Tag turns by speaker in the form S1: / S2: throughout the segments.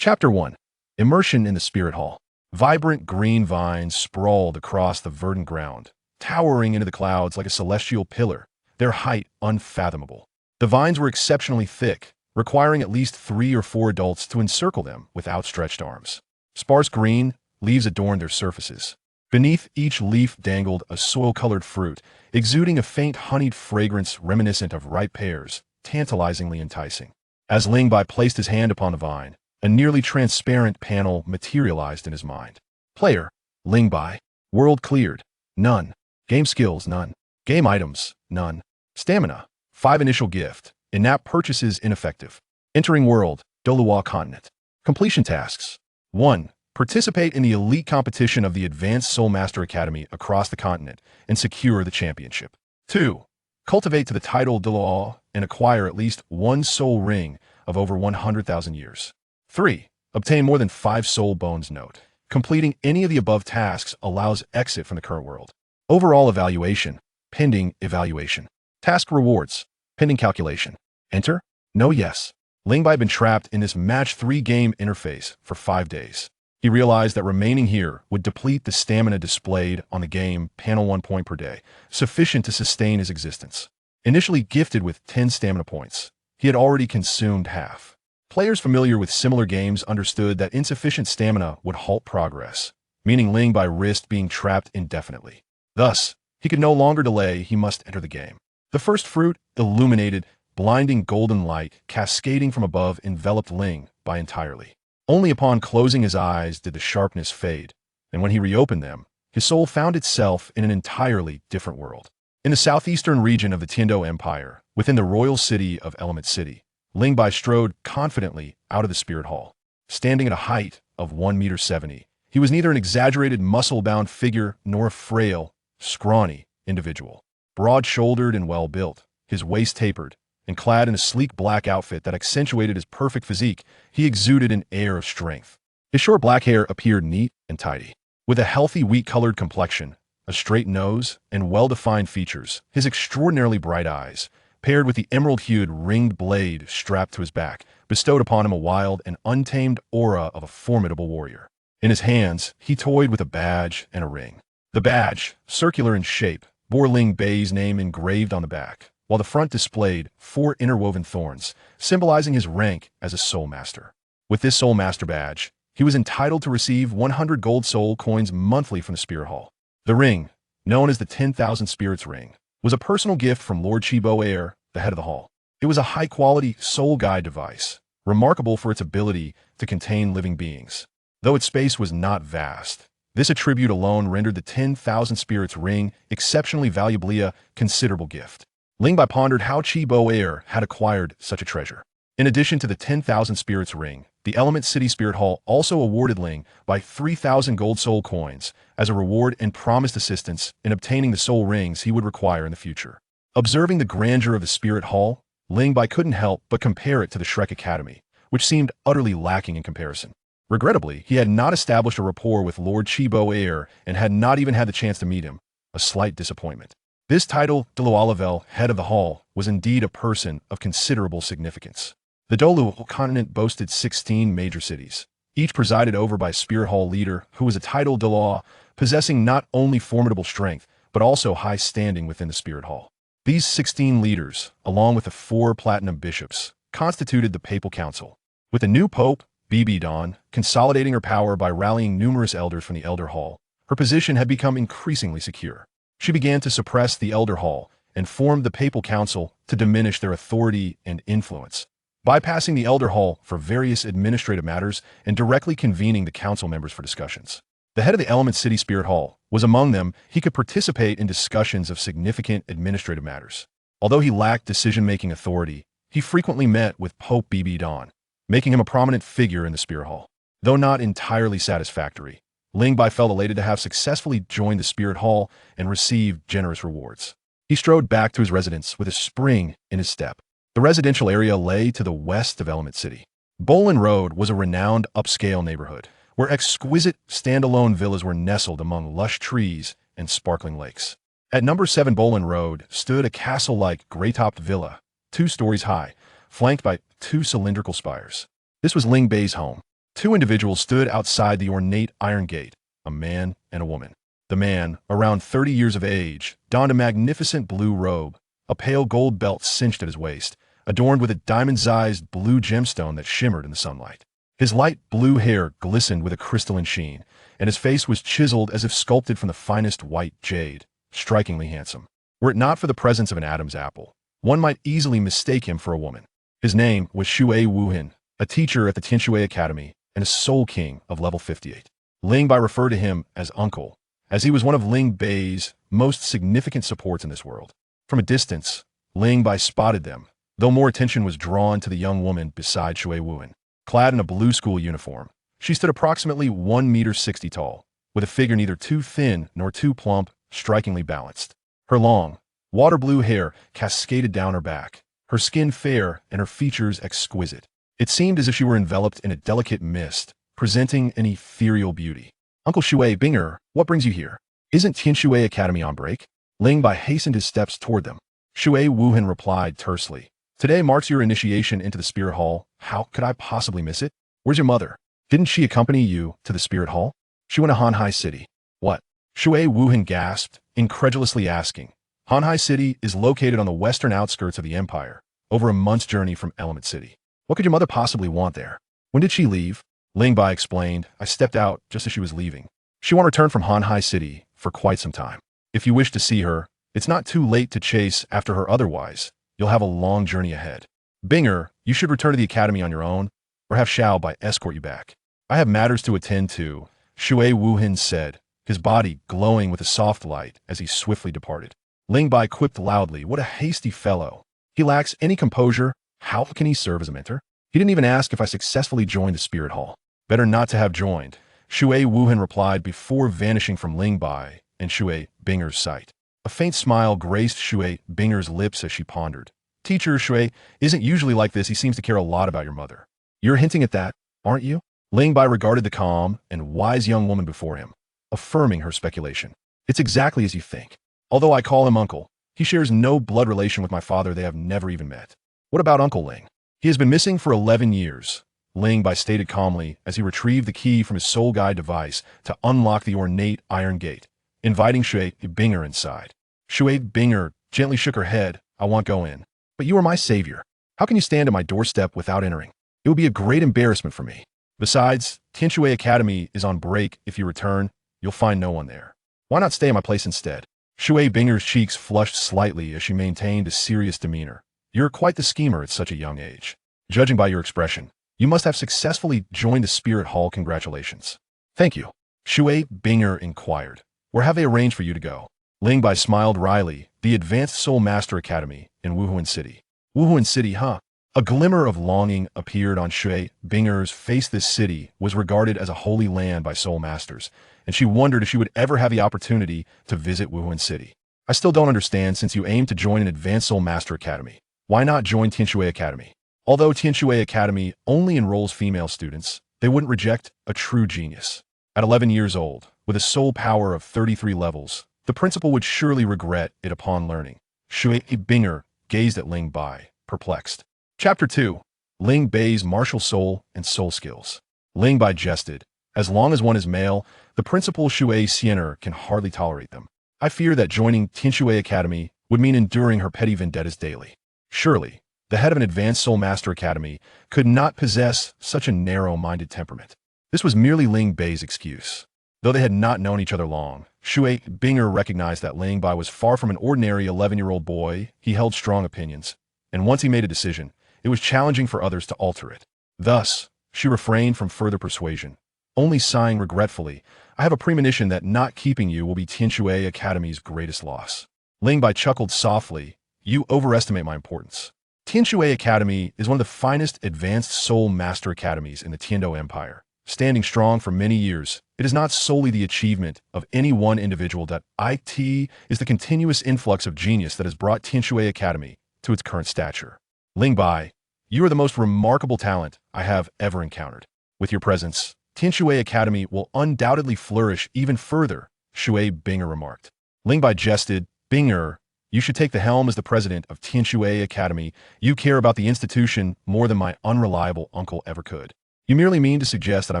S1: Chapter 1. Immersion in the Spirit Hall. Vibrant green vines sprawled across the verdant ground, towering into the clouds like a celestial pillar, their height unfathomable. The vines were exceptionally thick, requiring at least 3 or 4 adults to encircle them with outstretched arms. Sparse green leaves adorned their surfaces. Beneath each leaf dangled a soil-colored fruit, exuding a faint honeyed fragrance reminiscent of ripe pears, tantalizingly enticing. As Ling Bai placed his hand upon the vine, a nearly transparent panel materialized in his mind. Player, Ling Bai. World cleared, none. Game skills, none. Game items, none. Stamina, 5 initial gift. In-app purchases ineffective. Entering world, Doluwa continent. Completion tasks. 1. Participate in the elite competition of the Advanced Soul Master Academy across the continent and secure the championship. 2. Cultivate to the title Doluwa and acquire at least 1 soul ring of over 100,000 years. 3. Obtain more than 5 soul bones. Note: completing any of the above tasks allows exit from the current world. Overall evaluation, pending evaluation. Task rewards, pending calculation. Enter? No. Yes. Ling Bai had been trapped in this match 3 game interface for 5 days. He realized that remaining here would deplete the stamina displayed on the game panel 1 point per day, sufficient to sustain his existence. Initially gifted with 10 stamina points, he had already consumed half. Players familiar with similar games understood that insufficient stamina would halt progress, meaning Ling Bai risked being trapped indefinitely. Thus, he could no longer delay, he must enter the game. The first fruit, illuminated, blinding golden light cascading from above enveloped Ling Bai entirely. Only upon closing his eyes did the sharpness fade, and when he reopened them, his soul found itself in an entirely different world. In the southeastern region of the Tiando Empire, within the royal city of Element City, Ling Bai strode confidently out of the spirit hall. Standing at a height of 1.70 meters, he was neither an exaggerated muscle-bound figure nor a frail, scrawny individual. Broad-shouldered and well-built, his waist tapered, and clad in a sleek black outfit that accentuated his perfect physique, he exuded an air of strength. His short black hair appeared neat and tidy. With a healthy wheat-colored complexion, a straight nose, and well-defined features, his extraordinarily bright eyes, paired with the emerald-hued ringed blade strapped to his back, bestowed upon him a wild and untamed aura of a formidable warrior. In his hands, he toyed with a badge and a ring. The badge, circular in shape, bore Ling Bai's name engraved on the back, while the front displayed 4 interwoven thorns, symbolizing his rank as a soul master. With this soul master badge, he was entitled to receive 100 gold soul coins monthly from the Spirit Hall. The ring, known as the 10,000 Spirits Ring, was a personal gift from Lord Xie Yue, the head of the hall. It was a high-quality soul guide device, remarkable for its ability to contain living beings. Though its space was not vast, this attribute alone rendered the 10,000 Spirits Ring exceptionally valuable, a considerable gift. Ling Bai pondered how Xie Yue had acquired such a treasure. In addition to the 10,000 Spirits Ring, the Element City Spirit Hall also awarded Ling Bai 3,000 gold soul coins as a reward and promised assistance in obtaining the soul rings he would require in the future. Observing the grandeur of the Spirit Hall, Ling Bai couldn't help but compare it to the Shrek Academy, which seemed utterly lacking in comparison. Regrettably, he had not established a rapport with Lord Xie Yue and had not even had the chance to meet him, a slight disappointment. This title, Doluwa, head of the hall, was indeed a person of considerable significance. The Doluwa continent boasted 16 major cities, each presided over by a Spirit Hall leader who was a titled Doluwa, possessing not only formidable strength, but also high standing within the Spirit Hall. These 16 leaders, along with the 4 platinum bishops, constituted the Papal Council. With the new Pope, Donna, consolidating her power by rallying numerous elders from the Elder Hall, her position had become increasingly secure. She began to suppress the Elder Hall and formed the Papal Council to diminish their authority and influence, bypassing the Elder Hall for various administrative matters and directly convening the council members for discussions. The head of the Element City Spirit Hall was among them. He could participate in discussions of significant administrative matters. Although he lacked decision-making authority, he frequently met with Pope Donna, making him a prominent figure in the Spirit Hall. Though not entirely satisfactory, Ling Bai felt elated to have successfully joined the Spirit Hall and received generous rewards. He strode back to his residence with a spring in his step. The residential area lay to the west of Element City. Bolin Road was a renowned upscale neighborhood, where exquisite standalone villas were nestled among lush trees and sparkling lakes. At number 7 Bolin Road stood a castle-like gray-topped villa, 2 stories high, flanked by 2 cylindrical spires. This was Ling Bai's home. Two individuals stood outside the ornate iron gate, a man and a woman. The man, around 30 years of age, donned a magnificent blue robe, a pale gold belt cinched at his waist, adorned with a diamond-sized blue gemstone that shimmered in the sunlight. His light blue hair glistened with a crystalline sheen, and his face was chiseled as if sculpted from the finest white jade, strikingly handsome. Were it not for the presence of an Adam's apple, one might easily mistake him for a woman. His name was Shui Wuhan, a teacher at the Xie Academy and a soul king of level 58. Ling Bai referred to him as Uncle, as he was one of Ling Bai's most significant supports in this world. From a distance, Ling Bai spotted them, though more attention was drawn to the young woman beside Shui Wuhan. Clad in a blue school uniform, she stood approximately 1.60 meters tall, with a figure neither too thin nor too plump, strikingly balanced. Her long, water blue hair cascaded down her back, her skin fair and her features exquisite. It seemed as if she were enveloped in a delicate mist, presenting an ethereal beauty. Uncle Shui Binger, what brings you here? Isn't Xie Academy on break? Ling Bai hastened his steps toward them. Shui Wuhan replied tersely. Today marks your initiation into the Spirit Hall. How could I possibly miss it? Where's your mother? Didn't she accompany you to the Spirit Hall? She went to Hanhai City. What? Shui Wuhan gasped, incredulously asking. Hanhai City is located on the western outskirts of the empire, over a month's journey from Element City. What could your mother possibly want there? When did she leave? Ling Bai explained. I stepped out just as she was leaving. She won't return from Hanhai City for quite some time. If you wish to see her, it's not too late to chase after her otherwise. You'll have a long journey ahead. Binger, you should return to the academy on your own, or have Xiao Bai escort you back. I have matters to attend to, Shui Wuhan said, his body glowing with a soft light as he swiftly departed. Ling Bai quipped loudly, what a hasty fellow. He lacks any composure. How can he serve as a mentor? He didn't even ask if I successfully joined the Spirit Hall. Better not to have joined, Shui Wuhan replied before vanishing from Ling Bai and Shui Binger's sight. A faint smile graced Shui Binger's lips as she pondered. Teacher Shui isn't usually like this. He seems to care a lot about your mother. You're hinting at that, aren't you? Ling Bai regarded the calm and wise young woman before him, affirming her speculation. It's exactly as you think. Although I call him uncle, he shares no blood relation with my father. They have never even met. What about Uncle Ling? He has been missing for 11 years, Ling Bai stated calmly as he retrieved the key from his soul guide device to unlock the ornate iron gate, inviting Shui Binger inside. Shui Binger gently shook her head. I won't go in. But you are my savior. How can you stand at my doorstep without entering? It would be a great embarrassment for me. Besides, Xie Academy is on break. If you return, you'll find no one there. Why not stay at my place instead? Shui Binger's cheeks flushed slightly as she maintained a serious demeanor. You're quite the schemer at such a young age. Judging by your expression, you must have successfully joined the Spirit Hall. Congratulations. Thank you. Shui Binger inquired. Where have they arranged for you to go? Ling Bai smiled wryly. The Advanced Soul Master Academy in Wuhuan City. Wuhuan City, huh? A glimmer of longing appeared on Shui Binger's face. This city was regarded as a holy land by soul masters, and she wondered if she would ever have the opportunity to visit Wuhuan City. I still don't understand, since you aim to join an Advanced Soul Master Academy. Why not join Xie Academy? Although Xie Academy only enrolls female students, they wouldn't reject a true genius. At 11 years old, with a soul power of 33 levels, the principal would surely regret it upon learning. Shui Binger gazed at Ling Bai, perplexed. Chapter 2. Ling Bai's Martial Soul and Soul Skills. Ling Bai jested. As long as one is male, the principal Shui Xiener can hardly tolerate them. I fear that joining Xie Academy would mean enduring her petty vendettas daily. Surely, the head of an Advanced Soul Master Academy could not possess such a narrow-minded temperament. This was merely Ling Bai's excuse. Though they had not known each other long, Shui Binger recognized that Ling Bai was far from an ordinary 11-year-old boy. He held strong opinions, and once he made a decision, it was challenging for others to alter it. Thus, she refrained from further persuasion, only sighing regretfully, I have a premonition that not keeping you will be Xie Academy's greatest loss. Ling Bai chuckled softly. You overestimate my importance. Xie Academy is one of the finest Advanced Soul Master Academies in the Tiando Empire. Standing strong for many years, it is not solely the achievement of any one individual. It is the continuous influx of genius that has brought Xie Academy to its current stature. Ling Bai, you are the most remarkable talent I have ever encountered. With your presence, Xie Academy will undoubtedly flourish even further, Shui Binger remarked. Ling Bai jested. Binger, you should take the helm as the president of Xie Academy. You care about the institution more than my unreliable uncle ever could. You merely mean to suggest that I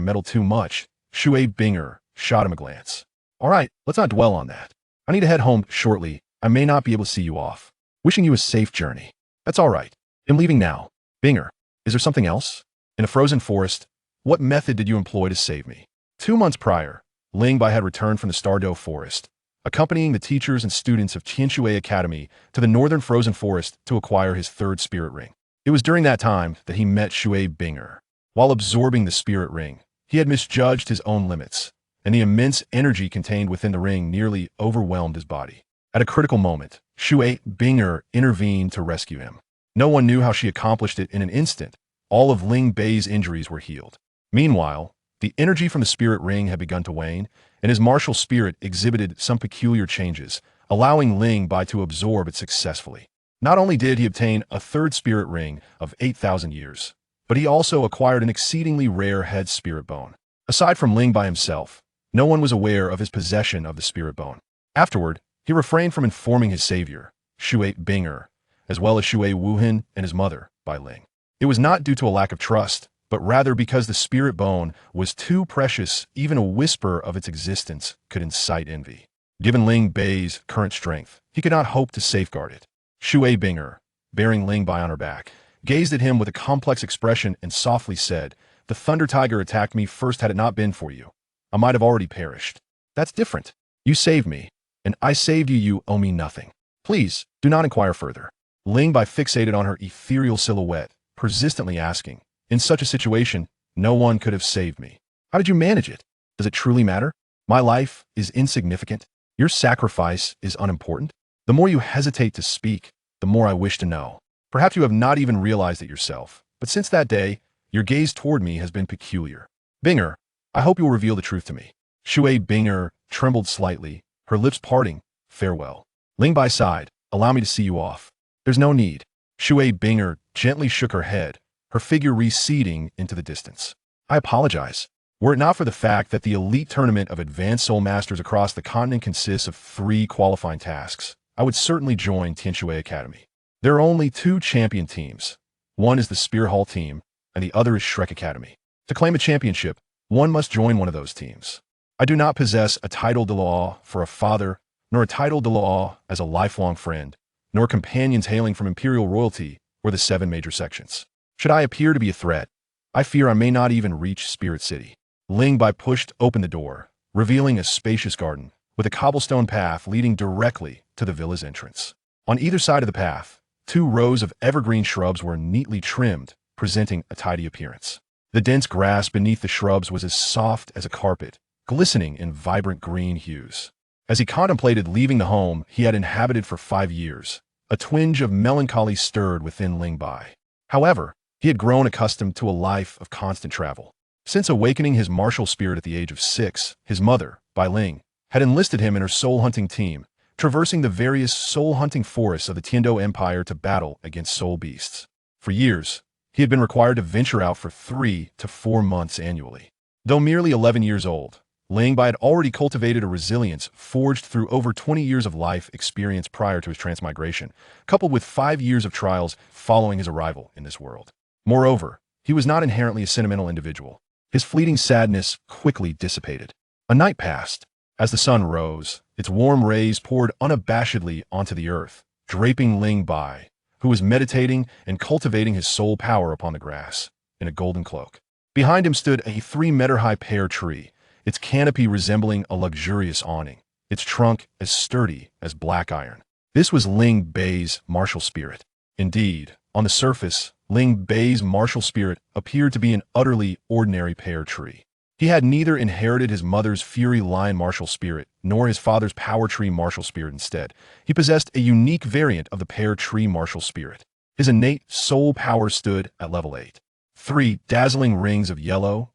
S1: meddle too much. Shui Binger shot him a glance. All right, let's not dwell on that. I need to head home shortly. I may not be able to see you off. Wishing you a safe journey. That's all right. I'm leaving now. Binger, is there something else? In a frozen forest, what method did you employ to save me? 2 months prior, Ling Bai had returned from the Stardow Forest, accompanying the teachers and students of Xie Yue Academy to the northern frozen forest to acquire his third spirit ring. It was during that time that he met Shui Binger. While absorbing the spirit ring, he had misjudged his own limits, and the immense energy contained within the ring nearly overwhelmed his body. At a critical moment, Shui Binger intervened to rescue him. No one knew how she accomplished it in an instant. All of Ling Bai's injuries were healed. Meanwhile, the energy from the spirit ring had begun to wane, and his martial spirit exhibited some peculiar changes, allowing Ling Bai to absorb it successfully. Not only did he obtain a third spirit ring of 8,000 years, but he also acquired an exceedingly rare head spirit bone. Aside from Ling Bai himself, no one was aware of his possession of the spirit bone. Afterward, he refrained from informing his savior, Shui Binger, as well as Shui Wuhan and his mother, Bai Ling. It was not due to a lack of trust, but rather because the spirit bone was too precious. Even a whisper of its existence could incite envy. Given Ling Bai's current strength, he could not hope to safeguard it. Shui Binger, bearing Ling Bai on her back, gazed at him with a complex expression and softly said, "The Thunder Tiger attacked me first. Had it not been for you, I might have already perished. That's different. You saved me, and I saved you. You owe me nothing. Please, do not inquire further." Ling Bai fixated on her ethereal silhouette, persistently asking, "In such a situation, no one could have saved me. How did you manage it? Does it truly matter? My life is insignificant. Your sacrifice is unimportant. The more you hesitate to speak, the more I wish to know. Perhaps you have not even realized it yourself, but since that day, your gaze toward me has been peculiar. Binger, I hope you'll reveal the truth to me." Shui Binger trembled slightly, her lips parting. "Farewell." Ling Bai sighed, "Allow me to see you off." "There's no need." Shui Binger gently shook her head, her figure receding into the distance. "I apologize. Were it not for the fact that the elite tournament of advanced soul masters across the continent consists of 3 qualifying tasks, I would certainly join Xie Academy. There are only 2 champion teams. One is the Spear Hall team, and the other is Shrek Academy. To claim a championship, one must join one of those teams. I do not possess a title de law for a father, nor a title de law as a lifelong friend, nor companions hailing from imperial royalty or the 7 major sections. Should I appear to be a threat, I fear I may not even reach Spirit City." Ling Bai pushed open the door, revealing a spacious garden with a cobblestone path leading directly to the villa's entrance. On either side of the path, 2 rows of evergreen shrubs were neatly trimmed, presenting a tidy appearance. The dense grass beneath the shrubs was as soft as a carpet, glistening in vibrant green hues. As he contemplated leaving the home he had inhabited for 5 years, a twinge of melancholy stirred within Ling Bai. However, he had grown accustomed to a life of constant travel. Since awakening his martial spirit at the age of 6, his mother, Bai Ling, had enlisted him in her soul-hunting team, traversing the various soul-hunting forests of the Tiando Empire to battle against soul beasts. For years, he had been required to venture out for 3 to 4 months annually. Though merely 11 years old, Ling Bai had already cultivated a resilience forged through over 20 years of life experience prior to his transmigration, coupled with 5 years of trials following his arrival in this world. Moreover, he was not inherently a sentimental individual. His fleeting sadness quickly dissipated. A night passed. As the sun rose, its warm rays poured unabashedly onto the earth, draping Ling Bai, who was meditating and cultivating his soul power upon the grass, in a golden cloak. Behind him stood a 3-meter-high pear tree, its canopy resembling a luxurious awning, its trunk as sturdy as black iron. This was Ling Bai's martial spirit. Indeed, on the surface, Ling Bai's martial spirit appeared to be an utterly ordinary pear tree. He had neither inherited his mother's Fury Lion martial spirit nor his father's Power Tree martial spirit. Instead, he possessed a unique variant of the pear tree martial spirit. His innate soul power stood at level 8. 3 dazzling rings of yellow,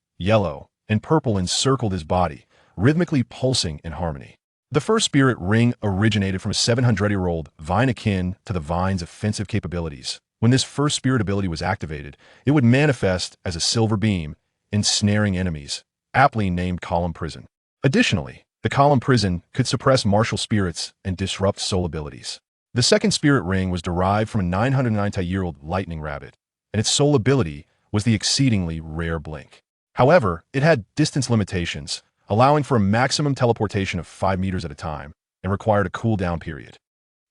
S1: and purple encircled his body, rhythmically pulsing in harmony. The first spirit ring originated from a 700-year-old vine akin to the vine's offensive capabilities. When this first spirit ability was activated, it would manifest as a silver beam, ensnaring enemies, aptly named Column Prison. Additionally, the Column Prison could suppress martial spirits and disrupt soul abilities. The second spirit ring was derived from a 990-year-old lightning rabbit, and its soul ability was the exceedingly rare blink. However, it had distance limitations, allowing for a maximum teleportation of 5 meters at a time, and required a cooldown period.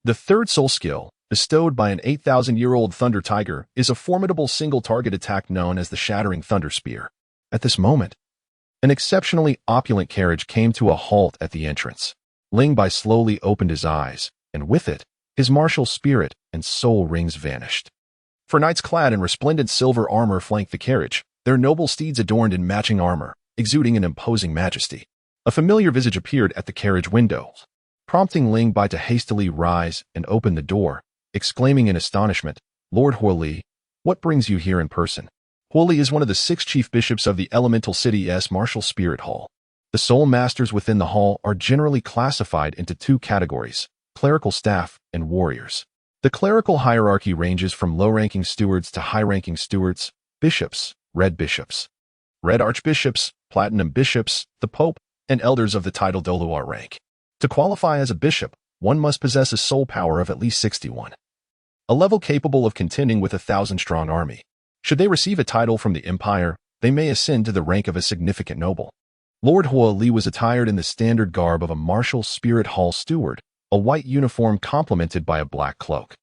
S1: The third soul skill, bestowed by an 8,000-year-old Thunder Tiger, is a formidable single-target attack known as the Shattering Thunder Spear. At this moment, an exceptionally opulent carriage came to a halt at the entrance. Ling Bai slowly opened his eyes, and with it, his martial spirit and soul rings vanished. For knights clad in resplendent silver armor flanked the carriage, their noble steeds adorned in matching armor, exuding an imposing majesty. A familiar visage appeared at the carriage windows, prompting Ling Bai to hastily rise and open the door, exclaiming in astonishment, "Lord Hu Liena, what brings you here in person?" Hu Liena is one of the 6 chief bishops of the Elemental City's Martial Spirit Hall. The soul masters within the hall are generally classified into 2 categories: clerical staff and warriors. The clerical hierarchy ranges from low-ranking stewards to high-ranking stewards, bishops, red archbishops, platinum bishops, the pope, and elders of the title Doluar rank. To qualify as a bishop, one must possess a soul power of at least 61, a level capable of contending with a 1,000-strong army. Should they receive a title from the empire, they may ascend to the rank of a significant noble. Lord Hu Liena was attired in the standard garb of a martial spirit hall steward, a white uniform complemented by a black cloak.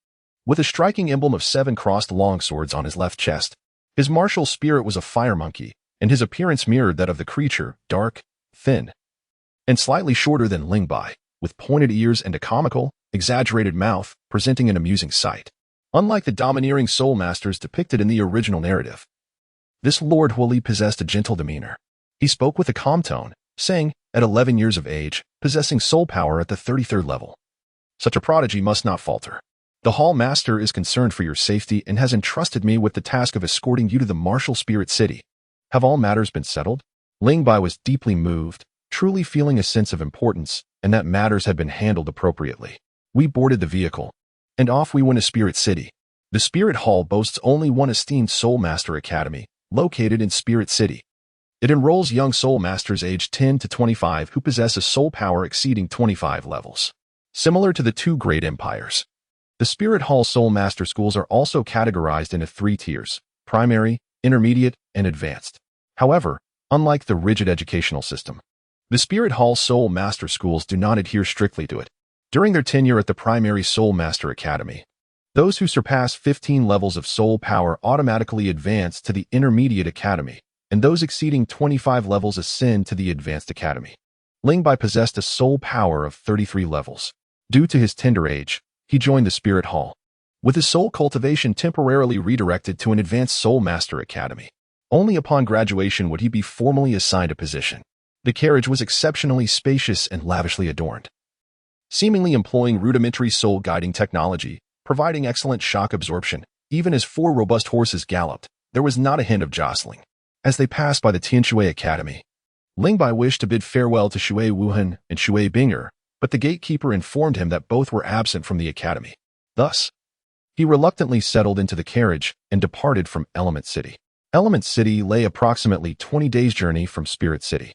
S1: With a striking emblem of 7 crossed longswords on his left chest, his martial spirit was a fire monkey, and his appearance mirrored that of the creature, dark, thin, and slightly shorter than Ling Bai, with pointed ears and a comical, exaggerated mouth, presenting an amusing sight. Unlike the domineering soul masters depicted in the original narrative, this Lord Hu Liena possessed a gentle demeanor. He spoke with a calm tone, saying, at 11 years of age, possessing soul power at the 33rd level. Such a prodigy must not falter. The hall master is concerned for your safety and has entrusted me with the task of escorting you to the martial spirit city. Have all matters been settled? Ling Bai was deeply moved, truly feeling a sense of importance, and that matters had been handled appropriately. We boarded the vehicle, and off we went to Spirit City. The Spirit Hall boasts only one esteemed Soul Master Academy, located in Spirit City. It enrolls young Soul Masters aged 10 to 25 who possess a soul power exceeding 25 levels. Similar to the 2 great empires, the Spirit Hall Soul Master schools are also categorized into 3 tiers: primary, intermediate, and advanced. However, unlike the rigid educational system, the Spirit Hall Soul Master schools do not adhere strictly to it. During their tenure at the primary Soul Master Academy, those who surpass 15 levels of soul power automatically advance to the Intermediate Academy, and those exceeding 25 levels ascend to the Advanced Academy. Ling Bai possessed a soul power of 33 levels. Due to his tender age, he joined the Spirit Hall, with his soul cultivation temporarily redirected to an Advanced Soul Master Academy. Only upon graduation would he be formally assigned a position. The carriage was exceptionally spacious and lavishly adorned, seemingly employing rudimentary soul guiding technology, providing excellent shock absorption. Even as 4 robust horses galloped, there was not a hint of jostling. As they passed by the Tianxue Academy, Ling Bai wished to bid farewell to Shui Wuhan and Shui Binger, but the gatekeeper informed him that both were absent from the academy. Thus, he reluctantly settled into the carriage and departed from Element City. Element City lay approximately 20 days' journey from Spirit City.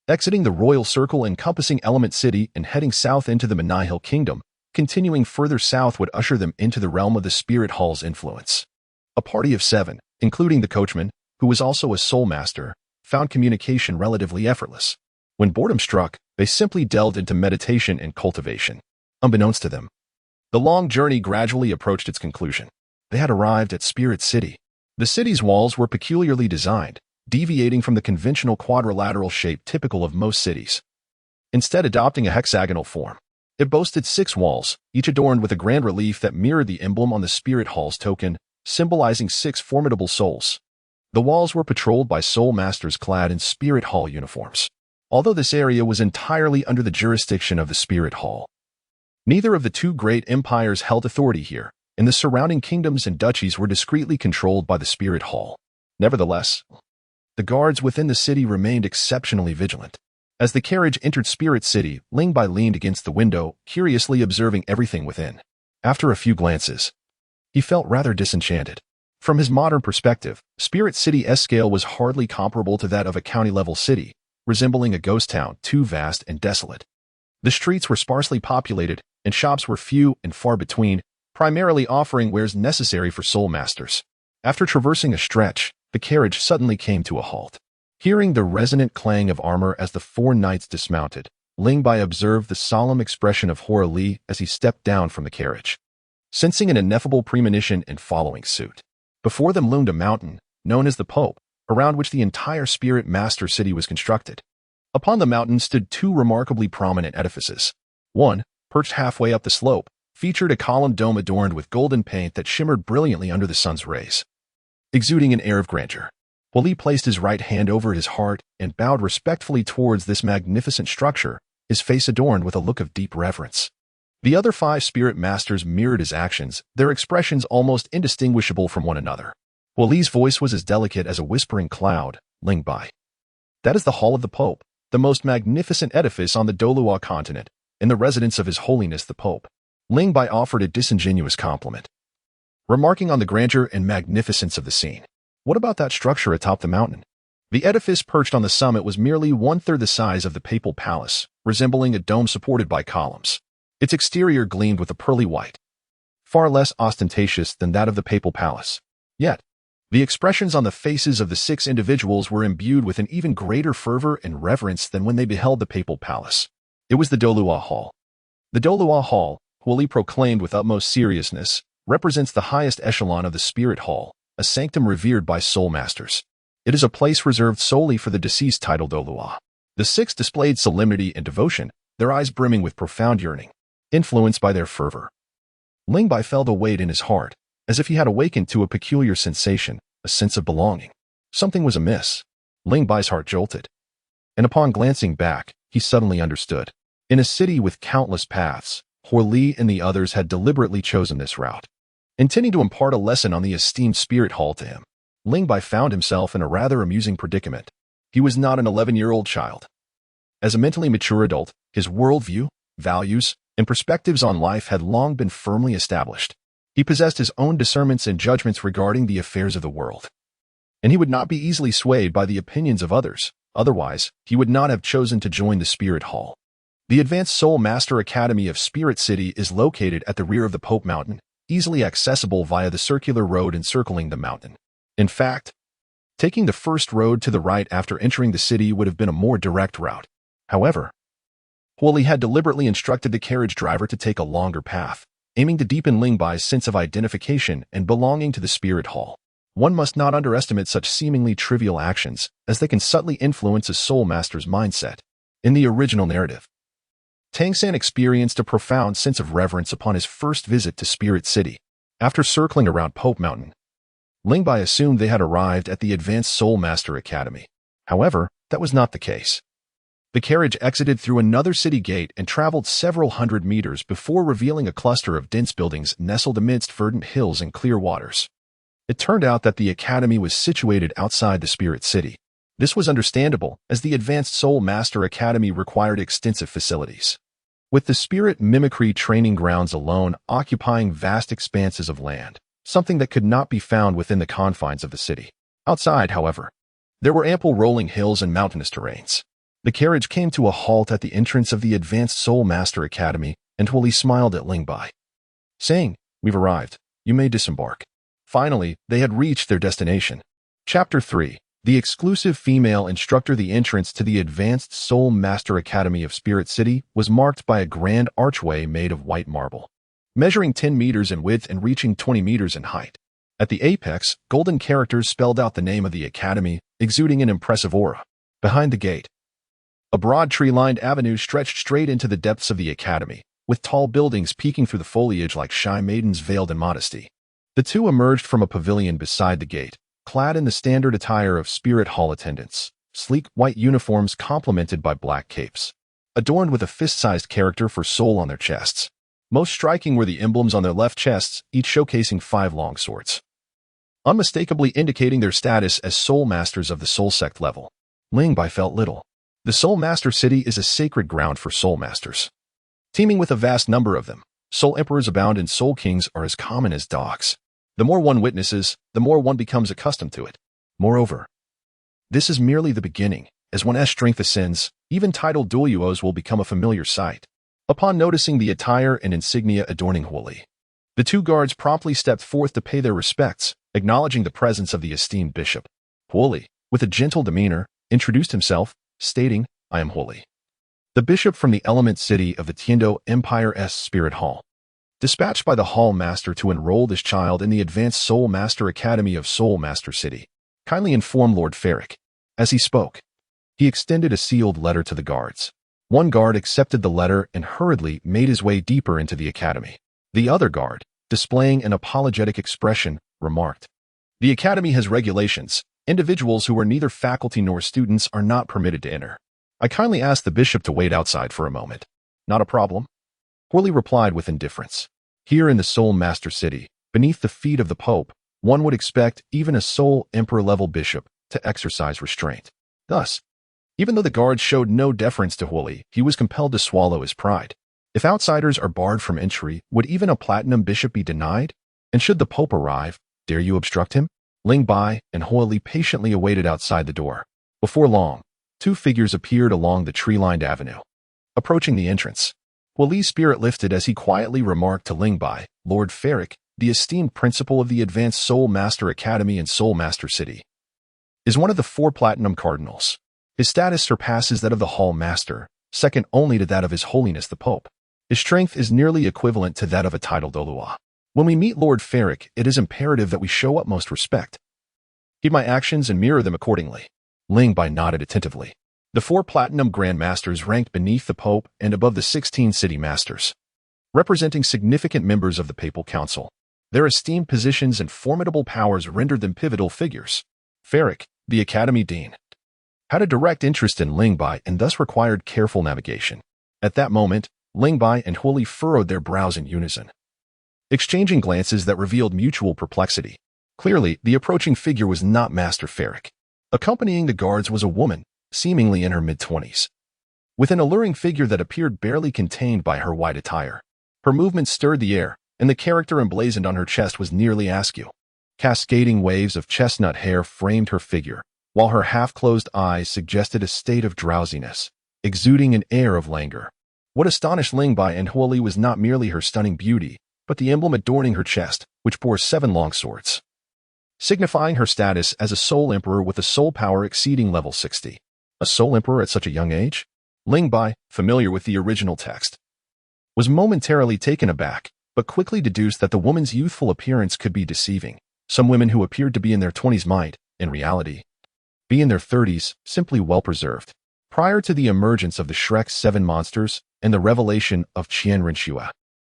S1: Exiting the royal circle encompassing Element City and heading south into the Manihil Kingdom, continuing further south would usher them into the realm of the Spirit Hall's influence. A party of 7, including the coachman, who was also a soul master, found communication relatively effortless. When boredom struck, they simply delved into meditation and cultivation. Unbeknownst to them, the long journey gradually approached its conclusion. They had arrived at Spirit City. The city's walls were peculiarly designed, deviating from the conventional quadrilateral shape typical of most cities, instead adopting a hexagonal form. It boasted 6 walls, each adorned with a grand relief that mirrored the emblem on the Spirit Hall's token, symbolizing 6 formidable souls. The walls were patrolled by soul masters clad in Spirit Hall uniforms. Although this area was entirely under the jurisdiction of the Spirit Hall, neither of the 2 great empires held authority here, and the surrounding kingdoms and duchies were discreetly controlled by the Spirit Hall. Nevertheless, the guards within the city remained exceptionally vigilant. As the carriage entered Spirit City, Ling Bai leaned against the window, curiously observing everything within. After a few glances, he felt rather disenchanted. From his modern perspective, Spirit City's scale was hardly comparable to that of a county-level city, resembling a ghost town, too vast and desolate. The streets were sparsely populated, and shops were few and far between, primarily offering wares necessary for soul masters. After traversing a stretch, the carriage suddenly came to a halt. Hearing the resonant clang of armor as the four knights dismounted, Ling Bai observed the solemn expression of Hu Liena as he stepped down from the carriage, sensing an ineffable premonition in following suit. Before them loomed a mountain, known as the Pope, around which the entire Spirit Master city was constructed. Upon the mountain stood two remarkably prominent edifices. One, perched halfway up the slope, featured a columned dome adorned with golden paint that shimmered brilliantly under the sun's rays, exuding an air of grandeur. Hu Liena placed his right hand over his heart and bowed respectfully towards this magnificent structure, his face adorned with a look of deep reverence. The other 5 spirit masters mirrored his actions, their expressions almost indistinguishable from one another. Hu Liena's voice was as delicate as a whispering cloud. Ling Bai. That is the Hall of the Pope, the most magnificent edifice on the Dolua continent, and the residence of His Holiness the Pope. Ling Bai offered a disingenuous compliment, remarking on the grandeur and magnificence of the scene. What about that structure atop the mountain? The edifice perched on the summit was merely 1/3 the size of the papal palace, resembling a dome supported by columns. Its exterior gleamed with a pearly white, far less ostentatious than that of the papal palace. Yet, the expressions on the faces of the 6 individuals were imbued with an even greater fervor and reverence than when they beheld the papal palace. It was the Dolua Hall. The Dolua Hall, Hu Liena proclaimed with utmost seriousness, represents the highest echelon of the Spirit Hall, a sanctum revered by soul masters. It is a place reserved solely for the deceased titled Dolua. The 6 displayed solemnity and devotion, their eyes brimming with profound yearning, influenced by their fervor. Ling Bai felt a weight in his heart, as if he had awakened to a peculiar sensation, a sense of belonging. Something was amiss. Ling Bai's heart jolted, and upon glancing back, he suddenly understood. In a city with countless paths, Hu Liena and the others had deliberately chosen this route, intending to impart a lesson on the esteemed Spirit Hall to him. Ling Bai found himself in a rather amusing predicament. He was not an 11-year-old child. As a mentally mature adult, his worldview, values, and perspectives on life had long been firmly established. He possessed his own discernments and judgments regarding the affairs of the world, and he would not be easily swayed by the opinions of others. Otherwise, he would not have chosen to join the Spirit Hall. The Advanced Soul Master Academy of Spirit City is located at the rear of the Pope Mountain, easily accessible via the circular road encircling the mountain. In fact, taking the first road to the right after entering the city would have been a more direct route. However, Hu Liena had deliberately instructed the carriage driver to take a longer path, aiming to deepen Ling Bai's sense of identification and belonging to the Spirit Hall. One must not underestimate such seemingly trivial actions, as they can subtly influence a soul master's mindset. In the original narrative, Tang San experienced a profound sense of reverence upon his first visit to Spirit City. After circling around Pope Mountain, Ling Bai assumed they had arrived at the Advanced Soul Master Academy. However, that was not the case. The carriage exited through another city gate and traveled several hundred meters before revealing a cluster of dense buildings nestled amidst verdant hills and clear waters. It turned out that the academy was situated outside the Spirit City. This was understandable, as the Advanced Soul Master Academy required extensive facilities, with the spirit mimicry training grounds alone occupying vast expanses of land, something that could not be found within the confines of the city. Outside, however, there were ample rolling hills and mountainous terrains. The carriage came to a halt at the entrance of the Advanced Soul Master Academy, and Hu Liena smiled at Ling Bai, saying, "We've arrived. You may disembark." Finally, they had reached their destination. Chapter 3. The exclusive female instructor. The entrance to the Advanced Soul Master Academy of Spirit City was marked by a grand archway made of white marble, measuring 10 meters in width and reaching 20 meters in height. At the apex, golden characters spelled out the name of the academy, exuding an impressive aura. Behind the gate, a broad tree-lined avenue stretched straight into the depths of the academy, with tall buildings peeking through the foliage like shy maidens veiled in modesty. The two emerged from a pavilion beside the gate, clad in the standard attire of Spirit Hall attendants, sleek white uniforms complemented by black capes, adorned with a fist-sized character for soul on their chests. Most striking were the emblems on their left chests, each showcasing 5 long swords, unmistakably indicating their status as soul masters of the soul sect level. Ling Bai felt little. The Soul Master City is a sacred ground for soul masters, teeming with a vast number of them. Soul emperors abound and soul kings are as common as dogs. The more one witnesses, the more one becomes accustomed to it. Moreover, this is merely the beginning. As one's strength ascends, even titled duelos will become a familiar sight. Upon noticing the attire and insignia adorning Hu Liena, the 2 guards promptly stepped forth to pay their respects, acknowledging the presence of the esteemed bishop. Hu Liena, with a gentle demeanor, introduced himself, stating, "I am Hu Liena, the bishop from the element city of the Tiando Empire's Spirit Hall, dispatched by the Hall Master to enroll this child in the Advanced Soul Master Academy of Soul Master City. Kindly inform Lord Ferric." As he spoke, he extended a sealed letter to the guards. One guard accepted the letter and hurriedly made his way deeper into the academy. The other guard, displaying an apologetic expression, remarked, "The academy has regulations. Individuals who are neither faculty nor students are not permitted to enter. I kindly ask the bishop to wait outside for a moment." "Not a problem," Hu Liena replied with indifference. Here in the Soul Master City, beneath the feet of the Pope, one would expect even a Soul Emperor-level bishop to exercise restraint. Thus, even though the guards showed no deference to Hu Liena, he was compelled to swallow his pride. If outsiders are barred from entry, would even a platinum bishop be denied? And should the Pope arrive, dare you obstruct him? Ling Bai and Hu Liena patiently awaited outside the door. Before long, two figures appeared along the tree-lined avenue. Approaching the entrance, Hu Liena's spirit lifted as he quietly remarked to Ling Bai, "Lord Ferric, the esteemed principal of the Advanced Soul Master Academy in Soul Master City, is one of the 4 platinum cardinals. His status surpasses that of the Hall Master, second only to that of His Holiness the Pope. His strength is nearly equivalent to that of a titled Olua. When we meet Lord Ferric, it is imperative that we show utmost respect. Heed my actions and mirror them accordingly." Ling Bai nodded attentively. The 4 platinum Grand Masters ranked beneath the Pope and above the 16 city masters, representing significant members of the Papal Council. Their esteemed positions and formidable powers rendered them pivotal figures. Ferric, the Academy Dean, had a direct interest in Ling Bai and thus required careful navigation. At that moment, Ling Bai and Hu Liena furrowed their brows in unison, exchanging glances that revealed mutual perplexity. Clearly, the approaching figure was not Master Ferric. Accompanying the guards was a woman, seemingly in her mid-20s, with an alluring figure that appeared barely contained by her white attire. Her movements stirred the air, and the character emblazoned on her chest was nearly askew. Cascading waves of chestnut hair framed her figure, while her half-closed eyes suggested a state of drowsiness, exuding an air of languor. What astonished Ling Bai and Hu Liena was not merely her stunning beauty, but the emblem adorning her chest, which bore 7 long swords, signifying her status as a Soul Emperor with a soul power exceeding level 60. A Soul Emperor at such a young age? Ling Bai, familiar with the original text, was momentarily taken aback, but quickly deduced that the woman's youthful appearance could be deceiving. Some women who appeared to be in their 20s might, in reality, be in their 30s, simply well-preserved. Prior to the emergence of the Shrek's 7 monsters and the revelation of Xie Yue,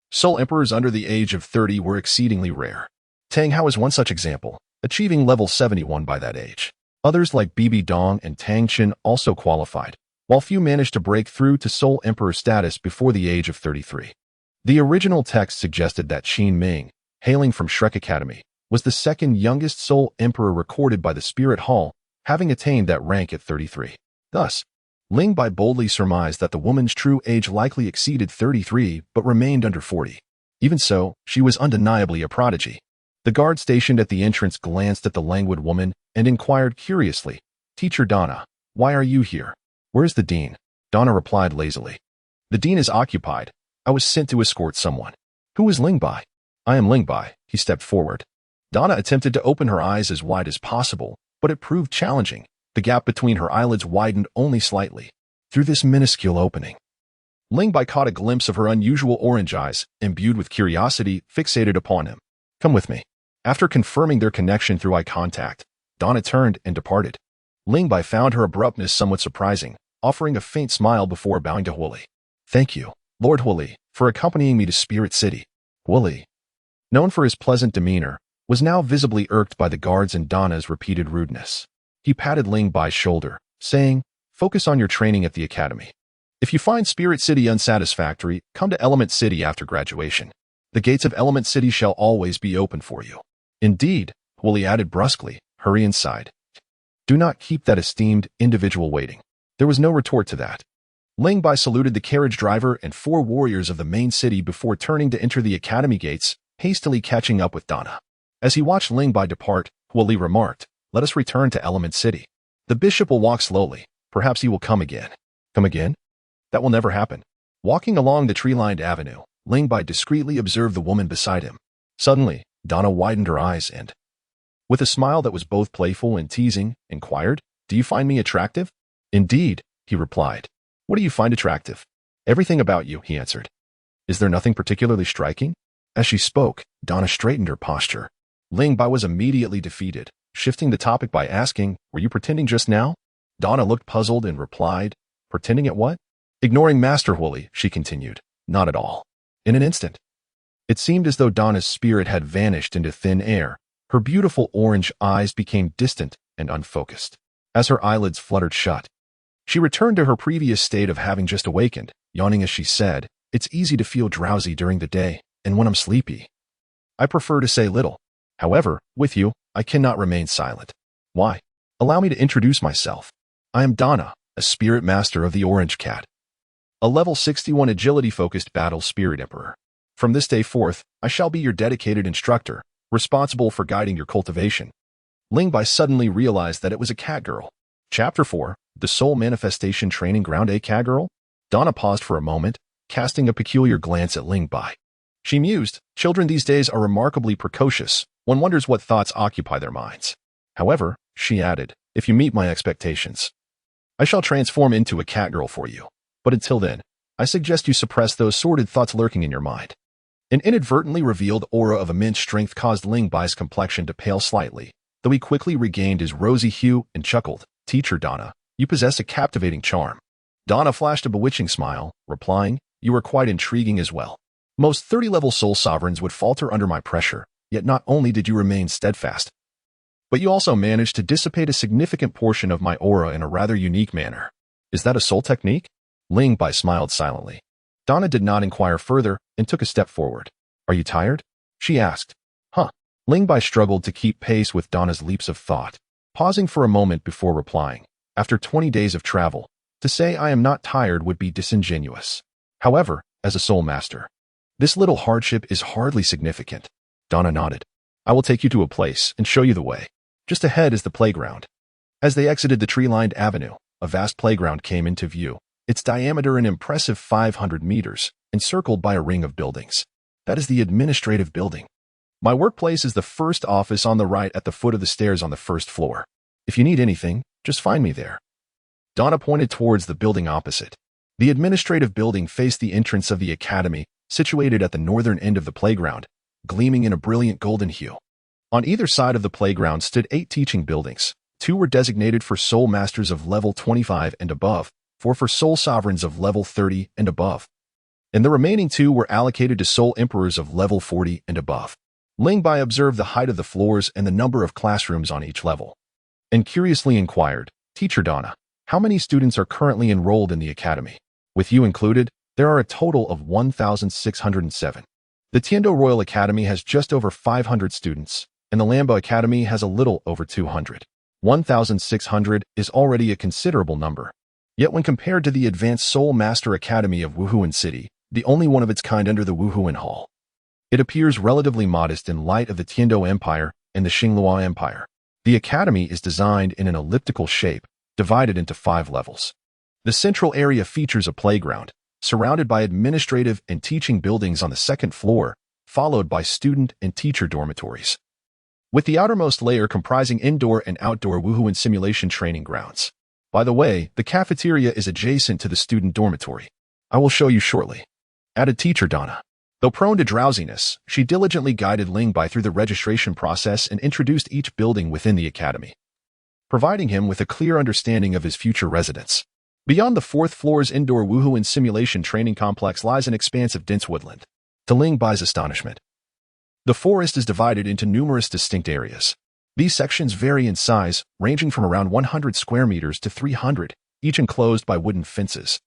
S1: Soul Emperors under the age of 30 were exceedingly rare. Tang Hao is one such example, achieving level 71 by that age. Others like Bibi Dong and Tang Chen also qualified, while few managed to break through to Soul Emperor status before the age of 33. The original text suggested that Qin Ming, hailing from Shrek Academy, was the second youngest Soul Emperor recorded by the Spirit Hall, having attained that rank at 33. Thus, Ling Bai boldly surmised that the woman's true age likely exceeded 33 but remained under 40. Even so, she was undeniably a prodigy. The guard stationed at the entrance glanced at the languid woman and inquired curiously, "Teacher Donna, why are you here? Where's the dean?" Donna replied lazily, "The dean is occupied. I was sent to escort someone." "Who is Ling Bai?" "I am Ling Bai." He stepped forward. Donna attempted to open her eyes as wide as possible, but it proved challenging. The gap between her eyelids widened only slightly. Through this minuscule opening, Ling Bai caught a glimpse of her unusual orange eyes, imbued with curiosity, fixated upon him. "Come with me." After confirming their connection through eye contact, Donna turned and departed. Ling Bai found her abruptness somewhat surprising, offering a faint smile before bowing to Hu Liena. "Thank you, Lord Hu Liena, for accompanying me to Spirit City." Hu Liena, known for his pleasant demeanor, was now visibly irked by the guards and Donna's repeated rudeness. He patted Ling Bai's shoulder, saying, "Focus on your training at the academy. If you find Spirit City unsatisfactory, come to Element City after graduation. The gates of Element City shall always be open for you." "Indeed," Hu Liena added brusquely, "hurry inside. Do not keep that esteemed individual waiting." There was no retort to that. Ling Bai saluted the carriage driver and 4 warriors of the main city before turning to enter the academy gates, hastily catching up with Donna. As he watched Ling Bai depart, Hu Liena remarked, "Let us return to Element City. The bishop will walk slowly. Perhaps he will come again." "Come again? That will never happen." Walking along the tree-lined avenue, Ling Bai discreetly observed the woman beside him. Suddenly, Donna widened her eyes and, with a smile that was both playful and teasing, inquired, Do you find me attractive? Indeed, he replied. What do you find attractive? Everything about you, he answered. Is there nothing particularly striking? As she spoke, Donna straightened her posture. Ling Bai was immediately defeated, shifting the topic by asking, were you pretending just now? Donna looked puzzled and replied, pretending at what? Ignoring Master Hu Liena, she continued, not at all. In an instant. It seemed as though Donna's spirit had vanished into thin air. Her beautiful orange eyes became distant and unfocused. As her eyelids fluttered shut, she returned to her previous state of having just awakened, yawning as she said, it's easy to feel drowsy during the day, and when I'm sleepy, I prefer to say little. However, with you, I cannot remain silent. Why? Allow me to introduce myself. I am Donna, a spirit master of the Orange Cat. A level 61 agility-focused battle spirit emperor. From this day forth, I shall be your dedicated instructor, responsible for guiding your cultivation. Ling Bai suddenly realized that it was a cat girl. Chapter 4, The Soul Manifestation Training Ground. A cat girl? Donna paused for a moment, casting a peculiar glance at Ling Bai. She mused, children these days are remarkably precocious. One wonders what thoughts occupy their minds. However, she added, if you meet my expectations, I shall transform into a cat girl for you. But until then, I suggest you suppress those sordid thoughts lurking in your mind. An inadvertently revealed aura of immense strength caused Ling Bai's complexion to pale slightly, though he quickly regained his rosy hue and chuckled, Teacher Donna, you possess a captivating charm. Donna flashed a bewitching smile, replying, you are quite intriguing as well. Most 30-level soul sovereigns would falter under my pressure, yet not only did you remain steadfast, but you also managed to dissipate a significant portion of my aura in a rather unique manner. Is that a soul technique? Ling Bai smiled silently. Donna did not inquire further and took a step forward. Are you tired? She asked. Huh. Ling Bai struggled to keep pace with Donna's leaps of thought, pausing for a moment before replying. After 20 days of travel, to say I am not tired would be disingenuous. However, as a soul master, this little hardship is hardly significant. Donna nodded. I will take you to a place and show you the way. Just ahead is the playground. As they exited the tree-lined avenue, a vast playground came into view, its diameter an impressive 500 meters, encircled by a ring of buildings. That is the administrative building. My workplace is the first office on the right at the foot of the stairs on the first floor. If you need anything, just find me there. Donna pointed towards the building opposite. The administrative building faced the entrance of the academy, situated at the northern end of the playground, gleaming in a brilliant golden hue. On either side of the playground stood 8 teaching buildings. 2 were designated for soul masters of level 25 and above, 4 for soul sovereigns of level 30 and above, and the remaining 2 were allocated to soul emperors of level 40 and above. Ling Bai observed the height of the floors and the number of classrooms on each level, and curiously inquired, Teacher Donna, how many students are currently enrolled in the academy? With you included, there are a total of 1,607. The Tiando Royal Academy has just over 500 students, and the Lamba Academy has a little over 200. 1,600 is already a considerable number. Yet when compared to the Advanced Soul Master Academy of Wuhuan City, the only one of its kind under the Wuhuan Hall, it appears relatively modest in light of the Tiando Empire and the Xinglua Empire. The academy is designed in an elliptical shape, divided into 5 levels. The central area features a playground, surrounded by administrative and teaching buildings on the second floor, followed by student and teacher dormitories, with the outermost layer comprising indoor and outdoor Wuhuan simulation training grounds. By the way, the cafeteria is adjacent to the student dormitory. I will show you shortly, added Teacher Donna. Though prone to drowsiness, she diligently guided Ling Bai through the registration process and introduced each building within the academy, providing him with a clear understanding of his future residence. Beyond the 4th floor's indoor Wuhuan simulation training complex lies an expanse of dense woodland. To Ling Bai's astonishment, the forest is divided into numerous distinct areas. These sections vary in size, ranging from around 100 square meters to 300, each enclosed by wooden fences,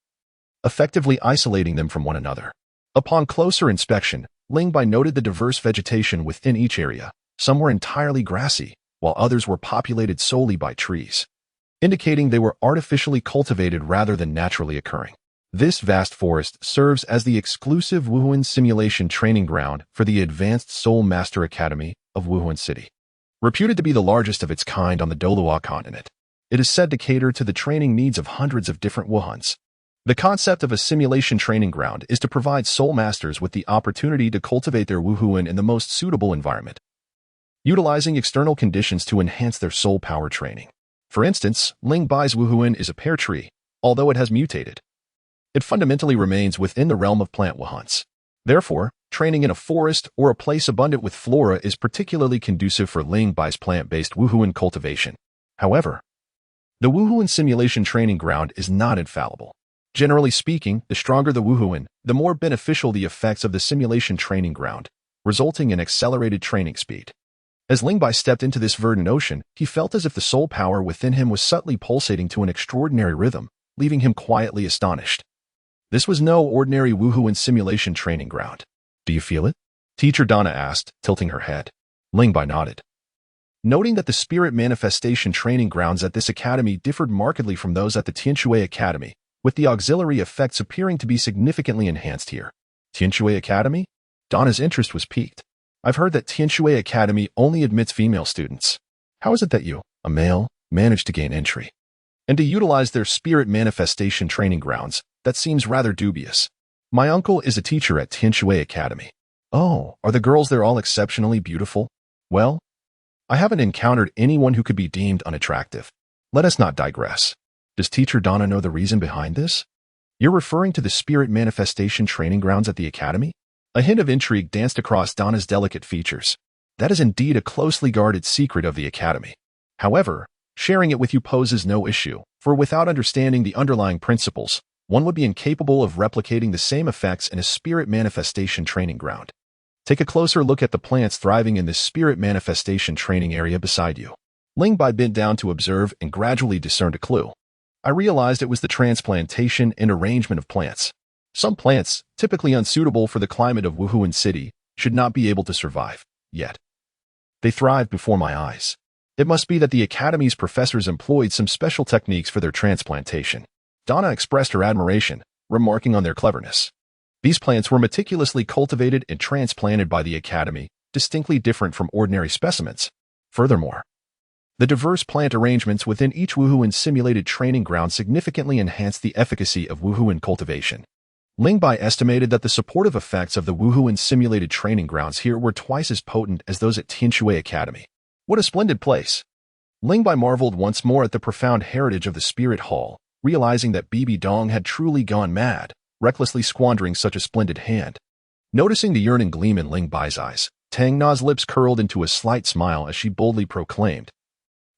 S1: effectively isolating them from one another. Upon closer inspection, Ling Bai noted the diverse vegetation within each area. Some were entirely grassy, while others were populated solely by trees, indicating they were artificially cultivated rather than naturally occurring. This vast forest serves as the exclusive Wuhuan simulation training ground for the Advanced Soul Master Academy of Wuhuan City. Reputed to be the largest of its kind on the Dolua continent, it is said to cater to the training needs of hundreds of different Wuhuans. The concept of a simulation training ground is to provide soul masters with the opportunity to cultivate their Wuhuan in the most suitable environment, utilizing external conditions to enhance their soul power training. For instance, Ling Bai's Wuhuan is a pear tree, although it has mutated. It fundamentally remains within the realm of plant Wuhans. Therefore, training in a forest or a place abundant with flora is particularly conducive for Ling Bai's plant-based Wuhuan cultivation. However, the Wuhuan simulation training ground is not infallible. Generally speaking, the stronger the Wuhuan, the more beneficial the effects of the simulation training ground, resulting in accelerated training speed. As Ling Bai stepped into this verdant ocean, he felt as if the soul power within him was subtly pulsating to an extraordinary rhythm, leaving him quietly astonished. This was no ordinary Wuhuan simulation training ground. Do you feel it? Teacher Donna asked, tilting her head. Ling Bai nodded. Noting that the spirit manifestation training grounds at this academy differed markedly from those at the Xie Academy, with the auxiliary effects appearing to be significantly enhanced here. Xie Academy? Donna's interest was piqued. I've heard that Xie Academy only admits female students. How is it that you, a male, managed to gain entry? And to utilize their spirit manifestation training grounds, that seems rather dubious. My uncle is a teacher at Xie Academy. Oh, are the girls there all exceptionally beautiful? Well, I haven't encountered anyone who could be deemed unattractive. Let us not digress. Does Teacher Donna know the reason behind this? You're referring to the spirit manifestation training grounds at the academy? A hint of intrigue danced across Donna's delicate features. That is indeed a closely guarded secret of the academy. However, sharing it with you poses no issue, for without understanding the underlying principles, one would be incapable of replicating the same effects in a spirit manifestation training ground. Take a closer look at the plants thriving in this spirit manifestation training area beside you. Ling Bai bent down to observe and gradually discerned a clue. I realized it was the transplantation and arrangement of plants. Some plants, typically unsuitable for the climate of Wuhuan City, should not be able to survive, yet. They thrived before my eyes. It must be that the academy's professors employed some special techniques for their transplantation. Donna expressed her admiration, remarking on their cleverness. These plants were meticulously cultivated and transplanted by the academy, distinctly different from ordinary specimens. Furthermore, the diverse plant arrangements within each Wuhuan simulated training ground significantly enhanced the efficacy of Wuhuan cultivation. Ling Bai estimated that the supportive effects of the Wuhuan simulated training grounds here were twice as potent as those at Xie Academy. What a splendid place! Ling Bai marveled once more at the profound heritage of the Spirit Hall, realizing that Bibi Dong had truly gone mad, recklessly squandering such a splendid hand. Noticing the yearning gleam in Ling Bai's eyes, Tang Na's lips curled into a slight smile as she boldly proclaimed,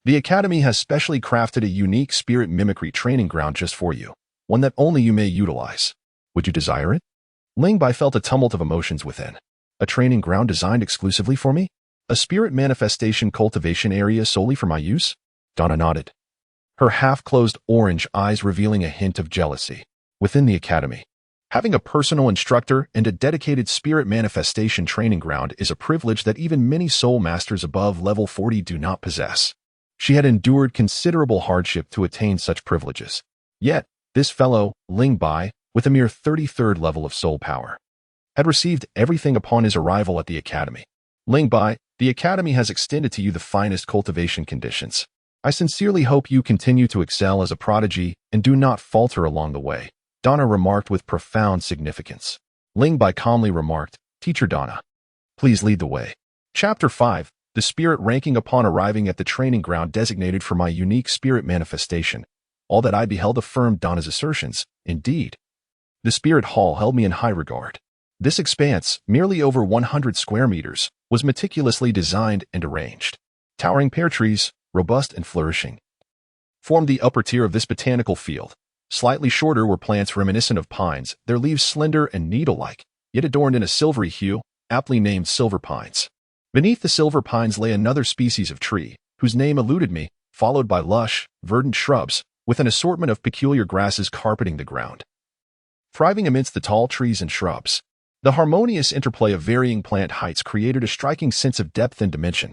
S1: "The Academy has specially crafted a unique spirit mimicry training ground just for you, one that only you may utilize. Would you desire it?" Ling Bai felt a tumult of emotions within. A training ground designed exclusively for me? A spirit manifestation cultivation area solely for my use? Donna nodded. Her half-closed orange eyes revealing a hint of jealousy. Within the academy, having a personal instructor and a dedicated spirit manifestation training ground is a privilege that even many soul masters above level 40 do not possess. She had endured considerable hardship to attain such privileges. Yet, this fellow, Ling Bai, with a mere 33rd level of soul power, had received everything upon his arrival at the academy. Ling Bai, the academy has extended to you the finest cultivation conditions. I sincerely hope you continue to excel as a prodigy and do not falter along the way, Donna remarked with profound significance. Ling Bai calmly remarked, Teacher Donna, please lead the way. Chapter 5, The Spirit Ranking. Upon arriving at the training ground designated for my unique spirit manifestation, all that I beheld affirmed Donna's assertions. Indeed, the Spirit Hall held me in high regard. This expanse, merely over 100 square meters, was meticulously designed and arranged. Towering pear trees, robust and flourishing, formed the upper tier of this botanical field. Slightly shorter were plants reminiscent of pines, their leaves slender and needle-like, yet adorned in a silvery hue, aptly named silver pines. Beneath the silver pines lay another species of tree, whose name eluded me, followed by lush, verdant shrubs, with an assortment of peculiar grasses carpeting the ground. Thriving amidst the tall trees and shrubs, the harmonious interplay of varying plant heights created a striking sense of depth and dimension.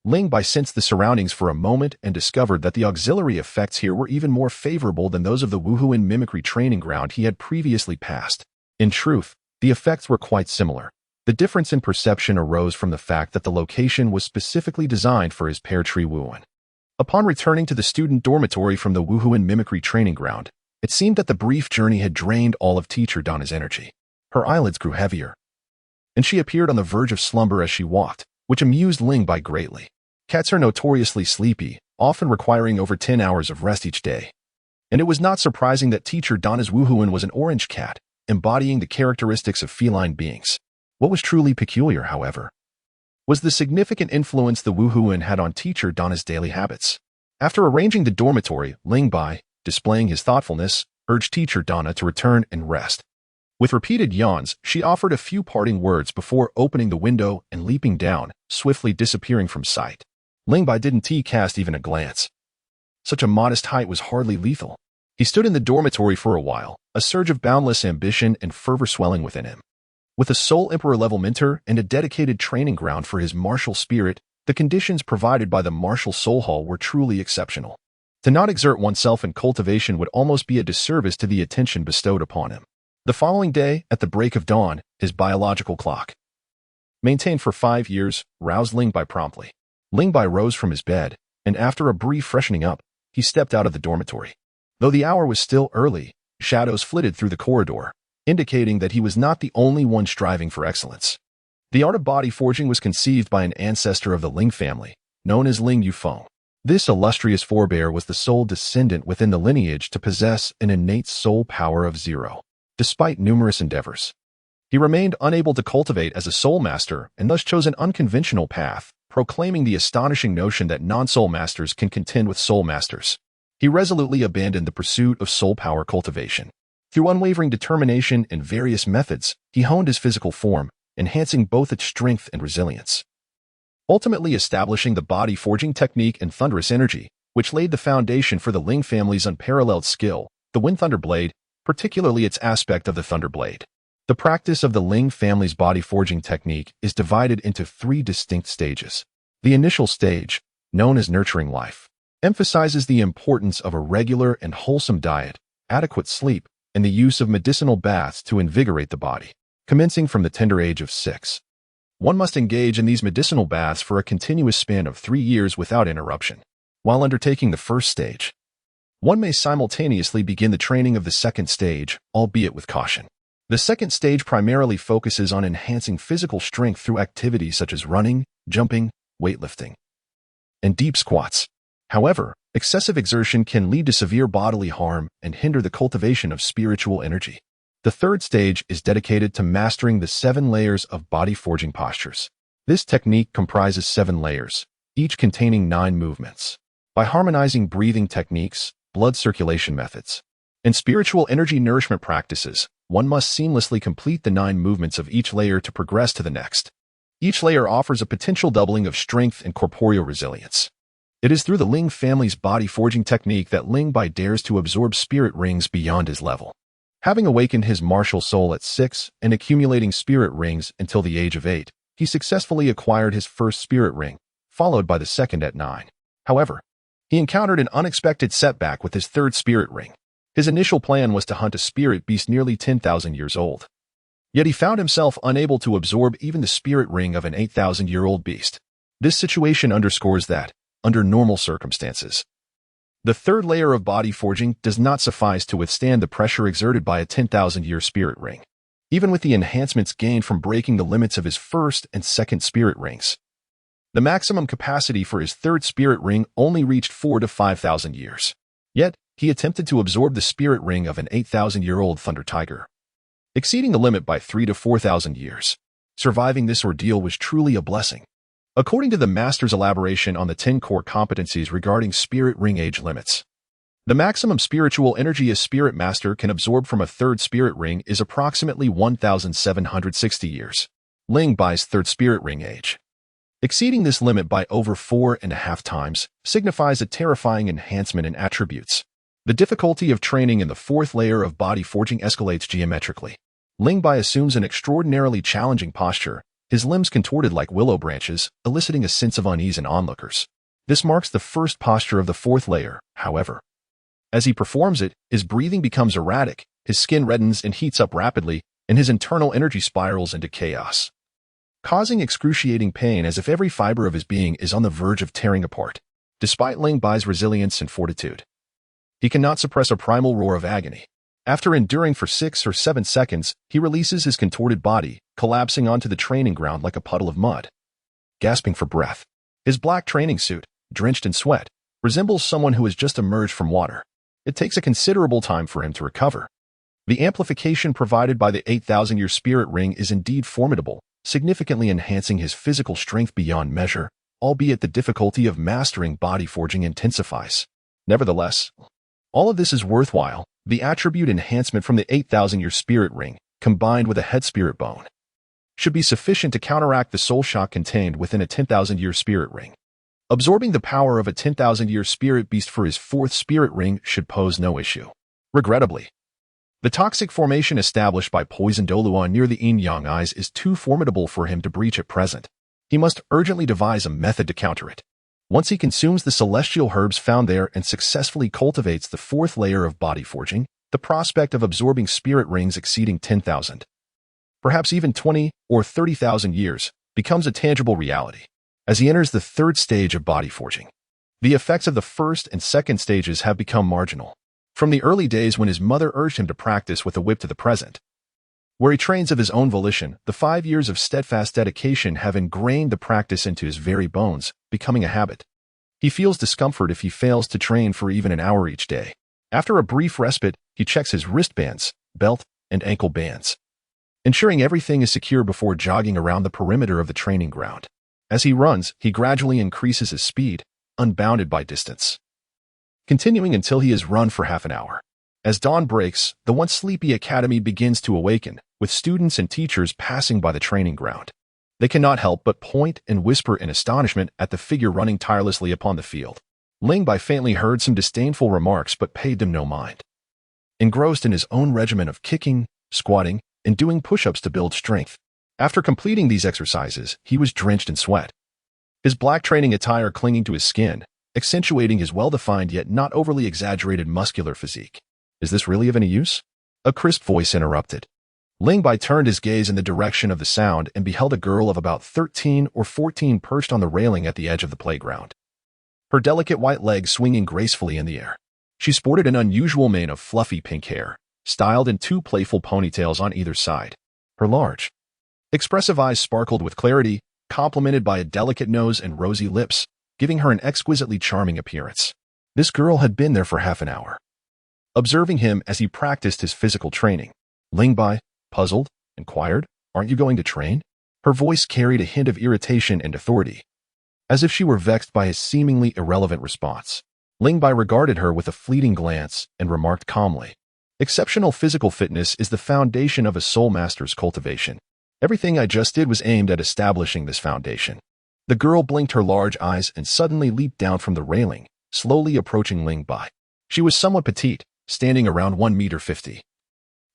S1: Ling Bai sensed the surroundings for a moment and discovered that the auxiliary effects here were even more favorable than those of the Wuhuan mimicry training ground he had previously passed. In truth, the effects were quite similar. The difference in perception arose from the fact that the location was specifically designed for his pear tree Wuhuan. Upon returning to the student dormitory from the Wuhuan mimicry training ground, it seemed that the brief journey had drained all of Teacher Donna's energy. Her eyelids grew heavier, and she appeared on the verge of slumber as she walked, which amused Ling Bai greatly. Cats are notoriously sleepy, often requiring over 10 hours of rest each day. And it was not surprising that teacher Donna's Wu Huan was an orange cat, embodying the characteristics of feline beings. What was truly peculiar, however, was the significant influence the Wu Huan had on teacher Donna's daily habits. After arranging the dormitory, Ling Bai, displaying his thoughtfulness, urged teacher Donna to return and rest. With repeated yawns, she offered a few parting words before opening the window and leaping down, swiftly disappearing from sight. Ling Bai didn't cast even a glance. Such a modest height was hardly lethal. He stood in the dormitory for a while, a surge of boundless ambition and fervor swelling within him. With a sole emperor-level mentor and a dedicated training ground for his martial spirit, the conditions provided by the martial soul hall were truly exceptional. To not exert oneself in cultivation would almost be a disservice to the attention bestowed upon him. The following day, at the break of dawn, his biological clock, maintained for 5 years, roused Ling Bai promptly. Ling Bai rose from his bed, and after a brief freshening up, he stepped out of the dormitory. Though the hour was still early, shadows flitted through the corridor, indicating that he was not the only one striving for excellence. The art of body forging was conceived by an ancestor of the Ling family, known as Ling Yufeng. This illustrious forebear was the sole descendant within the lineage to possess an innate soul power of 0. Despite numerous endeavors, he remained unable to cultivate as a soul master and thus chose an unconventional path, proclaiming the astonishing notion that non-soul masters can contend with soul masters. He resolutely abandoned the pursuit of soul power cultivation. Through unwavering determination and various methods, he honed his physical form, enhancing both its strength and resilience, ultimately establishing the body forging technique and thunderous energy, which laid the foundation for the Ling family's unparalleled skill, the Wind Thunder Blade, particularly its aspect of the Thunder Blade. The practice of the Ling family's body forging technique is divided into 3 distinct stages. The initial stage, known as nurturing life, emphasizes the importance of a regular and wholesome diet, adequate sleep, and the use of medicinal baths to invigorate the body. Commencing from the tender age of 6, one must engage in these medicinal baths for a continuous span of 3 years without interruption. While undertaking the first stage, one may simultaneously begin the training of the second stage, albeit with caution. The second stage primarily focuses on enhancing physical strength through activities such as running, jumping, weightlifting, and deep squats. However, excessive exertion can lead to severe bodily harm and hinder the cultivation of spiritual energy. The third stage is dedicated to mastering the 7 layers of body forging postures. This technique comprises 7 layers, each containing 9 movements. By harmonizing breathing techniques, blood circulation methods, and spiritual energy nourishment practices, one must seamlessly complete the 9 movements of each layer to progress to the next. Each layer offers a potential doubling of strength and corporeal resilience. It is through the Ling family's body forging technique that Ling Bai dares to absorb spirit rings beyond his level. Having awakened his martial soul at 6 and accumulating spirit rings until the age of 8, he successfully acquired his first spirit ring, followed by the second at 9. However, he encountered an unexpected setback with his third spirit ring. His initial plan was to hunt a spirit beast nearly 10,000 years old. Yet he found himself unable to absorb even the spirit ring of an 8,000-year-old beast. This situation underscores that, under normal circumstances, the third layer of body forging does not suffice to withstand the pressure exerted by a 10,000-year spirit ring. Even with the enhancements gained from breaking the limits of his first and second spirit rings, the maximum capacity for his third spirit ring only reached 4,000 to 5,000 years. Yet, he attempted to absorb the spirit ring of an 8,000-year-old thunder tiger, exceeding the limit by 3,000 to 4,000 years. Surviving this ordeal was truly a blessing. According to the master's elaboration on the 10 core competencies regarding spirit ring age limits, the maximum spiritual energy a spirit master can absorb from a third spirit ring is approximately 1,760 years. Ling Bai's third spirit ring age, exceeding this limit by over 4.5 times, signifies a terrifying enhancement in attributes. The difficulty of training in the fourth layer of body forging escalates geometrically. Ling Bai assumes an extraordinarily challenging posture, his limbs contorted like willow branches, eliciting a sense of unease in onlookers. This marks the first posture of the fourth layer, however. As he performs it, his breathing becomes erratic, his skin reddens and heats up rapidly, and his internal energy spirals into chaos, causing excruciating pain as if every fiber of his being is on the verge of tearing apart. Despite Ling Bai's resilience and fortitude, he cannot suppress a primal roar of agony. After enduring for 6 or 7 seconds, he releases his contorted body, collapsing onto the training ground like a puddle of mud. Gasping for breath, his black training suit, drenched in sweat, resembles someone who has just emerged from water. It takes a considerable time for him to recover. The amplification provided by the 8,000-year spirit ring is indeed formidable, significantly enhancing his physical strength beyond measure, albeit the difficulty of mastering body forging intensifies. Nevertheless, all of this is worthwhile. The attribute enhancement from the 8,000-year spirit ring, combined with a head spirit bone, should be sufficient to counteract the soul shock contained within a 10,000-year spirit ring. Absorbing the power of a 10,000-year spirit beast for his fourth spirit ring should pose no issue. Regrettably, the toxic formation established by poison Doluan near the yin-yang eyes is too formidable for him to breach at present. He must urgently devise a method to counter it. Once he consumes the celestial herbs found there and successfully cultivates the fourth layer of body forging, the prospect of absorbing spirit rings exceeding 10,000, perhaps even 20 or 30,000 years, becomes a tangible reality. As he enters the third stage of body forging, the effects of the first and second stages have become marginal. From the early days when his mother urged him to practice with a whip to the present, where he trains of his own volition, the 5 years of steadfast dedication have ingrained the practice into his very bones, becoming a habit. He feels discomfort if he fails to train for even an hour each day. After a brief respite, he checks his wristbands, belt, and ankle bands, ensuring everything is secure before jogging around the perimeter of the training ground. As he runs, he gradually increases his speed, unbounded by distance, continuing until he has run for half an hour. As dawn breaks, the once sleepy academy begins to awaken, with students and teachers passing by the training ground. They cannot help but point and whisper in astonishment at the figure running tirelessly upon the field. Ling Bai faintly heard some disdainful remarks but paid them no mind. Engrossed in his own regimen of kicking, squatting, and doing push-ups to build strength. After completing these exercises, he was drenched in sweat, his black training attire clinging to his skin, accentuating his well-defined yet not overly exaggerated muscular physique. Is this really of any use? A crisp voice interrupted. Ling Bai turned his gaze in the direction of the sound and beheld a girl of about 13 or 14 perched on the railing at the edge of the playground, her delicate white legs swinging gracefully in the air. She sported an unusual mane of fluffy pink hair, styled in 2 playful ponytails on either side. Her large, expressive eyes sparkled with clarity, complemented by a delicate nose and rosy lips, giving her an exquisitely charming appearance. This girl had been there for half an hour. Observing him as he practiced his physical training, Ling Bai, puzzled, inquired, "Aren't you going to train?" Her voice carried a hint of irritation and authority, as if she were vexed by his seemingly irrelevant response. Ling Bai regarded her with a fleeting glance and remarked calmly, "Exceptional physical fitness is the foundation of a soul master's cultivation. Everything I just did was aimed at establishing this foundation." The girl blinked her large eyes and suddenly leaped down from the railing, slowly approaching Ling Bai. She was somewhat petite, standing around 1.50 meters,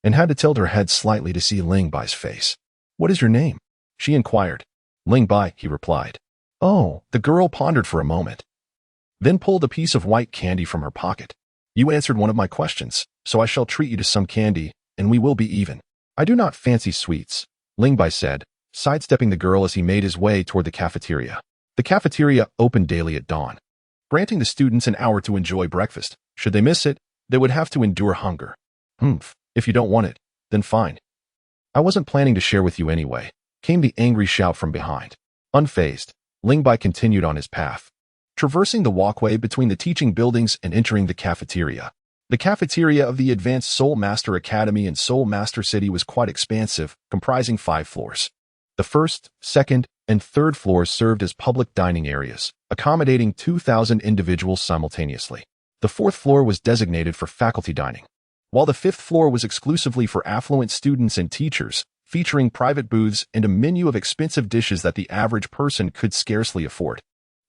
S1: and had to tilt her head slightly to see Ling Bai's face. "What is your name?" she inquired. "Ling Bai," he replied. "Oh," the girl pondered for a moment, then pulled a piece of white candy from her pocket. "You answered one of my questions, so I shall treat you to some candy, and we will be even." "I do not fancy sweets," Ling Bai said, sidestepping the girl as he made his way toward the cafeteria. The cafeteria opened daily at dawn, granting the students an hour to enjoy breakfast. Should they miss it, they would have to endure hunger. If you don't want it, then fine. I wasn't planning to share with you anyway," came the angry shout from behind. Unfazed, Ling Bai continued on his path, traversing the walkway between the teaching buildings and entering the cafeteria. The cafeteria of the Advanced Soul Master Academy in Soul Master City was quite expansive, comprising 5 floors. The first, second, and third floors served as public dining areas, accommodating 2,000 individuals simultaneously. The fourth floor was designated for faculty dining, while the fifth floor was exclusively for affluent students and teachers, featuring private booths and a menu of expensive dishes that the average person could scarcely afford.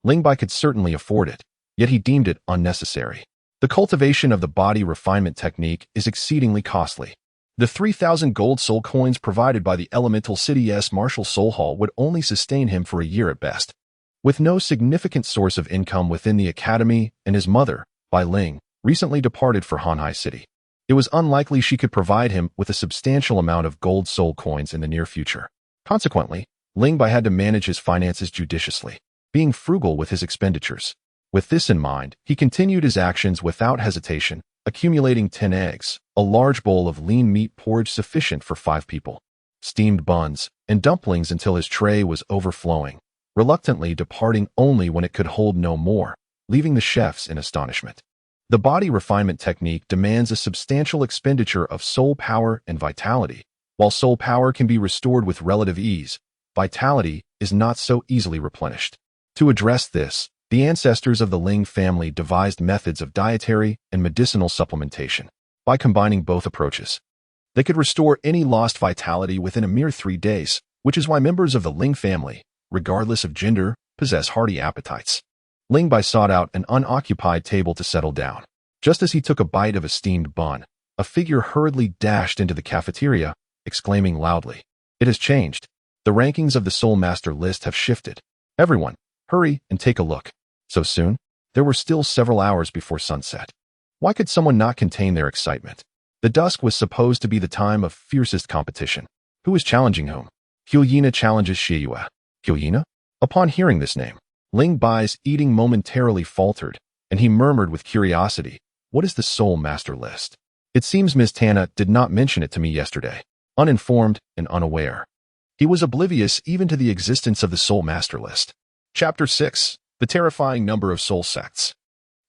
S1: Ling Bai could certainly afford it, yet he deemed it unnecessary. The cultivation of the body refinement technique is exceedingly costly. The 3,000 gold soul coins provided by the Elemental City's Martial Soul Hall would only sustain him for a year at best. With no significant source of income within the academy and his mother, Bai Ling, recently departed for Hanhai City, it was unlikely she could provide him with a substantial amount of gold soul coins in the near future. Consequently, Ling Bai had to manage his finances judiciously, being frugal with his expenditures. With this in mind, he continued his actions without hesitation, accumulating 10 eggs, a large bowl of lean meat porridge sufficient for 5 people, steamed buns, and dumplings until his tray was overflowing, reluctantly departing only when it could hold no more, leaving the chefs in astonishment. The body refinement technique demands a substantial expenditure of soul power and vitality. While soul power can be restored with relative ease, vitality is not so easily replenished. To address this, the ancestors of the Ling family devised methods of dietary and medicinal supplementation. By combining both approaches, they could restore any lost vitality within a mere 3 days, which is why members of the Ling family, regardless of gender, possess hearty appetites. Ling Bai sought out an unoccupied table to settle down. Just as he took a bite of a steamed bun, a figure hurriedly dashed into the cafeteria, exclaiming loudly, "It has changed. The rankings of the Soul Master list have shifted. Everyone, hurry and take a look." So soon? There were still several hours before sunset. Why could someone not contain their excitement? The dusk was supposed to be the time of fiercest competition. Who is challenging whom? Hu Liena challenges Xie Yue. Hu Liena? Upon hearing this name, Ling Bai's eating momentarily faltered, and he murmured with curiosity, "What is the Soul Master list? It seems Ms. Tana did not mention it to me yesterday." Uninformed and unaware, he was oblivious even to the existence of the Soul Master list. Chapter 6. The Terrifying Number of Soul Sects.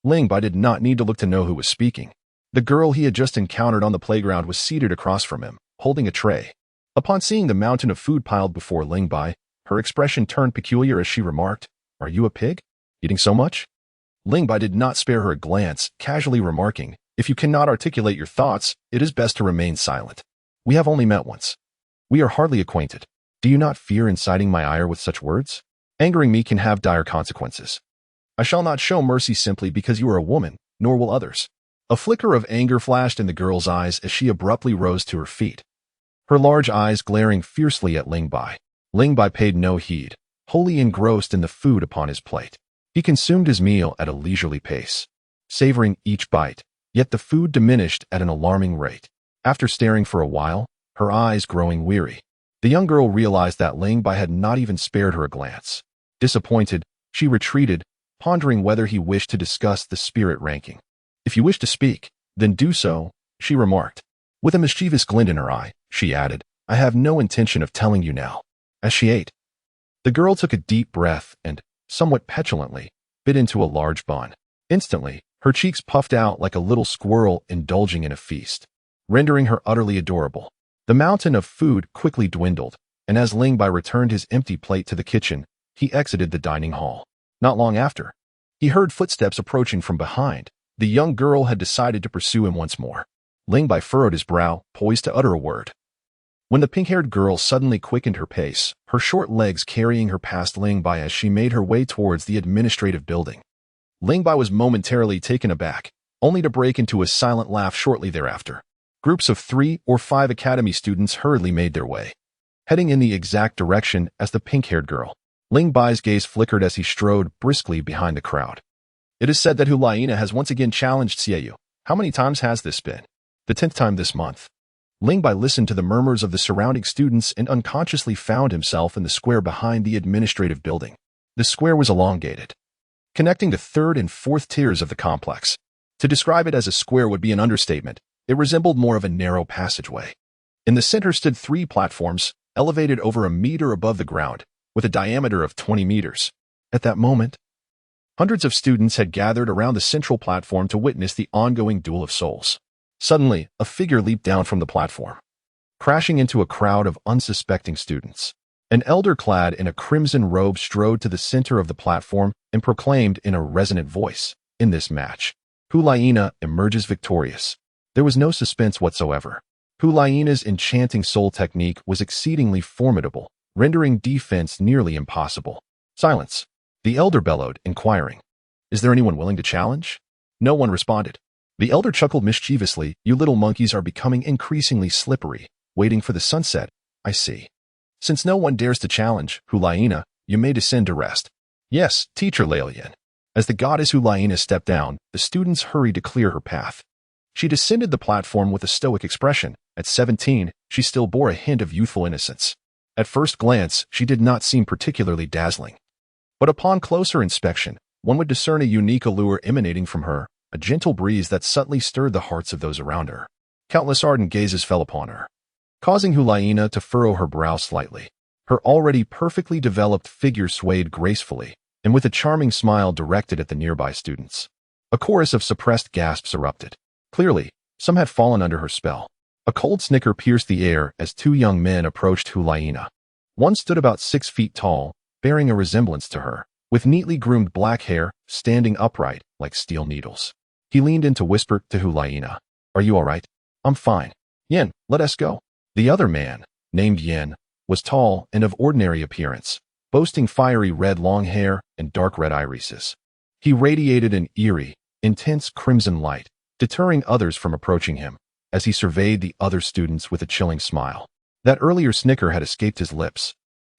S1: Ling Bai did not need to look to know who was speaking. The girl he had just encountered on the playground was seated across from him, holding a tray. Upon seeing the mountain of food piled before Ling Bai, her expression turned peculiar as she remarked, "Are you a pig? Eating so much?" Ling Bai did not spare her a glance, casually remarking, "If you cannot articulate your thoughts, it is best to remain silent. We have only met once. We are hardly acquainted. Do you not fear inciting my ire with such words? Angering me can have dire consequences. I shall not show mercy simply because you are a woman, nor will others." A flicker of anger flashed in the girl's eyes as she abruptly rose to her feet, her large eyes glaring fiercely at Ling Bai. Ling Bai paid no heed, wholly engrossed in the food upon his plate. He consumed his meal at a leisurely pace, savoring each bite, yet the food diminished at an alarming rate. After staring for a while, her eyes growing weary, the young girl realized that Ling Bai had not even spared her a glance. Disappointed, she retreated, pondering whether he wished to discuss the spirit ranking. "If you wish to speak, then do so," she remarked. With a mischievous glint in her eye, she added, "I have no intention of telling you now." As she ate, the girl took a deep breath and, somewhat petulantly, bit into a large bun. Instantly, her cheeks puffed out like a little squirrel indulging in a feast, rendering her utterly adorable. The mountain of food quickly dwindled, and as Ling Bai returned his empty plate to the kitchen, he exited the dining hall. Not long after, he heard footsteps approaching from behind. The young girl had decided to pursue him once more. Ling Bai furrowed his brow, poised to utter a word, when the pink-haired girl suddenly quickened her pace, her short legs carrying her past Ling Bai as she made her way towards the administrative building. Ling Bai was momentarily taken aback, only to break into a silent laugh shortly thereafter. Groups of 3 or 5 academy students hurriedly made their way, heading in the exact direction as the pink-haired girl. Ling Bai's gaze flickered as he strode briskly behind the crowd. "It is said that Hu Liena has once again challenged Xie Yue. How many times has this been?" "The 10th time this month." Ling Bai listened to the murmurs of the surrounding students and unconsciously found himself in the square behind the administrative building. The square was elongated, connecting the 3rd and 4th tiers of the complex. To describe it as a square would be an understatement. It resembled more of a narrow passageway. In the center stood 3 platforms, elevated over a meter above the ground, with a diameter of 20 meters. At that moment, hundreds of students had gathered around the central platform to witness the ongoing duel of souls. Suddenly, a figure leaped down from the platform, crashing into a crowd of unsuspecting students. An elder clad in a crimson robe strode to the center of the platform and proclaimed in a resonant voice, "In this match, Hu Liena emerges victorious." There was no suspense whatsoever. Hu Liena's enchanting soul technique was exceedingly formidable, rendering defense nearly impossible. "Silence," the elder bellowed, inquiring, "Is there anyone willing to challenge?" No one responded. The elder chuckled mischievously, "You little monkeys are becoming increasingly slippery, waiting for the sunset, I see. Since no one dares to challenge Hu Liena, you may descend to rest." "Yes, teacher Lian." As the goddess Hu Liena stepped down, the students hurried to clear her path. She descended the platform with a stoic expression. At 17, she still bore a hint of youthful innocence. At first glance, she did not seem particularly dazzling. But upon closer inspection, one would discern a unique allure emanating from her, a gentle breeze that subtly stirred the hearts of those around her. Countless ardent gazes fell upon her, causing Hu Liena to furrow her brow slightly. Her already perfectly developed figure swayed gracefully, and with a charming smile directed at the nearby students. A chorus of suppressed gasps erupted. Clearly, some had fallen under her spell. A cold snicker pierced the air as two young men approached Hu Liena. One stood about 6 feet tall, bearing a resemblance to her, with neatly groomed black hair, standing upright like steel needles. He leaned in to whisper to Hu Liena, "Are you all right?" "I'm fine. Yen, let us go." The other man, named Yen, was tall and of ordinary appearance, boasting fiery red long hair and dark red irises. He radiated an eerie, intense crimson light, deterring others from approaching him, as he surveyed the other students with a chilling smile. That earlier snicker had escaped his lips.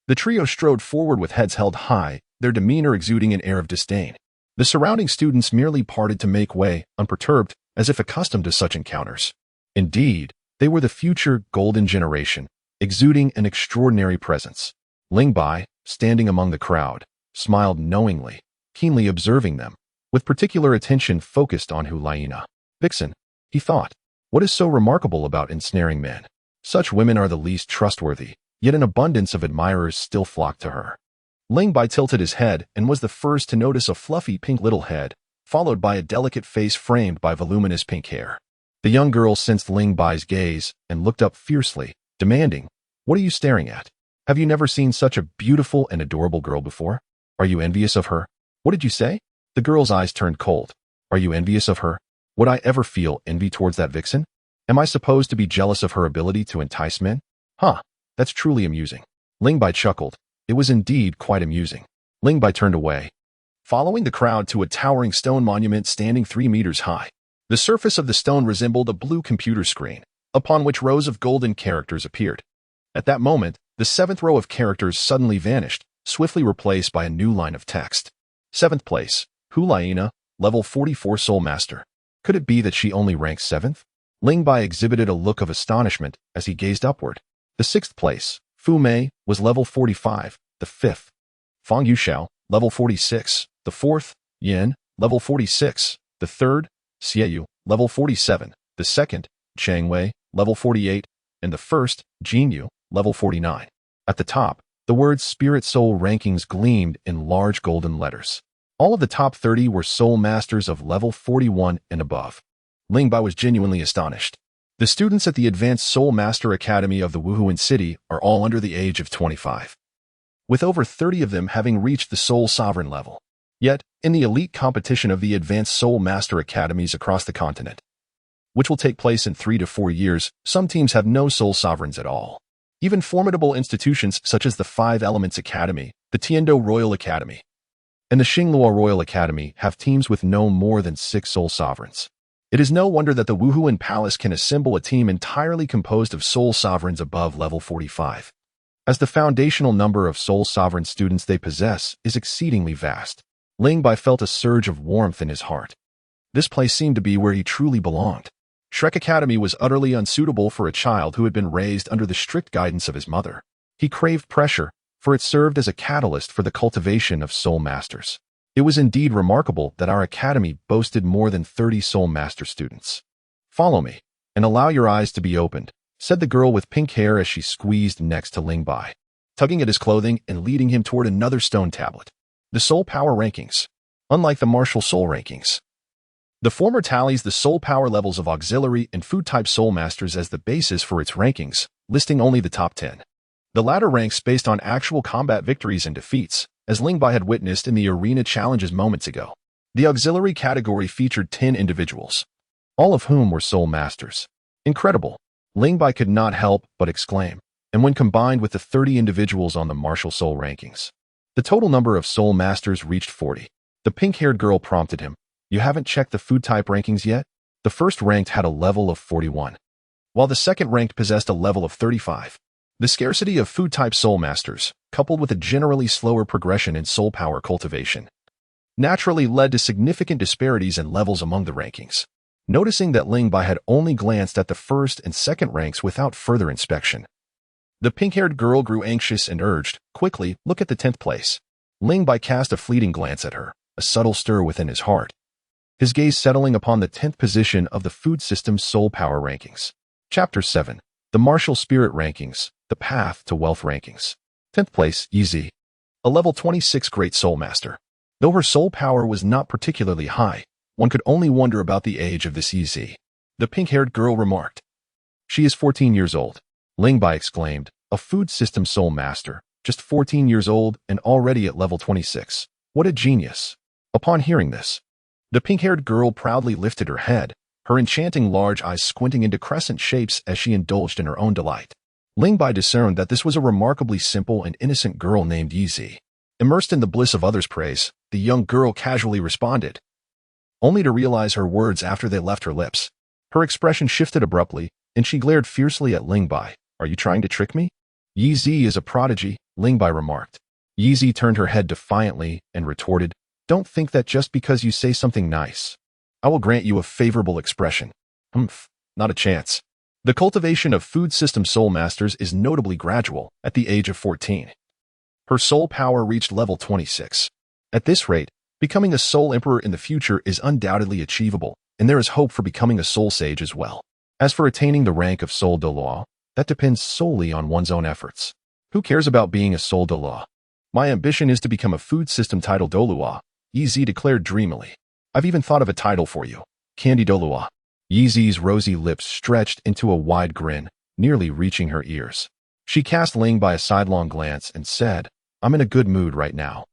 S1: The trio strode forward with heads held high, their demeanor exuding an air of disdain. The surrounding students merely parted to make way, unperturbed, as if accustomed to such encounters. Indeed, they were the future golden generation, exuding an extraordinary presence. Ling Bai, standing among the crowd, smiled knowingly, keenly observing them, with particular attention focused on Hu Liena. "Vixen," he thought, "what is so remarkable about ensnaring men? Such women are the least trustworthy, yet an abundance of admirers still flock to her." Ling Bai tilted his head and was the first to notice a fluffy pink little head, followed by a delicate face framed by voluminous pink hair. The young girl sensed Ling Bai's gaze and looked up fiercely, demanding, "What are you staring at? Have you never seen such a beautiful and adorable girl before? Are you envious of her?" "What did you say?" The girl's eyes turned cold. "Are you envious of her? Would I ever feel envy towards that vixen? Am I supposed to be jealous of her ability to entice men? Huh, that's truly amusing." Ling Bai chuckled. It was indeed quite amusing. Ling Bai turned away, following the crowd to a towering stone monument standing 3 meters high. The surface of the stone resembled a blue computer screen, upon which rows of golden characters appeared. At that moment, the 7th row of characters suddenly vanished, swiftly replaced by a new line of text. 7th place, Hu Liena, level 44 Soul Master. Could it be that she only ranks 7th? Ling Bai exhibited a look of astonishment as he gazed upward. The 6th place, Fu Mei, was level 45, the 5th. Fang Yuxiao, level 46, the 4th. Yin, level 46, the 3rd. Xie Yue, level 47, the 2nd. Chang Wei, level 48, and the 1st, Jin Yu, level 49. At the top, the words Spirit Soul Rankings gleamed in large golden letters. All of the top 30 were Soul Masters of level 41 and above. Ling Bai was genuinely astonished. The students at the Advanced Soul Master Academy of the Wuhuan City are all under the age of 25, with over 30 of them having reached the Soul Sovereign level. Yet, in the elite competition of the Advanced Soul Master Academies across the continent, which will take place in 3 to 4 years, some teams have no Soul Sovereigns at all. Even formidable institutions such as the 5 Elements Academy, the Tiando Royal Academy, and the Xinglua Royal Academy have teams with no more than 6 Soul Sovereigns. It is no wonder that the Wuhuan Palace can assemble a team entirely composed of Soul Sovereigns above level 45, as the foundational number of Soul Sovereign students they possess is exceedingly vast. Ling Bai felt a surge of warmth in his heart. This place seemed to be where he truly belonged. Shrek Academy was utterly unsuitable for a child who had been raised under the strict guidance of his mother. He craved pressure, for it served as a catalyst for the cultivation of Soul Masters. It was indeed remarkable that our academy boasted more than 30 Soul Master students. "Follow me, and allow your eyes to be opened," said the girl with pink hair as she squeezed next to Ling Bai, tugging at his clothing and leading him toward another stone tablet. The Soul Power Rankings. Unlike the Martial Soul Rankings, the former tallies the soul power levels of auxiliary and food-type Soul Masters as the basis for its rankings, listing only the top 10. The latter ranks based on actual combat victories and defeats, as Ling Bai had witnessed in the arena challenges moments ago. The auxiliary category featured 10 individuals, all of whom were Soul Masters. Incredible! Ling Bai could not help but exclaim, and when combined with the 30 individuals on the Martial Soul Rankings, the total number of Soul Masters reached 40. The pink-haired girl prompted him. "You haven't checked the food-type rankings yet?" The first ranked had a level of 41, while the second ranked possessed a level of 35. The scarcity of food-type Soul Masters, coupled with a generally slower progression in soul power cultivation, naturally led to significant disparities in levels among the rankings. Noticing that Ling Bai had only glanced at the first and second ranks without further inspection, the pink-haired girl grew anxious and urged, "Quickly, look at the 10th place." Ling Bai cast a fleeting glance at her, a subtle stir within his heart, his gaze settling upon the 10th position of the food system's soul power rankings. Chapter 7. The Martial Spirit Rankings, the Path to Wealth Rankings. 10th place, Easy. A level 26 Great Soul Master. Though her soul power was not particularly high, one could only wonder about the age of this Yizhi. The pink-haired girl remarked. She is 14 years old. Ling Bai exclaimed, a food system soul master, just 14 years old and already at level 26. What a genius. Upon hearing this, the pink-haired girl proudly lifted her head, her enchanting large eyes squinting into crescent shapes as she indulged in her own delight. Ling Bai discerned that this was a remarkably simple and innocent girl named Yizhi. Immersed in the bliss of others' praise, the young girl casually responded, only to realize her words after they left her lips. Her expression shifted abruptly, and she glared fiercely at Ling Bai. Are you trying to trick me? Yizhi is a prodigy, Ling Bai remarked. Yizhi turned her head defiantly and retorted, don't think that just because you say something nice, I will grant you a favorable expression. Humph, not a chance. The cultivation of food system soul masters is notably gradual at the age of 14. Her soul power reached level 26. At this rate, becoming a soul emperor in the future is undoubtedly achievable, and there is hope for becoming a soul sage as well. As for attaining the rank of soul de law, that depends solely on one's own efforts. Who cares about being a soul de law? My ambition is to become a food system title Dolua, Yizhi declared dreamily. I've even thought of a title for you, Candy Dolua. Yizhi's rosy lips stretched into a wide grin, nearly reaching her ears. She cast Ling Bai a sidelong glance and said, I'm in a good mood right now,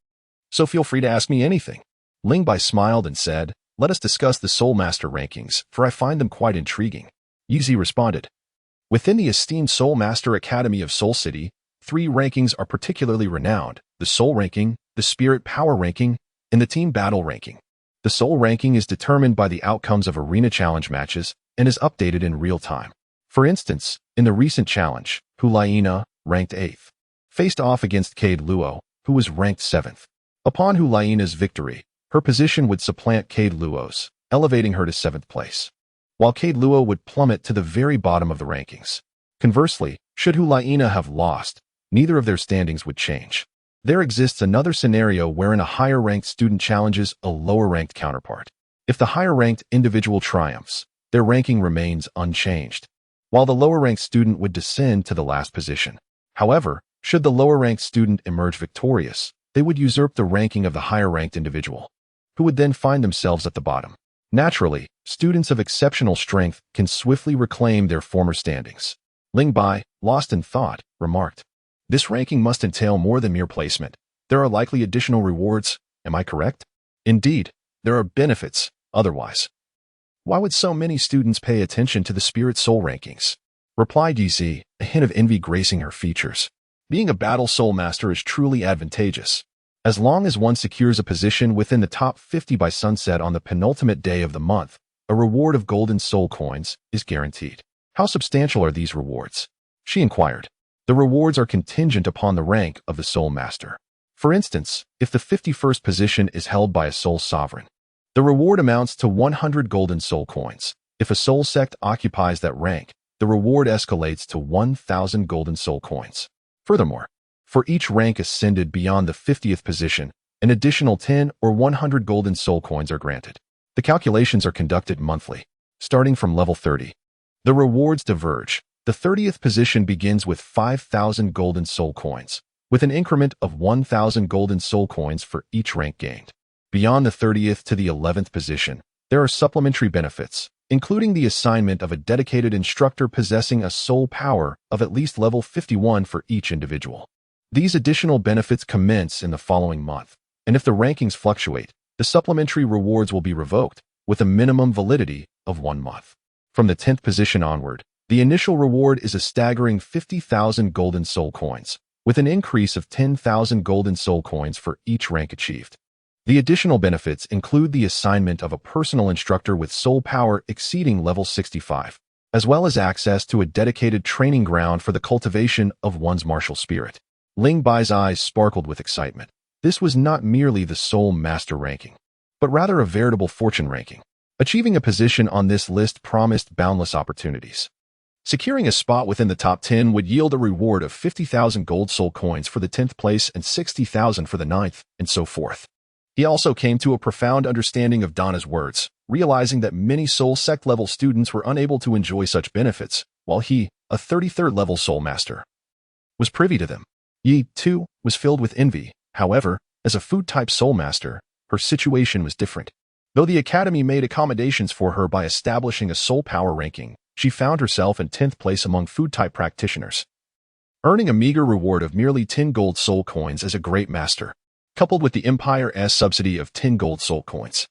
S1: so feel free to ask me anything. Ling Bai smiled and said, let us discuss the Soul Master rankings, for I find them quite intriguing. Yizhi responded. Within the esteemed Soul Master Academy of Soul City, 3 rankings are particularly renowned, the Soul ranking, the Spirit Power ranking, and the Team Battle ranking. The Soul ranking is determined by the outcomes of arena challenge matches and is updated in real time. For instance, in the recent challenge, Hu Liena, ranked 8th, faced off against Cade Luo, who was ranked 7th. Upon Hu Liena's victory, her position would supplant Cade Luo's, elevating her to 7th place, while Cade Luo would plummet to the very bottom of the rankings. Conversely, should Hu Liena have lost, neither of their standings would change. There exists another scenario wherein a higher-ranked student challenges a lower-ranked counterpart. If the higher-ranked individual triumphs, their ranking remains unchanged, while the lower-ranked student would descend to the last position. However, should the lower-ranked student emerge victorious, they would usurp the ranking of the higher-ranked individual, who would then find themselves at the bottom. Naturally, students of exceptional strength can swiftly reclaim their former standings. Ling Bai, lost in thought, remarked, this ranking must entail more than mere placement. There are likely additional rewards, am I correct? Indeed, there are benefits, otherwise. Why would so many students pay attention to the Spirit Soul rankings? Replied Yizhi, a hint of envy gracing her features. Being a battle soul master is truly advantageous. As long as one secures a position within the top 50 by sunset on the penultimate day of the month, a reward of golden soul coins is guaranteed. How substantial are these rewards? She inquired. The rewards are contingent upon the rank of the soul master. For instance, if the 51st position is held by a soul sovereign, the reward amounts to 100 golden soul coins. If a soul sect occupies that rank, the reward escalates to 1,000 golden soul coins. Furthermore, for each rank ascended beyond the 50th position, an additional 10 or 100 golden soul coins are granted. The calculations are conducted monthly, starting from level 30. The rewards diverge. The 30th position begins with 5,000 golden soul coins, with an increment of 1,000 golden soul coins for each rank gained. Beyond the 30th to the 11th position, there are supplementary benefits, including the assignment of a dedicated instructor possessing a soul power of at least level 51 for each individual. These additional benefits commence in the following month, and if the rankings fluctuate, the supplementary rewards will be revoked, with a minimum validity of 1 month. From the 10th position onward, the initial reward is a staggering 50,000 golden soul coins, with an increase of 10,000 golden soul coins for each rank achieved. The additional benefits include the assignment of a personal instructor with soul power exceeding level 65, as well as access to a dedicated training ground for the cultivation of one's martial spirit. Ling Bai's eyes sparkled with excitement. This was not merely the soul master ranking, but rather a veritable fortune ranking. Achieving a position on this list promised boundless opportunities. Securing a spot within the top 10 would yield a reward of 50,000 gold soul coins for the 10th place and 60,000 for the 9th, and so forth. He also came to a profound understanding of Donna's words, realizing that many soul sect level students were unable to enjoy such benefits, while he, a 33rd level soul master, was privy to them. He, too, was filled with envy. However, as a food type soul master, her situation was different. Though the academy made accommodations for her by establishing a soul power ranking, she found herself in 10th place among food-type practitioners, earning a meager reward of merely 10 gold soul coins as a great master, coupled with the Empire's subsidy of 10 gold soul coins.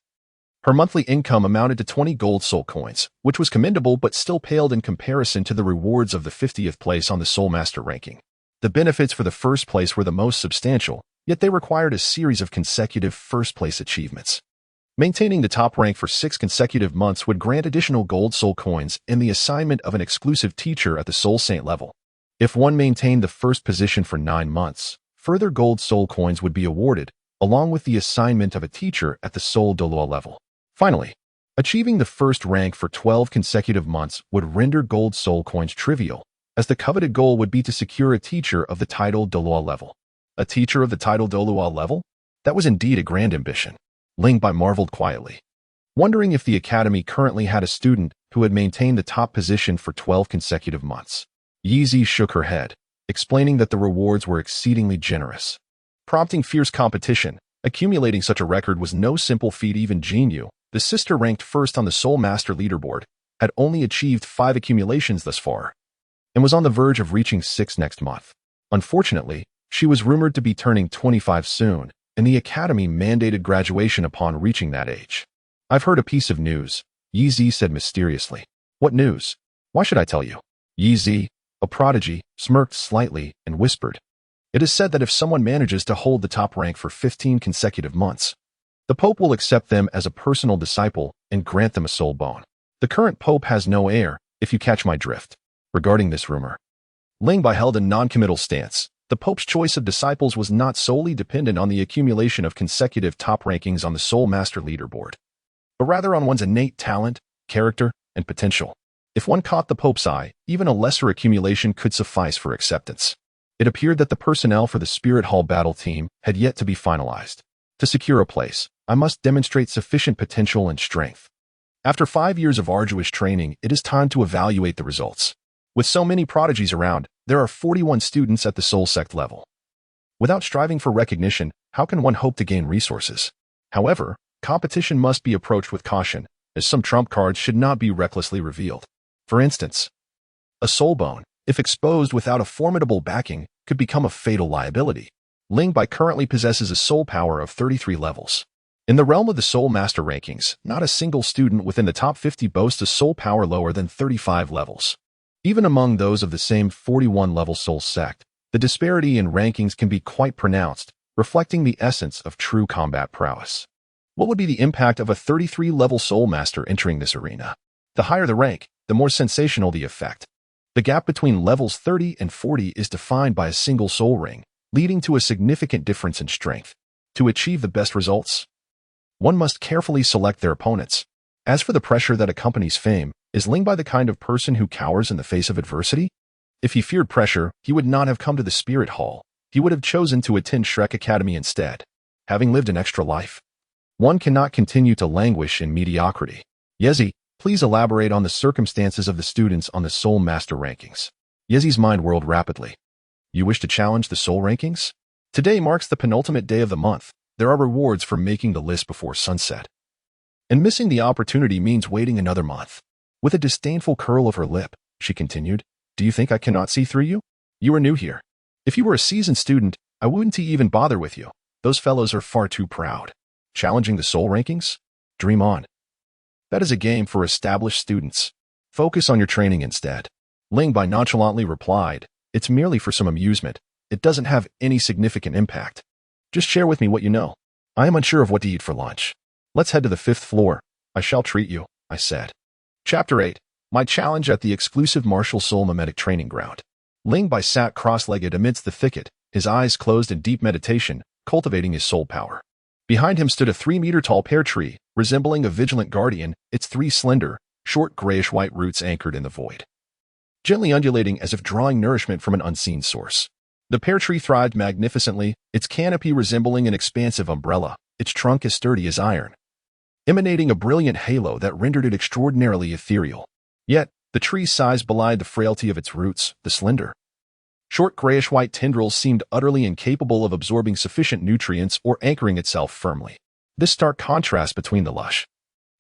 S1: Her monthly income amounted to 20 gold soul coins, which was commendable but still paled in comparison to the rewards of the 50th place on the Soul Master ranking. The benefits for the first place were the most substantial, yet they required a series of consecutive first-place achievements. Maintaining the top rank for 6 consecutive months would grant additional gold soul coins and the assignment of an exclusive teacher at the Soul Saint level. If one maintained the first position for 9 months, further gold soul coins would be awarded, along with the assignment of a teacher at the Soul duel level. Finally, achieving the first rank for 12 consecutive months would render gold soul coins trivial, as the coveted goal would be to secure a teacher of the title duel level. A teacher of the title duel level? That was indeed a grand ambition. Ling Bai marveled quietly, wondering if the academy currently had a student who had maintained the top position for 12 consecutive months. Yizhi shook her head, explaining that the rewards were exceedingly generous, prompting fierce competition. Accumulating such a record was no simple feat. Even Xie Yue, the sister ranked first on the Soul Master leaderboard, had only achieved 5 accumulations thus far, and was on the verge of reaching 6 next month. Unfortunately, she was rumored to be turning 25 soon, and the academy mandated graduation upon reaching that age. I've heard a piece of news, Yizhi said mysteriously. What news? Why should I tell you? Yizhi, a prodigy, smirked slightly and whispered. It is said that if someone manages to hold the top rank for 15 consecutive months, the Pope will accept them as a personal disciple and grant them a soul bone. The current Pope has no heir, if you catch my drift. Regarding this rumor, Ling Bai held a non-committal stance. The Pope's choice of disciples was not solely dependent on the accumulation of consecutive top rankings on the Soul Master leaderboard, but rather on one's innate talent, character, and potential. If one caught the Pope's eye, even a lesser accumulation could suffice for acceptance. It appeared that the personnel for the Spirit Hall battle team had yet to be finalized. To secure a place, I must demonstrate sufficient potential and strength. After 5 years of arduous training, it is time to evaluate the results. With so many prodigies around, there are 41 students at the Soul Sect level. Without striving for recognition, how can one hope to gain resources? However, competition must be approached with caution, as some trump cards should not be recklessly revealed. For instance, a soul bone, if exposed without a formidable backing, could become a fatal liability. Ling Bai currently possesses a soul power of 33 levels. In the realm of the Soul Master rankings, not a single student within the top 50 boasts a soul power lower than 35 levels. Even among those of the same 41-level soul sect, the disparity in rankings can be quite pronounced, reflecting the essence of true combat prowess. What would be the impact of a 33-level soul master entering this arena? The higher the rank, the more sensational the effect. The gap between levels 30 and 40 is defined by a single soul ring, leading to a significant difference in strength. To achieve the best results, one must carefully select their opponents. As for the pressure that accompanies fame, is Ling Bai the kind of person who cowers in the face of adversity? If he feared pressure, he would not have come to the Spirit Hall. He would have chosen to attend Shrek Academy instead. Having lived an extra life, one cannot continue to languish in mediocrity. Yezi, please elaborate on the circumstances of the students on the Soul Master rankings. Yezi's mind whirled rapidly. You wish to challenge the Soul rankings? Today marks the penultimate day of the month. There are rewards for making the list before sunset. And missing the opportunity means waiting another month. With a disdainful curl of her lip, she continued, Do you think I cannot see through you? You are new here. If you were a seasoned student, I wouldn't even bother with you. Those fellows are far too proud. Challenging the soul rankings? Dream on. That is a game for established students. Focus on your training instead. Ling Bai nonchalantly replied, It's merely for some amusement. It doesn't have any significant impact. Just share with me what you know. I am unsure of what to eat for lunch. Let's head to the 5th floor. I shall treat you, I said. Chapter 8. My challenge at the exclusive martial soul mimetic training ground. Ling Bai sat cross-legged amidst the thicket, his eyes closed in deep meditation, cultivating his soul power. Behind him stood a 3-meter-tall pear tree, resembling a vigilant guardian, its 3 slender, short grayish-white roots anchored in the void, gently undulating as if drawing nourishment from an unseen source. The pear tree thrived magnificently, its canopy resembling an expansive umbrella, its trunk as sturdy as iron, emanating a brilliant halo that rendered it extraordinarily ethereal. Yet, the tree's size belied the frailty of its roots. The slender, short grayish-white tendrils seemed utterly incapable of absorbing sufficient nutrients or anchoring itself firmly. This stark contrast between the lush,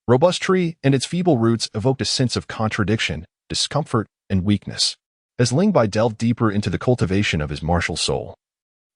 S1: robust tree and its feeble roots evoked a sense of contradiction, discomfort, and weakness. As Ling Bai delved deeper into the cultivation of his martial soul,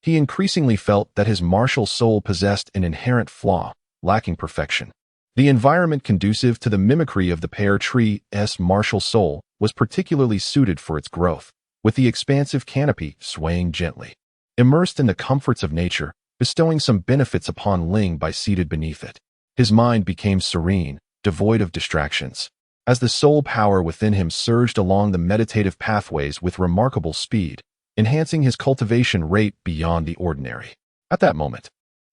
S1: he increasingly felt that his martial soul possessed an inherent flaw, lacking perfection. The environment conducive to the mimicry of the pear tree's martial soul was particularly suited for its growth, with the expansive canopy swaying gently. Immersed in the comforts of nature, bestowing some benefits upon Ling Bai seated beneath it, his mind became serene, devoid of distractions. As the soul power within him surged along the meditative pathways with remarkable speed, enhancing his cultivation rate beyond the ordinary. At that moment,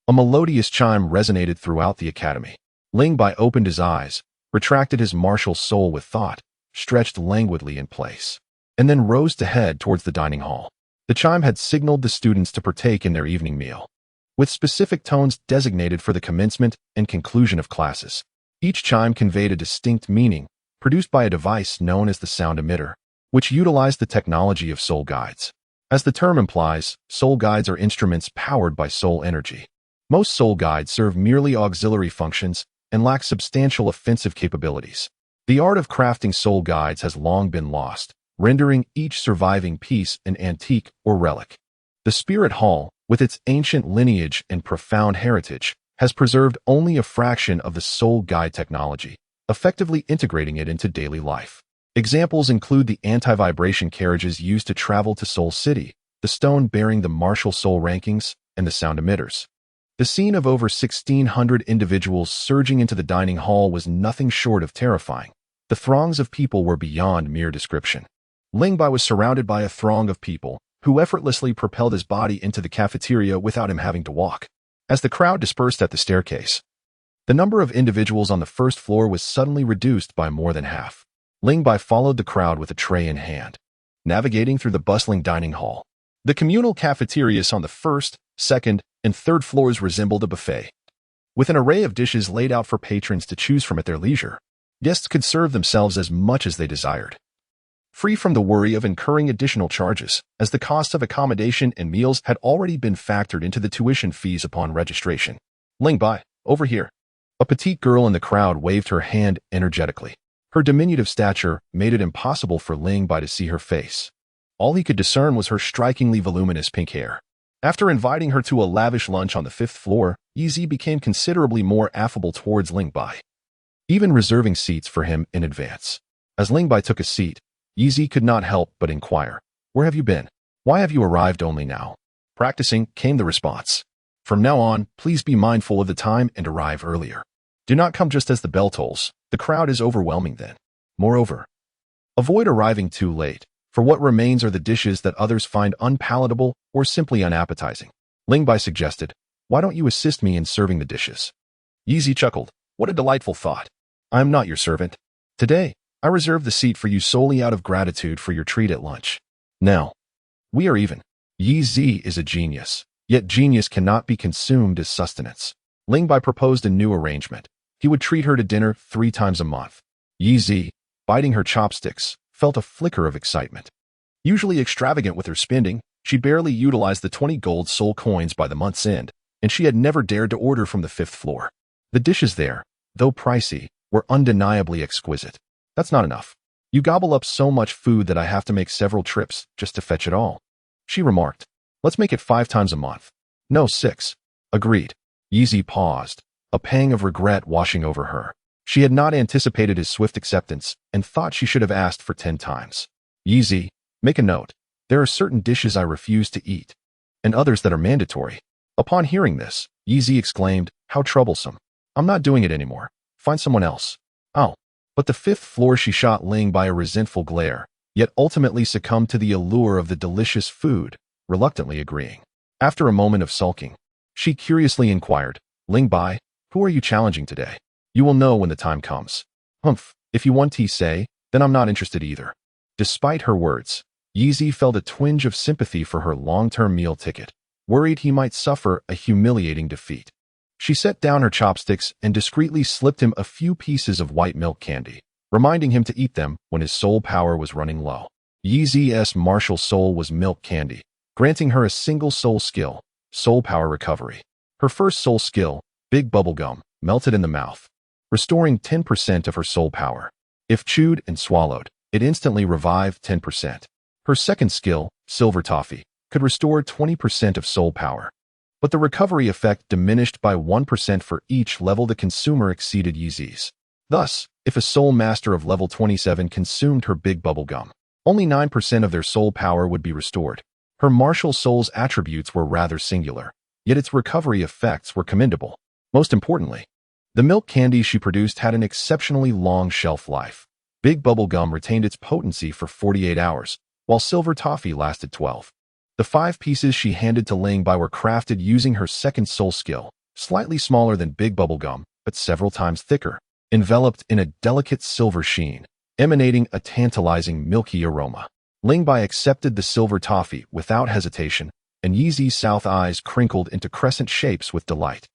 S1: a melodious chime resonated throughout the academy. Ling Bai opened his eyes, retracted his martial soul with thought, stretched languidly in place, and then rose to head towards the dining hall. The chime had signaled the students to partake in their evening meal, with specific tones designated for the commencement and conclusion of classes. Each chime conveyed a distinct meaning, produced by a device known as the sound emitter, which utilized the technology of soul guides. As the term implies, soul guides are instruments powered by soul energy. Most soul guides serve merely auxiliary functions and lack substantial offensive capabilities. The art of crafting soul guides has long been lost, rendering each surviving piece an antique or relic. The Spirit Hall, with its ancient lineage and profound heritage, has preserved only a fraction of the soul guide technology, effectively integrating it into daily life. Examples include the anti-vibration carriages used to travel to Soul City, the stone bearing the martial soul rankings, and the sound emitters. The scene of over 1,600 individuals surging into the dining hall was nothing short of terrifying. The throngs of people were beyond mere description. Ling Bai was surrounded by a throng of people who effortlessly propelled his body into the cafeteria without him having to walk. As the crowd dispersed at the staircase, the number of individuals on the first floor was suddenly reduced by more than half. Ling Bai followed the crowd with a tray in hand, navigating through the bustling dining hall. The communal cafeterias on the first, second, and third floors resembled a buffet, with an array of dishes laid out for patrons to choose from at their leisure. Guests could serve themselves as much as they desired, free from the worry of incurring additional charges, as the cost of accommodation and meals had already been factored into the tuition fees upon registration. Ling Bai, over here. A petite girl in the crowd waved her hand energetically. Her diminutive stature made it impossible for Ling Bai to see her face. All he could discern was her strikingly voluminous pink hair. After inviting her to a lavish lunch on the 5th floor, Yi became considerably more affable towards Ling Bai, even reserving seats for him in advance. As Ling Bai took a seat, Yi could not help but inquire, "Where have you been? Why have you arrived only now?" "Practicing," came the response. "From now on, please be mindful of the time and arrive earlier. Do not come just as the bell tolls. The crowd is overwhelming then. Moreover, avoid arriving too late, for what remains are the dishes that others find unpalatable or simply unappetizing." Ling Bai suggested, "Why don't you assist me in serving the dishes?" Yi chuckled, "What a delightful thought. I am not your servant. Today, I reserve the seat for you solely out of gratitude for your treat at lunch. Now, we are even." Yi is a genius, yet genius cannot be consumed as sustenance. Ling Bai proposed a new arrangement. He would treat her to dinner 3 times a month. Yi, biting her chopsticks, felt a flicker of excitement. Usually extravagant with her spending, she barely utilized the 20 gold soul coins by the month's end, and she had never dared to order from the 5th floor. The dishes there, though pricey, were undeniably exquisite. "That's not enough. You gobble up so much food that I have to make several trips just to fetch it all," she remarked. "Let's make it 5 times a month." "No, 6. Agreed." Yi paused, a pang of regret washing over her. She had not anticipated his swift acceptance and thought she should have asked for 10 times. "Yi, make a note. There are certain dishes I refuse to eat, and others that are mandatory." Upon hearing this, Yi exclaimed, "How troublesome. I'm not doing it anymore. Find someone else." "Oh." But the 5th floor she shot Ling by a resentful glare, yet ultimately succumbed to the allure of the delicious food, reluctantly agreeing. After a moment of sulking, she curiously inquired, "Ling Bai, who are you challenging today?" "You will know when the time comes." "Humph, if you want to say, then I'm not interested either." Despite her words, Yi felt a twinge of sympathy for her long-term meal ticket, worried he might suffer a humiliating defeat. She set down her chopsticks and discreetly slipped him a few pieces of white milk candy, reminding him to eat them when his soul power was running low. Yi's martial soul was milk candy, granting her a single soul skill, soul power recovery. Her first soul skill, Big bubblegum, melted in the mouth, restoring 10% of her soul power. If chewed and swallowed, it instantly revived 10%. Her second skill, silver toffee, could restore 20% of soul power. But the recovery effect diminished by 1% for each level the consumer exceeded Yeezy's. Thus, if a soul master of level 27 consumed her big bubblegum, only 9% of their soul power would be restored. Her martial soul's attributes were rather singular, yet its recovery effects were commendable. Most importantly, the milk candy she produced had an exceptionally long shelf life. Big bubblegum retained its potency for 48 hours, while silver toffee lasted 12. The 5 pieces she handed to Ling Bai were crafted using her second soul skill, slightly smaller than big bubblegum, but several times thicker, enveloped in a delicate silver sheen, emanating a tantalizing milky aroma. Ling Bai accepted the silver toffee without hesitation, and Yeezy's south eyes crinkled into crescent shapes with delight.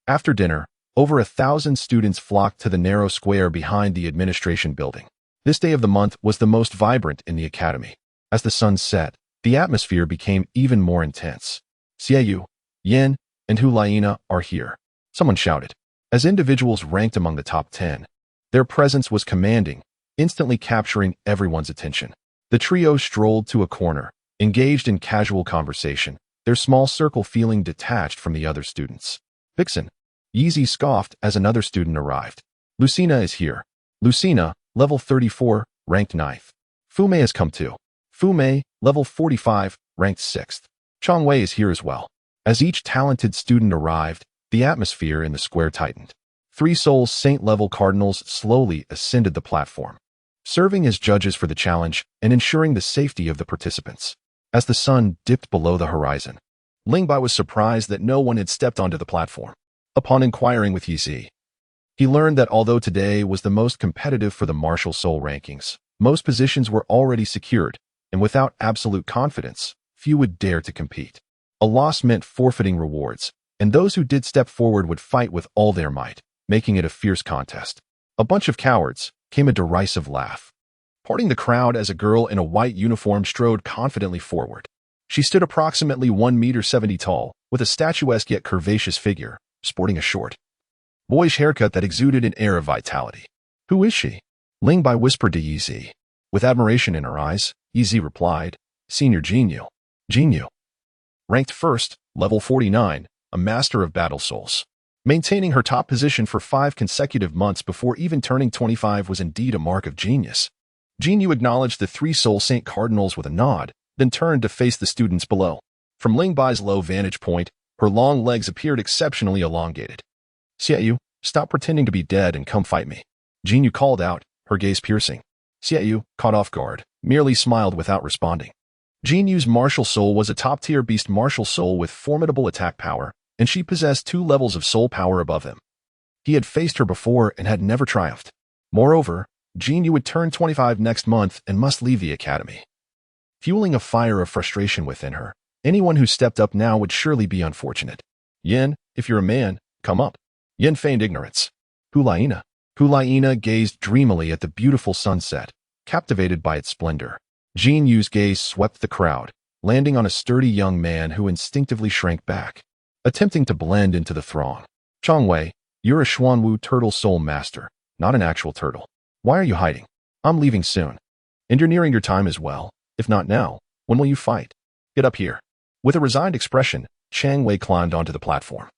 S1: After dinner, over 1,000 students flocked to the narrow square behind the administration building. This day of the month was the most vibrant in the academy. As the sun set, the atmosphere became even more intense. Xie Yue, Yin, and Hu Liena are here, someone shouted. As individuals ranked among the top 10, their presence was commanding, instantly capturing everyone's attention. The trio strolled to a corner, engaged in casual conversation, their small circle feeling detached from the other students. Vixen, Yeezy scoffed as another student arrived. Lucina is here. Lucina, level 34, ranked 9th. Fu Mei has come too. Fu Mei, level 45, ranked 6th. Chong Wei is here as well. As each talented student arrived, the atmosphere in the square tightened. 3 Soul Saint-level cardinals slowly ascended the platform, serving as judges for the challenge and ensuring the safety of the participants. As the sun dipped below the horizon, Ling Bai was surprised that no one had stepped onto the platform. Upon inquiring with Yeezy, he learned that although today was the most competitive for the martial soul rankings, most positions were already secured, and without absolute confidence, few would dare to compete. A loss meant forfeiting rewards, and those who did step forward would fight with all their might, making it a fierce contest. A bunch of cowards, came a derisive laugh, parting the crowd as a girl in a white uniform strode confidently forward. She stood approximately 1.70 meters tall, with a statuesque yet curvaceous figure, sporting a short, boyish haircut that exuded an air of vitality. Who is she? Ling Bai whispered to Yeezy. With admiration in her eyes, Yeezy replied, Senior Xie Yue. Xie Yue. Ranked 1st, level 49, a master of battle souls. Maintaining her top position for 5 consecutive months before even turning 25 was indeed a mark of genius. Xie Yue acknowledged the 3 Soul Saint cardinals with a nod, then turned to face the students below. From Ling Bai's low vantage point, her long legs appeared exceptionally elongated. Xie Yue, stop pretending to be dead and come fight me. Xie Yue called out, her gaze piercing. Xie Yue, caught off guard, merely smiled without responding. Xie Yue's martial soul was a top-tier beast martial soul with formidable attack power, and she possessed 2 levels of soul power above him. He had faced her before and had never triumphed. Moreover, Xie Yue would turn 25 next month and must leave the academy. Fueling a fire of frustration within her, anyone who stepped up now would surely be unfortunate. Yin, if you're a man, come up. Yin feigned ignorance. Hu Liena. Hu Liena gazed dreamily at the beautiful sunset, captivated by its splendor. Xie Yue's gaze swept the crowd, landing on a sturdy young man who instinctively shrank back, attempting to blend into the throng. Chong Wei, you're a Xuanwu turtle soul master, not an actual turtle. Why are you hiding? I'm leaving soon. And you're nearing your time as well. If not now, when will you fight? Get up here. With a resigned expression, Chang Wei climbed onto the platform.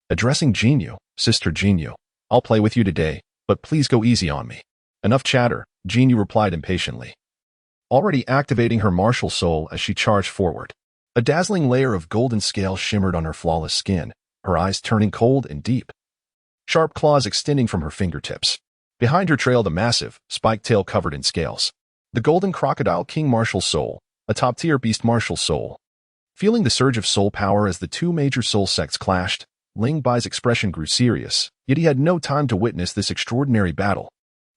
S1: Addressing Xie Yue, Sister Xie Yue, I'll play with you today, but please go easy on me. Enough chatter, Xie Yue replied impatiently, already activating her martial soul as she charged forward. A dazzling layer of golden scale shimmered on her flawless skin, her eyes turning cold and deep. Sharp claws extending from her fingertips. Behind her trailed a massive, spiked tail covered in scales. The golden crocodile king martial soul, a top-tier beast martial soul. Feeling the surge of soul power as the 2 major soul sects clashed, Ling Bai's expression grew serious, yet he had no time to witness this extraordinary battle.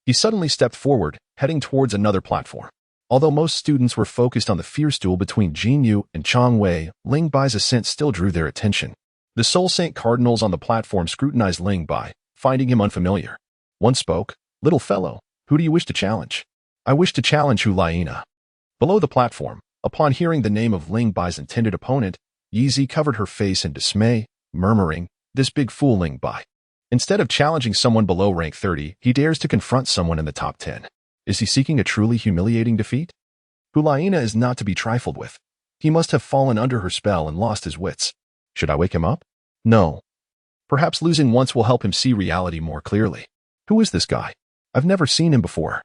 S1: He suddenly stepped forward, heading towards another platform. Although most students were focused on the fierce duel between Xie Yue and Chong Wei, Ling Bai's ascent still drew their attention. The Soul Saint cardinals on the platform scrutinized Ling Bai, finding him unfamiliar. One spoke, Little fellow, who do you wish to challenge? I wish to challenge Hu Liena. Below the platform, upon hearing the name of Ling Bai's intended opponent, Yeezy covered her face in dismay, murmuring, This big fool Ling Bai. Instead of challenging someone below rank 30, he dares to confront someone in the top 10. Is he seeking a truly humiliating defeat? Hu Liena is not to be trifled with. He must have fallen under her spell and lost his wits. Should I wake him up? No. Perhaps losing once will help him see reality more clearly. Who is this guy? I've never seen him before.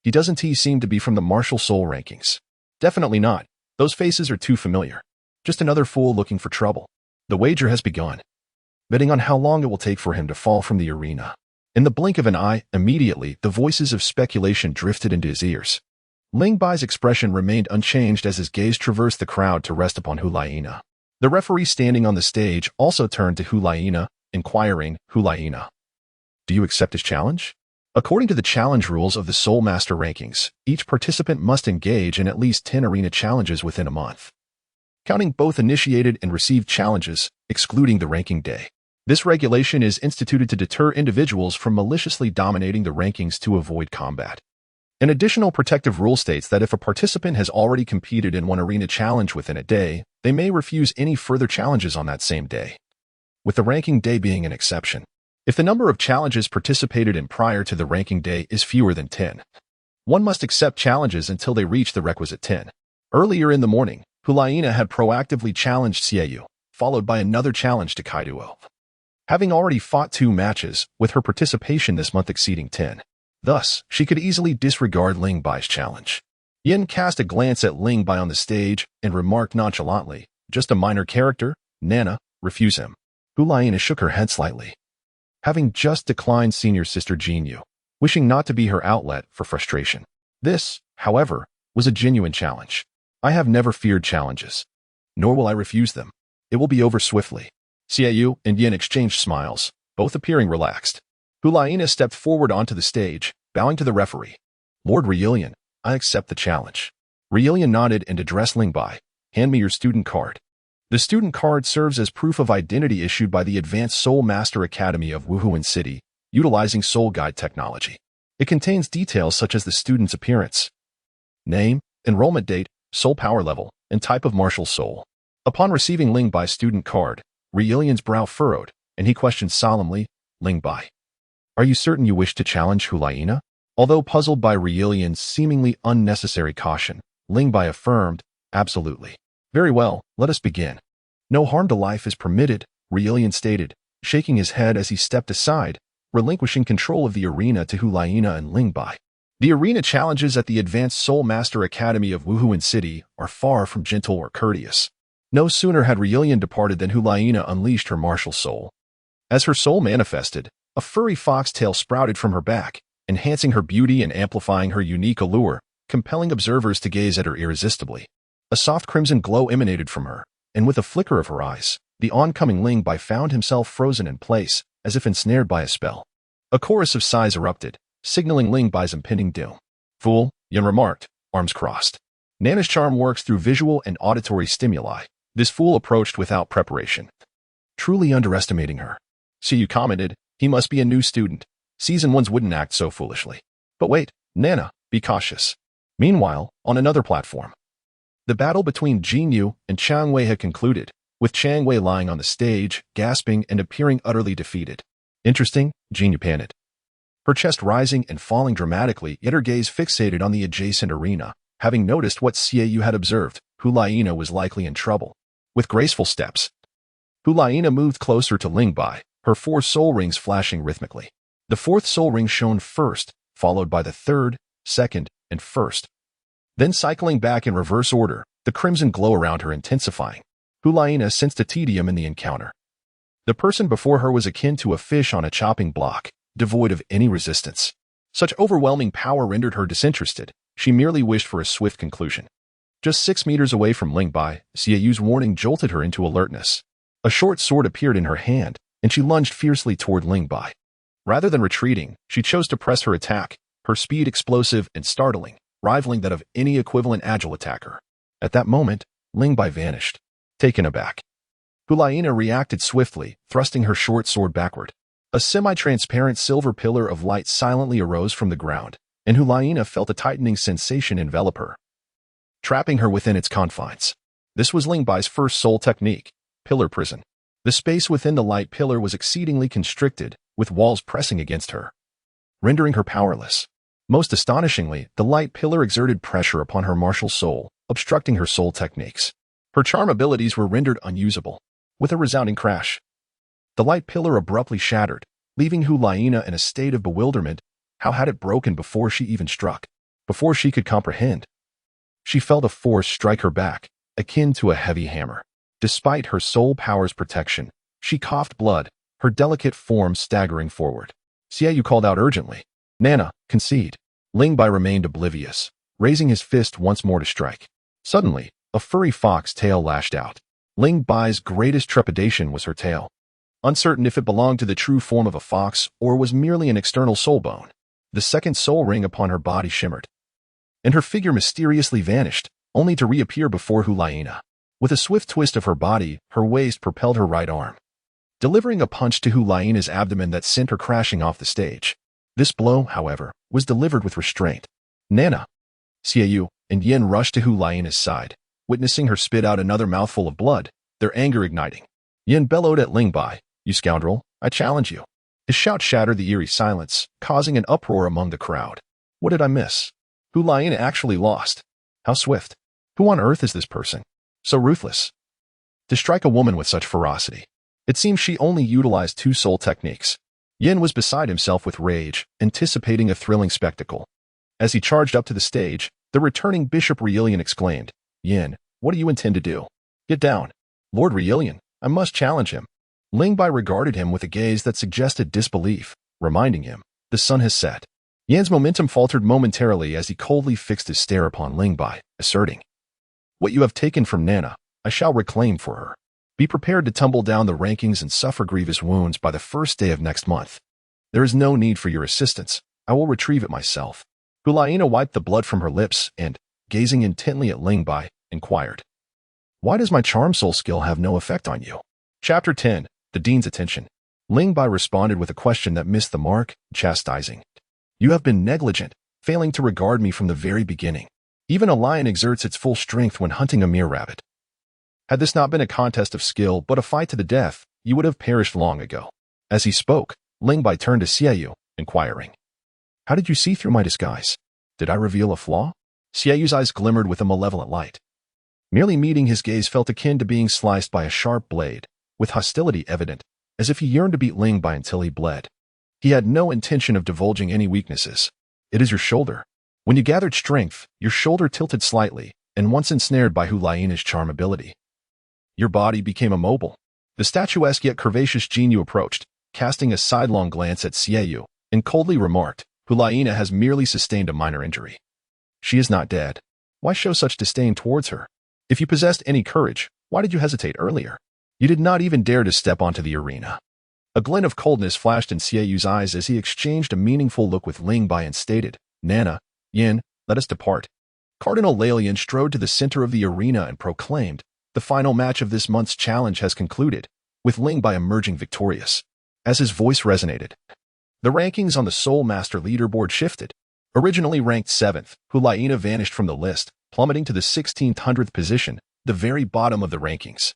S1: Doesn't he seem to be from the martial soul rankings? Definitely not. Those faces are too familiar. Just another fool looking for trouble. The wager has begun. Betting on how long it will take for him to fall from the arena. In the blink of an eye, immediately, the voices of speculation drifted into his ears. Ling Bai's expression remained unchanged as his gaze traversed the crowd to rest upon Hu Liena. The referee standing on the stage also turned to Hu Liena, inquiring, Hu Liena, do you accept his challenge? According to the challenge rules of the Soul Master rankings, each participant must engage in at least 10 arena challenges within a month, counting both initiated and received challenges, excluding the ranking day. This regulation is instituted to deter individuals from maliciously dominating the rankings to avoid combat. An additional protective rule states that if a participant has already competed in one arena challenge within a day, they may refuse any further challenges on that same day, with the ranking day being an exception. If the number of challenges participated in prior to the ranking day is fewer than 10, one must accept challenges until they reach the requisite 10. Earlier in the morning, Hu Liena had proactively challenged Xie Yue, followed by another challenge to duel, having already fought 2 matches, with her participation this month exceeding 10. Thus, she could easily disregard Ling Bai's challenge. Yin cast a glance at Ling Bai on the stage and remarked nonchalantly, just a minor character, Nana, refuse him. Hu Liena shook her head slightly, having just declined senior sister Xie Yue, wishing not to be her outlet for frustration. This, however, was a genuine challenge. I have never feared challenges, nor will I refuse them. It will be over swiftly. Xie Yue and Yin exchanged smiles, both appearing relaxed. Hu Liena stepped forward onto the stage, bowing to the referee. Lord Rielian, I accept the challenge. Rielian nodded and addressed Ling Bai. Hand me your student card. The student card serves as proof of identity issued by the Advanced Soul Master Academy of Wuhuan City, utilizing Soul Guide technology. It contains details such as the student's appearance, name, enrollment date, soul power level, and type of martial soul. Upon receiving Ling Bai's student card, Rielian's brow furrowed, and he questioned solemnly, Ling Bai, are you certain you wish to challenge Hu Liena? Although puzzled by Rielian's seemingly unnecessary caution, Ling Bai affirmed, absolutely. Very well, let us begin. No harm to life is permitted, Rielian stated, shaking his head as he stepped aside, relinquishing control of the arena to Hu Liena and Ling Bai. The arena challenges at the Advanced Soul Master Academy of Wuhuan City are far from gentle or courteous. No sooner had Rielian departed than Hu Liena unleashed her martial soul. As her soul manifested, a furry foxtail sprouted from her back, enhancing her beauty and amplifying her unique allure, compelling observers to gaze at her irresistibly. A soft crimson glow emanated from her, and with a flicker of her eyes, the oncoming Ling Bai found himself frozen in place, as if ensnared by a spell. A chorus of sighs erupted, signaling Ling Bai's impending doom. Fool, Yin remarked, arms crossed. Nana's charm works through visual and auditory stimuli. This fool approached without preparation, truly underestimating her. Xie Yue commented, he must be a new student. Season 1s wouldn't act so foolishly. But wait, Nana, be cautious. Meanwhile, on another platform, the battle between Xie Yue and Chang Wei had concluded, with Chang Wei lying on the stage, gasping and appearing utterly defeated. Interesting, Xie Yue panted, her chest rising and falling dramatically, yet her gaze fixated on the adjacent arena. Having noticed what Xie Yue had observed, Hu Liena was likely in trouble. With graceful steps, Hu Liena moved closer to Ling Bai, her 4 soul rings flashing rhythmically. The 4th soul ring shone first, followed by the 3rd, 2nd, and 1st. Then cycling back in reverse order, the crimson glow around her intensifying. Hu Liena sensed a tedium in the encounter. The person before her was akin to a fish on a chopping block, devoid of any resistance. Such overwhelming power rendered her disinterested. She merely wished for a swift conclusion. Just 6 meters away from Ling Bai, Xie Yue's warning jolted her into alertness. A short sword appeared in her hand, and she lunged fiercely toward Ling Bai. Rather than retreating, she chose to press her attack, her speed explosive and startling, rivaling that of any equivalent agile attacker. At that moment, Ling Bai vanished. Taken aback, Hu Liena reacted swiftly, thrusting her short sword backward. A semi-transparent silver pillar of light silently arose from the ground, and Hu Liena felt a tightening sensation envelop her, trapping her within its confines. This was Ling Bai's first soul technique, pillar prison. The space within the light pillar was exceedingly constricted, with walls pressing against her, rendering her powerless. Most astonishingly, the light pillar exerted pressure upon her martial soul, obstructing her soul techniques. Her charm abilities were rendered unusable. With a resounding crash, the light pillar abruptly shattered, leaving Hu Liena in a state of bewilderment. How had it broken before she even struck? Before she could comprehend, she felt a force strike her back, akin to a heavy hammer. Despite her soul power's protection, she coughed blood, her delicate form staggering forward. Xie Yue called out urgently, "Nana, concede." Ling Bai remained oblivious, raising his fist once more to strike. Suddenly, a furry fox tail lashed out. Ling Bai's greatest trepidation was her tail. Uncertain if it belonged to the true form of a fox or was merely an external soul bone, the second soul ring upon her body shimmered, and her figure mysteriously vanished, only to reappear before Hu Liena. With a swift twist of her body, her waist propelled her right arm, delivering a punch to Hu Liena's abdomen that sent her crashing off the stage. This blow, however, was delivered with restraint. "Nana!" Xie Yue and Yin rushed to Hu Liena's side, witnessing her spit out another mouthful of blood, their anger igniting. Yin bellowed at Ling Bai, "You scoundrel, I challenge you." His shout shattered the eerie silence, causing an uproar among the crowd. What did I miss? Hu Liena actually lost. How swift. Who on earth is this person? So ruthless. To strike a woman with such ferocity. It seems she only utilized 2 soul techniques. Yin was beside himself with rage, anticipating a thrilling spectacle. As he charged up to the stage, the returning Bishop Rielian exclaimed, "Yin, what do you intend to do?" "Get down. Lord Rielian, I must challenge him." Ling Bai regarded him with a gaze that suggested disbelief, reminding him, "The sun has set." Yin's momentum faltered momentarily as he coldly fixed his stare upon Ling Bai, asserting, "What you have taken from Nana, I shall reclaim for her. Be prepared to tumble down the rankings and suffer grievous wounds by the first day of next month. There is no need for your assistance. I will retrieve it myself." Hu Liena wiped the blood from her lips and, gazing intently at Ling Bai, inquired, "Why does my charm soul skill have no effect on you?" Chapter 10, The Dean's Attention. Ling Bai responded with a question that missed the mark, chastising. "You have been negligent, failing to regard me from the very beginning. Even a lion exerts its full strength when hunting a mere rabbit. Had this not been a contest of skill but a fight to the death, you would have perished long ago." As he spoke, Ling Bai turned to Xie Yue, inquiring, "How did you see through my disguise? Did I reveal a flaw?" Xie Yue's eyes glimmered with a malevolent light. Merely meeting his gaze felt akin to being sliced by a sharp blade, with hostility evident, as if he yearned to beat Ling Bai until he bled. He had no intention of divulging any weaknesses. "It is your shoulder. When you gathered strength, your shoulder tilted slightly, and once ensnared by Hu Liena's charm ability, your body became immobile." The statuesque yet curvaceous Xie Yue approached, casting a sidelong glance at Xie Yue, and coldly remarked, "Hu Liena has merely sustained a minor injury. She is not dead. Why show such disdain towards her? If you possessed any courage, why did you hesitate earlier? You did not even dare to step onto the arena." A glint of coldness flashed in Xie Yue's eyes as he exchanged a meaningful look with Ling Bai and stated, "Nana, Yin, let us depart." Cardinal Lelian strode to the center of the arena and proclaimed, "The final match of this month's challenge has concluded, with Ling Bai emerging victorious." As his voice resonated, the rankings on the Soul Master leaderboard shifted. Originally ranked 7th, Hu Liena vanished from the list, plummeting to the 1600th position, the very bottom of the rankings.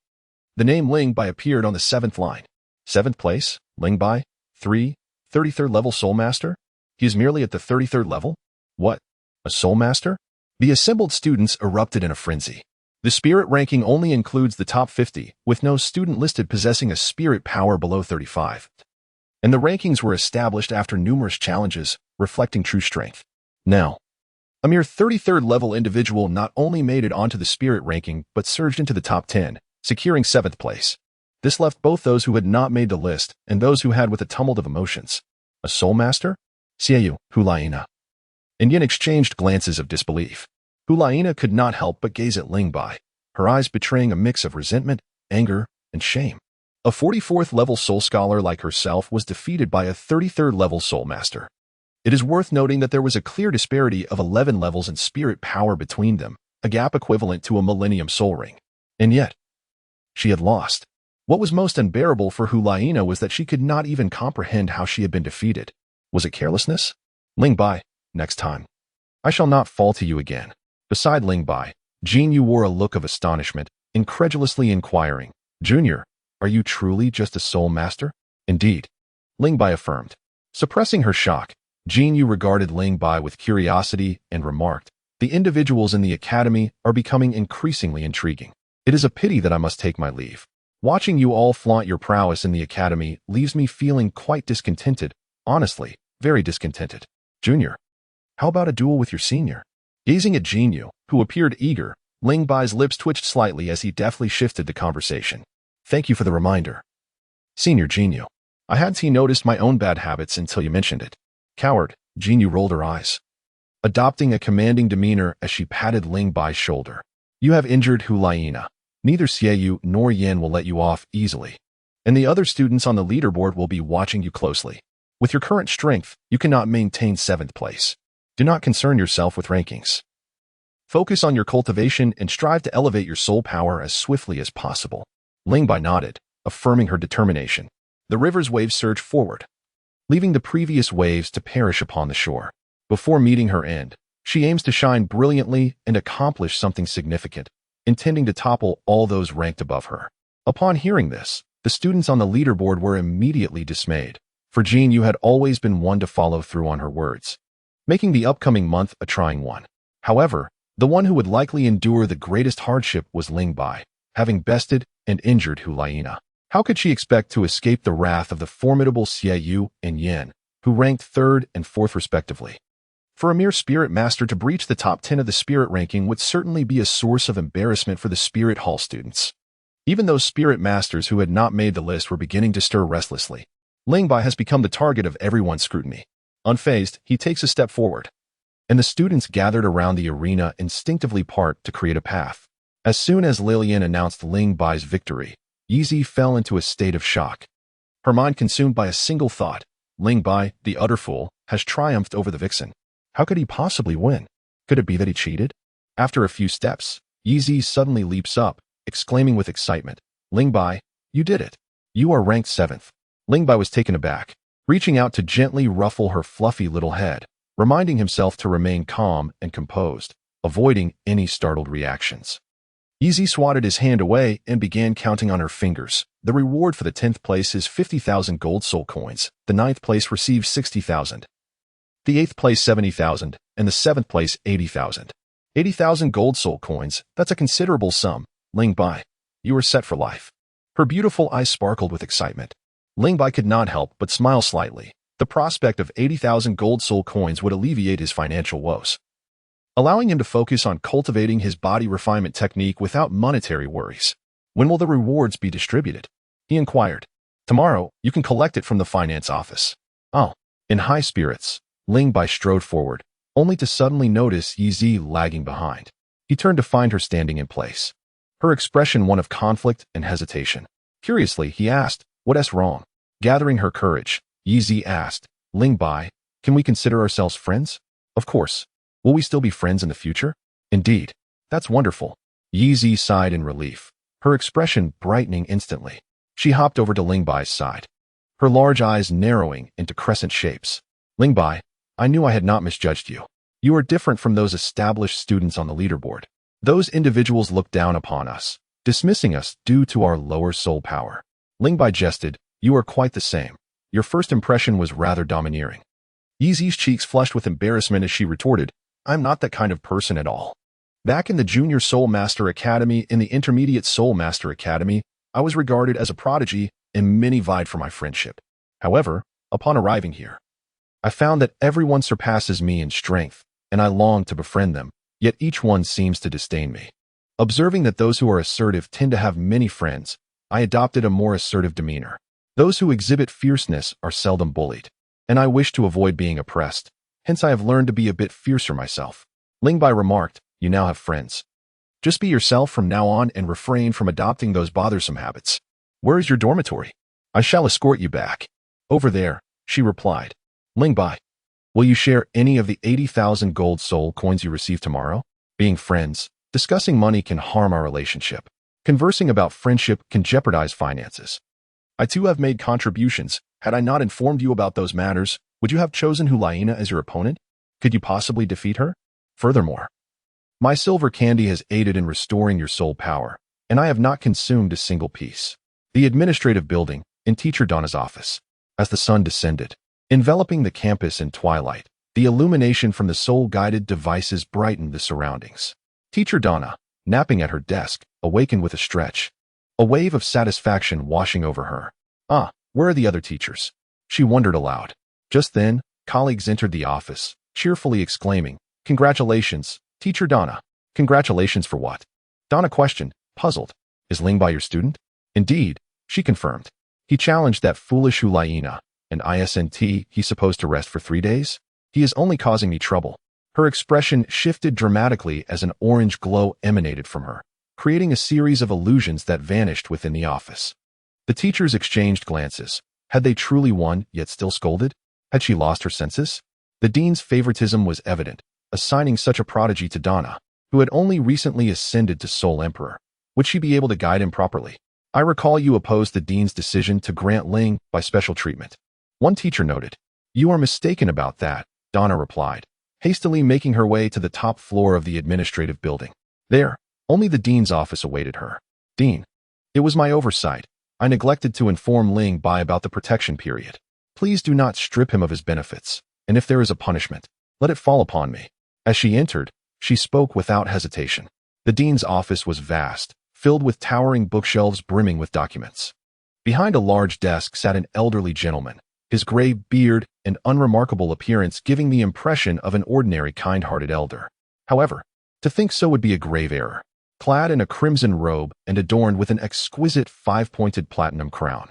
S1: The name Ling Bai appeared on the 7th line. 7th place, Ling Bai, 33rd level Soul Master? He is merely at the 33rd level? What? A Soul Master? The assembled students erupted in a frenzy. The spirit ranking only includes the top 50, with no student listed possessing a spirit power below 35. And the rankings were established after numerous challenges, reflecting true strength. Now, a mere 33rd level individual not only made it onto the spirit ranking, but surged into the top 10, securing 7th place. This left both those who had not made the list and those who had with a tumult of emotions. A Soul Master? Xie Yue, Hu Liena. And Yin exchanged glances of disbelief. Hu Liena could not help but gaze at Ling Bai, her eyes betraying a mix of resentment, anger, and shame. A 44th level soul scholar like herself was defeated by a 33rd level soul master. It is worth noting that there was a clear disparity of 11 levels in spirit power between them, a gap equivalent to a millennium soul ring. And yet, she had lost. What was most unbearable for Hu Liena was that she could not even comprehend how she had been defeated. Was it carelessness? Ling Bai, next time. I shall not fall to you again. Beside Ling Bai, Xie Yue wore a look of astonishment, incredulously inquiring, Junior, Are you truly just a soul master? Indeed, Ling Bai affirmed. Suppressing her shock, Xie Yue regarded Ling Bai with curiosity and remarked, the individuals in the academy are becoming increasingly intriguing. It is a pity that I must take my leave. Watching you all flaunt your prowess in the academy leaves me feeling quite discontented, honestly, very discontented. Junior, how about a duel with your senior? Gazing at Xie Yue, who appeared eager, Ling Bai's lips twitched slightly as he deftly shifted the conversation. Thank you for the reminder. Senior Xie Yue, I hadn't noticed my own bad habits until you mentioned it. Coward, Xie Yue rolled her eyes, adopting a commanding demeanor as she patted Ling Bai's shoulder. You have injured Hu Liena. Neither Xie Yue nor Yan will let you off easily, and the other students on the leaderboard will be watching you closely. With your current strength, you cannot maintain 7th place. Do not concern yourself with rankings. Focus on your cultivation and strive to elevate your soul power as swiftly as possible. Ling Bai nodded, affirming her determination. The river's waves surged forward, leaving the previous waves to perish upon the shore. Before meeting her end, she aims to shine brilliantly and accomplish something significant, intending to topple all those ranked above her. Upon hearing this, the students on the leaderboard were immediately dismayed, for Xie Yue had always been one to follow through on her words, making the upcoming month a trying one. However, the one who would likely endure the greatest hardship was Ling Bai, having bested and injured Hu Liena. How could she expect to escape the wrath of the formidable Xie Yue and Yan, who ranked 3rd and 4th respectively? For a mere spirit master to breach the top 10 of the spirit ranking would certainly be a source of embarrassment for the spirit hall students. Even those spirit masters who had not made the list were beginning to stir restlessly. Ling Bai has become the target of everyone's scrutiny. Unfazed, he takes a step forward, and the students gathered around the arena instinctively part to create a path. As soon as Lilian announced Ling Bai's victory, Yizhi fell into a state of shock. Her mind consumed by a single thought: Ling Bai, the utter fool, has triumphed over the vixen. How could he possibly win? Could it be that he cheated? After a few steps, Yizhi suddenly leaps up, exclaiming with excitement, Ling Bai, you did it. You are ranked 7th. Ling Bai was taken aback, reaching out to gently ruffle her fluffy little head, reminding himself to remain calm and composed, avoiding any startled reactions. Yizhi swatted his hand away and began counting on her fingers. The reward for the 10th place is 50,000 gold soul coins. The 9th place receives 60,000. The 8th place 70,000, and the 7th place 80,000. 80,000 gold soul coins, that's a considerable sum. Ling Bai, you are set for life. Her beautiful eyes sparkled with excitement. Ling Bai could not help but smile slightly. The prospect of 80,000 gold soul coins would alleviate his financial woes, allowing him to focus on cultivating his body refinement technique without monetary worries. When will the rewards be distributed? He inquired. Tomorrow, you can collect it from the finance office. Oh, in high spirits, Ling Bai strode forward, only to suddenly notice Yizhi lagging behind. He turned to find her standing in place, her expression one of conflict and hesitation. Curiously, he asked, "What's wrong?" Gathering her courage, Yizhi asked, "Ling Bai, can we consider ourselves friends?" "Of course. Will we still be friends in the future?" "Indeed. That's wonderful." Yizhi sighed in relief, her expression brightening instantly. She hopped over to Ling Bai's side, her large eyes narrowing into crescent shapes. "Ling Bai, I knew I had not misjudged you. You are different from those established students on the leaderboard. Those individuals look down upon us, dismissing us due to our lower soul power." Ling Bai jested, "You are quite the same. Your first impression was rather domineering." Yizhi's cheeks flushed with embarrassment as she retorted, "I'm not that kind of person at all. Back in the Junior Soul Master Academy and the Intermediate Soul Master Academy, I was regarded as a prodigy and many vied for my friendship. However, upon arriving here, I found that everyone surpasses me in strength, and I long to befriend them, yet each one seems to disdain me. Observing that those who are assertive tend to have many friends, I adopted a more assertive demeanor. Those who exhibit fierceness are seldom bullied, and I wish to avoid being oppressed. Hence I have learned to be a bit fiercer myself." Ling Bai remarked, "You now have friends. Just be yourself from now on and refrain from adopting those bothersome habits. Where is your dormitory? I shall escort you back." "Over there," she replied. "Ling Bai, will you share any of the 80,000 gold soul coins you receive tomorrow? Being friends, discussing money can harm our relationship. Conversing about friendship can jeopardize finances. I too have made contributions. Had I not informed you about those matters, would you have chosen Hu Liena as your opponent? Could you possibly defeat her? Furthermore, my silver candy has aided in restoring your soul power, and I have not consumed a single piece. The administrative building, in Teacher Donna's office. As the sun descended, enveloping the campus in twilight, the illumination from the soul-guided devices brightened the surroundings. Teacher Donna, napping at her desk, awakened with a stretch, a wave of satisfaction washing over her. Ah, where are the other teachers? She wondered aloud. Just then, colleagues entered the office, cheerfully exclaiming, "Congratulations, Teacher Donna." "Congratulations for what?" Donna questioned, puzzled. "Is Ling Bai your student?" "Indeed," she confirmed. "He challenged that foolish Hu Liena, and he's supposed to rest for 3 days? He is only causing me trouble." Her expression shifted dramatically as an orange glow emanated from her, creating a series of illusions that vanished within the office. The teachers exchanged glances. Had they truly won, yet still scolded? Had she lost her senses? The dean's favoritism was evident, assigning such a prodigy to Donna, who had only recently ascended to sole emperor. Would she be able to guide him properly? "I recall you opposed the dean's decision to grant Ling Bai special treatment," one teacher noted. "You are mistaken about that," Donna replied, hastily making her way to the top floor of the administrative building. There, only the dean's office awaited her. "Dean, it was my oversight. I neglected to inform Ling Bai about the protection period. Please do not strip him of his benefits, and if there is a punishment, let it fall upon me." As she entered, she spoke without hesitation. The dean's office was vast, filled with towering bookshelves brimming with documents. Behind a large desk sat an elderly gentleman, his gray beard and unremarkable appearance giving the impression of an ordinary kind-hearted elder. However, to think so would be a grave error. Clad in a crimson robe and adorned with an exquisite 5-pointed platinum crown,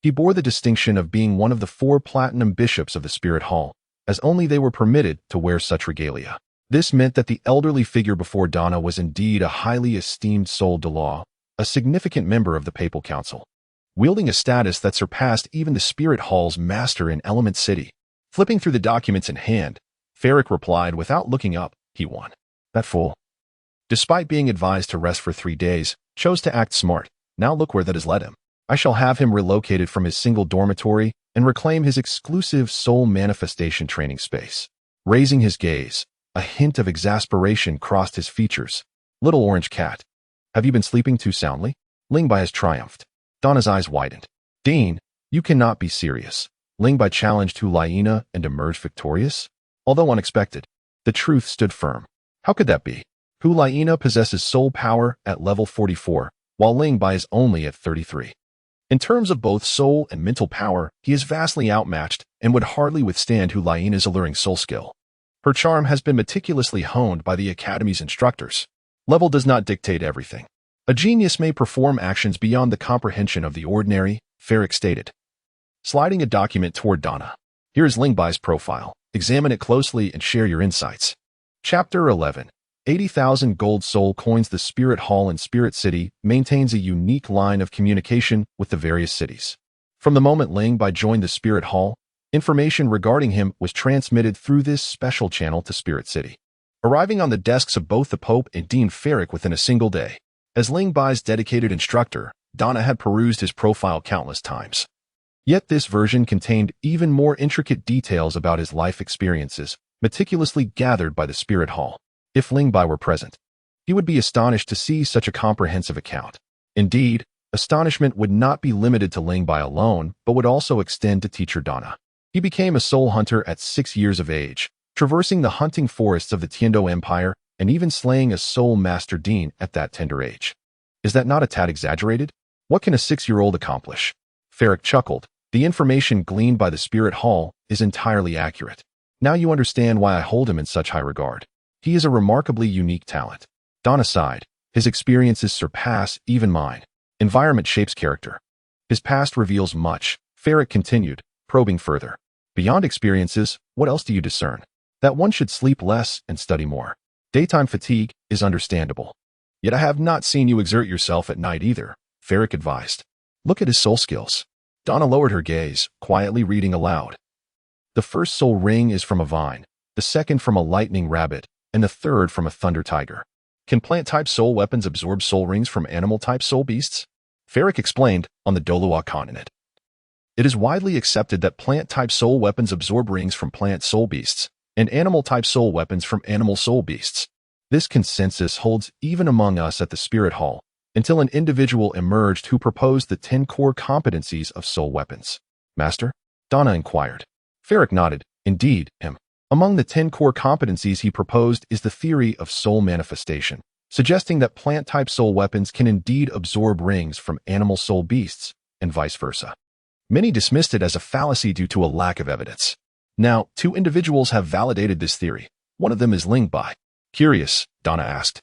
S1: he bore the distinction of being one of the 4 platinum bishops of the Spirit Hall, as only they were permitted to wear such regalia. This meant that the elderly figure before Donna was indeed a highly esteemed soul de law, a significant member of the Papal Council, wielding a status that surpassed even the Spirit Hall's master in Element City. Flipping through the documents in hand, Ferric replied without looking up, "He won. That fool, despite being advised to rest for 3 days, chose to act smart. Now look where that has led him. I shall have him relocated from his single dormitory and reclaim his exclusive soul manifestation training space." Raising his gaze, a hint of exasperation crossed his features. "Little orange cat, have you been sleeping too soundly?" Ling Bai has triumphed. Donna's eyes widened. "Dean, you cannot be serious. Ling Bai challenged Hu Liena and emerged victorious?" Although unexpected, the truth stood firm. How could that be? Hu Liena possesses soul power at level 44, while Ling Bai is only at 33. In terms of both soul and mental power, he is vastly outmatched and would hardly withstand Hu Liena's alluring soul skill. Her charm has been meticulously honed by the Academy's instructors. Level does not dictate everything. A genius may perform actions beyond the comprehension of the ordinary, Ferric stated, sliding a document toward Donna. "Here is Ling Bai's profile. Examine it closely and share your insights." Chapter 11. 80,000 gold soul coins. The Spirit Hall in Spirit City maintains a unique line of communication with the various cities. From the moment Ling Bai joined the Spirit Hall, information regarding him was transmitted through this special channel to Spirit City, arriving on the desks of both the Pope and Dean Ferric within a single day. As Ling Bai's dedicated instructor, Donna had perused his profile countless times. Yet this version contained even more intricate details about his life experiences, meticulously gathered by the Spirit Hall. If Ling Bai were present, he would be astonished to see such a comprehensive account. Indeed, astonishment would not be limited to Ling Bai alone, but would also extend to Teacher Donna. He became a soul hunter at 6 years of age, traversing the hunting forests of the Tiendo Empire and even slaying a soul master dean at that tender age. Is that not a tad exaggerated? What can a 6-year-old accomplish? Ferric chuckled. The information gleaned by the Spirit Hall is entirely accurate. Now you understand why I hold him in such high regard. He is a remarkably unique talent. Donna sighed. His experiences surpass even mine. Environment shapes character. His past reveals much. Ferric continued, probing further. Beyond experiences, what else do you discern? That one should sleep less and study more. Daytime fatigue is understandable. Yet I have not seen you exert yourself at night either, Ferric advised. Look at his soul skills. Donna lowered her gaze, quietly reading aloud. The first soul ring is from a vine, the second from a lightning rabbit, and the third from a thunder tiger. Can plant-type soul weapons absorb soul rings from animal-type soul beasts? Ferric explained, on the Dolua continent. It is widely accepted that plant-type soul weapons absorb rings from plant soul beasts, and animal-type soul weapons from animal soul beasts. This consensus holds even among us at the Spirit Hall, until an individual emerged who proposed the 10 core competencies of soul weapons. Master? Donna inquired. Ferric nodded. Indeed, him. Among the 10 core competencies he proposed is the theory of soul manifestation, suggesting that plant-type soul weapons can indeed absorb rings from animal soul beasts, and vice versa. Many dismissed it as a fallacy due to a lack of evidence. Now, 2 individuals have validated this theory. One of them is Ling Bai. Curious, Donna asked.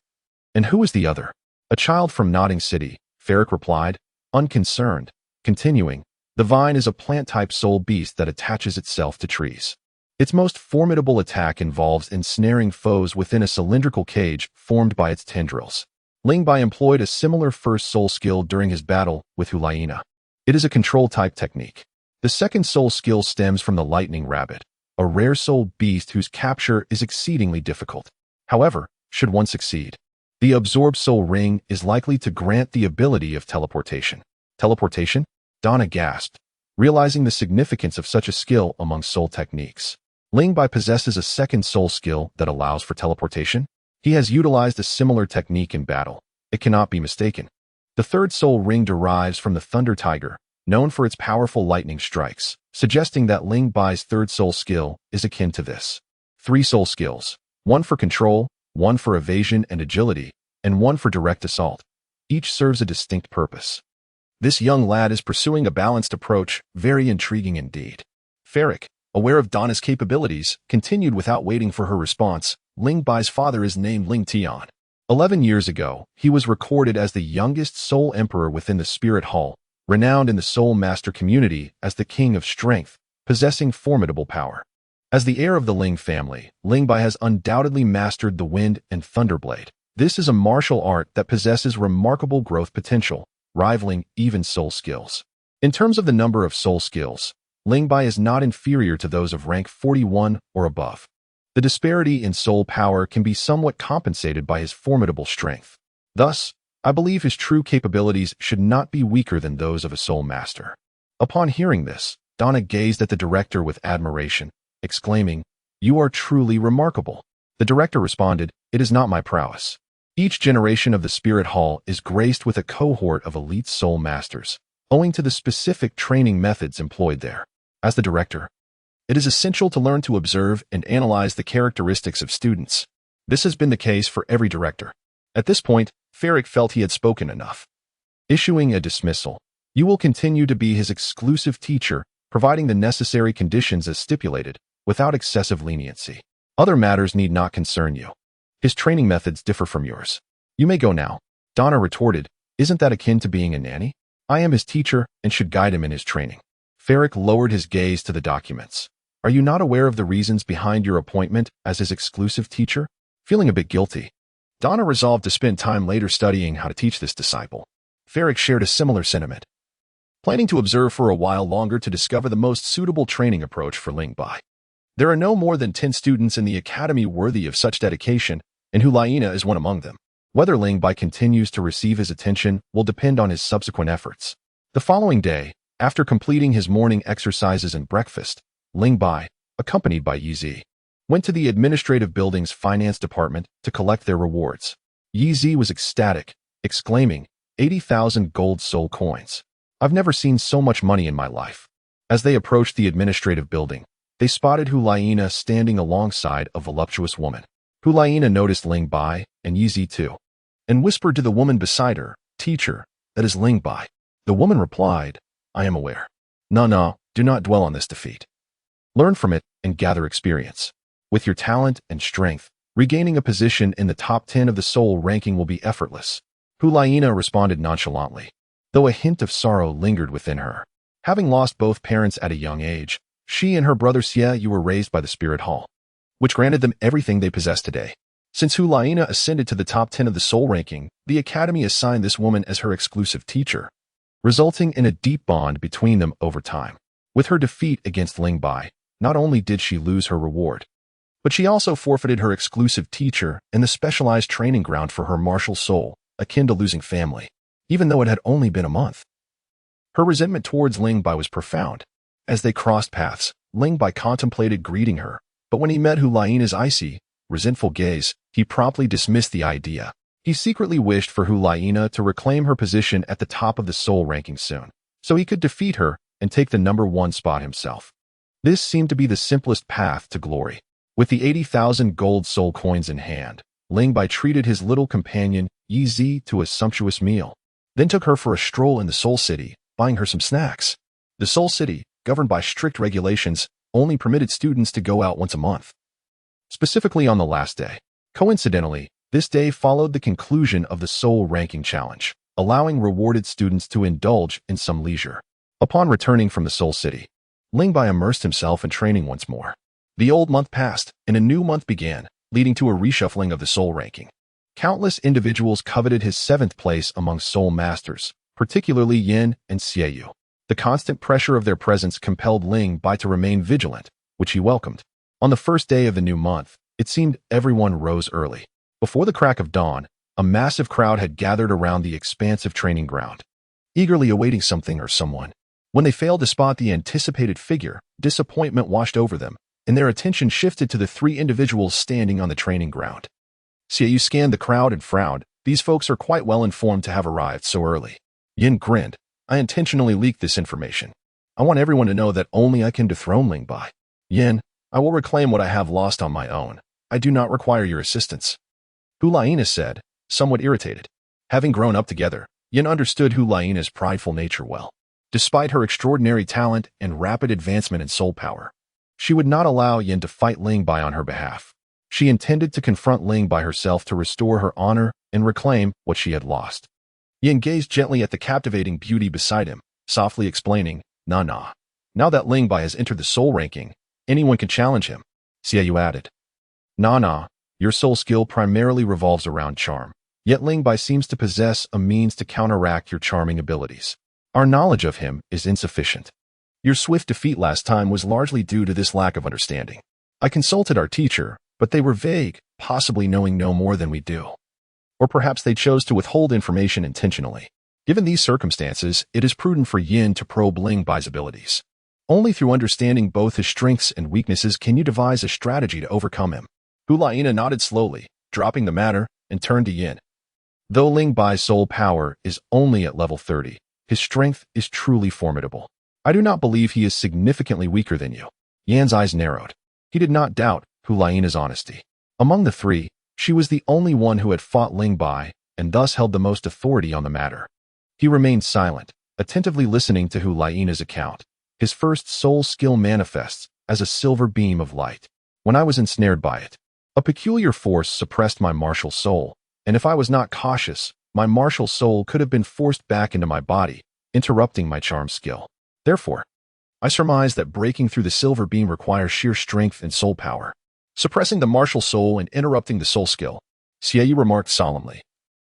S1: And who is the other? A child from Nodding City, Ferric replied, unconcerned. Continuing, the vine is a plant-type soul beast that attaches itself to trees. Its most formidable attack involves ensnaring foes within a cylindrical cage formed by its tendrils. Ling Bai employed a similar first soul skill during his battle with Hu Liena. It is a control-type technique. The second soul skill stems from the lightning rabbit, a rare soul beast whose capture is exceedingly difficult. However, should one succeed, the absorbed soul ring is likely to grant the ability of teleportation. Teleportation? Donna gasped, realizing the significance of such a skill among soul techniques. Ling Bai possesses a second soul skill that allows for teleportation. He has utilized a similar technique in battle. It cannot be mistaken. The third soul ring derives from the Thunder Tiger, known for its powerful lightning strikes, suggesting that Ling Bai's third soul skill is akin to this. 3 soul skills, 1 for control, 1 for evasion and agility, and 1 for direct assault. Each serves a distinct purpose. This young lad is pursuing a balanced approach, very intriguing indeed. Ferric, aware of Donna's capabilities, continued without waiting for her response. Ling Bai's father is named Ling Tian. 11 years ago, he was recorded as the youngest soul emperor within the Spirit Hall, renowned in the soul master community as the king of strength, possessing formidable power. As the heir of the Ling family, Ling Bai has undoubtedly mastered the wind and thunderblade. This is a martial art that possesses remarkable growth potential, rivaling even soul skills. In terms of the number of soul skills, Ling Bai is not inferior to those of rank 41 or above. The disparity in soul power can be somewhat compensated by his formidable strength. Thus, I believe his true capabilities should not be weaker than those of a soul master. Upon hearing this, Donna gazed at the director with admiration, exclaiming, "You are truly remarkable." The director responded, "It is not my prowess. Each generation of the Spirit Hall is graced with a cohort of elite soul masters, owing to the specific training methods employed there. As the director, it is essential to learn to observe and analyze the characteristics of students. This has been the case for every director." At this point, Ferric felt he had spoken enough. Issuing a dismissal, "You will continue to be his exclusive teacher, providing the necessary conditions as stipulated, without excessive leniency. Other matters need not concern you. His training methods differ from yours. You may go now." Donna retorted, "Isn't that akin to being a nanny? I am his teacher and should guide him in his training." Ferric lowered his gaze to the documents. "Are you not aware of the reasons behind your appointment as his exclusive teacher?" Feeling a bit guilty, Donna resolved to spend time later studying how to teach this disciple. Ferric shared a similar sentiment, planning to observe for a while longer to discover the most suitable training approach for Ling Bai. There are no more than 10 students in the academy worthy of such dedication, and Hu Liena is one among them. Whether Ling Bai continues to receive his attention will depend on his subsequent efforts. The following day, after completing his morning exercises and breakfast, Ling Bai, accompanied by Yi, went to the administrative building's finance department to collect their rewards. Yi was ecstatic, exclaiming, 80,000 gold soul coins. I've never seen so much money in my life. As they approached the administrative building, they spotted Hu Liena standing alongside a voluptuous woman. Hu Liena noticed Ling Bai and Yi too, and whispered to the woman beside her, "Teacher, that is Ling Bai." The woman replied, "I am aware. No, do not dwell on this defeat. Learn from it and gather experience. With your talent and strength, regaining a position in the top 10 of the soul ranking will be effortless." Hu Liena responded nonchalantly, though a hint of sorrow lingered within her. Having lost both parents at a young age, she and her brother Xie Yue were raised by the Spirit Hall, which granted them everything they possess today. Since Hu Liena ascended to the top 10 of the soul ranking, the Academy assigned this woman as her exclusive teacher, resulting in a deep bond between them over time. With her defeat against Ling Bai, not only did she lose her reward, but she also forfeited her exclusive teacher and the specialized training ground for her martial soul, akin to losing family, even though it had only been a month. Her resentment towards Ling Bai was profound. As they crossed paths, Ling Bai contemplated greeting her, but when he met Hu Liena's icy, resentful gaze, he promptly dismissed the idea. He secretly wished for Hu Liena to reclaim her position at the top of the soul ranking soon, so he could defeat her and take the #1 spot himself. This seemed to be the simplest path to glory. With the 80,000 gold soul coins in hand, Ling Bai treated his little companion Yi Zi to a sumptuous meal, then took her for a stroll in the Soul City, buying her some snacks. The Soul City, governed by strict regulations, only permitted students to go out once a month, specifically on the last day. Coincidentally, this day followed the conclusion of the Soul Ranking Challenge, allowing rewarded students to indulge in some leisure. Upon returning from the Soul City, Ling Bai immersed himself in training once more. The old month passed, and a new month began, leading to a reshuffling of the Soul Ranking. Countless individuals coveted his 7th place among Soul Masters, particularly Yin and Xie Yue. The constant pressure of their presence compelled Ling Bai to remain vigilant, which he welcomed. On the first day of the new month, it seemed everyone rose early. Before the crack of dawn, a massive crowd had gathered around the expansive training ground, eagerly awaiting something or someone. When they failed to spot the anticipated figure, disappointment washed over them, and their attention shifted to the 3 individuals standing on the training ground. Xie Yue scanned the crowd and frowned. These folks are quite well informed to have arrived so early. Yin grinned. I intentionally leaked this information. I want everyone to know that only I can dethrone Ling Bai. Yin, I will reclaim what I have lost on my own. I do not require your assistance. Hu Liena said, somewhat irritated. Having grown up together, Yin understood Hu Liena's prideful nature well. Despite her extraordinary talent and rapid advancement in soul power, she would not allow Yin to fight Ling Bai on her behalf. She intended to confront Ling Bai herself to restore her honor and reclaim what she had lost. Yin gazed gently at the captivating beauty beside him, softly explaining, Nah. Now that Ling Bai has entered the soul ranking, anyone can challenge him. Xie Yue added. Nah. Your soul skill primarily revolves around charm, yet Ling Bai seems to possess a means to counteract your charming abilities. Our knowledge of him is insufficient. Your swift defeat last time was largely due to this lack of understanding. I consulted our teacher, but they were vague, possibly knowing no more than we do. Or perhaps they chose to withhold information intentionally. Given these circumstances, it is prudent for Yin to probe Ling Bai's abilities. Only through understanding both his strengths and weaknesses can you devise a strategy to overcome him. Hu Liena nodded slowly, dropping the matter, and turned to Yin. Though Ling Bai's soul power is only at level 30, his strength is truly formidable. I do not believe he is significantly weaker than you. Yan's eyes narrowed. He did not doubt Hu Liena's honesty. Among the 3, she was the only one who had fought Ling Bai and thus held the most authority on the matter. He remained silent, attentively listening to Hu Liena's account. His first soul skill manifests as a silver beam of light. When I was ensnared by it, a peculiar force suppressed my martial soul, and if I was not cautious, my martial soul could have been forced back into my body, interrupting my charm skill. Therefore, I surmise that breaking through the silver beam requires sheer strength and soul power. Suppressing the martial soul and interrupting the soul skill, Xie Yue remarked solemnly.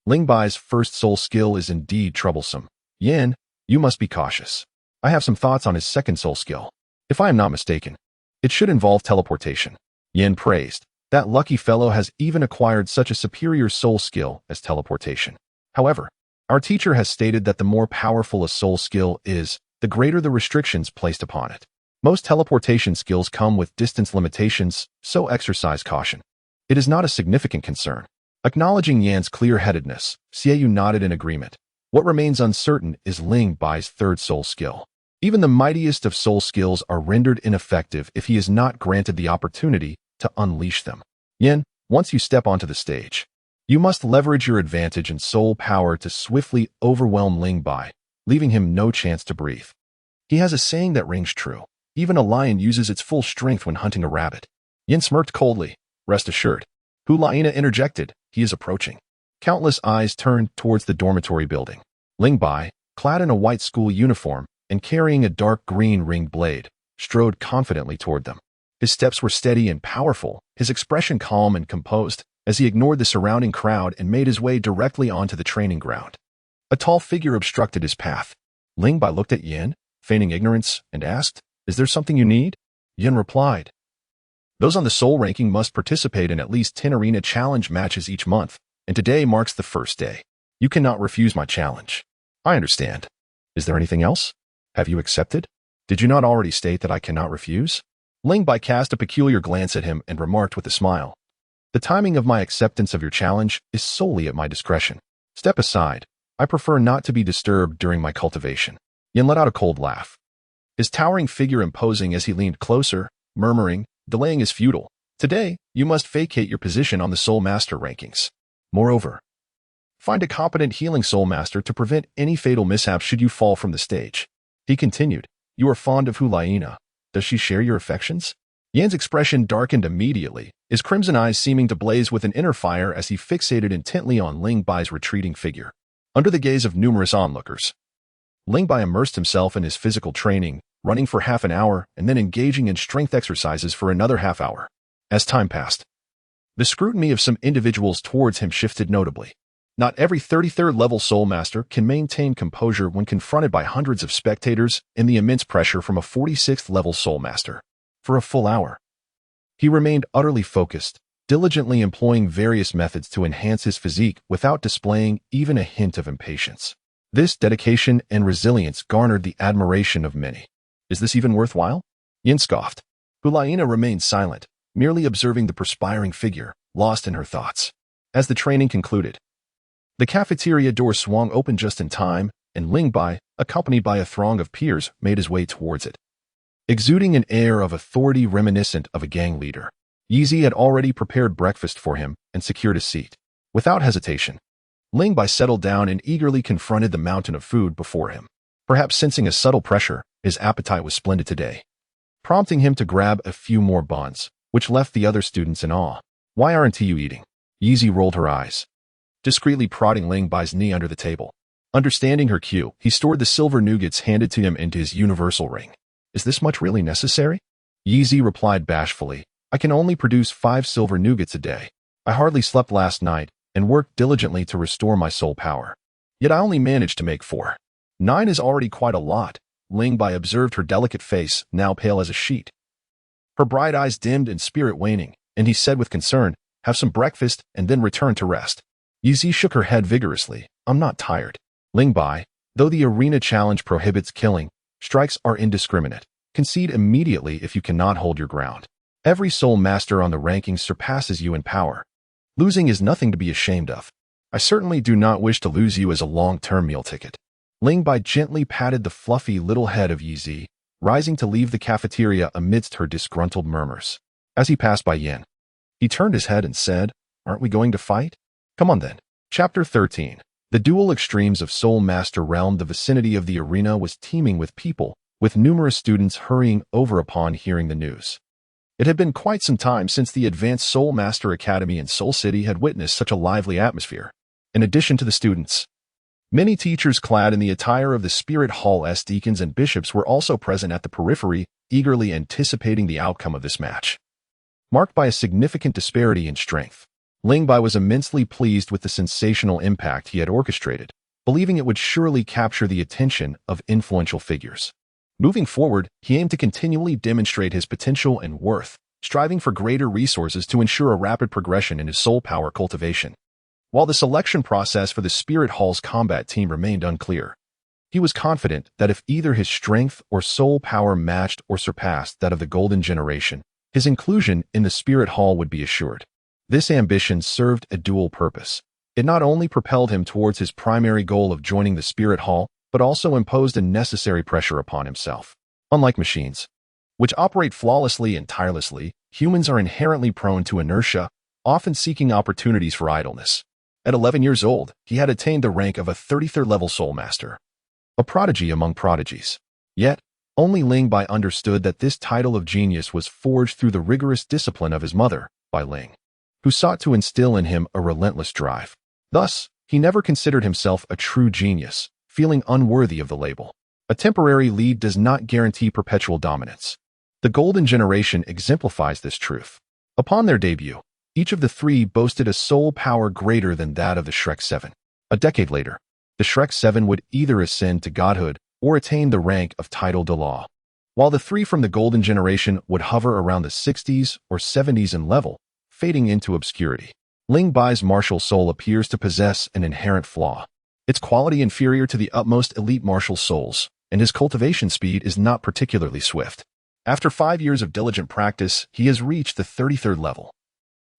S1: Ling Bai's first soul skill is indeed troublesome. Yin, you must be cautious. I have some thoughts on his second soul skill. If I am not mistaken, it should involve teleportation. Yin praised. That lucky fellow has even acquired such a superior soul skill as teleportation. However, our teacher has stated that the more powerful a soul skill is, the greater the restrictions placed upon it. Most teleportation skills come with distance limitations, so exercise caution. It is not a significant concern. Acknowledging Yan's clear-headedness, Xie Yue nodded in agreement. What remains uncertain is Ling Bai's third soul skill. Even the mightiest of soul skills are rendered ineffective if he is not granted the opportunity to unleash them. Yin, once you step onto the stage, you must leverage your advantage and soul power to swiftly overwhelm Ling Bai, leaving him no chance to breathe. He has a saying that rings true. Even a lion uses its full strength when hunting a rabbit. Yin smirked coldly. Rest assured. Hu Liena interjected. He is approaching. Countless eyes turned towards the dormitory building. Ling Bai, clad in a white school uniform and carrying a dark green ringed blade, strode confidently toward them. His steps were steady and powerful, his expression calm and composed, as he ignored the surrounding crowd and made his way directly onto the training ground. A tall figure obstructed his path. Ling Bai looked at Yin, feigning ignorance, and asked, "Is there something you need?" Yin replied, "Those on the soul ranking must participate in at least 10 arena challenge matches each month, and today marks the first day. You cannot refuse my challenge." "I understand. Is there anything else? Have you accepted? Did you not already state that I cannot refuse?" Ling Bai cast a peculiar glance at him and remarked with a smile, The timing of my acceptance of your challenge is solely at my discretion. Step aside. I prefer not to be disturbed during my cultivation. Yin let out a cold laugh, his towering figure imposing as he leaned closer, murmuring, delaying is futile. Today, you must vacate your position on the Soul Master rankings. Moreover, find a competent healing Soul Master to prevent any fatal mishap should you fall from the stage. He continued, you are fond of Hu Liena. Does she share your affections? Yan's expression darkened immediately, his crimson eyes seeming to blaze with an inner fire as he fixated intently on Ling Bai's retreating figure. Under the gaze of numerous onlookers, Ling Bai immersed himself in his physical training, running for half an hour and then engaging in strength exercises for another half hour. As time passed, the scrutiny of some individuals towards him shifted notably. Not every 33rd level Soul Master can maintain composure when confronted by hundreds of spectators and the immense pressure from a 46th level Soul Master. For a full hour, he remained utterly focused, diligently employing various methods to enhance his physique without displaying even a hint of impatience. This dedication and resilience garnered the admiration of many. Is this even worthwhile? Yin scoffed. Hu Liena remained silent, merely observing the perspiring figure, lost in her thoughts. As the training concluded, the cafeteria door swung open just in time, and Ling Bai, accompanied by a throng of peers, made his way towards it. Exuding an air of authority reminiscent of a gang leader, Yizhi had already prepared breakfast for him and secured a seat. Without hesitation, Ling Bai settled down and eagerly confronted the mountain of food before him. Perhaps sensing a subtle pressure, his appetite was splendid today, prompting him to grab a few more buns, which left the other students in awe. Why aren't you eating? Yizhi rolled her eyes, discreetly prodding Ling Bai's knee under the table. Understanding her cue, he stored the silver nougats handed to him into his universal ring. Is this much really necessary? Yizhi replied bashfully, I can only produce 5 silver nougats a day. I hardly slept last night and worked diligently to restore my soul power. Yet I only managed to make 4. 9 is already quite a lot. Ling Bai observed her delicate face, now pale as a sheet. Her bright eyes dimmed and spirit waning, and he said with concern, have some breakfast and then return to rest. Yizhi shook her head vigorously. I'm not tired. Ling Bai, though the arena challenge prohibits killing, strikes are indiscriminate. Concede immediately if you cannot hold your ground. Every Soul Master on the rankings surpasses you in power. Losing is nothing to be ashamed of. I certainly do not wish to lose you as a long-term meal ticket. Ling Bai gently patted the fluffy little head of Yizhi, rising to leave the cafeteria amidst her disgruntled murmurs. As he passed by Yin, he turned his head and said, aren't we going to fight? Come on then. Chapter 13. The dual extremes of Soul Master realm. The vicinity of the arena was teeming with people, with numerous students hurrying over upon hearing the news. It had been quite some time since the Advanced Soul Master Academy in Soul City had witnessed such a lively atmosphere. In addition to the students, many teachers clad in the attire of the Spirit Hall's deacons and bishops were also present at the periphery, eagerly anticipating the outcome of this match. Marked by a significant disparity in strength, Ling Bai was immensely pleased with the sensational impact he had orchestrated, believing it would surely capture the attention of influential figures. Moving forward, he aimed to continually demonstrate his potential and worth, striving for greater resources to ensure a rapid progression in his soul power cultivation. While the selection process for the Spirit Hall's combat team remained unclear, he was confident that if either his strength or soul power matched or surpassed that of the Golden Generation, his inclusion in the Spirit Hall would be assured. This ambition served a dual purpose. It not only propelled him towards his primary goal of joining the Spirit Hall, but also imposed a necessary pressure upon himself. Unlike machines, which operate flawlessly and tirelessly, humans are inherently prone to inertia, often seeking opportunities for idleness. At 11 years old, he had attained the rank of a 33rd level Soul Master, a prodigy among prodigies. Yet, only Ling Bai understood that this title of genius was forged through the rigorous discipline of his mother, Bai Ling, who sought to instill in him a relentless drive. Thus, he never considered himself a true genius, feeling unworthy of the label. A temporary lead does not guarantee perpetual dominance. The Golden Generation exemplifies this truth. Upon their debut, each of the 3 boasted a soul power greater than that of the Shrek 7. A decade later, the Shrek 7 would either ascend to godhood or attain the rank of title de law, while the 3 from the Golden Generation would hover around the 60s or 70s in level, fading into obscurity. Ling Bai's martial soul appears to possess an inherent flaw. Its quality inferior to the utmost elite martial souls, and his cultivation speed is not particularly swift. After 5 years of diligent practice, he has reached the 33rd level.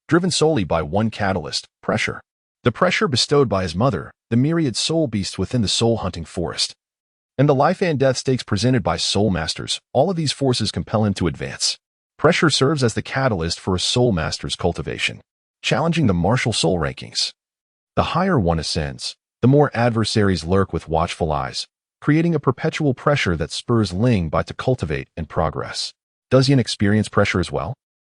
S1: driven solely by one catalyst, pressure. The pressure bestowed by his mother, the myriad soul beasts within the soul-hunting forest, and the life and death stakes presented by soul masters. All of these forces compel him to advance. Pressure serves as the catalyst for a soul master's cultivation, challenging the martial soul rankings. The higher one ascends, the more adversaries lurk with watchful eyes, creating a perpetual pressure that spurs Ling Bai to cultivate and progress. Does Yan experience pressure as well?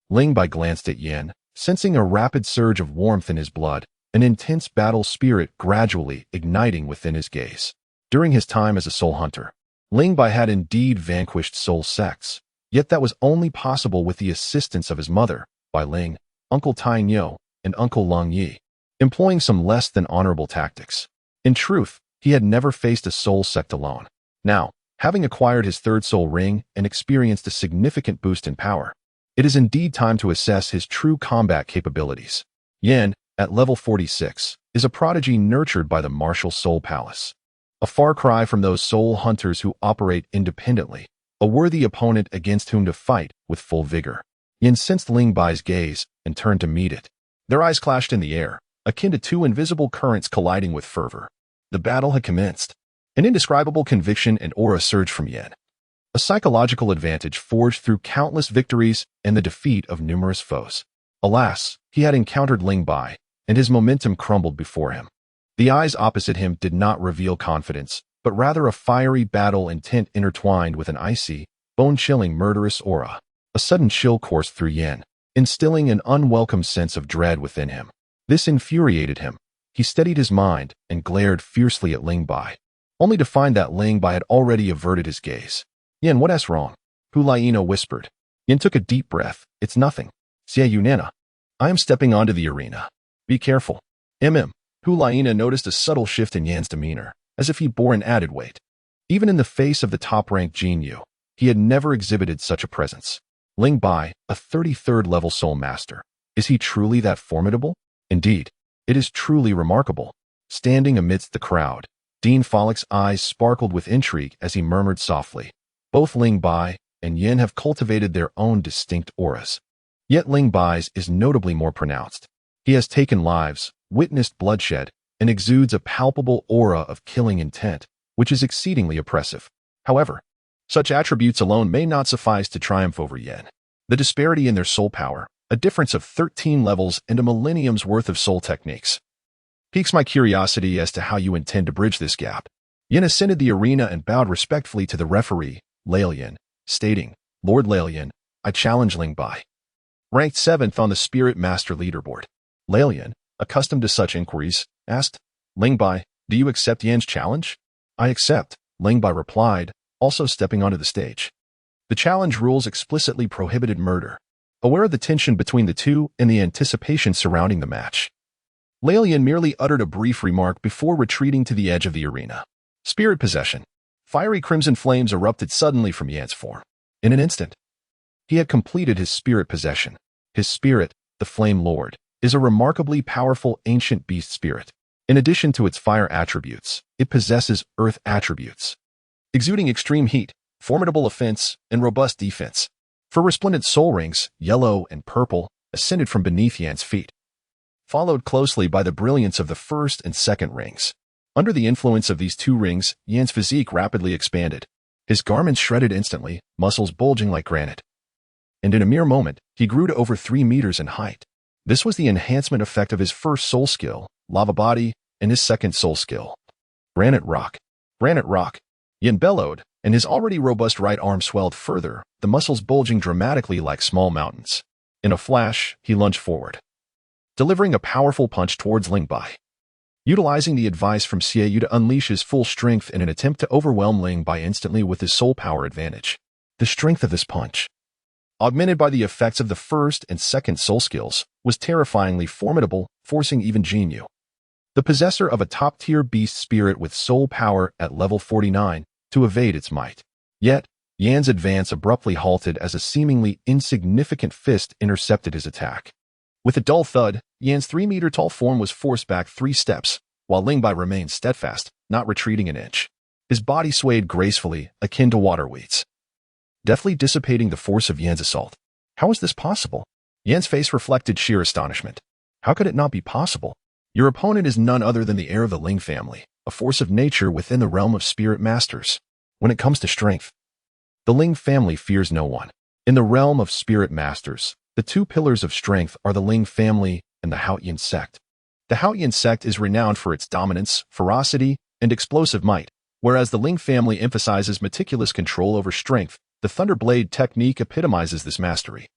S1: Ling Bai glanced at Yan, sensing a rapid surge of warmth in his blood, an intense battle spirit gradually igniting within his gaze. During his time as a soul hunter, Ling Bai had indeed vanquished soul sects, yet that was only possible with the assistance of his mother, Bai Ling, Uncle Tao, and Uncle Long Yi, employing some less than honorable tactics. In truth, he had never faced a soul sect alone. Now, having acquired his third soul ring and experienced a significant boost in power, it is indeed time to assess his true combat capabilities. Yan, at level 46, is a prodigy nurtured by the martial soul palace. A far cry from those soul hunters who operate independently, a worthy opponent against whom to fight with full vigor. Yan sensed Ling Bai's gaze and turned to meet it. Their eyes clashed in the air, akin to two invisible currents colliding with fervor. The battle had commenced. An indescribable conviction and aura surged from Yan. A psychological advantage forged through countless victories and the defeat of numerous foes. Alas, he had encountered Ling Bai, and his momentum crumbled before him. The eyes opposite him did not reveal confidence, but rather a fiery battle intent intertwined with an icy, bone-chilling murderous aura. A sudden chill coursed through Yan, instilling an unwelcome sense of dread within him. This infuriated him. He steadied his mind and glared fiercely at Ling Bai, only to find that Ling Bai had already averted his gaze. Yan, what's wrong? Hu Liena whispered. Yan took a deep breath. It's nothing. Xie Yue, I am stepping onto the arena. Be careful. Hu Liena noticed a subtle shift in Yan's demeanor, as if he bore an added weight. Even in the face of the top-ranked Xie Yue, he had never exhibited such a presence. Ling Bai, a 33rd level soul master. Is he truly that formidable? Indeed, it is truly remarkable. Standing amidst the crowd, Dean Follick's eyes sparkled with intrigue as he murmured softly. Both Ling Bai and Yan have cultivated their own distinct auras. Yet Ling Bai's is notably more pronounced. He has taken lives, witnessed bloodshed, and exudes a palpable aura of killing intent, which is exceedingly oppressive. However, such attributes alone may not suffice to triumph over Yan. The disparity in their soul power, a difference of 13 levels and a millennium's worth of soul techniques, piques my curiosity as to how you intend to bridge this gap. Yan ascended the arena and bowed respectfully to the referee, Lian, stating, Lord Lian, I challenge Ling Bai. Ranked 7th on the Spirit Master leaderboard. Lian, accustomed to such inquiries, asked, Ling Bai, do you accept Yan's challenge? I accept, Ling Bai replied, also stepping onto the stage. The challenge rules explicitly prohibited murder. Aware of the tension between the two and the anticipation surrounding the match, Lian merely uttered a brief remark before retreating to the edge of the arena. Spirit possession. Fiery crimson flames erupted suddenly from Yan's form. In an instant, he had completed his spirit possession. His spirit, the Flame Lord, is a remarkably powerful ancient beast spirit. In addition to its fire attributes, it possesses earth attributes, exuding extreme heat, formidable offense, and robust defense. Four resplendent soul rings, yellow and purple, ascended from beneath Yan's feet, followed closely by the brilliance of the first and second rings. Under the influence of these two rings, Yan's physique rapidly expanded. His garments shredded instantly, muscles bulging like granite. And in a mere moment, he grew to over 3 meters in height. This was the enhancement effect of his first soul skill, Lava Body, and his second soul skill, Granite Rock. Granite Rock. Yan bellowed, and his already robust right arm swelled further, the muscles bulging dramatically like small mountains. In a flash, he lunged forward, delivering a powerful punch towards Ling Bai. Utilizing the advice from Xie Yue to unleash his full strength in an attempt to overwhelm Ling Bai instantly with his soul power advantage. The strength of this punch, augmented by the effects of the first and second soul skills, was terrifyingly formidable, forcing even Xie Yue, the possessor of a top-tier beast spirit with soul power at level 49, to evade its might. Yet, Yan's advance abruptly halted as a seemingly insignificant fist intercepted his attack. With a dull thud, Yan's 3-meter-tall form was forced back 3 steps, while Ling Bai remained steadfast, not retreating an inch. His body swayed gracefully, akin to water weeds, deftly dissipating the force of Yan's assault. How was this possible? Yan's face reflected sheer astonishment. How could it not be possible? Your opponent is none other than the heir of the Ling family, a force of nature within the realm of spirit masters. When it comes to strength, the Ling family fears no one. In the realm of spirit masters, the two pillars of strength are the Ling family and the Haoyan sect. The Haoyan sect is renowned for its dominance, ferocity, and explosive might, whereas the Ling family emphasizes meticulous control over strength. The Thunderblade technique epitomizes this mastery.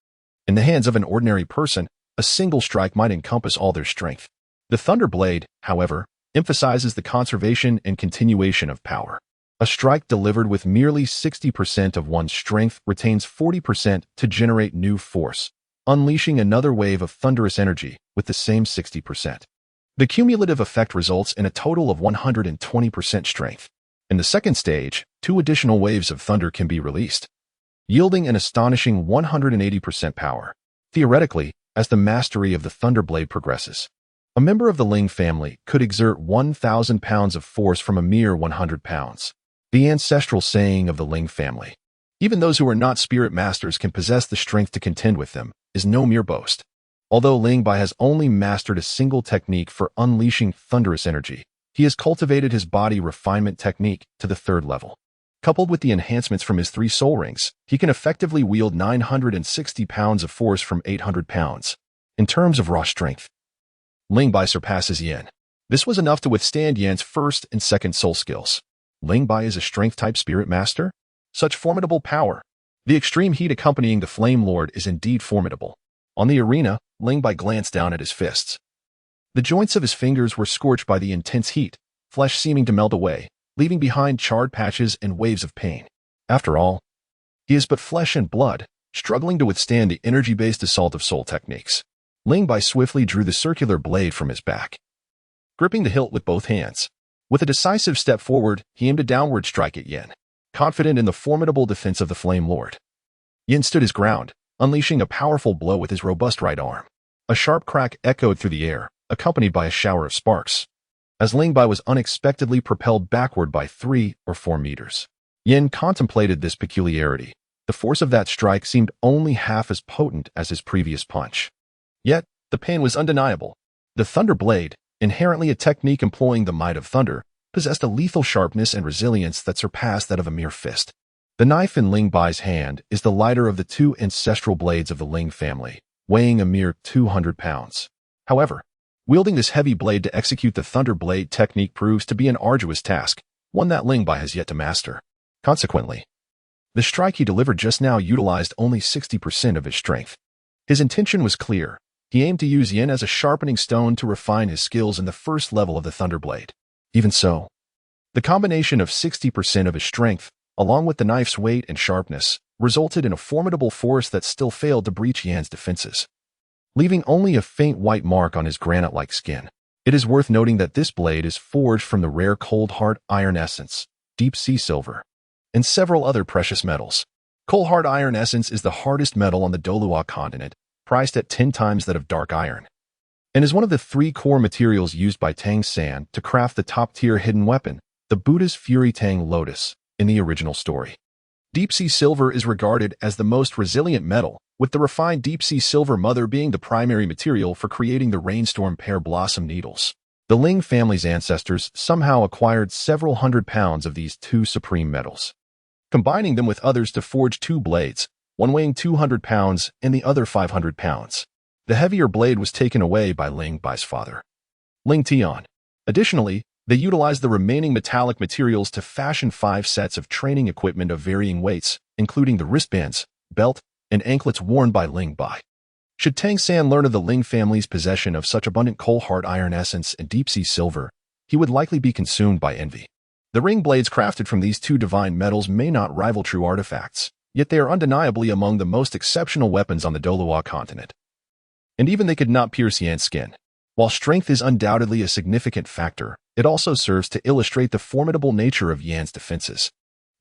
S1: In the hands of an ordinary person, a single strike might encompass all their strength. The Thunderblade, however, emphasizes the conservation and continuation of power. A strike delivered with merely 60% of one's strength retains 40% to generate new force, unleashing another wave of thunderous energy with the same 60%. The cumulative effect results in a total of 120% strength. In the second stage, 2 additional waves of thunder can be released, yielding an astonishing 180% power. Theoretically, as the mastery of the Thunderblade progresses, a member of the Ling family could exert 1,000 pounds of force from a mere 100 pounds. The ancestral saying of the Ling family, even those who are not spirit masters can possess the strength to contend with them, is no mere boast. Although Ling Bai has only mastered a single technique for unleashing thunderous energy, he has cultivated his body refinement technique to the 3rd level. Coupled with the enhancements from his 3 soul rings, he can effectively wield 960 pounds of force from 800 pounds. In terms of raw strength, Ling Bai surpasses Yan. This was enough to withstand Yan's 1st and 2nd soul skills. Ling Bai is a strength-type spirit master? Such formidable power. The extreme heat accompanying the Flame Lord is indeed formidable. On the arena, Ling Bai glanced down at his fists. The joints of his fingers were scorched by the intense heat, flesh seeming to melt away, leaving behind charred patches and waves of pain. After all, he is but flesh and blood, struggling to withstand the energy-based assault of soul techniques. Ling Bai swiftly drew the circular blade from his back, gripping the hilt with both hands. With a decisive step forward, he aimed a downward strike at Yan, confident in the formidable defense of the Flame Lord. Yan stood his ground, unleashing a powerful blow with his robust right arm. A sharp crack echoed through the air, accompanied by a shower of sparks, as Ling Bai was unexpectedly propelled backward by 3 or 4 meters. Yan contemplated this peculiarity. The force of that strike seemed only half as potent as his previous punch. Yet, the pain was undeniable. The Thunderblade, inherently a technique employing the might of thunder, possessed a lethal sharpness and resilience that surpassed that of a mere fist. The knife in Ling Bai's hand is the lighter of the 2 ancestral blades of the Ling family, weighing a mere 200 pounds. However, wielding this heavy blade to execute the Thunderblade technique proves to be an arduous task, one that Ling Bai has yet to master. Consequently, the strike he delivered just now utilized only 60% of his strength. His intention was clear. He aimed to use Yin as a sharpening stone to refine his skills in the 1st level of the Thunderblade. Even so, the combination of 60% of his strength, along with the knife's weight and sharpness, resulted in a formidable force that still failed to breach Yan's defenses, leaving only a faint white mark on his granite-like skin. It is worth noting that this blade is forged from the rare cold hard iron essence, deep sea silver, and several other precious metals. Cold hard iron essence is the hardest metal on the Dolua continent, priced at 10 times that of dark iron, and is one of the 3 core materials used by Tang San to craft the top-tier hidden weapon, the Buddha's Fury Tang Lotus, in the original story. Deep-sea silver is regarded as the most resilient metal, with the refined deep-sea silver mother being the primary material for creating the rainstorm pear blossom needles. The Ling family's ancestors somehow acquired several hundred pounds of these 2 supreme metals, combining them with others to forge 2 blades, one weighing 200 pounds and the other 500 pounds. The heavier blade was taken away by Ling Bai's father, Ling Tian. Additionally, they utilized the remaining metallic materials to fashion 5 sets of training equipment of varying weights, including the wristbands, belt, and anklets worn by Ling Bai. Should Tang San learn of the Ling family's possession of such abundant coal-hard iron essence and deep-sea silver, he would likely be consumed by envy. The ring blades crafted from these 2 divine metals may not rival true artifacts, yet they are undeniably among the most exceptional weapons on the Dolua continent. And even they could not pierce Yan's skin. While strength is undoubtedly a significant factor, it also serves to illustrate the formidable nature of Yan's defenses.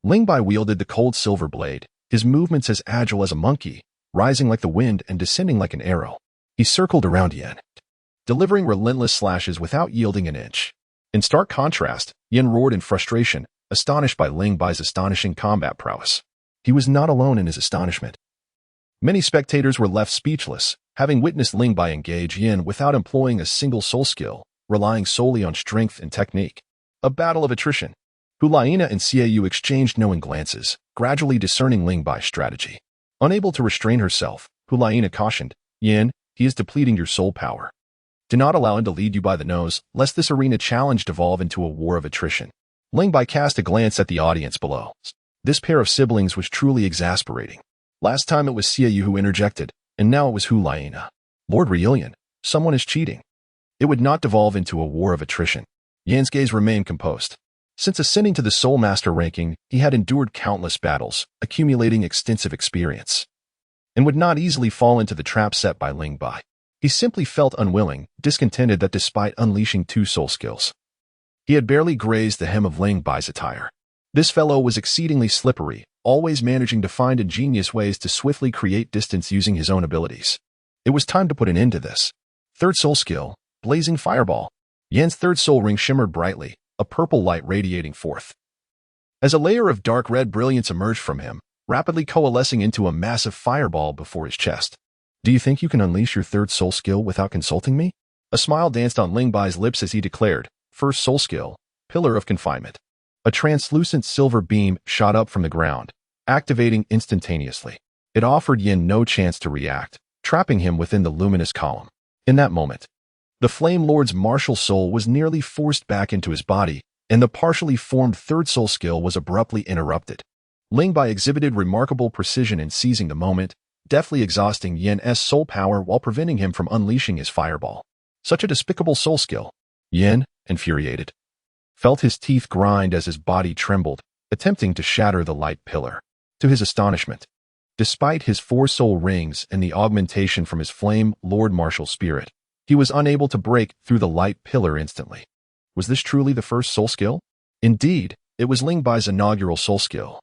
S1: Ling Bai wielded the cold silver blade, his movements as agile as a monkey, rising like the wind and descending like an arrow. He circled around Yan, delivering relentless slashes without yielding an inch. In stark contrast, Yan roared in frustration, astonished by Ling Bai's astonishing combat prowess. He was not alone in his astonishment. Many spectators were left speechless, having witnessed Ling Bai engage Yin without employing a single soul skill, relying solely on strength and technique. A battle of attrition. Hu Liena and Xie Yue exchanged knowing glances, gradually discerning Ling Bai's strategy. Unable to restrain herself, Hu Liena cautioned, "Yin, he is depleting your soul power. Do not allow him to lead you by the nose, lest this arena challenge devolve into a war of attrition." Ling Bai cast a glance at the audience below. This pair of siblings was truly exasperating. Last time it was Xie Yue who interjected, and now it was Hu Liena. Lord Reunion, someone is cheating. It would not devolve into a war of attrition. Yan's gaze remained composed. Since ascending to the Soul Master ranking, he had endured countless battles, accumulating extensive experience, and would not easily fall into the trap set by Ling Bai. He simply felt unwilling, discontented that despite unleashing 2 soul skills, he had barely grazed the hem of Ling Bai's attire. This fellow was exceedingly slippery, always managing to find ingenious ways to swiftly create distance using his own abilities. It was time to put an end to this. Third soul skill, Blazing Fireball. Yan's third soul ring shimmered brightly, a purple light radiating forth. As a layer of dark red brilliance emerged from him, rapidly coalescing into a massive fireball before his chest. "Do you think you can unleash your third soul skill without consulting me?" A smile danced on Ling Bai's lips as he declared, "First soul skill, Pillar of Confinement." A translucent silver beam shot up from the ground, activating instantaneously. It offered Yin no chance to react, trapping him within the luminous column. In that moment, the Flame Lord's martial soul was nearly forced back into his body, and the partially formed third soul skill was abruptly interrupted. Ling Bai exhibited remarkable precision in seizing the moment, deftly exhausting Yan's soul power while preventing him from unleashing his fireball. Such a despicable soul skill. Yin, infuriated, felt his teeth grind as his body trembled, attempting to shatter the light pillar. To his astonishment, despite his 4 soul rings and the augmentation from his Flame Lord martial spirit, he was unable to break through the light pillar instantly. Was this truly the first soul skill? Indeed, it was Ling Bai's inaugural soul skill.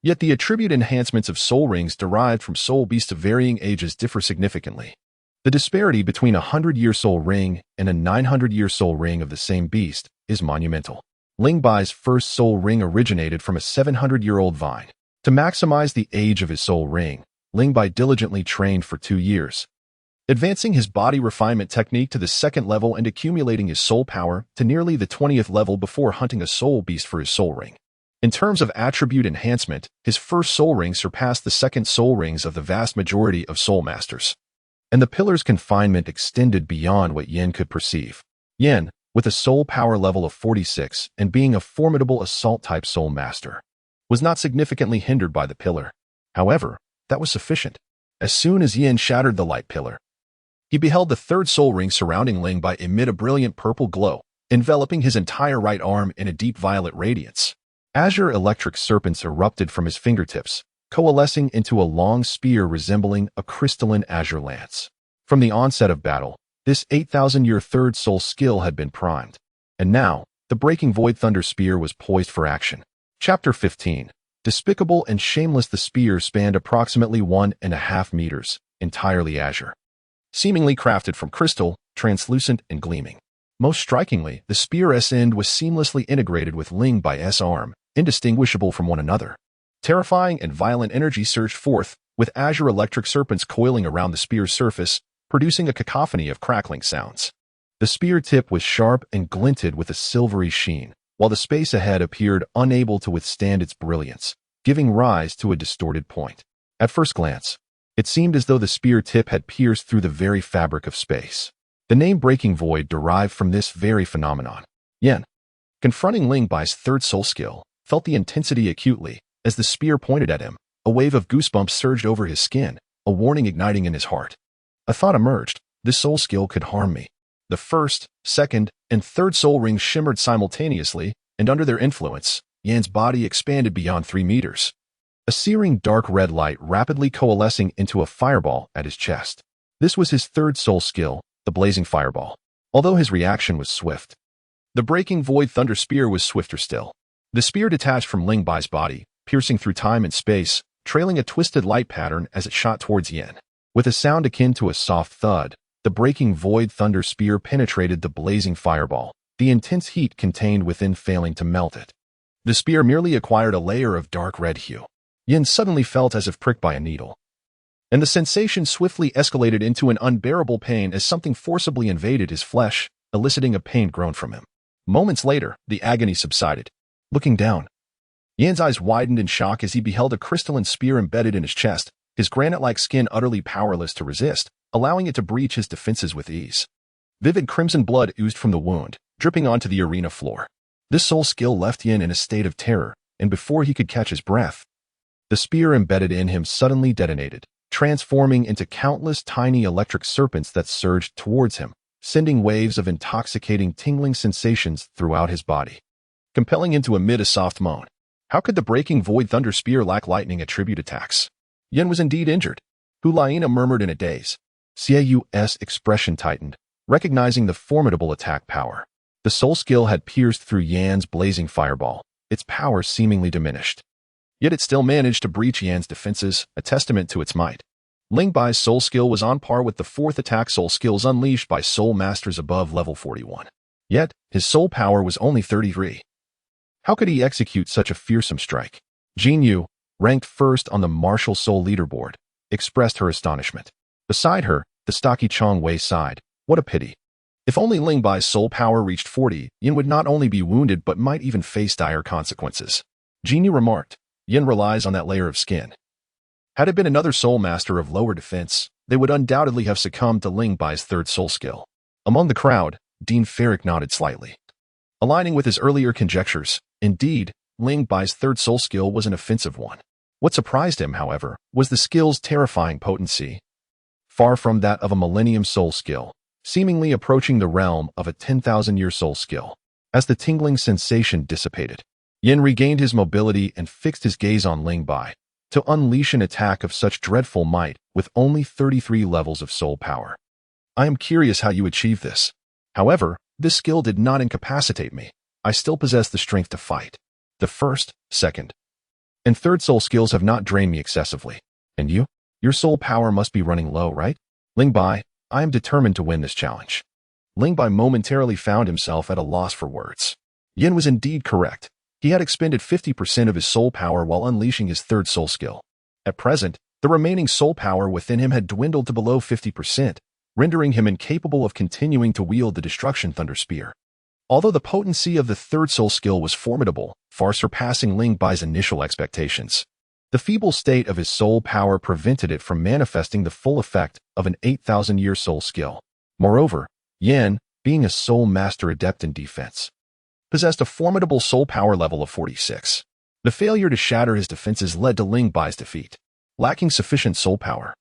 S1: Yet the attribute enhancements of soul rings derived from soul beasts of varying ages differ significantly. The disparity between a 100-year soul ring and a 900-year soul ring of the same beast is monumental. Ling Bai's first soul ring originated from a 700-year-old vine. To maximize the age of his soul ring, Ling Bai diligently trained for 2 years, advancing his body refinement technique to the 2nd level and accumulating his soul power to nearly the 20th level before hunting a soul beast for his soul ring. In terms of attribute enhancement, his first soul ring surpassed the 2nd soul rings of the vast majority of soul masters, and the pillar's confinement extended beyond what Yin could perceive. Yin, with a soul power level of 46 and being a formidable assault-type soul master, was not significantly hindered by the pillar. However, that was sufficient. As soon as Yin shattered the light pillar, he beheld the 3rd soul ring surrounding Ling Bai emit a brilliant purple glow, enveloping his entire right arm in a deep violet radiance. Azure electric serpents erupted from his fingertips, coalescing into a long spear resembling a crystalline azure lance. From the onset of battle, this 8,000-year third soul skill had been primed, and now, the Breaking Void Thunder Spear was poised for action. Chapter 15. Despicable and shameless. The spear spanned approximately 1.5 meters, entirely azure, seemingly crafted from crystal, translucent and gleaming. Most strikingly, the spear's end was seamlessly integrated with Ling Bai's arm, indistinguishable from one another. Terrifying and violent energy surged forth, with azure electric serpents coiling around the spear's surface, producing a cacophony of crackling sounds. The spear tip was sharp and glinted with a silvery sheen, while the space ahead appeared unable to withstand its brilliance, giving rise to a distorted point. At first glance, it seemed as though the spear tip had pierced through the very fabric of space. The name Breaking Void derived from this very phenomenon. Yin, confronting Ling Bai's 3rd soul skill, felt the intensity acutely. As the spear pointed at him, a wave of goosebumps surged over his skin, a warning igniting in his heart. A thought emerged: this soul skill could harm me. The 1st, 2nd, and 3rd soul rings shimmered simultaneously, and under their influence, Yan's body expanded beyond 3 meters. A searing dark red light rapidly coalescing into a fireball at his chest. This was his 3rd soul skill, the Blazing Fireball. Although his reaction was swift, the Breaking Void Thunder Spear was swifter still. The spear detached from Ling Bai's body, piercing through time and space, trailing a twisted light pattern as it shot towards Yin. With a sound akin to a soft thud, the Breaking Void Thunder Spear penetrated the Blazing Fireball, the intense heat contained within failing to melt it. The spear merely acquired a layer of dark red hue. Yin suddenly felt as if pricked by a needle. and the sensation swiftly escalated into an unbearable pain as something forcibly invaded his flesh, eliciting a pained groan from him. Moments later, the agony subsided. Looking down, Yan's eyes widened in shock as he beheld a crystalline spear embedded in his chest, his granite-like skin utterly powerless to resist, allowing it to breach his defenses with ease. Vivid crimson blood oozed from the wound, dripping onto the arena floor. This soul skill left Yin in a state of terror, and before he could catch his breath, the spear embedded in him suddenly detonated, transforming into countless tiny electric serpents that surged towards him, sending waves of intoxicating tingling sensations throughout his body, compelling him to emit a soft moan. How could the breaking void thunder spear lack lightning attribute attacks? Yin was indeed injured. Hu Liena murmured in a daze. Xie Yue's expression tightened, recognizing the formidable attack power. The soul skill had pierced through Yan's blazing fireball, its power seemingly diminished. Yet it still managed to breach Yan's defenses, a testament to its might. Ling Bai's soul skill was on par with the fourth attack soul skills unleashed by soul masters above level 41. Yet, his soul power was only 33. How could he execute such a fearsome strike? Xie Yue, ranked first on the martial soul leaderboard, expressed her astonishment. Beside her, the stocky Chong Wei sighed. What a pity. If only Ling Bai's soul power reached 40, Yin would not only be wounded but might even face dire consequences. Xie Yue remarked, Yin relies on that layer of skin. Had it been another soul master of lower defense, they would undoubtedly have succumbed to Ling Bai's third soul skill. Among the crowd, Dean Ferrick nodded slightly. Aligning with his earlier conjectures, indeed, Ling Bai's third soul skill was an offensive one. What surprised him, however, was the skill's terrifying potency. Far from that of a millennium soul skill, seemingly approaching the realm of a 10,000-year soul skill. As the tingling sensation dissipated, Yin regained his mobility and fixed his gaze on Ling Bai, to unleash an attack of such dreadful might with only 33 levels of soul power. I am curious how you achieve this. However, this skill did not incapacitate me. I still possess the strength to fight. The first, second, and third soul skills have not drained me excessively. And you? Your soul power must be running low, right? Ling Bai, I am determined to win this challenge. Ling Bai momentarily found himself at a loss for words. Yin was indeed correct. He had expended 50% of his soul power while unleashing his third soul skill. At present, the remaining soul power within him had dwindled to below 50%, rendering him incapable of continuing to wield the Destruction Thunder Spear. Although the potency of the third soul skill was formidable, far surpassing Ling Bai's initial expectations, the feeble state of his soul power prevented it from manifesting the full effect of an 8,000-year soul skill. Moreover, Yin, being a soul master adept in defense, possessed a formidable soul power level of 46. The failure to shatter his defenses led to Ling Bai's defeat. Lacking sufficient soul power,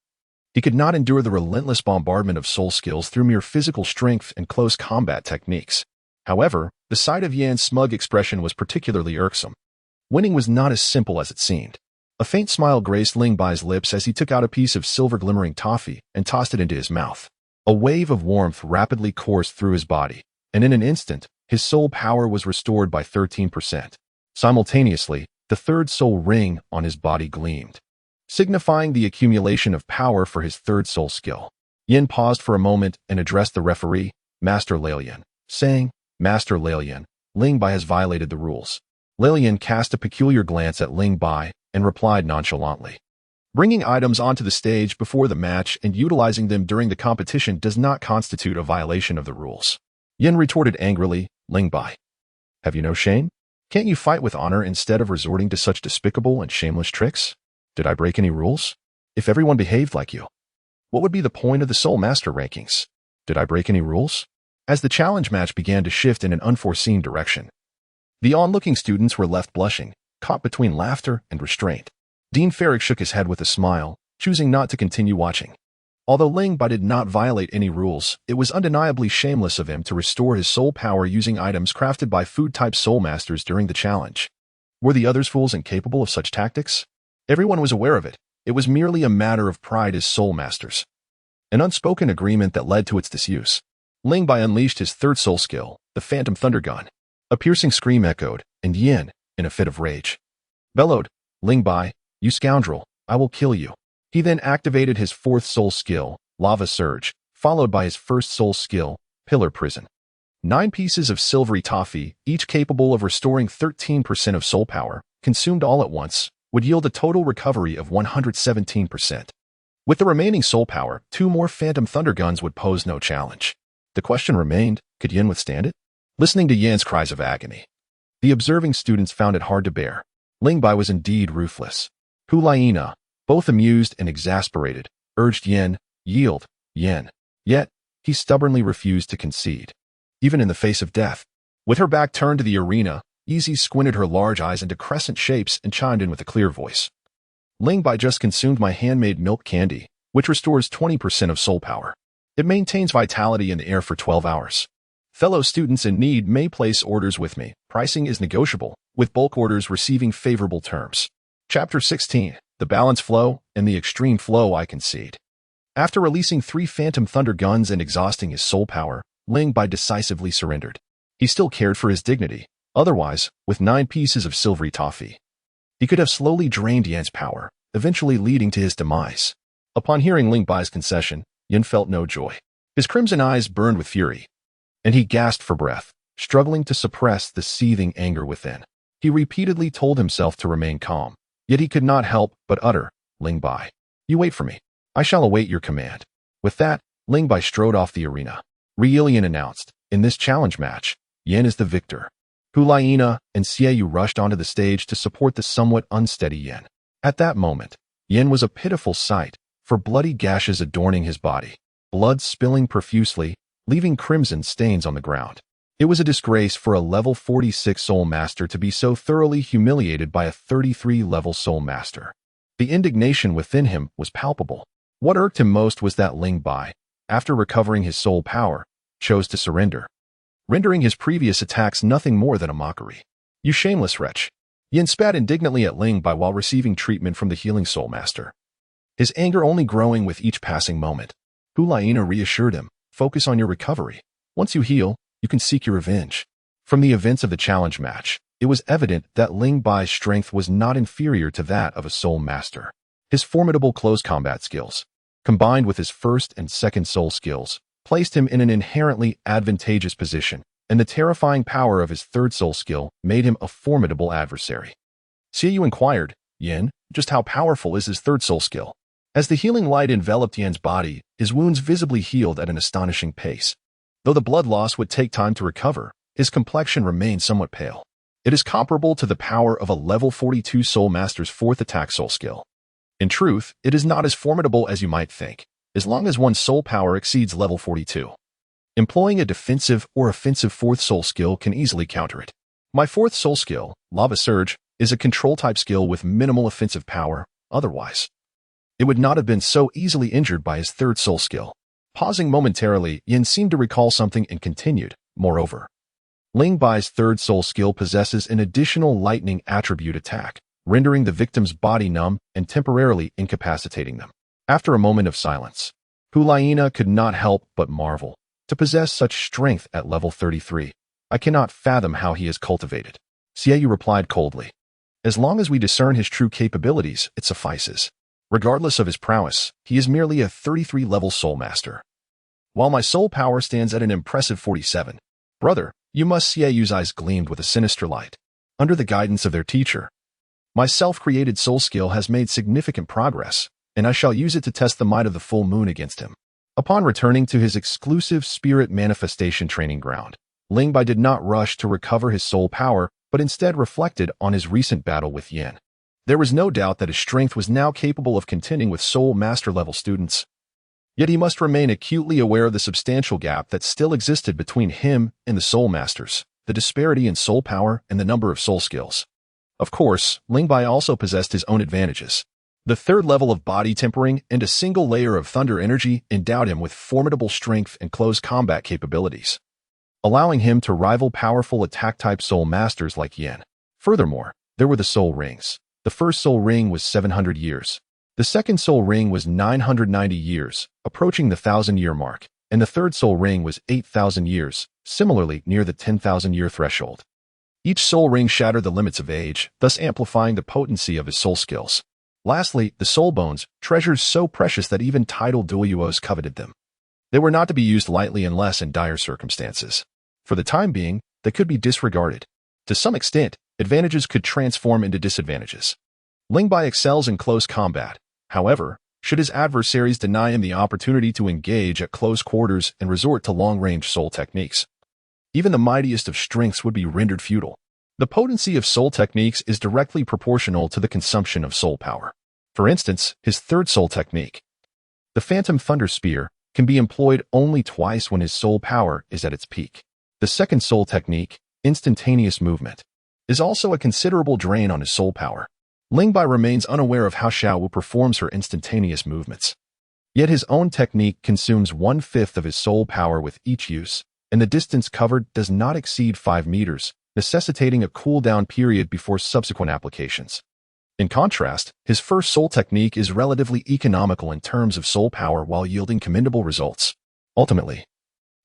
S1: he could not endure the relentless bombardment of soul skills through mere physical strength and close combat techniques. However, the sight of Yan's smug expression was particularly irksome. Winning was not as simple as it seemed. A faint smile graced Ling Bai's lips as he took out a piece of silver-glimmering toffee and tossed it into his mouth. A wave of warmth rapidly coursed through his body, and in an instant, his soul power was restored by 13%. Simultaneously, the third soul ring on his body gleamed, signifying the accumulation of power for his third soul skill. Yin paused for a moment and addressed the referee, Master Lian, saying, Master Lian, Ling Bai has violated the rules. Lian cast a peculiar glance at Ling Bai and replied nonchalantly. Bringing items onto the stage before the match and utilizing them during the competition does not constitute a violation of the rules. Yin retorted angrily, Ling Bai, have you no shame? Can't you fight with honor instead of resorting to such despicable and shameless tricks? Did I break any rules? If everyone behaved like you, what would be the point of the Soul Master rankings? Did I break any rules? As the challenge match began to shift in an unforeseen direction, the onlooking students were left blushing, caught between laughter and restraint. Dean Ferrick shook his head with a smile, choosing not to continue watching. Although Ling Bai did not violate any rules, it was undeniably shameless of him to restore his soul power using items crafted by food-type soul masters during the challenge. Were the others fools incapable of such tactics? Everyone was aware of it. It was merely a matter of pride as soul masters. An unspoken agreement that led to its disuse. Ling Bai unleashed his third soul skill, the Phantom Thunder Gun. A piercing scream echoed, and Yin, in a fit of rage, bellowed, Ling Bai, you scoundrel, I will kill you. He then activated his fourth soul skill, Lava Surge, followed by his first soul skill, Pillar Prison. 9 pieces of silvery toffee, each capable of restoring 13% of soul power, consumed all at once, would yield a total recovery of 117%. With the remaining soul power, 2 more phantom thunder guns would pose no challenge. The question remained, could Yin withstand it? Listening to Yan's cries of agony, the observing students found it hard to bear. Ling Bai was indeed ruthless. Hu Liena, both amused and exasperated, urged Yin, yield, Yin. Yet, he stubbornly refused to concede, even in the face of death. With her back turned to the arena, Easy squinted her large eyes into crescent shapes and chimed in with a clear voice. Ling Bai just consumed my handmade milk candy, which restores 20% of soul power. It maintains vitality in the air for 12 hours. Fellow students in need may place orders with me. Pricing is negotiable, with bulk orders receiving favorable terms. Chapter 16, The Balance Flow and the Extreme Flow I Concede. After releasing 3 phantom thunder guns and exhausting his soul power, Ling Bai decisively surrendered. He still cared for his dignity. Otherwise, with 9 pieces of silvery toffee, he could have slowly drained Yan's power, eventually leading to his demise. Upon hearing Ling Bai's concession, Yan felt no joy. His crimson eyes burned with fury, and he gasped for breath, struggling to suppress the seething anger within. He repeatedly told himself to remain calm, yet he could not help but utter, "Ling Bai, you wait for me. I shall await your command." With that, Ling Bai strode off the arena. Yan announced, "In this challenge match, Yan is the victor." Hu Liena and Xie Yue rushed onto the stage to support the somewhat unsteady Yan. At that moment, Yan was a pitiful sight, for bloody gashes adorning his body, blood spilling profusely, leaving crimson stains on the ground. It was a disgrace for a level 46 soul master to be so thoroughly humiliated by a 33-level soul master. The indignation within him was palpable. What irked him most was that Ling Bai, after recovering his soul power, chose to surrender, rendering his previous attacks nothing more than a mockery. "You shameless wretch." Yin spat indignantly at Ling Bai while receiving treatment from the healing soul master, his anger only growing with each passing moment. Hu Liena reassured him, "Focus on your recovery. Once you heal, you can seek your revenge." From the events of the challenge match, it was evident that Ling Bai's strength was not inferior to that of a soul master. His formidable close combat skills, combined with his first and second soul skills, placed him in an inherently advantageous position, and the terrifying power of his third soul skill made him a formidable adversary. Xie Yue inquired, "Yin, just how powerful is his third soul skill?" As the healing light enveloped Yan's body, his wounds visibly healed at an astonishing pace. Though the blood loss would take time to recover, his complexion remained somewhat pale. It is comparable to the power of a level 42 soul master's 4th attack soul skill. In truth, it is not as formidable as you might think, as long as one's soul power exceeds level 42. Employing a defensive or offensive 4th soul skill can easily counter it. My 4th soul skill, Lava Surge, is a control-type skill with minimal offensive power. Otherwise, it would not have been so easily injured by his 3rd soul skill. Pausing momentarily, Yin seemed to recall something and continued, "Moreover, Ling Bai's 3rd soul skill possesses an additional lightning attribute attack, rendering the victim's body numb and temporarily incapacitating them." After a moment of silence, Hu Liena could not help but marvel. To possess such strength at level 33, I cannot fathom how he is cultivated. Xie Yue replied coldly, "As long as we discern his true capabilities, it suffices. Regardless of his prowess, he is merely a 33-level soul master. While my soul power stands at an impressive 47. Brother, you must." Xie Yue's eyes gleamed with a sinister light. "Under the guidance of their teacher, my self-created soul skill has made significant progress, and I shall use it to test the might of the full moon against him." Upon returning to his exclusive spirit manifestation training ground, Ling Bai did not rush to recover his soul power, but instead reflected on his recent battle with Yin. There was no doubt that his strength was now capable of contending with soul master-level students. Yet he must remain acutely aware of the substantial gap that still existed between him and the soul masters, the disparity in soul power and the number of soul skills. Of course, Ling Bai also possessed his own advantages. The 3rd level of body tempering and a single layer of thunder energy endowed him with formidable strength and close combat capabilities, allowing him to rival powerful attack-type soul masters like Yin. Furthermore, there were the soul rings. The first soul ring was 700 years. The second soul ring was 990 years, approaching the 1,000-year mark, and the third soul ring was 8,000 years, similarly near the 10,000-year threshold. Each soul ring shattered the limits of age, thus amplifying the potency of his soul skills. Lastly, the soul bones, treasures so precious that even titled duelos coveted them. They were not to be used lightly unless in dire circumstances. For the time being, they could be disregarded. To some extent, advantages could transform into disadvantages. Ling Bai excels in close combat. However, should his adversaries deny him the opportunity to engage at close quarters and resort to long-range soul techniques. Even the mightiest of strengths would be rendered futile. The potency of soul techniques is directly proportional to the consumption of soul power. For instance, his third soul technique, the Phantom Thunder Spear, can be employed only twice when his soul power is at its peak. The second soul technique, instantaneous movement, is also a considerable drain on his soul power. Ling Bai remains unaware of how Xie Yue performs her instantaneous movements. Yet his own technique consumes 1/5 of his soul power with each use, and the distance covered does not exceed 5 meters, necessitating a cool-down period before subsequent applications. In contrast, his first soul technique is relatively economical in terms of soul power while yielding commendable results. Ultimately,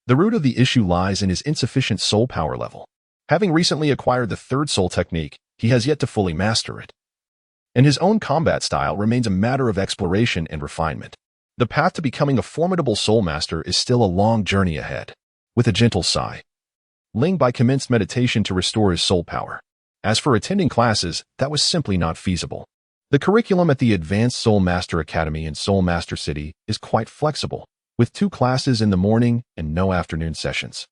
S1: the root of the issue lies in his insufficient soul power level. Having recently acquired the third soul technique, he has yet to fully master it. And his own combat style remains a matter of exploration and refinement. The path to becoming a formidable soul master is still a long journey ahead. With a gentle sigh, Ling Bai commenced meditation to restore his soul power. As for attending classes, that was simply not feasible. The curriculum at the Advanced Soul Master Academy in Soul Master City is quite flexible, with 2 classes in the morning and no afternoon sessions,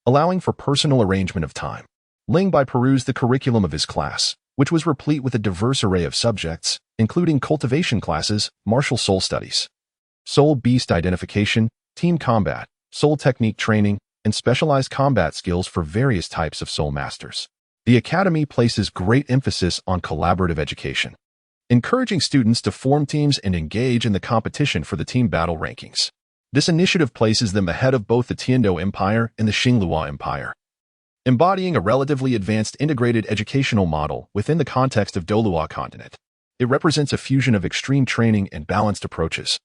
S1: allowing for personal arrangement of time. Ling Bai perused the curriculum of his class, which was replete with a diverse array of subjects, including cultivation classes, martial soul studies, soul beast identification, team combat, soul technique training, and specialized combat skills for various types of soul masters. The Academy places great emphasis on collaborative education, encouraging students to form teams and engage in the competition for the team battle rankings. This initiative places them ahead of both the Tiando Empire and the Xinglua Empire, embodying a relatively advanced integrated educational model within the context of Dolua continent. It represents a fusion of extreme training and balanced approaches,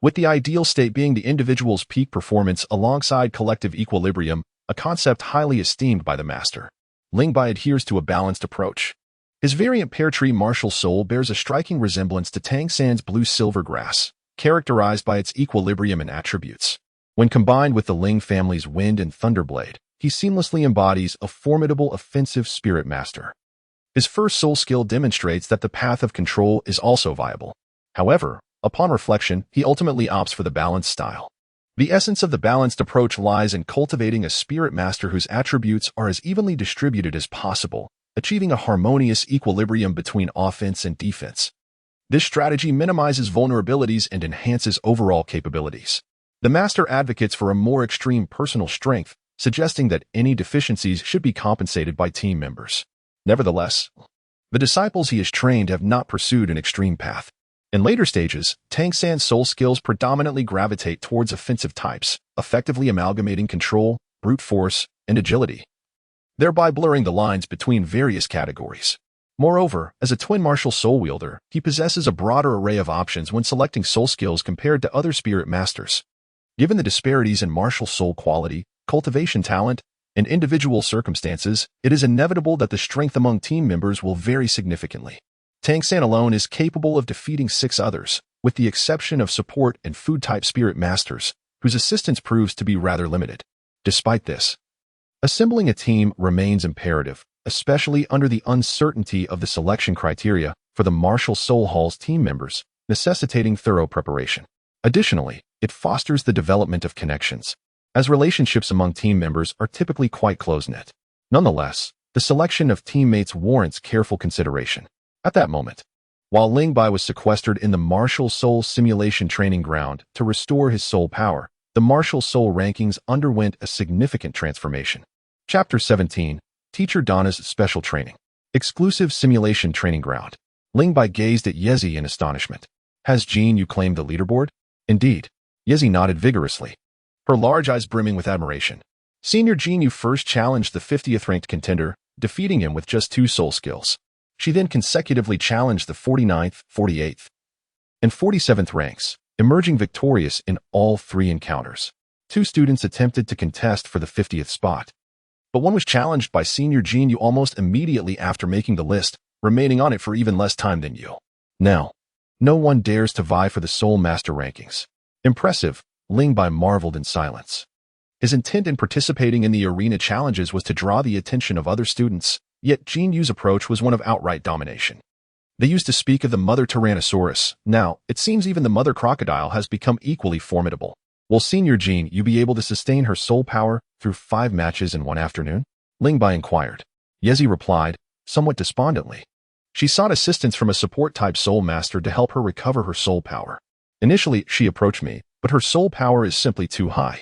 S1: with the ideal state being the individual's peak performance alongside collective equilibrium, a concept highly esteemed by the master. Ling Bai adheres to a balanced approach. His variant pear tree martial soul bears a striking resemblance to Tang San's blue-silver grass, characterized by its equilibrium and attributes. When combined with the Ling family's wind and thunder blade, he seamlessly embodies a formidable offensive spirit master. His first soul skill demonstrates that the path of control is also viable. However, upon reflection, he ultimately opts for the balanced style. The essence of the balanced approach lies in cultivating a spirit master whose attributes are as evenly distributed as possible, achieving a harmonious equilibrium between offense and defense. This strategy minimizes vulnerabilities and enhances overall capabilities. The master advocates for a more extreme personal strength, suggesting that any deficiencies should be compensated by team members. Nevertheless, the disciples he has trained have not pursued an extreme path. In later stages, Tang San's soul skills predominantly gravitate towards offensive types, effectively amalgamating control, brute force, and agility, thereby blurring the lines between various categories. Moreover, as a twin martial soul wielder, he possesses a broader array of options when selecting soul skills compared to other spirit masters. Given the disparities in martial soul quality, cultivation talent, and individual circumstances, it is inevitable that the strength among team members will vary significantly. Tang San alone is capable of defeating 6 others, with the exception of support and food-type spirit masters, whose assistance proves to be rather limited. Despite this, assembling a team remains imperative, especially under the uncertainty of the selection criteria for the Martial Soul Hall's team members, necessitating thorough preparation. Additionally, it fosters the development of connections, as relationships among team members are typically quite close-knit. Nonetheless, the selection of teammates warrants careful consideration. At that moment, while Ling Bai was sequestered in the Martial Soul Simulation Training Ground to restore his soul power, the Martial Soul rankings underwent a significant transformation. Chapter 17, Teacher Donna's Special Training. Exclusive Simulation Training Ground. Ling Bai gazed at Yezi in astonishment. Has Xie Yue claimed the leaderboard? Indeed. Yezi nodded vigorously, her large eyes brimming with admiration. Senior Xie Yue first challenged the 50th ranked contender, defeating him with just 2 soul skills. She then consecutively challenged the 49th, 48th, and 47th ranks, emerging victorious in all 3 encounters. 2 students attempted to contest for the 50th spot, but one was challenged by Senior Xie Yue almost immediately after making the list, remaining on it for even less time than Yue. Now, no one dares to vie for the Soul Master rankings. Impressive, Ling Bai marveled in silence. His intent in participating in the arena challenges was to draw the attention of other students, yet Xie Yue's approach was one of outright domination. They used to speak of the mother Tyrannosaurus. Now, it seems even the mother crocodile has become equally formidable. Will Senior Jean you be able to sustain her soul power through 5 matches in one afternoon? Ling Bai inquired. Yezi replied, somewhat despondently. She sought assistance from a support-type soul master to help her recover her soul power. Initially, she approached me, but her soul power is simply too high.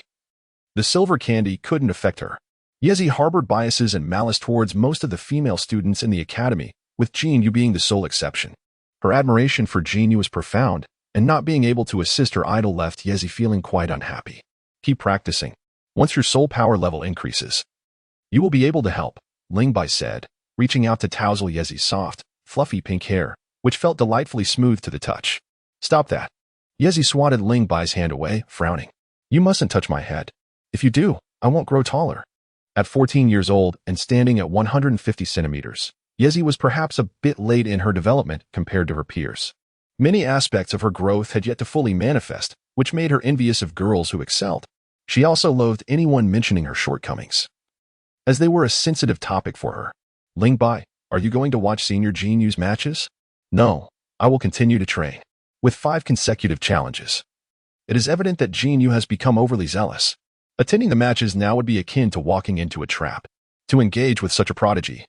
S1: The silver candy couldn't affect her. Yezi harbored biases and malice towards most of the female students in the academy, with Jean Yu being the sole exception. Her admiration for Jean Yu was profound, and not being able to assist her idol left Yezi feeling quite unhappy. Keep practicing. Once your soul power level increases, you will be able to help, Ling Bai said, reaching out to tousle Yezi's soft, fluffy pink hair, which felt delightfully smooth to the touch. Stop that. Yezi swatted Ling Bai's hand away, frowning. You mustn't touch my head. If you do, I won't grow taller. At 14 years old and standing at 150 centimeters, Yezi was perhaps a bit late in her development compared to her peers. Many aspects of her growth had yet to fully manifest, which made her envious of girls who excelled. She also loathed anyone mentioning her shortcomings, as they were a sensitive topic for her. Ling Bai, are you going to watch Senior Jean Yu's matches? No, I will continue to train. With 5 consecutive challenges. It is evident that Jean Yu has become overly zealous. Attending the matches now would be akin to walking into a trap. To engage with such a prodigy,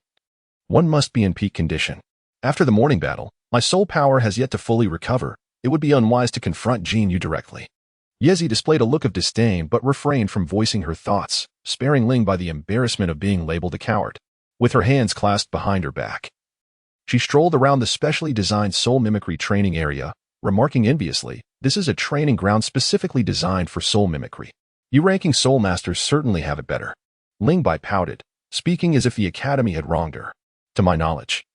S1: one must be in peak condition. After the morning battle, my soul power has yet to fully recover. It would be unwise to confront Jean Yu directly. Yezi displayed a look of disdain but refrained from voicing her thoughts, sparing Ling by the embarrassment of being labeled a coward. With her hands clasped behind her back, she strolled around the specially designed soul mimicry training area, remarking enviously, this is a training ground specifically designed for soul mimicry. You ranking soul masters certainly have it better. Ling Bai pouted, speaking as if the academy had wronged her. To my knowledge,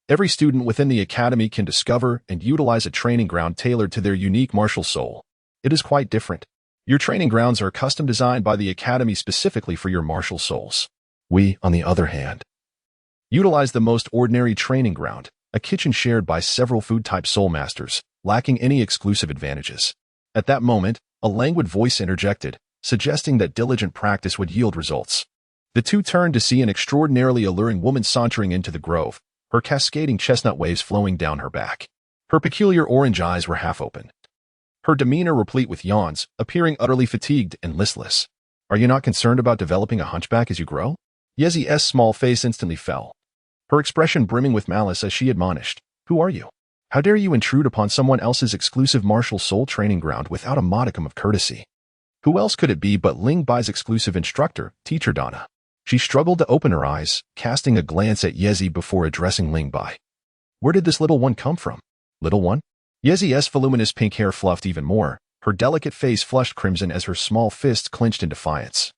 S1: every student within the academy can discover and utilize a training ground tailored to their unique martial soul. It is quite different. Your training grounds are custom designed by the academy specifically for your martial souls. We, on the other hand, utilize the most ordinary training ground, a kitchen shared by several food-type soul masters, lacking any exclusive advantages. At that moment, a languid voice interjected, suggesting that diligent practice would yield results. The two turned to see an extraordinarily alluring woman sauntering into the grove, her cascading chestnut waves flowing down her back. Her peculiar orange eyes were half open, her demeanor replete with yawns, appearing utterly fatigued and listless. Are you not concerned about developing a hunchback as you grow? Yezi's small face instantly fell, her expression brimming with malice as she admonished. Who are you? How dare you intrude upon someone else's exclusive martial soul training ground without a modicum of courtesy? Who else could it be but Ling Bai's exclusive instructor, Teacher Donna? She struggled to open her eyes, casting a glance at Yezi before addressing Ling Bai. Where did this little one come from? Little one? Yezi's voluminous pink hair fluffed even more, her delicate face flushed crimson as her small fists clenched in defiance.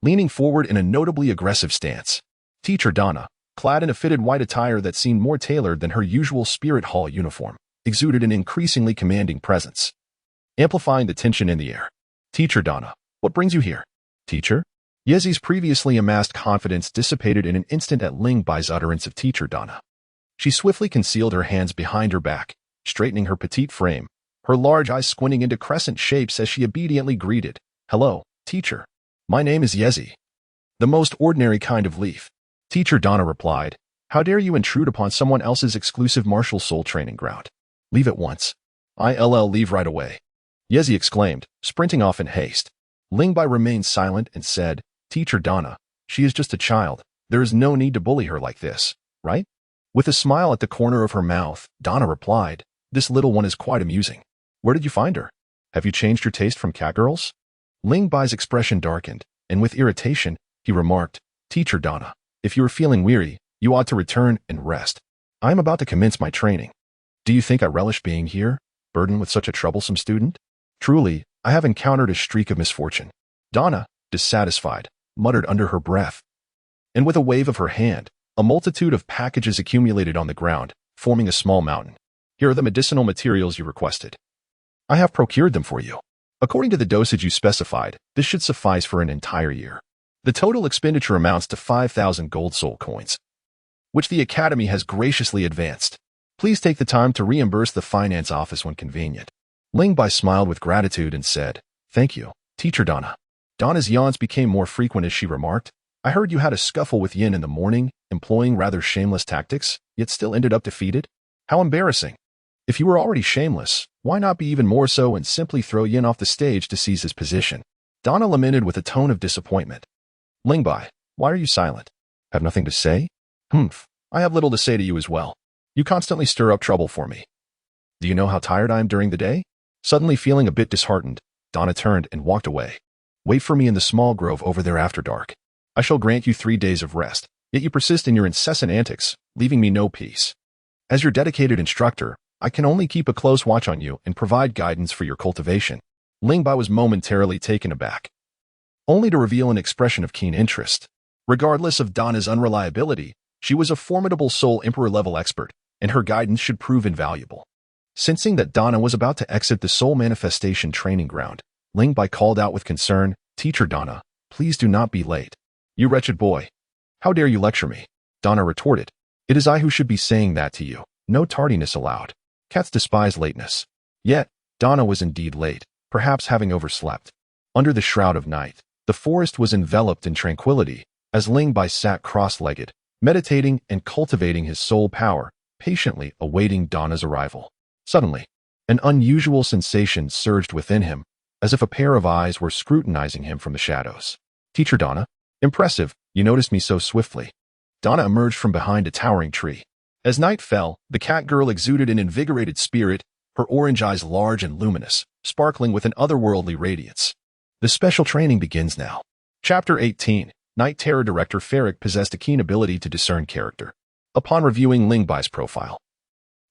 S1: Leaning forward in a notably aggressive stance, Teacher Donna, clad in a fitted white attire that seemed more tailored than her usual Spirit Hall uniform, exuded an increasingly commanding presence, amplifying the tension in the air. Teacher Donna, what brings you here? Teacher? Yezi's previously amassed confidence dissipated in an instant at Ling Bai's utterance of Teacher Donna. She swiftly concealed her hands behind her back, straightening her petite frame, her large eyes squinting into crescent shapes as she obediently greeted, Hello, teacher. My name is Yezi. The most ordinary kind of leaf. Teacher Donna replied, How dare you intrude upon someone else's exclusive martial soul training ground? Leave at once. I'll leave right away. Yezi exclaimed, sprinting off in haste. Ling Bai remained silent and said, Teacher Donna, she is just a child. There is no need to bully her like this, right? With a smile at the corner of her mouth, Donna replied, This little one is quite amusing. Where did you find her? Have you changed your taste from catgirls? Ling Bai's expression darkened, and with irritation, he remarked, Teacher Donna, if you are feeling weary, you ought to return and rest. I am about to commence my training. Do you think I relish being here, burdened with such a troublesome student? Truly, I have encountered a streak of misfortune. Donna, dissatisfied, muttered under her breath. And with a wave of her hand, a multitude of packages accumulated on the ground, forming a small mountain. Here are the medicinal materials you requested. I have procured them for you. According to the dosage you specified, this should suffice for an entire year. The total expenditure amounts to 5,000 gold soul coins, which the Academy has graciously advanced. Please take the time to reimburse the finance office when convenient. Ling Bai smiled with gratitude and said, Thank you, Teacher Donna. Donna's yawns became more frequent as she remarked, I heard you had a scuffle with Yin in the morning, employing rather shameless tactics, yet still ended up defeated. How embarrassing. If you were already shameless, why not be even more so and simply throw Yin off the stage to seize his position? Donna lamented with a tone of disappointment. Ling Bai, why are you silent? Have nothing to say? Humph, I have little to say to you as well. You constantly stir up trouble for me. Do you know how tired I am during the day? Suddenly feeling a bit disheartened, Donna turned and walked away. Wait for me in the small grove over there after dark. I shall grant you 3 days of rest, yet you persist in your incessant antics, leaving me no peace. As your dedicated instructor, I can only keep a close watch on you and provide guidance for your cultivation. Ling Bai was momentarily taken aback, only to reveal an expression of keen interest. Regardless of Donna's unreliability, she was a formidable Soul Emperor-level expert, and her guidance should prove invaluable. Sensing that Donna was about to exit the Soul Manifestation training ground, Ling Bai called out with concern, Teacher Donna, please do not be late. You wretched boy. How dare you lecture me? Donna retorted. It is I who should be saying that to you. No tardiness allowed. Cats despise lateness. Yet, Donna was indeed late, perhaps having overslept. Under the shroud of night, the forest was enveloped in tranquility, as Ling Bai sat cross-legged, meditating and cultivating his soul power, patiently awaiting Donna's arrival. Suddenly, an unusual sensation surged within him, as if a pair of eyes were scrutinizing him from the shadows. Teacher Donna, impressive, you noticed me so swiftly. Donna emerged from behind a towering tree. As night fell, the cat girl exuded an invigorated spirit, her orange eyes large and luminous, sparkling with an otherworldly radiance. The special training begins now. Chapter 18. Night Terror Director Ferric possessed a keen ability to discern character. Upon reviewing Ling Bai's profile,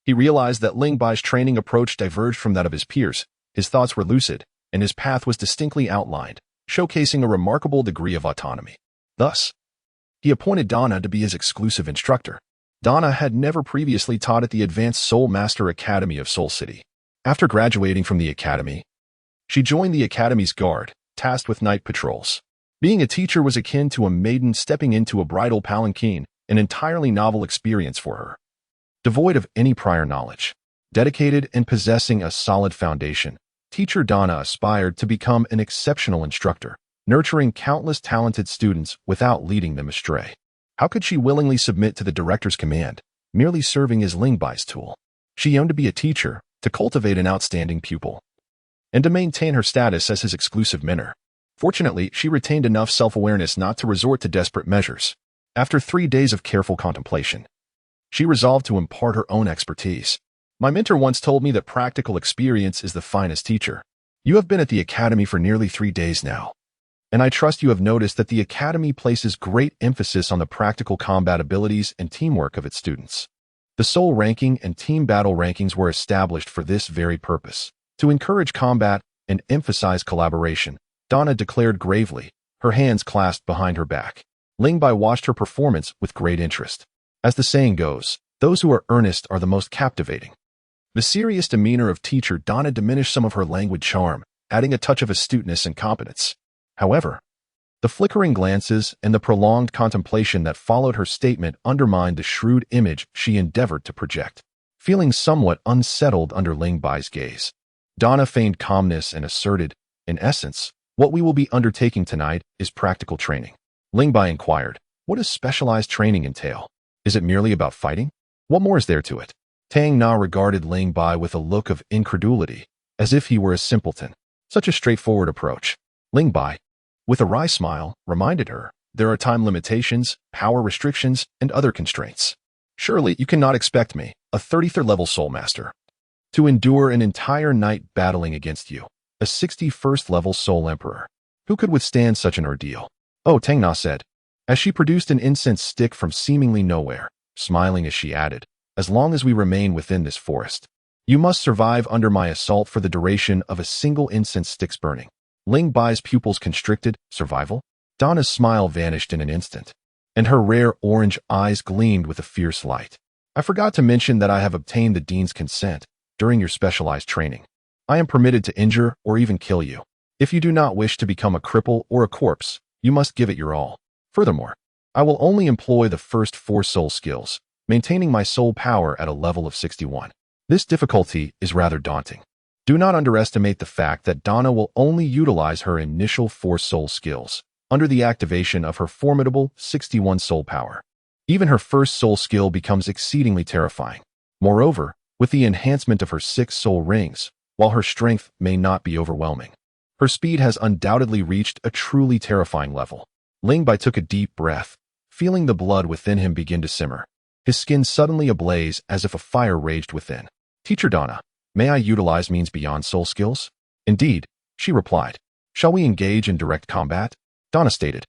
S1: he realized that Ling Bai's training approach diverged from that of his peers. His thoughts were lucid, and his path was distinctly outlined, showcasing a remarkable degree of autonomy. Thus, he appointed Donna to be his exclusive instructor. Donna had never previously taught at the Advanced Soul Master Academy of Soul City. After graduating from the academy, she joined the academy's guard, tasked with night patrols. Being a teacher was akin to a maiden stepping into a bridal palanquin, an entirely novel experience for her. Devoid of any prior knowledge, dedicated and possessing a solid foundation, teacher Donna aspired to become an exceptional instructor, nurturing countless talented students without leading them astray. How could she willingly submit to the director's command, merely serving as Ling Bai's tool? She aimed to be a teacher, to cultivate an outstanding pupil, and to maintain her status as his exclusive mentor. Fortunately, she retained enough self-awareness not to resort to desperate measures. After 3 days of careful contemplation, she resolved to impart her own expertise. My mentor once told me that practical experience is the finest teacher. You have been at the academy for nearly 3 days now, and I trust you have noticed that the academy places great emphasis on the practical combat abilities and teamwork of its students. The soul ranking and team battle rankings were established for this very purpose, to encourage combat and emphasize collaboration, Donna declared gravely, her hands clasped behind her back. Ling Bai watched her performance with great interest. As the saying goes, those who are earnest are the most captivating. The serious demeanor of teacher Donna diminished some of her languid charm, adding a touch of astuteness and competence. However, the flickering glances and the prolonged contemplation that followed her statement undermined the shrewd image she endeavored to project. Feeling somewhat unsettled under Ling Bai's gaze, Donna feigned calmness and asserted, in essence, what we will be undertaking tonight is practical training. Ling Bai inquired, what does specialized training entail? Is it merely about fighting? What more is there to it? Tang Na regarded Ling Bai with a look of incredulity, as if he were a simpleton. Such a straightforward approach. Ling Bai, with a wry smile, reminded her, there are time limitations, power restrictions, and other constraints. Surely you cannot expect me, a 33rd level soul master, to endure an entire night battling against you, a 61st level soul emperor. Who could withstand such an ordeal? Oh, Tang Na said, as she produced an incense stick from seemingly nowhere, smiling as she added, as long as we remain within this forest, you must survive under my assault for the duration of a single incense stick's burning. Ling Bai's pupils constricted. Survival? Donna's smile vanished in an instant, and her rare orange eyes gleamed with a fierce light. I forgot to mention that I have obtained the Dean's consent. During your specialized training, I am permitted to injure or even kill you. If you do not wish to become a cripple or a corpse, you must give it your all. Furthermore, I will only employ the first 4 soul skills, maintaining my soul power at a level of 61. This difficulty is rather daunting. Do not underestimate the fact that Donna will only utilize her initial 4 soul skills under the activation of her formidable 61 soul power. Even her first soul skill becomes exceedingly terrifying. Moreover, with the enhancement of her 6 soul rings, while her strength may not be overwhelming, her speed has undoubtedly reached a truly terrifying level. Ling Bai took a deep breath, feeling the blood within him begin to simmer. His skin suddenly ablaze as if a fire raged within. Teacher Donna, may I utilize means beyond soul skills? Indeed, she replied. Shall we engage in direct combat? Donna stated.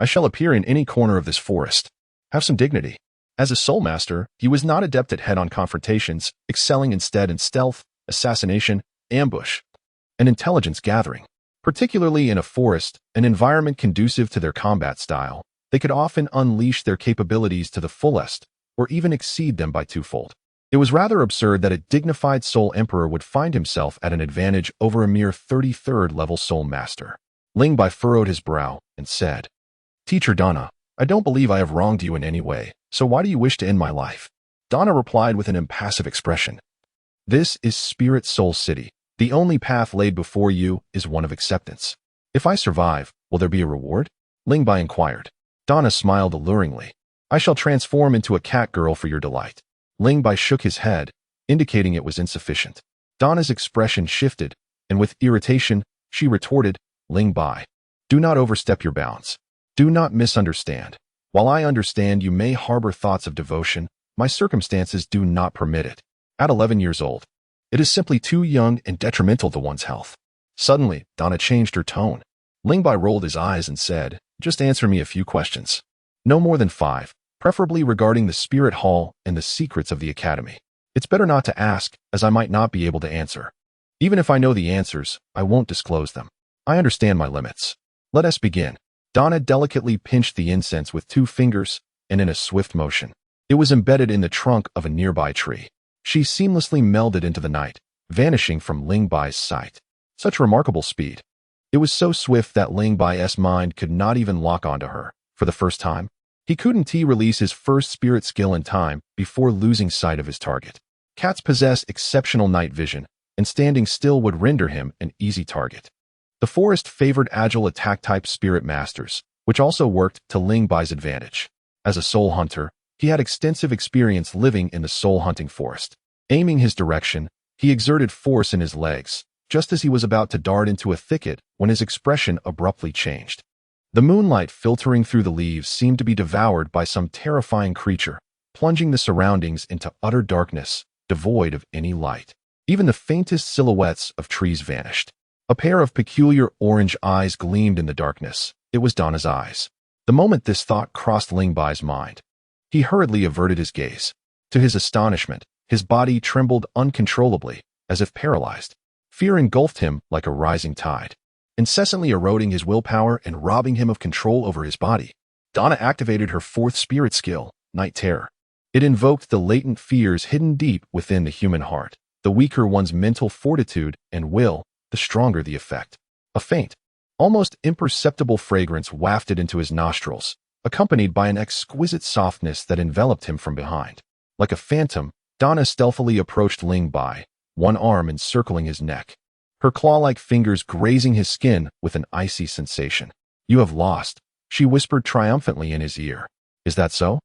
S1: I shall appear in any corner of this forest. Have some dignity. As a soul master, he was not adept at head-on confrontations, excelling instead in stealth, assassination, ambush, and intelligence gathering. Particularly in a forest, an environment conducive to their combat style, they could often unleash their capabilities to the fullest, or even exceed them by twofold. It was rather absurd that a dignified soul emperor would find himself at an advantage over a mere 33rd level soul master. Ling Bai furrowed his brow and said, Teacher Donna, I don't believe I have wronged you in any way, so why do you wish to end my life? Donna replied with an impassive expression. This is Spirit Soul City. The only path laid before you is one of acceptance. If I survive, will there be a reward? Ling Bai inquired. Donna smiled alluringly. I shall transform into a cat girl for your delight. Ling Bai shook his head, indicating it was insufficient. Donna's expression shifted, and with irritation, she retorted, Ling Bai, do not overstep your bounds. Do not misunderstand. While I understand you may harbor thoughts of devotion, my circumstances do not permit it. At 11 years old, it is simply too young and detrimental to one's health. Suddenly, Donna changed her tone. Ling Bai rolled his eyes and said, just answer me a few questions. No more than 5, preferably regarding the spirit hall and the secrets of the academy. It's better not to ask, as I might not be able to answer. Even if I know the answers, I won't disclose them. I understand my limits. Let us begin. Donna delicately pinched the incense with 2 fingers, and in a swift motion, it was embedded in the trunk of a nearby tree. She seamlessly melded into the night, vanishing from Ling Bai's sight. Such remarkable speed. It was so swift that Ling Bai's mind could not even lock onto her. For the first time, he couldn't release his first spirit skill in time before losing sight of his target. Cats possess exceptional night vision, and standing still would render him an easy target. The forest favored agile attack-type spirit masters, which also worked to Ling Bai's advantage. As a soul hunter, he had extensive experience living in the soul-hunting forest. Aiming his direction, he exerted force in his legs, just as he was about to dart into a thicket when his expression abruptly changed. The moonlight filtering through the leaves seemed to be devoured by some terrifying creature, plunging the surroundings into utter darkness, devoid of any light. Even the faintest silhouettes of trees vanished. A pair of peculiar orange eyes gleamed in the darkness. It was Donna's eyes. The moment this thought crossed Ling Bai's mind, he hurriedly averted his gaze. To his astonishment, his body trembled uncontrollably, as if paralyzed. Fear engulfed him like a rising tide, incessantly eroding his willpower and robbing him of control over his body. Donna activated her 4th spirit skill, Night Terror. It invoked the latent fears hidden deep within the human heart. The weaker one's mental fortitude and will, the stronger the effect. A faint, almost imperceptible fragrance wafted into his nostrils, accompanied by an exquisite softness that enveloped him from behind. Like a phantom, Donna stealthily approached Ling Bai, one arm encircling his neck, her claw-like fingers grazing his skin with an icy sensation. You have lost, she whispered triumphantly in his ear. Is that so?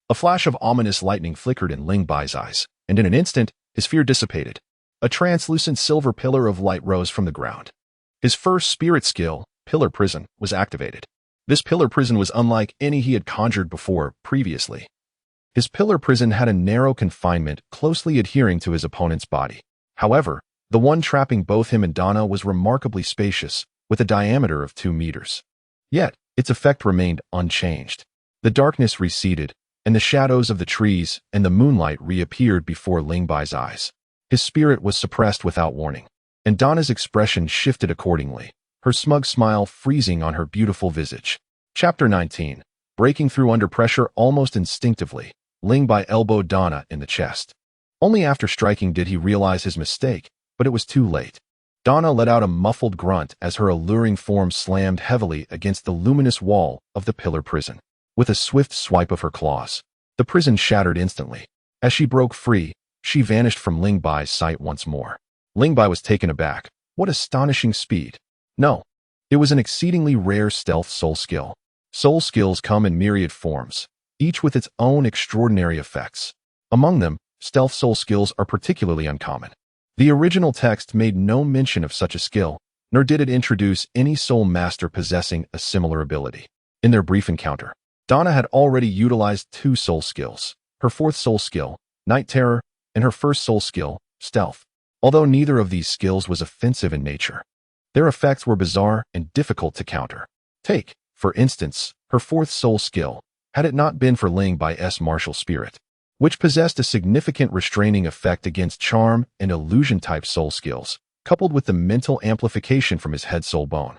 S1: A flash of ominous lightning flickered in Ling Bai's eyes, and in an instant, his fear dissipated. A translucent silver pillar of light rose from the ground. His first spirit skill, Pillar Prison, was activated. This pillar prison was unlike any he had conjured previously. His pillar prison had a narrow confinement closely adhering to his opponent's body. However, the one trapping both him and Donna was remarkably spacious, with a diameter of 2 meters. Yet, its effect remained unchanged. The darkness receded, and the shadows of the trees and the moonlight reappeared before Ling Bai's eyes. His spirit was suppressed without warning, and Donna's expression shifted accordingly, her smug smile freezing on her beautiful visage. Chapter 19. Breaking through under pressure almost instinctively, Ling Bai elbowed Donna in the chest. Only after striking did he realize his mistake, but it was too late. Donna let out a muffled grunt as her alluring form slammed heavily against the luminous wall of the pillar prison. With a swift swipe of her claws, the prison shattered instantly. As she broke free, she vanished from Ling Bai's sight once more. Ling Bai was taken aback. What astonishing speed! No, it was an exceedingly rare stealth soul skill. Soul skills come in myriad forms, each with its own extraordinary effects. Among them, stealth soul skills are particularly uncommon. The original text made no mention of such a skill, nor did it introduce any soul master possessing a similar ability. In their brief encounter, Donna had already utilized 2 soul skills, her 4th soul skill, Night Terror, and her 1st soul skill, Stealth. Although neither of these skills was offensive in nature, their effects were bizarre and difficult to counter. Take, for instance, her 4th soul skill, had it not been for Ling Bai's martial spirit, which possessed a significant restraining effect against charm and illusion-type soul skills, coupled with the mental amplification from his head soul bone.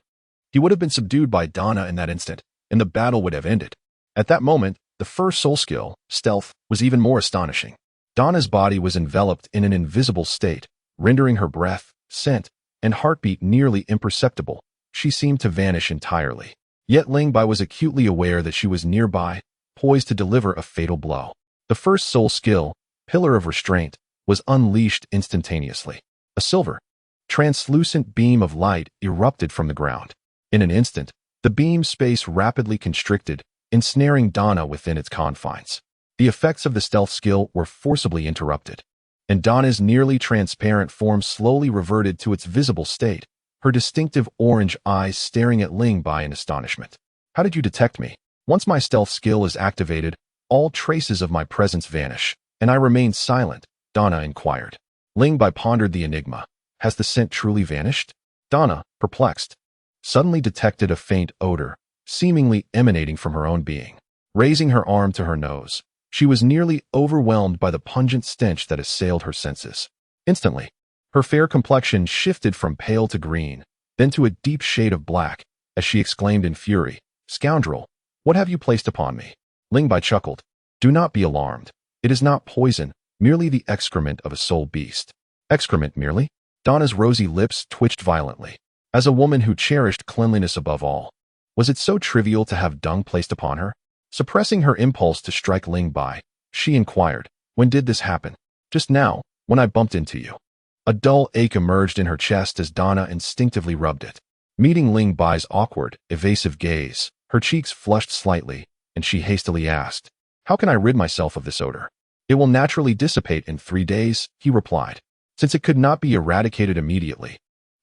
S1: He would have been subdued by Donna in that instant, and the battle would have ended. At that moment, the 1st soul skill, Stealth, was even more astonishing. Donna's body was enveloped in an invisible state, rendering her breath, scent, and heartbeat nearly imperceptible. She seemed to vanish entirely. Yet Ling Bai was acutely aware that she was nearby, poised to deliver a fatal blow. The 1st soul skill, Pillar of Restraint, was unleashed instantaneously. A silver, translucent beam of light erupted from the ground. In an instant, the beam space rapidly constricted, ensnaring Donna within its confines. The effects of the stealth skill were forcibly interrupted, and Donna's nearly transparent form slowly reverted to its visible state, her distinctive orange eyes staring at Ling Bai in astonishment. "How did you detect me?" "Once my stealth skill is activated, all traces of my presence vanish, and I remain silent," Donna inquired. Ling Bai pondered the enigma. Has the scent truly vanished? Donna, perplexed, suddenly detected a faint odor, seemingly emanating from her own being. Raising her arm to her nose, she was nearly overwhelmed by the pungent stench that assailed her senses. Instantly, her fair complexion shifted from pale to green, then to a deep shade of black, as she exclaimed in fury, "Scoundrel, what have you placed upon me?" Ling Bai chuckled. "Do not be alarmed. It is not poison, merely the excrement of a soul beast." "Excrement merely?" Donna's rosy lips twitched violently. As a woman who cherished cleanliness above all, was it so trivial to have dung placed upon her? Suppressing her impulse to strike Ling Bai, she inquired, "When did this happen?" "Just now, when I bumped into you." A dull ache emerged in her chest as Donna instinctively rubbed it. Meeting Ling Bai's awkward, evasive gaze, her cheeks flushed slightly, and she hastily asked, "How can I rid myself of this odor?" "It will naturally dissipate in 3 days," he replied. Since it could not be eradicated immediately,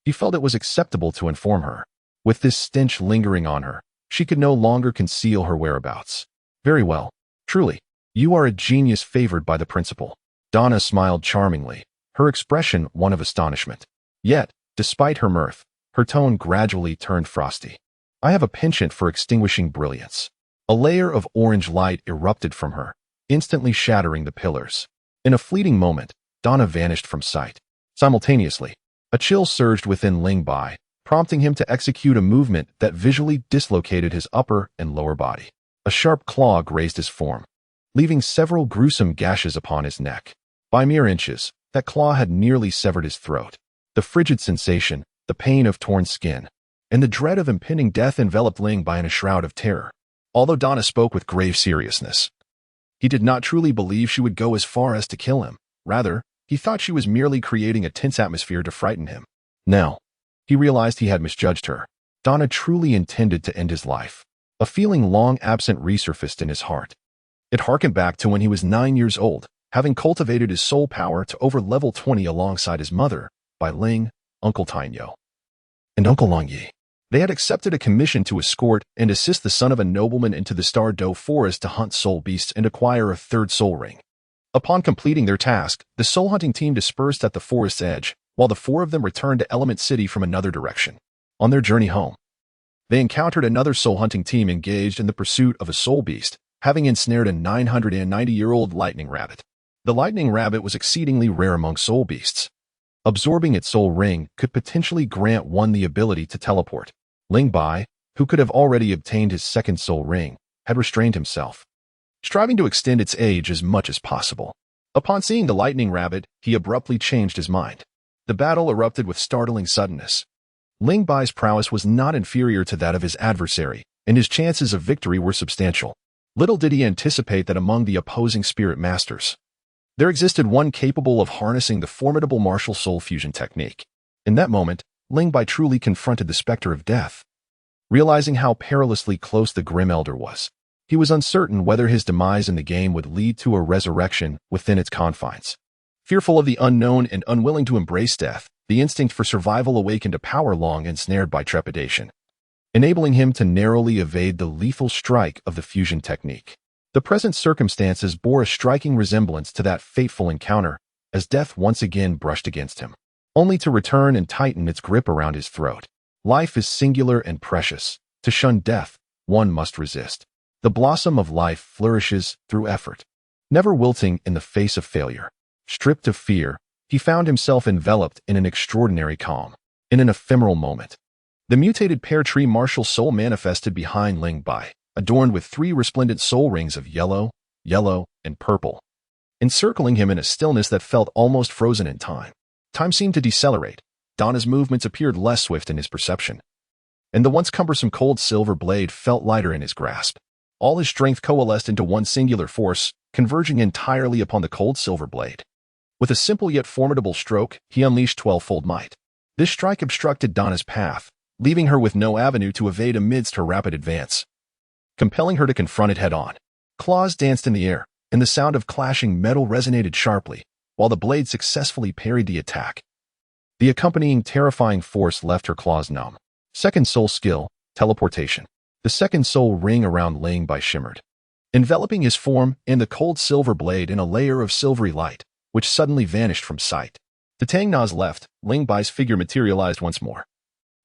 S1: he felt it was acceptable to inform her. With this stench lingering on her, she could no longer conceal her whereabouts. "Very well. Truly, you are a genius favored by the principal." Donna smiled charmingly, her expression one of astonishment. Yet, despite her mirth, her tone gradually turned frosty. "I have a penchant for extinguishing brilliance." A layer of orange light erupted from her, instantly shattering the pillars. In a fleeting moment, Donna vanished from sight. Simultaneously, a chill surged within Ling Bai, prompting him to execute a movement that visually dislocated his upper and lower body. A sharp claw grazed his form, leaving several gruesome gashes upon his neck. By mere inches, that claw had nearly severed his throat. The frigid sensation, the pain of torn skin, and the dread of impending death enveloped Ling Bai in a shroud of terror. Although Donna spoke with grave seriousness, he did not truly believe she would go as far as to kill him. Rather, he thought she was merely creating a tense atmosphere to frighten him. Now, he realized he had misjudged her. Donna truly intended to end his life. A feeling long absent resurfaced in his heart. It harkened back to when he was 9 years old, having cultivated his soul power to over level 20 alongside his mother, Bai Ling, Uncle Tao, and Uncle Long Yi. They had accepted a commission to escort and assist the son of a nobleman into the Star Doe forest to hunt soul beasts and acquire a 3rd soul ring. Upon completing their task, the soul hunting team dispersed at the forest's edge, while the 4 of them returned to Element City from another direction. On their journey home, they encountered another soul hunting team engaged in the pursuit of a soul beast, having ensnared a 990-year-old lightning rabbit. The lightning rabbit was exceedingly rare among soul beasts. Absorbing its soul ring could potentially grant one the ability to teleport. Ling Bai, who could have already obtained his 2nd soul ring, had restrained himself, striving to extend its age as much as possible. Upon seeing the lightning rabbit, he abruptly changed his mind. The battle erupted with startling suddenness. Ling Bai's prowess was not inferior to that of his adversary, and his chances of victory were substantial. Little did he anticipate that among the opposing spirit masters, there existed one capable of harnessing the formidable martial soul fusion technique. In that moment, Ling Bai truly confronted the specter of death. Realizing how perilously close the Grim Elder was, He was uncertain whether his demise in the game would lead to a resurrection within its confines. Fearful of the unknown and unwilling to embrace death, the instinct for survival awakened a power long ensnared by trepidation, enabling him to narrowly evade the lethal strike of the fusion technique. The present circumstances bore a striking resemblance to that fateful encounter, as death once again brushed against him, only to return and tighten its grip around his throat. Life is singular and precious. To shun death, one must resist. The blossom of life flourishes through effort, never wilting in the face of failure. Stripped of fear, he found himself enveloped in an extraordinary calm. In an ephemeral moment, the mutated pear tree martial soul manifested behind Ling Bai, adorned with 3 resplendent soul rings of yellow, and purple, encircling him in a stillness that felt almost frozen in time. Time seemed to decelerate. Donna's movements appeared less swift in his perception, and the once cumbersome cold silver blade felt lighter in his grasp. All his strength coalesced into one singular force, converging entirely upon the cold silver blade. With a simple yet formidable stroke, he unleashed 12-fold might. This strike obstructed Donna's path, leaving her with no avenue to evade amidst her rapid advance, compelling her to confront it head-on. Claws danced in the air, and the sound of clashing metal resonated sharply, while the blade successfully parried the attack. The accompanying terrifying force left her claws numb. Second soul skill, teleportation. The second soul ring around Ling Bai shimmered, enveloping his form and the cold silver blade in a layer of silvery light, which suddenly vanished from sight. To Tang Na's left, Ling Bai's figure materialized once more,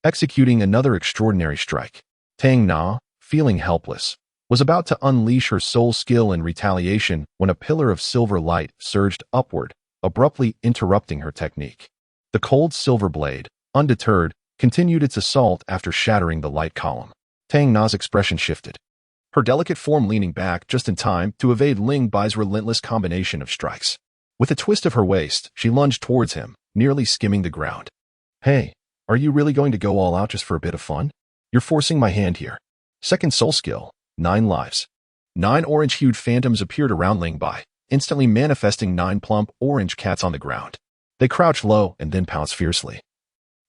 S1: executing another extraordinary strike. Tang Na, feeling helpless, was about to unleash her soul skill in retaliation when a pillar of silver light surged upward, abruptly interrupting her technique. The cold silver blade, undeterred, continued its assault after shattering the light column. Tang Na's expression shifted, her delicate form leaning back just in time to evade Ling Bai's relentless combination of strikes. With a twist of her waist, she lunged towards him, nearly skimming the ground. "Hey, are you really going to go all out just for a bit of fun? You're forcing my hand here." Second soul skill, 9 lives. 9 orange-hued phantoms appeared around Ling Bai, instantly manifesting 9 plump orange cats on the ground. They crouched low and then pounced fiercely,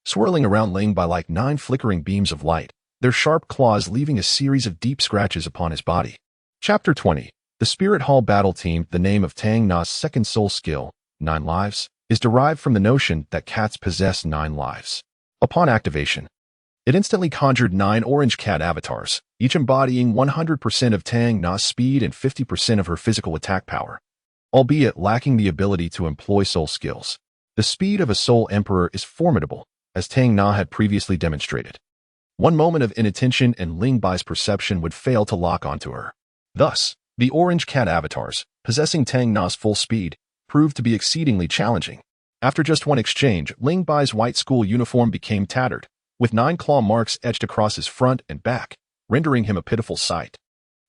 S1: swirling around Ling Bai like 9 flickering beams of light, their sharp claws leaving a series of deep scratches upon his body. Chapter 20. The Spirit Hall Battle Team. The name of Tang Na's second soul skill, 9 lives, is derived from the notion that cats possess 9 lives. Upon activation, it instantly conjured 9 orange cat avatars, each embodying 100% of Tang Na's speed and 50% of her physical attack power, albeit lacking the ability to employ soul skills. The speed of a soul emperor is formidable, as Tang Na had previously demonstrated. One moment of inattention and Ling Bai's perception would fail to lock onto her. Thus, the orange cat avatars, possessing Tang Na's full speed, proved to be exceedingly challenging. After just one exchange, Ling Bai's white school uniform became tattered, with 9 claw marks etched across his front and back, rendering him a pitiful sight.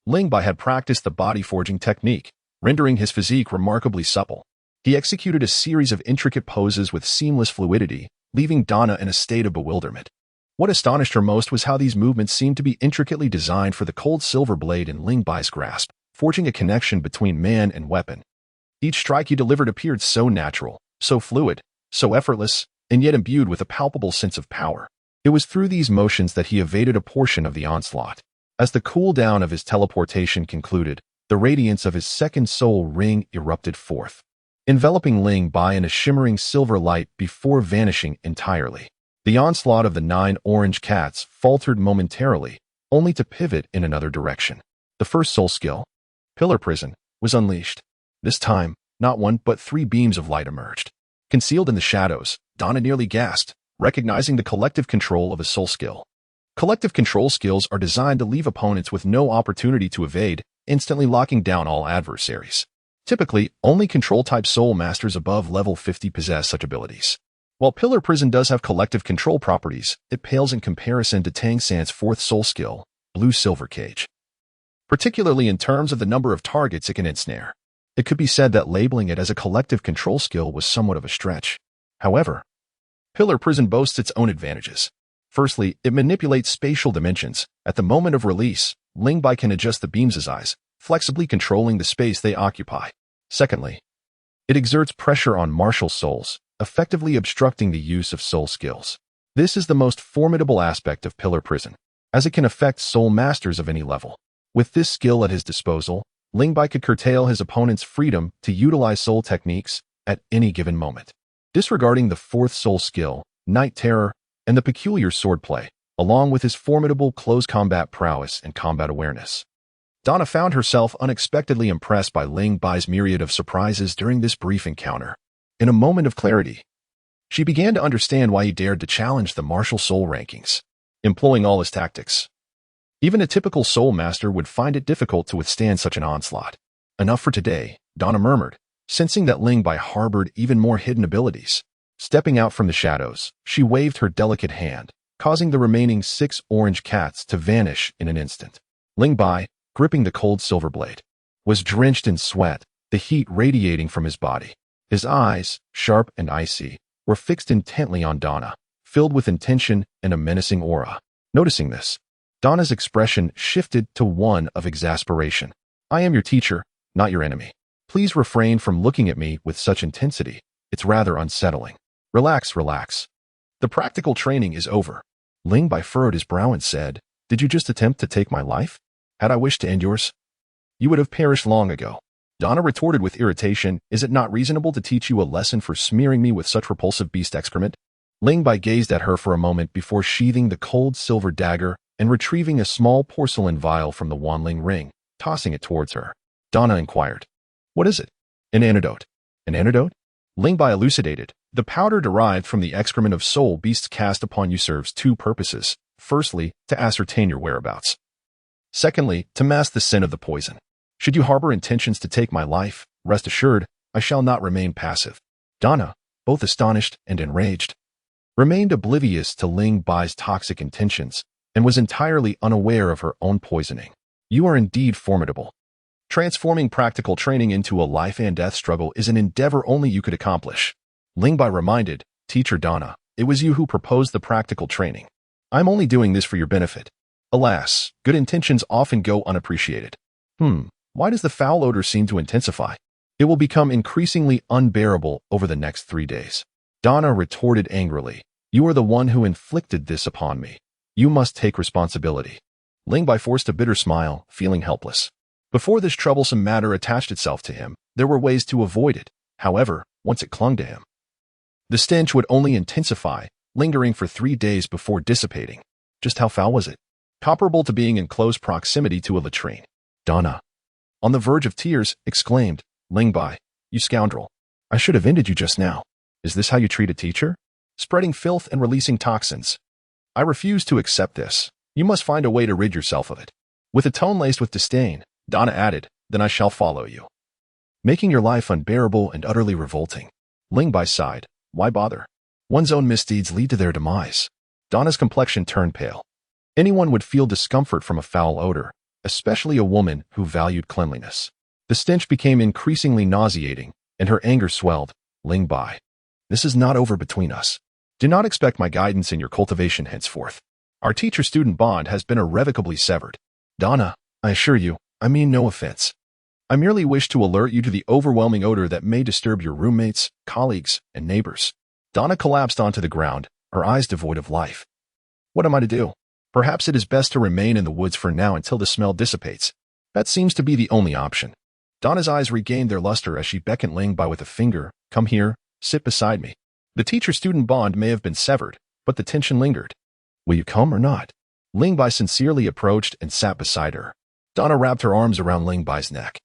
S1: Ling Bai had practiced the body forging technique, rendering his physique remarkably supple. He executed a series of intricate poses with seamless fluidity, leaving Donna in a state of bewilderment. What astonished her most was how these movements seemed to be intricately designed for the cold silver blade in Ling Bai's grasp, forging a connection between man and weapon. Each strike he delivered appeared so natural, so fluid, so effortless, and yet imbued with a palpable sense of power. It was through these motions that he evaded a portion of the onslaught. As the cool-down of his teleportation concluded, the radiance of his second soul ring erupted forth, enveloping Ling Bai in a shimmering silver light before vanishing entirely. The onslaught of the 9 orange cats faltered momentarily, only to pivot in another direction. The first soul skill, Pillar Prison, was unleashed. This time, not 1 but 3 beams of light emerged. Concealed in the shadows, Donna nearly gasped, recognizing the collective control of a soul skill. Collective control skills are designed to leave opponents with no opportunity to evade, instantly locking down all adversaries. Typically, only control-type soul masters above level 50 possess such abilities. While Pillar Prison does have collective control properties, it pales in comparison to Tang San's 4th soul skill, Blue Silver Cage, particularly in terms of the number of targets it can ensnare. It could be said that labeling it as a collective control skill was somewhat of a stretch. However, Pillar Prison boasts its own advantages. Firstly, it manipulates spatial dimensions. At the moment of release, Ling Bai can adjust the beams' eyes, flexibly controlling the space they occupy. Secondly, it exerts pressure on martial souls, effectively obstructing the use of soul skills. This is the most formidable aspect of Pillar Prison, as it can affect soul masters of any level. With this skill at his disposal, Ling Bai could curtail his opponent's freedom to utilize soul techniques at any given moment. Disregarding the fourth soul skill, Night Terror, and the peculiar swordplay, along with his formidable close combat prowess and combat awareness, Donna found herself unexpectedly impressed by Ling Bai's myriad of surprises during this brief encounter. In a moment of clarity, she began to understand why he dared to challenge the martial soul rankings, employing all his tactics. Even a typical soul master would find it difficult to withstand such an onslaught. Enough for today, Donna murmured, sensing that Ling Bai harbored even more hidden abilities. Stepping out from the shadows, she waved her delicate hand, causing the remaining 6 orange cats to vanish in an instant. Ling Bai, gripping the cold silver blade, was drenched in sweat, the heat radiating from his body. His eyes, sharp and icy, were fixed intently on Donna, filled with intention and a menacing aura. Noticing this, Donna's expression shifted to one of exasperation. "I am your teacher, not your enemy. Please refrain from looking at me with such intensity. It's rather unsettling. Relax, relax. The practical training is over." Ling Bai furrowed his brow and said, "Did you just attempt to take my life? Had I wished to end yours, you would have perished long ago." Donna retorted with irritation, "Is it not reasonable to teach you a lesson for smearing me with such repulsive beast excrement?" Ling Bai gazed at her for a moment before sheathing the cold silver dagger and retrieving a small porcelain vial from the Wanling ring, tossing it towards her. Donna inquired, "What is it?" "An antidote." "An antidote?" Ling Bai elucidated. "The powder derived from the excrement of soul beasts cast upon you serves 2 purposes. Firstly, to ascertain your whereabouts. Secondly, to mask the scent of the poison. Should you harbor intentions to take my life, rest assured, I shall not remain passive." Donna, both astonished and enraged, remained oblivious to Ling Bai's toxic intentions and was entirely unaware of her own poisoning. "You are indeed formidable. Transforming practical training into a life and death struggle is an endeavor only you could accomplish." Ling Bai reminded, "Teacher Donna, it was you who proposed the practical training. I'm only doing this for your benefit. Alas, good intentions often go unappreciated." Why does the foul odor seem to intensify? It will become increasingly unbearable over the next 3 days." Donna retorted angrily, "You are the one who inflicted this upon me. You must take responsibility." Ling Bai forced a bitter smile, feeling helpless. Before this troublesome matter attached itself to him, there were ways to avoid it. However, once it clung to him, the stench would only intensify, lingering for 3 days before dissipating. Just how foul was it? Comparable to being in close proximity to a latrine. Donna, on the verge of tears, exclaimed, "Ling Bai, you scoundrel. I should have ended you just now. Is this how you treat a teacher? Spreading filth and releasing toxins. I refuse to accept this. You must find a way to rid yourself of it." With a tone laced with disdain, Donna added, "Then I shall follow you." Making your life unbearable and utterly revolting. Ling Bai sighed, "Why bother? One's own misdeeds lead to their demise." Donna's complexion turned pale. Anyone would feel discomfort from a foul odor, especially a woman who valued cleanliness. The stench became increasingly nauseating, and her anger swelled. "Ling Bai, this is not over between us. Do not expect my guidance in your cultivation henceforth. Our teacher-student bond has been irrevocably severed." "Donna, I assure you, I mean no offense. I merely wish to alert you to the overwhelming odor that may disturb your roommates, colleagues, and neighbors." Donna collapsed onto the ground, her eyes devoid of life. "What am I to do? Perhaps it is best to remain in the woods for now until the smell dissipates. That seems to be the only option." Donna's eyes regained their luster as she beckoned Ling Bai with a finger. "Come here, sit beside me." The teacher-student bond may have been severed, but the tension lingered. "Will you come or not?" Ling Bai sincerely approached and sat beside her. Donna wrapped her arms around Ling Bai's neck,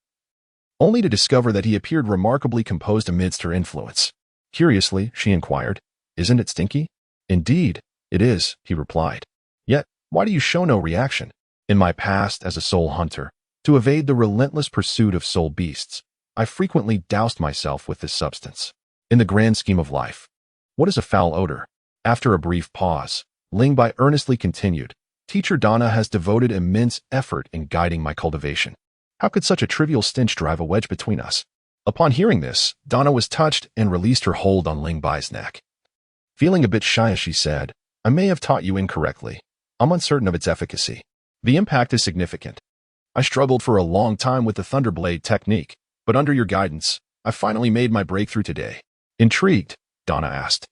S1: only to discover that he appeared remarkably composed amidst her influence. Curiously, she inquired, "Isn't it stinky?" "Indeed, it is," he replied. "Yet, why do you show no reaction?" "In my past as a soul hunter, to evade the relentless pursuit of soul beasts, I frequently doused myself with this substance. In the grand scheme of life, what is a foul odor?" After a brief pause, Ling Bai earnestly continued, "Teacher Donna has devoted immense effort in guiding my cultivation. How could such a trivial stench drive a wedge between us?" Upon hearing this, Donna was touched and released her hold on Ling Bai's neck. Feeling a bit shy, she said, "I may have taught you incorrectly. I'm uncertain of its efficacy. The impact is significant. I struggled for a long time with the Thunderblade technique, but under your guidance, I finally made my breakthrough today." Intrigued, Donna asked,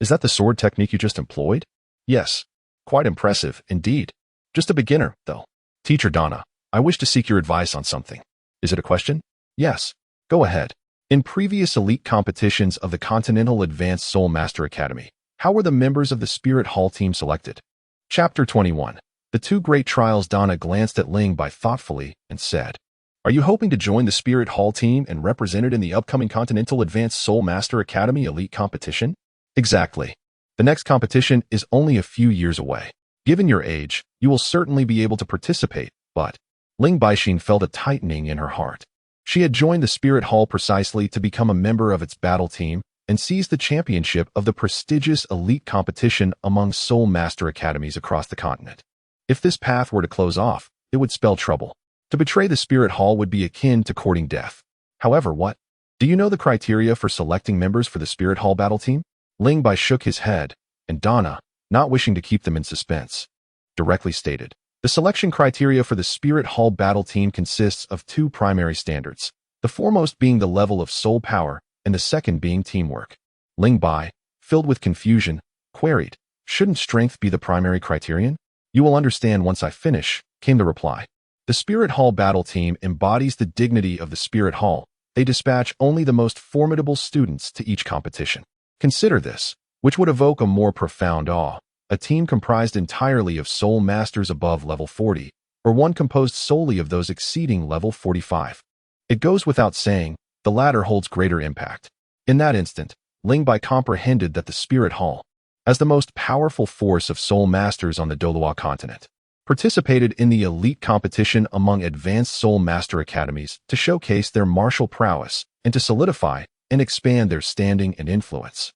S1: "Is that the sword technique you just employed?" "Yes. Quite impressive, indeed. Just a beginner, though." "Teacher Donna, I wish to seek your advice on something. Is it a question? Yes. Go ahead. In previous elite competitions of the Continental Advanced Soul Master Academy, how were the members of the Spirit Hall team selected? Chapter 21. The Two Great Trials. Donna glanced at Ling Bai thoughtfully and said, Are you hoping to join the Spirit Hall team and represent it in the upcoming Continental Advanced Soul Master Academy elite competition? Exactly. The next competition is only a few years away. Given your age, you will certainly be able to participate, but Ling Baixin felt a tightening in her heart. She had joined the Spirit Hall precisely to become a member of its battle team and seize the championship of the prestigious elite competition among Soul Master Academies across the continent. If this path were to close off, it would spell trouble. To betray the Spirit Hall would be akin to courting death. However, what? Do you know the criteria for selecting members for the Spirit Hall battle team? Ling Bai shook his head, and Donna, not wishing to keep them in suspense, directly stated, The selection criteria for the Spirit Hall battle team consists of two primary standards, the foremost being the level of soul power and the second being teamwork. Ling Bai, filled with confusion, queried, Shouldn't strength be the primary criterion? You will understand once I finish, came the reply. The Spirit Hall battle team embodies the dignity of the Spirit Hall. They dispatch only the most formidable students to each competition. Consider this, which would evoke a more profound awe, a team comprised entirely of soul masters above level 40, or one composed solely of those exceeding level 45. It goes without saying, the latter holds greater impact. In that instant, Ling Bai comprehended that the Spirit Hall, as the most powerful force of soul masters on the Dolua continent, participated in the elite competition among advanced soul master academies to showcase their martial prowess and to solidify and expand their standing and influence,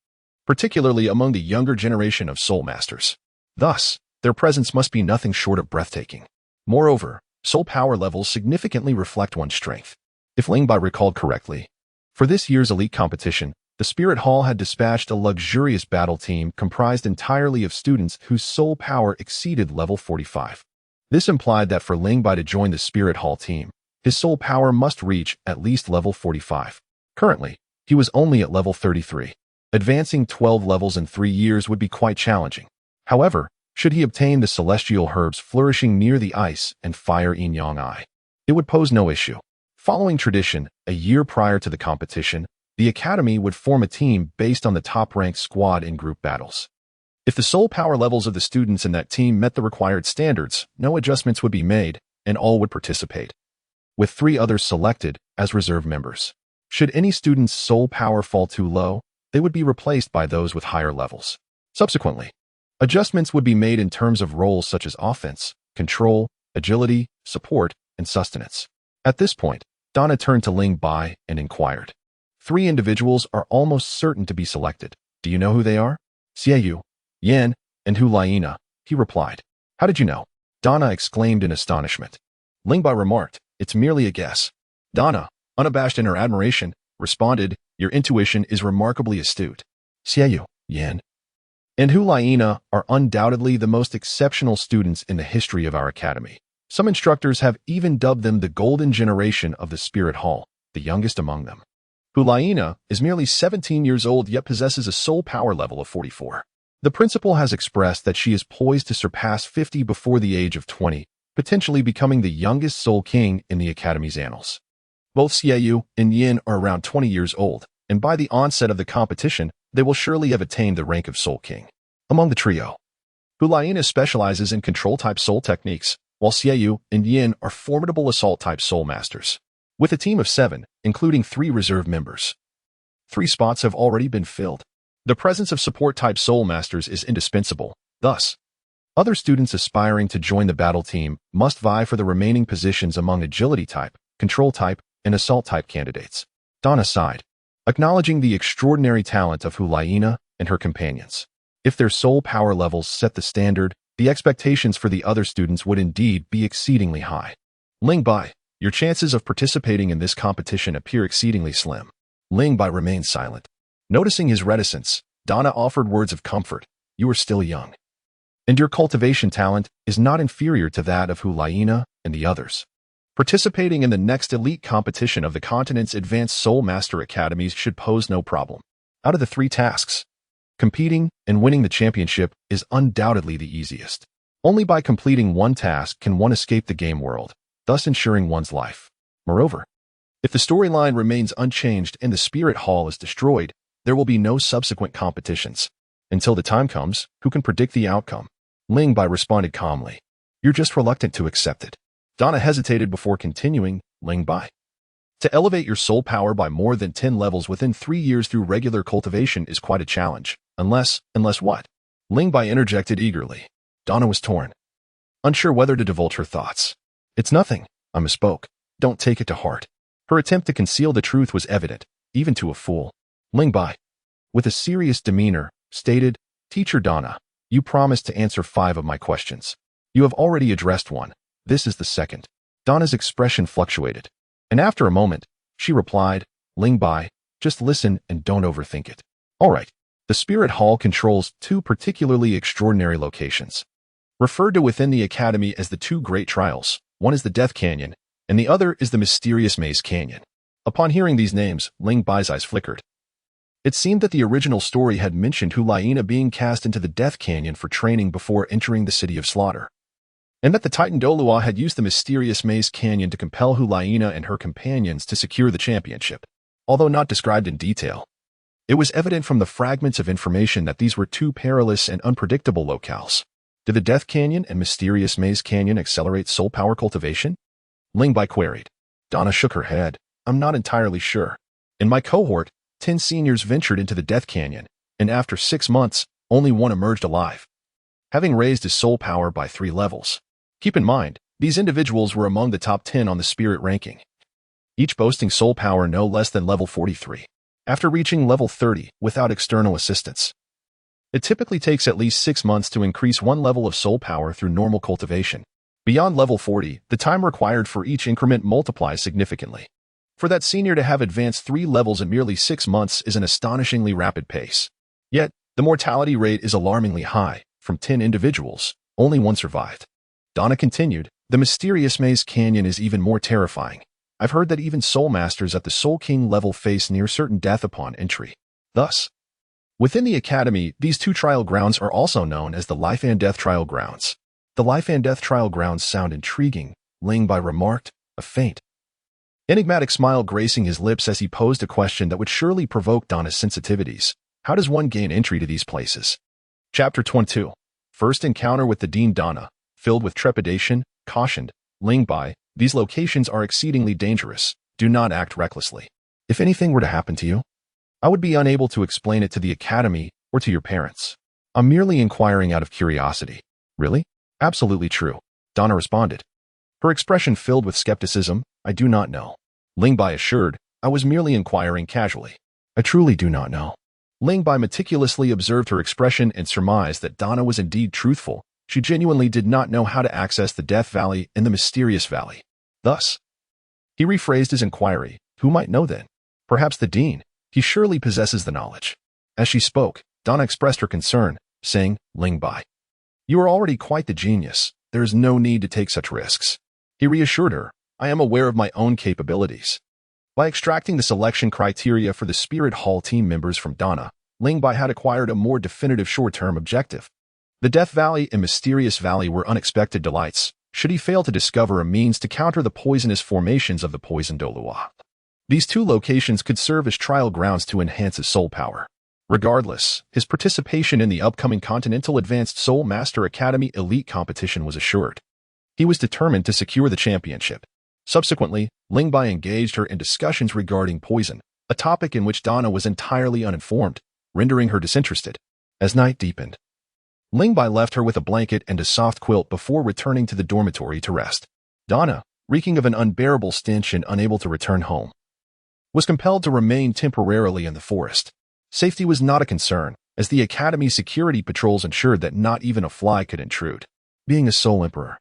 S1: particularly among the younger generation of soul masters. Thus, their presence must be nothing short of breathtaking. Moreover, soul power levels significantly reflect one's strength. If Ling Bai recalled correctly, for this year's elite competition, the Spirit Hall had dispatched a luxurious battle team comprised entirely of students whose soul power exceeded level 45. This implied that for Ling Bai to join the Spirit Hall team, his soul power must reach at least level 45. Currently, he was only at level 33. Advancing 12 levels in 3 years would be quite challenging. However, should he obtain the celestial herbs flourishing near the ice and fire yin-yang eye, it would pose no issue. Following tradition, a year prior to the competition, the Academy would form a team based on the top-ranked squad in group battles. If the soul power levels of the students in that team met the required standards, no adjustments would be made, and all would participate, with 3 others selected as reserve members. Should any student's soul power fall too low, they would be replaced by those with higher levels. Subsequently, adjustments would be made in terms of roles such as offense, control, agility, support, and sustenance. At this point, Donna turned to Ling Bai and inquired, 3 individuals are almost certain to be selected. Do you know who they are? Xie Yue, Yan, and Hu Liena, he replied. How did you know? Donna exclaimed in astonishment. Ling Bai remarked, It's merely a guess. Donna, unabashed in her admiration, responded, Your intuition is remarkably astute. Xie Yue, Yan, and Hu Liena are undoubtedly the most exceptional students in the history of our academy. Some instructors have even dubbed them the golden generation of the Spirit Hall, the youngest among them. Hu Liena is merely 17 years old yet possesses a soul power level of 44. The principal has expressed that she is poised to surpass 50 before the age of 20, potentially becoming the youngest soul king in the academy's annals. Both Xie Yue and Yin are around 20 years old, and by the onset of the competition, they will surely have attained the rank of soul king. Among the trio, Hu Liena specializes in control-type soul techniques, while Xie Yue and Yin are formidable assault-type soul masters. With a team of 7, including 3 reserve members, 3 spots have already been filled. The presence of support-type soul masters is indispensable. Thus, other students aspiring to join the battle team must vie for the remaining positions among agility-type, control-type, and assault-type candidates. Donna sighed, acknowledging the extraordinary talent of Hu Liena and her companions. If their soul power levels set the standard, the expectations for the other students would indeed be exceedingly high. Ling Bai, your chances of participating in this competition appear exceedingly slim. Ling Bai remained silent. Noticing his reticence, Donna offered words of comfort. You are still young, and your cultivation talent is not inferior to that of Hu Liena and the others. Participating in the next elite competition of the continent's advanced soul master academies should pose no problem. Out of the 3 tasks, competing and winning the championship is undoubtedly the easiest. Only by completing one task can one escape the game world. thus ensuring one's life. Moreover, if the storyline remains unchanged and the spirit hall is destroyed, there will be no subsequent competitions. Until the time comes, who can predict the outcome? Ling Bai responded calmly. You're just reluctant to accept it. Donna hesitated before continuing. Ling Bai. To elevate your soul power by more than 10 levels within 3 years through regular cultivation is quite a challenge. Unless what? Ling Bai interjected eagerly. Donna was torn, unsure whether to divulge her thoughts. It's nothing, I misspoke. Don't take it to heart. Her attempt to conceal the truth was evident, even to a fool. Ling Bai, with a serious demeanor, stated, Teacher Donna, you promised to answer 5 of my questions. You have already addressed one. This is the second. Donna's expression fluctuated, and after a moment, she replied, Ling Bai, just listen and don't overthink it. All right. The Spirit Hall controls 2 particularly extraordinary locations, referred to within the Academy as the 2 Great Trials. One is the Death Canyon, and the other is the Mysterious Maze Canyon. Upon hearing these names, Ling Bai's eyes flickered. It seemed that the original story had mentioned Hu Liena being cast into the Death Canyon for training before entering the City of Slaughter, and that the Titan Dolua had used the Mysterious Maze Canyon to compel Hu Liena and her companions to secure the championship. Although not described in detail, it was evident from the fragments of information that these were 2 perilous and unpredictable locales. Did the Death Canyon and Mysterious Maze Canyon accelerate soul power cultivation? Ling Bai queried. Donna shook her head. I'm not entirely sure. In my cohort, 10 seniors ventured into the Death Canyon, and after 6 months, only 1 emerged alive, having raised his soul power by 3 levels. Keep in mind, these individuals were among the top 10 on the spirit ranking, each boasting soul power no less than level 43. After reaching level 30 without external assistance, it typically takes at least 6 months to increase 1 level of soul power through normal cultivation. Beyond level 40, the time required for each increment multiplies significantly. For that senior to have advanced 3 levels in merely 6 months is an astonishingly rapid pace. Yet, the mortality rate is alarmingly high. From 10 individuals, only 1 survived. Donna continued, the Mysterious Maze Canyon is even more terrifying. I've heard that even soul masters at the Soul King level face near certain death upon entry. Thus, within the Academy, these 2 trial grounds are also known as the Life and Death Trial Grounds. The Life and Death Trial Grounds sound intriguing, Ling Bai remarked, a faint, enigmatic smile gracing his lips as he posed a question that would surely provoke Donna's sensitivities. How does one gain entry to these places? Chapter 22. First encounter with the Dean. Donna, filled with trepidation, cautioned, Ling Bai, these locations are exceedingly dangerous. Do not act recklessly. If anything were to happen to you, I would be unable to explain it to the Academy or to your parents. I'm merely inquiring out of curiosity. Really? Absolutely true, Donna responded, her expression filled with skepticism. I do not know. Ling Bai assured, I was merely inquiring casually. I truly do not know. Ling Bai meticulously observed her expression and surmised that Donna was indeed truthful. She genuinely did not know how to access the Death Valley and the Mysterious Valley. Thus, he rephrased his inquiry. Who might know then? Perhaps the Dean. He surely possesses the knowledge. As she spoke, Donna expressed her concern, saying, Ling Bai, you are already quite the genius. There is no need to take such risks. He reassured her, I am aware of my own capabilities. By extracting the selection criteria for the Spirit Hall team members from Donna, Ling Bai had acquired a more definitive short-term objective. The Death Valley and Mysterious Valley were unexpected delights, should he fail to discover a means to counter the poisonous formations of the Poison Dolua. These 2 locations could serve as trial grounds to enhance his soul power. Regardless, his participation in the upcoming Continental Advanced Soul Master Academy Elite competition was assured. He was determined to secure the championship. Subsequently, Ling Bai engaged her in discussions regarding poison, a topic in which Donna was entirely uninformed, rendering her disinterested. As night deepened, Ling Bai left her with a blanket and a soft quilt before returning to the dormitory to rest. Donna, reeking of an unbearable stench and unable to return home, was compelled to remain temporarily in the forest. Safety was not a concern, as the Academy's security patrols ensured that not even a fly could intrude. Being a Soul Emperor,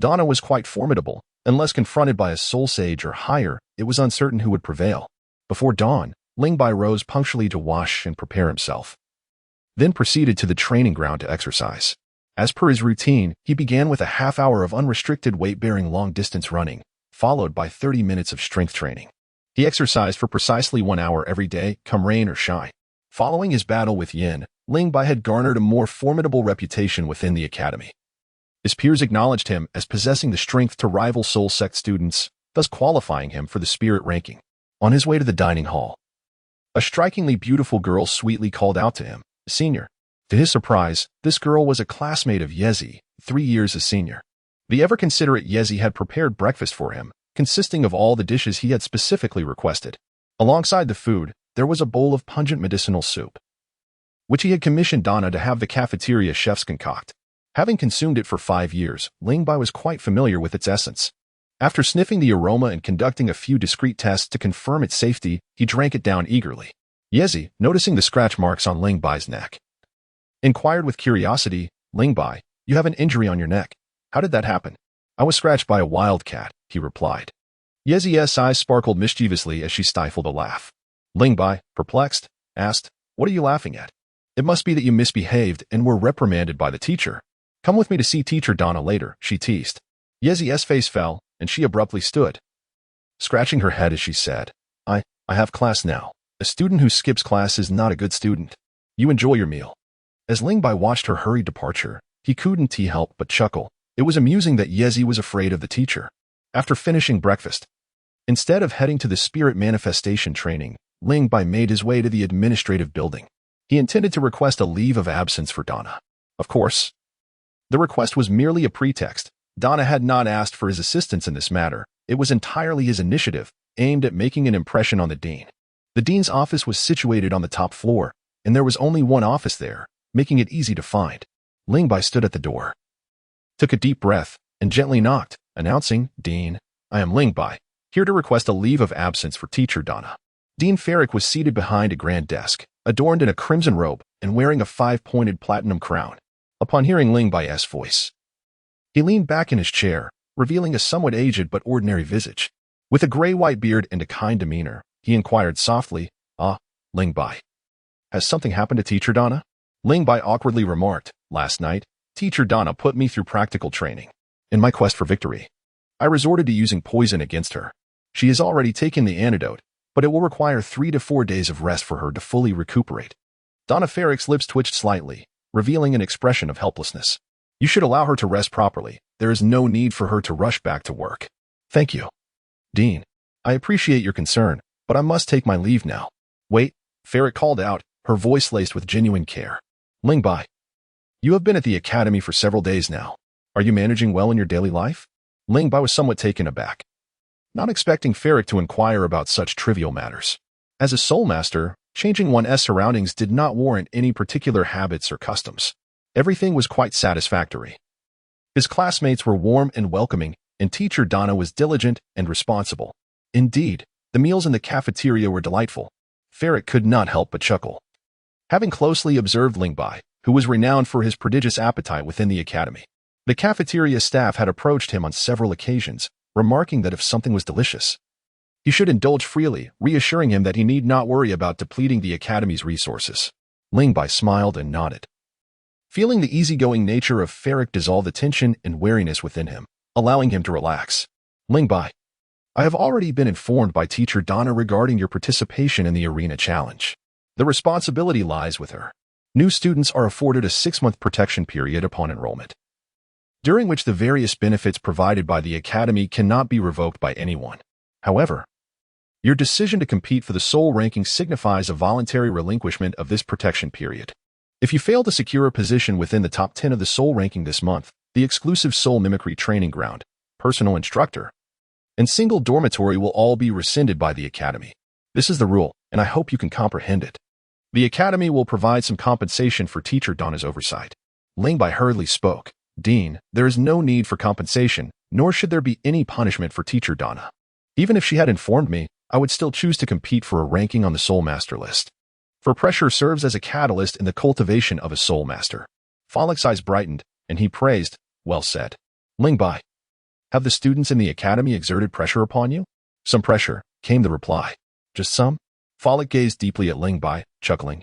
S1: Donna was quite formidable. Unless confronted by a Soul Sage or higher, it was uncertain who would prevail. Before dawn, Ling Bai rose punctually to wash and prepare himself, then proceeded to the training ground to exercise. As per his routine, he began with a half hour of unrestricted weight-bearing long-distance running, followed by 30 minutes of strength training. He exercised for precisely 1 hour every day, come rain or shine. Following his battle with Yin, Ling Bai had garnered a more formidable reputation within the Academy. His peers acknowledged him as possessing the strength to rival soul sect students, thus qualifying him for the spirit ranking. On his way to the dining hall, a strikingly beautiful girl sweetly called out to him, "Senior." To his surprise, this girl was a classmate of Yezi, 3 years his senior. The ever-considerate Yezi had prepared breakfast for him, consisting of all the dishes he had specifically requested. Alongside the food, there was a bowl of pungent medicinal soup, which he had commissioned Donna to have the cafeteria chefs concoct. Having consumed it for 5 years, Ling Bai was quite familiar with its essence. After sniffing the aroma and conducting a few discreet tests to confirm its safety, he drank it down eagerly. Yezi, noticing the scratch marks on Ling Bai's neck, inquired with curiosity, "Ling Bai, you have an injury on your neck. How did that happen?" "I was scratched by a wildcat," he replied. Yezi's eyes sparkled mischievously as she stifled a laugh. Ling Bai, perplexed, asked, "What are you laughing at?" "It must be that you misbehaved and were reprimanded by the teacher. Come with me to see Teacher Donna later," she teased. Yezi's face fell, and she abruptly stood, scratching her head as she said, I have class now. A student who skips class is not a good student. You enjoy your meal." As Ling Bai watched her hurried departure, he couldn't help but chuckle. It was amusing that Yezi was afraid of the teacher. After finishing breakfast, instead of heading to the spirit manifestation training, Ling Bai made his way to the administrative building. He intended to request a leave of absence for Donna. Of course, the request was merely a pretext. Donna had not asked for his assistance in this matter. It was entirely his initiative, aimed at making an impression on the dean. The dean's office was situated on the top floor, and there was only one office there, making it easy to find. Ling Bai stood at the door, took a deep breath, and gently knocked, announcing, "Dean, I am Ling Bai, here to request a leave of absence for Teacher Donna." Dean Ferrick was seated behind a grand desk, adorned in a crimson robe and wearing a 5-pointed platinum crown. Upon hearing Ling Bai's voice, he leaned back in his chair, revealing a somewhat aged but ordinary visage. With a gray-white beard and a kind demeanor, he inquired softly, Ling Bai, has something happened to Teacher Donna?" Ling Bai awkwardly remarked, "Last night, Teacher Donna put me through practical training. In my quest for victory, I resorted to using poison against her. She has already taken the antidote, but it will require 3 to 4 days of rest for her to fully recuperate." Donna Ferrick's lips twitched slightly, revealing an expression of helplessness. "You should allow her to rest properly. There is no need for her to rush back to work." "Thank you, Dean. I appreciate your concern, but I must take my leave now." "Wait," Ferrick called out, her voice laced with genuine care. "Ling Bai, you have been at the academy for several days now. Are you managing well in your daily life?" Ling Bai was somewhat taken aback, not expecting Ferrick to inquire about such trivial matters. As a soul master, changing one's surroundings did not warrant any particular habits or customs. Everything was quite satisfactory. His classmates were warm and welcoming, and Teacher Donna was diligent and responsible. Indeed, the meals in the cafeteria were delightful. Ferrick could not help but chuckle. Having closely observed Ling Bai, who was renowned for his prodigious appetite within the academy, the cafeteria staff had approached him on several occasions, remarking that if something was delicious, he should indulge freely, reassuring him that he need not worry about depleting the academy's resources. Ling Bai smiled and nodded, feeling the easygoing nature of Ferrick dissolve the tension and wariness within him, allowing him to relax. "Ling Bai, I have already been informed by Teacher Donna regarding your participation in the arena challenge. The responsibility lies with her. New students are afforded a 6-month protection period upon enrollment, during which the various benefits provided by the academy cannot be revoked by anyone. However, your decision to compete for the soul ranking signifies a voluntary relinquishment of this protection period. If you fail to secure a position within the top 10 of the soul ranking this month, the exclusive soul mimicry training ground, personal instructor, and single dormitory will all be rescinded by the academy. This is the rule, and I hope you can comprehend it. The academy will provide some compensation for Teacher Donna's oversight." Ling Bai hurriedly spoke, "Dean, there is no need for compensation, nor should there be any punishment for Teacher Donna. Even if she had informed me, I would still choose to compete for a ranking on the Soul Master list. For pressure serves as a catalyst in the cultivation of a Soul Master." Fallick's eyes brightened, and he praised, "Well said. Ling Bai, have the students in the academy exerted pressure upon you?" "Some pressure," came the reply. "Just some?" Fallick gazed deeply at Ling Bai, chuckling.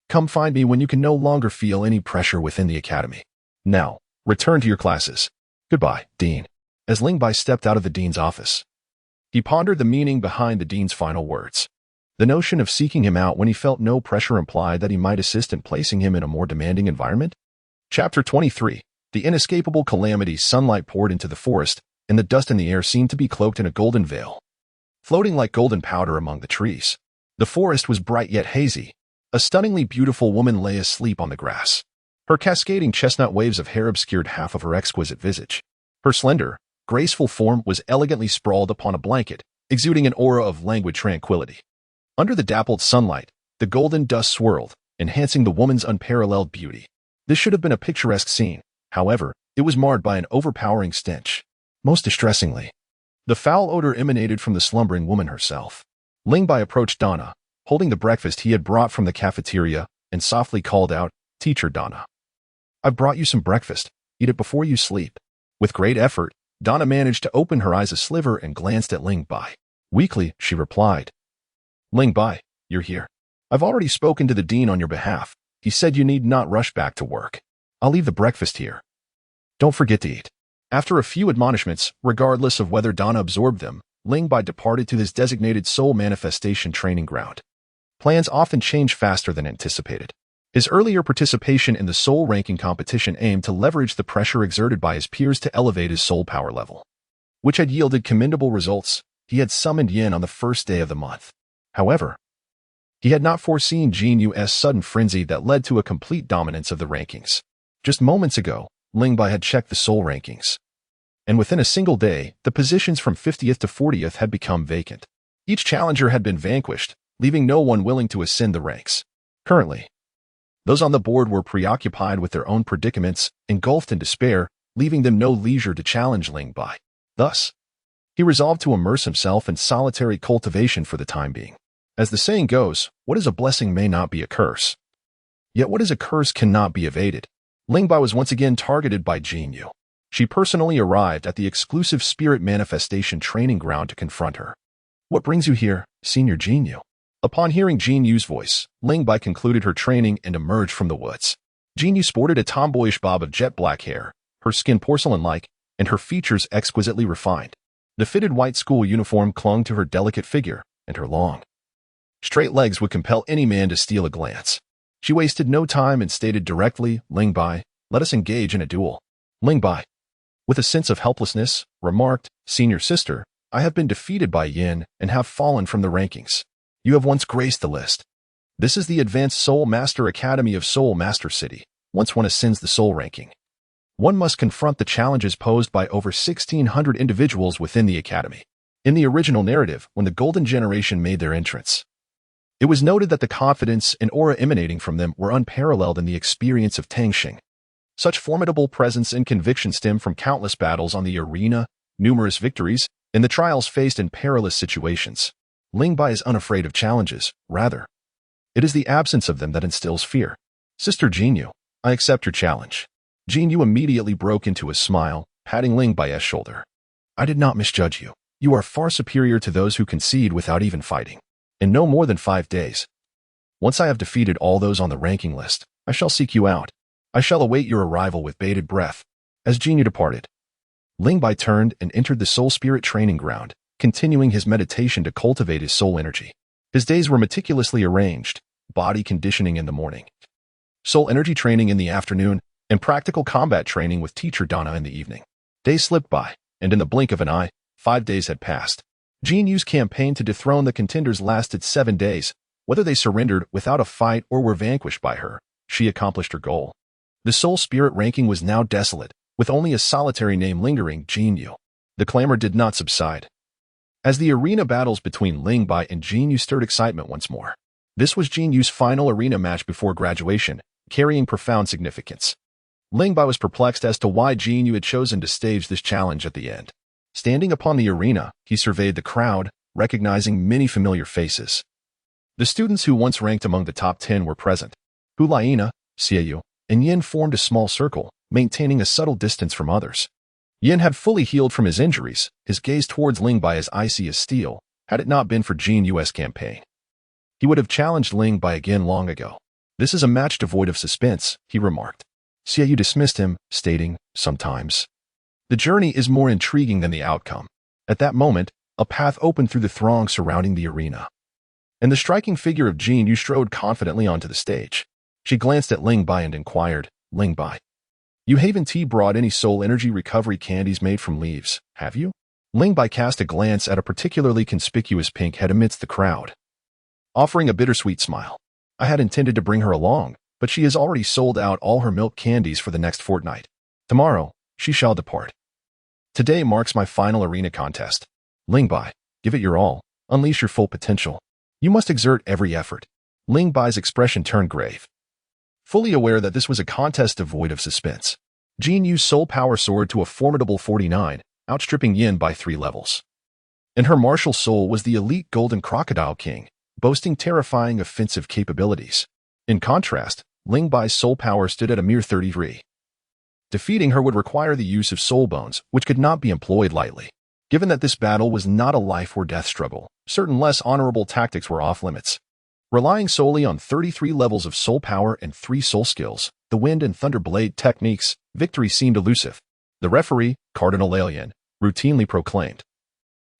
S1: "Come find me when you can no longer feel any pressure within the academy. Now, return to your classes. Goodbye, Dean." As Ling Bai stepped out of the dean's office, he pondered the meaning behind the dean's final words. The notion of seeking him out when he felt no pressure implied that he might assist in placing him in a more demanding environment. Chapter 23. The inescapable calamity sunlight poured into the forest, and the dust in the air seemed to be cloaked in a golden veil, floating like golden powder among the trees. The forest was bright yet hazy. A stunningly beautiful woman lay asleep on the grass. Her cascading chestnut waves of hair obscured half of her exquisite visage. Her slender, graceful form was elegantly sprawled upon a blanket, exuding an aura of languid tranquility. Under the dappled sunlight, the golden dust swirled, enhancing the woman's unparalleled beauty. This should have been a picturesque scene. However, it was marred by an overpowering stench. Most distressingly, the foul odor emanated from the slumbering woman herself. Ling Bai approached Donna, holding the breakfast he had brought from the cafeteria, and softly called out, "Teacher Donna, I've brought you some breakfast. Eat it before you sleep." With great effort, Donna managed to open her eyes a sliver and glanced at Ling Bai. Weakly, she replied, "Ling Bai, you're here. I've already spoken to the dean on your behalf. He said you need not rush back to work. I'll leave the breakfast here. Don't forget to eat." After a few admonishments, regardless of whether Donna absorbed them, Ling Bai departed to his designated soul manifestation training ground. Plans often change faster than anticipated. His earlier participation in the soul ranking competition aimed to leverage the pressure exerted by his peers to elevate his soul power level, which had yielded commendable results. He had summoned Yin on the first day of the month. However, he had not foreseen Xie Yue's sudden frenzy that led to a complete dominance of the rankings. Just moments ago, Ling Bai had checked the soul rankings, and within a single day, the positions from 50th to 40th had become vacant. Each challenger had been vanquished, leaving no one willing to ascend the ranks. Currently, those on the board were preoccupied with their own predicaments, engulfed in despair, leaving them no leisure to challenge Ling Bai. Thus, he resolved to immerse himself in solitary cultivation for the time being. As the saying goes, what is a blessing may not be a curse. Yet what is a curse cannot be evaded. Ling Bai was once again targeted by Xie Yue. She personally arrived at the exclusive spirit manifestation training ground to confront her. "What brings you here, Senior Xie Yue?" Upon hearing Xie Yue's voice, Ling Bai concluded her training and emerged from the woods. Xie Yue sported a tomboyish bob of jet black hair, her skin porcelain-like, and her features exquisitely refined. The fitted white school uniform clung to her delicate figure, and her long, straight legs would compel any man to steal a glance. She wasted no time and stated directly, "Ling Bai, let us engage in a duel." Ling Bai, with a sense of helplessness, remarked, "Senior sister, I have been defeated by Yin and have fallen from the rankings. You have once graced the list. This is the Advanced Soul Master Academy of Soul Master City. Once one ascends the soul ranking, one must confront the challenges posed by over 1,600 individuals within the academy." In the original narrative, when the Golden Generation made their entrance, it was noted that the confidence and aura emanating from them were unparalleled in the experience of Tangxing. Such formidable presence and conviction stem from countless battles on the arena, numerous victories, and the trials faced in perilous situations. Ling Bai is unafraid of challenges. Rather, it is the absence of them that instills fear. "Sister Xie Yue, I accept your challenge." Xie Yue immediately broke into a smile, patting Ling Bai's shoulder. "I did not misjudge you. You are far superior to those who concede without even fighting. In no more than 5 days, once I have defeated all those on the ranking list, I shall seek you out. I shall await your arrival with bated breath." As Xie Yue departed, Ling Bai turned and entered the soul spirit training ground, continuing his meditation to cultivate his soul energy. His days were meticulously arranged, body conditioning in the morning, soul energy training in the afternoon, and practical combat training with teacher Donna in the evening. Days slipped by, and in the blink of an eye, 5 days had passed. Xie Yue's campaign to dethrone the contenders lasted 7 days. Whether they surrendered without a fight or were vanquished by her, she accomplished her goal. The soul spirit ranking was now desolate, with only a solitary name lingering, Xie Yue. The clamor did not subside, as the arena battles between Ling Bai and Xie Yue stirred excitement once more. This was Xie Yue's final arena match before graduation, carrying profound significance. Ling Bai was perplexed as to why Xie Yue had chosen to stage this challenge at the end. Standing upon the arena, he surveyed the crowd, recognizing many familiar faces. The students who once ranked among the top 10 were present. Hu Liena, Xie Yue, and Yin formed a small circle, maintaining a subtle distance from others. Yin had fully healed from his injuries, his gaze towards Ling Bai as icy as steel. Had it not been for Xie Yue's campaign, he would have challenged Ling Bai again long ago. "This is a match devoid of suspense," he remarked. Xie Yue dismissed him, stating, "Sometimes the journey is more intriguing than the outcome." At that moment, a path opened through the throng surrounding the arena, and the striking figure of Xie Yue strode confidently onto the stage. She glanced at Ling Bai and inquired, "Ling Bai, You haven't brought any soul energy recovery candies made from leaves, have you? Ling Bai cast a glance at a particularly conspicuous pink head amidst the crowd, offering a bittersweet smile. I had intended to bring her along, but she has already sold out all her milk candies for the next fortnight. Tomorrow, she shall depart. Today marks my final arena contest. Ling Bai, give it your all. Unleash your full potential. You must exert every effort. Ling Bai's expression turned grave. Fully aware that this was a contest devoid of suspense, Xie Yue's soul power soared to a formidable 49, outstripping Yin by 3 levels. In her martial soul was the elite Golden Crocodile King, boasting terrifying offensive capabilities. In contrast, Ling Bai's soul power stood at a mere 33. Defeating her would require the use of soul bones, which could not be employed lightly. Given that this battle was not a life-or-death struggle, certain less honorable tactics were off-limits. Relying solely on 33 levels of soul power and 3 soul skills, the wind and thunder blade techniques, victory seemed elusive. The referee, Cardinal Alien, routinely proclaimed,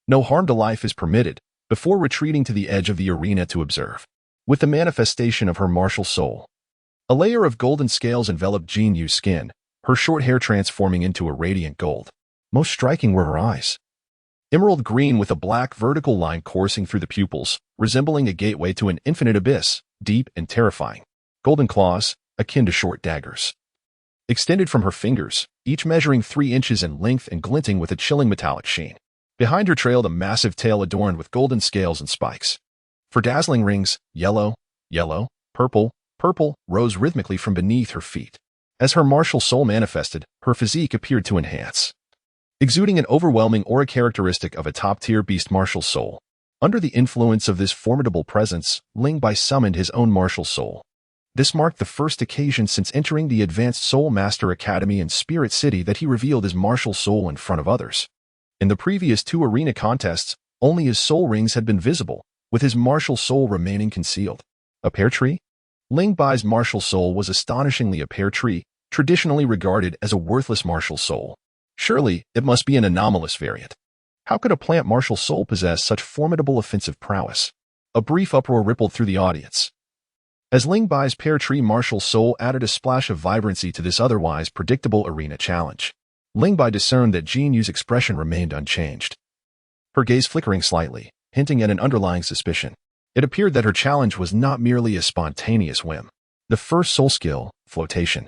S1: "No harm to life is permitted," before retreating to the edge of the arena to observe. With the manifestation of her martial soul, a layer of golden scales enveloped Xie Yue's skin, her short hair transforming into a radiant gold. Most striking were her eyes. Emerald green with a black vertical line coursing through the pupils, resembling a gateway to an infinite abyss, deep and terrifying. Golden claws, akin to short daggers, extended from her fingers, each measuring 3 inches in length and glinting with a chilling metallic sheen. Behind her trailed a massive tail adorned with golden scales and spikes. Her dazzling rings, yellow, purple, rose rhythmically from beneath her feet. As her martial soul manifested, her physique appeared to enhance, exuding an overwhelming aura characteristic of a top-tier beast martial soul. Under the influence of this formidable presence, Ling Bai summoned his own martial soul. This marked the first occasion since entering the Advanced Soul Master Academy in Spirit City that he revealed his martial soul in front of others. In the previous 2 arena contests, only his soul rings had been visible, with his martial soul remaining concealed. A pear tree? Ling Bai's martial soul was astonishingly a pear tree, traditionally regarded as a worthless martial soul. Surely, it must be an anomalous variant. How could a plant martial soul possess such formidable offensive prowess? A brief uproar rippled through the audience, as Ling Bai's pear tree martial soul added a splash of vibrancy to this otherwise predictable arena challenge. Ling Bai discerned that Xie Yue's expression remained unchanged, her gaze flickering slightly, hinting at an underlying suspicion. It appeared that her challenge was not merely a spontaneous whim. The first soul skill, flotation,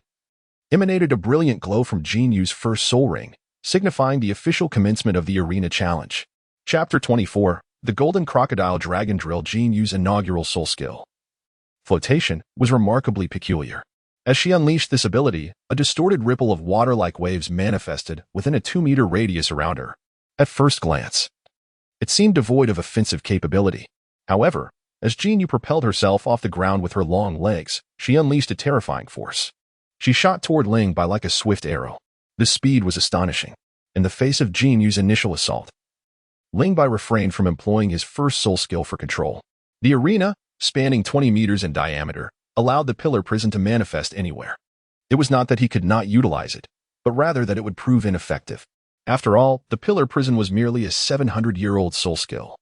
S1: emanated a brilliant glow from Xie Yue's first soul ring, signifying the official commencement of the arena challenge. Chapter 24, The Golden Crocodile Dragon Drill. Xie Yue's inaugural soul skill, flotation, was remarkably peculiar. As she unleashed this ability, a distorted ripple of water-like waves manifested within a 2-meter radius around her. At first glance, it seemed devoid of offensive capability. However, as Xie Yue propelled herself off the ground with her long legs, she unleashed a terrifying force. She shot toward Ling Bai like a swift arrow. The speed was astonishing. In the face of Xie Yue's initial assault, Ling Bai refrained from employing his first soul skill for control. The arena, spanning 20 meters in diameter, allowed the pillar prison to manifest anywhere. It was not that he could not utilize it, but rather that it would prove ineffective. After all, the pillar prison was merely a 700-year-old soul skill,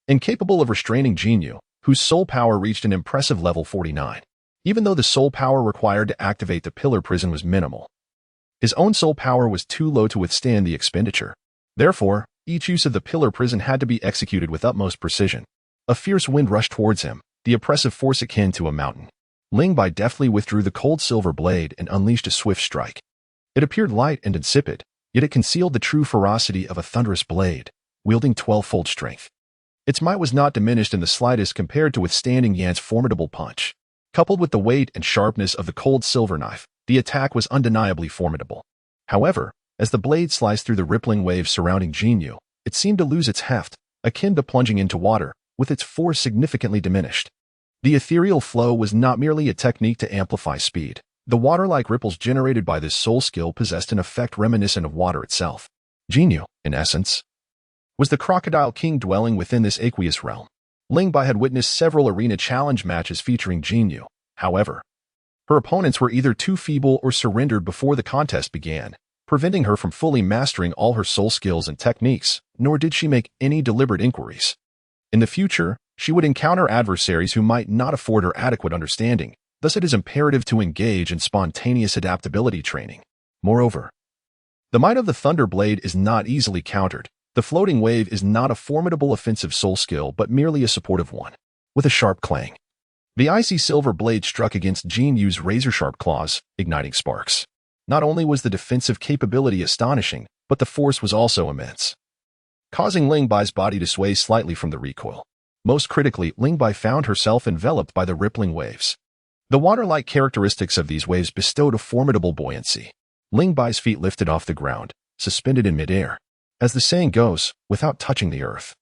S1: incapable of restraining Xie Yue, whose soul power reached an impressive level 49. Even though the soul power required to activate the pillar prison was minimal, his own soul power was too low to withstand the expenditure. Therefore, each use of the pillar prison had to be executed with utmost precision. A fierce wind rushed towards him, the oppressive force akin to a mountain. Ling Bai deftly withdrew the cold silver blade and unleashed a swift strike. It appeared light and insipid, yet it concealed the true ferocity of a thunderous blade, wielding 12-fold strength. Its might was not diminished in the slightest compared to withstanding Yan's formidable punch. Coupled with the weight and sharpness of the cold silver knife, the attack was undeniably formidable. However, as the blade sliced through the rippling waves surrounding Xie Yue, it seemed to lose its heft, akin to plunging into water, with its force significantly diminished. The ethereal flow was not merely a technique to amplify speed. The water-like ripples generated by this soul skill possessed an effect reminiscent of water itself. Xie Yue, in essence, was the crocodile king dwelling within this aqueous realm. Ling Bai had witnessed several arena challenge matches featuring Xie Yue. However, her opponents were either too feeble or surrendered before the contest began, preventing her from fully mastering all her soul skills and techniques, nor did she make any deliberate inquiries. In the future, she would encounter adversaries who might not afford her adequate understanding, thus it is imperative to engage in spontaneous adaptability training. Moreover, the might of the Thunder Blade is not easily countered. The floating wave is not a formidable offensive soul skill, but merely a supportive one. With a sharp clang, the icy silver blade struck against Xie Yue's razor-sharp claws, igniting sparks. Not only was the defensive capability astonishing, but the force was also immense, causing Ling Bai's body to sway slightly from the recoil. Most critically, Ling Bai found herself enveloped by the rippling waves. The water-like characteristics of these waves bestowed a formidable buoyancy. Ling Bai's feet lifted off the ground, suspended in midair. As the saying goes, without touching the earth,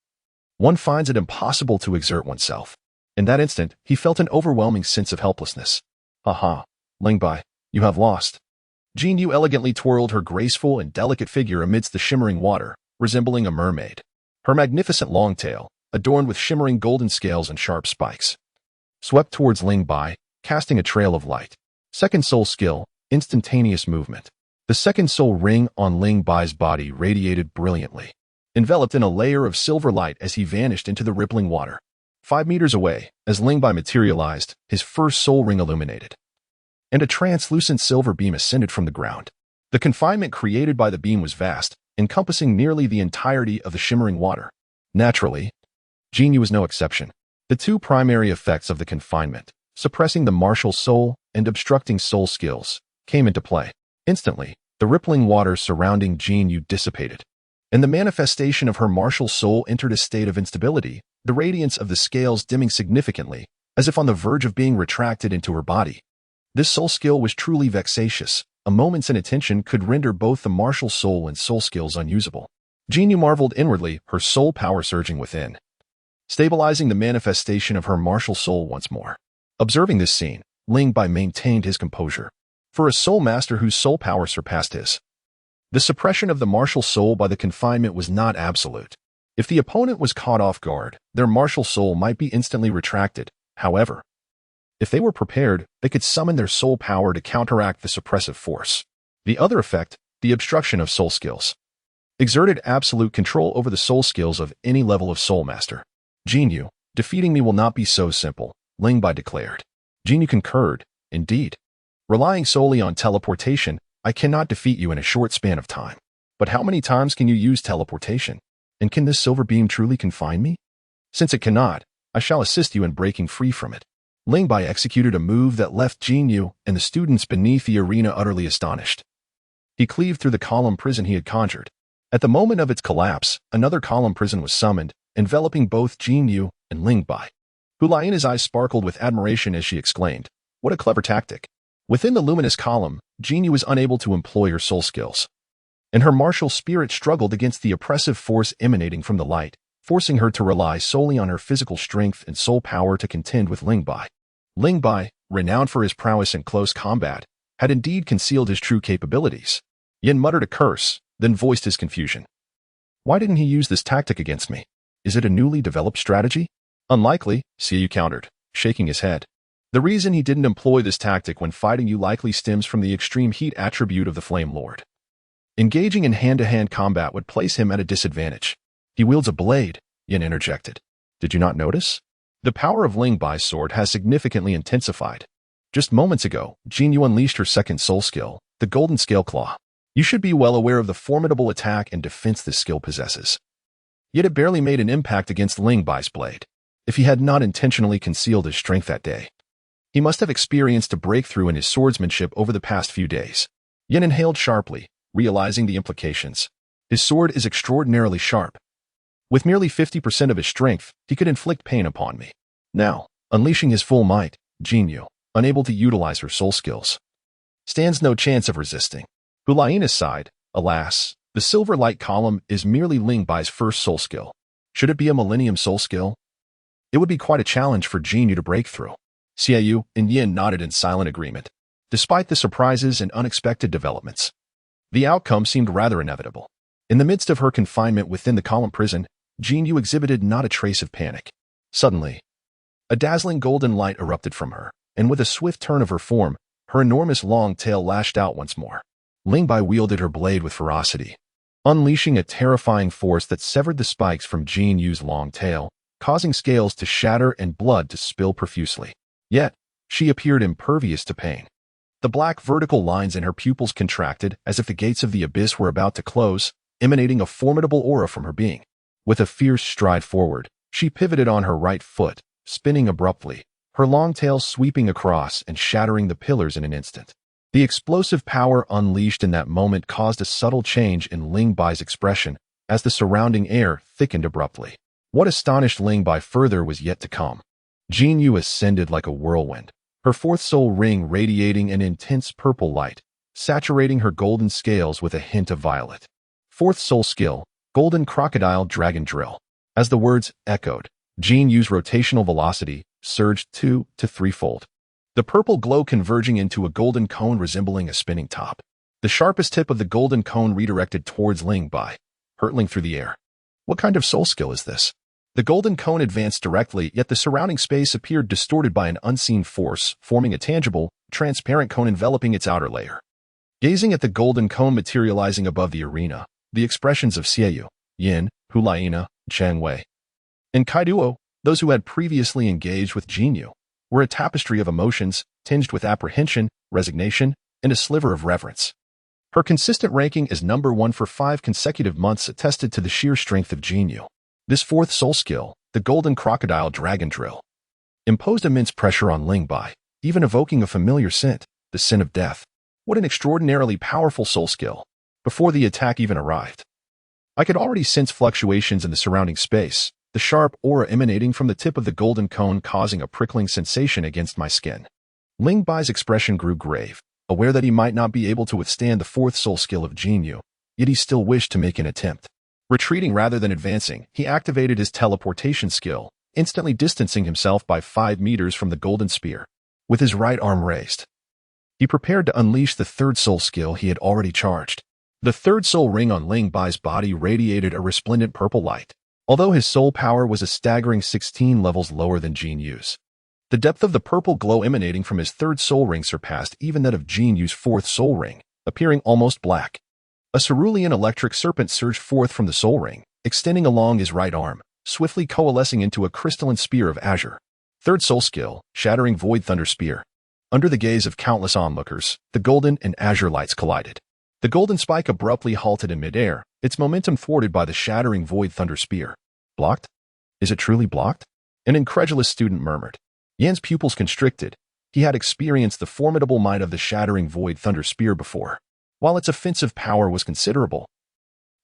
S1: one finds it impossible to exert oneself. In that instant, he felt an overwhelming sense of helplessness. "Aha, Ling Bai, you have lost." Xie Yue elegantly twirled her graceful and delicate figure amidst the shimmering water, resembling a mermaid. Her magnificent long tail, adorned with shimmering golden scales and sharp spikes, swept towards Ling Bai, casting a trail of light. Second soul skill, instantaneous movement. The second soul ring on Ling Bai's body radiated brilliantly, enveloped in a layer of silver light as he vanished into the rippling water. 5 meters away, as Ling Bai materialized, his first soul ring illuminated, and a translucent silver beam ascended from the ground. The confinement created by the beam was vast, encompassing nearly the entirety of the shimmering water. Naturally, Xie Yue was no exception. The two primary effects of the confinement, suppressing the martial soul and obstructing soul skills, came into play. Instantly, the rippling water surrounding Xie Yue dissipated, and the manifestation of her martial soul entered a state of instability, the radiance of the scales dimming significantly, as if on the verge of being retracted into her body. This soul skill was truly vexatious. A moment's inattention could render both the martial soul and soul skills unusable. Xie Yue marveled inwardly, her soul power surging within, stabilizing the manifestation of her martial soul once more. Observing this scene, Ling Bai maintained his composure. For a soul master whose soul power surpassed his, the suppression of the martial soul by the confinement was not absolute. If the opponent was caught off guard, their martial soul might be instantly retracted. However, if they were prepared, they could summon their soul power to counteract the suppressive force. The other effect, the obstruction of soul skills, exerted absolute control over the soul skills of any level of soul master. "Xie Yue, defeating me will not be so simple," Ling Bai declared. Xie Yue concurred. "Indeed. Relying solely on teleportation, I cannot defeat you in a short span of time. But how many times can you use teleportation? And can this silver beam truly confine me? Since it cannot, I shall assist you in breaking free from it." Ling Bai executed a move that left Xie Yue and the students beneath the arena utterly astonished. He cleaved through the column prison he had conjured. At the moment of its collapse, another column prison was summoned, enveloping both Xie Yue and Ling Bai. Hu Liena's eyes sparkled with admiration as she exclaimed, "What a clever tactic." Within the luminous column, Xie Yue was unable to employ her soul skills, and her martial spirit struggled against the oppressive force emanating from the light, forcing her to rely solely on her physical strength and soul power to contend with Ling Bai. Ling Bai, renowned for his prowess in close combat, had indeed concealed his true capabilities. Yin muttered a curse, then voiced his confusion. "Why didn't he use this tactic against me? Is it a newly developed strategy?" "Unlikely," Xie Yue countered, shaking his head. "The reason he didn't employ this tactic when fighting you likely stems from the extreme heat attribute of the Flame Lord. Engaging in hand-to-hand combat would place him at a disadvantage." "He wields a blade," Yin interjected. "Did you not notice? The power of Ling Bai's sword has significantly intensified. Just moments ago, Xie Yue unleashed her second soul skill, the Golden Scale Claw. You should be well aware of the formidable attack and defense this skill possesses. Yet it barely made an impact against Ling Bai's blade. If he had not intentionally concealed his strength that day, he must have experienced a breakthrough in his swordsmanship over the past few days." Yin inhaled sharply, realizing the implications. "His sword is extraordinarily sharp. With merely 50% of his strength, he could inflict pain upon me." Now, unleashing his full might, Xie Yue, unable to utilize her soul skills, stands no chance of resisting. Hu Liena's sighed, "Alas, the silver light column is merely Ling Bai's first soul skill. Should it be a millennium soul skill? It would be quite a challenge for Xie Yue to break through." Xie Yue and Yin nodded in silent agreement. Despite the surprises and unexpected developments, the outcome seemed rather inevitable. In the midst of her confinement within the column prison, Xie Yue exhibited not a trace of panic. Suddenly, a dazzling golden light erupted from her, and with a swift turn of her form, her enormous long tail lashed out once more. Ling Bai wielded her blade with ferocity, unleashing a terrifying force that severed the spikes from Xie Yue's long tail, causing scales to shatter and blood to spill profusely. Yet, she appeared impervious to pain. The black vertical lines in her pupils contracted as if the gates of the abyss were about to close, emanating a formidable aura from her being. With a fierce stride forward, she pivoted on her right foot, spinning abruptly, her long tail sweeping across and shattering the pillars in an instant. The explosive power unleashed in that moment caused a subtle change in Ling Bai's expression as the surrounding air thickened abruptly. What astonished Ling Bai further was yet to come. Xie Yue ascended like a whirlwind, her fourth soul ring radiating an intense purple light, saturating her golden scales with a hint of violet. Fourth soul skill, Golden Crocodile Dragon Drill. As the words echoed, Xie Yue's rotational velocity surged 2 to 3-fold. The purple glow converging into a golden cone resembling a spinning top. The sharpest tip of the golden cone redirected towards Ling Bai, hurtling through the air. What kind of soul skill is this? The golden cone advanced directly, yet the surrounding space appeared distorted by an unseen force, forming a tangible, transparent cone enveloping its outer layer. Gazing at the golden cone materializing above the arena, the expressions of Xie Yue, Yin, Hu Liena, Chang Wei, and Kaiduo, those who had previously engaged with Xie Yue, were a tapestry of emotions tinged with apprehension, resignation, and a sliver of reverence. Her consistent ranking as number 1 for 5 consecutive months attested to the sheer strength of Xie Yue. This fourth soul skill, the Golden Crocodile Dragon Drill, imposed immense pressure on Ling Bai, even evoking a familiar scent, the scent of death. What an extraordinarily powerful soul skill. Before the attack even arrived, I could already sense fluctuations in the surrounding space, the sharp aura emanating from the tip of the golden cone causing a prickling sensation against my skin. Ling Bai's expression grew grave, aware that he might not be able to withstand the fourth soul skill of Xie Yue, yet he still wished to make an attempt. Retreating rather than advancing, he activated his teleportation skill, instantly distancing himself by 5 meters from the golden spear. With his right arm raised, he prepared to unleash the third soul skill he had already charged. The third soul ring on Ling Bai's body radiated a resplendent purple light, although his soul power was a staggering 16 levels lower than Xie Yue's. The depth of the purple glow emanating from his third soul ring surpassed even that of Xie Yue's fourth soul ring, appearing almost black. A cerulean electric serpent surged forth from the soul ring, extending along his right arm, swiftly coalescing into a crystalline spear of azure. Third soul skill, Shattering Void Thunder Spear. Under the gaze of countless onlookers, the golden and azure lights collided. The golden spike abruptly halted in midair, its momentum thwarted by the Shattering Void Thunder Spear. Blocked? Is it truly blocked? An incredulous student murmured. Yan's pupils constricted. He had experienced the formidable might of the Shattering Void Thunder Spear before, while its offensive power was considerable.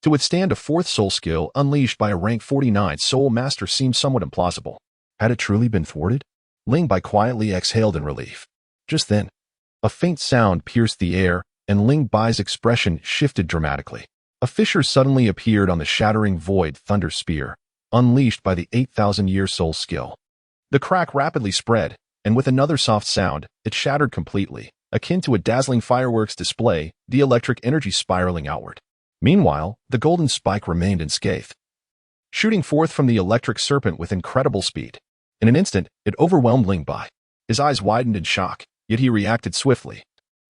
S1: To withstand a fourth soul skill unleashed by a rank 49 soul master seemed somewhat implausible. Had it truly been thwarted? Ling Bai quietly exhaled in relief. Just then, a faint sound pierced the air, and Ling Bai's expression shifted dramatically. A fissure suddenly appeared on the Shattering Void Thunder Spear, unleashed by the 8,000-year soul skill. The crack rapidly spread, and with another soft sound, it shattered completely, akin to a dazzling fireworks display, the electric energy spiraling outward. Meanwhile, the golden spike remained unscathed, shooting forth from the electric serpent with incredible speed. In an instant, it overwhelmed Ling Bai. His eyes widened in shock, yet he reacted swiftly,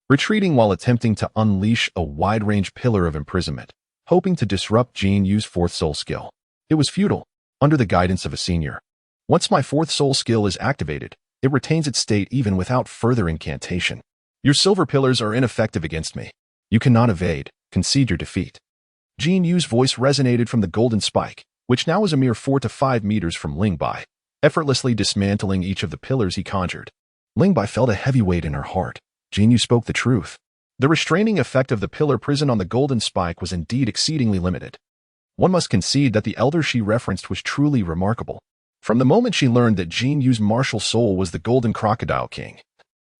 S1: retreating while attempting to unleash a wide-range pillar of imprisonment, hoping to disrupt Xie Yue's fourth soul skill. It was futile, under the guidance of a senior. Once my fourth soul skill is activated, it retains its state even without further incantation. Your silver pillars are ineffective against me. You cannot evade, concede your defeat. Xie Yue's voice resonated from the golden spike, which now was a mere 4 to 5 meters from Ling Bai, effortlessly dismantling each of the pillars he conjured. Ling Bai felt a heavy weight in her heart. Xie Yue spoke the truth. The restraining effect of the pillar prison on the golden spike was indeed exceedingly limited. One must concede that the elder she referenced was truly remarkable. From the moment she learned that Xie Yue's martial soul was the Golden Crocodile King,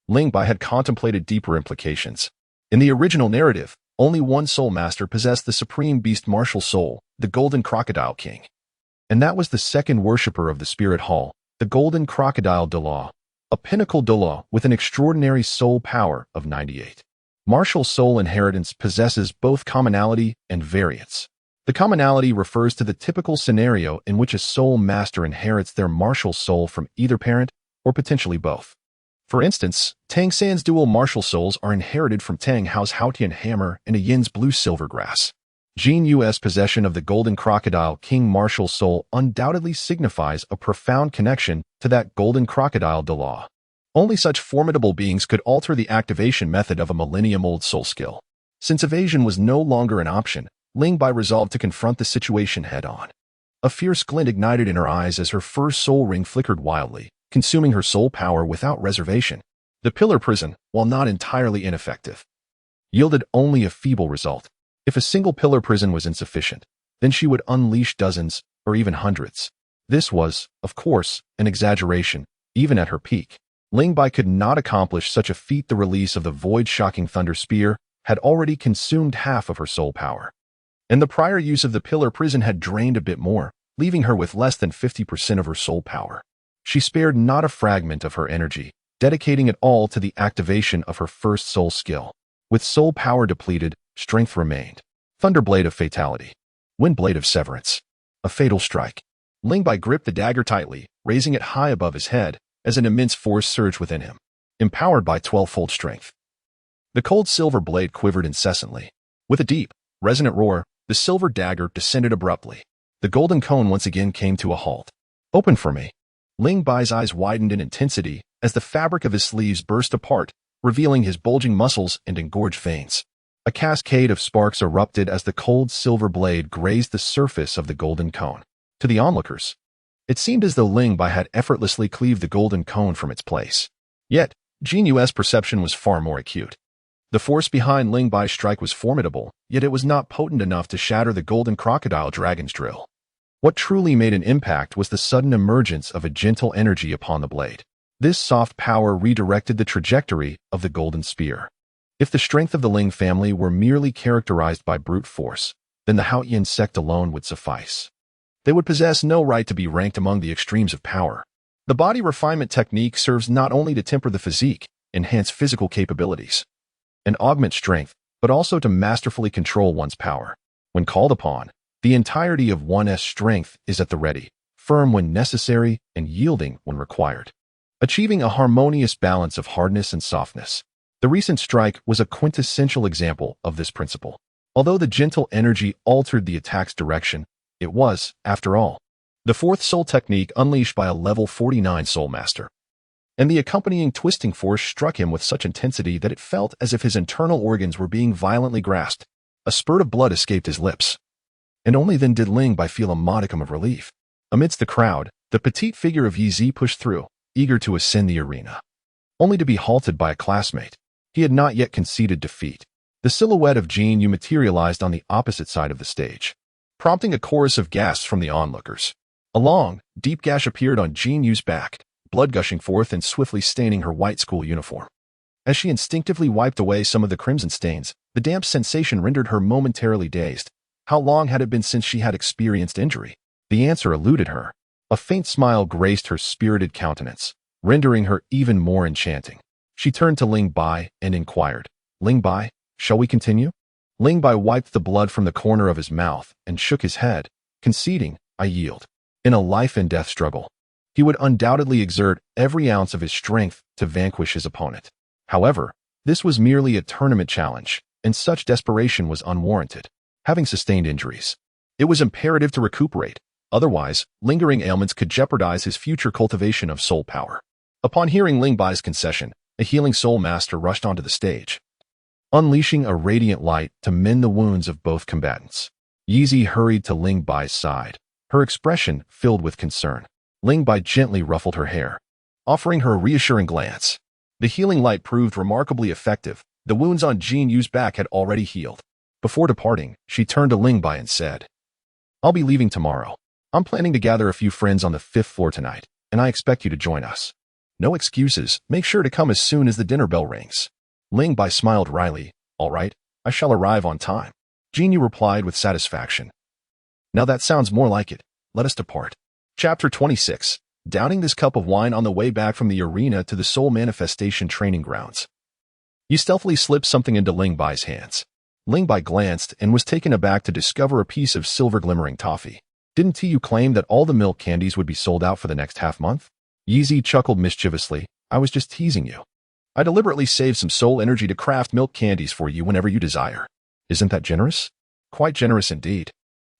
S1: Ling Bai had contemplated deeper implications. In the original narrative, only one soul master possessed the supreme beast martial soul, the Golden Crocodile King. And that was the second worshipper of the Spirit Hall, the Golden Crocodile Duel, a pinnacle duel with an extraordinary soul power of 98. Martial soul inheritance possesses both commonality and variance. The commonality refers to the typical scenario in which a soul master inherits their martial soul from either parent or potentially both. For instance, Tang San's dual martial souls are inherited from Tang Hao's Haotian hammer and a Yin's blue silver grass. Xie Yue's possession of the Golden Crocodile King martial soul undoubtedly signifies a profound connection to that Golden Crocodile Duel. Only such formidable beings could alter the activation method of a millennium-old soul skill. Since evasion was no longer an option, Ling Bai resolved to confront the situation head-on. A fierce glint ignited in her eyes as her first soul ring flickered wildly, consuming her soul power without reservation. The pillar prison, while not entirely ineffective, yielded only a feeble result. If a single pillar prison was insufficient, then she would unleash dozens, or even hundreds. This was, of course, an exaggeration, even at her peak. Ling Bai could not accomplish such a feat. The release of the void-shocking thunder spear had already consumed half of her soul power, and the prior use of the pillar prison had drained a bit more, leaving her with less than 50% of her soul power. She spared not a fragment of her energy, dedicating it all to the activation of her first soul skill. With soul power depleted, strength remained. Thunderblade of Fatality. Windblade of Severance. A fatal strike. Ling Bai gripped the dagger tightly, raising it high above his head, as an immense force surged within him, empowered by 12-fold strength. The cold silver blade quivered incessantly. With a deep, resonant roar, the silver dagger descended abruptly. The golden cone once again came to a halt. Open for me. Ling Bai's eyes widened in intensity as the fabric of his sleeves burst apart, revealing his bulging muscles and engorged veins. A cascade of sparks erupted as the cold silver blade grazed the surface of the golden cone. To the onlookers, it seemed as though Ling Bai had effortlessly cleaved the golden cone from its place. Yet, Xie Yue's perception was far more acute. The force behind Ling Bai's strike was formidable, yet it was not potent enough to shatter the golden crocodile dragon's drill. What truly made an impact was the sudden emergence of a gentle energy upon the blade. This soft power redirected the trajectory of the golden spear. If the strength of the Ling family were merely characterized by brute force, then the Haoyan sect alone would suffice. They would possess no right to be ranked among the extremes of power. The body refinement technique serves not only to temper the physique, enhance physical capabilities, and augment strength, but also to masterfully control one's power. When called upon, the entirety of one's strength is at the ready, firm when necessary and yielding when required, achieving a harmonious balance of hardness and softness. The recent strike was a quintessential example of this principle. Although the gentle energy altered the attack's direction, it was, after all, the fourth soul technique unleashed by a level 49 soul master. And the accompanying twisting force struck him with such intensity that it felt as if his internal organs were being violently grasped. A spurt of blood escaped his lips. And only then did Ling Bai feel a modicum of relief. Amidst the crowd, the petite figure of Yi pushed through, eager to ascend the arena. Only to be halted by a classmate. He had not yet conceded defeat. The silhouette of Xie Yue materialized on the opposite side of the stage, prompting a chorus of gasps from the onlookers. A long, deep gash appeared on Xie Yue's back, blood gushing forth and swiftly staining her white school uniform. As she instinctively wiped away some of the crimson stains, the damp sensation rendered her momentarily dazed. How long had it been since she had experienced injury? The answer eluded her. A faint smile graced her spirited countenance, rendering her even more enchanting. She turned to Ling Bai and inquired, "Ling Bai, shall we continue?" Ling Bai wiped the blood from the corner of his mouth and shook his head, conceding, "I yield." In a life-and-death struggle, he would undoubtedly exert every ounce of his strength to vanquish his opponent. However, this was merely a tournament challenge, and such desperation was unwarranted. Having sustained injuries, it was imperative to recuperate. Otherwise, lingering ailments could jeopardize his future cultivation of soul power. Upon hearing Ling Bai's concession, a healing soul master rushed onto the stage, unleashing a radiant light to mend the wounds of both combatants. Yi hurried to Ling Bai's side, her expression filled with concern. Ling Bai gently ruffled her hair, offering her a reassuring glance. The healing light proved remarkably effective. The wounds on Xie Yue's back had already healed. Before departing, she turned to Ling Bai and said, "I'll be leaving tomorrow. I'm planning to gather a few friends on the 5th floor tonight, and I expect you to join us. No excuses, make sure to come as soon as the dinner bell rings." Ling Bai smiled wryly. "All right, I shall arrive on time." Xie Yue replied with satisfaction. "Now that sounds more like it. Let us depart." Chapter 26. Downing this cup of wine on the way back from the arena to the soul manifestation training grounds. You stealthily slipped something into Ling Bai's hands. Ling Bai glanced and was taken aback to discover a piece of silver glimmering toffee. "Didn't you claim that all the milk candies would be sold out for the next half-month?" Yi chuckled mischievously. "I was just teasing you. I deliberately saved some soul energy to craft milk candies for you whenever you desire. Isn't that generous?" "Quite generous indeed."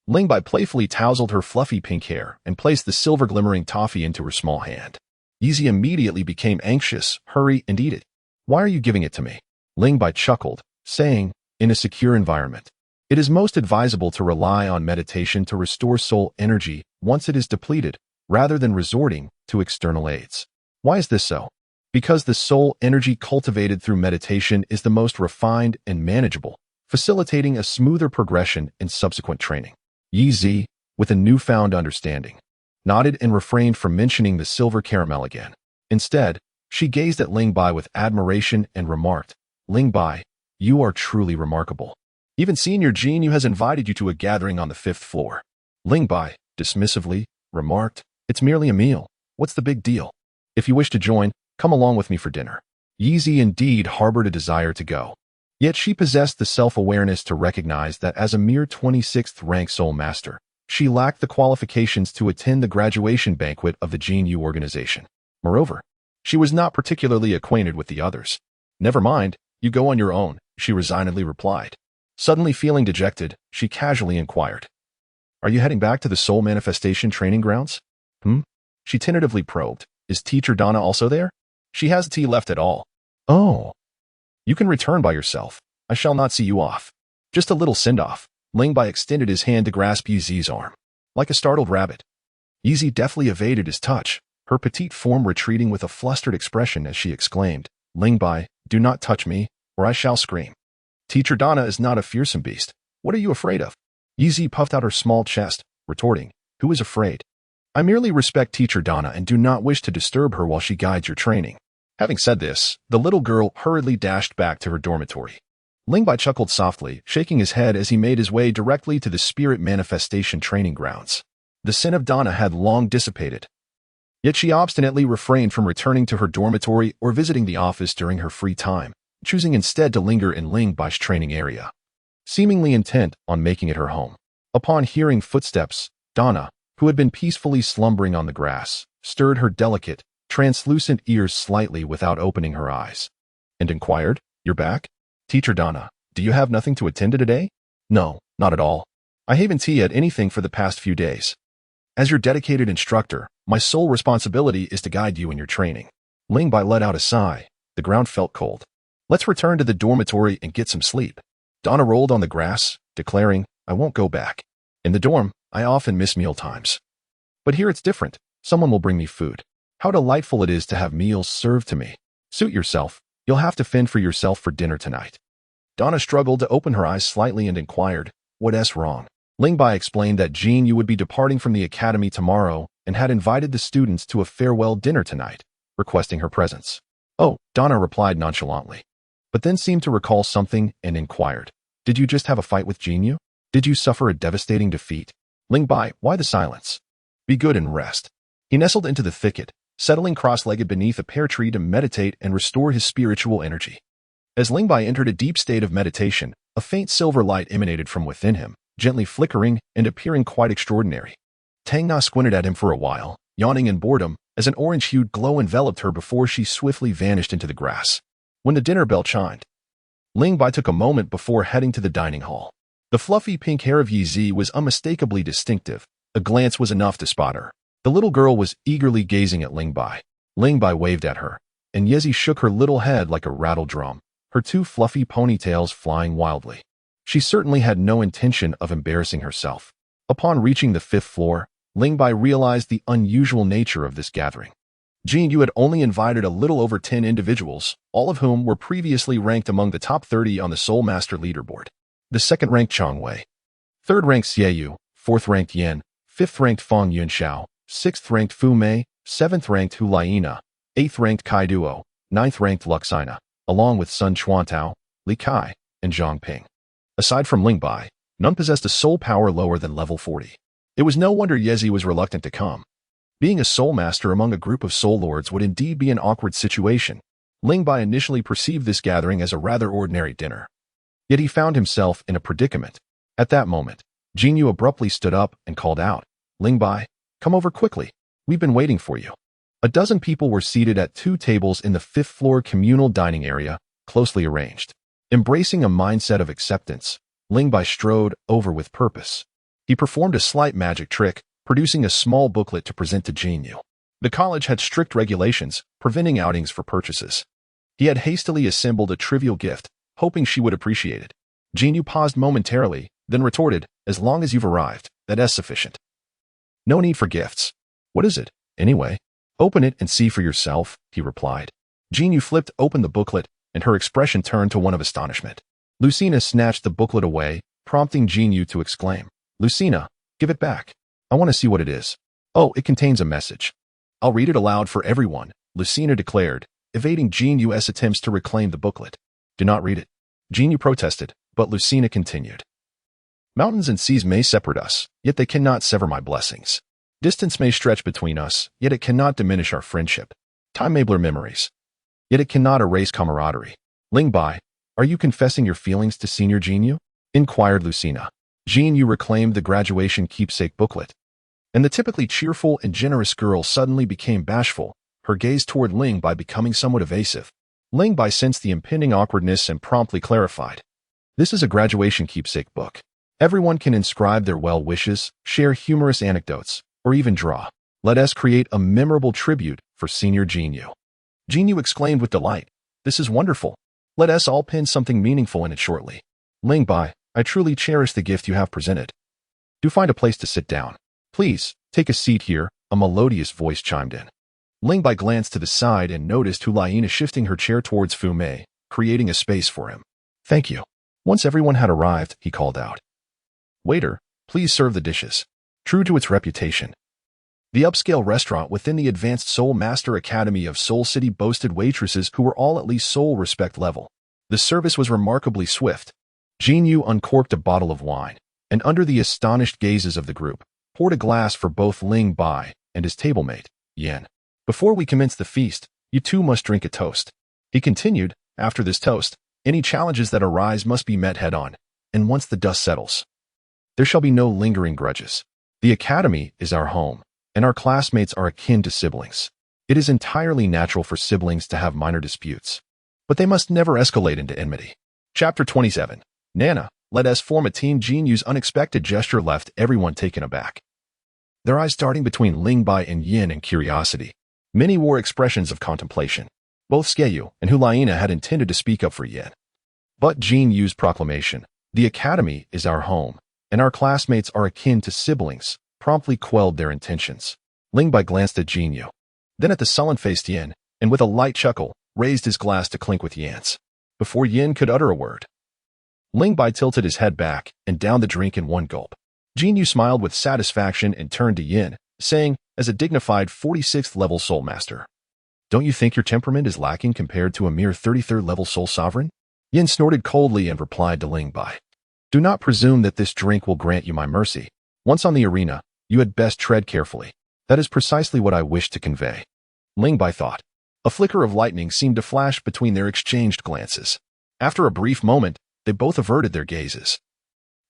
S1: Ling Bai playfully tousled her fluffy pink hair and placed the silver glimmering toffee into her small hand. Yi immediately became anxious. Hurry and eat it. Why are you giving it to me? Ling Bai chuckled, saying, in a secure environment, it is most advisable to rely on meditation to restore soul energy once it is depleted, rather than resorting to external aids. Why is this so? Because the soul energy cultivated through meditation is the most refined and manageable, facilitating a smoother progression in subsequent training. Yi, with a newfound understanding, nodded and refrained from mentioning the silver caramel again. Instead, she gazed at Ling Bai with admiration and remarked, Ling Bai, you are truly remarkable. Even Senior Xie Yue has invited you to a gathering on the 5th floor. Ling Bai, dismissively, remarked, it's merely a meal. What's the big deal? If you wish to join, come along with me for dinner. Yi indeed harbored a desire to go. Yet she possessed the self-awareness to recognize that as a mere 26th rank soul master, she lacked the qualifications to attend the graduation banquet of the Xie Yue organization. Moreover, she was not particularly acquainted with the others. Never mind, you go on your own, she resignedly replied. Suddenly feeling dejected, she casually inquired, are you heading back to the soul manifestation training grounds? She tentatively probed, is teacher Donna also there? She hasn't tea left at all. Oh. You can return by yourself. I shall not see you off. Just a little send-off. Ling Bai extended his hand to grasp Yi's arm. Like a startled rabbit, Yi deftly evaded his touch, her petite form retreating with a flustered expression as she exclaimed, Ling Bai, do not touch me, or I shall scream. Teacher Donna is not a fearsome beast. What are you afraid of? Yi puffed out her small chest, retorting, who is afraid? I merely respect Teacher Donna and do not wish to disturb her while she guides your training. Having said this, the little girl hurriedly dashed back to her dormitory. Ling Bai chuckled softly, shaking his head as he made his way directly to the spirit manifestation training grounds. The sin of Donna had long dissipated. Yet she obstinately refrained from returning to her dormitory or visiting the office during her free time, choosing instead to linger in Ling Bai's training area, seemingly intent on making it her home. Upon hearing footsteps, Donna, who had been peacefully slumbering on the grass, stirred her delicate, translucent ears slightly without opening her eyes, and inquired, you're back? Teacher Donna, do you have nothing to attend to today? No, not at all. I haven't had anything for the past few days. As your dedicated instructor, my sole responsibility is to guide you in your training. Ling Bai let out a sigh. The ground felt cold. Let's return to the dormitory and get some sleep. Donna rolled on the grass, declaring, I won't go back. In the dorm, I often miss meal times. But here it's different. Someone will bring me food. How delightful it is to have meals served to me. Suit yourself. You'll have to fend for yourself for dinner tonight. Donna struggled to open her eyes slightly and inquired, what's wrong? Ling Bai explained that Xie Yue would be departing from the academy tomorrow and had invited the students to a farewell dinner tonight, requesting her presence. Oh, Donna replied nonchalantly, but then seemed to recall something and inquired, did you just have a fight with Xie Yue? Did you suffer a devastating defeat? Ling Bai, why the silence? Be good and rest. He nestled into the thicket, settling cross-legged beneath a pear tree to meditate and restore his spiritual energy. As Ling Bai entered a deep state of meditation, a faint silver light emanated from within him, gently flickering and appearing quite extraordinary. Tang Na squinted at him for a while, yawning in boredom, as an orange-hued glow enveloped her before she swiftly vanished into the grass. When the dinner bell chimed, Ling Bai took a moment before heading to the dining hall. The fluffy pink hair of Yi was unmistakably distinctive. A glance was enough to spot her. The little girl was eagerly gazing at Ling Bai. Ling Bai waved at her, and Yi shook her little head like a rattle drum, her two fluffy ponytails flying wildly. She certainly had no intention of embarrassing herself. Upon reaching the 5th floor, Ling Bai realized the unusual nature of this gathering. Xie Yue had only invited a little over 10 individuals, all of whom were previously ranked among the top 30 on the Soul Master leaderboard. The 2nd-ranked Chang Wei, 3rd-ranked Xie Yue, 4th-ranked Yan, 5th-ranked Feng Yunxiao, 6th-ranked Fu Mei, 7th-ranked Hu Liena, 8th-ranked Kai Duo, 9th-ranked Luxina, along with Sun Chuantao, Li Kai, and Zhang Ping. Aside from Ling Bai, none possessed a soul power lower than level 40. It was no wonder Yi was reluctant to come. Being a soul master among a group of soul lords would indeed be an awkward situation. Ling Bai initially perceived this gathering as a rather ordinary dinner. Yet he found himself in a predicament. At that moment, Xie Yue abruptly stood up and called out, Ling Bai, come over quickly. We've been waiting for you. A dozen people were seated at 2 tables in the 5th floor communal dining area, closely arranged. Embracing a mindset of acceptance, Ling Bai strode over with purpose. He performed a slight magic trick, producing a small booklet to present to Xie Yue. The college had strict regulations, preventing outings for purchases. He had hastily assembled a trivial gift, hoping she would appreciate it. Xie Yue paused momentarily, then retorted, "As long as you've arrived, that's sufficient. No need for gifts." "What is it, anyway?" "Open it and see for yourself," he replied. Xie Yue flipped open the booklet, and her expression turned to one of astonishment. Lucina snatched the booklet away, prompting Xie Yue to exclaim, "Lucina, give it back. I want to see what it is." "Oh, it contains a message." "I'll read it aloud for everyone," Lucina declared, evading Xie Yue's attempts to reclaim the booklet. "Do not read it." Xie Yue protested, but Lucina continued. "Mountains and seas may separate us, yet they cannot sever my blessings. Distance may stretch between us, yet it cannot diminish our friendship. Time may blur memories, yet it cannot erase camaraderie." "Ling Bai, are you confessing your feelings to Senior Xie Yue?" inquired Lucina. Xie Yue reclaimed the graduation keepsake booklet, and the typically cheerful and generous girl suddenly became bashful, her gaze toward Ling Bai becoming somewhat evasive. Ling Bai sensed the impending awkwardness and promptly clarified. "This is a graduation keepsake book. Everyone can inscribe their well wishes, share humorous anecdotes, or even draw. Let us create a memorable tribute for Senior Xie Yue." Xie Yue exclaimed with delight, "This is wonderful. Let us all pin something meaningful in it shortly. Ling Bai, I truly cherish the gift you have presented. Do find a place to sit down. Please, take a seat here," a melodious voice chimed in. Ling Bai glanced to the side and noticed Hu Liena shifting her chair towards Fu Mei, creating a space for him. "Thank you." Once everyone had arrived, he called out, "Waiter, please serve the dishes." True to its reputation, the upscale restaurant within the Advanced Soul Master Academy of Soul City boasted waitresses who were all at least soul respect level. The service was remarkably swift. Xie Yue uncorked a bottle of wine, and under the astonished gazes of the group, poured a glass for both Ling Bai and his tablemate, Yan. "Before we commence the feast, you two must drink a toast." He continued, "After this toast, any challenges that arise must be met head-on, and once the dust settles, there shall be no lingering grudges. The academy is our home, and our classmates are akin to siblings. It is entirely natural for siblings to have minor disputes, but they must never escalate into enmity." Chapter 27. "Nana, let us form a team." Xie Yue's unexpected gesture left everyone taken aback, their eyes darting between Ling Bai and Yin in curiosity. Many wore expressions of contemplation. Both Xie Yue and Hu Liena had intended to speak up for Yin. But Xie Yue's proclamation, "The academy is our home, and our classmates are akin to siblings," promptly quelled their intentions. Ling Bai glanced at Xie Yue, then at the sullen-faced Yin, and with a light chuckle, raised his glass to clink with Yan's. Before Yin could utter a word, Ling Bai tilted his head back and downed the drink in one gulp. Xie Yue smiled with satisfaction and turned to Yin, saying, as a dignified 46th level soul master, "Don't you think your temperament is lacking compared to a mere 33rd level soul sovereign?" Yin snorted coldly and replied to Ling Bai, "Do not presume that this drink will grant you my mercy. Once on the arena, you had best tread carefully. That is precisely what I wish to convey." Ling Bai thought. A flicker of lightning seemed to flash between their exchanged glances. After a brief moment, they both averted their gazes,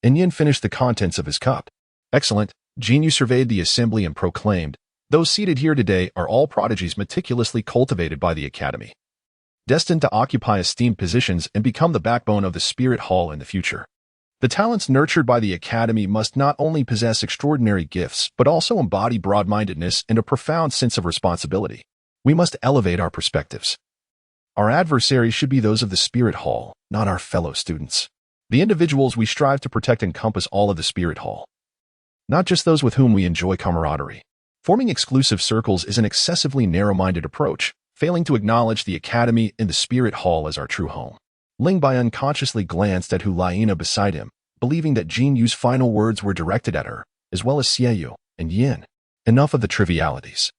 S1: and Yin finished the contents of his cup. "Excellent." Xie Yue surveyed the assembly and proclaimed, "Those seated here today are all prodigies meticulously cultivated by the academy, destined to occupy esteemed positions and become the backbone of the Spirit Hall in the future. The talents nurtured by the academy must not only possess extraordinary gifts, but also embody broad-mindedness and a profound sense of responsibility. We must elevate our perspectives. Our adversaries should be those of the Spirit Hall, not our fellow students. The individuals we strive to protect encompass all of the Spirit Hall, not just those with whom we enjoy camaraderie. Forming exclusive circles is an excessively narrow-minded approach, failing to acknowledge the academy and the Spirit Hall as our true home." Ling Bai unconsciously glanced at Hu Liena beside him, believing that Xie Yue's final words were directed at her, as well as Xie Yue and Yin. Enough of the trivialities.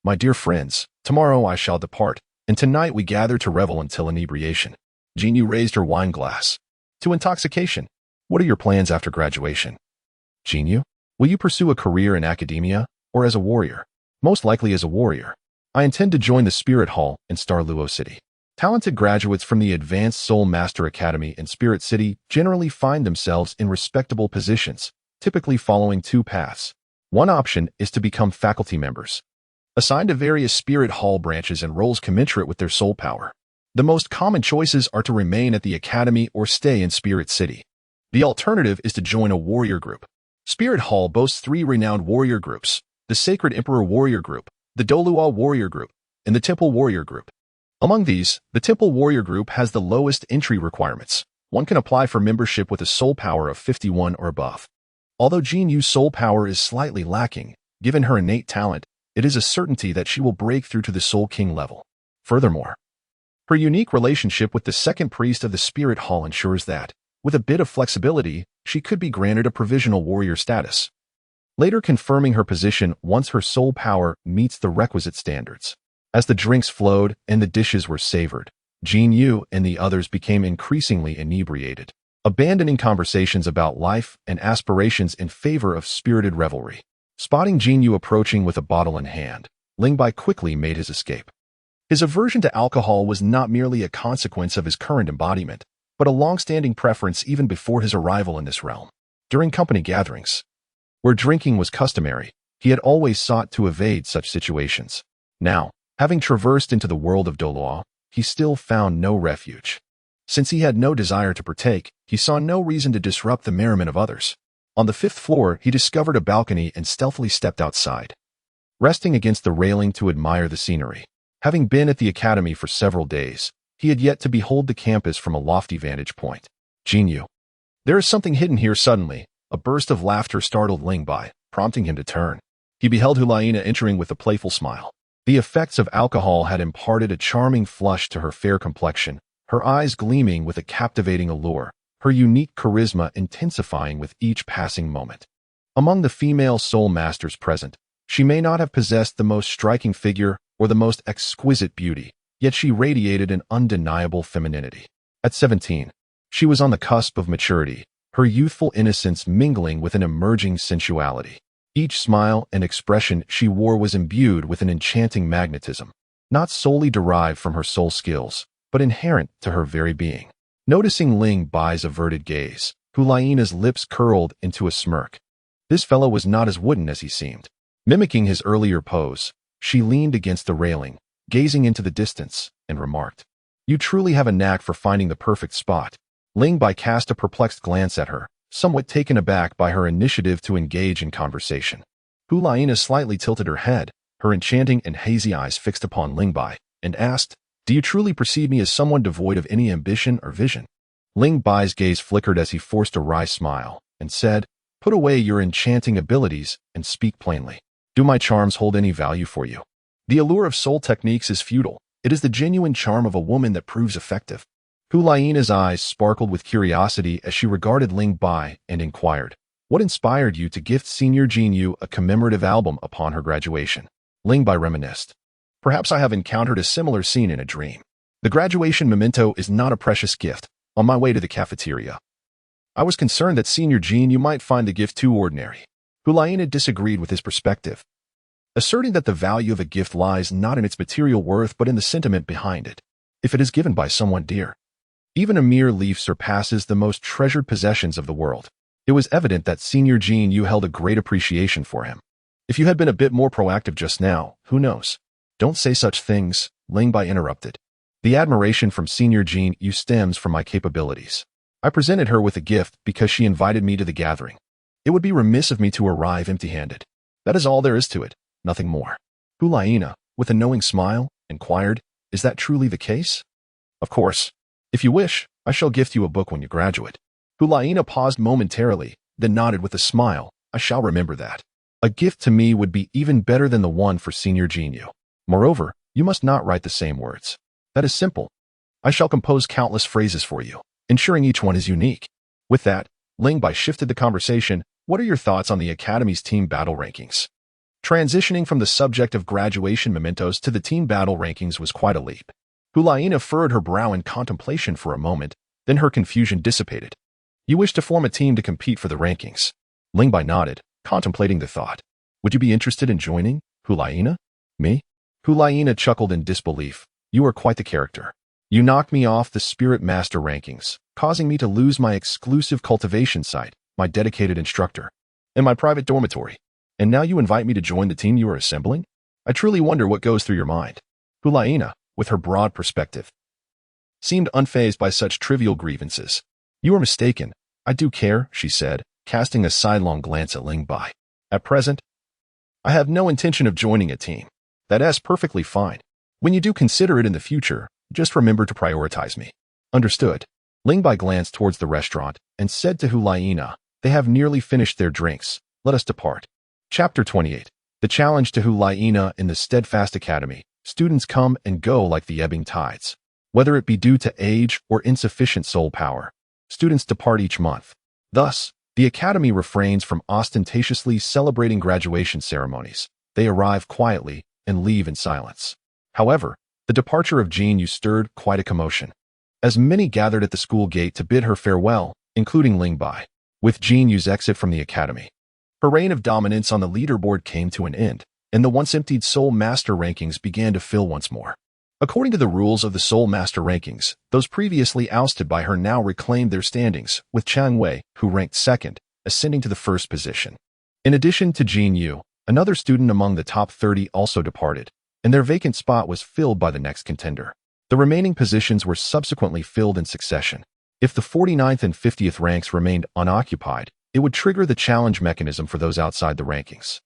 S1: "My dear friends, tomorrow I shall depart, and tonight we gather to revel until inebriation." Xie Yue raised her wine glass to intoxication. "What are your plans after graduation?" "Xie Yue, will you pursue a career in academia or as a warrior?" "Most likely as a warrior. I intend to join the Spirit Hall in Star Luo City." Talented graduates from the Advanced Soul Master Academy in Spirit City generally find themselves in respectable positions, typically following two paths. One option is to become faculty members, assigned to various Spirit Hall branches and roles commensurate with their soul power. The most common choices are to remain at the academy or stay in Spirit City. The alternative is to join a warrior group. Spirit Hall boasts 3 renowned warrior groups: the Sacred Emperor Warrior Group, the Doluo Warrior Group, and the Temple Warrior Group. Among these, the Temple Warrior Group has the lowest entry requirements. One can apply for membership with a soul power of 51 or above. Although Xie Yue's soul power is slightly lacking, given her innate talent, it is a certainty that she will break through to the Soul King level. Furthermore, her unique relationship with the second priest of the Spirit Hall ensures that, with a bit of flexibility, she could be granted a provisional warrior status, later confirming her position once her soul power meets the requisite standards. As the drinks flowed and the dishes were savored, Xie Yue and the others became increasingly inebriated, abandoning conversations about life and aspirations in favor of spirited revelry. Spotting Xie Yue approaching with a bottle in hand, Ling Bai quickly made his escape. His aversion to alcohol was not merely a consequence of his current embodiment, but a long-standing preference even before his arrival in this realm. During company gatherings, where drinking was customary, he had always sought to evade such situations. Now, having traversed into the world of Doluo, he still found no refuge. Since he had no desire to partake, he saw no reason to disrupt the merriment of others. On the 5th floor, he discovered a balcony and stealthily stepped outside, resting against the railing to admire the scenery. Having been at the academy for several days, he had yet to behold the campus from a lofty vantage point. Xie Yue. There is something hidden here. Suddenly, a burst of laughter startled Ling Bai, prompting him to turn. He beheld Hu Liena entering with a playful smile. The effects of alcohol had imparted a charming flush to her fair complexion, her eyes gleaming with a captivating allure, her unique charisma intensifying with each passing moment. Among the female soul masters present, she may not have possessed the most striking figure or the most exquisite beauty, yet she radiated an undeniable femininity. At 17, she was on the cusp of maturity, her youthful innocence mingling with an emerging sensuality. Each smile and expression she wore was imbued with an enchanting magnetism, not solely derived from her soul skills, but inherent to her very being. Noticing Ling Bai's averted gaze, Hu Liena's lips curled into a smirk. This fellow was not as wooden as he seemed. Mimicking his earlier pose, she leaned against the railing, gazing into the distance, and remarked, "You truly have a knack for finding the perfect spot." Ling Bai cast a perplexed glance at her, somewhat taken aback by her initiative to engage in conversation. Hu Liena slightly tilted her head, her enchanting and hazy eyes fixed upon Ling Bai, and asked, "Do you truly perceive me as someone devoid of any ambition or vision?" Ling Bai's gaze flickered as he forced a wry smile, and said, "Put away your enchanting abilities and speak plainly. Do my charms hold any value for you? The allure of soul techniques is futile. It is the genuine charm of a woman that proves effective." Hu Liena's eyes sparkled with curiosity as she regarded Ling Bai and inquired, "What inspired you to gift Senior Xie Yue a commemorative album upon her graduation?" Ling Bai reminisced, "Perhaps I have encountered a similar scene in a dream. The graduation memento is not a precious gift. On my way to the cafeteria, I was concerned that Senior Xie Yue might find the gift too ordinary." Hu Liena disagreed with his perspective, asserting that the value of a gift lies not in its material worth but in the sentiment behind it. If it is given by someone dear, even a mere leaf surpasses the most treasured possessions of the world. It was evident that Senior Xie Yue held a great appreciation for him. "If you had been a bit more proactive just now, who knows?" "Don't say such things," Ling Bai interrupted. "The admiration from Senior Xie Yue stems from my capabilities. I presented her with a gift because she invited me to the gathering. It would be remiss of me to arrive empty-handed. That is all there is to it, nothing more." Hu Liena, with a knowing smile, inquired, "Is that truly the case?" "Of course. If you wish, I shall gift you a book when you graduate." Hu Liena paused momentarily, then nodded with a smile. "I shall remember that. A gift to me would be even better than the one for Senior Xie Yue. Moreover, you must not write the same words. That is simple. I shall compose countless phrases for you, ensuring each one is unique." With that, Ling Bai shifted the conversation. "What are your thoughts on the Academy's team battle rankings?" Transitioning from the subject of graduation mementos to the team battle rankings was quite a leap. Hu Liena furrowed her brow in contemplation for a moment, then her confusion dissipated. "You wish to form a team to compete for the rankings?" Ling Bai nodded, contemplating the thought. "Would you be interested in joining, Hu Liena?" "Me?" Hu Liena chuckled in disbelief. "You are quite the character. You knocked me off the Spirit Master rankings, causing me to lose my exclusive cultivation site, my dedicated instructor, and my private dormitory. And now you invite me to join the team you are assembling? I truly wonder what goes through your mind." Hu Liena, with her broad perspective, seemed unfazed by such trivial grievances. "You are mistaken. I do care," she said, casting a sidelong glance at Ling Bai. "At present, I have no intention of joining a team. That's perfectly fine. When you do consider it in the future, just remember to prioritize me. Understood. Ling Bai glanced towards the restaurant and said to Hu Liena, they have nearly finished their drinks. Let us depart. Chapter 28. The challenge to Hu Liena in the Steadfast Academy. Students come and go like the ebbing tides. Whether it be due to age or insufficient soul power, students depart each month. Thus, the Academy refrains from ostentatiously celebrating graduation ceremonies. They arrive quietly and leave in silence. However, the departure of Xie Yue stirred quite a commotion, as many gathered at the school gate to bid her farewell, including Ling Bai. With Xie Yue's exit from the academy, her reign of dominance on the leaderboard came to an end, and the once-emptied Soul Master rankings began to fill once more. According to the rules of the Soul Master rankings, those previously ousted by her now reclaimed their standings, with Xie Yue, who ranked second, ascending to the first position. In addition to Xie Yue, another student among the top 30 also departed, and their vacant spot was filled by the next contender. The remaining positions were subsequently filled in succession. If the 49th and 50th ranks remained unoccupied, it would trigger the challenge mechanism for those outside the rankings.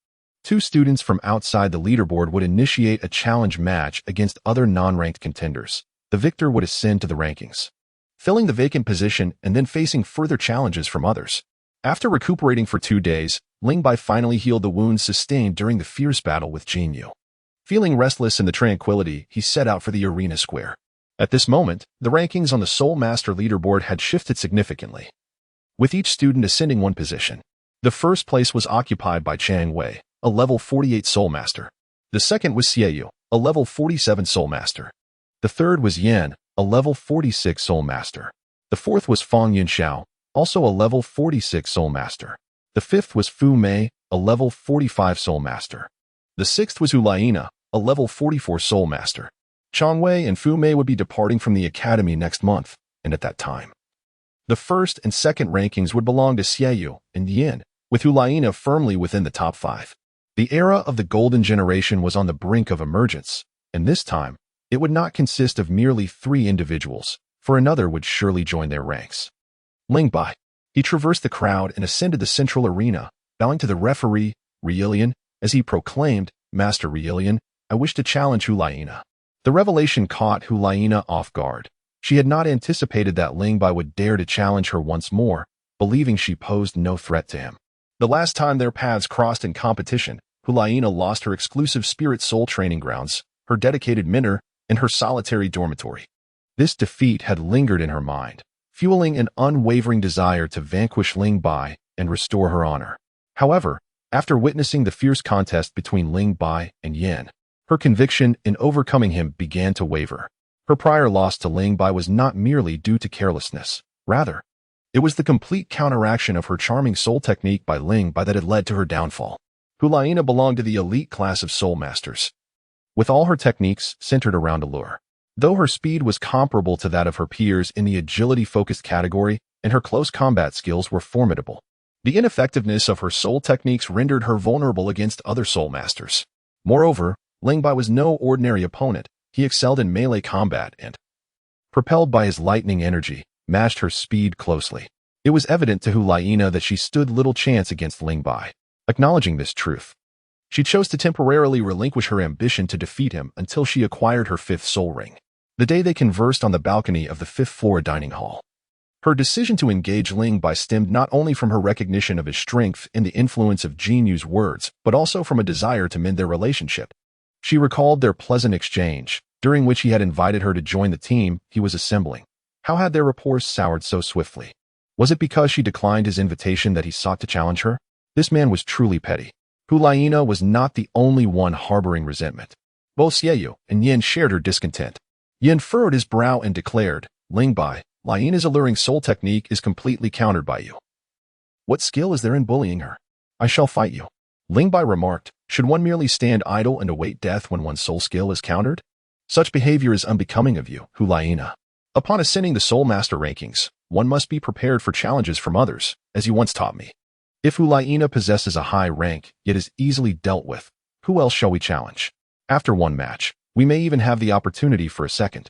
S1: 2 students from outside the leaderboard would initiate a challenge match against other non-ranked contenders. The victor would ascend to the rankings, filling the vacant position and then facing further challenges from others. After recuperating for 2 days, Ling Bai finally healed the wounds sustained during the fierce battle with Xie Yue. Feeling restless in the tranquility, he set out for the arena square. At this moment, the rankings on the Soul Master leaderboard had shifted significantly, with each student ascending 1 position. The first place was occupied by Xie Yue, a level 48 Soul Master. The second was Xie Yue, a level 47 Soul Master. The third was Yan, a level 46 Soul Master. The fourth was Fang Yunxiao, also a level 46 Soul Master. The fifth was Fu Mei, a level 45 Soul Master. The sixth was Hu Liena, a level 44 Soul Master. Chang Wei and Fu Mei would be departing from the academy next month, and at that time, the first and second rankings would belong to Xie Yue and Yin, with Hu Liena firmly within the top 5. The era of the golden generation was on the brink of emergence, and this time, it would not consist of merely 3 individuals, for another would surely join their ranks. Ling Bai. He traversed the crowd and ascended the central arena, bowing to the referee, Rielian, as he proclaimed, Master Rielian, I wish to challenge Hu Liena. The revelation caught Hu Liena off guard. She had not anticipated that Ling Bai would dare to challenge her once more, believing she posed no threat to him. The last time their paths crossed in competition, Hu Liena lost her exclusive spirit soul training grounds, her dedicated mentor, and her solitary dormitory. This defeat had lingered in her mind, fueling an unwavering desire to vanquish Ling Bai and restore her honor. However, after witnessing the fierce contest between Ling Bai and Yan, her conviction in overcoming him began to waver. Her prior loss to Ling Bai was not merely due to carelessness. Rather, it was the complete counteraction of her charming soul technique by Ling Bai that had led to her downfall. Hu Liena belonged to the elite class of soul masters, with all her techniques centered around allure. Though her speed was comparable to that of her peers in the agility-focused category, and her close combat skills were formidable, the ineffectiveness of her soul techniques rendered her vulnerable against other soul masters. Moreover, Ling Bai was no ordinary opponent. He excelled in melee combat and, propelled by his lightning energy, matched her speed closely. It was evident to Hu Liena that she stood little chance against Ling Bai. Acknowledging this truth, she chose to temporarily relinquish her ambition to defeat him until she acquired her 5th soul ring. The day they conversed on the balcony of the 5th floor dining hall, her decision to engage Ling Bai stemmed not only from her recognition of his strength and the influence of Xie Yue's words, but also from a desire to mend their relationship. She recalled their pleasant exchange, during which he had invited her to join the team he was assembling. How had their rapport soured so swiftly? Was it because she declined his invitation that he sought to challenge her? This man was truly petty. Hu Liena was not the only one harboring resentment. Both Xie Yue and Yin shared her discontent. Yin furrowed his brow and declared, Ling Bai, Liena's alluring soul technique is completely countered by you. What skill is there in bullying her? I shall fight you. Ling Bai remarked, should one merely stand idle and await death when one's soul skill is countered? Such behavior is unbecoming of you, Hu Liena. Upon ascending the Soul Master rankings, one must be prepared for challenges from others, as you once taught me. If Hu Liena possesses a high rank, yet is easily dealt with, who else shall we challenge? After one match, we may even have the opportunity for a second.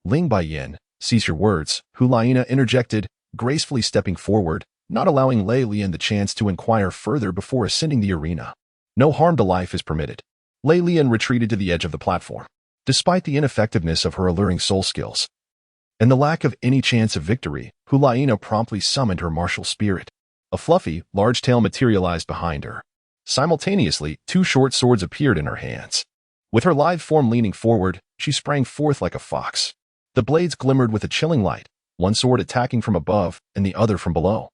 S1: Ling Bai Yin, cease your words, Hu Liena interjected, gracefully stepping forward, not allowing Lei Lian the chance to inquire further before ascending the arena. No harm to life is permitted. Lei Lian retreated to the edge of the platform. Despite the ineffectiveness of her alluring soul skills and the lack of any chance of victory, Hu Liena promptly summoned her martial spirit. A fluffy, large tail materialized behind her. Simultaneously, two short swords appeared in her hands. With her lithe form leaning forward, she sprang forth like a fox. The blades glimmered with a chilling light, one sword attacking from above and the other from below.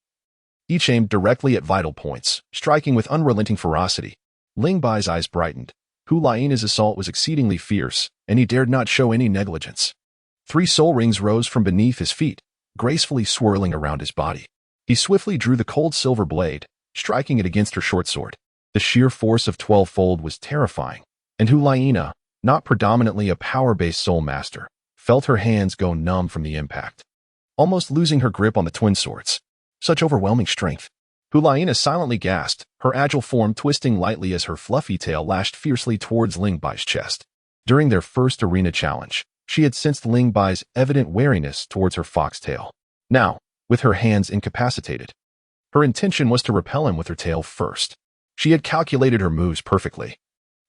S1: Each aimed directly at vital points, striking with unrelenting ferocity. Ling Bai's eyes brightened. Hu Liena's assault was exceedingly fierce, and he dared not show any negligence. 3 soul rings rose from beneath his feet, gracefully swirling around his body. He swiftly drew the cold silver blade, striking it against her short sword. The sheer force of 12-fold was terrifying, and Hu Liena, not predominantly a power-based soul master, felt her hands go numb from the impact, almost losing her grip on the twin swords. Such overwhelming strength. Hu Liena silently gasped, her agile form twisting lightly as her fluffy tail lashed fiercely towards Ling Bai's chest. During their first arena challenge, she had sensed Ling Bai's evident wariness towards her foxtail. Now, with her hands incapacitated, her intention was to repel him with her tail first. She had calculated her moves perfectly.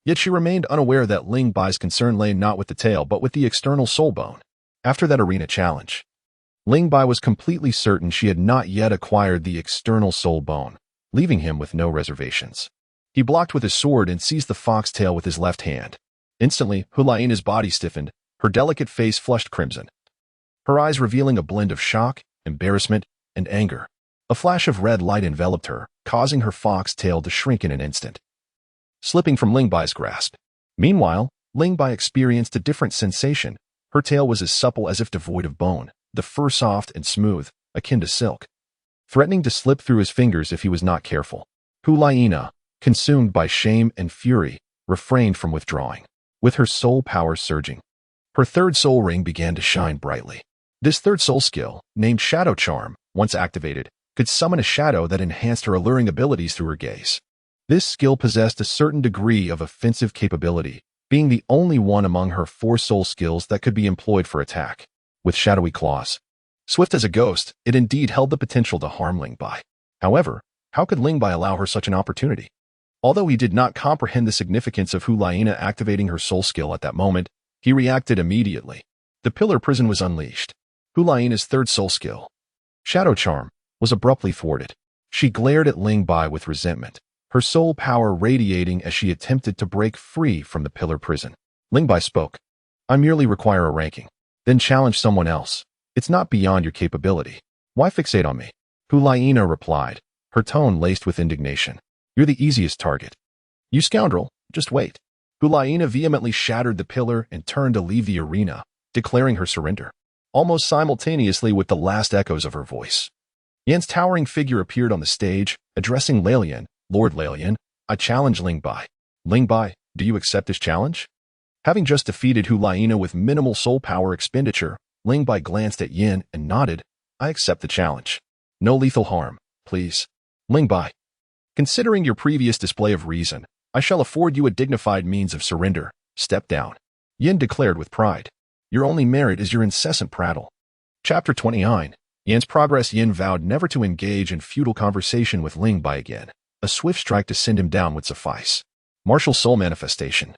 S1: Yet she remained unaware that Ling Bai's concern lay not with the tail but with the external soul bone. After that arena challenge, Ling Bai was completely certain she had not yet acquired the external soul bone, leaving him with no reservations. He blocked with his sword and seized the foxtail with his left hand. Instantly, Hu Liena's body stiffened, her delicate face flushed crimson, her eyes revealing a blend of shock, embarrassment, and anger. A flash of red light enveloped her, causing her foxtail to shrink in an instant, slipping from Ling Bai's grasp. Meanwhile, Ling Bai experienced a different sensation. Her tail was as supple as if devoid of bone, the fur soft and smooth, akin to silk, threatening to slip through his fingers if he was not careful. Hu Liena, consumed by shame and fury, refrained from withdrawing. With her soul power surging, her third soul ring began to shine brightly. This third soul skill, named Shadow Charm, once activated, could summon a shadow that enhanced her alluring abilities through her gaze. This skill possessed a certain degree of offensive capability, being the only one among her 4 soul skills that could be employed for attack. With shadowy claws, swift as a ghost, it indeed held the potential to harm Ling Bai. However, how could Ling Bai allow her such an opportunity? Although he did not comprehend the significance of Hu Liena activating her soul skill at that moment, he reacted immediately. The pillar prison was unleashed. Hu Liena's third soul skill, Shadow Charm, was abruptly thwarted. She glared at Ling Bai with resentment, her soul power radiating as she attempted to break free from the pillar prison. Ling Bai spoke. I merely require a ranking. Then challenge someone else. It's not beyond your capability. Why fixate on me? Hu Liena replied, her tone laced with indignation. You're the easiest target. You scoundrel, just wait. Hu Liena vehemently shattered the pillar and turned to leave the arena, declaring her surrender. Almost simultaneously with the last echoes of her voice, Yan's towering figure appeared on the stage, addressing Lian. Lord Lian, I challenge Ling Bai. Ling Bai, do you accept this challenge? Having just defeated Hu Liena with minimal soul power expenditure, Ling Bai glanced at Yin and nodded. I accept the challenge. No lethal harm, please. Ling Bai, considering your previous display of reason, I shall afford you a dignified means of surrender. Step down. Yin declared with pride. Your only merit is your incessant prattle. Chapter 29. Yan's progress. Yin vowed never to engage in futile conversation with Ling Bai again. A swift strike to send him down would suffice. Martial soul manifestation.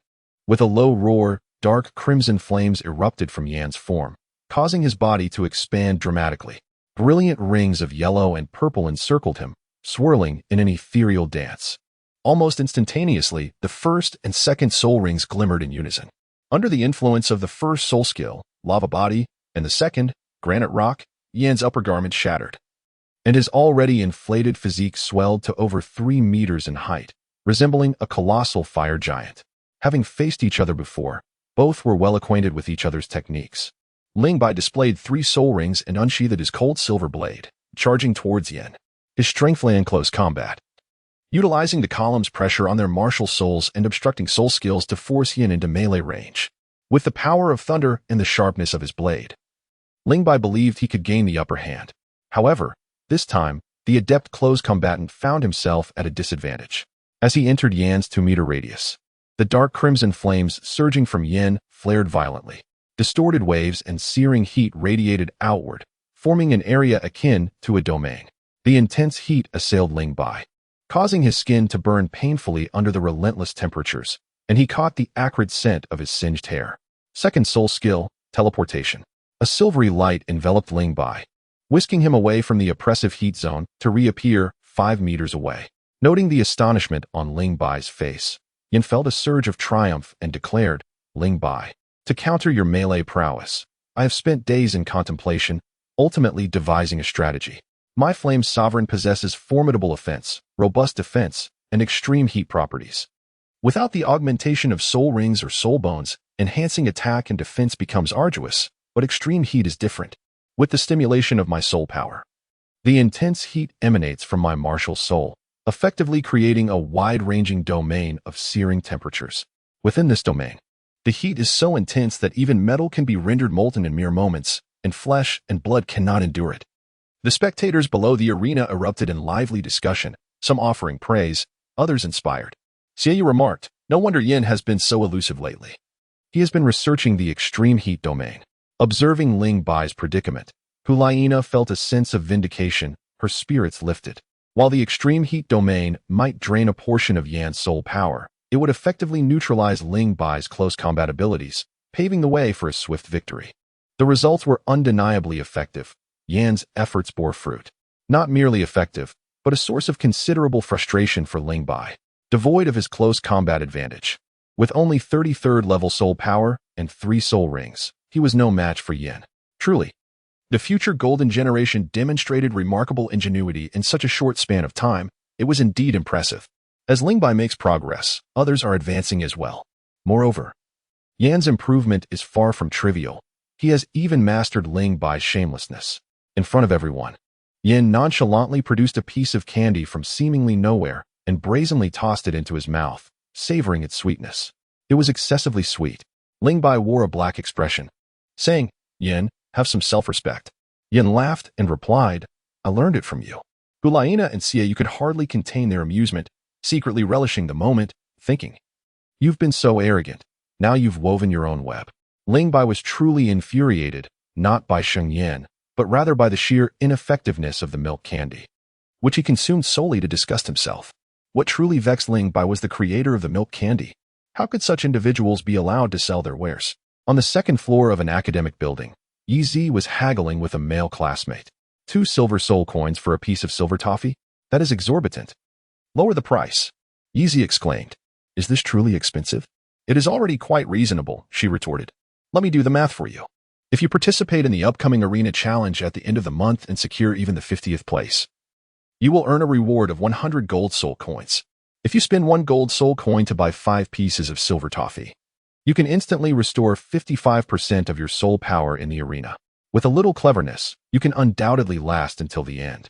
S1: With a low roar, dark crimson flames erupted from Yan's form, causing his body to expand dramatically. Brilliant rings of yellow and purple encircled him, swirling in an ethereal dance. Almost instantaneously, the first and second soul rings glimmered in unison. Under the influence of the first soul skill, Lava Body, and the second, Granite Rock, Yan's upper garment shattered, and his already inflated physique swelled to over 3 meters in height, resembling a colossal fire giant. Having faced each other before, both were well acquainted with each other's techniques. Ling Bai displayed 3 soul rings and unsheathed his cold silver blade, charging towards Yin. His strength lay in close combat, utilizing the column's pressure on their martial souls and obstructing soul skills to force Yin into melee range. With the power of thunder and the sharpness of his blade, Ling Bai believed he could gain the upper hand. However, this time, the adept close combatant found himself at a disadvantage. As he entered Yan's 2-meter radius, the dark crimson flames surging from Yin flared violently. Distorted waves and searing heat radiated outward, forming an area akin to a domain. The intense heat assailed Ling Bai, causing his skin to burn painfully under the relentless temperatures. and he caught the acrid scent of his singed hair. Second soul skill, teleportation. A silvery light enveloped Ling Bai, whisking him away from the oppressive heat zone to reappear 5 meters away. Noting the astonishment on Ling Bai's face, Yin felt a surge of triumph and declared, Ling Bai, to counter your melee prowess, I have spent days in contemplation, ultimately devising a strategy. My flame sovereign possesses formidable offense, robust defense, and extreme heat properties. Without the augmentation of soul rings or soul bones, enhancing attack and defense becomes arduous, but extreme heat is different. With the stimulation of my soul power, the intense heat emanates from my martial soul, effectively creating a wide-ranging domain of searing temperatures. Within this domain, the heat is so intense that even metal can be rendered molten in mere moments, and flesh and blood cannot endure it. The spectators below the arena erupted in lively discussion, some offering praise, others inspired. Xie Yue remarked, no wonder Yin has been so elusive lately. He has been researching the extreme heat domain. Observing Ling Bai's predicament, Hu Liena felt a sense of vindication, her spirits lifted. While the extreme heat domain might drain a portion of Yan's soul power, it would effectively neutralize Ling Bai's close combat abilities, paving the way for a swift victory. The results were undeniably effective. Yan's efforts bore fruit. Not merely effective, but a source of considerable frustration for Ling Bai, devoid of his close combat advantage. With only 33rd level soul power and 3 soul rings, he was no match for Yin. Truly, the future golden generation demonstrated remarkable ingenuity in such a short span of time. It was indeed impressive. As Ling Bai makes progress, others are advancing as well. Moreover, Yan's improvement is far from trivial. He has even mastered Ling Bai's shamelessness. In front of everyone, Yin nonchalantly produced a piece of candy from seemingly nowhere and brazenly tossed it into his mouth, savoring its sweetness. It was excessively sweet. Ling Bai wore a black expression, saying, Yin, have some self-respect. Yin laughed and replied, I learned it from you. Hu Liena and Xie Yue could hardly contain their amusement, secretly relishing the moment, thinking, you've been so arrogant. Now you've woven your own web. Ling Bai was truly infuriated, not by Sheng Yin, but rather by the sheer ineffectiveness of the milk candy, which he consumed solely to disgust himself. What truly vexed Ling Bai was the creator of the milk candy. How could such individuals be allowed to sell their wares? On the second floor of an academic building, Yi was haggling with a male classmate. 2 silver soul coins for a piece of silver toffee? That is exorbitant. Lower the price. Yi exclaimed. Is this truly expensive? It is already quite reasonable, she retorted. Let me do the math for you. If you participate in the upcoming arena challenge at the end of the month and secure even the 50th place, you will earn a reward of 100 gold soul coins. If you spend 1 gold soul coin to buy 5 pieces of silver toffee, you can instantly restore 55% of your soul power in the arena. With a little cleverness, you can undoubtedly last until the end.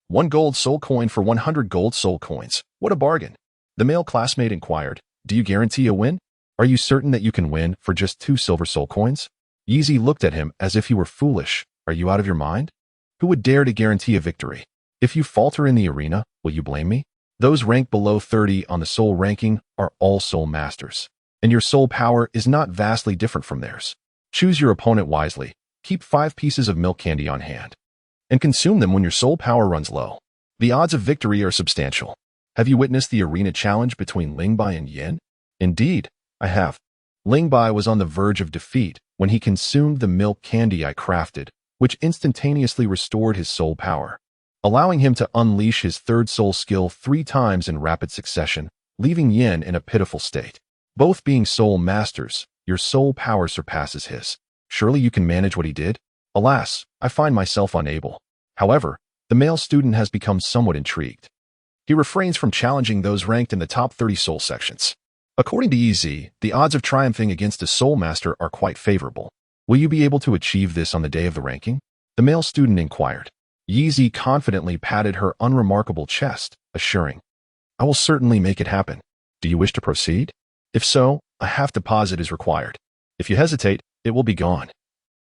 S1: 1 gold soul coin for 100 gold soul coins. What a bargain. The male classmate inquired, do you guarantee a win? Are you certain that you can win for just 2 silver soul coins? Yi looked at him as if he were foolish. Are you out of your mind? Who would dare to guarantee a victory? If you falter in the arena, will you blame me? Those ranked below 30 on the soul ranking are all soul masters, and your soul power is not vastly different from theirs. Choose your opponent wisely, keep 5 pieces of milk candy on hand, and consume them when your soul power runs low. The odds of victory are substantial. Have you witnessed the arena challenge between Ling Bai and Yin? Indeed, I have. Ling Bai was on the verge of defeat when he consumed the milk candy I crafted, which instantaneously restored his soul power, allowing him to unleash his 3rd soul skill 3 times in rapid succession, leaving Yin in a pitiful state. Both being soul masters, your soul power surpasses his. Surely you can manage what he did? Alas, I find myself unable. However, the male student has become somewhat intrigued. He refrains from challenging those ranked in the top 30 soul sections. According to Yi, the odds of triumphing against a soul master are quite favorable. Will you be able to achieve this on the day of the ranking? The male student inquired. Yi confidently patted her unremarkable chest, assuring, I will certainly make it happen. Do you wish to proceed? If so, a half deposit is required. If you hesitate, it will be gone.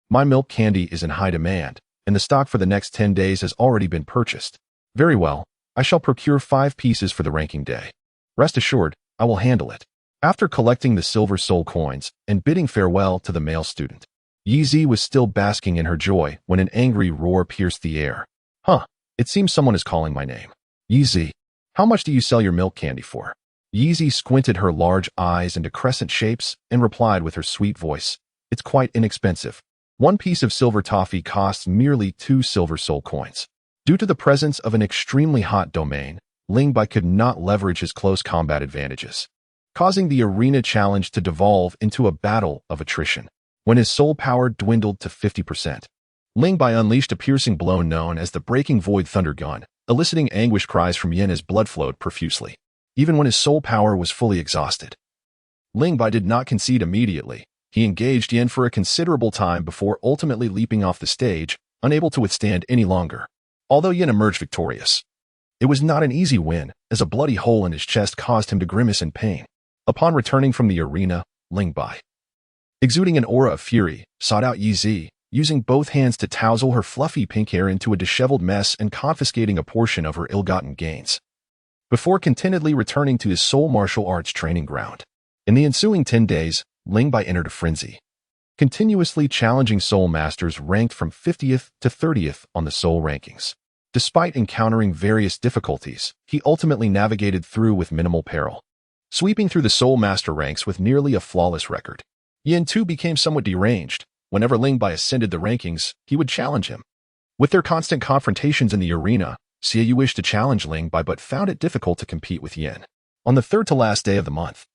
S1: My milk candy is in high demand, and the stock for the next 10 days has already been purchased. Very well, I shall procure 5 pieces for the ranking day. Rest assured, I will handle it. After collecting the silver soul coins and bidding farewell to the male student, Yi was still basking in her joy when an angry roar pierced the air. Huh, it seems someone is calling my name. Yi, how much do you sell your milk candy for? Yeezy squinted her large eyes into crescent shapes and replied with her sweet voice, "It's quite inexpensive. One piece of silver toffee costs merely 2 silver soul coins." Due to the presence of an extremely hot domain, Ling Bai could not leverage his close combat advantages, causing the arena challenge to devolve into a battle of attrition. When his soul power dwindled to 50%, Ling Bai unleashed a piercing blow known as the Breaking Void Thunder Gun, eliciting anguish cries from Yin as blood flowed profusely. Even when his soul power was fully exhausted, Ling Bai did not concede immediately. He engaged Yin for a considerable time before ultimately leaping off the stage, unable to withstand any longer. Although Yin emerged victorious, it was not an easy win, as a bloody hole in his chest caused him to grimace in pain. Upon returning from the arena, Ling Bai, exuding an aura of fury, sought out Yeezy, using both hands to tousle her fluffy pink hair into a disheveled mess and confiscating a portion of her ill-gotten gains, before contentedly returning to his soul martial arts training ground. In the ensuing 10 days, Ling Bai entered a frenzy, continuously challenging soul masters ranked from 50th to 30th on the soul rankings. Despite encountering various difficulties, he ultimately navigated through with minimal peril, sweeping through the soul master ranks with nearly a flawless record. Yin too became somewhat deranged. Whenever Ling Bai ascended the rankings, he would challenge him. With their constant confrontations in the arena, Xie Yue wished to challenge Ling Bai but found it difficult to compete with Yin. On the third to last day of the month,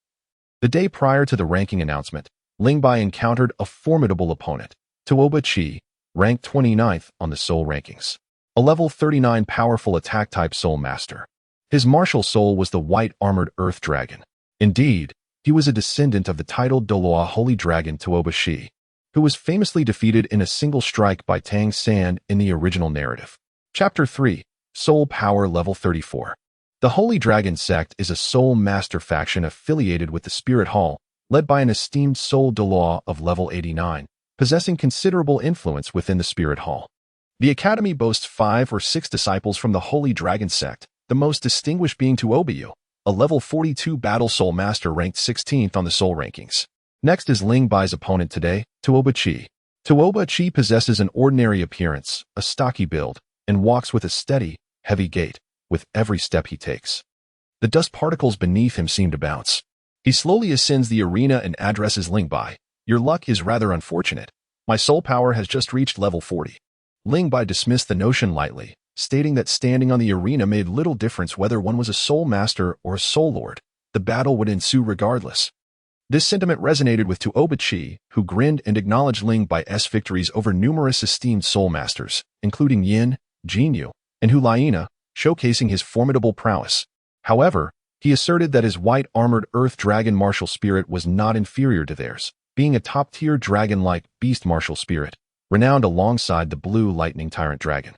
S1: the day prior to the ranking announcement, Ling Bai encountered a formidable opponent, Tuoba Chi, ranked 29th on the soul rankings. A level 39 powerful attack-type soul master. His martial soul was the white armored earth dragon. Indeed, he was a descendant of the titled Doloa holy dragon Tuoba Chi, who was famously defeated in a single strike by Tang San in the original narrative. Chapter 3, Soul Power Level 34. The Holy Dragon Sect is a soul master faction affiliated with the Spirit Hall, led by an esteemed soul Doloa of level 89, possessing considerable influence within the Spirit Hall. The Academy boasts 5 or 6 disciples from the Holy Dragon Sect, the most distinguished being Tuoba, a level 42 battle soul master ranked 16th on the soul rankings. Next is Ling Bai's opponent today, Tuoba Chi. Tuoba Chi possesses an ordinary appearance, a stocky build, and walks with a steady, heavy gait with every step he takes. The dust particles beneath him seem to bounce. He slowly ascends the arena and addresses Ling Bai. "Your luck is rather unfortunate. My soul power has just reached level 40. Ling Bai dismissed the notion lightly, stating that standing on the arena made little difference whether one was a soul master or a soul lord. The battle would ensue regardless. This sentiment resonated with Tuoba Chi, who grinned and acknowledged Ling Bai's victories over numerous esteemed soul masters, including Yin, Jinyu, and Hu Liena, showcasing his formidable prowess. However, he asserted that his white armored earth dragon martial spirit was not inferior to theirs, being a top-tier dragon-like beast martial spirit, renowned alongside the blue lightning tyrant dragon.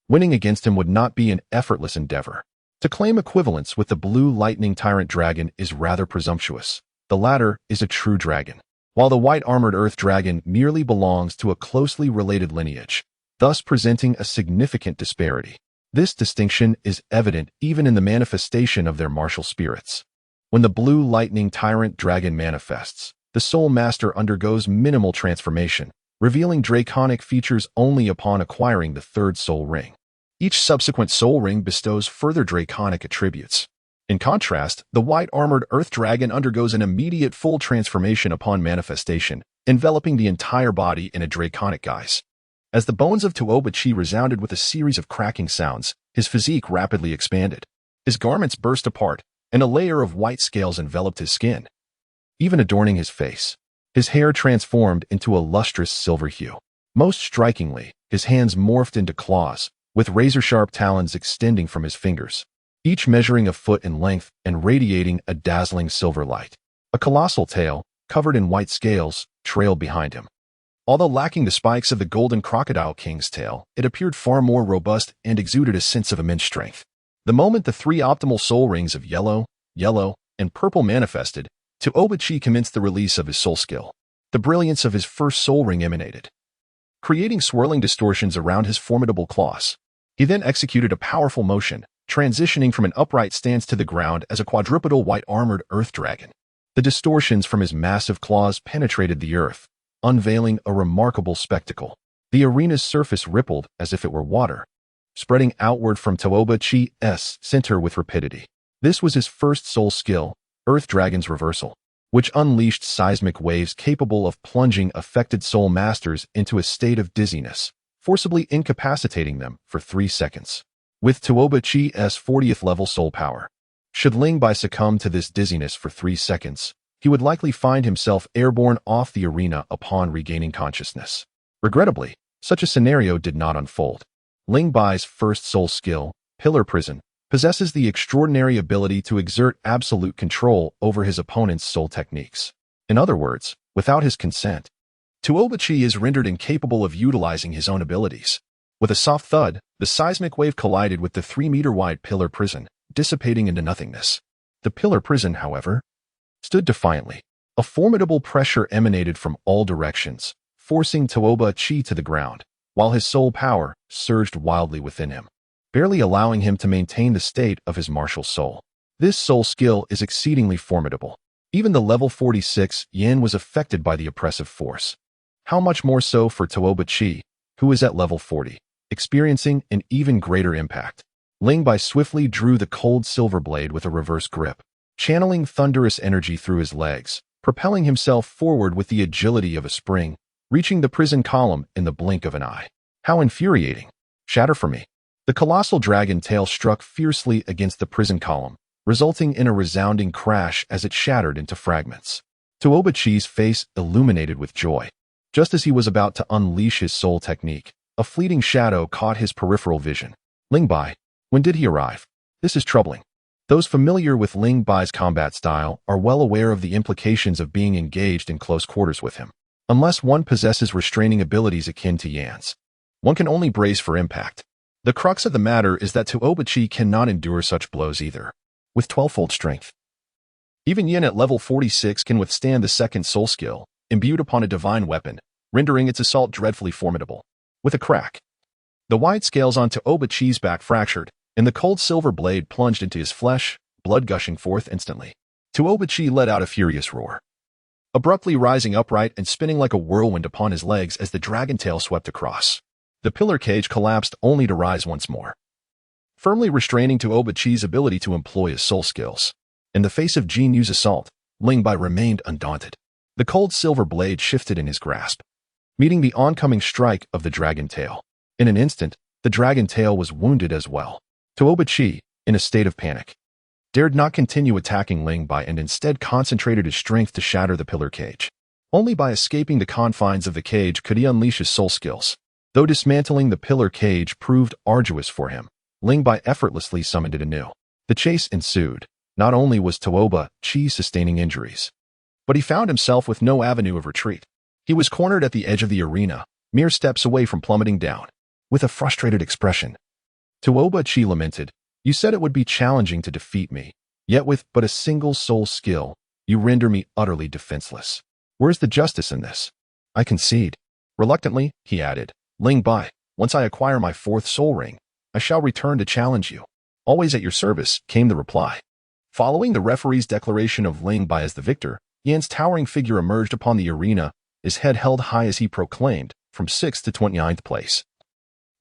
S1: Winning against him would not be an effortless endeavor. To claim equivalence with the blue lightning tyrant dragon is rather presumptuous. The latter is a true dragon, while the white armored earth dragon merely belongs to a closely related lineage, thus presenting a significant disparity. This distinction is evident even in the manifestation of their martial spirits. When the blue lightning tyrant dragon manifests, the soul master undergoes minimal transformation, revealing draconic features only upon acquiring the third soul ring. Each subsequent soul ring bestows further draconic attributes. In contrast, the white armored earth dragon undergoes an immediate full transformation upon manifestation, enveloping the entire body in a draconic guise. As the bones of Tuoba Chi resounded with a series of cracking sounds, his physique rapidly expanded. His garments burst apart, and a layer of white scales enveloped his skin, even adorning his face. His hair transformed into a lustrous silver hue. Most strikingly, his hands morphed into claws, with razor-sharp talons extending from his fingers, each measuring a foot in length and radiating a dazzling silver light. A colossal tail, covered in white scales, trailed behind him. Although lacking the spikes of the golden crocodile king's tail, it appeared far more robust and exuded a sense of immense strength. The moment the 3 optimal soul rings of yellow, and purple manifested, Tuoba Chi commenced the release of his soul skill. The brilliance of his first soul ring emanated, creating swirling distortions around his formidable claws. He then executed a powerful motion, transitioning from an upright stance to the ground as a quadrupedal white armored earth dragon. The distortions from his massive claws penetrated the earth, unveiling a remarkable spectacle. The arena's surface rippled as if it were water, spreading outward from Tuoba Chi's center with rapidity. This was his first soul skill, Earth Dragon's Reversal, which unleashed seismic waves capable of plunging affected soul masters into a state of dizziness, forcibly incapacitating them for 3 seconds. With Tuoba Chi's 40th level soul power, should Ling Bai succumb to this dizziness for 3 seconds, he would likely find himself airborne off the arena upon regaining consciousness. Regrettably, such a scenario did not unfold. Ling Bai's first soul skill, Pillar Prison, possesses the extraordinary ability to exert absolute control over his opponent's soul techniques. In other words, without his consent, Tuoba Chi is rendered incapable of utilizing his own abilities. With a soft thud, the seismic wave collided with the 3-meter-wide Pillar Prison, dissipating into nothingness. The Pillar Prison, however, stood defiantly. A formidable pressure emanated from all directions, forcing Tuoba Chi to the ground, while his soul power surged wildly within him, barely allowing him to maintain the state of his martial soul. This soul skill is exceedingly formidable. Even the level 46 Yin was affected by the oppressive force. How much more so for Tuoba Chi, who is at level 40, experiencing an even greater impact. Ling Bai swiftly drew the cold silver blade with a reverse grip, channeling thunderous energy through his legs, propelling himself forward with the agility of a spring, reaching the prison column in the blink of an eye. How infuriating! Shatter for me. The colossal dragon tail struck fiercely against the prison column, resulting in a resounding crash as it shattered into fragments. Tuoba Chi's face illuminated with joy. Just as he was about to unleash his soul technique, a fleeting shadow caught his peripheral vision. Ling Bai, when did he arrive? This is troubling. Those familiar with Ling Bai's combat style are well aware of the implications of being engaged in close quarters with him. Unless one possesses restraining abilities akin to Yan's, one can only brace for impact. The crux of the matter is that Tuoba Chi cannot endure such blows either. With 12-fold strength, even Yin at level 46 can withstand the second soul skill, imbued upon a divine weapon, rendering its assault dreadfully formidable. With a crack, the wide scales on Tuoba Chi's back fractured, and the cold silver blade plunged into his flesh, blood gushing forth instantly. Tuoba Chi let out a furious roar, abruptly rising upright and spinning like a whirlwind upon his legs as the dragon tail swept across. The pillar cage collapsed only to rise once more, firmly restraining Tuoba Chi's ability to employ his soul skills. In the face of Jin Yu's assault, Ling Bai remained undaunted. The cold silver blade shifted in his grasp, meeting the oncoming strike of the dragon tail. In an instant, the dragon tail was wounded as well. Tuoba Chi, in a state of panic, dared not continue attacking Ling Bai and instead concentrated his strength to shatter the pillar cage. Only by escaping the confines of the cage could he unleash his soul skills. Though dismantling the pillar cage proved arduous for him, Ling Bai effortlessly summoned it anew. The chase ensued. Not only was Tuoba Chi sustaining injuries, but he found himself with no avenue of retreat. He was cornered at the edge of the arena, mere steps away from plummeting down. With a frustrated expression, Tuoba Chi lamented, "You said it would be challenging to defeat me, yet with but a single soul skill, you render me utterly defenseless. Where's the justice in this? I concede." Reluctantly, he added, "Ling Bai, once I acquire my 4th soul ring, I shall return to challenge you." "Always at your service," came the reply. Following the referee's declaration of Ling Bai as the victor, Yan's towering figure emerged upon the arena, his head held high as he proclaimed, from 6th to 29th place.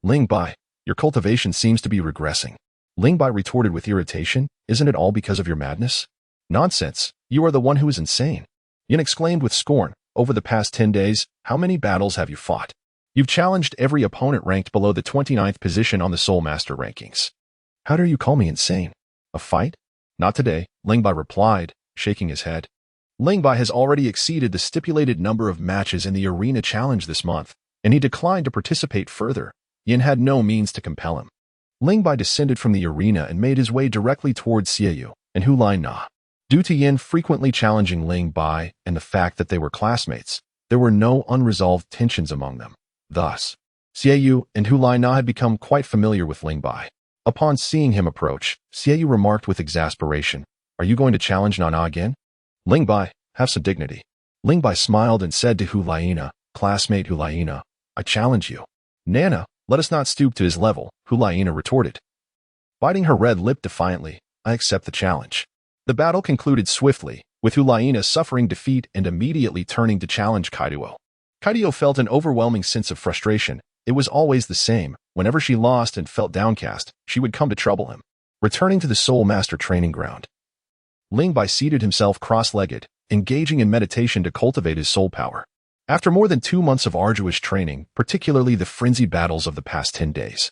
S1: "Ling Bai, your cultivation seems to be regressing." Ling Bai retorted with irritation, "Isn't it all because of your madness?" "Nonsense, you are the one who is insane." Yan exclaimed with scorn, "Over the past 10 days, how many battles have you fought? You've challenged every opponent ranked below the 29th position on the Soul Master rankings. How dare you call me insane? A fight? Not today," Ling Bai replied, shaking his head. Ling Bai has already exceeded the stipulated number of matches in the arena challenge this month, and he declined to participate further. Yin had no means to compel him. Ling Bai descended from the arena and made his way directly towards Xie Yue and Hu Liena. Due to Yin frequently challenging Ling Bai and the fact that they were classmates, there were no unresolved tensions among them. Thus, Xie Yue and Hu Liena had become quite familiar with Ling Bai. Upon seeing him approach, Xie Yue remarked with exasperation, "Are you going to challenge Nana again?" "Ling Bai, have some dignity." Ling Bai smiled and said to Hu Liena, "Classmate Hu Liena, I challenge you." "Nana, let us not stoop to his level," Hu Liena retorted, biting her red lip defiantly. "I accept the challenge." The battle concluded swiftly, with Hu Liena suffering defeat and immediately turning to challenge Kaiduo. Kaiduo felt an overwhelming sense of frustration. It was always the same. Whenever she lost and felt downcast, she would come to trouble him. Returning to the Soul Master training ground, Ling Bai seated himself cross-legged, engaging in meditation to cultivate his soul power. After more than 2 months of arduous training, particularly the frenzied battles of the past 10 days,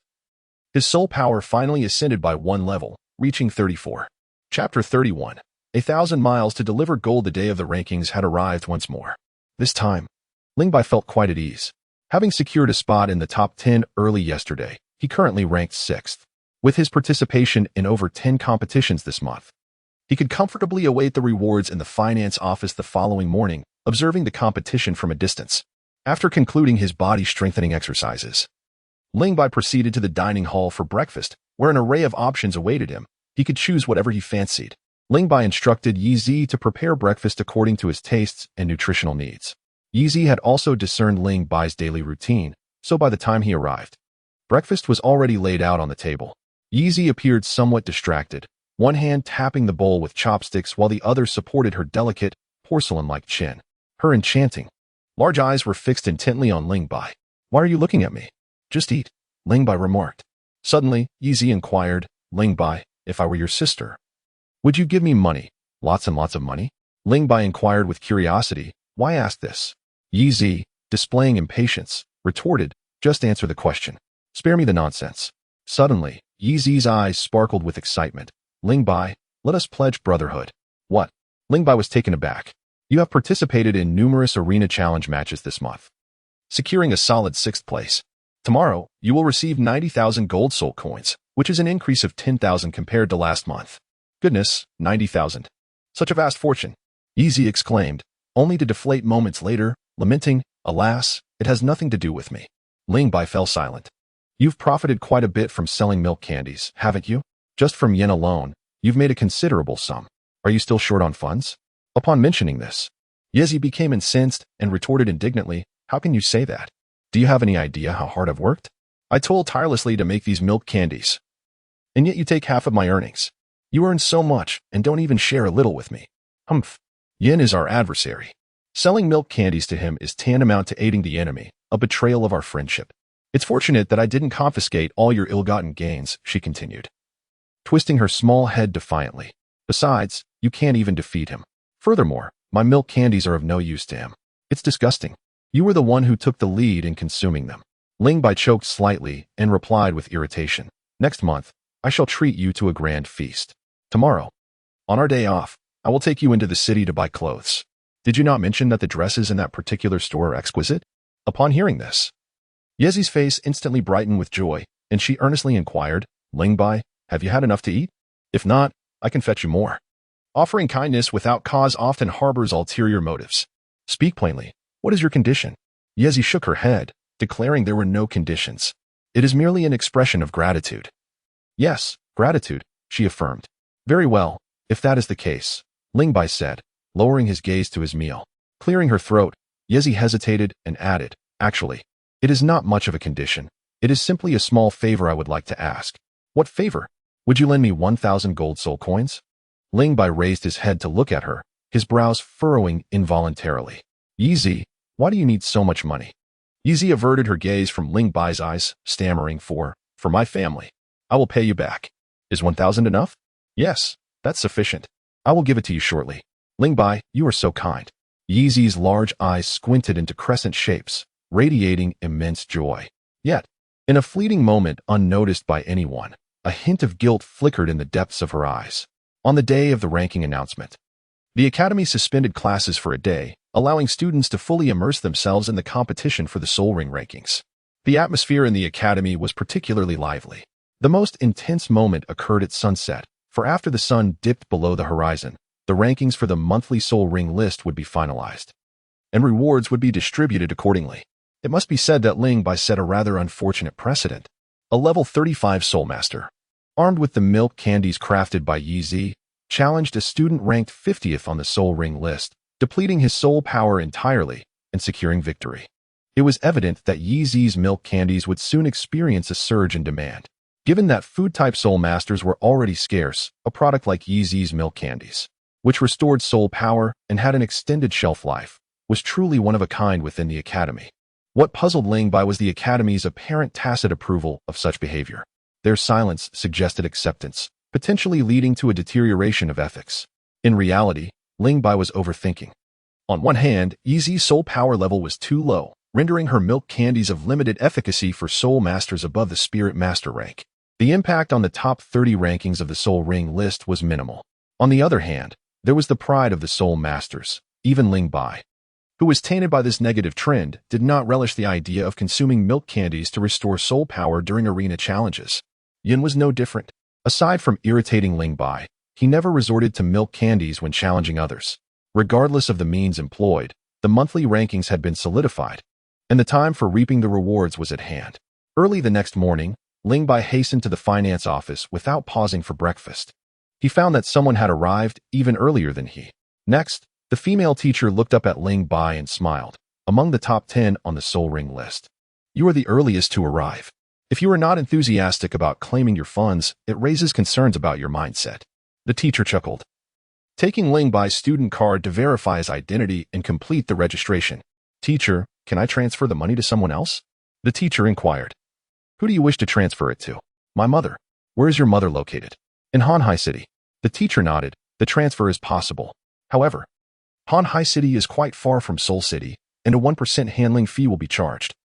S1: his soul power finally ascended by 1 level, reaching 34. Chapter 31. 1,000 miles to deliver gold. The day of the rankings had arrived once more. This time, Ling Bai felt quite at ease. Having secured a spot in the top 10 early yesterday, he currently ranked 6th. With his participation in over 10 competitions this month, he could comfortably await the rewards in the finance office the following morning, observing the competition from a distance. After concluding his body-strengthening exercises, Ling Bai proceeded to the dining hall for breakfast, where an array of options awaited him. He could choose whatever he fancied. Ling Bai instructed Yi to prepare breakfast according to his tastes and nutritional needs. Yi had also discerned Ling Bai's daily routine, so by the time he arrived, breakfast was already laid out on the table. Yi appeared somewhat distracted, one hand tapping the bowl with chopsticks while the other supported her delicate, porcelain-like chin. Her enchanting, large eyes were fixed intently on Ling Bai. "Why are you looking at me?" "Just eat," Ling Bai remarked. Suddenly, Yi inquired, "Ling Bai, if I were your sister, would you give me money, lots and lots of money?" Ling Bai inquired with curiosity. "Why ask this?" Yi, displaying impatience, retorted, "Just answer the question. Spare me the nonsense." Suddenly, Yi's eyes sparkled with excitement. "Ling Bai, let us pledge brotherhood." "What?" Ling Bai was taken aback. "You have participated in numerous arena challenge matches this month, securing a solid 6th place. Tomorrow, you will receive 90,000 gold soul coins, which is an increase of 10,000 compared to last month." "Goodness, 90,000. Such a vast fortune," Yi exclaimed, only to deflate moments later, lamenting, "Alas, it has nothing to do with me." Ling Bai fell silent. "You've profited quite a bit from selling milk candies, haven't you? Just from yen alone, you've made a considerable sum. Are you still short on funds?" Upon mentioning this, Yi became incensed and retorted indignantly, "How can you say that? Do you have any idea how hard I've worked? I toil tirelessly to make these milk candies, and yet you take half of my earnings. You earn so much and don't even share a little with me." "Humph. Yen is our adversary. Selling milk candies to him is tantamount to aiding the enemy, a betrayal of our friendship. It's fortunate that I didn't confiscate all your ill-gotten gains," she continued, twisting her small head defiantly. "Besides, you can't even defeat him. Furthermore, my milk candies are of no use to him. It's disgusting. You were the one who took the lead in consuming them." Ling Bai choked slightly and replied with irritation, "Next month, I shall treat you to a grand feast. Tomorrow, on our day off, I will take you into the city to buy clothes. Did you not mention that the dresses in that particular store are exquisite?" Upon hearing this, Yi's face instantly brightened with joy, and she earnestly inquired, "Ling Bai, have you had enough to eat? If not, I can fetch you more." Offering kindness without cause often harbors ulterior motives. "Speak plainly. What is your condition?" Yi shook her head, declaring there were no conditions. "It is merely an expression of gratitude." "Yes, gratitude," she affirmed. "Very well, if that is the case," Ling Bai said, lowering his gaze to his meal. Clearing her throat, Yi hesitated and added, "Actually, it is not much of a condition. It is simply a small favor I would like to ask." "What favor?" "Would you lend me 1,000 gold soul coins?" Ling Bai raised his head to look at her, his brows furrowing involuntarily. "Yi, why do you need so much money?" Yi averted her gaze from Ling Bai's eyes, stammering, For my family. I will pay you back." "Is 1,000 enough?" "Yes, that's sufficient. I will give it to you shortly." "Ling Bai, you are so kind." Yi's large eyes squinted into crescent shapes, radiating immense joy. Yet, in a fleeting moment unnoticed by anyone, a hint of guilt flickered in the depths of her eyes. On the day of the ranking announcement, the Academy suspended classes for a day, allowing students to fully immerse themselves in the competition for the Soul Ring rankings. The atmosphere in the Academy was particularly lively. The most intense moment occurred at sunset, for after the sun dipped below the horizon, the rankings for the monthly Soul Ring list would be finalized, and rewards would be distributed accordingly. It must be said that Ling Bai set a rather unfortunate precedent. A level 35 Soul Master, armed with the milk candies crafted by Yi, challenged a student ranked 50th on the Soul Ring list, depleting his soul power entirely and securing victory. It was evident that Yi's milk candies would soon experience a surge in demand. Given that food-type Soul Masters were already scarce, a product like Yi's milk candies, which restored soul power and had an extended shelf life, was truly one of a kind within the Academy. What puzzled Ling Bai was the Academy's apparent tacit approval of such behavior. Their silence suggested acceptance, potentially leading to a deterioration of ethics. In reality, Ling Bai was overthinking. On one hand, Yezi's soul power level was too low, rendering her milk candies of limited efficacy for soul masters above the spirit master rank. The impact on the top 30 rankings of the soul ring list was minimal. On the other hand, there was the pride of the soul masters. Even Ling Bai, who was tainted by this negative trend, did not relish the idea of consuming milk candies to restore soul power during arena challenges. Yin was no different. Aside from irritating Ling Bai, he never resorted to milk candies when challenging others. Regardless of the means employed, the monthly rankings had been solidified, and the time for reaping the rewards was at hand. Early the next morning, Ling Bai hastened to the finance office without pausing for breakfast. He found that someone had arrived even earlier than he. Next, the female teacher looked up at Ling Bai and smiled. Among the top 10 on the soul ring list, you are the earliest to arrive. If you are not enthusiastic about claiming your funds, it raises concerns about your mindset. The teacher chuckled, taking Ling Bai's student card to verify his identity and complete the registration. Teacher, can I transfer the money to someone else? The teacher inquired. Who do you wish to transfer it to? My mother. Where is your mother located? In Hanhai City. The teacher nodded. The transfer is possible. However, Hanhai City is quite far from Seoul City, and a 1% handling fee will be charged.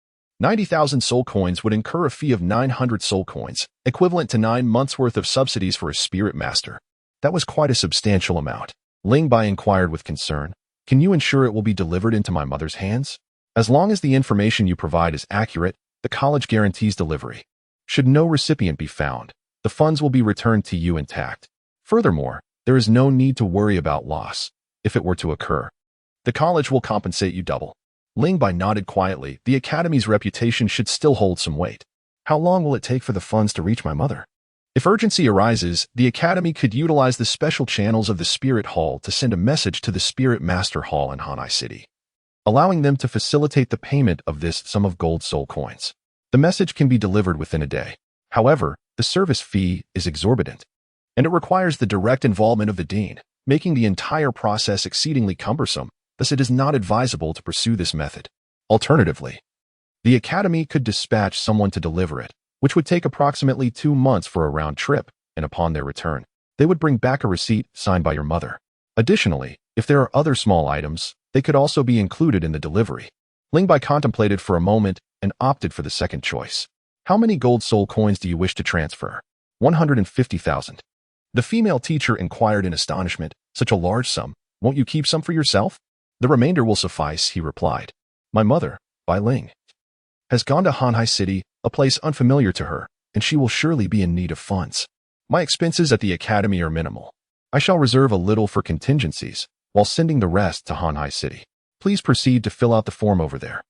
S1: 90,000 soul coins would incur a fee of 900 soul coins, equivalent to 9 months' worth of subsidies for a spirit master. That was quite a substantial amount. Ling Bai inquired with concern. Can you ensure it will be delivered into my mother's hands? As long as the information you provide is accurate, the college guarantees delivery. Should no recipient be found, the funds will be returned to you intact. Furthermore, there is no need to worry about loss. If it were to occur, the college will compensate you double. Ling Bai nodded quietly. The academy's reputation should still hold some weight. How long will it take for the funds to reach my mother? If urgency arises, the academy could utilize the special channels of the Spirit Hall to send a message to the Spirit Master Hall in Hanhai City, allowing them to facilitate the payment of this sum of gold soul coins. The message can be delivered within a day. However, the service fee is exorbitant, and it requires the direct involvement of the dean, making the entire process exceedingly cumbersome. Thus, it is not advisable to pursue this method. Alternatively, the academy could dispatch someone to deliver it, which would take approximately 2 months for a round trip, and upon their return, they would bring back a receipt signed by your mother. Additionally, if there are other small items, they could also be included in the delivery. Ling Bai contemplated for a moment and opted for the second choice. How many gold soul coins do you wish to transfer? 150,000. The female teacher inquired in astonishment. Such a large sum. Won't you keep some for yourself? The remainder will suffice, he replied. My mother, Bai Ling, has gone to Hanhai City, a place unfamiliar to her, and she will surely be in need of funds. My expenses at the academy are minimal. I shall reserve a little for contingencies, while sending the rest to Hanhai City. Please proceed to fill out the form over there.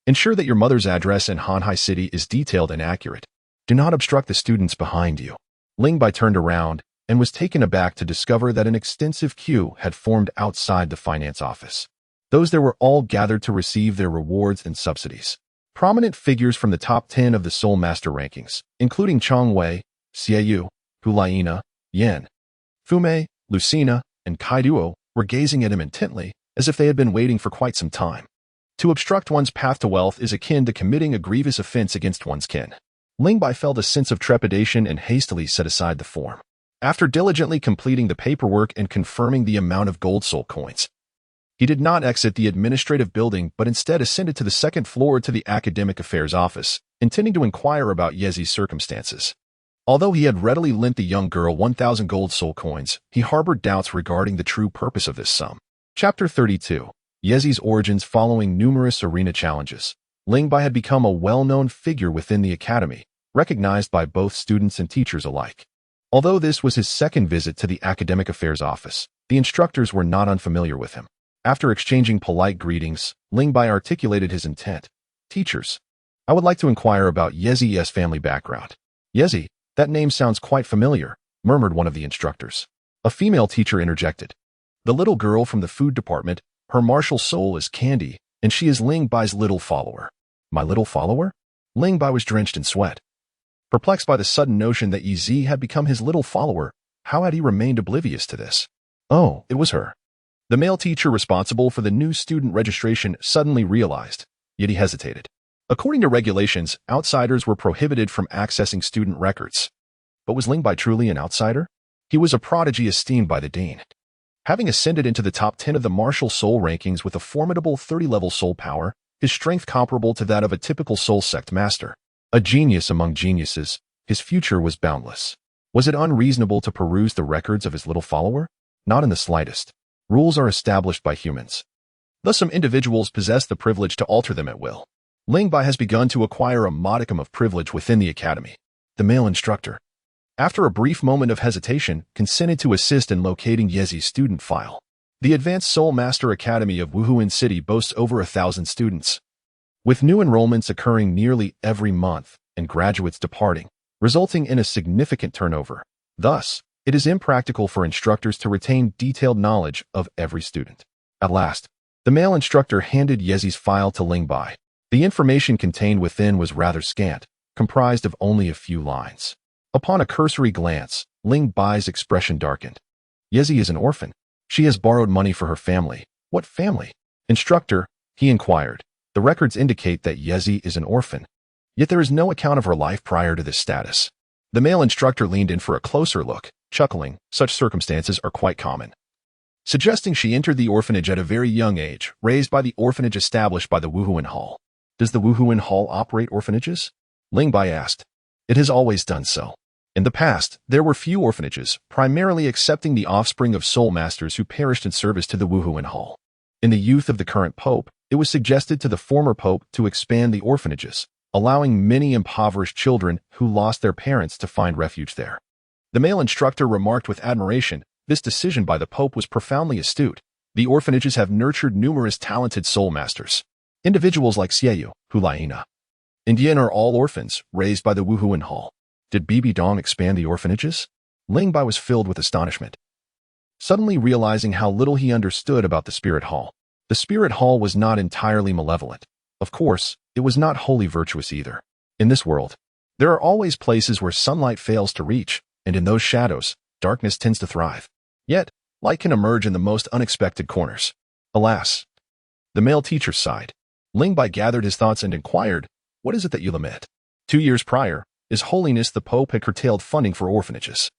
S1: Ensure that your mother's address in Hanhai City is detailed and accurate. Do not obstruct the students behind you. Ling Bai turned around and was taken aback to discover that an extensive queue had formed outside the finance office. Those there were all gathered to receive their rewards and subsidies. Prominent figures from the top 10 of the Soul Master rankings, including Chong Wei, Xie Yue, Hu Liena, Yan, Fume, Lucina, and Kai Duo, were gazing at him intently, as if they had been waiting for quite some time. To obstruct one's path to wealth is akin to committing a grievous offense against one's kin. Ling Bai felt a sense of trepidation and hastily set aside the form. After diligently completing the paperwork and confirming the amount of gold soul coins, he did not exit the administrative building but instead ascended to the second floor to the academic affairs office, intending to inquire about Yezi's circumstances. Although he had readily lent the young girl 1,000 gold soul coins, he harbored doubts regarding the true purpose of this sum. Chapter 32. Yezi's origins. Following numerous arena challenges, Ling Bai had become a well-known figure within the academy, recognized by both students and teachers alike. Although this was his second visit to the academic affairs office, the instructors were not unfamiliar with him. After exchanging polite greetings, Ling Bai articulated his intent. Teachers, I would like to inquire about Yezi's family background. Yezi, that name sounds quite familiar, murmured one of the instructors. A female teacher interjected. The little girl from the food department, her martial soul is Candy, and she is Ling Bai's little follower. My little follower? Ling Bai was drenched in sweat. Perplexed by the sudden notion that Yezi had become his little follower, how had he remained oblivious to this? Oh, it was her. The male teacher responsible for the new student registration suddenly realized, yet he hesitated. According to regulations, outsiders were prohibited from accessing student records. But was Ling Bai truly an outsider? He was a prodigy esteemed by the dean. Having ascended into the top 10 of the martial soul rankings with a formidable 30-level soul power, his strength comparable to that of a typical soul sect master. A genius among geniuses, his future was boundless. Was it unreasonable to peruse the records of his little follower? Not in the slightest. Rules are established by humans. Thus some individuals possess the privilege to alter them at will. Ling Bai has begun to acquire a modicum of privilege within the academy. The male instructor, after a brief moment of hesitation, consented to assist in locating Yezi's student file. The Advanced Soul Master Academy of Wuhuan City boasts over 1,000 students, with new enrollments occurring nearly every month and graduates departing, resulting in a significant turnover. Thus, it is impractical for instructors to retain detailed knowledge of every student. At last, the male instructor handed Yezi's file to Ling Bai. The information contained within was rather scant, comprised of only a few lines. Upon a cursory glance, Ling Bai's expression darkened. Yezi is an orphan. She has borrowed money for her family. What family? Instructor, he inquired. The records indicate that Yezi is an orphan. Yet there is no account of her life prior to this status. The male instructor leaned in for a closer look, chuckling. Such circumstances are quite common, suggesting she entered the orphanage at a very young age, raised by the orphanage established by the Wuhuan Hall. Does the Wuhuan Hall operate orphanages? Ling Bai asked. It has always done so. In the past, there were few orphanages, primarily accepting the offspring of soul masters who perished in service to the Wuhuan Hall. In the youth of the current pope, it was suggested to the former pope to expand the orphanages, allowing many impoverished children who lost their parents to find refuge there. The male instructor remarked with admiration, this decision by the pope was profoundly astute. The orphanages have nurtured numerous talented soul masters. Individuals like Xie Yue, Hu Liena, and Yin are all orphans, raised by the Wuhuan Hall. Did Bibi Dong expand the orphanages? Ling Bai was filled with astonishment, suddenly realizing how little he understood about the Spirit Hall. The Spirit Hall was not entirely malevolent. Of course, it was not wholly virtuous either. In this world, there are always places where sunlight fails to reach, and in those shadows, darkness tends to thrive. Yet, light can emerge in the most unexpected corners. Alas, the male teacher sighed. Ling Bai gathered his thoughts and inquired, what is it that you lament? 2 years prior, His Holiness the Pope had curtailed funding for orphanages,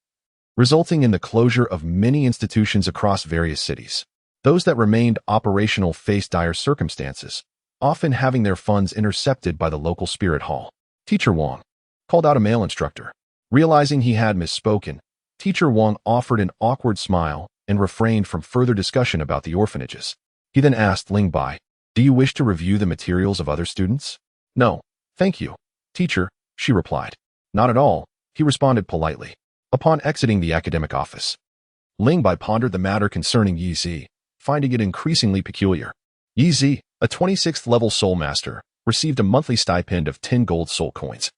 S1: resulting in the closure of many institutions across various cities. Those that remained operational faced dire circumstances, often having their funds intercepted by the local Spirit Hall. Teacher Wang called out a male instructor. Realizing he had misspoken, Teacher Wang offered an awkward smile and refrained from further discussion about the orphanages. He then asked Ling Bai, do you wish to review the materials of other students? No, thank you, teacher, she replied. Not at all, he responded politely. Upon exiting the academic office, Ling Bai pondered the matter concerning Yi Zi, finding it increasingly peculiar. Yi Zi, a 26th level soul master, received a monthly stipend of 10 gold soul coins,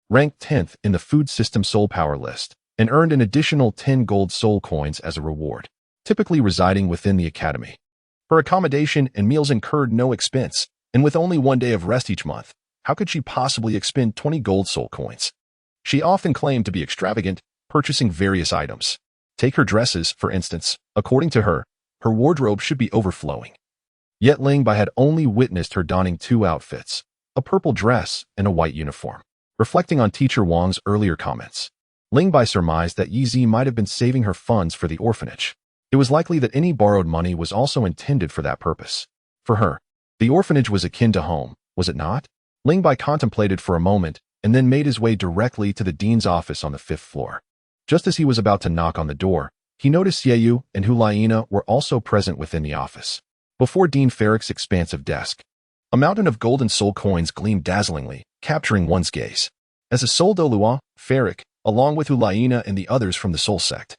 S1: ranked 10th in the food system soul power list, and earned an additional 10 gold soul coins as a reward, typically residing within the academy. Her accommodation and meals incurred no expense, and with only 1 day of rest each month, how could she possibly expend 20 gold soul coins? She often claimed to be extravagant, purchasing various items. Take her dresses, for instance. According to her, her wardrobe should be overflowing. Yet Ling Bai had only witnessed her donning 2 outfits, a purple dress and a white uniform. Reflecting on Teacher Wang's earlier comments, Ling Bai surmised that Yi Zi might have been saving her funds for the orphanage. It was likely that any borrowed money was also intended for that purpose. For her, the orphanage was akin to home, was it not? Ling Bai contemplated for a moment and then made his way directly to the dean's office on the 5th floor. Just as he was about to knock on the door, he noticed Xie Yue and Hu Liena were also present within the office. Before Dean Ferrick's expansive desk, a mountain of golden soul coins gleamed dazzlingly, capturing one's gaze. As a Soul de Lua, Ferrick, along with Hu Liena and the others from the Soul sect,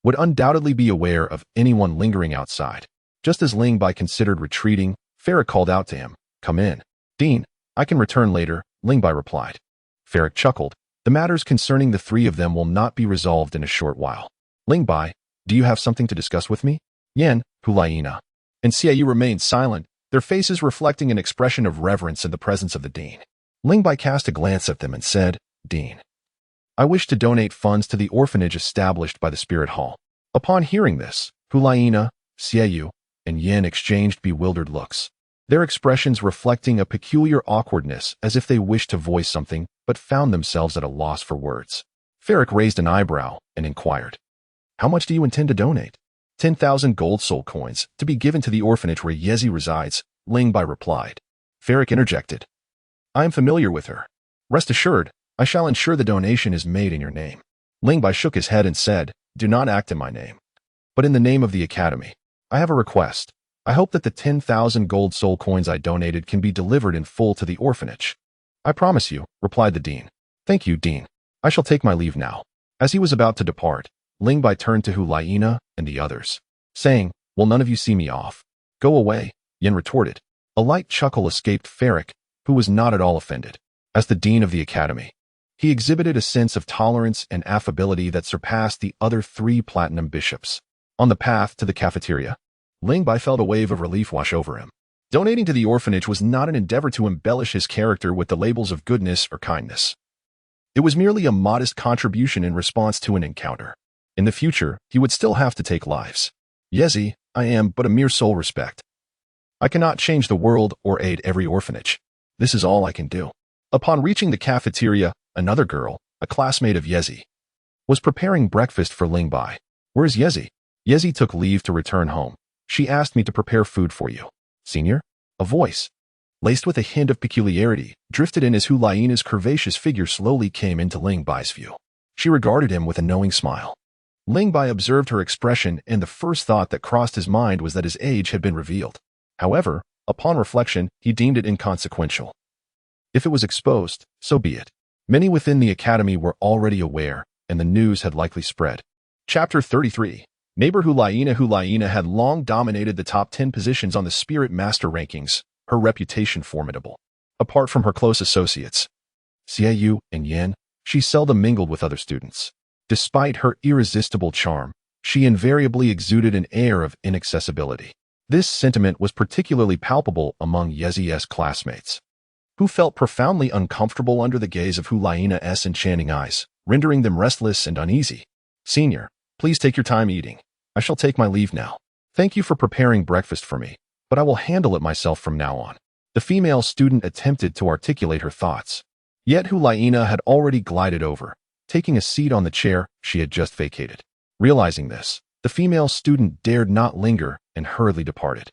S1: would undoubtedly be aware of anyone lingering outside. Just as Ling Bai considered retreating, Ferrick called out to him, come in. Dean, I can return later, Ling Bai replied. Ferrick chuckled. The matters concerning the 3 of them will not be resolved in a short while. Ling Bai, do you have something to discuss with me? Yen, Hu Liena, and Xie Yue remained silent, their faces reflecting an expression of reverence in the presence of the dean. Ling Bai cast a glance at them and said, Dean, I wish to donate funds to the orphanage established by the Spirit Hall. Upon hearing this, Hu Liena, Xie Yue, and Yen exchanged bewildered looks, their expressions reflecting a peculiar awkwardness as if they wished to voice something but found themselves at a loss for words. Ferrick raised an eyebrow and inquired, how much do you intend to donate? 10,000 gold soul coins, to be given to the orphanage where Yezi resides, Ling Bai replied. Ferric interjected. I am familiar with her. Rest assured, I shall ensure the donation is made in your name. Ling Bai shook his head and said, Do not act in my name, but in the name of the academy. I have a request. I hope that the 10,000 gold soul coins I donated can be delivered in full to the orphanage. I promise you, replied the dean. Thank you, dean. I shall take my leave now. As he was about to depart, Ling Bai turned to Hu Liena and the others, saying, Will none of you see me off? Go away, Yen retorted. A light chuckle escaped Ferric, who was not at all offended. As the dean of the academy, he exhibited a sense of tolerance and affability that surpassed the other 3 platinum bishops. On the path to the cafeteria, Ling Bai felt a wave of relief wash over him. Donating to the orphanage was not an endeavor to embellish his character with the labels of goodness or kindness. It was merely a modest contribution in response to an encounter. In the future, he would still have to take lives. Yezi, I am but a mere soul respect. I cannot change the world or aid every orphanage. This is all I can do. Upon reaching the cafeteria, another girl, a classmate of Yezi, was preparing breakfast for Ling Bai. Where's Yezi? Yezi took leave to return home. She asked me to prepare food for you. Senior? A voice, laced with a hint of peculiarity, drifted in as Hu Liena's curvaceous figure slowly came into Ling Bai's view. She regarded him with a knowing smile. Ling Bai observed her expression, and the first thought that crossed his mind was that his age had been revealed. However, upon reflection, he deemed it inconsequential. If it was exposed, so be it. Many within the academy were already aware, and the news had likely spread. Chapter 33. Neighbor Hu Liena had long dominated the top 10 positions on the Spirit Master rankings, her reputation formidable. Apart from her close associates, Xie Yue and Yan, she seldom mingled with other students. Despite her irresistible charm, she invariably exuded an air of inaccessibility. This sentiment was particularly palpable among Yezi's classmates, who felt profoundly uncomfortable under the gaze of Hu Liena's enchanting eyes, rendering them restless and uneasy. Senior, please take your time eating. I shall take my leave now. Thank you for preparing breakfast for me, but I will handle it myself from now on. The female student attempted to articulate her thoughts. Yet Hu Liena had already glided over, taking a seat on the chair she had just vacated. Realizing this, the female student dared not linger and hurriedly departed.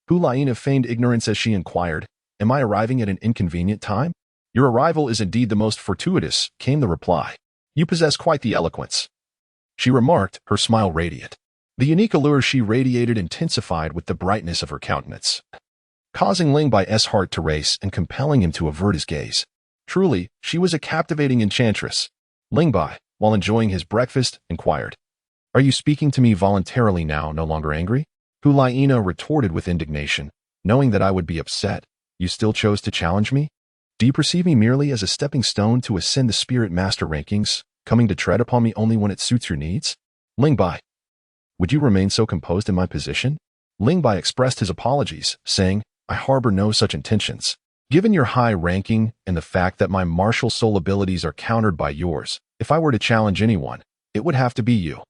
S1: Hu Liena feigned ignorance as she inquired, Am I arriving at an inconvenient time? Your arrival is indeed the most fortuitous, came the reply. You possess quite the eloquence, she remarked, her smile radiant. The unique allure she radiated intensified with the brightness of her countenance, causing Ling Bai's heart to race and compelling him to avert his gaze. Truly, she was a captivating enchantress. Ling Bai, while enjoying his breakfast, inquired, Are you speaking to me voluntarily now, no longer angry? Hu Liena retorted with indignation, Knowing that I would be upset, you still chose to challenge me? Do you perceive me merely as a stepping stone to ascend the Spirit Master rankings, coming to tread upon me only when it suits your needs? Ling Bai, would you remain so composed in my position? Ling Bai expressed his apologies, saying, I harbor no such intentions. Given your high ranking and the fact that my martial soul abilities are countered by yours, if I were to challenge anyone, it would have to be you.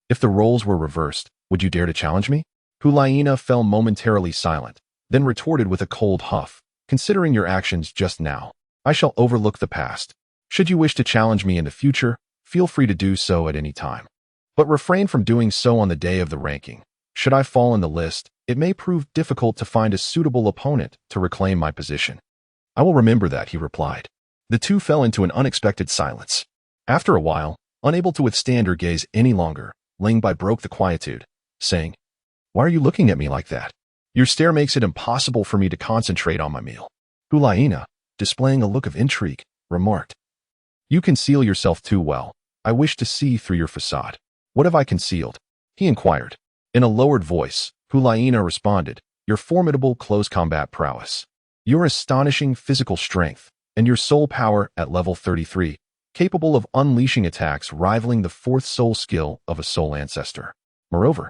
S1: If the roles were reversed, would you dare to challenge me? Hu Liena fell momentarily silent, then retorted with a cold huff, Considering your actions just now, I shall overlook the past. Should you wish to challenge me in the future, feel free to do so at any time. But refrain from doing so on the day of the ranking. Should I fall in the list, it may prove difficult to find a suitable opponent to reclaim my position. I will remember that, he replied. The two fell into an unexpected silence. After a while, unable to withstand her gaze any longer, Ling Bai broke the quietude, saying, Why are you looking at me like that? Your stare makes it impossible for me to concentrate on my meal. Hu Liena, displaying a look of intrigue, remarked, You conceal yourself too well. I wish to see through your facade. What have I concealed? He inquired. In a lowered voice, Hu Liena responded, Your formidable close combat prowess, your astonishing physical strength, and your soul power at level 33, capable of unleashing attacks rivaling the fourth soul skill of a soul ancestor. Moreover,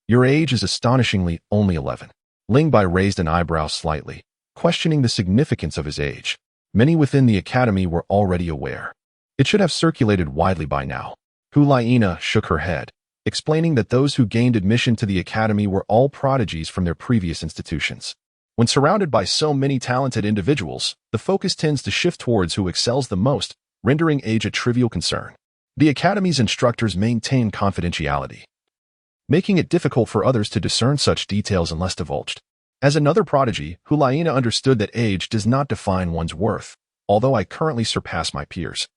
S1: your age is astonishingly only 11. Ling Bai raised an eyebrow slightly, questioning the significance of his age. Many within the academy were already aware. It should have circulated widely by now. Hu Liena shook her head, explaining that those who gained admission to the academy were all prodigies from their previous institutions. When surrounded by so many talented individuals, the focus tends to shift towards who excels the most, rendering age a trivial concern. The academy's instructors maintain confidentiality, making it difficult for others to discern such details unless divulged. As another prodigy, Hu Liena understood that age does not define one's worth, although I currently surpass my peers.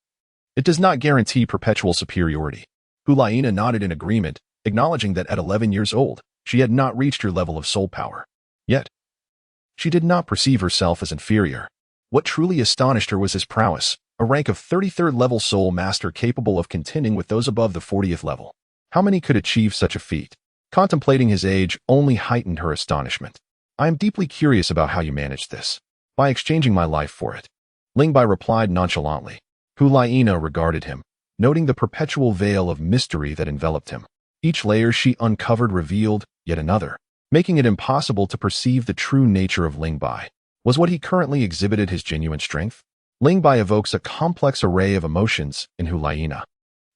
S1: It does not guarantee perpetual superiority. Hu Liena nodded in agreement, acknowledging that at 11 years old, she had not reached her level of soul power. Yet, she did not perceive herself as inferior. What truly astonished her was his prowess, a rank of 33rd level soul master capable of contending with those above the 40th level. How many could achieve such a feat? Contemplating his age only heightened her astonishment. I am deeply curious about how you managed this. By exchanging my life for it. Ling Bai replied nonchalantly. Hu Liena regarded him, noting the perpetual veil of mystery that enveloped him. Each layer she uncovered revealed yet another, making it impossible to perceive the true nature of Ling Bai. Was what he currently exhibited his genuine strength? Ling Bai evokes a complex array of emotions in Hu Liena.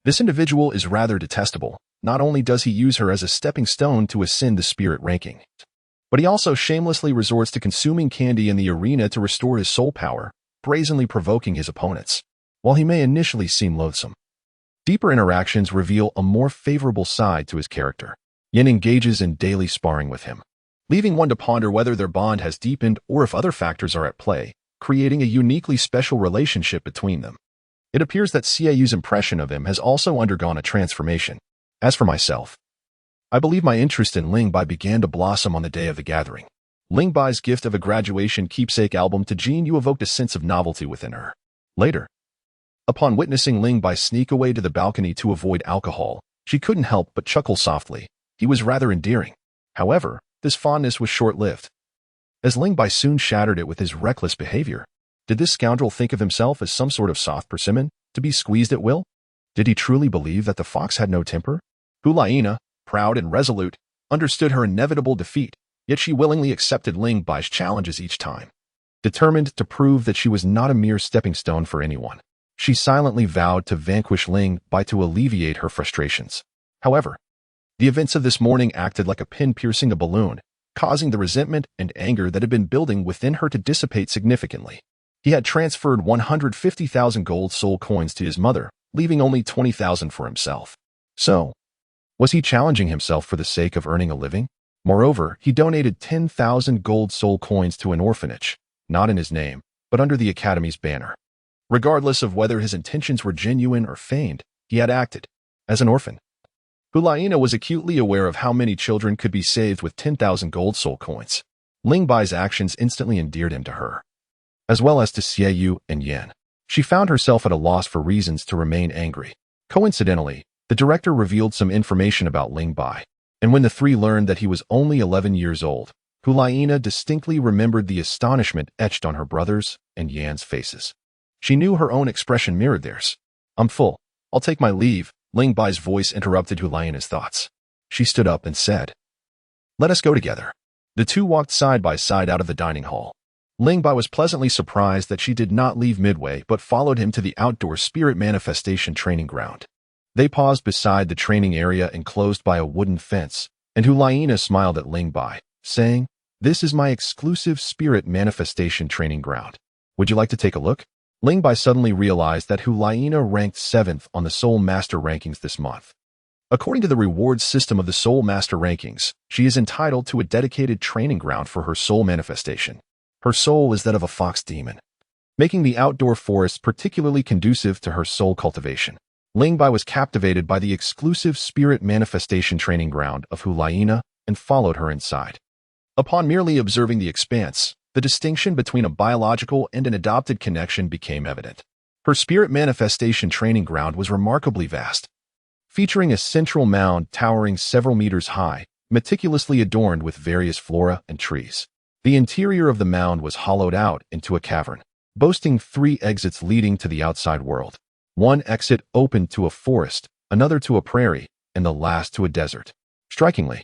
S1: This individual is rather detestable. Not only does he use her as a stepping stone to ascend the spirit ranking, but he also shamelessly resorts to consuming candy in the arena to restore his soul power, brazenly provoking his opponents. While he may initially seem loathsome, deeper interactions reveal a more favorable side to his character. Yin engages in daily sparring with him, leaving one to ponder whether their bond has deepened or if other factors are at play, creating a uniquely special relationship between them. It appears that Xie Yue's impression of him has also undergone a transformation. As for myself, I believe my interest in Ling Bai began to blossom on the day of the gathering. Ling Bai's gift of a graduation keepsake album to Xie Yue evoked a sense of novelty within her. Later, upon witnessing Ling Bai sneak away to the balcony to avoid alcohol, she couldn't help but chuckle softly. He was rather endearing. However, this fondness was short-lived, as Ling Bai soon shattered it with his reckless behavior. Did this scoundrel think of himself as some sort of soft persimmon, to be squeezed at will? Did he truly believe that the fox had no temper? Hu Liena, proud and resolute, understood her inevitable defeat, yet she willingly accepted Ling Bai's challenges each time. Determined to prove that she was not a mere stepping stone for anyone, she silently vowed to vanquish Ling Bai to alleviate her frustrations. However, the events of this morning acted like a pin piercing a balloon, causing the resentment and anger that had been building within her to dissipate significantly. He had transferred 150,000 gold soul coins to his mother, leaving only 20,000 for himself. So, was he challenging himself for the sake of earning a living? Moreover, he donated 10,000 gold soul coins to an orphanage, not in his name, but under the Academy's banner. Regardless of whether his intentions were genuine or feigned, he had acted as an orphan. Hu Liena was acutely aware of how many children could be saved with 10,000 gold soul coins. Ling Bai's actions instantly endeared him to her, as well as to Xie Yue and Yan. She found herself at a loss for reasons to remain angry. Coincidentally, the director revealed some information about Ling Bai, and when the three learned that he was only 11 years old, Hu Liena distinctly remembered the astonishment etched on her brothers' and Yan's faces. She knew her own expression mirrored theirs. "I'm full. I'll take my leave," Ling Bai's voice interrupted Hu Liena's thoughts. She stood up and said, "Let us go together." The two walked side by side out of the dining hall. Ling Bai was pleasantly surprised that she did not leave midway but followed him to the outdoor spirit manifestation training ground. They paused beside the training area enclosed by a wooden fence, and Hu Liena smiled at Ling Bai, saying, "This is my exclusive spirit manifestation training ground. Would you like to take a look?" Ling Bai suddenly realized that Hu Liena ranked 7th on the Soul Master rankings this month. According to the rewards system of the Soul Master rankings, she is entitled to a dedicated training ground for her soul manifestation. Her soul is that of a fox demon, making the outdoor forest particularly conducive to her soul cultivation. Ling Bai was captivated by the exclusive spirit manifestation training ground of Hu Liena and followed her inside. Upon merely observing the expanse, the distinction between a biological and an adopted connection became evident. Her spirit manifestation training ground was remarkably vast, featuring a central mound towering several meters high, meticulously adorned with various flora and trees. The interior of the mound was hollowed out into a cavern, boasting 3 exits leading to the outside world. One exit opened to a forest, another to a prairie, and the last to a desert. Strikingly,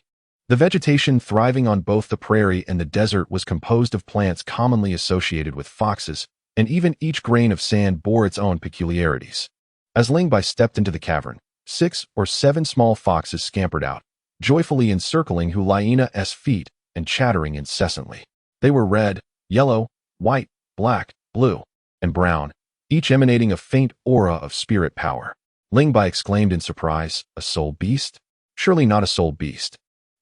S1: the vegetation thriving on both the prairie and the desert was composed of plants commonly associated with foxes, and even each grain of sand bore its own peculiarities. As Ling Bai stepped into the cavern, 6 or 7 small foxes scampered out, joyfully encircling Hu Liena's feet and chattering incessantly. They were red, yellow, white, black, blue, and brown, each emanating a faint aura of spirit power. Ling Bai exclaimed in surprise, "A soul beast?" Surely not a soul beast.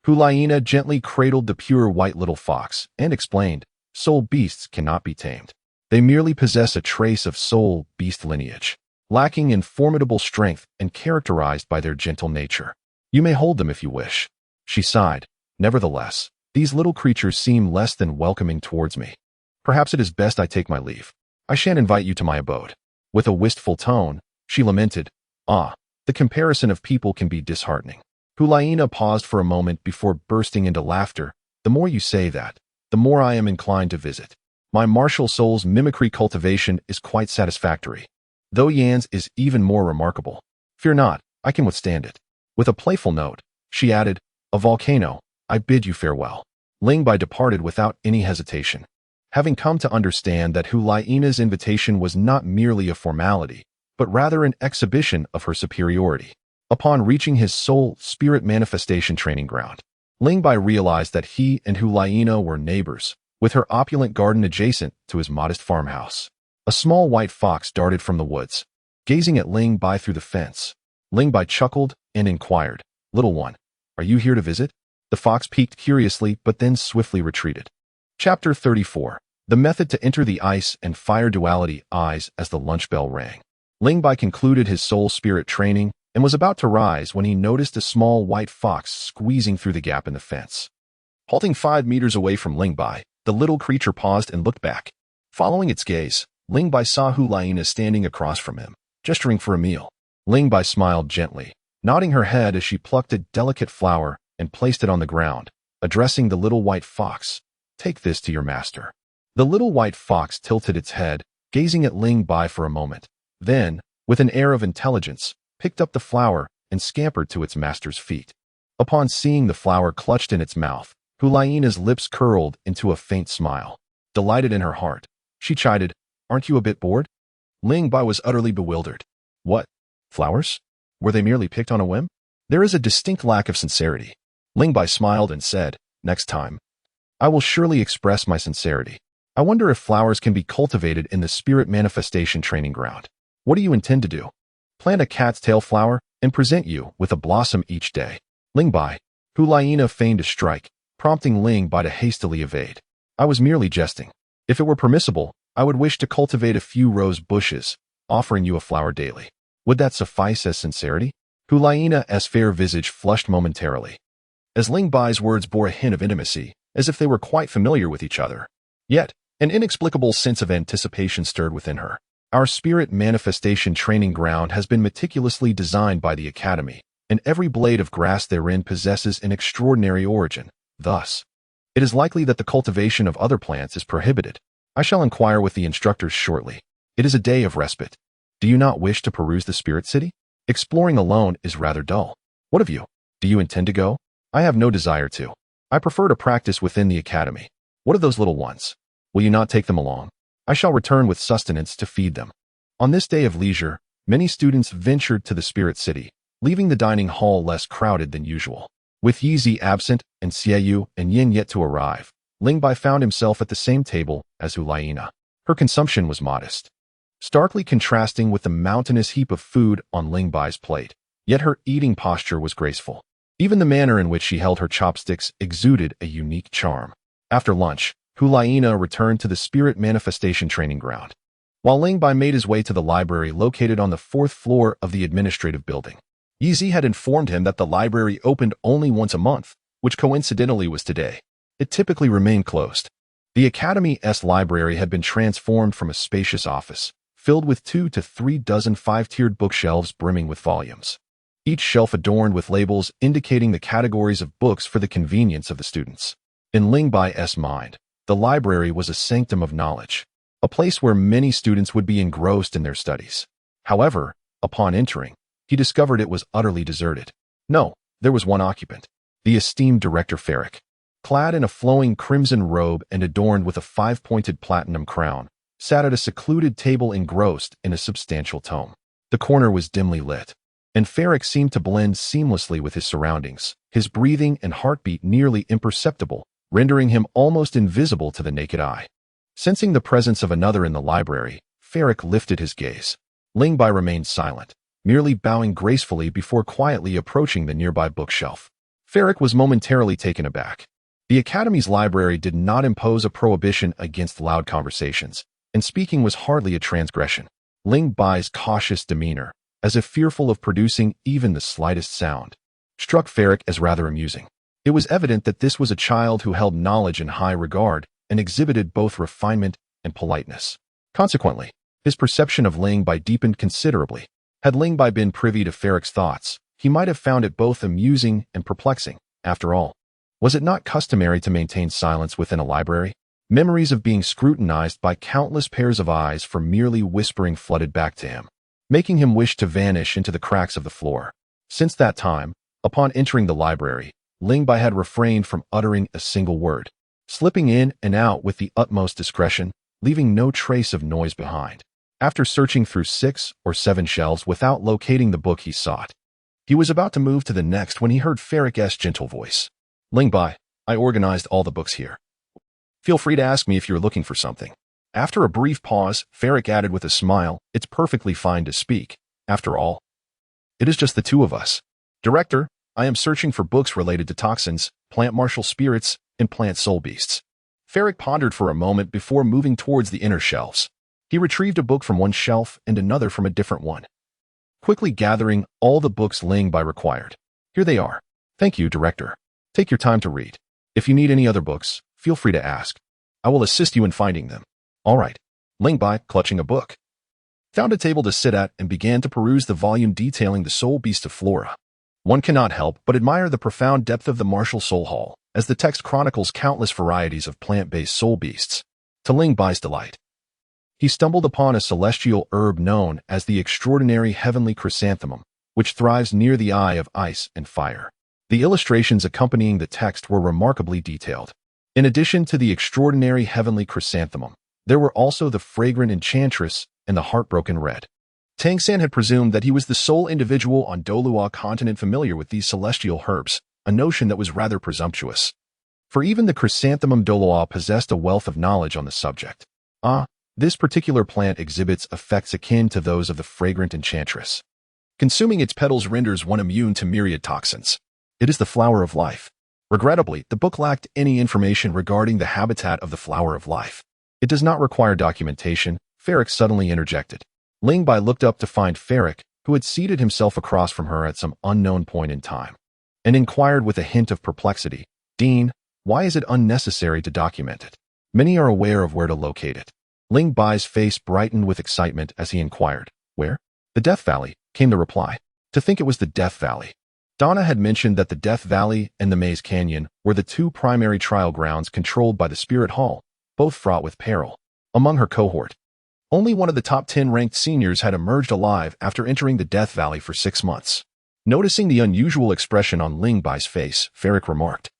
S1: Hu Liena gently cradled the pure white little fox and explained, soul beasts cannot be tamed. They merely possess a trace of soul beast lineage, lacking in formidable strength and characterized by their gentle nature. You may hold them if you wish. She sighed. Nevertheless, these little creatures seem less than welcoming towards me. Perhaps it is best I take my leave. I shan't invite you to my abode. With a wistful tone, she lamented, Ah, the comparison of people can be disheartening. Hu Liena paused for a moment before bursting into laughter. The more you say that, the more I am inclined to visit. My martial soul's mimicry cultivation is quite satisfactory, though Yan's is even more remarkable. Fear not, I can withstand it. With a playful note, she added, A volcano, I bid you farewell. Ling Bai departed without any hesitation. Having come to understand that Hu Liena's invitation was not merely a formality, but rather an exhibition of her superiority. Upon reaching his soul spirit manifestation training ground, Ling Bai realized that he and Hu Liena were neighbors, with her opulent garden adjacent to his modest farmhouse. A small white fox darted from the woods, gazing at Ling Bai through the fence. Ling Bai chuckled and inquired, Little one, are you here to visit? The fox peeked curiously but then swiftly retreated. Chapter 34. The method to enter the ice and fire duality eyes as the lunch bell rang. Ling Bai concluded his soul spirit training and was about to rise when he noticed a small white fox squeezing through the gap in the fence. Halting 5 meters away from Ling Bai, the little creature paused and looked back. Following its gaze, Ling Bai saw Hu Liena standing across from him, gesturing for a meal. Ling Bai smiled gently, nodding her head as she plucked a delicate flower and placed it on the ground, addressing the little white fox. Take this to your master. The little white fox tilted its head, gazing at Ling Bai for a moment. Then, with an air of intelligence, picked up the flower and scampered to its master's feet. Upon seeing the flower clutched in its mouth, Hu Liena's lips curled into a faint smile. Delighted in her heart, she chided, Aren't you a bit bored? Ling Bai was utterly bewildered. What? Flowers? Were they merely picked on a whim? There is a distinct lack of sincerity. Ling Bai smiled and said, Next time, I will surely express my sincerity. I wonder if flowers can be cultivated in the spirit manifestation training ground. What do you intend to do? Plant a cat's tail flower and present you with a blossom each day. Ling Bai. Hu Liena feigned a strike, prompting Ling Bai to hastily evade. I was merely jesting. If it were permissible, I would wish to cultivate a few rose bushes, offering you a flower daily. Would that suffice as sincerity? Hu Liena's fair visage flushed momentarily, as Ling Bai's words bore a hint of intimacy, as if they were quite familiar with each other. Yet, an inexplicable sense of anticipation stirred within her. Our spirit manifestation training ground has been meticulously designed by the Academy, and every blade of grass therein possesses an extraordinary origin. Thus, it is likely that the cultivation of other plants is prohibited. I shall inquire with the instructors shortly. It is a day of respite. Do you not wish to peruse the spirit city? Exploring alone is rather dull. What of you? Do you intend to go? I have no desire to. I prefer to practice within the Academy. What of those little ones? Will you not take them along? I shall return with sustenance to feed them. On this day of leisure, many students ventured to the spirit city, leaving the dining hall less crowded than usual. With Yi absent and Xie Yue and Yin yet to arrive, Ling Bai found himself at the same table as Hu Liena. Her consumption was modest, starkly contrasting with the mountainous heap of food on Ling Bai's plate. Yet her eating posture was graceful. Even the manner in which she held her chopsticks exuded a unique charm. After lunch, Hu Liena returned to the spirit manifestation training ground, while Ling Bai made his way to the library located on the 4th floor of the administrative building. Yi had informed him that the library opened only once a month, which coincidentally was today. It typically remained closed. The Academy's library had been transformed from a spacious office, filled with 2 to 3 dozen 5-tiered bookshelves brimming with volumes. Each shelf adorned with labels indicating the categories of books for the convenience of the students. In Ling Bai's mind, the library was a sanctum of knowledge, a place where many students would be engrossed in their studies. However, upon entering, he discovered it was utterly deserted. No, there was one occupant, the esteemed Director Ferric. Clad in a flowing crimson robe and adorned with a 5-pointed platinum crown, sat at a secluded table engrossed in a substantial tome. The corner was dimly lit, and Ferric seemed to blend seamlessly with his surroundings, his breathing and heartbeat nearly imperceptible, rendering him almost invisible to the naked eye. Sensing the presence of another in the library, Ferric lifted his gaze. Ling Bai remained silent, merely bowing gracefully before quietly approaching the nearby bookshelf. Ferric was momentarily taken aback. The Academy's library did not impose a prohibition against loud conversations, and speaking was hardly a transgression. Ling Bai's cautious demeanor, as if fearful of producing even the slightest sound, struck Ferric as rather amusing. It was evident that this was a child who held knowledge in high regard and exhibited both refinement and politeness. Consequently, his perception of Ling Bai deepened considerably. Had Ling Bai been privy to Ferric's thoughts, he might have found it both amusing and perplexing. After all, was it not customary to maintain silence within a library? Memories of being scrutinized by countless pairs of eyes for merely whispering flooded back to him, making him wish to vanish into the cracks of the floor. Since that time, upon entering the library, Ling Bai had refrained from uttering a single word, slipping in and out with the utmost discretion, leaving no trace of noise behind. After searching through 6 or 7 shelves without locating the book he sought, he was about to move to the next when he heard Ferric's gentle voice. Ling Bai, I organized all the books here. Feel free to ask me if you're looking for something. After a brief pause, Ferric added with a smile, it's perfectly fine to speak. After all, it is just the two of us. Director, I am searching for books related to toxins, plant martial spirits, and plant soul beasts. Ferric pondered for a moment before moving towards the inner shelves. He retrieved a book from one shelf and another from a different one, quickly gathering all the books Ling Bai required. Here they are. Thank you, Director. Take your time to read. If you need any other books, feel free to ask. I will assist you in finding them. All right. Ling Bai, clutching a book, found a table to sit at and began to peruse the volume detailing the soul beast of Flora. One cannot help but admire the profound depth of the martial soul hall, as the text chronicles countless varieties of plant-based soul beasts. To Ling Bai's delight, he stumbled upon a celestial herb known as the extraordinary heavenly chrysanthemum, which thrives near the eye of ice and fire. The illustrations accompanying the text were remarkably detailed. In addition to the extraordinary heavenly chrysanthemum, there were also the fragrant enchantress and the heartbroken red. Tang San had presumed that he was the sole individual on Dolua continent familiar with these celestial herbs, a notion that was rather presumptuous. For even the chrysanthemum Dolua possessed a wealth of knowledge on the subject. This particular plant exhibits effects akin to those of the fragrant enchantress. Consuming its petals renders one immune to myriad toxins. It is the flower of life. Regrettably, the book lacked any information regarding the habitat of the flower of life. It does not require documentation, Ferric suddenly interjected. Ling Bai looked up to find Ferric, who had seated himself across from her at some unknown point in time, and inquired with a hint of perplexity, Dean, why is it unnecessary to document it? Many are aware of where to locate it. Ling Bai's face brightened with excitement as he inquired, where? The Death Valley, came the reply. To think it was the Death Valley. Donna had mentioned that the Death Valley and the Maze Canyon were the two primary trial grounds controlled by the Spirit Hall, both fraught with peril. Among her cohort, only one of the top 10 ranked seniors had emerged alive after entering the Death Valley for 6 months. Noticing the unusual expression on Ling Bai's face, Ferric remarked,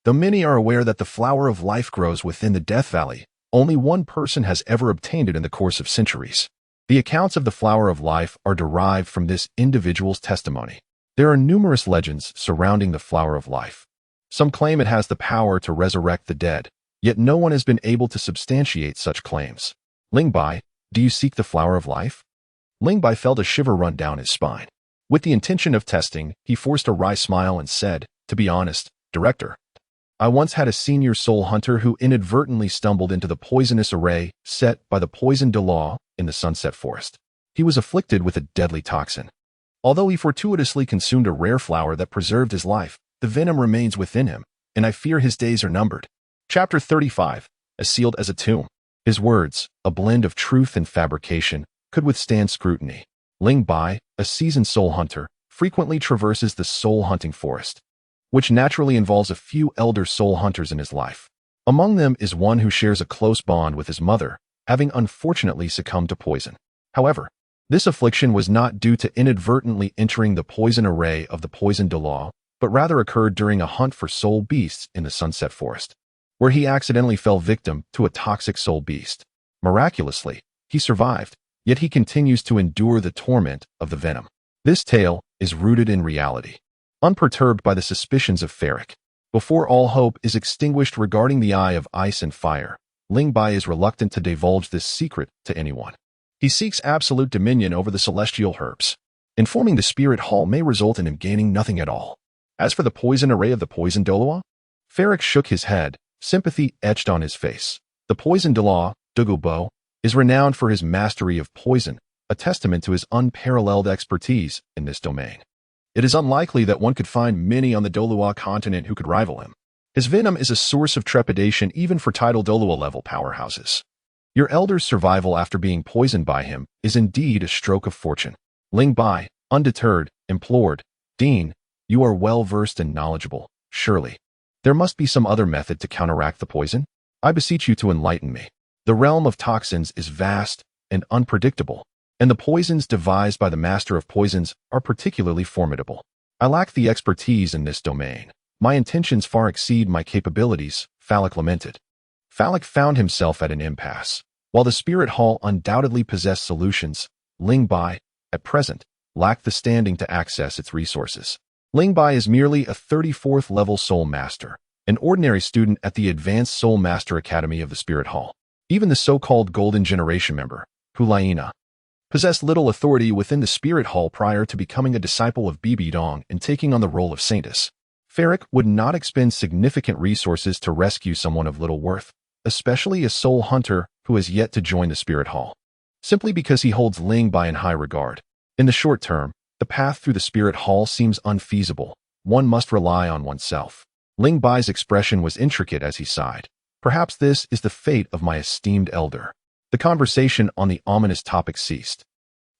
S1: though many are aware that the flower of life grows within the Death Valley, only one person has ever obtained it in the course of centuries. The accounts of the flower of life are derived from this individual's testimony. There are numerous legends surrounding the flower of life. Some claim it has the power to resurrect the dead, yet no one has been able to substantiate such claims. Ling Bai, do you seek the flower of life? Ling Bai felt a shiver run down his spine. With the intention of testing, he forced a wry smile and said, to be honest, Director, I once had a senior soul hunter who inadvertently stumbled into the poisonous array set by the poison de law in the Sunset Forest. He was afflicted with a deadly toxin. Although he fortuitously consumed a rare flower that preserved his life, the venom remains within him, and I fear his days are numbered. Chapter 35, as sealed as a tomb. His words, a blend of truth and fabrication, could withstand scrutiny. Ling Bai, a seasoned soul hunter, frequently traverses the soul hunting forest, which naturally involves a few elder soul hunters in his life. Among them is one who shares a close bond with his mother, having unfortunately succumbed to poison. However, this affliction was not due to inadvertently entering the poison array of the poison de law, but rather occurred during a hunt for soul beasts in the Sunset Forest, where he accidentally fell victim to a toxic soul beast. Miraculously, he survived, yet he continues to endure the torment of the venom. This tale is rooted in reality. Unperturbed by the suspicions of Ferric, before all hope is extinguished regarding the eye of ice and fire, Ling Bai is reluctant to divulge this secret to anyone. He seeks absolute dominion over the celestial herbs. Informing the spirit hall may result in him gaining nothing at all. As for the poison array of the poison Doloa, Ferric shook his head, sympathy etched on his face. The poison Doloa, Dugubo, is renowned for his mastery of poison, a testament to his unparalleled expertise in this domain. It is unlikely that one could find many on the Dolua continent who could rival him. His venom is a source of trepidation even for tidal Dolua-level powerhouses. Your elder's survival after being poisoned by him is indeed a stroke of fortune. Ling Bai, undeterred, implored, Dean, you are well-versed and knowledgeable, surely. There must be some other method to counteract the poison? I beseech you to enlighten me. The realm of toxins is vast and unpredictable, and the poisons devised by the master of poisons are particularly formidable. I lack the expertise in this domain. My intentions far exceed my capabilities, Phallic lamented. Phallic found himself at an impasse. While the spirit hall undoubtedly possessed solutions, Ling Bai, at present, lacked the standing to access its resources. Ling Bai is merely a 34th level Soul Master, an ordinary student at the Advanced Soul Master Academy of the Spirit Hall. Even the so-called Golden Generation member, Hu Liena, possessed little authority within the Spirit Hall prior to becoming a disciple of Bibi Dong and taking on the role of Saintess. Ferric would not expend significant resources to rescue someone of little worth, especially a soul hunter who has yet to join the Spirit Hall, simply because he holds Ling Bai in high regard. In the short term, the path through the Spirit Hall seems unfeasible. One must rely on oneself. Ling Bai's expression was intricate as he sighed. Perhaps this is the fate of my esteemed elder. The conversation on the ominous topic ceased,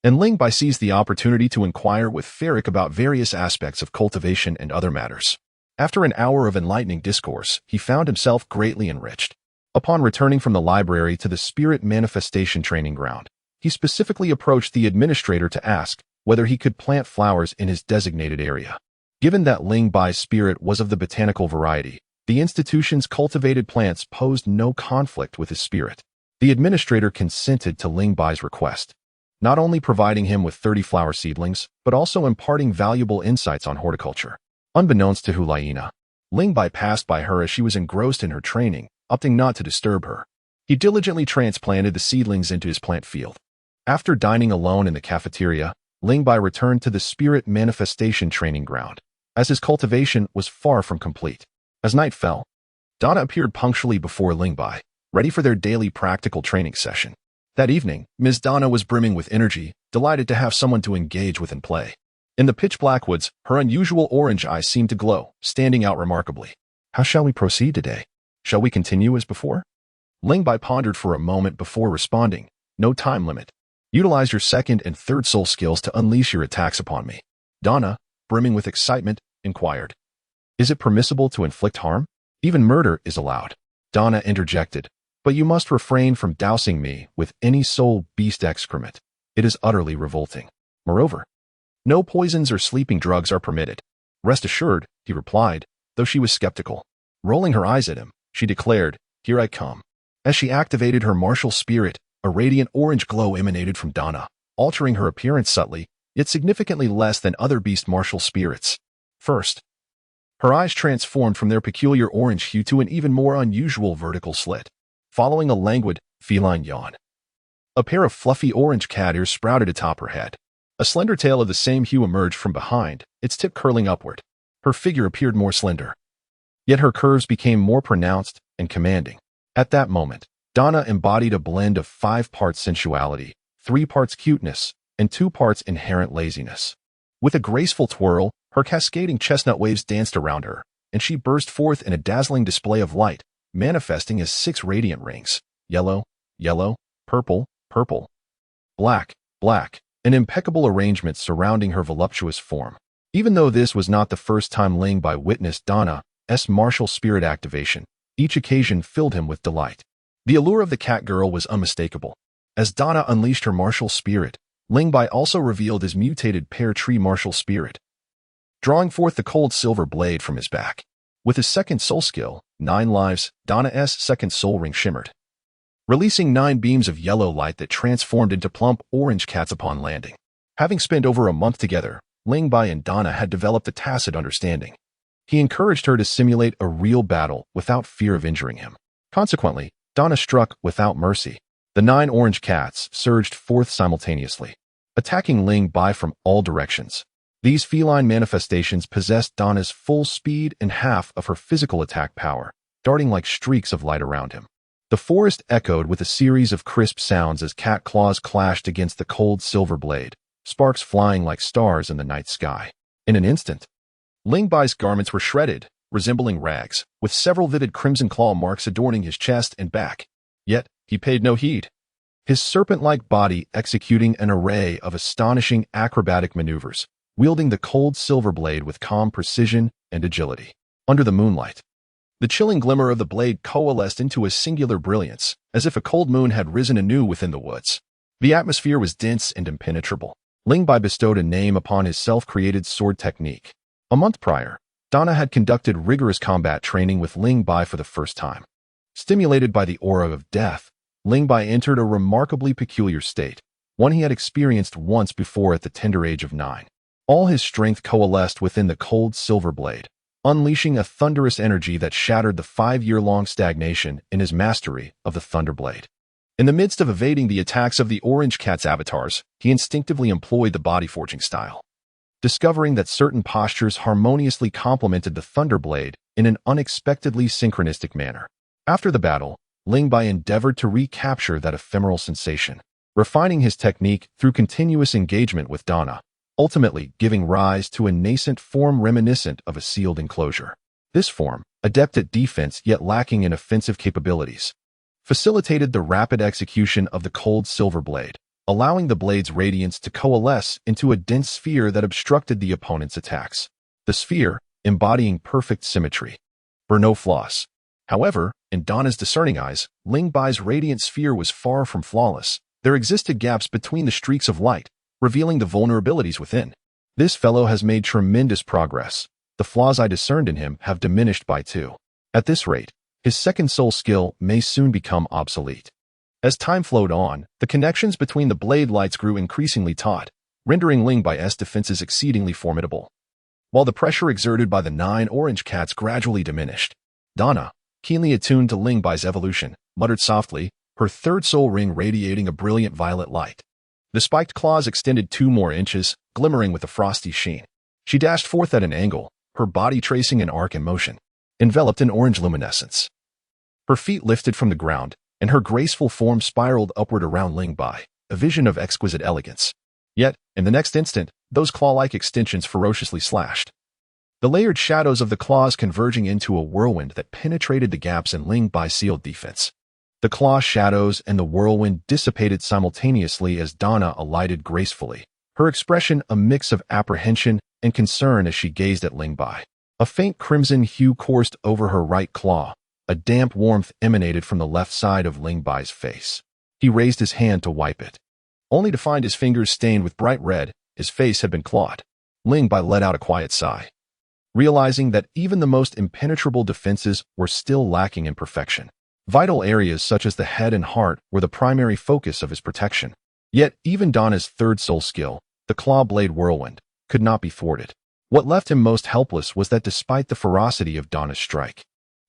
S1: and Ling Bai seized the opportunity to inquire with Ferric about various aspects of cultivation and other matters. After an hour of enlightening discourse, he found himself greatly enriched. Upon returning from the library to the Spirit Manifestation Training Ground, he specifically approached the administrator to ask whether he could plant flowers in his designated area. Given that Ling Bai's spirit was of the botanical variety, the institution's cultivated plants posed no conflict with his spirit. The administrator consented to Ling Bai's request, not only providing him with 30 flower seedlings, but also imparting valuable insights on horticulture. Unbeknownst to Hu Liena, Ling Bai passed by her as she was engrossed in her training, opting not to disturb her. He diligently transplanted the seedlings into his plant field. After dining alone in the cafeteria, Ling Bai returned to the Spirit Manifestation Training Ground, as his cultivation was far from complete. As night fell, Donna appeared punctually before Ling Bai, ready for their daily practical training session. That evening, Ms. Donna was brimming with energy, delighted to have someone to engage with and play. In the pitch-black woods, her unusual orange eyes seemed to glow, standing out remarkably. How shall we proceed today? Shall we continue as before? Ling Bai pondered for a moment before responding. No time limit. Utilize your second and third soul skills to unleash your attacks upon me. Donna, brimming with excitement, inquired. Is it permissible to inflict harm? Even murder is allowed. Donna interjected. But you must refrain from dousing me with any soul beast excrement. It is utterly revolting. Moreover, no poisons or sleeping drugs are permitted. Rest assured, he replied, though she was skeptical. Rolling her eyes at him, she declared, Here I come. As she activated her martial spirit, a radiant orange glow emanated from Donna, altering her appearance subtly, yet significantly less than other beast martial spirits. First, her eyes transformed from their peculiar orange hue to an even more unusual vertical slit, following a languid, feline yawn. A pair of fluffy orange cat ears sprouted atop her head. A slender tail of the same hue emerged from behind, its tip curling upward. Her figure appeared more slender, yet her curves became more pronounced and commanding. At that moment, Donna embodied a blend of 5 parts sensuality, 3 parts cuteness, and 2 parts inherent laziness. With a graceful twirl, her cascading chestnut waves danced around her, and she burst forth in a dazzling display of light, manifesting as 6 radiant rings: yellow, yellow, purple, purple, black, black, an impeccable arrangement surrounding her voluptuous form. Even though this was not the first time Ling Bai witnessed Donna's martial spirit activation, each occasion filled him with delight. The allure of the cat girl was unmistakable. As Donna unleashed her martial spirit, Ling Bai also revealed his mutated pear tree martial spirit, drawing forth the cold silver blade from his back. With his second soul skill, 9 lives, Donna's second soul ring shimmered, releasing 9 beams of yellow light that transformed into plump orange cats upon landing. Having spent over a month together, Ling Bai and Donna had developed a tacit understanding. He encouraged her to simulate a real battle without fear of injuring him. Consequently, Donna struck without mercy. The 9 orange cats surged forth simultaneously. attacking Ling Bai from all directions. These feline manifestations possessed Donna's full speed and half of her physical attack power, darting like streaks of light around him. The forest echoed with a series of crisp sounds as cat claws clashed against the cold silver blade, sparks flying like stars in the night sky. In an instant, Ling Bai's garments were shredded, resembling rags, with several vivid crimson claw marks adorning his chest and back. Yet, he paid no heed. His serpent-like body executing an array of astonishing acrobatic maneuvers, wielding the cold silver blade with calm precision and agility. Under the moonlight, the chilling glimmer of the blade coalesced into a singular brilliance, as if a cold moon had risen anew within the woods. The atmosphere was dense and impenetrable. Ling Bai bestowed a name upon his self-created sword technique. A month prior, Donna had conducted rigorous combat training with Ling Bai for the first time. Stimulated by the aura of death, Ling Bai entered a remarkably peculiar state, one he had experienced once before at the tender age of 9. All his strength coalesced within the cold silver blade, unleashing a thunderous energy that shattered the 5-year-long stagnation in his mastery of the Thunder Blade. In the midst of evading the attacks of the Orange Cat's avatars, he instinctively employed the body forging style. Discovering that certain postures harmoniously complemented the Thunder Blade in an unexpectedly synchronistic manner. After the battle, Ling Bai endeavored to recapture that ephemeral sensation, refining his technique through continuous engagement with Donna, ultimately giving rise to a nascent form reminiscent of a sealed enclosure. This form, adept at defense yet lacking in offensive capabilities, facilitated the rapid execution of the cold silver blade, allowing the blade's radiance to coalesce into a dense sphere that obstructed the opponent's attacks. The sphere, embodying perfect symmetry, bore no flaws. However, in Donna's discerning eyes, Ling Bai's radiant sphere was far from flawless. There existed gaps between the streaks of light, revealing the vulnerabilities within. This fellow has made tremendous progress. The flaws I discerned in him have diminished by 2. At this rate, his second soul skill may soon become obsolete. As time flowed on, the connections between the blade lights grew increasingly taut, rendering Ling Bai's defenses exceedingly formidable. While the pressure exerted by the 9 orange cats gradually diminished, Donna, keenly attuned to Ling Bai's evolution, muttered softly, her third soul ring radiating a brilliant violet light. The spiked claws extended 2 more inches, glimmering with a frosty sheen. She dashed forth at an angle, her body tracing an arc in motion, enveloped in orange luminescence. Her feet lifted from the ground, and her graceful form spiraled upward around Ling Bai, a vision of exquisite elegance. Yet, in the next instant, those claw-like extensions ferociously slashed, the layered shadows of the claws converging into a whirlwind that penetrated the gaps in Ling Bai's sealed defense. The claw shadows and the whirlwind dissipated simultaneously as Donna alighted gracefully, her expression a mix of apprehension and concern as she gazed at Ling Bai. A faint crimson hue coursed over her right claw. A damp warmth emanated from the left side of Ling Bai's face. He raised his hand to wipe it, only to find his fingers stained with bright red. His face had been clawed. Ling Bai let out a quiet sigh, realizing that even the most impenetrable defenses were still lacking in perfection. Vital areas such as the head and heart were the primary focus of his protection. Yet, even Donna's third soul skill, the claw blade whirlwind, could not be thwarted. What left him most helpless was that despite the ferocity of Donna's strike,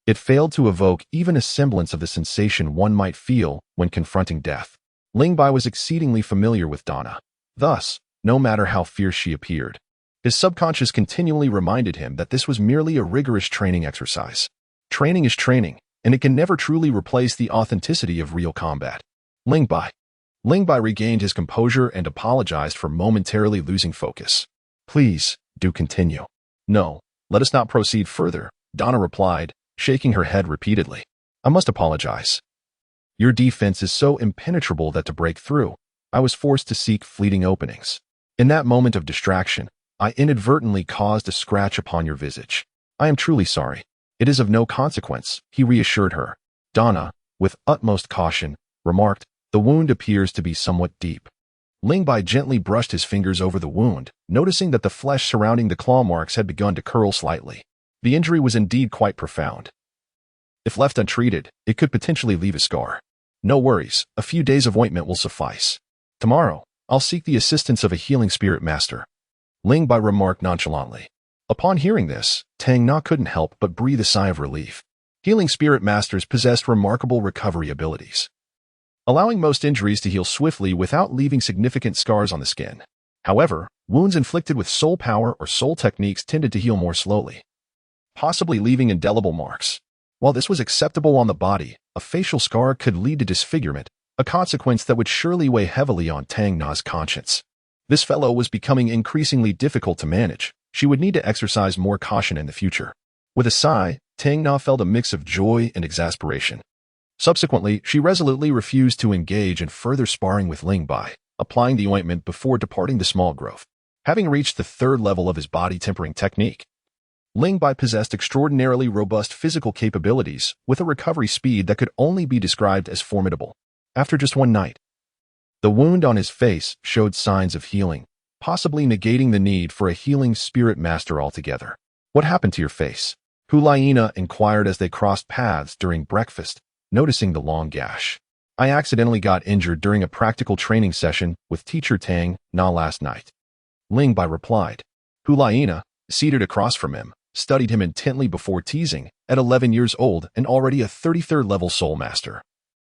S1: it failed to evoke even a semblance of the sensation one might feel when confronting death. Ling Bai was exceedingly familiar with Donna. Thus, no matter how fierce she appeared, his subconscious continually reminded him that this was merely a rigorous training exercise. Training is training, and it can never truly replace the authenticity of real combat. Ling Bai regained his composure and apologized for momentarily losing focus. Please, do continue. No, let us not proceed further, Donna replied, shaking her head repeatedly. I must apologize. Your defense is so impenetrable that to break through, I was forced to seek fleeting openings. In that moment of distraction, I inadvertently caused a scratch upon your visage. I am truly sorry. It is of no consequence, he reassured her. Donna, with utmost caution, remarked, the wound appears to be somewhat deep. Ling Bai gently brushed his fingers over the wound, noticing that the flesh surrounding the claw marks had begun to curl slightly. The injury was indeed quite profound. If left untreated, it could potentially leave a scar. No worries, a few days of ointment will suffice. Tomorrow, I'll seek the assistance of a healing spirit master, Ling Bai remarked nonchalantly. Upon hearing this, Tang Na couldn't help but breathe a sigh of relief. Healing spirit masters possessed remarkable recovery abilities. allowing most injuries to heal swiftly without leaving significant scars on the skin. However, wounds inflicted with soul power or soul techniques tended to heal more slowly, possibly leaving indelible marks. While this was acceptable on the body, a facial scar could lead to disfigurement, a consequence that would surely weigh heavily on Tang Na's conscience. This fellow was becoming increasingly difficult to manage. She would need to exercise more caution in the future. With a sigh, Tang Na felt a mix of joy and exasperation. Subsequently, she resolutely refused to engage in further sparring with Ling Bai, applying the ointment before departing the small grove. Having reached the third level of his body tempering technique, Ling Bai possessed extraordinarily robust physical capabilities with a recovery speed that could only be described as formidable. After just one night, the wound on his face showed signs of healing, possibly negating the need for a healing spirit master altogether. "What happened to your face?" Hu Liena inquired as they crossed paths during breakfast, noticing the long gash. "I accidentally got injured during a practical training session with teacher Tang Na last night," Ling Bai replied. Hu Liena, seated across from him, studied him intently before teasing, at 11 years old and already a 33rd level soul master.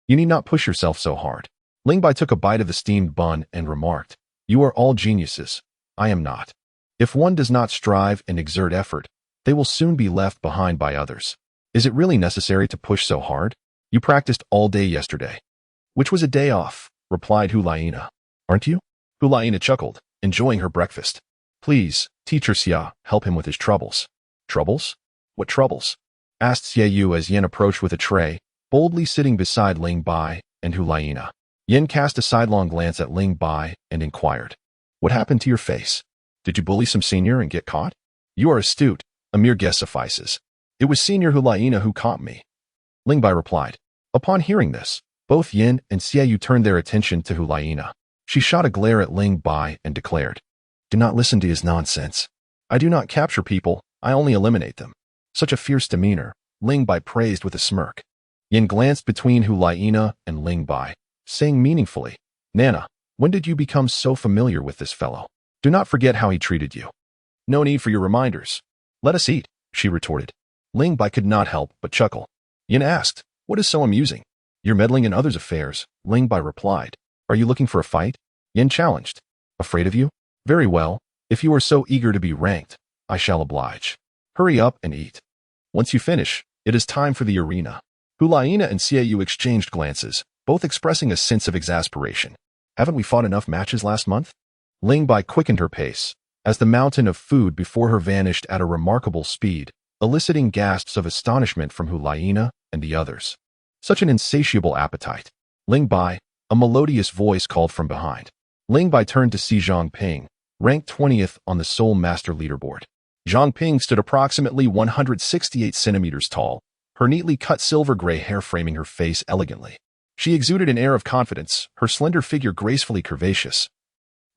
S1: "You need not push yourself so hard." Ling Bai took a bite of the steamed bun and remarked, "You are all geniuses. I am not. If one does not strive and exert effort, they will soon be left behind by others. Is it really necessary to push so hard? You practiced all day yesterday." "Which was a day off," replied Hu Liena. "Aren't you?" Hu Liena chuckled, enjoying her breakfast. "Please, Teacher Xie, help him with his troubles." "Troubles? What troubles?" asked Xie Yue as Yen approached with a tray, boldly sitting beside Ling Bai and Hu Liena. Yen cast a sidelong glance at Ling Bai and inquired, "What happened to your face? Did you bully some senior and get caught?" "You are astute. A mere guess suffices. It was Senior Hu Liena who caught me," Ling Bai replied. Upon hearing this, both Yen and Xie Yue turned their attention to Hu Liena. She shot a glare at Ling Bai and declared, "Do not listen to his nonsense. I do not capture people, I only eliminate them." Such a fierce demeanor, Ling Bai praised with a smirk. Yen glanced between Hu Liena and Ling Bai, saying meaningfully, "Nana, when did you become so familiar with this fellow? Do not forget how he treated you." "No need for your reminders. Let us eat," she retorted. Ling Bai could not help but chuckle. Yen asked, "What is so amusing?" "You're meddling in others' affairs," Ling Bai replied. "Are you looking for a fight?" Yen challenged. "Afraid of you? Very well. If you are so eager to be ranked, I shall oblige. Hurry up and eat. Once you finish, it is time for the arena." Hu Liena and Xie Yue exchanged glances, both expressing a sense of exasperation. "Haven't we fought enough matches last month?" Ling Bai quickened her pace, as the mountain of food before her vanished at a remarkable speed, eliciting gasps of astonishment from Hu Liena and the others. Such an insatiable appetite. "Ling Bai," a melodious voice called from behind. Ling Bai turned to see Zhang Ping, ranked 20th on the Soul Master leaderboard. Zhang Ping stood approximately 168 centimeters tall, her neatly cut silver-gray hair framing her face elegantly. She exuded an air of confidence, her slender figure gracefully curvaceous,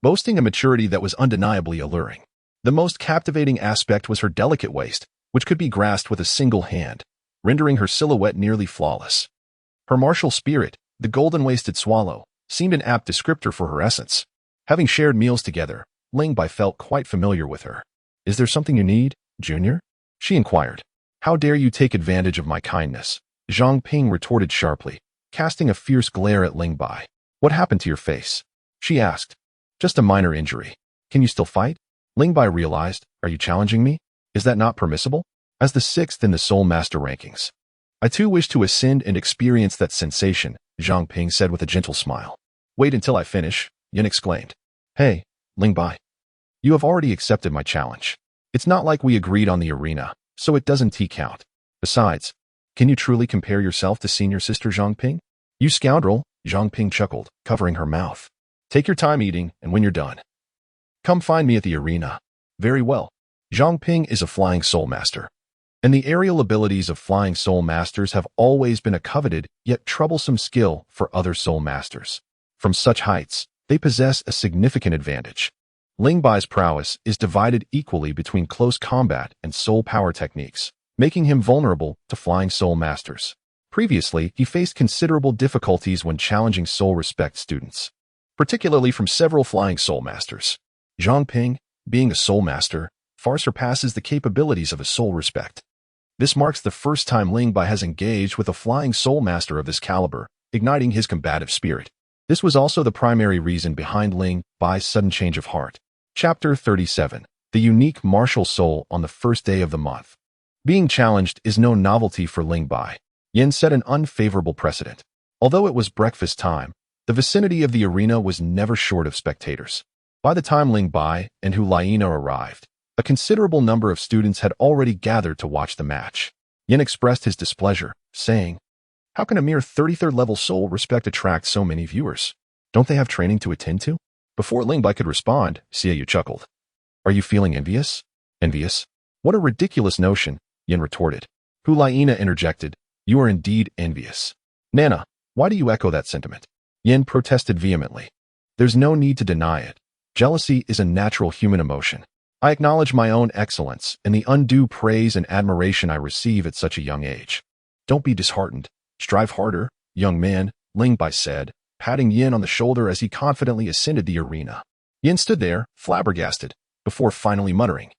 S1: boasting a maturity that was undeniably alluring. The most captivating aspect was her delicate waist, which could be grasped with a single hand, rendering her silhouette nearly flawless. Her martial spirit, the golden-waisted swallow, seemed an apt descriptor for her essence. Having shared meals together, Ling Bai felt quite familiar with her. "Is there something you need, Junior?" she inquired. "How dare you take advantage of my kindness?" Zhang Ping retorted sharply, casting a fierce glare at Ling Bai. "What happened to your face?" she asked. "Just a minor injury. Can you still fight?" Ling Bai realized, "Are you challenging me? Is that not permissible?" As the 6th in the Soul Master rankings, "I too wish to ascend and experience that sensation," Zhang Ping said with a gentle smile. "Wait until I finish," Yen exclaimed. "Hey, Ling Bai. You have already accepted my challenge. It's not like we agreed on the arena, so it doesn't count. Besides, can you truly compare yourself to senior sister Zhang Ping?" "You scoundrel," Zhang Ping chuckled, covering her mouth. "Take your time eating, and when you're done, come find me at the arena." "Very well." Zhang Ping is a flying soul master, and the aerial abilities of flying soul masters have always been a coveted yet troublesome skill for other soul masters. From such heights, they possess a significant advantage. Ling Bai's prowess is divided equally between close combat and soul power techniques, making him vulnerable to flying soul masters. Previously, he faced considerable difficulties when challenging soul respect students, particularly from several flying soul masters. Zhang Ping, being a soul master, far surpasses the capabilities of a soul respect. This marks the first time Ling Bai has engaged with a flying soul master of this caliber, igniting his combative spirit. This was also the primary reason behind Ling Bai's sudden change of heart. Chapter 37. The unique martial soul on the first day of the month. Being challenged is no novelty for Ling Bai. Yin set an unfavorable precedent. Although it was breakfast time, the vicinity of the arena was never short of spectators. By the time Ling Bai and Hu Liena arrived, a considerable number of students had already gathered to watch the match. Yin expressed his displeasure, saying, "How can a mere 33rd level soul respect attract so many viewers? Don't they have training to attend to?" Before Ling Bai could respond, Xie Yue chuckled. "Are you feeling envious?" "Envious? What a ridiculous notion," Yin retorted. Hu Liena interjected, "You are indeed envious." "Nana, why do you echo that sentiment?" Yin protested vehemently. "There's no need to deny it. Jealousy is a natural human emotion. I acknowledge my own excellence and the undue praise and admiration I receive at such a young age. Don't be disheartened. Strive harder, young man," Ling Bai said, patting Yin on the shoulder as he confidently ascended the arena. Yin stood there, flabbergasted, before finally muttering,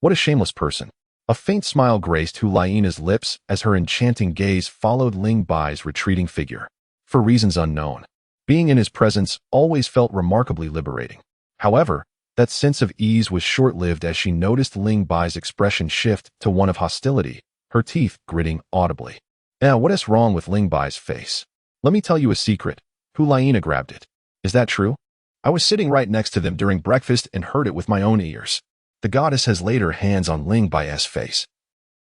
S1: "What a shameless person." A faint smile graced Hu Liena's lips as her enchanting gaze followed Ling Bai's retreating figure. For reasons unknown, being in his presence always felt remarkably liberating. However, that sense of ease was short-lived as she noticed Ling Bai's expression shift to one of hostility, her teeth gritting audibly. What is wrong with Ling Bai's face? Let me tell you a secret. Hu Liena grabbed it. Is that true? I was sitting right next to them during breakfast and heard it with my own ears. The goddess has laid her hands on Ling Bai's face.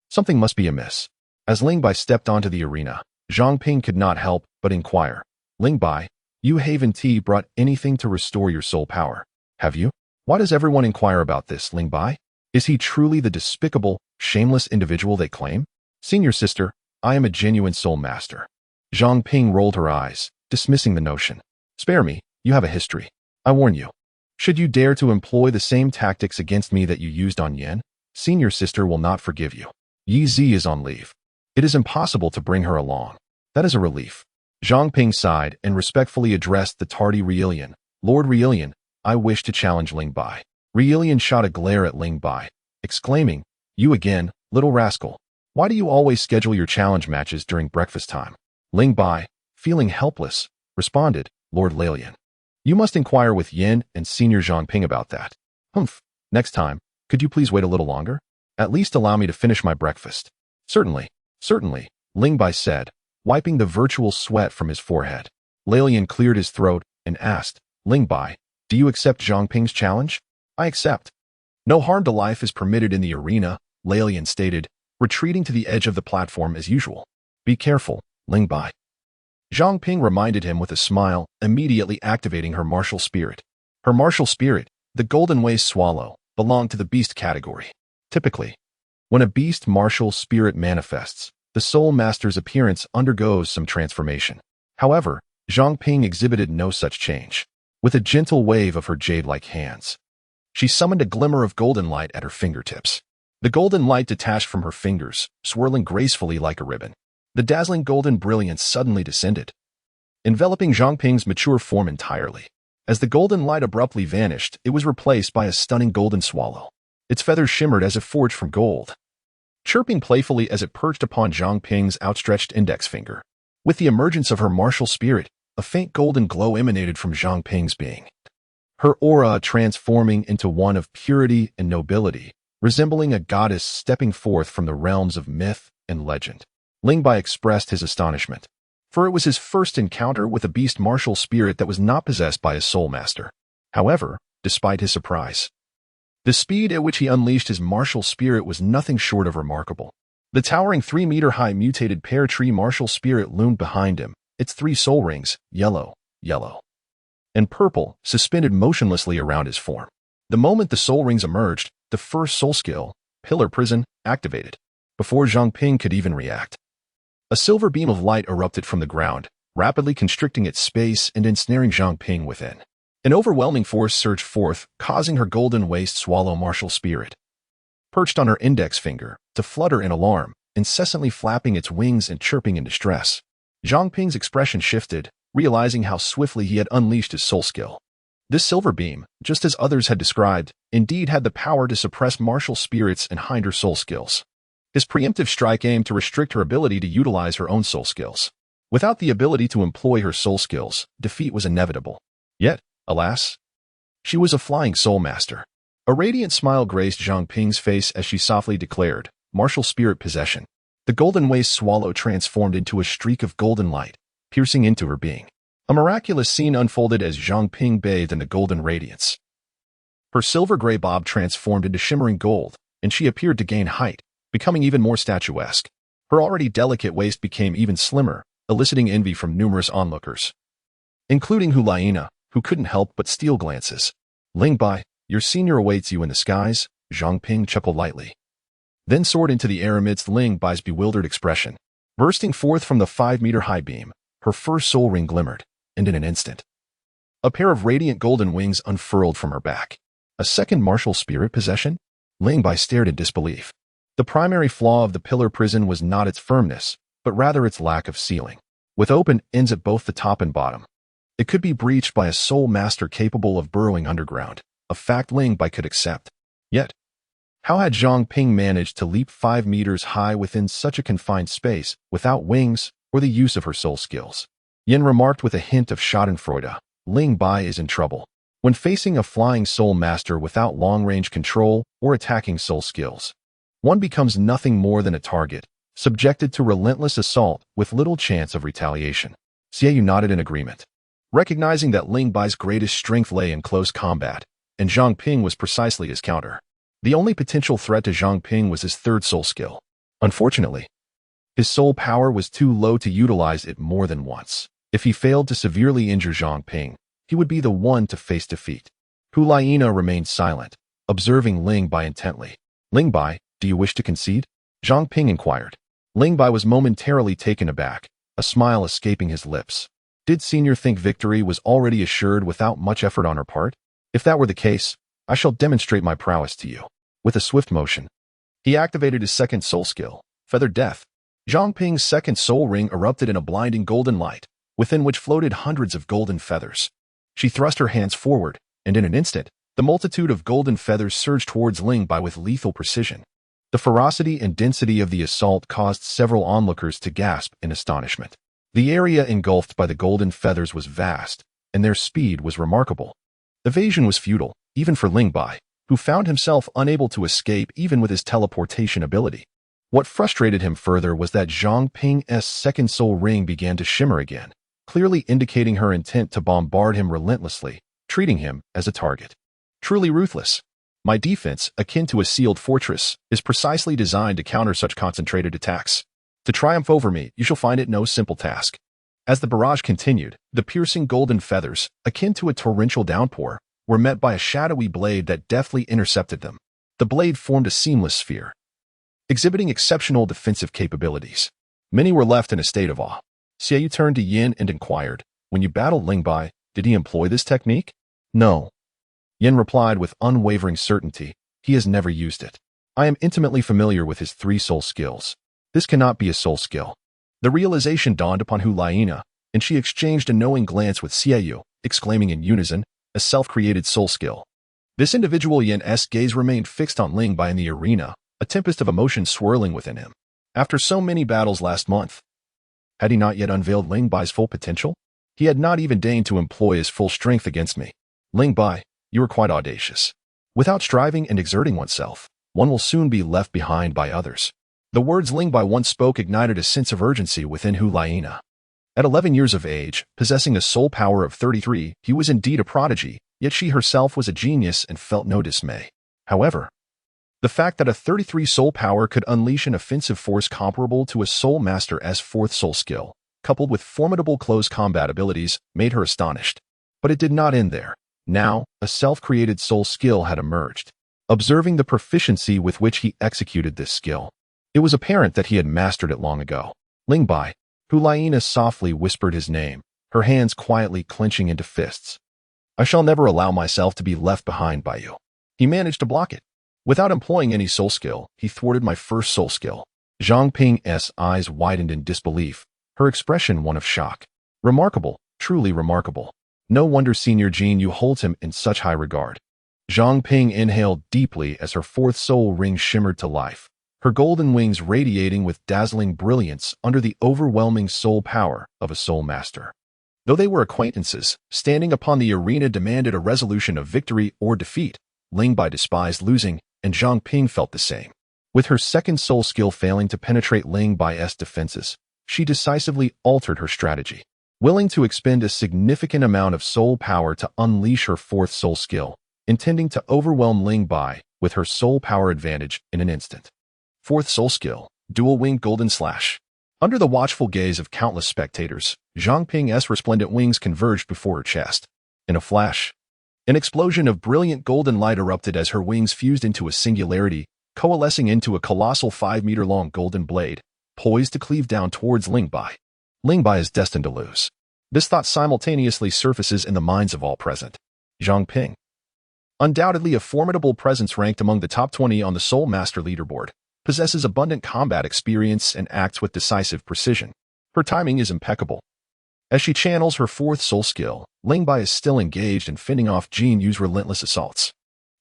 S1: Something must be amiss. As Ling Bai stepped onto the arena, Zhang Ping could not help but inquire. "Ling Bai, you Haven Tea brought anything to restore your soul power, have you?" "Why does everyone inquire about this, Ling Bai? Is he truly the despicable, shameless individual they claim?" "Senior sister, I am a genuine soul master." Zhang Ping rolled her eyes, dismissing the notion. "Spare me, you have a history. I warn you. Should you dare to employ the same tactics against me that you used on Yen, senior sister will not forgive you. Yi Zi is on leave. It is impossible to bring her along." "That is a relief." Zhang Ping sighed and respectfully addressed the tardy Rielian. "Lord Rielian, I wish to challenge Ling Bai." Rielian shot a glare at Ling Bai, exclaiming, "You again, little rascal. Why do you always schedule your challenge matches during breakfast time?" Ling Bai, feeling helpless, responded, "Lord Lielian, you must inquire with Yin and Senior Zhang Ping about that." "Humph. Next time, could you please wait a little longer? At least allow me to finish my breakfast." Certainly, Ling Bai said, wiping the virtual sweat from his forehead. Lielian cleared his throat and asked, "Ling Bai, do you accept Zhang Ping's challenge?" "I accept." "No harm to life is permitted in the arena," Lielian stated, retreating to the edge of the platform as usual. "Be careful, Ling Bai." Zhang Ping reminded him with a smile, immediately activating her martial spirit. Her martial spirit, the golden waist swallow, belonged to the beast category. Typically, when a beast martial spirit manifests, the soul master's appearance undergoes some transformation. However, Zhang Ping exhibited no such change. With a gentle wave of her jade-like hands, she summoned a glimmer of golden light at her fingertips. The golden light detached from her fingers, swirling gracefully like a ribbon. The dazzling golden brilliance suddenly descended, enveloping Zhang Ping's mature form entirely. As the golden light abruptly vanished, it was replaced by a stunning golden swallow. Its feathers shimmered as if forged from gold, chirping playfully as it perched upon Zhang Ping's outstretched index finger. With the emergence of her martial spirit, a faint golden glow emanated from Zhang Ping's being, her aura transforming into one of purity and nobility, resembling a goddess stepping forth from the realms of myth and legend. Ling Bai expressed his astonishment, for it was his first encounter with a beast martial spirit that was not possessed by a soul master. However, despite his surprise, the speed at which he unleashed his martial spirit was nothing short of remarkable. The towering 3-meter-high mutated pear tree martial spirit loomed behind him, its 3 soul rings, yellow, and purple, suspended motionlessly around his form. The moment the soul rings emerged, the first soul skill, Pillar Prison, activated. Before Zhang Ping could even react, a silver beam of light erupted from the ground, rapidly constricting its space and ensnaring Zhang Ping within. An overwhelming force surged forth, causing her golden waist swallow martial spirit, perched on her index finger, to flutter in alarm, incessantly flapping its wings and chirping in distress. Zhang Ping's expression shifted, realizing how swiftly he had unleashed his soul skill. This silver beam, just as others had described, indeed had the power to suppress martial spirits and hinder her soul skills. His preemptive strike aimed to restrict her ability to utilize her own soul skills. Without the ability to employ her soul skills, defeat was inevitable. Yet, alas, she was a flying soul master. A radiant smile graced Zhang Ping's face as she softly declared, "Martial spirit possession." The golden waist swallow transformed into a streak of golden light, piercing into her being. A miraculous scene unfolded as Zhang Ping bathed in the golden radiance. Her silver-gray bob transformed into shimmering gold, and she appeared to gain height, becoming even more statuesque. Her already delicate waist became even slimmer, eliciting envy from numerous onlookers, including Hu Liena, who couldn't help but steal glances. "Ling Bai, your senior awaits you in the skies," Zhang Ping chuckled lightly, then soared into the air amidst Ling Bai's bewildered expression. Bursting forth from the 5-meter-high beam, her first soul ring glimmered, and in an instant, a pair of radiant golden wings unfurled from her back. A second martial spirit possession? Ling Bai stared in disbelief. The primary flaw of the pillar prison was not its firmness, but rather its lack of ceiling. With open ends at both the top and bottom, it could be breached by a soul master capable of burrowing underground, a fact Ling Bai could accept. Yet, how had Zhang Ping managed to leap 5 meters high within such a confined space without wings or the use of her soul skills? Yin remarked with a hint of schadenfreude. Ling Bai is in trouble. When facing a flying soul master without long-range control or attacking soul skills, one becomes nothing more than a target, subjected to relentless assault with little chance of retaliation. Xie Yue nodded in agreement, recognizing that Ling Bai's greatest strength lay in close combat, and Zhang Ping was precisely his counter. The only potential threat to Zhang Ping was his third soul skill. Unfortunately, his soul power was too low to utilize it more than once. If he failed to severely injure Zhang Ping, he would be the one to face defeat. Hu Liena remained silent, observing Ling Bai intently. "Ling Bai, do you wish to concede?" Zhang Ping inquired. Ling Bai was momentarily taken aback, a smile escaping his lips. Did Senior think victory was already assured without much effort on her part? "If that were the case, I shall demonstrate my prowess to you." With a swift motion, he activated his second soul skill, Feathered Death. Zhang Ping's second soul ring erupted in a blinding golden light, within which floated hundreds of golden feathers. She thrust her hands forward, and in an instant, the multitude of golden feathers surged towards Ling Bai with lethal precision. The ferocity and density of the assault caused several onlookers to gasp in astonishment. The area engulfed by the golden feathers was vast, and their speed was remarkable. Evasion was futile, even for Ling Bai, who found himself unable to escape even with his teleportation ability. What frustrated him further was that Zhang Ping's second soul ring began to shimmer again, clearly indicating her intent to bombard him relentlessly, treating him as a target. Truly ruthless. My defense, akin to a sealed fortress, is precisely designed to counter such concentrated attacks. To triumph over me, you shall find it no simple task. As the barrage continued, the piercing golden feathers, akin to a torrential downpour, were met by a shadowy blade that deftly intercepted them. The blade formed a seamless sphere, exhibiting exceptional defensive capabilities. Many were left in a state of awe. Xie Yue turned to Yin and inquired, "When you battled Ling Bai, did he employ this technique?" "No." Yin replied with unwavering certainty, "He has never used it. I am intimately familiar with his 3 soul skills. This cannot be a soul skill." The realization dawned upon Hu Liena, and she exchanged a knowing glance with Xie Yue, exclaiming in unison, "A self-created soul skill." This individual Yin's gaze remained fixed on Ling Bai in the arena, a tempest of emotion swirling within him. After so many battles last month, had he not yet unveiled Ling Bai's full potential? He had not even deigned to employ his full strength against me. "Ling Bai, you are quite audacious. Without striving and exerting oneself, one will soon be left behind by others." The words Ling Bai once spoke ignited a sense of urgency within Hu Liena. At 11 years of age, possessing a soul power of 33, he was indeed a prodigy, yet she herself was a genius and felt no dismay. However, the fact that a 33 soul power could unleash an offensive force comparable to a soul master's 4th soul skill, coupled with formidable close combat abilities, made her astonished. But it did not end there. Now, a self-created soul skill had emerged. Observing the proficiency with which he executed this skill, it was apparent that he had mastered it long ago. "Ling Bai." Hu Liena softly whispered his name, her hands quietly clenching into fists. "I shall never allow myself to be left behind by you." He managed to block it. Without employing any soul skill, he thwarted my first soul skill. Zhang Ping's eyes widened in disbelief, her expression one of shock. "Remarkable, truly remarkable. No wonder Senior Jin Yu holds him in such high regard." Zhang Ping inhaled deeply as her 4th soul ring shimmered to life, her golden wings radiating with dazzling brilliance under the overwhelming soul power of a soul master. Though they were acquaintances, standing upon the arena demanded a resolution of victory or defeat. Ling Bai despised losing, and Zhang Ping felt the same. With her second soul skill failing to penetrate Ling Bai's defenses, she decisively altered her strategy. Willing to expend a significant amount of soul power to unleash her fourth soul skill, intending to overwhelm Ling Bai with her soul power advantage in an instant. Fourth soul skill, dual-winged golden slash. Under the watchful gaze of countless spectators, Zhang Ping's resplendent wings converged before her chest. In a flash, an explosion of brilliant golden light erupted as her wings fused into a singularity, coalescing into a colossal 5-meter-long golden blade, poised to cleave down towards Ling Bai. Ling Bai is destined to lose. This thought simultaneously surfaces in the minds of all present. Zhang Ping, undoubtedly a formidable presence ranked among the top 20 on the Soul Master leaderboard, possesses abundant combat experience and acts with decisive precision. Her timing is impeccable. As she channels her fourth soul skill, Ling Bai is still engaged in fending off Xie Yue's relentless assaults.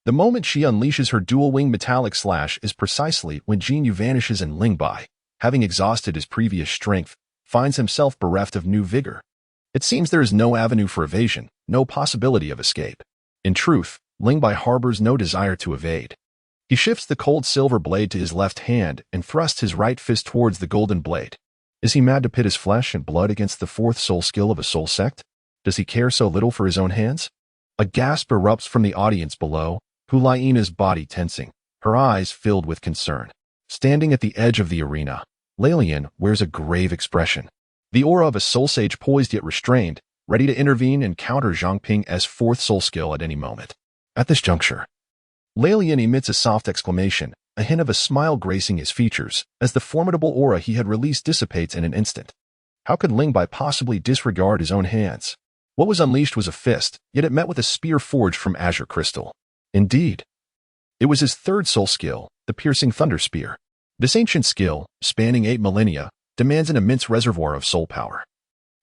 S1: The moment she unleashes her dual-wing metallic slash is precisely when Xie Yue vanishes and Ling Bai, having exhausted his previous strength, finds himself bereft of new vigor. It seems there is no avenue for evasion, no possibility of escape. In truth, Ling Bai harbors no desire to evade. He shifts the cold silver blade to his left hand and thrusts his right fist towards the golden blade. Is he mad to pit his flesh and blood against the fourth soul skill of a soul sect? Does he care so little for his own hands? A gasp erupts from the audience below, Hu Liena's body tensing, her eyes filled with concern. Standing at the edge of the arena, Lilian wears a grave expression. The aura of a soul sage poised yet restrained, ready to intervene and counter Zhang Ping's fourth soul skill at any moment. At this juncture, Lilian emits a soft exclamation, a hint of a smile gracing his features, as the formidable aura he had released dissipates in an instant. How could Ling Bai possibly disregard his own hands? What was unleashed was a fist, yet it met with a spear forged from azure crystal. Indeed, it was his third soul skill, the piercing thunder spear. This ancient skill, spanning 8 millennia, demands an immense reservoir of soul power,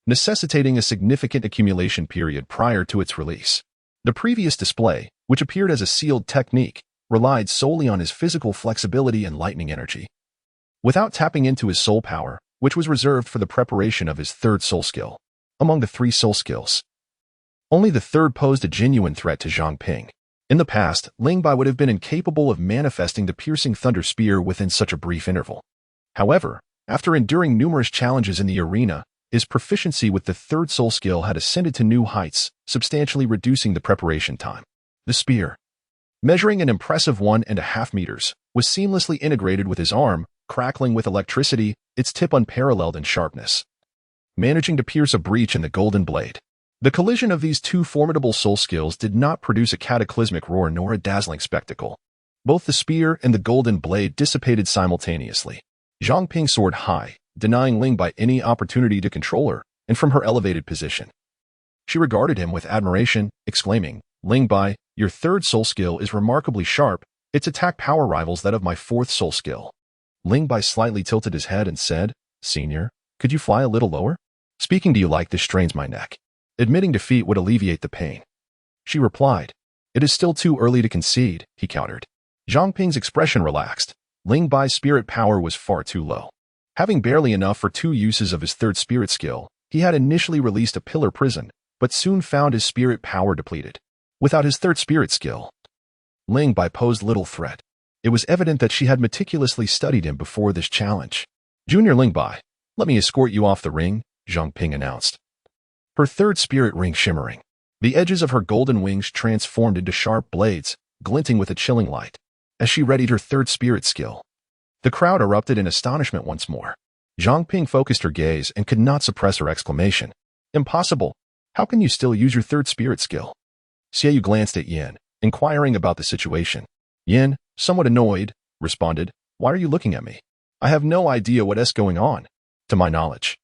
S1: necessitating a significant accumulation period prior to its release. The previous display, which appeared as a sealed technique, relied solely on his physical flexibility and lightning energy. Without tapping into his soul power, which was reserved for the preparation of his third soul skill. Among the 3 soul skills, only the third posed a genuine threat to Zhang Ping. In the past, Ling Bai would have been incapable of manifesting the piercing thunder spear within such a brief interval. However, after enduring numerous challenges in the arena, his proficiency with the third soul skill had ascended to new heights, substantially reducing the preparation time. The spear, measuring an impressive 1.5 meters, was seamlessly integrated with his arm, crackling with electricity, its tip unparalleled in sharpness, managing to pierce a breach in the golden blade. The collision of these 2 formidable soul skills did not produce a cataclysmic roar nor a dazzling spectacle. Both the spear and the golden blade dissipated simultaneously. Zhang Ping soared high, denying Ling Bai any opportunity to control her, and from her elevated position, she regarded him with admiration, exclaiming, "Ling Bai, your third soul skill is remarkably sharp. Its attack power rivals that of my fourth soul skill." Ling Bai slightly tilted his head and said, "Senior, could you fly a little lower? Speaking to you like this strains my neck. Admitting defeat would alleviate the pain." She replied, "It is still too early to concede," he countered. Zhang Ping's expression relaxed. Ling Bai's spirit power was far too low. Having barely enough for 2 uses of his third spirit skill, he had initially released a pillar prison, but soon found his spirit power depleted. Without his third spirit skill, Ling Bai posed little threat. It was evident that she had meticulously studied him before this challenge. "Junior Ling Bai, let me escort you off the ring," Zhang Ping announced. Her third spirit ring shimmering. The edges of her golden wings transformed into sharp blades, glinting with a chilling light, as she readied her third spirit skill. The crowd erupted in astonishment once more. Zhang Ping focused her gaze and could not suppress her exclamation. "Impossible! How can you still use your third spirit skill?" Xie Yue glanced at Yin, inquiring about the situation. Yin, somewhat annoyed, responded, "Why are you looking at me? I have no idea what is going on. To my knowledge,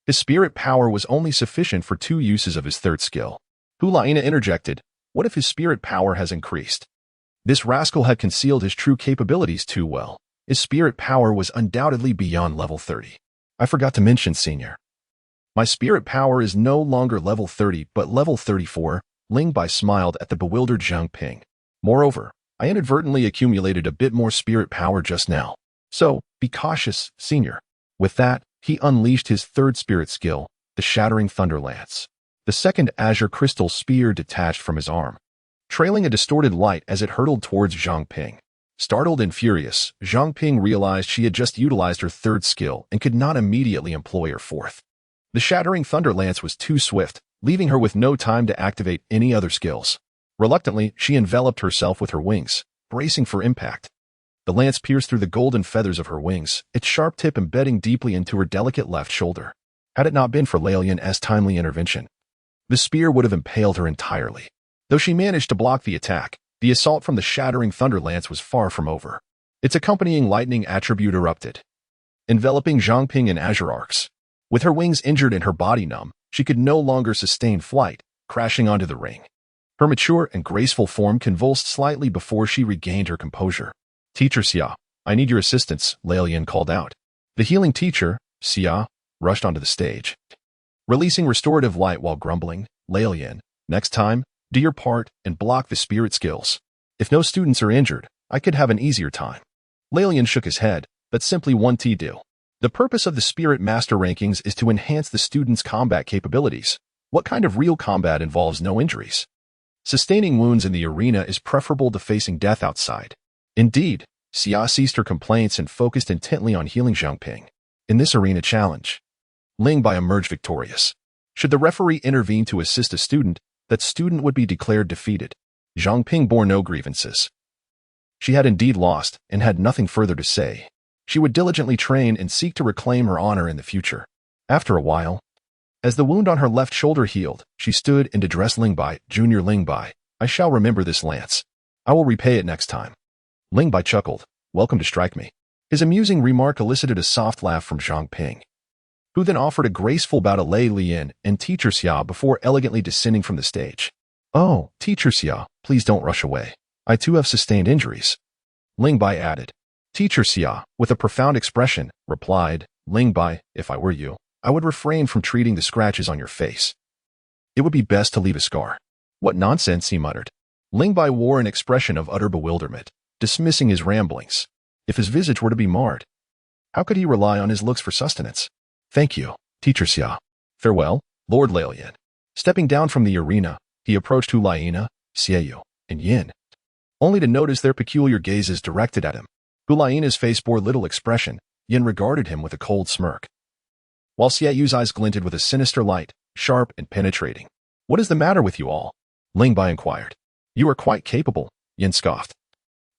S1: his spirit power was only sufficient for 2 uses of his third skill." Hu Liena interjected, "What if his spirit power has increased?" This rascal had concealed his true capabilities too well. His spirit power was undoubtedly beyond level 30. "I forgot to mention, Senior. My spirit power is no longer level 30, but level 34, Ling Bai smiled at the bewildered Zhang Ping. "Moreover, I inadvertently accumulated a bit more spirit power just now. So, be cautious, senior. With that, he unleashed his third spirit skill, the Shattering Thunder Lance. The second azure crystal spear detached from his arm, trailing a distorted light as it hurtled towards Zhang Ping. Startled and furious, Zhang Ping realized she had just utilized her third skill and could not immediately employ her fourth. The Shattering Thunder Lance was too swift, leaving her with no time to activate any other skills. Reluctantly, she enveloped herself with her wings, bracing for impact. The lance pierced through the golden feathers of her wings, its sharp tip embedding deeply into her delicate left shoulder. Had it not been for Lei Lian's timely intervention, the spear would have impaled her entirely. Though she managed to block the attack, the assault from the Shattering Thunder Lance was far from over. Its accompanying lightning attribute erupted, enveloping Zhang Ping in azure arcs. With her wings injured and her body numb, she could no longer sustain flight, crashing onto the ring. Her mature and graceful form convulsed slightly before she regained her composure. Teacher Xie, I need your assistance, Lei Lian called out. The healing teacher, Xie, rushed onto the stage, releasing restorative light while grumbling. Lei Lian, next time, do your part and block the spirit skills. If no students are injured, I could have an easier time. Lei Lian shook his head. That's simply one deal. The purpose of the Spirit Master rankings is to enhance the student's combat capabilities. What kind of real combat involves no injuries? Sustaining wounds in the arena is preferable to facing death outside. Indeed, Xia ceased her complaints and focused intently on healing Zhang Ping. In this arena challenge, Ling Bai emerged victorious. Should the referee intervene to assist a student, that student would be declared defeated. Zhang Ping bore no grievances. She had indeed lost and had nothing further to say. She would diligently train and seek to reclaim her honor in the future. After a while, as the wound on her left shoulder healed, she stood and addressed Ling Bai. Junior Ling Bai, I shall remember this lance. I will repay it next time. Ling Bai chuckled. Welcome to strike me. His amusing remark elicited a soft laugh from Zhang Ping, who then offered a graceful bow to Lei Lian and Teacher Xie before elegantly descending from the stage. Oh, Teacher Xie, please don't rush away. I too have sustained injuries. Ling Bai added. Teacher Xie, with a profound expression, replied, Ling Bai, if I were you, I would refrain from treating the scratches on your face. It would be best to leave a scar. What nonsense, he muttered. Ling Bai wore an expression of utter bewilderment, dismissing his ramblings. If his visage were to be marred, how could he rely on his looks for sustenance? Thank you, Teacher Xie. Farewell, Lord Lei Lian. Stepping down from the arena, he approached Hu Liena, Xie Yue, and Yin, only to notice their peculiar gazes directed at him. Hu Liena's face bore little expression. Yin regarded him with a cold smirk, while Xie Yue's eyes glinted with a sinister light, sharp and penetrating. What is the matter with you all? Ling Bai inquired. You are quite capable, Yin scoffed,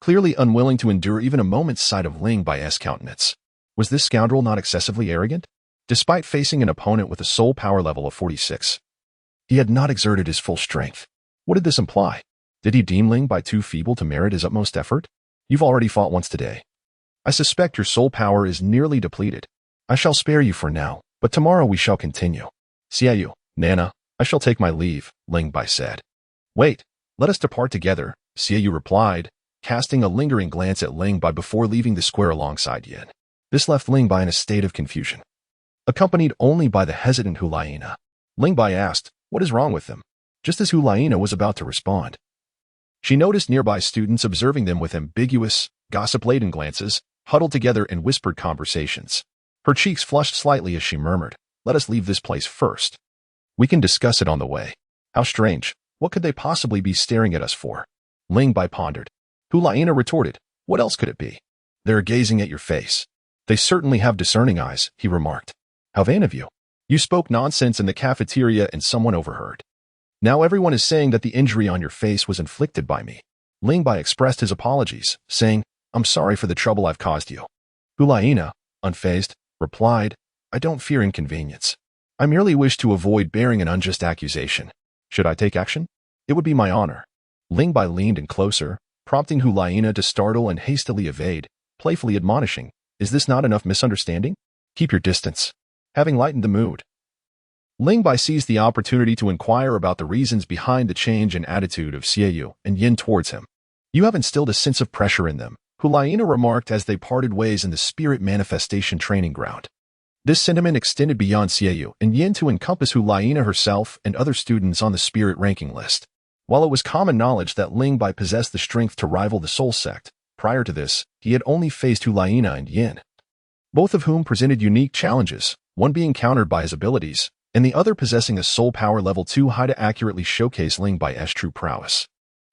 S1: clearly unwilling to endure even a moment's sight of Ling Bai's countenance. Was this scoundrel not excessively arrogant? Despite facing an opponent with a soul power level of 46, he had not exerted his full strength. What did this imply? Did he deem Ling Bai too feeble to merit his utmost effort? You've already fought once today. I suspect your soul power is nearly depleted. I shall spare you for now, but tomorrow we shall continue. Xie Yue, Nana, I shall take my leave, Ling Bai said. Wait, let us depart together, Xie Yue replied, casting a lingering glance at Ling Bai before leaving the square alongside Yin. This left Ling Bai in a state of confusion, accompanied only by the hesitant Hu Liena. Ling Bai asked, what is wrong with them? Just as Hu Liena was about to respond, she noticed nearby students observing them with ambiguous, gossip-laden glances, huddled together in whispered conversations. Her cheeks flushed slightly as she murmured, let us leave this place first. We can discuss it on the way. How strange. What could they possibly be staring at us for? Ling Bai pondered. Hu Liena retorted, what else could it be? They're gazing at your face. They certainly have discerning eyes, he remarked. How vain of you. You spoke nonsense in the cafeteria and someone overheard. Now everyone is saying that the injury on your face was inflicted by me. Ling Bai expressed his apologies, saying, I'm sorry for the trouble I've caused you. Hu Liena, unfazed, replied, I don't fear inconvenience. I merely wish to avoid bearing an unjust accusation. Should I take action? It would be my honor. Ling Bai leaned in closer, prompting Hu Liena to startle and hastily evade, playfully admonishing, is this not enough misunderstanding? Keep your distance. Having lightened the mood, Ling Bai seized the opportunity to inquire about the reasons behind the change in attitude of Xie Yue and Yin towards him. You have instilled a sense of pressure in them, Hu Liena remarked as they parted ways in the spirit manifestation training ground. This sentiment extended beyond Xie Yue and Yin to encompass Hu Liena herself and other students on the spirit ranking list. While it was common knowledge that Ling Bai possessed the strength to rival the soul sect, Prior to this, he had only faced Hu Liena and Yin, both of whom presented unique challenges, one being countered by his abilities, and the other possessing a soul power level too high to accurately showcase Ling Bai's true prowess.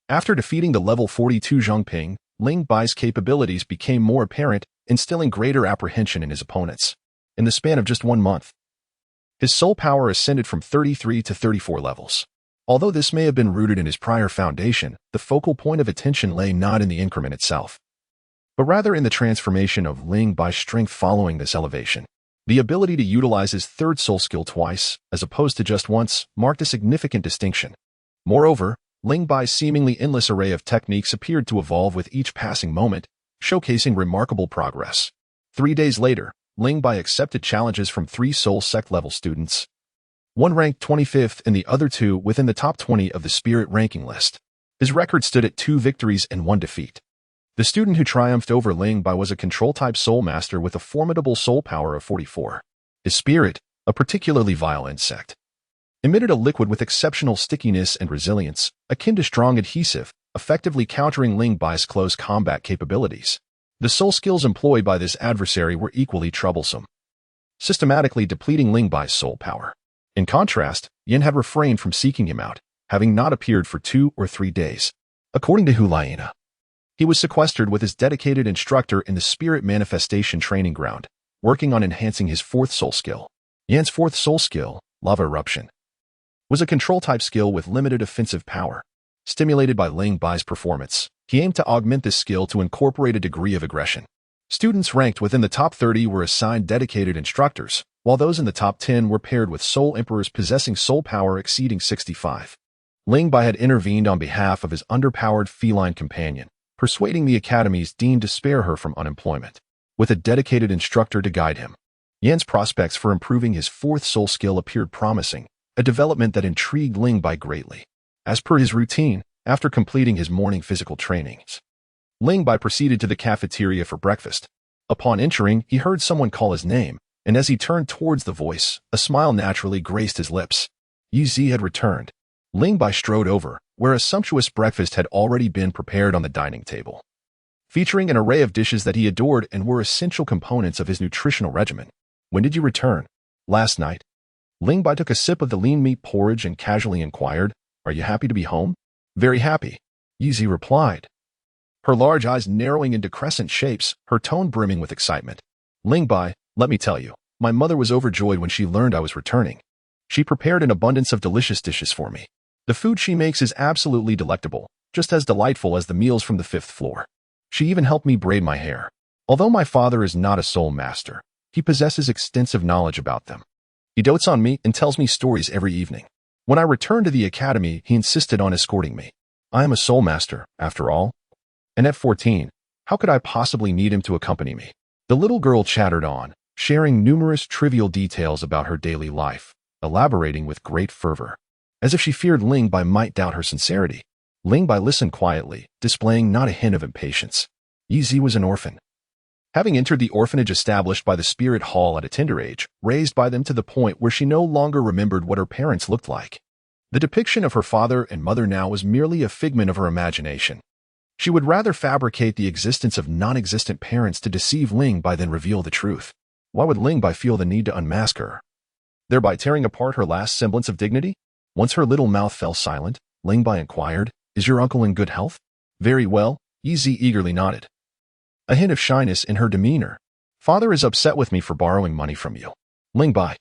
S1: After defeating the level 42 Zhongping, Ling Bai's capabilities became more apparent, instilling greater apprehension in his opponents. In the span of just 1 month, his soul power ascended from 33 to 34 levels. Although this may have been rooted in his prior foundation, the focal point of attention lay not in the increment itself, but rather in the transformation of Ling Bai's strength following this elevation. The ability to utilize his third soul skill twice, as opposed to just once, marked a significant distinction. Moreover, Ling Bai's seemingly endless array of techniques appeared to evolve with each passing moment, showcasing remarkable progress. 3 days later, Ling Bai accepted challenges from 3 soul sect level students, one ranked 25th and the other 2 within the top 20 of the spirit ranking list. His record stood at 2 victories and 1 defeat. The student who triumphed over Ling Bai was a control-type soul master with a formidable soul power of 44. His spirit, a particularly vile insect, emitted a liquid with exceptional stickiness and resilience, akin to strong adhesive, effectively countering Ling Bai's close combat capabilities. The soul skills employed by this adversary were equally troublesome, systematically depleting Ling Bai's soul power. In contrast, Yin had refrained from seeking him out, having not appeared for 2 or 3 days. According to Hu Liena, he was sequestered with his dedicated instructor in the spirit manifestation training ground, working on enhancing his 4th soul skill. Yan's 4th soul skill, Lava Eruption, was a control-type skill with limited offensive power. Stimulated by Ling Bai's performance, he aimed to augment this skill to incorporate a degree of aggression. Students ranked within the top 30 were assigned dedicated instructors, while those in the top 10 were paired with soul emperors possessing soul power exceeding 65. Ling Bai had intervened on behalf of his underpowered feline companion, persuading the academy's dean to spare her from unemployment, with a dedicated instructor to guide him. Yan's prospects for improving his 4th soul skill appeared promising, a development that intrigued Ling Bai greatly. As per his routine, after completing his morning physical trainings, Ling Bai proceeded to the cafeteria for breakfast. Upon entering, he heard someone call his name, and as he turned towards the voice, a smile naturally graced his lips. Yu Zi had returned. Ling Bai strode over, where a sumptuous breakfast had already been prepared on the dining table, featuring an array of dishes that he adored and were essential components of his nutritional regimen. When did you return? Last night. Ling Bai took a sip of the lean meat porridge and casually inquired, "Are you happy to be home?" "Very happy," Yu Zi replied, her large eyes narrowing into crescent shapes, her tone brimming with excitement. "Ling Bai, let me tell you, my mother was overjoyed when she learned I was returning. She prepared an abundance of delicious dishes for me. The food she makes is absolutely delectable, just as delightful as the meals from the 5th floor. She even helped me braid my hair. Although my father is not a soul master, he possesses extensive knowledge about them. He dotes on me and tells me stories every evening. When I returned to the academy, he insisted on escorting me. I am a soul master, after all. And at 14, how could I possibly need him to accompany me?" The little girl chattered on, sharing numerous trivial details about her daily life, elaborating with great fervor, as if she feared Ling Bai might doubt her sincerity. Ling Bai listened quietly, displaying not a hint of impatience. Yu Zi was an orphan, having entered the orphanage established by the spirit hall at a tender age, raised by them to the point where she no longer remembered what her parents looked like. The depiction of her father and mother now was merely a figment of her imagination. She would rather fabricate the existence of non-existent parents to deceive Ling Bai than reveal the truth. Why would Ling Bai feel the need to unmask her, thereby tearing apart her last semblance of dignity? Once her little mouth fell silent, Ling Bai inquired, "Is your uncle in good health?" "Very well," Yu Zi eagerly nodded, a hint of shyness in her demeanor. "Father is upset with me for borrowing money from you, Ling Bai.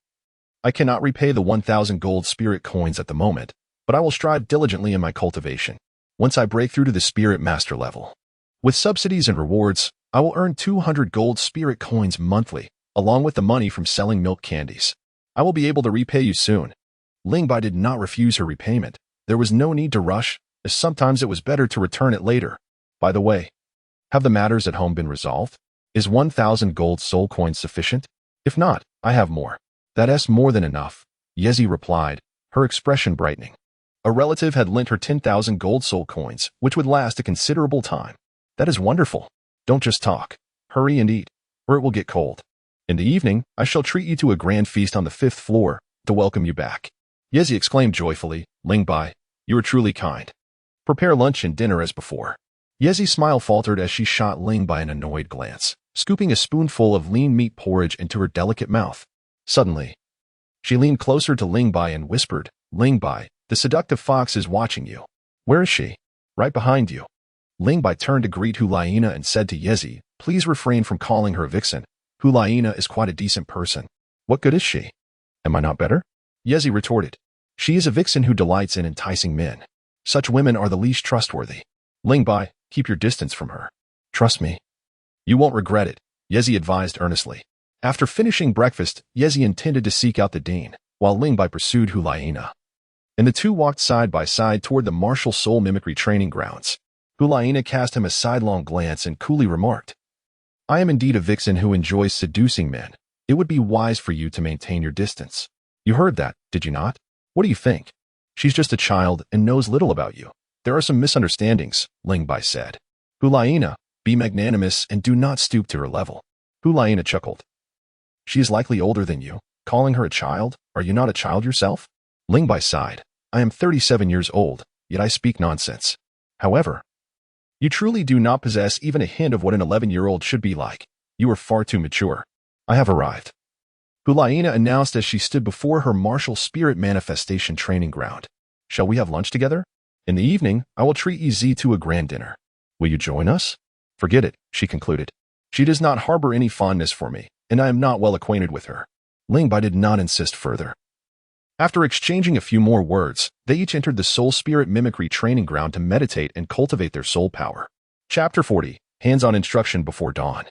S1: I cannot repay the 1,000 gold spirit coins at the moment, but I will strive diligently in my cultivation. Once I break through to the spirit master level, with subsidies and rewards, I will earn 200 gold spirit coins monthly, along with the money from selling milk candies. I will be able to repay you soon." Ling Bai did not refuse her repayment. There was no need to rush, as sometimes it was better to return it later. "By the way, have the matters at home been resolved? Is 1,000 gold soul coins sufficient? If not, I have more." "That's more than enough," Yu Zi replied, her expression brightening. A relative had lent her 10,000 gold soul coins, which would last a considerable time. "That is wonderful. Don't just talk. Hurry and eat, or it will get cold. In the evening, I shall treat you to a grand feast on the 5th floor to welcome you back." Yu Zi exclaimed joyfully, "Ling Bai, you are truly kind. Prepare lunch and dinner as before." Yezi's smile faltered as she shot Ling Bai an annoyed glance, scooping a spoonful of lean meat porridge into her delicate mouth. Suddenly, she leaned closer to Ling Bai and whispered, "Ling Bai, the seductive fox is watching you." "Where is she?" "Right behind you." Ling Bai turned to greet Hu Liena and said to Yezi, "Please refrain from calling her a vixen. Hu Liena is quite a decent person." "What good is she?" "Am I not better?" Yezi retorted. "She is a vixen who delights in enticing men. Such women are the least trustworthy. Ling Bai, keep your distance from her." "Trust me." "You won't regret it," Yezi advised earnestly. After finishing breakfast, Yezi intended to seek out the dean, while Ling Bai pursued Hu Liena. And the two walked side by side toward the martial soul mimicry training grounds. Hu Liena cast him a sidelong glance and coolly remarked, "I am indeed a vixen who enjoys seducing men. It would be wise for you to maintain your distance." "You heard that, did you not? What do you think? She's just a child and knows little about you." "There are some misunderstandings," Ling Bai said. "Hu Liena, be magnanimous and do not stoop to her level." Hu Liena chuckled. "She is likely older than you. Calling her a child? Are you not a child yourself?" Ling Bai sighed. "I am 37 years old, yet I speak nonsense. However, you truly do not possess even a hint of what an 11-year-old should be like. You are far too mature. I have arrived." Hu Liena announced as she stood before her martial spirit manifestation training ground. "Shall we have lunch together? In the evening, I will treat Yezi to a grand dinner. Will you join us?" "Forget it," she concluded. "She does not harbor any fondness for me, and I am not well acquainted with her." Ling Bai did not insist further. After exchanging a few more words, they each entered the soul spirit mimicry training ground to meditate and cultivate their soul power. Chapter 40, Hands-on Instruction Before Dawn.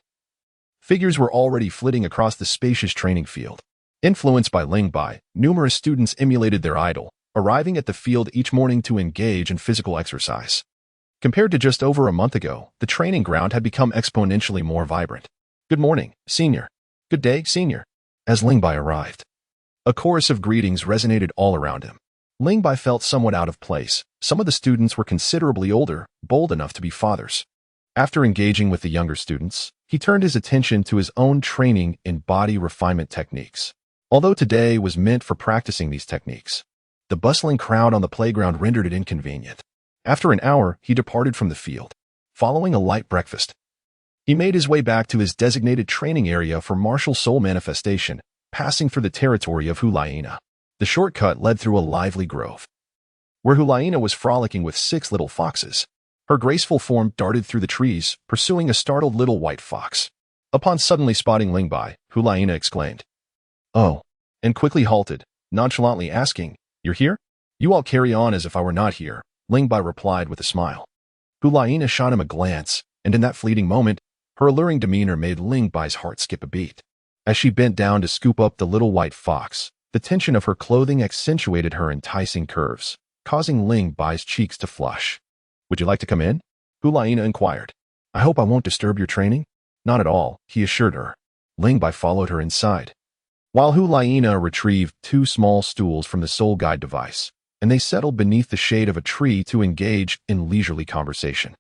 S1: Figures were already flitting across the spacious training field. Influenced by Ling Bai, numerous students emulated their idol, arriving at the field each morning to engage in physical exercise. Compared to just over a month ago, the training ground had become exponentially more vibrant. "Good morning, senior." "Good day, senior." As Ling Bai arrived, a chorus of greetings resonated all around him. Ling Bai felt somewhat out of place. Some of the students were considerably older, bold enough to be fathers. After engaging with the younger students, he turned his attention to his own training in body refinement techniques. Although today was meant for practicing these techniques, the bustling crowd on the playground rendered it inconvenient. After an hour, he departed from the field. Following a light breakfast, he made his way back to his designated training area for martial soul manifestation, passing through the territory of Hu Liena. The shortcut led through a lively grove, where Hu Liena was frolicking with 6 little foxes. Her graceful form darted through the trees, pursuing a startled little white fox. Upon suddenly spotting Ling Bai, Hu Liena exclaimed, "Oh," and quickly halted, nonchalantly asking, "You're here?" "You all carry on as if I were not here," Ling Bai replied with a smile. Hu Liena shot him a glance, and in that fleeting moment, her alluring demeanor made Ling Bai's heart skip a beat. As she bent down to scoop up the little white fox, the tension of her clothing accentuated her enticing curves, causing Ling Bai's cheeks to flush. "Would you like to come in?" Hu Liena inquired. "I hope I won't disturb your training." "Not at all," he assured her. Ling Bai followed her inside, while Hu Liena retrieved 2 small stools from the soul guide device, and they settled beneath the shade of a tree to engage in leisurely conversation.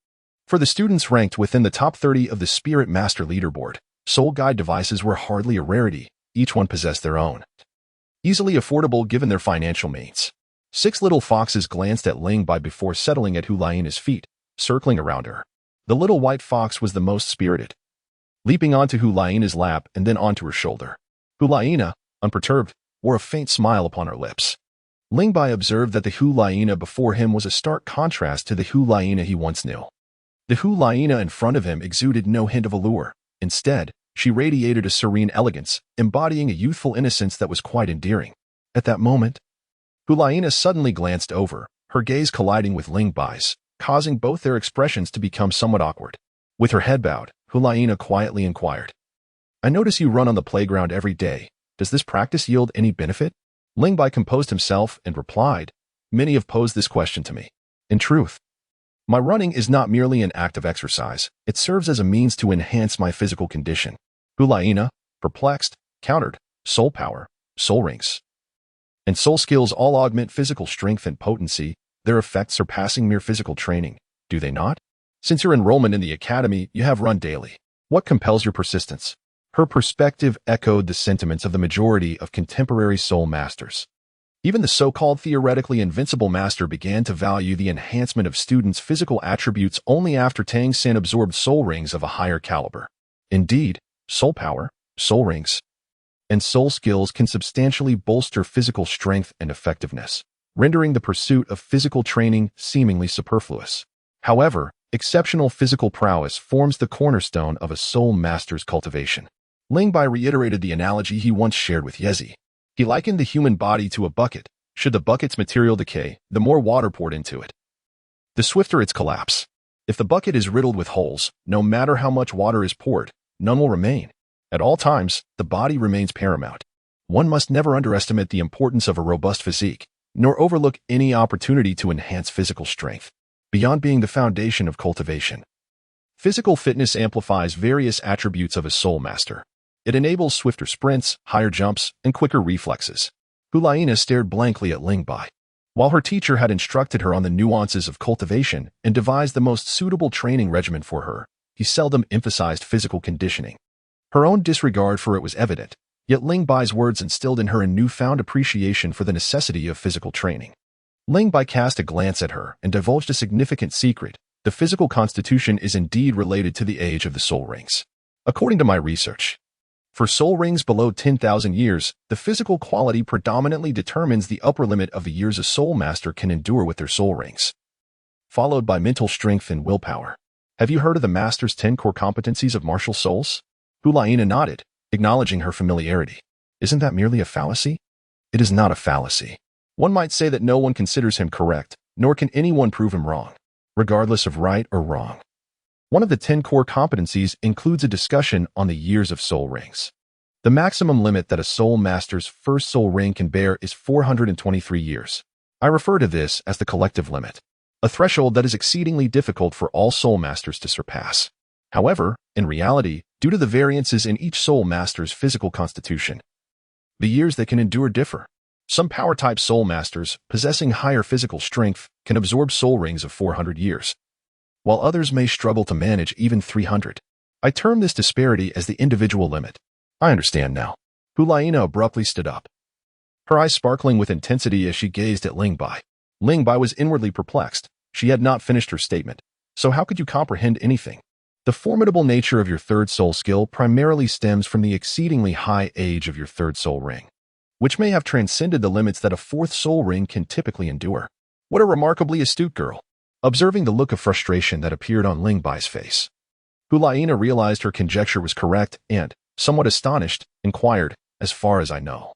S1: For the students ranked within the top 30 of the Spirit Master leaderboard, soul guide devices were hardly a rarity. Each one possessed their own, easily affordable given their financial means. 6 little foxes glanced at Ling Bai before settling at Hu Liena's feet, circling around her. The little white fox was the most spirited, leaping onto Hu Liena's lap and then onto her shoulder. Hu Liena, unperturbed, wore a faint smile upon her lips. Ling Bai observed that the Hu Liena before him was a stark contrast to the Hu Liena he once knew. The Hu Liena in front of him exuded no hint of allure. Instead, she radiated a serene elegance, embodying a youthful innocence that was quite endearing. At that moment, Hu Liena suddenly glanced over, her gaze colliding with Ling Bai's, causing both their expressions to become somewhat awkward. With her head bowed, Hu Liena quietly inquired, "I notice you run on the playground every day. Does this practice yield any benefit?" Ling Bai composed himself and replied, "Many have posed this question to me. In truth, my running is not merely an act of exercise. It serves as a means to enhance my physical condition." Hu Liena, perplexed, countered, "Soul power, soul rings, and soul skills all augment physical strength and potency, their effects surpassing mere physical training, do they not? Since your enrollment in the academy, you have run daily. What compels your persistence?" Her perspective echoed the sentiments of the majority of contemporary soul masters. Even the so-called theoretically invincible master began to value the enhancement of students' physical attributes only after Tang San absorbed soul rings of a higher caliber. Indeed, soul power, soul rings, and soul skills can substantially bolster physical strength and effectiveness, rendering the pursuit of physical training seemingly superfluous. However, exceptional physical prowess forms the cornerstone of a soul master's cultivation. Ling Bai reiterated the analogy he once shared with Yezi. He likened the human body to a bucket. Should the bucket's material decay, the more water poured into it, the swifter its collapse. If the bucket is riddled with holes, no matter how much water is poured, none will remain. At all times, the body remains paramount. One must never underestimate the importance of a robust physique, nor overlook any opportunity to enhance physical strength. Beyond being the foundation of cultivation, physical fitness amplifies various attributes of a soul master. It enables swifter sprints, higher jumps, and quicker reflexes. Hu Liena stared blankly at Ling Bai. While her teacher had instructed her on the nuances of cultivation and devised the most suitable training regimen for her, he seldom emphasized physical conditioning. Her own disregard for it was evident, yet Ling Bai's words instilled in her a newfound appreciation for the necessity of physical training. Ling Bai cast a glance at her and divulged a significant secret. The physical constitution is indeed related to the age of the soul rings. According to my research, for soul rings below 10,000 years, the physical quality predominantly determines the upper limit of the years a soul master can endure with their soul rings, followed by mental strength and willpower. Have you heard of the master's 10 core competencies of martial souls? Hu Liena nodded, acknowledging her familiarity. Isn't that merely a fallacy? It is not a fallacy. One might say that no one considers him correct, nor can anyone prove him wrong, regardless of right or wrong. One of the 10 core competencies includes a discussion on the years of soul rings. The maximum limit that a soul master's first soul ring can bear is 423 years. I refer to this as the collective limit, a threshold that is exceedingly difficult for all soul masters to surpass. However, in reality, due to the variances in each soul master's physical constitution, the years they can endure differ. Some power-type soul masters, possessing higher physical strength, can absorb soul rings of 400 years, while others may struggle to manage even 300. I term this disparity as the individual limit. I understand now. Hu Liena abruptly stood up, her eyes sparkling with intensity as she gazed at Ling Bai. Ling Bai was inwardly perplexed. She had not finished her statement. So how could you comprehend anything? The formidable nature of your third soul skill primarily stems from the exceedingly high age of your third soul ring, which may have transcended the limits that a fourth soul ring can typically endure. What a remarkably astute girl. Observing the look of frustration that appeared on Ling Bai's face, Hu Liena realized her conjecture was correct and, somewhat astonished, inquired, as far as I know,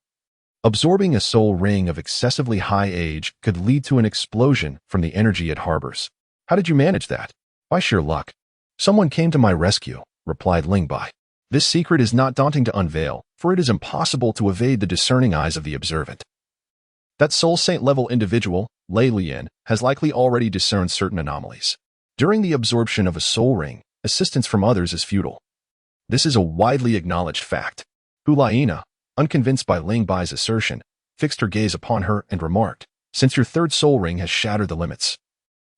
S1: absorbing a soul ring of excessively high age could lead to an explosion from the energy it harbors. How did you manage that? By sheer luck. Someone came to my rescue, replied Ling Bai. This secret is not daunting to unveil, for it is impossible to evade the discerning eyes of the observant. That soul saint-level individual, Lei Lian, has likely already discerned certain anomalies. During the absorption of a soul ring, assistance from others is futile. This is a widely acknowledged fact. Hu Liena, unconvinced by Ling Bai's assertion, fixed her gaze upon her and remarked, since your third soul ring has shattered the limits,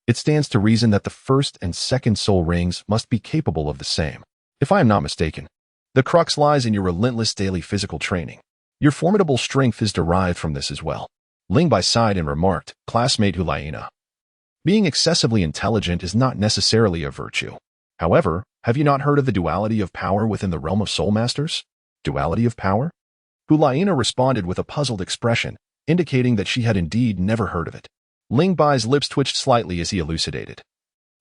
S1: it stands to reason that the first and second soul rings must be capable of the same. If I am not mistaken, the crux lies in your relentless daily physical training. Your formidable strength is derived from this as well. Ling Bai sighed and remarked, classmate Hu Liena, being excessively intelligent is not necessarily a virtue. However, have you not heard of the duality of power within the realm of soul masters? Duality of power? Hu Liena responded with a puzzled expression, indicating that she had indeed never heard of it. Ling Bai's lips twitched slightly as he elucidated.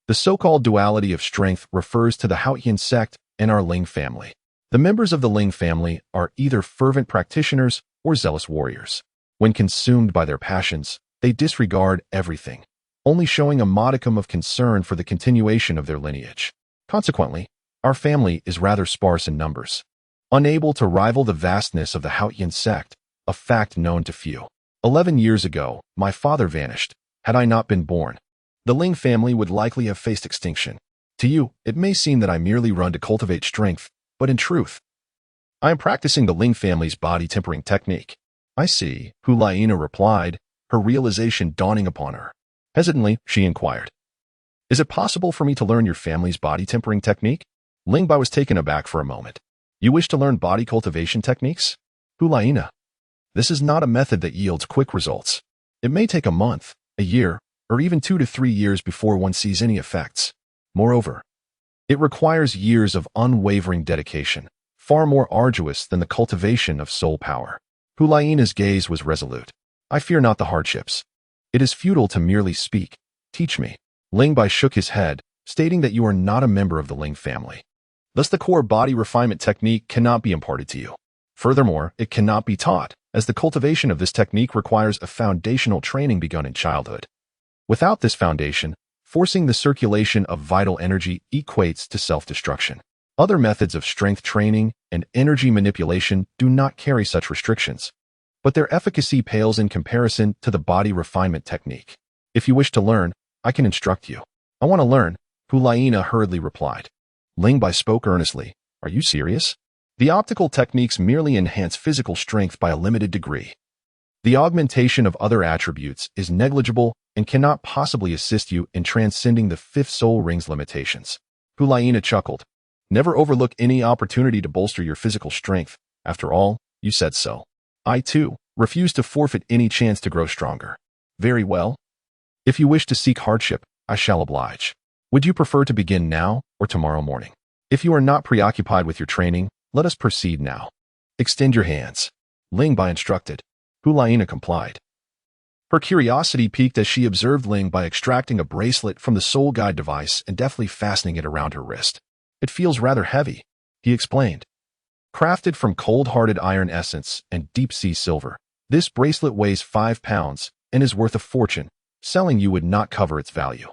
S1: The so-called duality of strength refers to the Haotian sect and our Ling family. The members of the Ling family are either fervent practitioners or zealous warriors. When consumed by their passions, they disregard everything, only showing a modicum of concern for the continuation of their lineage. Consequently, our family is rather sparse in numbers, unable to rival the vastness of the Haotian sect, a fact known to few. 11 years ago, my father vanished. Had I not been born, the Ling family would likely have faced extinction. To you, it may seem that I merely run to cultivate strength, but in truth, I am practicing the Ling family's body tempering technique. I see, Hu Liena replied, her realization dawning upon her. Hesitantly, she inquired, is it possible for me to learn your family's body tempering technique? Ling Bai was taken aback for a moment. You wish to learn body cultivation techniques? Hu Liena, This is not a method that yields quick results. It may take a month, a year, or even 2 to 3 years before one sees any effects. Moreover, it requires years of unwavering dedication, far more arduous than the cultivation of soul power. Hu Liena's gaze was resolute. I fear not the hardships. It is futile to merely speak. Teach me. Ling Bai shook his head, stating that you are not a member of the Ling family. Thus the core body refinement technique cannot be imparted to you. Furthermore, it cannot be taught, as the cultivation of this technique requires a foundational training begun in childhood. Without this foundation, forcing the circulation of vital energy equates to self-destruction. Other methods of strength training and energy manipulation do not carry such restrictions, but their efficacy pales in comparison to the body refinement technique. If you wish to learn, I can instruct you. I want to learn, Hu Liena hurriedly replied. Ling Bai spoke earnestly. Are you serious? The optical techniques merely enhance physical strength by a limited degree. The augmentation of other attributes is negligible and cannot possibly assist you in transcending the fifth soul ring's limitations. Hu Liena chuckled. Never overlook any opportunity to bolster your physical strength. After all, you said so. I, too, refuse to forfeit any chance to grow stronger. Very well. If you wish to seek hardship, I shall oblige. Would you prefer to begin now or tomorrow morning? If you are not preoccupied with your training, let us proceed now. Extend your hands. Ling Bai instructed. Hu Liena complied. Her curiosity piqued as she observed Ling Bai extracting a bracelet from the soul guide device and deftly fastening it around her wrist. It feels rather heavy, he explained. Crafted from cold-hearted iron essence and deep-sea silver, this bracelet weighs 5 pounds and is worth a fortune. Selling you would not cover its value.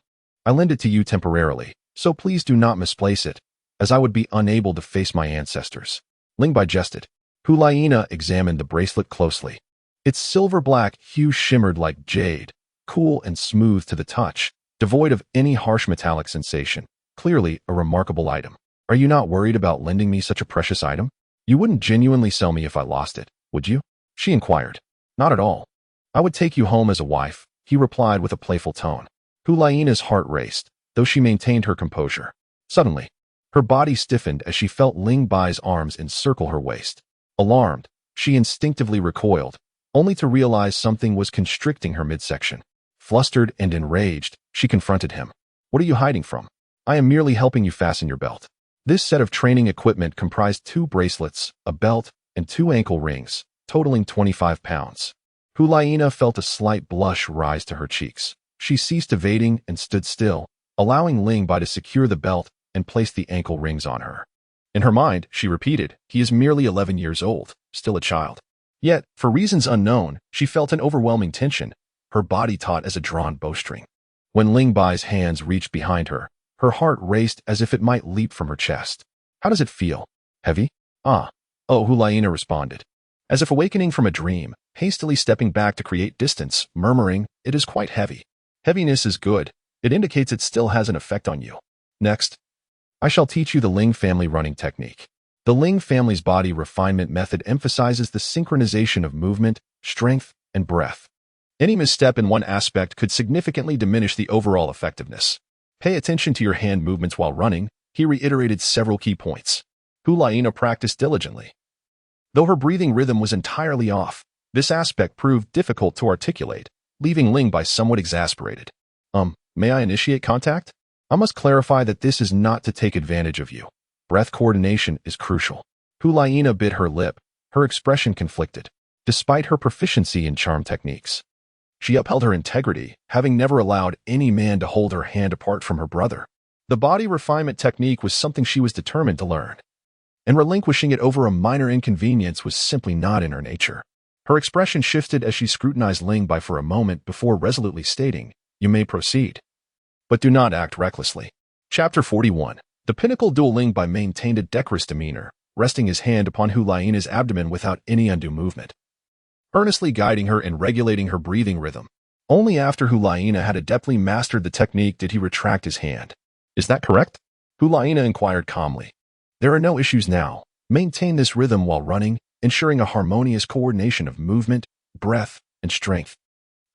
S1: I lend it to you temporarily, so please do not misplace it, as I would be unable to face my ancestors. Ling Bai jested. Hu Liena examined the bracelet closely. Its silver-black hue shimmered like jade, cool and smooth to the touch, devoid of any harsh metallic sensation. Clearly a remarkable item. Are you not worried about lending me such a precious item? You wouldn't genuinely sell me if I lost it, would you? She inquired. Not at all. I would take you home as a wife, he replied with a playful tone. Hu Liena's heart raced, though she maintained her composure. Suddenly, her body stiffened as she felt Ling Bai's arms encircle her waist. Alarmed, she instinctively recoiled, only to realize something was constricting her midsection. Flustered and enraged, she confronted him. What are you hiding from? I am merely helping you fasten your belt. This set of training equipment comprised 2 bracelets, a belt, and 2 ankle rings, totaling 25 pounds. Hu Liena felt a slight blush rise to her cheeks. She ceased evading and stood still, allowing Ling Bai to secure the belt and place the ankle rings on her. In her mind, she repeated, he is merely 11 years old, still a child. Yet, for reasons unknown, she felt an overwhelming tension, her body taut as a drawn bowstring. When Ling Bai's hands reached behind her, her heart raced as if it might leap from her chest. How does it feel? Heavy? Ah. Oh, Hu Liena responded, as if awakening from a dream, hastily stepping back to create distance, murmuring, it is quite heavy. Heaviness is good. It indicates it still has an effect on you. Next, I shall teach you the Ling family running technique. The Ling family's body refinement method emphasizes the synchronization of movement, strength, and breath. Any misstep in one aspect could significantly diminish the overall effectiveness. Pay attention to your hand movements while running, he reiterated several key points. Hu Liena practiced diligently. Though her breathing rhythm was entirely off, this aspect proved difficult to articulate, leaving Ling Bai somewhat exasperated. May I initiate contact? I must clarify that this is not to take advantage of you. Breath coordination is crucial. Hu Liena bit her lip, her expression conflicted. Despite her proficiency in charm techniques, she upheld her integrity, having never allowed any man to hold her hand apart from her brother. The body refinement technique was something she was determined to learn, and relinquishing it over a minor inconvenience was simply not in her nature. Her expression shifted as she scrutinized Ling Bai for a moment before resolutely stating, you may proceed, but do not act recklessly. Chapter 41. The pinnacle duel. Ling Bai maintained a decorous demeanor, resting his hand upon Hu Liena's abdomen without any undue movement, earnestly guiding her and regulating her breathing rhythm. Only after Hu Liena had adeptly mastered the technique did he retract his hand. Is that correct? Hu Liena inquired calmly. There are no issues now. Maintain this rhythm while running, ensuring a harmonious coordination of movement, breath, and strength.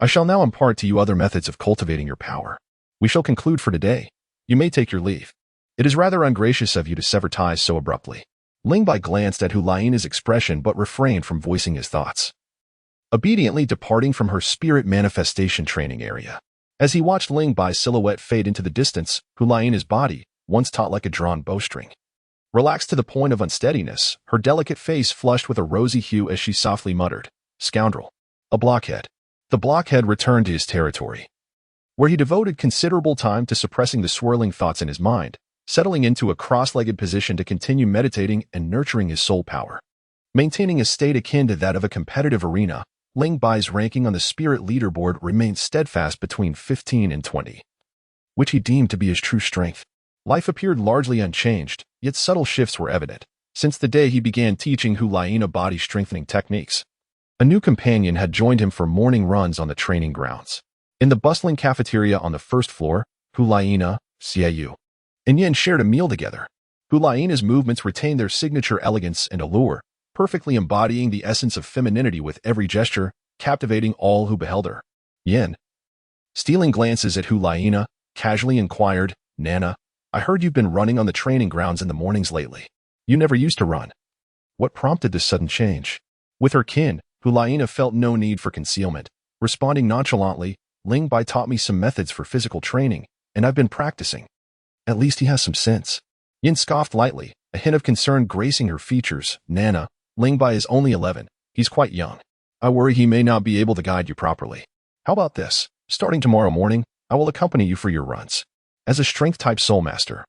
S1: I shall now impart to you other methods of cultivating your power. We shall conclude for today. You may take your leave. It is rather ungracious of you to sever ties so abruptly. Ling Bai glanced at Hu Liena's expression but refrained from voicing his thoughts. obediently departing from her spirit manifestation training area. As he watched Ling Bai's silhouette fade into the distance, Hu Liena's body, once taut like a drawn bowstring, relaxed to the point of unsteadiness, her delicate face flushed with a rosy hue as she softly muttered, "Scoundrel. A blockhead." The blockhead returned to his territory, where he devoted considerable time to suppressing the swirling thoughts in his mind, settling into a cross-legged position to continue meditating and nurturing his soul power. Maintaining a state akin to that of a competitive arena, Ling Bai's ranking on the spirit leaderboard remained steadfast between 15 and 20, which he deemed to be his true strength. Life appeared largely unchanged, yet subtle shifts were evident, since the day he began teaching Hu Liena body-strengthening techniques. A new companion had joined him for morning runs on the training grounds. In the bustling cafeteria on the first floor, Hu Liena, Xie Yue, and Yin shared a meal together. Hu Liena's movements retained their signature elegance and allure, perfectly embodying the essence of femininity with every gesture, captivating all who beheld her. Yin, stealing glances at Hu Liena, casually inquired, "Nana, I heard you've been running on the training grounds in the mornings lately. You never used to run. What prompted this sudden change?" With her kin, Hu Liena felt no need for concealment. Responding nonchalantly, "Ling Bai taught me some methods for physical training, and I've been practicing. At least he has some sense." Yin scoffed lightly, a hint of concern gracing her features. "Nana, Ling Bai is only 11. He's quite young. I worry he may not be able to guide you properly. How about this? Starting tomorrow morning, I will accompany you for your runs. As a strength-type soul master,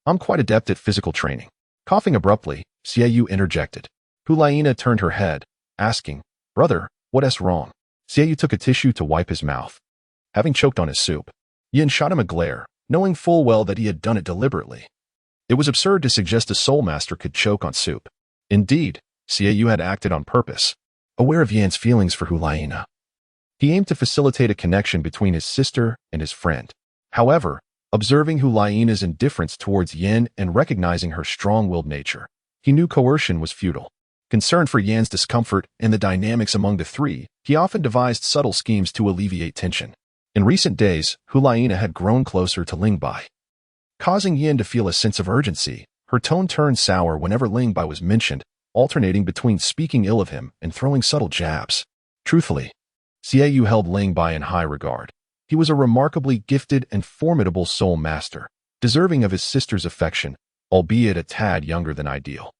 S1: I'm quite adept at physical training." Coughing abruptly, Xie Yue interjected. Hu Liena turned her head, asking, "Brother, what's wrong?" Xie Yue took a tissue to wipe his mouth, having choked on his soup. Yin shot him a glare, knowing full well that he had done it deliberately. It was absurd to suggest a soul master could choke on soup. Indeed, Xie Yue had acted on purpose. Aware of Yan's feelings for Hu Liena, he aimed to facilitate a connection between his sister and his friend. However, observing Hu Liena's indifference towards Yan and recognizing her strong-willed nature, he knew coercion was futile. Concerned for Yan's discomfort and the dynamics among the three, he often devised subtle schemes to alleviate tension. In recent days, Hu Liena had grown closer to Ling Bai, causing Yin to feel a sense of urgency. Her tone turned sour whenever Ling Bai was mentioned, alternating between speaking ill of him and throwing subtle jabs. Truthfully, Xie Yue held Ling Bai in high regard. He was a remarkably gifted and formidable soul master, deserving of his sister's affection, albeit a tad younger than ideal.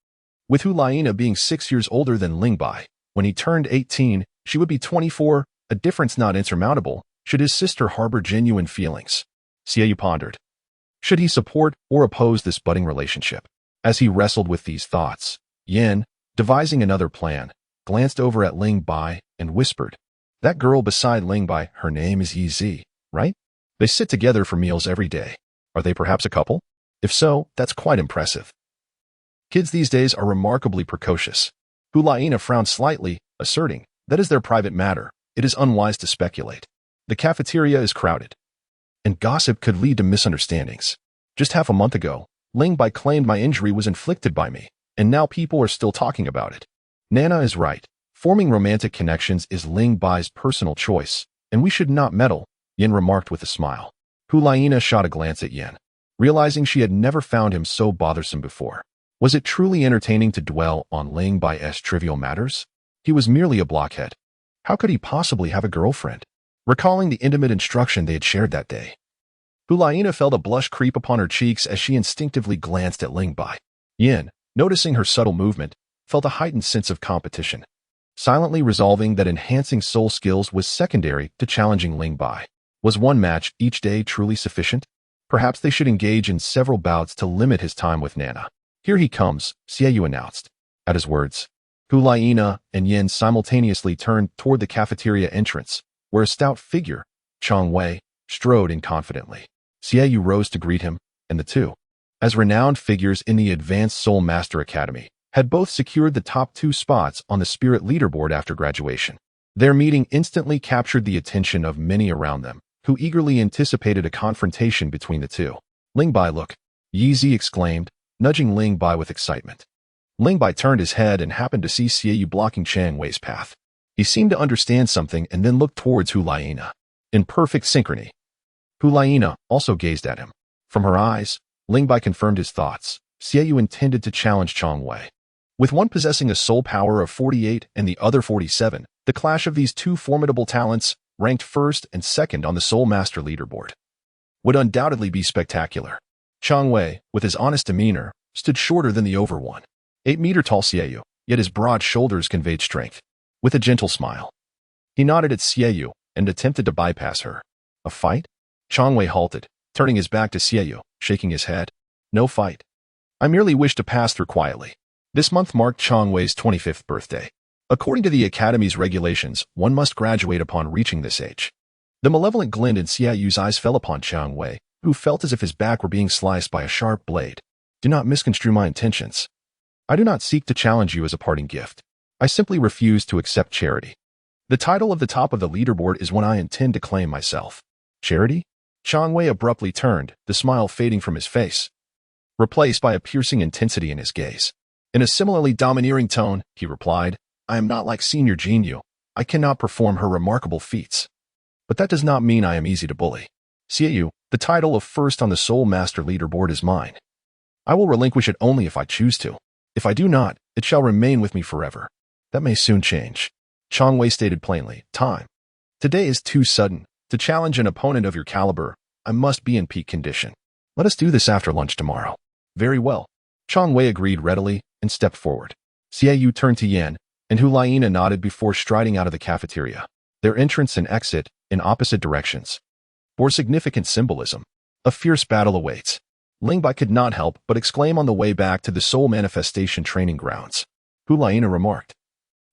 S1: With Hu Liena being 6 years older than Ling Bai, when he turned 18, she would be 24, a difference not insurmountable, should his sister harbor genuine feelings. Xie Yue pondered. Should he support or oppose this budding relationship? As he wrestled with these thoughts, Yin, devising another plan, glanced over at Ling Bai and whispered, "That girl beside Ling Bai, her name is Yi, right? They sit together for meals every day. Are they perhaps a couple? If so, that's quite impressive." Kids these days are remarkably precocious. Hu Liena frowned slightly, asserting, "That is their private matter. It is unwise to speculate. The cafeteria is crowded, and gossip could lead to misunderstandings. Just half a month ago, Ling Bai claimed my injury was inflicted by me, and now people are still talking about it. Nana is right. Forming romantic connections is Ling Bai's personal choice, and we should not meddle," Yin remarked with a smile. Hu Liena shot a glance at Yin, realizing she had never found him so bothersome before. Was it truly entertaining to dwell on Ling Bai's trivial matters? He was merely a blockhead. How could he possibly have a girlfriend? Recalling the intimate instruction they had shared that day, Hu Liena felt a blush creep upon her cheeks as she instinctively glanced at Ling Bai. Yin, noticing her subtle movement, felt a heightened sense of competition, silently resolving that enhancing soul skills was secondary to challenging Ling Bai. Was one match each day truly sufficient? Perhaps they should engage in several bouts to limit his time with Nana. "Here he comes," Xie Yue announced. At his words, Hu Liena and Yin simultaneously turned toward the cafeteria entrance, where a stout figure, Chong Wei, strode in confidently. Xie Yue rose to greet him, and the two, as renowned figures in the Advanced Soul Master Academy, had both secured the top 2 spots on the spirit leaderboard after graduation. Their meeting instantly captured the attention of many around them, who eagerly anticipated a confrontation between the two. "Ling Bai, look," Yi exclaimed, nudging Ling Bai with excitement. Ling Bai turned his head and happened to see Xie Yue blocking Chang Wei's path. He seemed to understand something and then looked towards Hu Liena. In perfect synchrony, Hu Liena also gazed at him. From her eyes, Ling Bai confirmed his thoughts. Xie Yue intended to challenge Chong Wei. With one possessing a soul power of 48 and the other 47, The clash of these two formidable talents, ranked first and second on the Soul Master leaderboard, would undoubtedly be spectacular. Chang Wei, with his honest demeanor, stood shorter than the over 1.8-meter tall Xie Yue, yet his broad shoulders conveyed strength. With a gentle smile, he nodded at Xie Yue and attempted to bypass her. A fight? Chang Wei halted, turning his back to Xie Yue, shaking his head. No fight. I merely wish to pass through quietly. This month marked Chang Wei's 25th birthday. According to the Academy's regulations, one must graduate upon reaching this age. The malevolent glint in Xie Yue's eyes fell upon Chang Wei, who felt as if his back were being sliced by a sharp blade. Do not misconstrue my intentions. I do not seek to challenge you as a parting gift. I simply refuse to accept charity. The title of the top of the leaderboard is one I intend to claim myself. Charity? Chang Wei abruptly turned, the smile fading from his face, replaced by a piercing intensity in his gaze. In a similarly domineering tone, he replied, I am not like Senior Jin Yu. I cannot perform her remarkable feats. But that does not mean I am easy to bully. Xie Yue, the title of first on the Soul Master leaderboard is mine. I will relinquish it only if I choose to. If I do not, it shall remain with me forever. That may soon change. Chang Wei stated plainly, time. Today is too sudden. To challenge an opponent of your caliber, I must be in peak condition. Let us do this after lunch tomorrow. Very well. Chang Wei agreed readily and stepped forward. Xie Yue turned to Yan, and Hu Liena nodded before striding out of the cafeteria. Their entrance and exit, in opposite directions, bore significant symbolism. A fierce battle awaits. Ling Bai could not help but exclaim on the way back to the Soul Manifestation training grounds. Hu Liena remarked,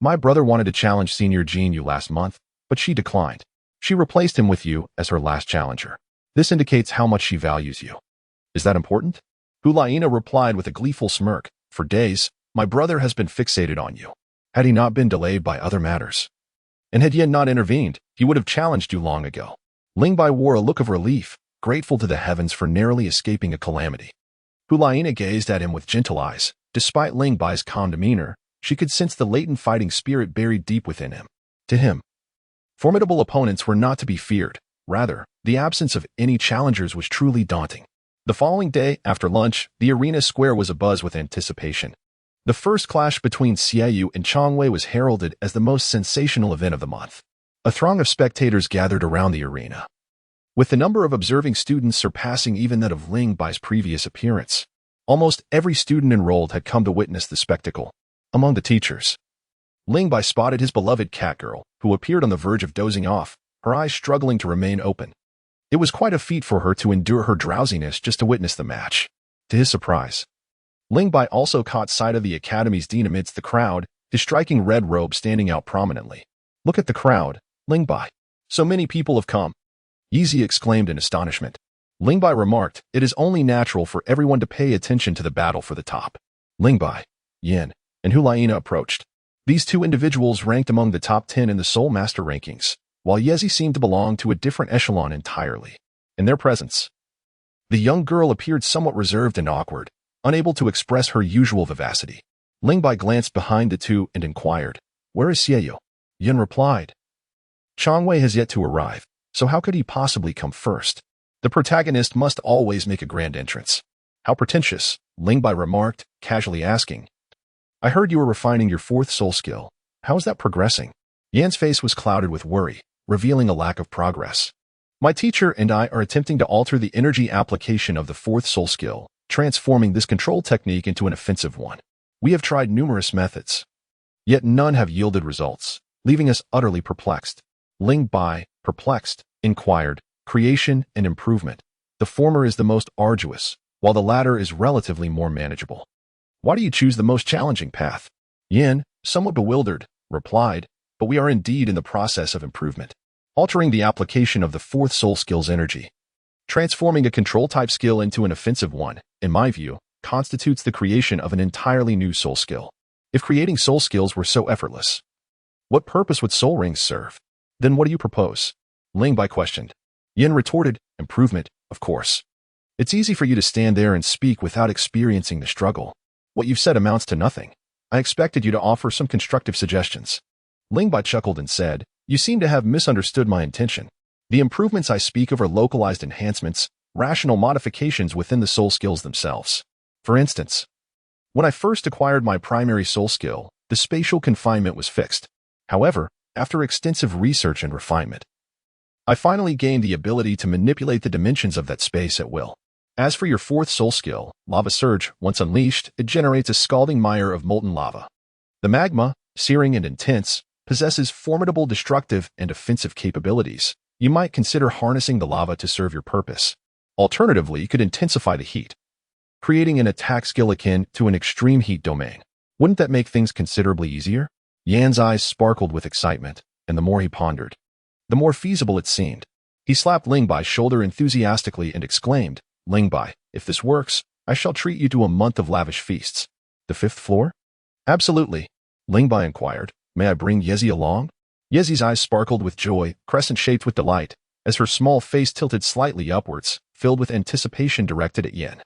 S1: My brother wanted to challenge Senior Jin Yu last month, but she declined. She replaced him with you as her last challenger. This indicates how much she values you. Is that important? Hu Liena replied with a gleeful smirk. For days, my brother has been fixated on you. Had he not been delayed by other matters, and had Yan not intervened, he would have challenged you long ago. Ling Bai wore a look of relief, grateful to the heavens for narrowly escaping a calamity. Hu Liena gazed at him with gentle eyes. Despite Ling Bai's calm demeanor, she could sense the latent fighting spirit buried deep within him. To him, formidable opponents were not to be feared. Rather, the absence of any challengers was truly daunting. The following day, after lunch, the arena square was abuzz with anticipation. The first clash between Xie Yue and Chang Wei was heralded as the most sensational event of the month. A throng of spectators gathered around the arena, with the number of observing students surpassing even that of Ling Bai's previous appearance. Almost every student enrolled had come to witness the spectacle. Among the teachers, Ling Bai spotted his beloved cat girl, who appeared on the verge of dozing off, her eyes struggling to remain open. It was quite a feat for her to endure her drowsiness just to witness the match. To his surprise, Ling Bai also caught sight of the Academy's dean amidst the crowd, his striking red robe standing out prominently. Look at the crowd, Ling Bai. So many people have come. Yizi exclaimed in astonishment. Ling Bai remarked, it is only natural for everyone to pay attention to the battle for the top. Ling Bai, Yan, and Hu Liena approached. These two individuals ranked among the top 10 in the Soul Master rankings, while Yizi seemed to belong to a different echelon entirely. In their presence, the young girl appeared somewhat reserved and awkward, unable to express her usual vivacity. Ling Bai glanced behind the two and inquired, Where is Xie Yue? Yan replied, Chang Wei has yet to arrive, so how could he possibly come first? The protagonist must always make a grand entrance. How pretentious, Ling Bai remarked, casually asking. I heard you were refining your fourth soul skill. How is that progressing? Yan's face was clouded with worry, revealing a lack of progress. My teacher and I are attempting to alter the energy application of the fourth soul skill, transforming this control technique into an offensive one. We have tried numerous methods, yet none have yielded results, leaving us utterly perplexed. Ling Bai, perplexed, inquired, creation and improvement. The former is the most arduous, while the latter is relatively more manageable. Why do you choose the most challenging path? Yan, somewhat bewildered, replied, but we are indeed in the process of improvement, altering the application of the fourth soul skill's energy. Transforming a control-type skill into an offensive one, in my view, constitutes the creation of an entirely new soul skill. If creating soul skills were so effortless, what purpose would soul rings serve? Then what do you propose? Ling Bai questioned. Yan retorted, improvement, of course. It's easy for you to stand there and speak without experiencing the struggle. What you've said amounts to nothing. I expected you to offer some constructive suggestions. Ling Bai chuckled and said, You seem to have misunderstood my intention. The improvements I speak of are localized enhancements, rational modifications within the soul skills themselves. For instance, when I first acquired my primary soul skill, the spatial confinement was fixed. However, After extensive research and refinement, I finally gained the ability to manipulate the dimensions of that space at will. As for your fourth soul skill, Lava Surge, once unleashed, it generates a scalding mire of molten lava. The magma, searing and intense, possesses formidable destructive and offensive capabilities. You might consider harnessing the lava to serve your purpose. Alternatively, you could intensify the heat, creating an attack skill akin to an extreme heat domain. Wouldn't that make things considerably easier? Yan's eyes sparkled with excitement, and the more he pondered, the more feasible it seemed. He slapped Ling Bai's shoulder enthusiastically and exclaimed, "Ling Bai, if this works, I shall treat you to a month of lavish feasts." The fifth floor? Absolutely. Ling Bai inquired, "May I bring Yezi along?" Yezi's eyes sparkled with joy, crescent-shaped with delight, as her small face tilted slightly upwards, filled with anticipation directed at Yin.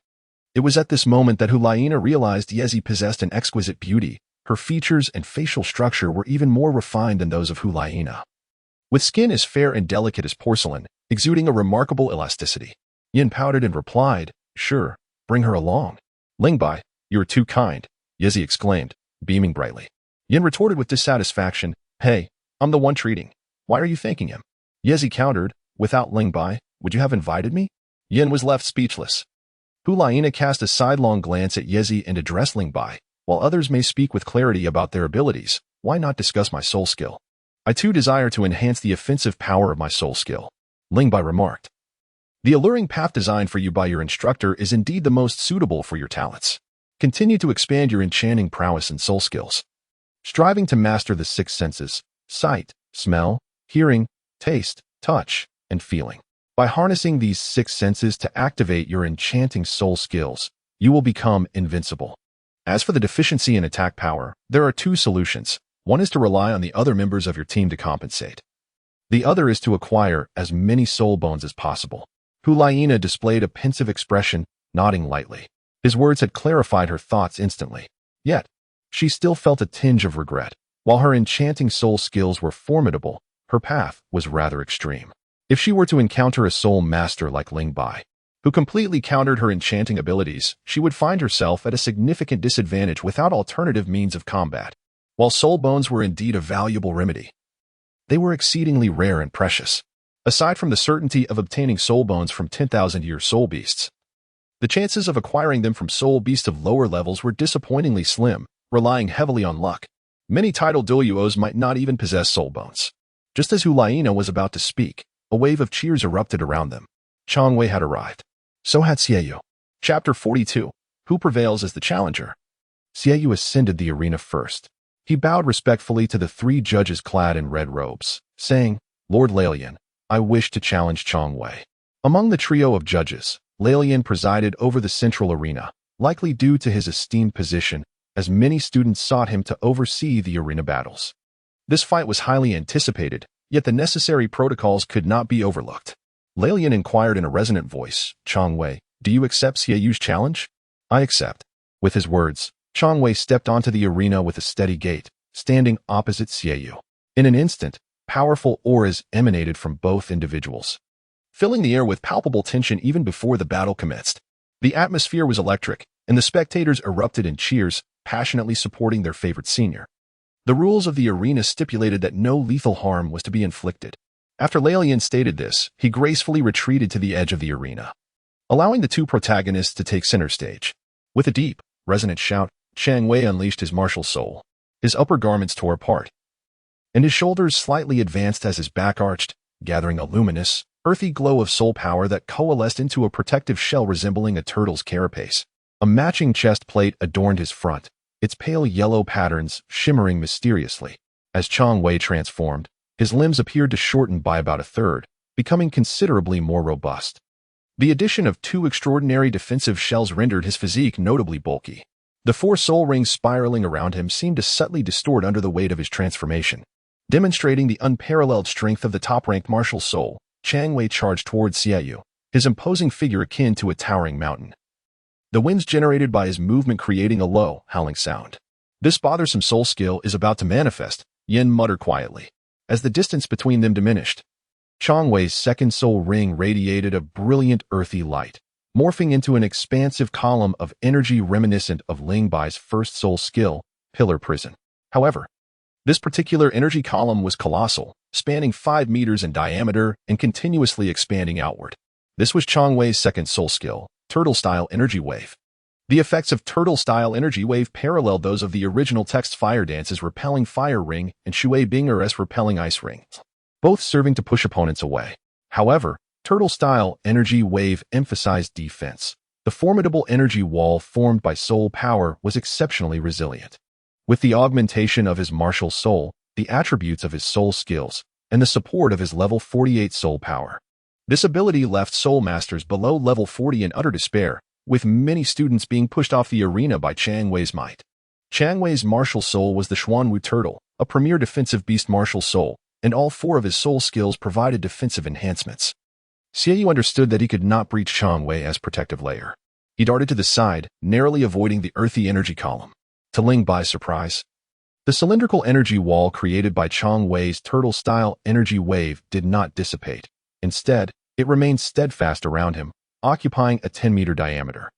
S1: It was at this moment that Hu Liena realized Yezi possessed an exquisite beauty. Her features and facial structure were even more refined than those of Hu Liena, with skin as fair and delicate as porcelain, exuding a remarkable elasticity. Yin pouted and replied, "Sure, bring her along." "Ling Bai, you are too kind," Yezi exclaimed, beaming brightly. Yin retorted with dissatisfaction, "Hey, I'm the one treating. Why are you thanking him?" Yezi countered, "Without Ling Bai, would you have invited me?" Yin was left speechless. Hu Liena cast a sidelong glance at Yezi and addressed Ling Bai. "While others may speak with clarity about their abilities, why not discuss my soul skill? I too desire to enhance the offensive power of my soul skill," Ling Bai remarked. "The alluring path designed for you by your instructor is indeed the most suitable for your talents. Continue to expand your enchanting prowess and soul skills, striving to master the six senses: sight, smell, hearing, taste, touch, and feeling. By harnessing these six senses to activate your enchanting soul skills, you will become invincible." As for the deficiency in attack power, there are two solutions. One is to rely on the other members of your team to compensate. The other is to acquire as many soul bones as possible. Hu Liena displayed a pensive expression, nodding lightly. His words had clarified her thoughts instantly. Yet, she still felt a tinge of regret. While her enchanting soul skills were formidable, her path was rather extreme. If she were to encounter a soul master like Ling Bai, who completely countered her enchanting abilities, she would find herself at a significant disadvantage without alternative means of combat. While soul bones were indeed a valuable remedy, they were exceedingly rare and precious. Aside from the certainty of obtaining soul bones from 10,000-year soul beasts, the chances of acquiring them from soul beasts of lower levels were disappointingly slim, relying heavily on luck. Many titled duels might not even possess soul bones. Just as Hu Liena was about to speak, a wave of cheers erupted around them. Chang Wei had arrived. So had Xie Yue. Chapter 42. Who prevails as the challenger? Xie Yue ascended the arena first. He bowed respectfully to the three judges clad in red robes, saying, "Lord Lalian, I wish to challenge Chang Wei." Among the trio of judges, Lalian presided over the central arena, likely due to his esteemed position, as many students sought him to oversee the arena battles. This fight was highly anticipated, yet the necessary protocols could not be overlooked. Lalian inquired in a resonant voice, "Chang Wei, do you accept Xie Yue's challenge?" "I accept." With his words, Chang Wei stepped onto the arena with a steady gait, standing opposite Xie Yue. In an instant, powerful auras emanated from both individuals, filling the air with palpable tension even before the battle commenced. The atmosphere was electric, and the spectators erupted in cheers, passionately supporting their favorite senior. The rules of the arena stipulated that no lethal harm was to be inflicted. After Lalian stated this, he gracefully retreated to the edge of the arena, allowing the two protagonists to take center stage. With a deep, resonant shout, Chang Wei unleashed his martial soul. His upper garments tore apart, and his shoulders slightly advanced as his back arched, gathering a luminous, earthy glow of soul power that coalesced into a protective shell resembling a turtle's carapace. A matching chest plate adorned his front, its pale yellow patterns shimmering mysteriously. As Chang Wei transformed, his limbs appeared to shorten by about a third, becoming considerably more robust. The addition of two extraordinary defensive shells rendered his physique notably bulky. The four soul rings spiraling around him seemed to subtly distort under the weight of his transformation. Demonstrating the unparalleled strength of the top-ranked martial soul, Chang Wei charged towards Xie Yue, his imposing figure akin to a towering mountain. The winds generated by his movement creating a low, howling sound. "This bothersome soul skill is about to manifest," Yin muttered quietly. As the distance between them diminished, Chang Wei's second soul ring radiated a brilliant earthy light, morphing into an expansive column of energy reminiscent of Ling Bai's first soul skill, Pillar Prison. However, This particular energy column was colossal, spanning 5 meters in diameter and continuously expanding outward. This was Chang Wei's second soul skill, turtle-style energy wave. The effects of turtle-style energy wave paralleled those of the original text Fire Dance's repelling fire ring and Shui Bing'er's repelling ice ring, both serving to push opponents away. However, turtle-style energy wave emphasized defense. The formidable energy wall formed by soul power was exceptionally resilient. With the augmentation of his martial soul, the attributes of his soul skills, and the support of his level 48 soul power, this ability left soul masters below level 40 in utter despair, with many students being pushed off the arena by Chang Wei's might. Chang Wei's martial soul was the Xuanwu turtle, a premier defensive beast martial soul, and all 4 of his soul skills provided defensive enhancements. Xie Yue understood that he could not breach Chang Wei as protective layer. He darted to the side, narrowly avoiding the earthy energy column. To Ling Bai's surprise, the cylindrical energy wall created by Chang Wei's turtle-style energy wave did not dissipate. Instead, it remained steadfast around him, occupying a 10-meter diameter.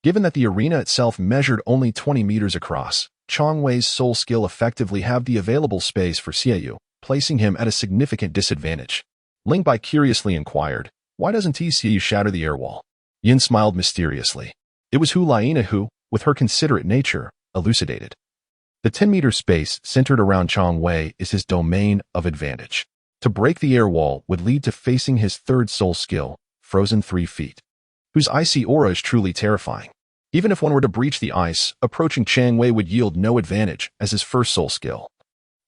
S1: Given that the arena itself measured only 20 meters across, Chang Wei's soul skill effectively halved the available space for Xie Yue, placing him at a significant disadvantage. Ling Bai curiously inquired, "Why doesn't Xie Yue shatter the air wall?" Yin smiled mysteriously. It was Hu Liena who, with her considerate nature, elucidated. The 10-meter space centered around Chang Wei is his domain of advantage. To break the air wall would lead to facing his third soul skill, Frozen 3 feet, whose icy aura is truly terrifying. Even if one were to breach the ice, approaching Chang Wei would yield no advantage as his first soul skill.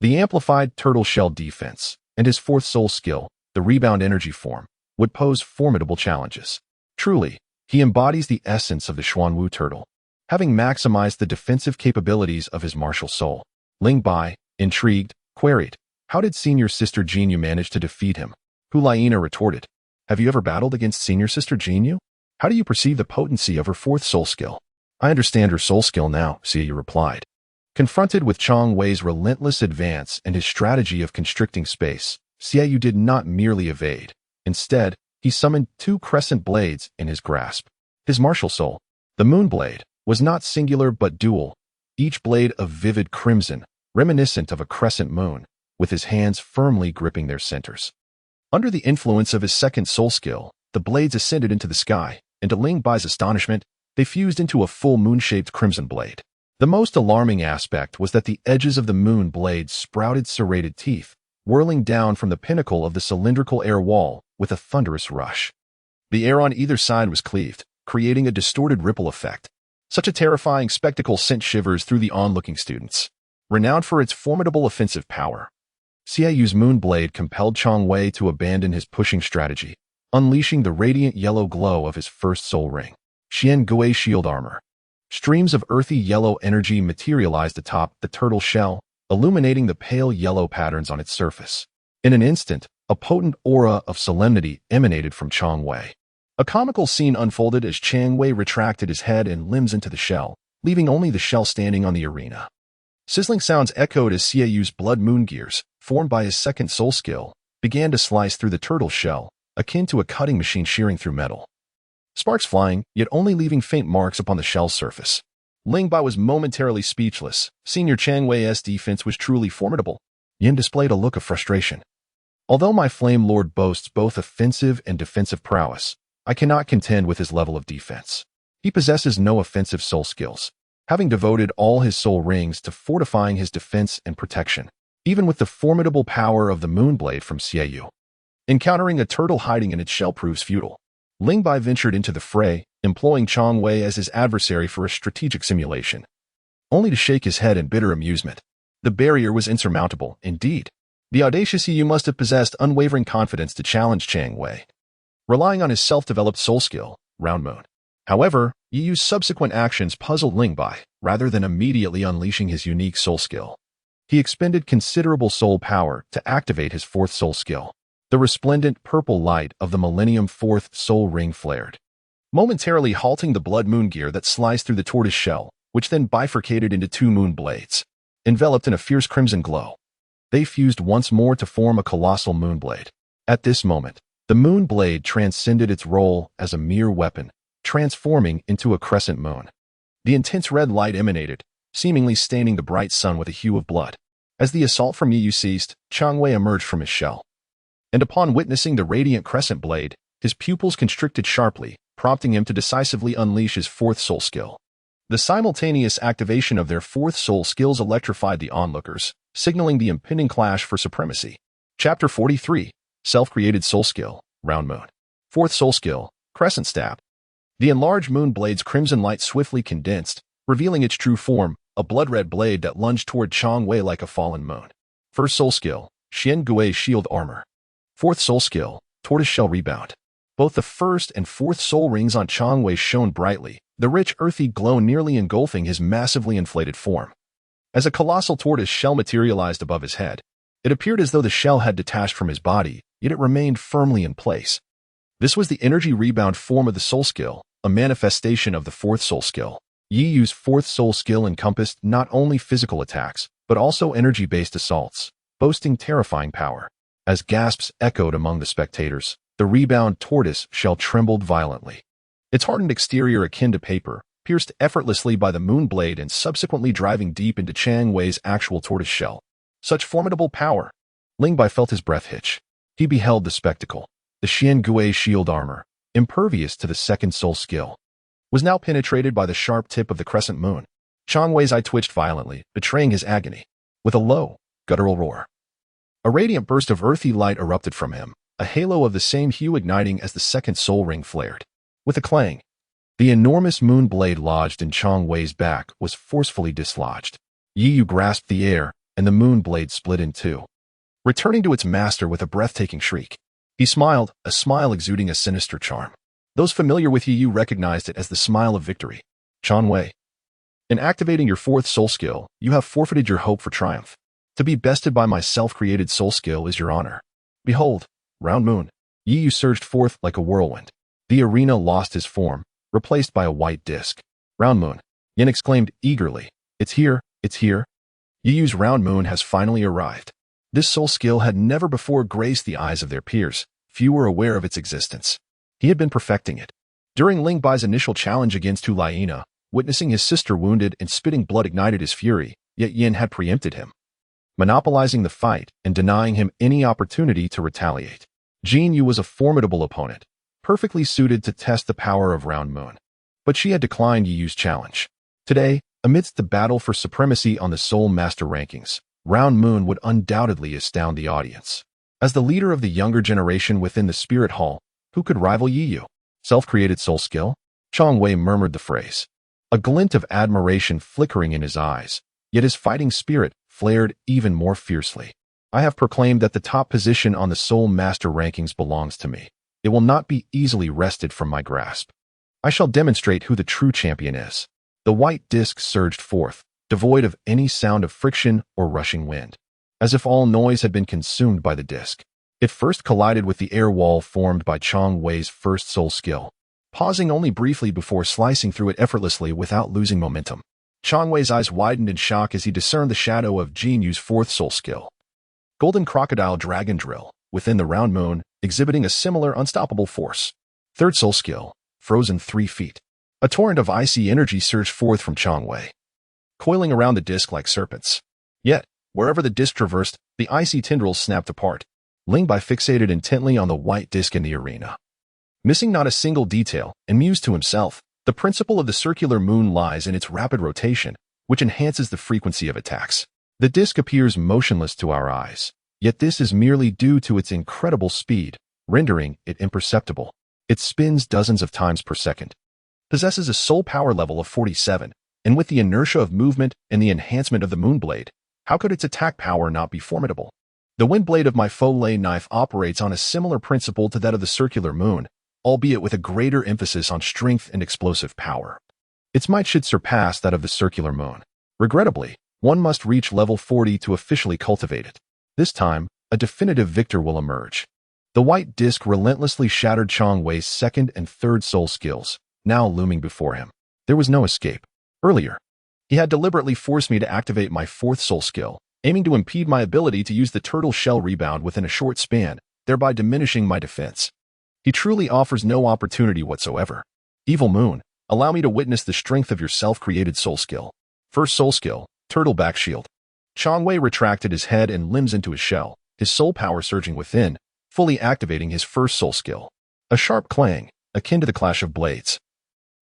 S1: The amplified turtle shell defense, and his fourth soul skill, the rebound energy form, would pose formidable challenges. Truly, he embodies the essence of the Xuanwu turtle, having maximized the defensive capabilities of his martial soul. Ling Bai, intrigued, queried, "How did senior sister Xie Yue manage to defeat him?" Hu Liena retorted, "Have you ever battled against senior sister Xie Yue? How do you perceive the potency of her fourth soul skill?" "I understand her soul skill now," Xie Yue replied. Confronted with Chang Wei's relentless advance and his strategy of constricting space, Xie Yue did not merely evade. Instead, he summoned 2 crescent blades in his grasp. His martial soul, the moon blade, was not singular but dual, each blade of vivid crimson, reminiscent of a crescent moon, with his hands firmly gripping their centers. Under the influence of his second soul skill, the blades ascended into the sky, and to Ling Bai's astonishment, they fused into a full moon-shaped crimson blade. The most alarming aspect was that the edges of the moon blade sprouted serrated teeth, whirling down from the pinnacle of the cylindrical air wall with a thunderous rush. The air on either side was cleaved, creating a distorted ripple effect. Such a terrifying spectacle sent shivers through the onlooking students. Renowned for its formidable offensive power, Xie Yue's moon blade compelled Chang Wei to abandon his pushing strategy, unleashing the radiant yellow glow of his first soul ring, Xian Gui shield armor. Streams of earthy yellow energy materialized atop the turtle shell, illuminating the pale yellow patterns on its surface. In an instant, a potent aura of solemnity emanated from Chang Wei. A comical scene unfolded as Chang Wei retracted his head and limbs into the shell, leaving only the shell standing on the arena. Sizzling sounds echoed as Xie Yue's blood moon gears, formed by his second soul skill, began to slice through the turtle shell, akin to a cutting machine shearing through metal. Sparks flying, yet only leaving faint marks upon the shell's surface. Ling Bai was momentarily speechless. Senior Chang Wei's defense was truly formidable. Yin displayed a look of frustration. "Although my Flame Lord boasts both offensive and defensive prowess, I cannot contend with his level of defense. He possesses no offensive soul skills, having devoted all his soul rings to fortifying his defense and protection, even with the formidable power of the Moonblade from Xie Yue. Encountering a turtle hiding in its shell proves futile." Ling Bai ventured into the fray, employing Chang Wei as his adversary for a strategic simulation, only to shake his head in bitter amusement. The barrier was insurmountable, indeed. The audacious Xie Yue must have possessed unwavering confidence to challenge Chang Wei, relying on his self-developed soul skill, Round Moon. However, Xie Yue's subsequent actions puzzled Ling Bai, rather than immediately unleashing his unique soul skill. He expended considerable soul power to activate his fourth soul skill. The resplendent purple light of the Millennium Fourth Soul Ring flared, momentarily halting the blood moon gear that sliced through the tortoise shell, which then bifurcated into 2 moon blades, enveloped in a fierce crimson glow. They fused once more to form a colossal moon blade. At this moment, the moon blade transcended its role as a mere weapon, transforming into a crescent moon. The intense red light emanated, seemingly staining the bright sun with a hue of blood. As the assault from Yi Yu ceased, Chang Wei emerged from his shell. And upon witnessing the radiant crescent blade, his pupils constricted sharply, prompting him to decisively unleash his fourth soul skill. The simultaneous activation of their fourth soul skills electrified the onlookers, signaling the impending clash for supremacy. Chapter 43, Self-Created Soul Skill, Round Moon. Fourth soul skill, Crescent Stab. The enlarged moon blade's crimson light swiftly condensed, revealing its true form, a blood-red blade that lunged toward Chang Wei like a fallen moon. First soul skill, Xian Gui's Shield Armor. Fourth soul skill, Tortoiseshell Rebound. Both the first and fourth soul rings on Chang Wei shone brightly, the rich earthy glow nearly engulfing his massively inflated form. As a colossal tortoise shell materialized above his head, it appeared as though the shell had detached from his body, yet it remained firmly in place. This was the energy rebound form of the soul skill, a manifestation of the fourth soul skill. Yi Yu's fourth soul skill encompassed not only physical attacks, but also energy-based assaults, boasting terrifying power. As gasps echoed among the spectators, the rebound tortoise shell trembled violently. Its hardened exterior akin to paper, pierced effortlessly by the moon blade and subsequently driving deep into Chang Wei's actual tortoise shell. Such formidable power! Ling Bai felt his breath hitch. He beheld the spectacle. The Xian Gui shield armor, impervious to the second soul skill, was now penetrated by the sharp tip of the crescent moon. Chang Wei's eye twitched violently, betraying his agony. With a low, guttural roar, a radiant burst of earthy light erupted from him, a halo of the same hue igniting as the second soul ring flared. With a clang, the enormous moon blade lodged in Chang Wei's back was forcefully dislodged. Yi Yu grasped the air, and the moon blade split in two, returning to its master with a breathtaking shriek. He smiled, a smile exuding a sinister charm. Those familiar with Yi Yu recognized it as the smile of victory. Chang Wei, in activating your fourth soul skill, you have forfeited your hope for triumph. To be bested by my self-created soul skill is your honor. Behold, Round Moon. Yi Yu surged forth like a whirlwind. The arena lost his form, replaced by a white disk. Round Moon. Yin exclaimed eagerly. It's here, it's here. Yi Yu's Round Moon has finally arrived. This soul skill had never before graced the eyes of their peers. Few were aware of its existence. He had been perfecting it. During Ling Bai's initial challenge against Hu Liena, witnessing his sister wounded and spitting blood ignited his fury, yet Yin had preempted him, monopolizing the fight and denying him any opportunity to retaliate. Xie Yue was a formidable opponent, perfectly suited to test the power of Round Moon. But she had declined Yi Yu's challenge. Today, amidst the battle for supremacy on the Soul Master rankings, Round Moon would undoubtedly astound the audience. As the leader of the younger generation within the Spirit Hall, who could rival Yi Yu? Self-created soul skill? Chang Wei murmured the phrase, a glint of admiration flickering in his eyes, yet his fighting spirit flared even more fiercely. I have proclaimed that the top position on the Soul Master rankings belongs to me. It will not be easily wrested from my grasp. I shall demonstrate who the true champion is. The white disc surged forth, devoid of any sound of friction or rushing wind, as if all noise had been consumed by the disc. It first collided with the air wall formed by Chang Wei's first soul skill, pausing only briefly before slicing through it effortlessly without losing momentum. Chang Wei's eyes widened in shock as he discerned the shadow of Xie Yu's fourth soul skill, Golden Crocodile Dragon Drill, within the Round Moon, exhibiting a similar unstoppable force. Third soul skill, Frozen 3 feet. A torrent of icy energy surged forth from Chang Wei, coiling around the disc like serpents. Yet, wherever the disc traversed, the icy tendrils snapped apart. Ling Bai fixated intently on the white disc in the arena, missing not a single detail, and mused to himself, the principle of the circular moon lies in its rapid rotation, which enhances the frequency of attacks. The disc appears motionless to our eyes, yet this is merely due to its incredible speed, rendering it imperceptible. It spins dozens of times per second, possesses a soul power level of 47, and with the inertia of movement and the enhancement of the moon blade, how could its attack power not be formidable? The wind blade of my faux lay knife operates on a similar principle to that of the circular moon, albeit with a greater emphasis on strength and explosive power. Its might should surpass that of the circular moon. Regrettably, one must reach level 40 to officially cultivate it. This time, a definitive victor will emerge. The white disc relentlessly shattered Chang Wei's second and third soul skills, now looming before him. There was no escape. Earlier, he had deliberately forced me to activate my fourth soul skill, aiming to impede my ability to use the turtle shell rebound within a short span, thereby diminishing my defense. He truly offers no opportunity whatsoever. Evil Moon, allow me to witness the strength of your self-created soul skill. First soul skill, Turtleback Shield. Chang Wei retracted his head and limbs into his shell, his soul power surging within, fully activating his first soul skill. A sharp clang, akin to the clash of blades,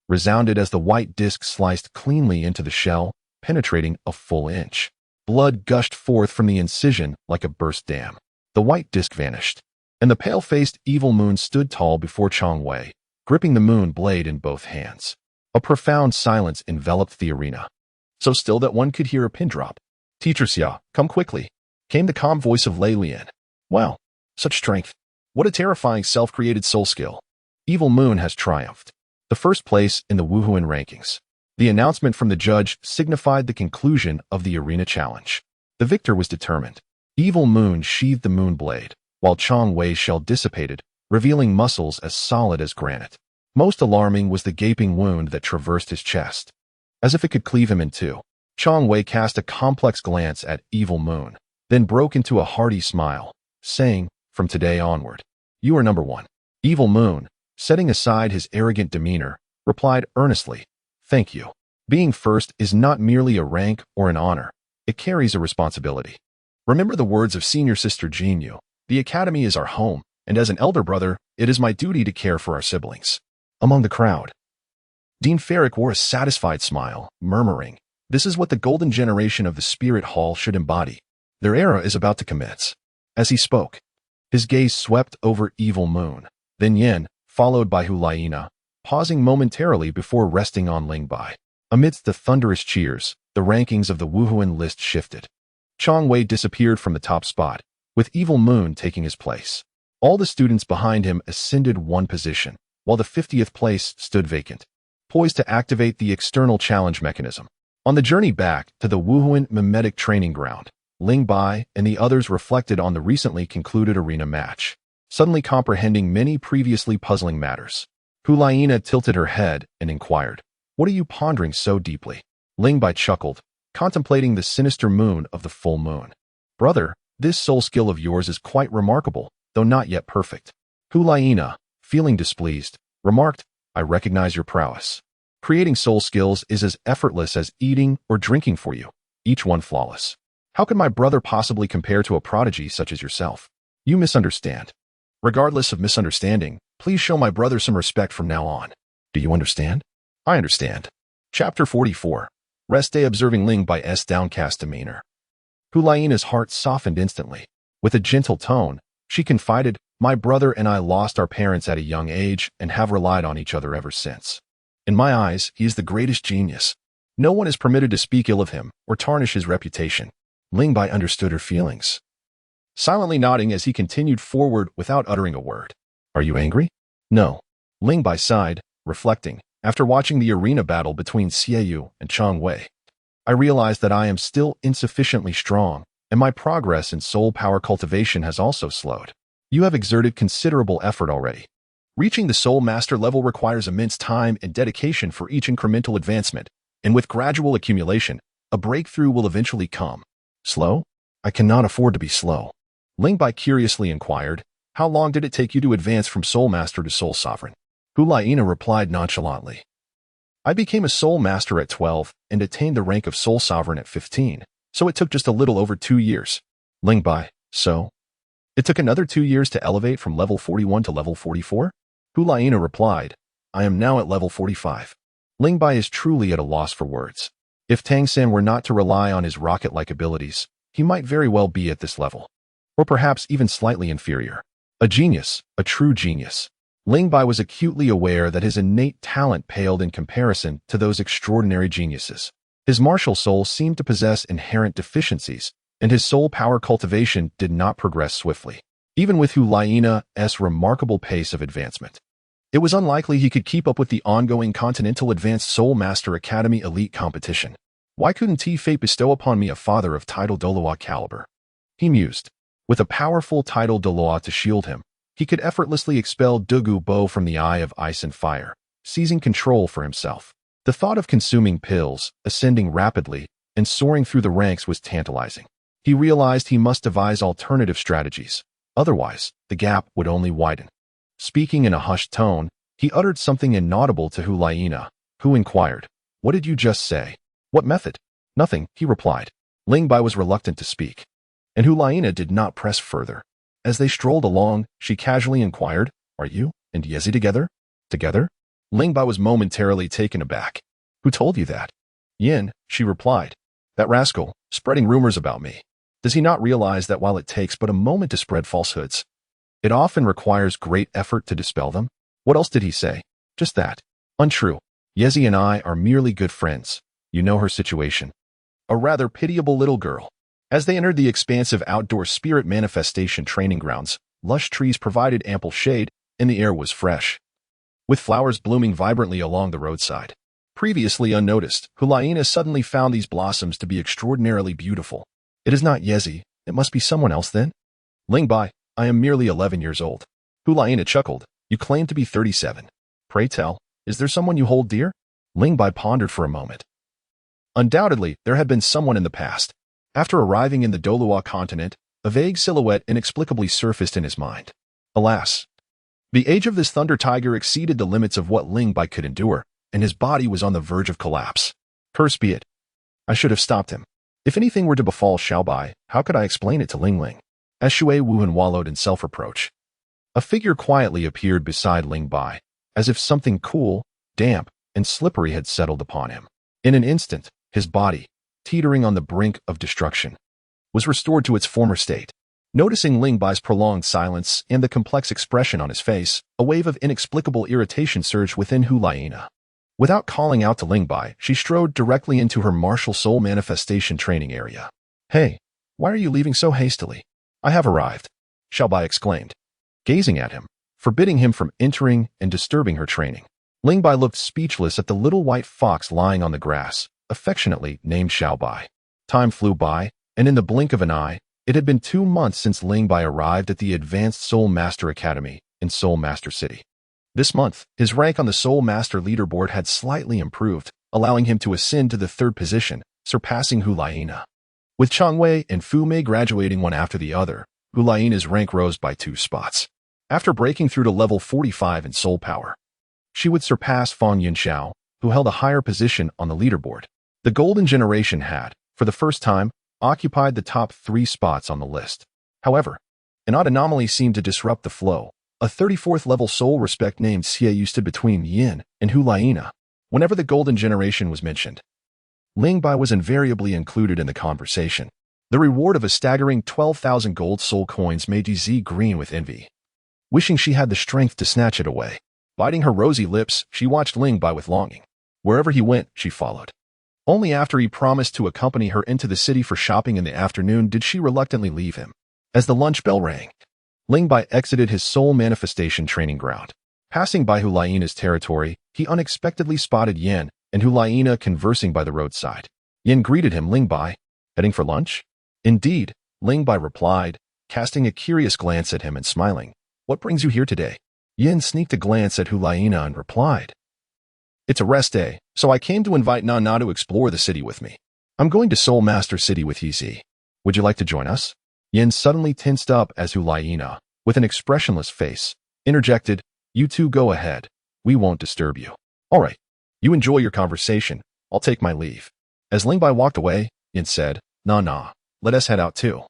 S1: resounded as the white disc sliced cleanly into the shell, penetrating a full inch. Blood gushed forth from the incision like a burst dam. The white disc vanished, and the pale-faced evil moon stood tall before Chang Wei, gripping the moon blade in both hands. A profound silence enveloped the arena, so still that one could hear a pin drop. "Teacher Xia, come quickly," came the calm voice of Lei Lian. "Wow, such strength. What a terrifying self-created soul skill. Evil Moon has triumphed. The first place in the Wuhuan rankings." The announcement from the judge signified the conclusion of the arena challenge. The victor was determined. Evil Moon sheathed the moon blade, while Chang Wei's shell dissipated, revealing muscles as solid as granite. Most alarming was the gaping wound that traversed his chest, as if it could cleave him in two. Chang Wei cast a complex glance at Evil Moon, then broke into a hearty smile, saying, "From today onward, you are number one." Evil Moon, setting aside his arrogant demeanor, replied earnestly, "Thank you. Being first is not merely a rank or an honor. It carries a responsibility. Remember the words of senior sister Xie Yue. The academy is our home, and as an elder brother, it is my duty to care for our siblings." Among the crowd, Dean Ferrick wore a satisfied smile, murmuring, "This is what the golden generation of the Spirit Hall should embody. Their era is about to commence." As he spoke, his gaze swept over Evil Moon, then Yen, followed by Hu Liena, pausing momentarily before resting on Ling Bai. Amidst the thunderous cheers, the rankings of the Wuhuan list shifted. Chang Wei disappeared from the top spot, with Evil Moon taking his place. All the students behind him ascended one position, while the 50th place stood vacant, poised to activate the external challenge mechanism. On the journey back to the Wuhuan mimetic training ground, Ling Bai and the others reflected on the recently concluded arena match, suddenly comprehending many previously puzzling matters. Hu Liena tilted her head and inquired, "What are you pondering so deeply?" Ling Bai chuckled, contemplating the sinister moon of the full moon. "Brother, this soul skill of yours is quite remarkable, though not yet perfect." Hu Liena, feeling displeased, remarked, "I recognize your prowess. Creating soul skills is as effortless as eating or drinking for you, each one flawless. How could my brother possibly compare to a prodigy such as yourself? You misunderstand. Regardless of misunderstanding, please show my brother some respect from now on." "Do you understand?" "I understand." Chapter 44. Rest day observing Ling Bai's downcast demeanor. Hu Liena's heart softened instantly. With a gentle tone, she confided, "My brother and I lost our parents at a young age and have relied on each other ever since. In my eyes, he is the greatest genius. No one is permitted to speak ill of him or tarnish his reputation." Ling Bai understood her feelings, silently nodding as he continued forward without uttering a word. "Are you angry?" "No." Ling Bai sighed, reflecting, "After watching the arena battle between Xie Yue and Chang Wei, I realized that I am still insufficiently strong, and my progress in soul power cultivation has also slowed. You have exerted considerable effort already. Reaching the soul master level requires immense time and dedication for each incremental advancement, and with gradual accumulation, a breakthrough will eventually come." "Slow? I cannot afford to be slow." Ling Bai curiously inquired, "How long did it take you to advance from soul master to soul sovereign?" Hu Liena replied nonchalantly, "I became a soul master at 12 and attained the rank of soul sovereign at 15, so it took just a little over 2 years." Ling Bai, "So? It took another 2 years to elevate from level 41 to level 44? Hu Liena replied, "I am now at level 45. Ling Bai is truly at a loss for words. If Tang San were not to rely on his rocket-like abilities, he might very well be at this level, or perhaps even slightly inferior. A genius, a true genius. Ling Bai was acutely aware that his innate talent paled in comparison to those extraordinary geniuses. His martial soul seemed to possess inherent deficiencies, and his soul power cultivation did not progress swiftly, even with Hu Liena's remarkable pace of advancement. It was unlikely he could keep up with the ongoing Continental Advanced Soul Master Academy elite competition. Why couldn't Fate bestow upon me a father of title Doloa caliber? He mused. With a powerful title Doloa to shield him, he could effortlessly expel Dugu Bo from the Eye of Ice and Fire, seizing control for himself. The thought of consuming pills, ascending rapidly, and soaring through the ranks was tantalizing. He realized he must devise alternative strategies. Otherwise, the gap would only widen. Speaking in a hushed tone, he uttered something inaudible to Hu Liena, who inquired, "What did you just say?" "What method?" "Nothing," he replied. Ling Bai was reluctant to speak, and Hu Liena did not press further. As they strolled along, she casually inquired, "Are you and Yezi together?" "Together?" Ling Bai was momentarily taken aback. "Who told you that?" "Yin," she replied. "That rascal, spreading rumors about me. Does he not realize that while it takes but a moment to spread falsehoods, it often requires great effort to dispel them?" "What else did he say?" "Just that. Untrue. Yezi and I are merely good friends. You know her situation. A rather pitiable little girl." As they entered the expansive outdoor spirit manifestation training grounds, lush trees provided ample shade, and the air was fresh, with flowers blooming vibrantly along the roadside. Previously unnoticed, Hu Liena suddenly found these blossoms to be extraordinarily beautiful. "It is not Yezi. It must be someone else then?" "Ling Bai, I am merely 11 years old." Hu Liena chuckled. "You claim to be 37. Pray tell, is there someone you hold dear?" Ling Bai pondered for a moment. Undoubtedly, there had been someone in the past. After arriving in the Dolua continent, a vague silhouette inexplicably surfaced in his mind. Alas, the age of this thunder tiger exceeded the limits of what Ling Bai could endure, and his body was on the verge of collapse. Curse be it. I should have stopped him. If anything were to befall Xiaobai, how could I explain it to Ling Ling? As Shui Wuhan wallowed in self-reproach, a figure quietly appeared beside Ling Bai, as if something cool, damp, and slippery had settled upon him. In an instant, his body, teetering on the brink of destruction, was restored to its former state. Noticing Ling Bai's prolonged silence and the complex expression on his face, a wave of inexplicable irritation surged within Hu Liena. Without calling out to Ling Bai, she strode directly into her martial soul manifestation training area. "Hey, why are you leaving so hastily?" "I have arrived," Xiaobai exclaimed, gazing at him, forbidding him from entering and disturbing her training. Ling Bai looked speechless at the little white fox lying on the grass, affectionately named Xiaobai. Time flew by, and in the blink of an eye, it had been 2 months since Ling Bai arrived at the Advanced Soul Master Academy in Soul Master City. This month, his rank on the Soul Master leaderboard had slightly improved, allowing him to ascend to the 3rd position, surpassing Hu Liena. With Changwei and Fu Mei graduating one after the other, Hu Liena's rank rose by 2 spots. After breaking through to level 45 in soul power, she would surpass Fang Yunxiao, who held a higher position on the leaderboard. The Golden Generation had, for the first time, occupied the top 3 spots on the list. However, an odd anomaly seemed to disrupt the flow. A 34th level soul respect named Xie Yue stood between Yin and Hu Liena. Whenever the Golden Generation was mentioned, Ling Bai was invariably included in the conversation. The reward of a staggering 12,000 gold soul coins made Yzi green with envy, wishing she had the strength to snatch it away. Biting her rosy lips, she watched Ling Bai with longing. Wherever he went, she followed. Only after he promised to accompany her into the city for shopping in the afternoon did she reluctantly leave him. As the lunch bell rang, Ling Bai exited his soul manifestation training ground. Passing by Hu Liena's territory, he unexpectedly spotted Yin and Hu Liena conversing by the roadside. Yin greeted him. "Ling Bai, heading for lunch?" "Indeed," Ling Bai replied, casting a curious glance at him and smiling. "What brings you here today?" Yin sneaked a glance at Hu Liena and replied, "It's a rest day, so I came to invite Donna to explore the city with me. I'm going to Soul Master City with Yzi. Would you like to join us?" Yin suddenly tensed up as Hu Liena, with an expressionless face, interjected, "You two go ahead. We won't disturb you." "All right. You enjoy your conversation. I'll take my leave." As Ling Bai walked away, Yin said, Nah, let us head out too.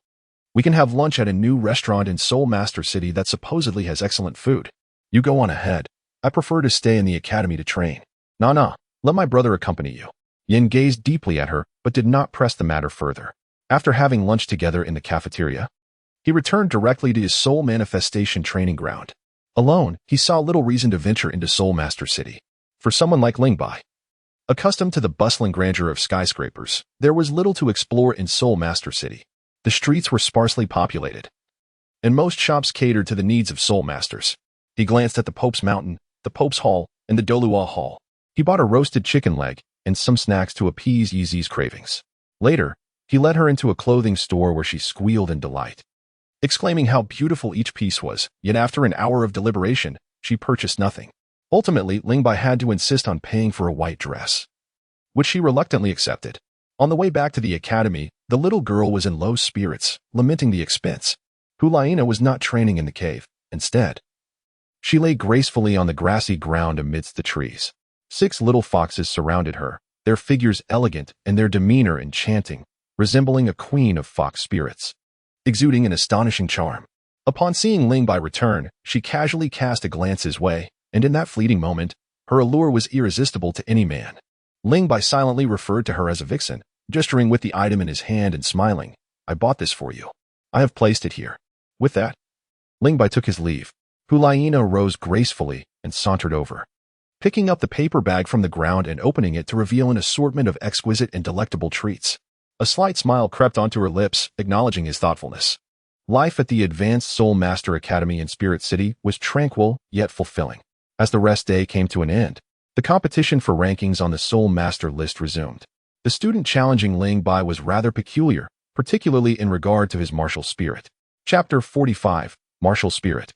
S1: We can have lunch at a new restaurant in Soul Master City that supposedly has excellent food. You go on ahead. I prefer to stay in the academy to train." Nah, let my brother accompany you." Yin gazed deeply at her, but did not press the matter further. After having lunch together in the cafeteria, he returned directly to his soul manifestation training ground. Alone, he saw little reason to venture into Soul Master City. For someone like Ling Bai, accustomed to the bustling grandeur of skyscrapers, there was little to explore in Soul Master City. The streets were sparsely populated, and most shops catered to the needs of soul masters. He glanced at the Pope's Mountain, the Pope's Hall, and the Dolua Hall. He bought a roasted chicken leg and some snacks to appease Yizi's cravings. Later, he led her into a clothing store where she squealed in delight, exclaiming how beautiful each piece was, yet after an hour of deliberation, she purchased nothing. Ultimately, Ling Bai had to insist on paying for a white dress, which she reluctantly accepted. On the way back to the academy, the little girl was in low spirits, lamenting the expense. Hu Liena was not training in the cave. Instead, she lay gracefully on the grassy ground amidst the trees. 6 little foxes surrounded her, their figures elegant and their demeanor enchanting. resembling a queen of fox spirits, exuding an astonishing charm. Upon seeing Ling Bai return, she casually cast a glance his way, and in that fleeting moment, her allure was irresistible to any man. Ling Bai silently referred to her as a vixen, gesturing with the item in his hand and smiling. "I bought this for you. I have placed it here." With that, Ling Bai took his leave. Hu Liena rose gracefully and sauntered over, picking up the paper bag from the ground and opening it to reveal an assortment of exquisite and delectable treats. A slight smile crept onto her lips, acknowledging his thoughtfulness. Life at the Advanced Soul Master Academy in Spirit City was tranquil yet fulfilling. As the rest day came to an end, the competition for rankings on the Soul Master list resumed. The student challenging Ling Bai was rather peculiar, particularly in regard to his martial spirit. Chapter 45, Martial Spirit.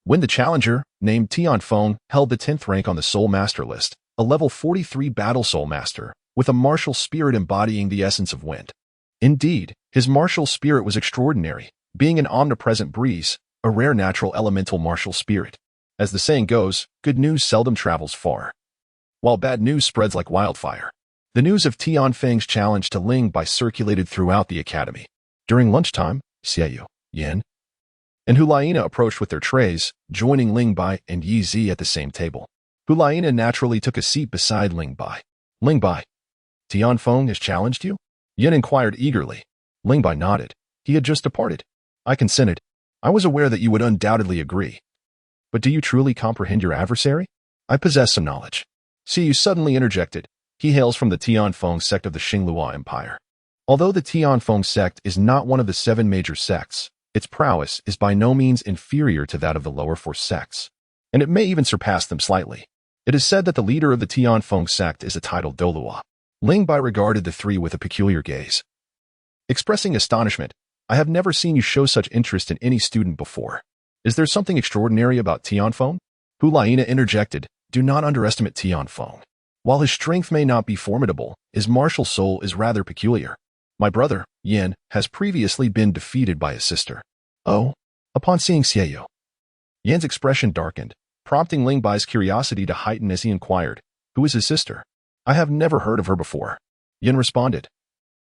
S1: When the challenger, named Tianfeng, held the 10th rank on the Soul Master list, a level 43 battle Soul Master, with a martial spirit embodying the essence of wind. Indeed, his martial spirit was extraordinary, being an omnipresent breeze, a rare natural elemental martial spirit. As the saying goes, good news seldom travels far, while bad news spreads like wildfire. The news of Tianfeng's challenge to Ling Bai circulated throughout the academy. During lunchtime, Xie Yue and Hu Liena approached with their trays, joining Ling Bai and Yi Zi at the same table. Hu Liena naturally took a seat beside Ling Bai. "Ling Bai, Tianfeng has challenged you?" Yin inquired eagerly. Ling Bai nodded. "He had just departed. I consented. I was aware that you would undoubtedly agree. But do you truly comprehend your adversary?" "I possess some knowledge." Xie Yue suddenly interjected. He hails from the Tianfeng sect of the Xinglua Empire. Although the Tianfeng sect is not one of the 7 major sects, its prowess is by no means inferior to that of the lower 4 sects, and it may even surpass them slightly. It is said that the leader of the Tianfeng sect is a titled Dolua. Ling Bai regarded the three with a peculiar gaze, expressing astonishment. "I have never seen you show such interest in any student before. Is there something extraordinary about Tianfeng?" Hu Liena interjected. "Do not underestimate Tianfeng. While his strength may not be formidable, his martial soul is rather peculiar. My brother, Yin, has previously been defeated by his sister." "Oh?" Upon seeing Xie Yue, Yin's expression darkened, prompting Ling Bai's curiosity to heighten as he inquired, "Who is his sister?" "I have never heard of her before," Yin responded.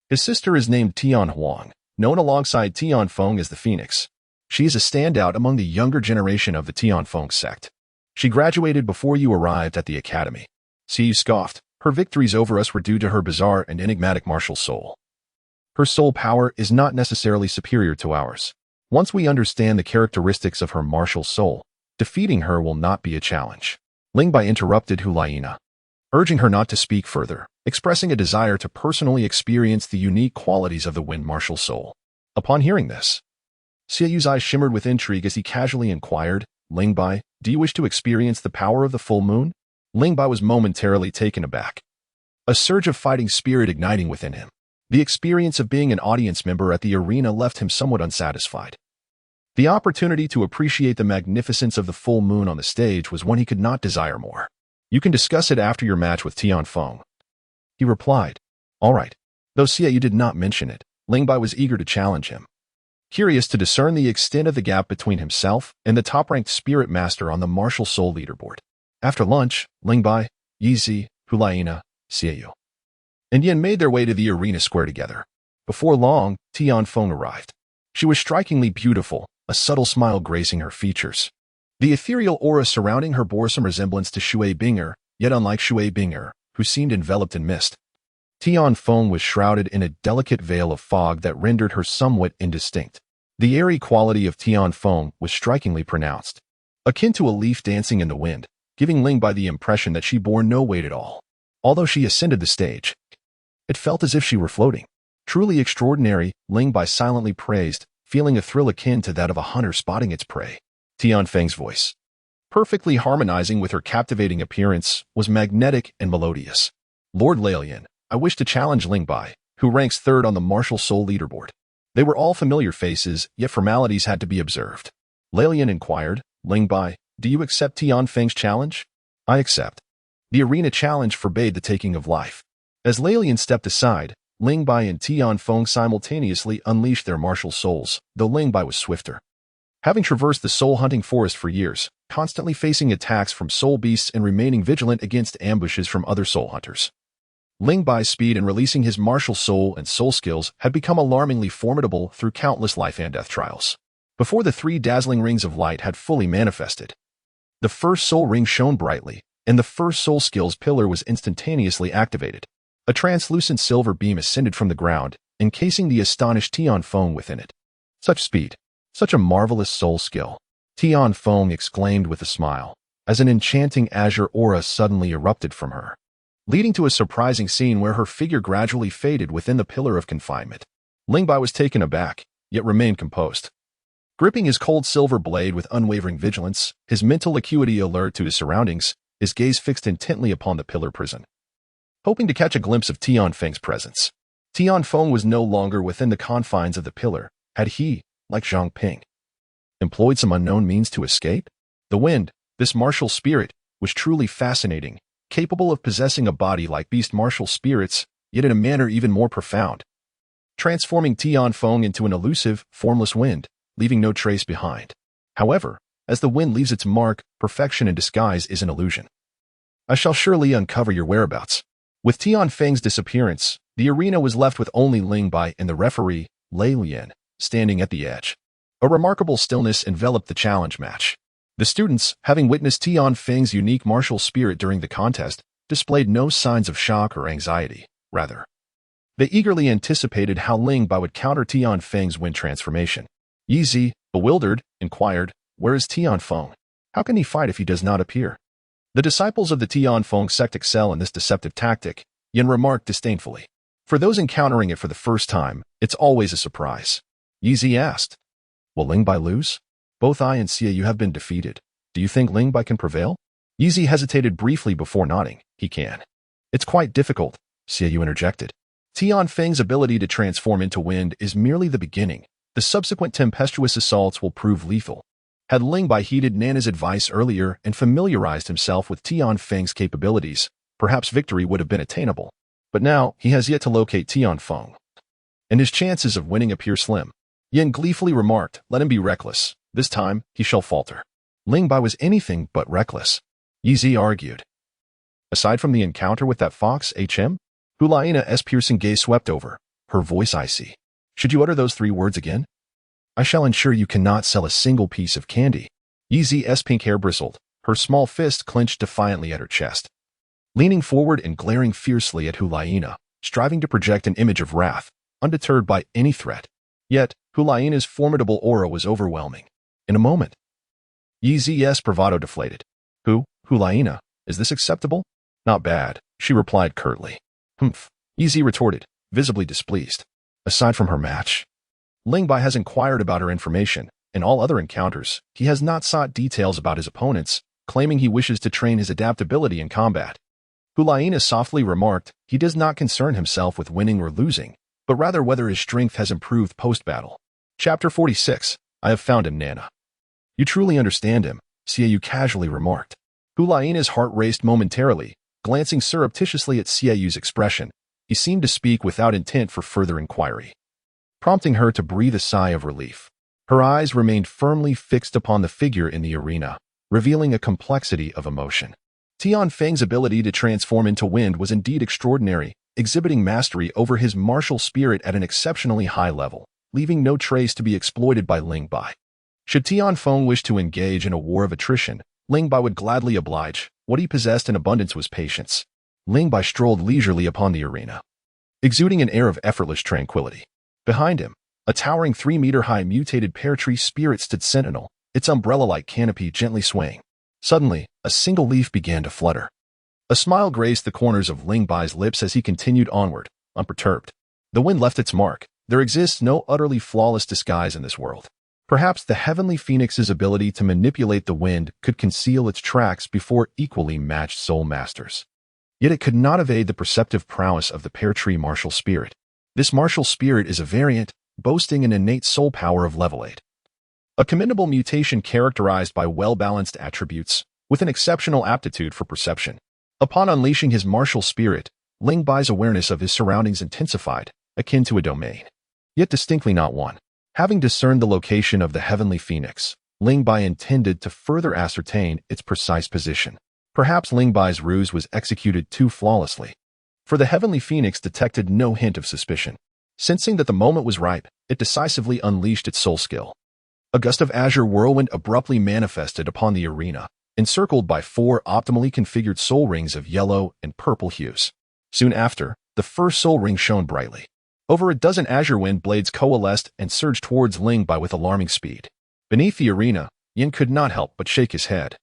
S1: "His sister is named Tian Huang, known alongside Tianfeng as the Phoenix. She is a standout among the younger generation of the Tianfeng sect. She graduated before you arrived at the academy." Xie Yue scoffed. "Her victories over us were due to her bizarre and enigmatic martial soul. Her soul power is not necessarily superior to ours. Once we understand the characteristics of her martial soul, defeating her will not be a challenge." Ling Bai interrupted Hu Liena, urging her not to speak further, expressing a desire to personally experience the unique qualities of the wind martial soul. Upon hearing this, Xie Yue's eyes shimmered with intrigue as he casually inquired, "Ling Bai, do you wish to experience the power of the full moon?" Ling Bai was momentarily taken aback, a surge of fighting spirit igniting within him. The experience of being an audience member at the arena left him somewhat unsatisfied. The opportunity to appreciate the magnificence of the full moon on the stage was one he could not desire more. "You can discuss it after your match with Tianfeng," he replied. "All right." Though Xie Yue did not mention it, Ling Bai was eager to challenge him, curious to discern the extent of the gap between himself and the top-ranked spirit master on the martial soul leaderboard. After lunch, Ling Bai, Yi Zi, Hu Liena, Xie Yue, and Yin made their way to the arena square together. Before long, Tianfeng arrived. She was strikingly beautiful, a subtle smile gracing her features. The ethereal aura surrounding her bore some resemblance to Shui Binger, yet unlike Shui Binger, who seemed enveloped in mist. Tianfeng was shrouded in a delicate veil of fog that rendered her somewhat indistinct. The airy quality of Tianfeng was strikingly pronounced, akin to a leaf dancing in the wind, giving Ling Bai the impression that she bore no weight at all. Although she ascended the stage, it felt as if she were floating. Truly extraordinary, Ling Bai silently praised, feeling a thrill akin to that of a hunter spotting its prey. Tianfeng's voice, perfectly harmonizing with her captivating appearance, was magnetic and melodious. "Lord Lalian, I wish to challenge Ling Bai, who ranks 3rd on the martial soul leaderboard." They were all familiar faces, yet formalities had to be observed. Lalian inquired, "Ling Bai, do you accept Tianfeng's challenge?" "I accept." The arena challenge forbade the taking of life. As Lalian stepped aside, Ling Bai and Tianfeng simultaneously unleashed their martial souls, though Ling Bai was swifter. Having traversed the soul-hunting forest for years, constantly facing attacks from soul beasts and remaining vigilant against ambushes from other soul hunters, Ling Bai's speed in releasing his martial soul and soul skills had become alarmingly formidable through countless life and death trials. Before the 3 dazzling rings of light had fully manifested, the first soul ring shone brightly, and the first soul skills pillar was instantaneously activated. A translucent silver beam ascended from the ground, encasing the astonished Tianfeng within it. Such speed! Such a marvelous soul skill! Tianfeng exclaimed with a smile, as an enchanting azure aura suddenly erupted from her, leading to a surprising scene where her figure gradually faded within the pillar of confinement. Ling Bai was taken aback, yet remained composed. Gripping his cold silver blade with unwavering vigilance, his mental acuity alert to his surroundings, his gaze fixed intently upon the pillar prison, hoping to catch a glimpse of Tianfeng's presence. Tianfeng was no longer within the confines of the pillar. Had he, like Zhang Ping, employed some unknown means to escape? The wind, this martial spirit, was truly fascinating, capable of possessing a body like beast martial spirits, yet in a manner even more profound, transforming Tianfeng into an elusive, formless wind, leaving no trace behind. However, as the wind leaves its mark, perfection in disguise is an illusion. I shall surely uncover your whereabouts. With Tianfeng's disappearance, the arena was left with only Ling Bai and the referee, Lei Lian, standing at the edge. A remarkable stillness enveloped the challenge match. The students, having witnessed Tianfeng's unique martial spirit during the contest, displayed no signs of shock or anxiety. Rather, they eagerly anticipated how Ling Bai would counter Tianfeng's wind transformation. Yi, bewildered, inquired, "Where is Tianfeng? How can he fight if he does not appear?" The disciples of the Tianfeng sect excel in this deceptive tactic, Yin remarked disdainfully. For those encountering it for the first time, it's always a surprise. Yi asked, "Will Ling Bai lose? Both I and Xie Yue have been defeated. Do you think Ling Bai can prevail?" Yi hesitated briefly before nodding. "He can." "It's quite difficult," Xie Yue interjected. Tianfeng's ability to transform into wind is merely the beginning. The subsequent tempestuous assaults will prove lethal. Had Ling Bai heeded Nana's advice earlier and familiarized himself with Tianfeng's capabilities, perhaps victory would have been attainable. But now, he has yet to locate Tianfeng, and his chances of winning appear slim. Yin gleefully remarked, "Let him be reckless. This time, he shall falter." Ling Bai was anything but reckless, Yi argued. Aside from the encounter with that fox, Hu Liena's piercing gaze swept over, her voice icy. "Should you utter those 3 words again, I shall ensure you cannot sell a single piece of candy." Yi's pink hair bristled, her small fist clenched defiantly at her chest. Leaning forward and glaring fiercely at Hu Liena, striving to project an image of wrath, undeterred by any threat. Yet, Hu Liena's formidable aura was overwhelming. In a moment, Yi's bravado deflated. Hu Liena, is this acceptable?" "Not bad," she replied curtly. "Humph," Yi retorted, visibly displeased. Aside from her match, Ling Bai has inquired about her information. In all other encounters, he has not sought details about his opponents, claiming he wishes to train his adaptability in combat. Hu Liena softly remarked, he does not concern himself with winning or losing, but rather whether his strength has improved post-battle. Chapter 46. I have found him, Nana. "You truly understand him," Xie Yue casually remarked. Hu Liena's heart raced momentarily, glancing surreptitiously at Xie Yue's expression. He seemed to speak without intent for further inquiry, prompting her to breathe a sigh of relief. Her eyes remained firmly fixed upon the figure in the arena, revealing a complexity of emotion. Tianfeng's ability to transform into wind was indeed extraordinary, exhibiting mastery over his martial spirit at an exceptionally high level, leaving no trace to be exploited by Ling Bai. Should Tianfeng wish to engage in a war of attrition, Ling Bai would gladly oblige. What he possessed in abundance was patience. Ling Bai strolled leisurely upon the arena, exuding an air of effortless tranquility. Behind him, a towering 3-meter-high mutated pear tree spirit stood sentinel, its umbrella-like canopy gently swaying. Suddenly, a single leaf began to flutter. A smile graced the corners of Ling Bai's lips as he continued onward, unperturbed. The wind left its mark. There exists no utterly flawless disguise in this world. Perhaps the heavenly phoenix's ability to manipulate the wind could conceal its tracks before equally matched soul masters. Yet it could not evade the perceptive prowess of the pear tree martial spirit. This martial spirit is a variant, boasting an innate soul power of level 8. A commendable mutation characterized by well-balanced attributes, with an exceptional aptitude for perception. Upon unleashing his martial spirit, Ling Bai's awareness of his surroundings intensified, akin to a domain, yet distinctly not one. Having discerned the location of the heavenly phoenix, Ling Bai intended to further ascertain its precise position. Perhaps Ling Bai's ruse was executed too flawlessly, For the heavenly phoenix detected no hint of suspicion. Sensing that the moment was ripe, it decisively unleashed its soul skill. A gust of azure whirlwind abruptly manifested upon the arena, encircled by 4 optimally configured soul rings of yellow and purple hues. Soon after, the first soul ring shone brightly. Over a dozen azure wind blades coalesced and surged towards Ling Bai with alarming speed. Beneath the arena, Yin could not help but shake his head,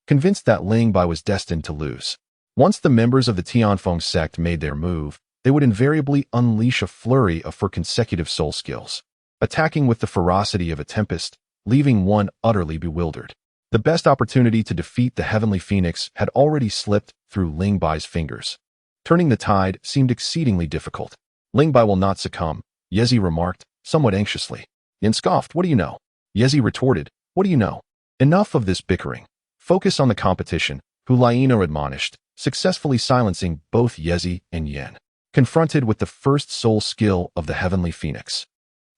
S1: convinced that Ling Bai was destined to lose. Once the members of the Tianfeng sect made their move, they would invariably unleash a flurry of consecutive soul skills, attacking with the ferocity of a tempest, leaving one utterly bewildered. The best opportunity to defeat the heavenly phoenix had already slipped through Ling Bai's fingers. Turning the tide seemed exceedingly difficult. Ling Bai will not succumb, Yezi remarked, somewhat anxiously. Yin scoffed, what do you know? Yezi retorted, what do you know? Enough of this bickering. Focus on the competition, Hu Liena admonished, successfully silencing both Yezi and Yin. Confronted with the first soul skill of the heavenly phoenix,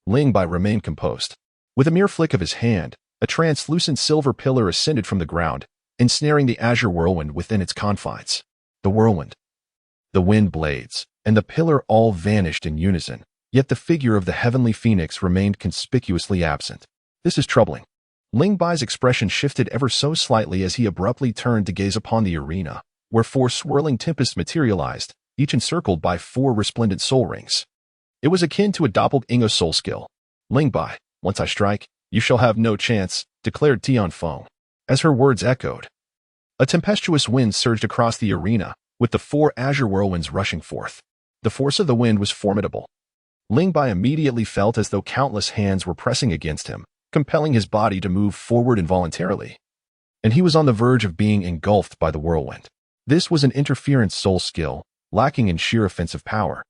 S1: Ling Bai remained composed. With a mere flick of his hand, a translucent silver pillar ascended from the ground, ensnaring the azure whirlwind within its confines. The whirlwind, the wind blades, and the pillar all vanished in unison, yet the figure of the heavenly phoenix remained conspicuously absent. This is troubling. Ling Bai's expression shifted ever so slightly as he abruptly turned to gaze upon the arena, where 4 swirling tempests materialized, each encircled by 4 resplendent soul rings. It was akin to a doppelganger soul skill. Ling Bai, once I strike, you shall have no chance, declared Tianfeng. As her words echoed, a tempestuous wind surged across the arena, with the 4 azure whirlwinds rushing forth. The force of the wind was formidable. Ling Bai immediately felt as though countless hands were pressing against him, compelling his body to move forward involuntarily. And he was on the verge of being engulfed by the whirlwind. This was an interference soul skill, lacking in sheer offensive power.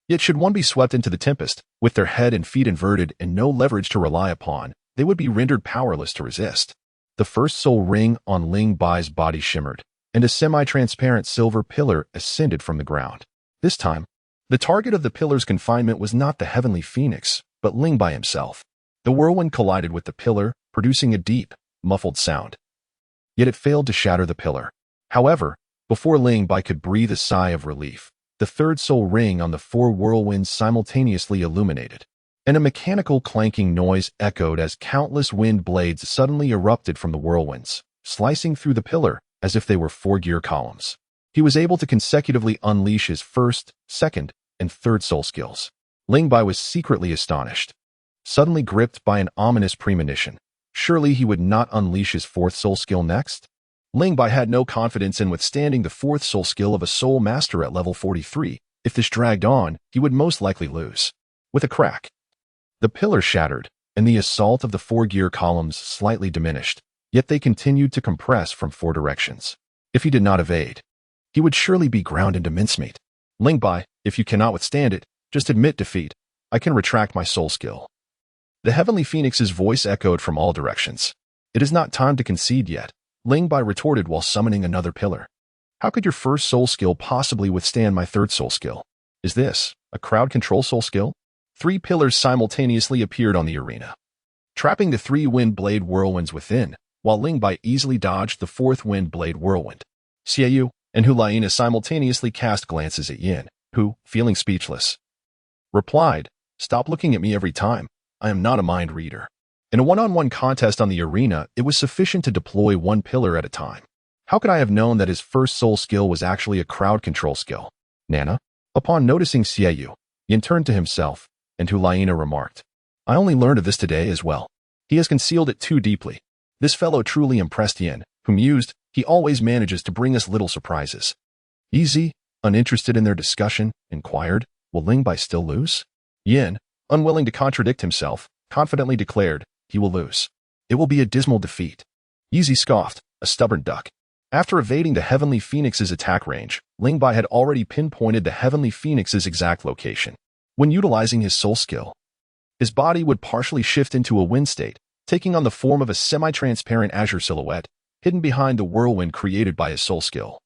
S1: Yet should one be swept into the tempest, with their head and feet inverted and no leverage to rely upon, they would be rendered powerless to resist. The first soul ring on Ling Bai's body shimmered, and a semi-transparent silver pillar ascended from the ground. This time, the target of the pillar's confinement was not the heavenly phoenix, but Ling Bai himself. The whirlwind collided with the pillar, producing a deep, muffled sound. Yet it failed to shatter the pillar. However, before Ling Bai could breathe a sigh of relief, the third soul ring on the 4 whirlwinds simultaneously illuminated, and a mechanical clanking noise echoed as countless wind blades suddenly erupted from the whirlwinds, slicing through the pillar as if they were 4-gear columns. He was able to consecutively unleash his first, second, and third soul skills. Ling Bai was secretly astonished, suddenly gripped by an ominous premonition. Surely he would not unleash his 4th soul skill next? Ling Bai had no confidence in withstanding the 4th soul skill of a soul master at level 43. If this dragged on, he would most likely lose. With a crack, the pillar shattered, and the assault of the 4-gear columns slightly diminished, yet they continued to compress from 4 directions. If he did not evade, he would surely be ground into mincemeat. Ling Bai, if you cannot withstand it, just admit defeat. I can retract my soul skill. The heavenly phoenix's voice echoed from all directions. It is not time to concede yet, Ling Bai retorted while summoning another pillar. How could your first soul skill possibly withstand my 3rd soul skill? Is this a crowd control soul skill? 3 pillars simultaneously appeared on the arena, trapping the 3 wind blade whirlwinds within, while Ling Bai easily dodged the 4th wind blade whirlwind. Xie Yue and Hu Liena simultaneously cast glances at Yin, who, feeling speechless, replied, "Stop looking at me every time. I am not a mind reader." In a one-on-one contest on the arena, it was sufficient to deploy 1 pillar at a time. How could I have known that his first soul skill was actually a crowd control skill? Nana? Upon noticing Xie Yue, Yin turned to himself, and Hu Liena remarked, "I only learned of this today as well. He has concealed it too deeply." This fellow truly impressed Yin, who mused, he always manages to bring us little surprises. Easy, uninterested in their discussion, inquired, will Ling Bai still lose? Yin, unwilling to contradict himself, confidently declared, he will lose. It will be a dismal defeat. Easy scoffed, a stubborn duck. After evading the heavenly phoenix's attack range, Ling Bai had already pinpointed the heavenly phoenix's exact location. When utilizing his soul skill, his body would partially shift into a wind state, taking on the form of a semi-transparent azure silhouette, hidden behind the whirlwind created by his soul skill.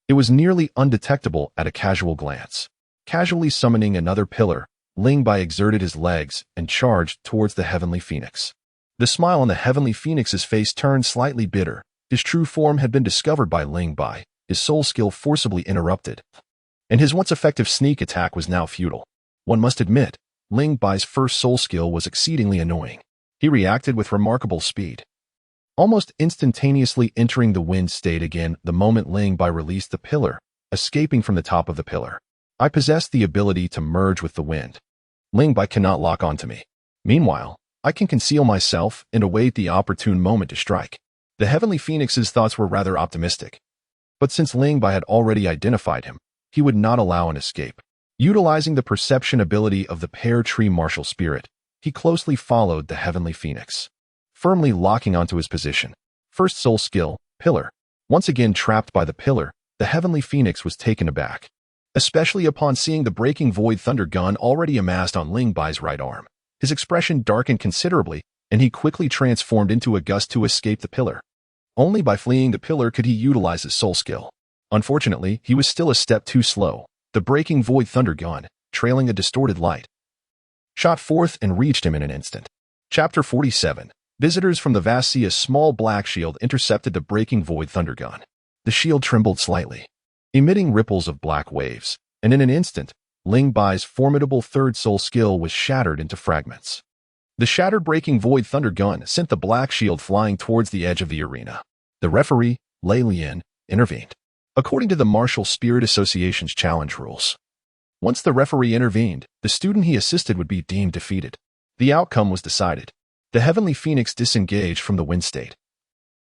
S1: It was nearly undetectable at a casual glance. Casually summoning another pillar, Ling Bai exerted his legs and charged towards the heavenly phoenix. The smile on the heavenly phoenix's face turned slightly bitter. His true form had been discovered by Ling Bai, his soul skill forcibly interrupted. and his once effective sneak attack was now futile. One must admit, Ling Bai's first soul skill was exceedingly annoying. He reacted with remarkable speed, almost instantaneously entering the wind state again the moment Ling Bai released the pillar, escaping from the top of the pillar. I possessed the ability to merge with the wind. Ling Bai cannot lock onto me. Meanwhile, I can conceal myself and await the opportune moment to strike. The Heavenly Phoenix's thoughts were rather optimistic. But since Ling Bai had already identified him, he would not allow an escape. Utilizing the perception ability of the pear tree martial spirit, he closely followed the Heavenly Phoenix, firmly locking onto his position. First soul skill, pillar. Once again trapped by the pillar, the Heavenly Phoenix was taken aback, especially upon seeing the breaking void thunder gun already amassed on Ling Bai's right arm. His expression darkened considerably, and he quickly transformed into a gust to escape the pillar. Only by fleeing the pillar could he utilize his soul skill. Unfortunately, he was still a step too slow. The breaking void thunder gun, trailing a distorted light, shot forth and reached him in an instant. Chapter 47. Visitors from the vast sea. A small black shield intercepted the breaking void thunder gun. The shield trembled slightly, emitting ripples of black waves, and in an instant, Ling Bai's formidable third soul skill was shattered into fragments. The shattered breaking void thunder gun sent the black shield flying towards the edge of the arena. The referee, Lie Lian, intervened. According to the Martial Spirit Association's challenge rules, once the referee intervened, the student he assisted would be deemed defeated. The outcome was decided. The Heavenly Phoenix disengaged from the wind state,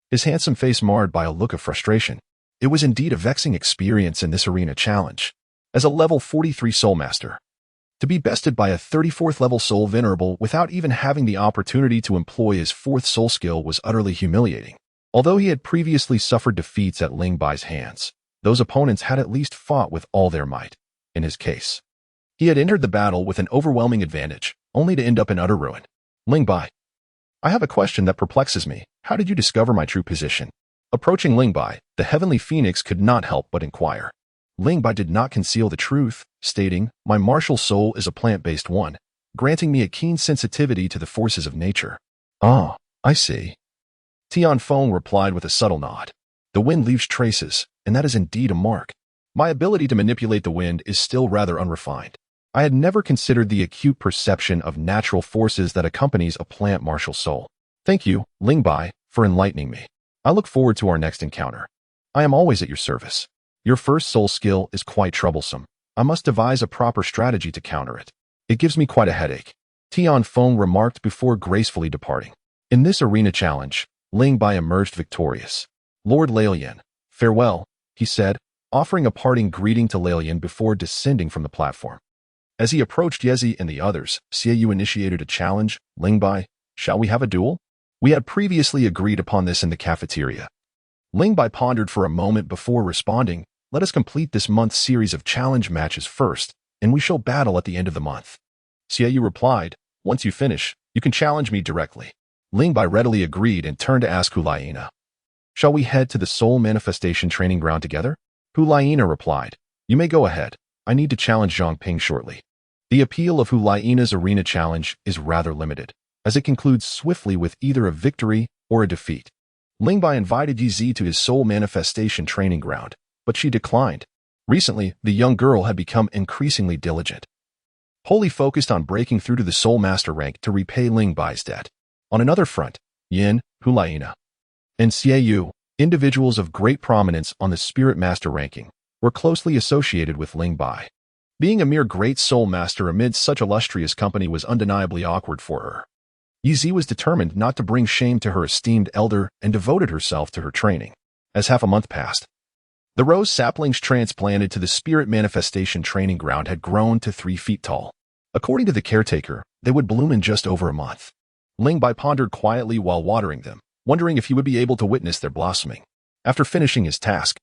S1: his handsome face marred by a look of frustration. It was indeed a vexing experience in this arena challenge. As a level 43 Soul Master, to be bested by a 34th level Soul Venerable without even having the opportunity to employ his 4th soul skill was utterly humiliating. Although he had previously suffered defeats at Ling Bai's hands, those opponents had at least fought with all their might. In his case, he had entered the battle with an overwhelming advantage, only to end up in utter ruin. Ling Bai, I have a question that perplexes me. How did you discover my true position? Approaching Ling Bai, the Heavenly Phoenix could not help but inquire. Ling Bai did not conceal the truth, stating, "My martial soul is a plant-based one, granting me a keen sensitivity to the forces of nature." "Ah, I see." Tian Feng replied with a subtle nod. "The wind leaves traces, and that is indeed a mark. My ability to manipulate the wind is still rather unrefined. I had never considered the acute perception of natural forces that accompanies a plant martial soul. Thank you, Ling Bai, for enlightening me. I look forward to our next encounter. I am always at your service. Your first soul skill is quite troublesome. I must devise a proper strategy to counter it. It gives me quite a headache," Tian Feng remarked before gracefully departing. In this arena challenge, Ling Bai emerged victorious. "Lord Lie Lian, farewell," he said, offering a parting greeting to Lie Lian before descending from the platform. As he approached Yezi and the others, Xie Yue initiated a challenge. "Ling Bai, shall we have a duel? We had previously agreed upon this in the cafeteria." Ling Bai pondered for a moment before responding, "Let us complete this month's series of challenge matches first, and we shall battle at the end of the month." Xie Yue replied, "Once you finish, you can challenge me directly." Ling Bai readily agreed and turned to ask Hu Liena, "Shall we head to the Soul Manifestation Training Ground together?" Hu Liena replied, "You may go ahead. I need to challenge Zhang Ping shortly." The appeal of Hu Liena's arena challenge is rather limited, as it concludes swiftly with either a victory or a defeat. Ling Bai invited Yi to his Soul Manifestation Training Ground, but she declined. Recently, the young girl had become increasingly diligent, wholly focused on breaking through to the Soul Master rank to repay Ling Bai's debt. On another front, Yin, Hu Liena, and Xie Yue, individuals of great prominence on the Spirit Master ranking, were closely associated with Ling Bai. Being a mere great Soul Master amid such illustrious company was undeniably awkward for her. Yi was determined not to bring shame to her esteemed elder and devoted herself to her training. As half a month passed, the rose saplings transplanted to the Spirit Manifestation Training Ground had grown to 3 feet tall. According to the caretaker, they would bloom in just over a month. Ling Bai pondered quietly while watering them, wondering if he would be able to witness their blossoming. After finishing his task,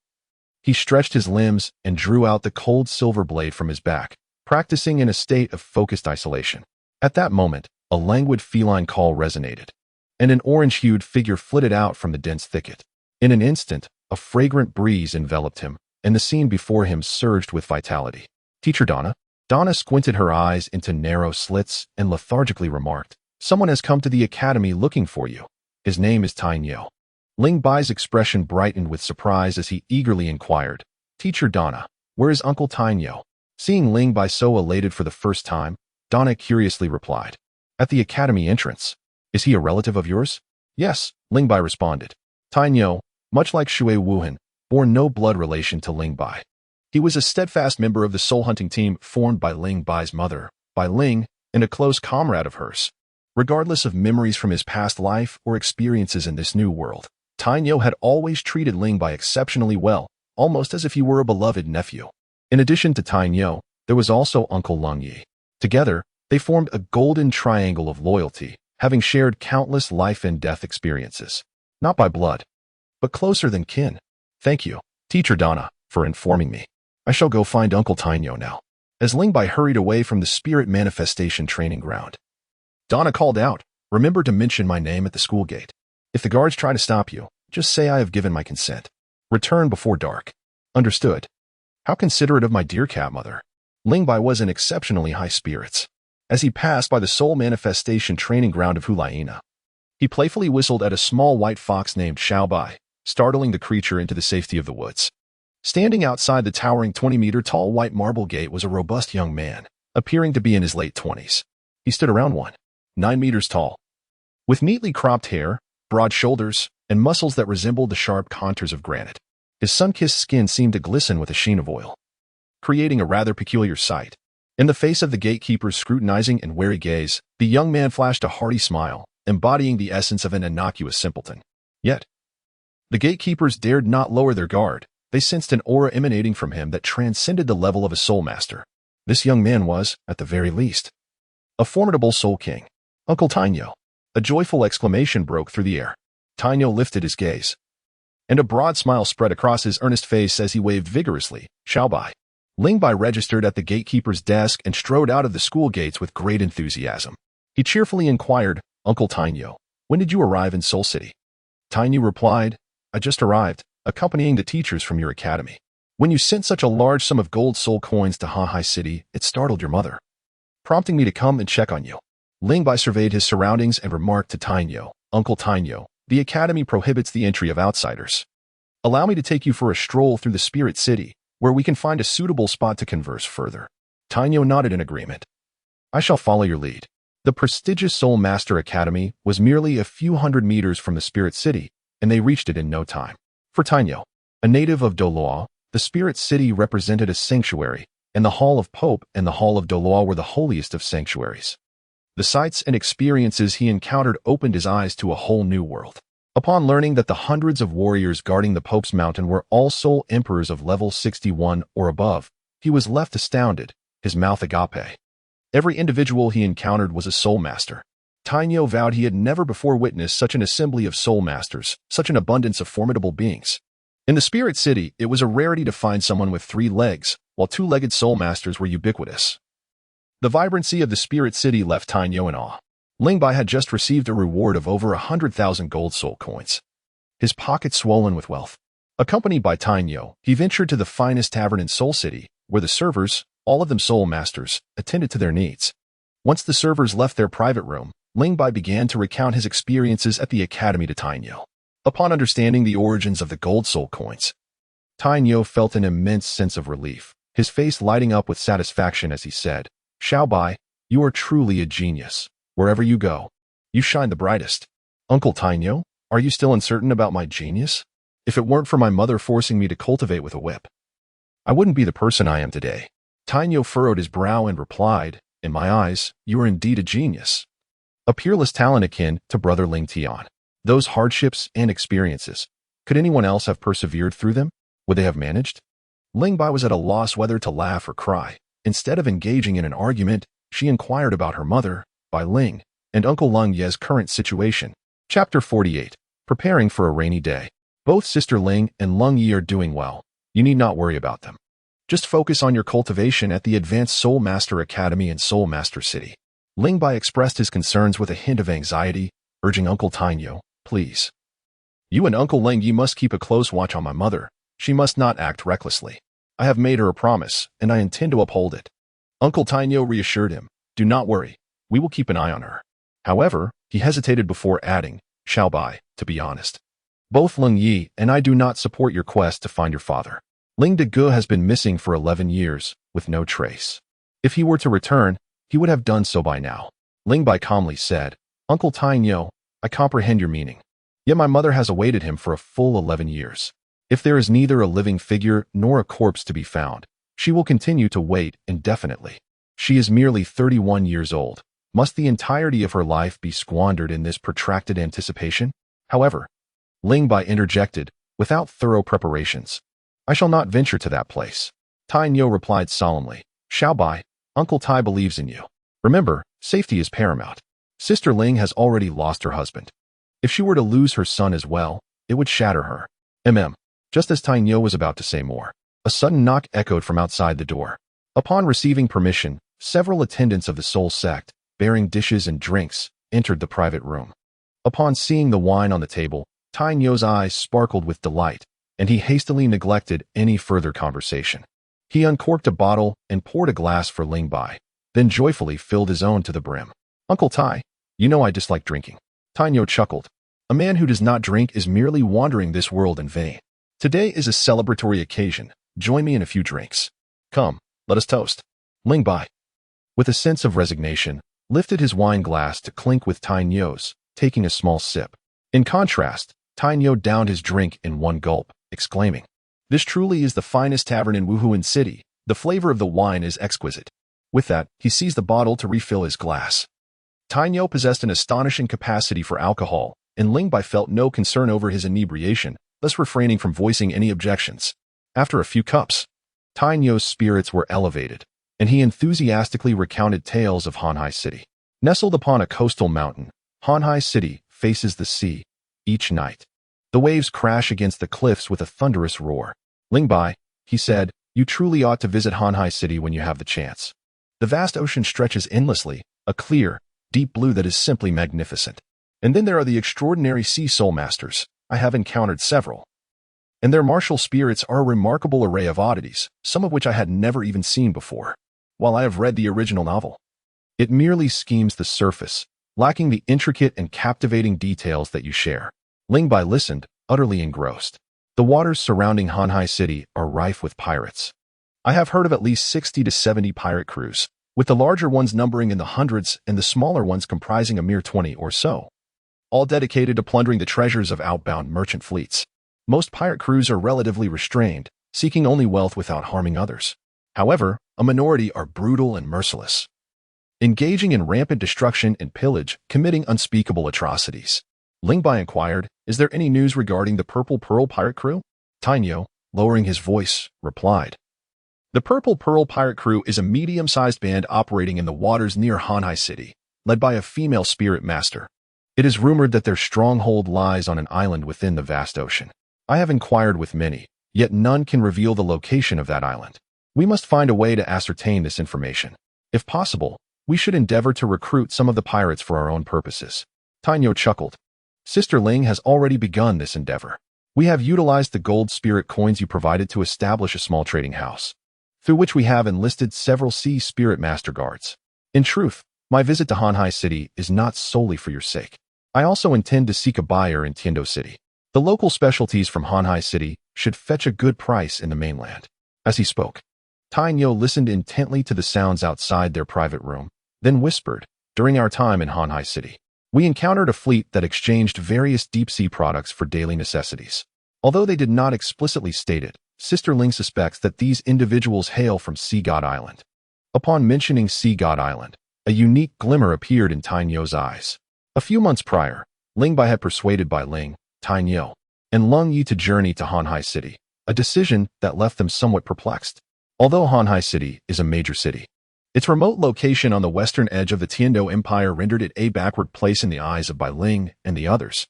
S1: he stretched his limbs and drew out the cold silver blade from his back, practicing in a state of focused isolation. At that moment, a languid feline call resonated, and an orange-hued figure flitted out from the dense thicket. In an instant, a fragrant breeze enveloped him, and the scene before him surged with vitality. "Teacher Donna?" Donna squinted her eyes into narrow slits and lethargically remarked, "Someone has come to the academy looking for you. His name is Tyne Yeo." Ling Bai's expression brightened with surprise as he eagerly inquired, "Teacher Donna, Where is Uncle Tao? Seeing Ling Bai so elated for the first time, Donna curiously replied. At the academy entrance. Is he a relative of yours? Yes, Ling Bai responded. Tao, much like Shui Wuhan, bore no blood relation to Ling Bai. He was a steadfast member of the soul hunting team formed by Ling Bai's mother, Bai Ling, and a close comrade of hers. Regardless of memories from his past life or experiences in this new world, Tao had always treated Ling Bai exceptionally well, almost as if he were a beloved nephew. In addition to Tao, there was also Uncle Lung Yi. Together, they formed a golden triangle of loyalty, having shared countless life and death experiences. Not by blood, but closer than kin. Thank you, Teacher Donna, for informing me. I shall go find Uncle Tao now. As Ling Bai hurried away from the spirit manifestation training ground, Donna called out, remember to mention my name at the school gate. If the guards try to stop you, just say I have given my consent. Return before dark. Understood. How considerate of my dear cat mother. Ling Bai was in exceptionally high spirits. As he passed by the soul manifestation training ground of Hu Liena, he playfully whistled at a small white fox named Xiao Bai, startling the creature into the safety of the woods. Standing outside the towering 20-meter-tall white marble gate was a robust young man, appearing to be in his late 20s. He stood around 9 meters tall, with neatly cropped hair, broad shoulders, and muscles that resembled the sharp contours of granite. His sun-kissed skin seemed to glisten with a sheen of oil, creating a rather peculiar sight. In the face of the gatekeeper's scrutinizing and wary gaze, the young man flashed a hearty smile, embodying the essence of an innocuous simpleton. Yet, the gatekeepers dared not lower their guard. They sensed an aura emanating from him that transcended the level of a soul master. This young man was, at the very least, a formidable soul king. Uncle Tao. A joyful exclamation broke through the air. Tao lifted his gaze, and a broad smile spread across his earnest face as he waved vigorously, Xiao Bai. Ling Bai registered at the gatekeeper's desk and strode out of the school gates with great enthusiasm. He cheerfully inquired, Uncle Tao, when did you arrive in Soul City? Tao replied, I just arrived, accompanying the teachers from your academy. When you sent such a large sum of gold soul coins to Hanhai City, it startled your mother, prompting me to come and check on you. Ling Bai surveyed his surroundings and remarked to Tao, Uncle Tao, the academy prohibits the entry of outsiders. Allow me to take you for a stroll through the spirit city, where we can find a suitable spot to converse further. Tao nodded in agreement. I shall follow your lead. The prestigious Soul Master Academy was merely a few hundred meters from the spirit city, and they reached it in no time. For Tao, a native of Doloa, the spirit city represented a sanctuary, and the Hall of Pope and the Hall of Doloa were the holiest of sanctuaries. The sights and experiences he encountered opened his eyes to a whole new world. Upon learning that the hundreds of warriors guarding the Pope's mountain were all soul emperors of level 61 or above, he was left astounded, his mouth agape. Every individual he encountered was a soul master. Tao vowed he had never before witnessed such an assembly of soul masters, such an abundance of formidable beings. In the spirit city, it was a rarity to find someone with 3 legs, while 2-legged soul masters were ubiquitous. The vibrancy of the spirit city left Tao in awe. Ling Bai had just received a reward of over 100,000 gold soul coins, his pockets swollen with wealth. Accompanied by Tao, he ventured to the finest tavern in Soul City, where the servers, all of them soul masters, attended to their needs. Once the servers left their private room, Ling Bai began to recount his experiences at the academy to Tao. Upon understanding the origins of the gold soul coins, Tao felt an immense sense of relief, his face lighting up with satisfaction as he said, Xiao Bai, you are truly a genius. Wherever you go, you shine the brightest. Uncle Tao, are you still uncertain about my genius? If it weren't for my mother forcing me to cultivate with a whip, I wouldn't be the person I am today. Tao furrowed his brow and replied, in my eyes, you are indeed a genius. A peerless talent akin to Brother Ling Tian. Those hardships and experiences, could anyone else have persevered through them? Would they have managed? Ling Bai was at a loss whether to laugh or cry. Instead of engaging in an argument, she inquired about her mother, Bai Ling, and Uncle Lung Ye's current situation. Chapter 48. Preparing for a rainy day. Both Sister Ling and Lung Ye are doing well. You need not worry about them. Just focus on your cultivation at the Advanced Soul Master Academy in Soul Master City. Ling Bai expressed his concerns with a hint of anxiety, urging Uncle Tao, please. You and Uncle Ling Ye must keep a close watch on my mother. She must not act recklessly. I have made her a promise, and I intend to uphold it. Uncle Tao reassured him, do not worry, we will keep an eye on her. However, he hesitated before adding, Xiao Bai, to be honest. Both Lung Yi and I do not support your quest to find your father. Ling Ge has been missing for 11 years, with no trace. If he were to return, he would have done so by now. Ling Bai calmly said, Uncle Tao, I comprehend your meaning. Yet my mother has awaited him for a full 11 years. If there is neither a living figure nor a corpse to be found, she will continue to wait indefinitely. She is merely 31 years old. Must the entirety of her life be squandered in this protracted anticipation? However, Ling Bai interjected, without thorough preparations. I shall not venture to that place. Tao replied solemnly, Xiao Bai, Uncle Tai believes in you. Remember, safety is paramount. Sister Ling has already lost her husband. If she were to lose her son as well, it would shatter her. Just as Tao was about to say more, a sudden knock echoed from outside the door. Upon receiving permission, several attendants of the Soul sect, bearing dishes and drinks, entered the private room. Upon seeing the wine on the table, Tao's eyes sparkled with delight, and he hastily neglected any further conversation. He uncorked a bottle and poured a glass for Ling Bai, then joyfully filled his own to the brim. Uncle Tai, you know I dislike drinking. Tao chuckled. A man who does not drink is merely wandering this world in vain. Today is a celebratory occasion. Join me in a few drinks. Come, let us toast. Ling Bai, with a sense of resignation, lifted his wine glass to clink with Tao's, taking a small sip. In contrast, Tao downed his drink in one gulp, exclaiming, This truly is the finest tavern in Wuhuan City. The flavor of the wine is exquisite. With that, he seized the bottle to refill his glass. Tao possessed an astonishing capacity for alcohol, and Ling Bai felt no concern over his inebriation, thus refraining from voicing any objections. After a few cups, Tao's spirits were elevated, and he enthusiastically recounted tales of Hanhai City. Nestled upon a coastal mountain, Hanhai City faces the sea. Each night, the waves crash against the cliffs with a thunderous roar. Ling Bai, he said, you truly ought to visit Hanhai City when you have the chance. The vast ocean stretches endlessly, a clear, deep blue that is simply magnificent. And then there are the extraordinary sea soul masters. I have encountered several. And their martial spirits are a remarkable array of oddities, some of which I had never even seen before. While I have read the original novel, it merely skims the surface, lacking the intricate and captivating details that you share. Ling Bai listened, utterly engrossed. The waters surrounding Hanhai City are rife with pirates. I have heard of at least 60 to 70 pirate crews, with the larger ones numbering in the hundreds and the smaller ones comprising a mere 20 or so, all dedicated to plundering the treasures of outbound merchant fleets. Most pirate crews are relatively restrained, seeking only wealth without harming others. However, a minority are brutal and merciless, engaging in rampant destruction and pillage, committing unspeakable atrocities. Ling Bai inquired, is there any news regarding the Purple Pearl pirate crew? Tao, lowering his voice, replied. The Purple Pearl pirate crew is a medium-sized band operating in the waters near Hanhai City, led by a female spirit master. It is rumored that their stronghold lies on an island within the vast ocean. I have inquired with many, yet none can reveal the location of that island. We must find a way to ascertain this information. If possible, we should endeavor to recruit some of the pirates for our own purposes. Tao chuckled. Sister Ling has already begun this endeavor. We have utilized the gold spirit coins you provided to establish a small trading house, through which we have enlisted several sea spirit master guards. In truth, my visit to Hanhai City is not solely for your sake. I also intend to seek a buyer in Tiando City. The local specialties from Hanhai City should fetch a good price in the mainland. As he spoke, Tao listened intently to the sounds outside their private room, then whispered, during our time in Hanhai City, we encountered a fleet that exchanged various deep-sea products for daily necessities. Although they did not explicitly state it, Sister Ling suspects that these individuals hail from Sea God Island. Upon mentioning Sea God Island, a unique glimmer appeared in Tao's eyes. A few months prior, Ling Bai had persuaded Bai Ling, Tao, and Lung Yi to journey to Hanhai City, a decision that left them somewhat perplexed. Although Hanhai City is a major city, its remote location on the western edge of the Tiando Empire rendered it a backward place in the eyes of Bai Ling and the others.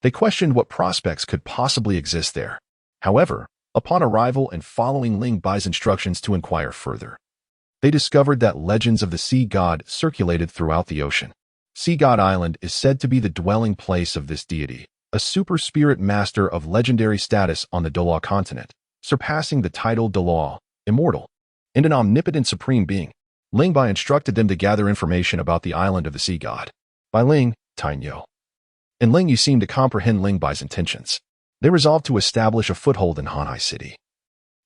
S1: They questioned what prospects could possibly exist there. However, upon arrival and following Ling Bai's instructions to inquire further, they discovered that legends of the sea god circulated throughout the ocean. Sea God Island is said to be the dwelling place of this deity, a super spirit master of legendary status on the Dolaw continent, surpassing the title Dolaw, immortal, and an omnipotent supreme being. Ling Bai instructed them to gather information about the island of the sea god. Bai Ling, Tao, and Ling Yu seemed to comprehend Ling Bai's intentions. They resolved to establish a foothold in Hanhai City.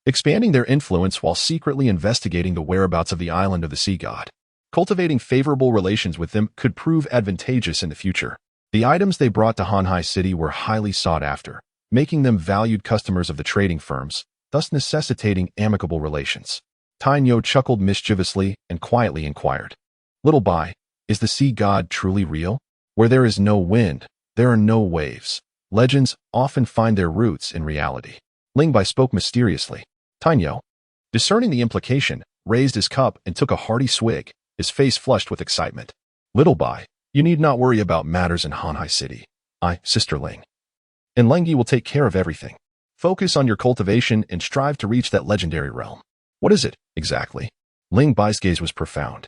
S1: expanding their influence while secretly investigating the whereabouts of the island of the sea god. Cultivating favorable relations with them could prove advantageous in the future. The items they brought to Hanhai City were highly sought after, making them valued customers of the trading firms, thus necessitating amicable relations. Tainyo chuckled mischievously and quietly inquired, "Little Bai, is the sea god truly real? Where there is no wind, there are no waves. Legends often find their roots in reality." Ling Bai spoke mysteriously. Tainyo, discerning the implication, raised his cup and took a hearty swig, his face flushed with excitement. "Little Bai, you need not worry about matters in Hanhai City. I, Sister Ling, and Lengi will take care of everything. Focus on your cultivation and strive to reach that legendary realm." "What is it, exactly?" Ling Bai's gaze was profound,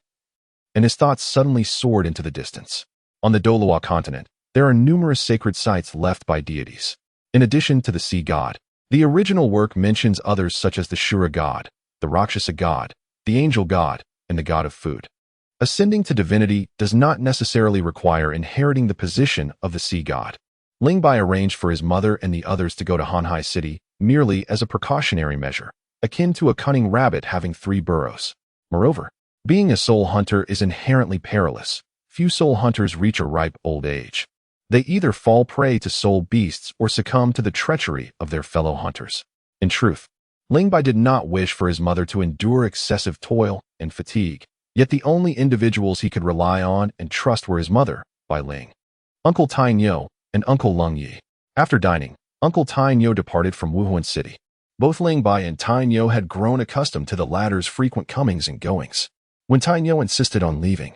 S1: and his thoughts suddenly soared into the distance. On the Doluo continent, there are numerous sacred sites left by deities. In addition to the sea god, the original work mentions others such as the Shura god, the Rakshasa god, the angel god, and the god of food. Ascending to divinity does not necessarily require inheriting the position of the sea god. Ling Bai arranged for his mother and the others to go to Hanhai City merely as a precautionary measure, akin to a cunning rabbit having 3 burrows. Moreover, being a soul hunter is inherently perilous. Few soul hunters reach a ripe old age. They either fall prey to soul beasts or succumb to the treachery of their fellow hunters. In truth, Ling Bai did not wish for his mother to endure excessive toil and fatigue, yet the only individuals he could rely on and trust were his mother, Bai Ling, Uncle Tainyo, and Uncle Lung Yi. After dining, Uncle Tainyo departed from Wuhuan City. Both Ling Bai and Tainyo had grown accustomed to the latter's frequent comings and goings. When Tainyo insisted on leaving,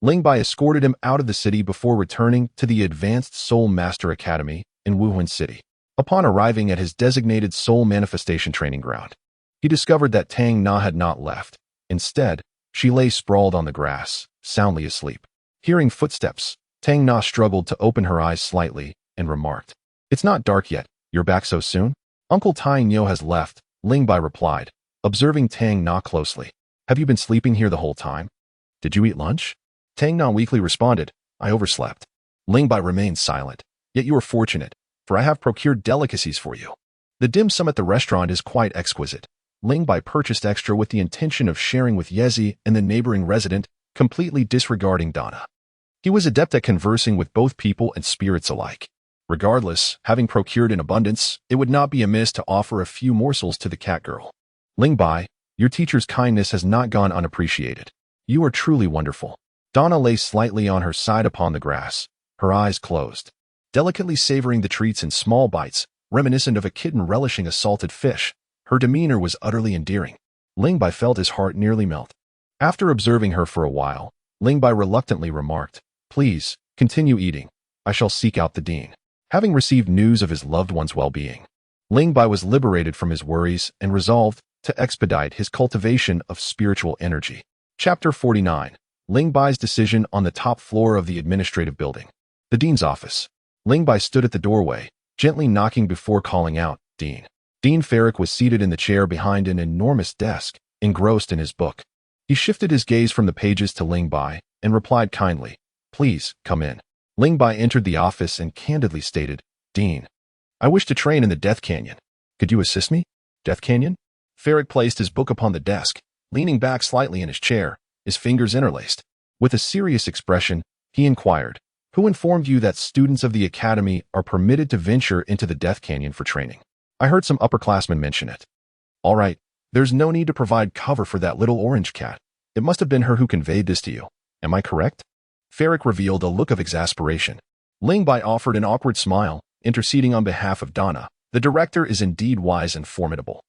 S1: Ling Bai escorted him out of the city before returning to the Advanced Soul Master Academy in Wuhuan City. Upon arriving at his designated soul manifestation training ground, he discovered that Tang Na had not left. Instead, she lay sprawled on the grass, soundly asleep. Hearing footsteps, Tang Na struggled to open her eyes slightly and remarked, "It's not dark yet. You're back so soon?" "Uncle Tainyo has left," Ling Bai replied, observing Tang Na closely. "Have you been sleeping here the whole time? Did you eat lunch?" Tang Na weakly responded, "I overslept." Ling Bai remained silent. "Yet you are fortunate, for I have procured delicacies for you. The dim sum at the restaurant is quite exquisite." Ling Bai purchased extra with the intention of sharing with Yezi and the neighboring resident, completely disregarding Donna. He was adept at conversing with both people and spirits alike. Regardless, having procured in abundance, it would not be amiss to offer a few morsels to the cat girl. "Ling Bai, your teacher's kindness has not gone unappreciated. You are truly wonderful." Donna lay slightly on her side upon the grass, her eyes closed, delicately savoring the treats in small bites, reminiscent of a kitten relishing a salted fish. Her demeanor was utterly endearing. Ling Bai felt his heart nearly melt. After observing her for a while, Ling Bai reluctantly remarked, "Please, continue eating. I shall seek out the dean." Having received news of his loved one's well-being, Ling Bai was liberated from his worries and resolved to expedite his cultivation of spiritual energy. Chapter 49. Ling Bai's decision on the top floor of the administrative building. The dean's office. Ling Bai stood at the doorway, gently knocking before calling out, "Dean." Dean Ferrick was seated in the chair behind an enormous desk, engrossed in his book. He shifted his gaze from the pages to Ling Bai and replied kindly, "Please, come in." Ling Bai entered the office and candidly stated, "Dean, I wish to train in the Death Canyon. Could you assist me?" "Death Canyon?" Ferrick placed his book upon the desk, leaning back slightly in his chair, his fingers interlaced. With a serious expression, he inquired, "Who informed you that students of the academy are permitted to venture into the Death Canyon for training?" "I heard some upperclassmen mention it." "All right, there's no need to provide cover for that little orange cat. It must have been her who conveyed this to you. Am I correct?" Ferrick revealed a look of exasperation. Ling Bai offered an awkward smile, interceding on behalf of Donna. "The director is indeed wise and formidable."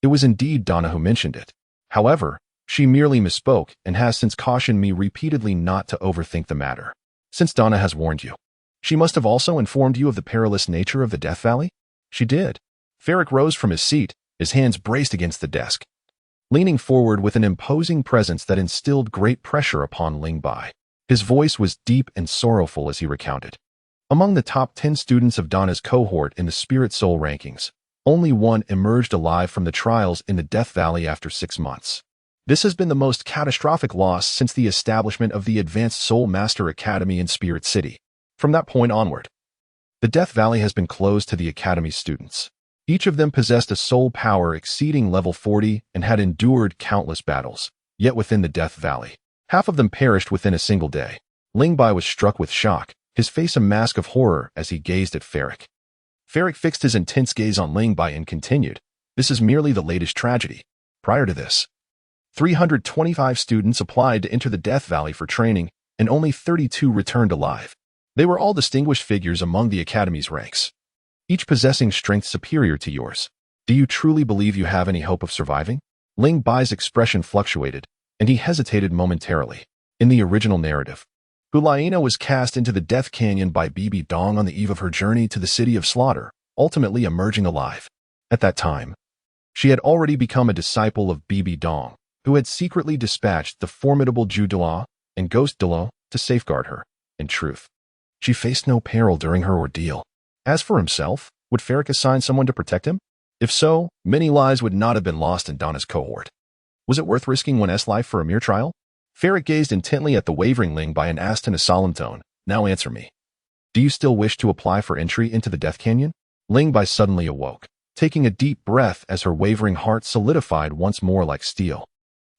S1: It was indeed Donna who mentioned it. However, she merely misspoke and has since cautioned me repeatedly not to overthink the matter. "Since Donna has warned you, she must have also informed you of the perilous nature of the Death Valley?" "She did." Ferrick rose from his seat, his hands braced against the desk, leaning forward with an imposing presence that instilled great pressure upon Ling Bai. His voice was deep and sorrowful as he recounted. Among the top 10 students of Donna's cohort in the Spirit Soul rankings, only one emerged alive from the trials in the Death Valley after 6 months. This has been the most catastrophic loss since the establishment of the Advanced Soul Master Academy in Spirit City. From that point onward, the Death Valley has been closed to the Academy's students. Each of them possessed a soul power exceeding level 40 and had endured countless battles, yet within the Death Valley. Half of them perished within a single day. Ling Bai was struck with shock, his face a mask of horror as he gazed at Ferric. Ferric fixed his intense gaze on Ling Bai and continued, "This is merely the latest tragedy. Prior to this, 325 students applied to enter the Death Valley for training, and only 32 returned alive. They were all distinguished figures among the Academy's ranks, each possessing strength superior to yours. Do you truly believe you have any hope of surviving?" Ling Bai's expression fluctuated, and he hesitated momentarily. In the original narrative, Hu Liena was cast into the Death Canyon by Bibi Dong on the eve of her journey to the City of Slaughter, ultimately emerging alive. At that time, she had already become a disciple of Bibi Dong, who had secretly dispatched the formidable Zhu Dela and Ghost Dela to safeguard her. In truth, she faced no peril during her ordeal. As for himself, would Ferric assign someone to protect him? If so, many lives would not have been lost in Donna's cohort. Was it worth risking one's life for a mere trial? Ferric gazed intently at the wavering Ling Bai and asked in a solemn tone, "Now answer me. Do you still wish to apply for entry into the Death Canyon?" Ling Bai suddenly awoke, taking a deep breath as her wavering heart solidified once more like steel.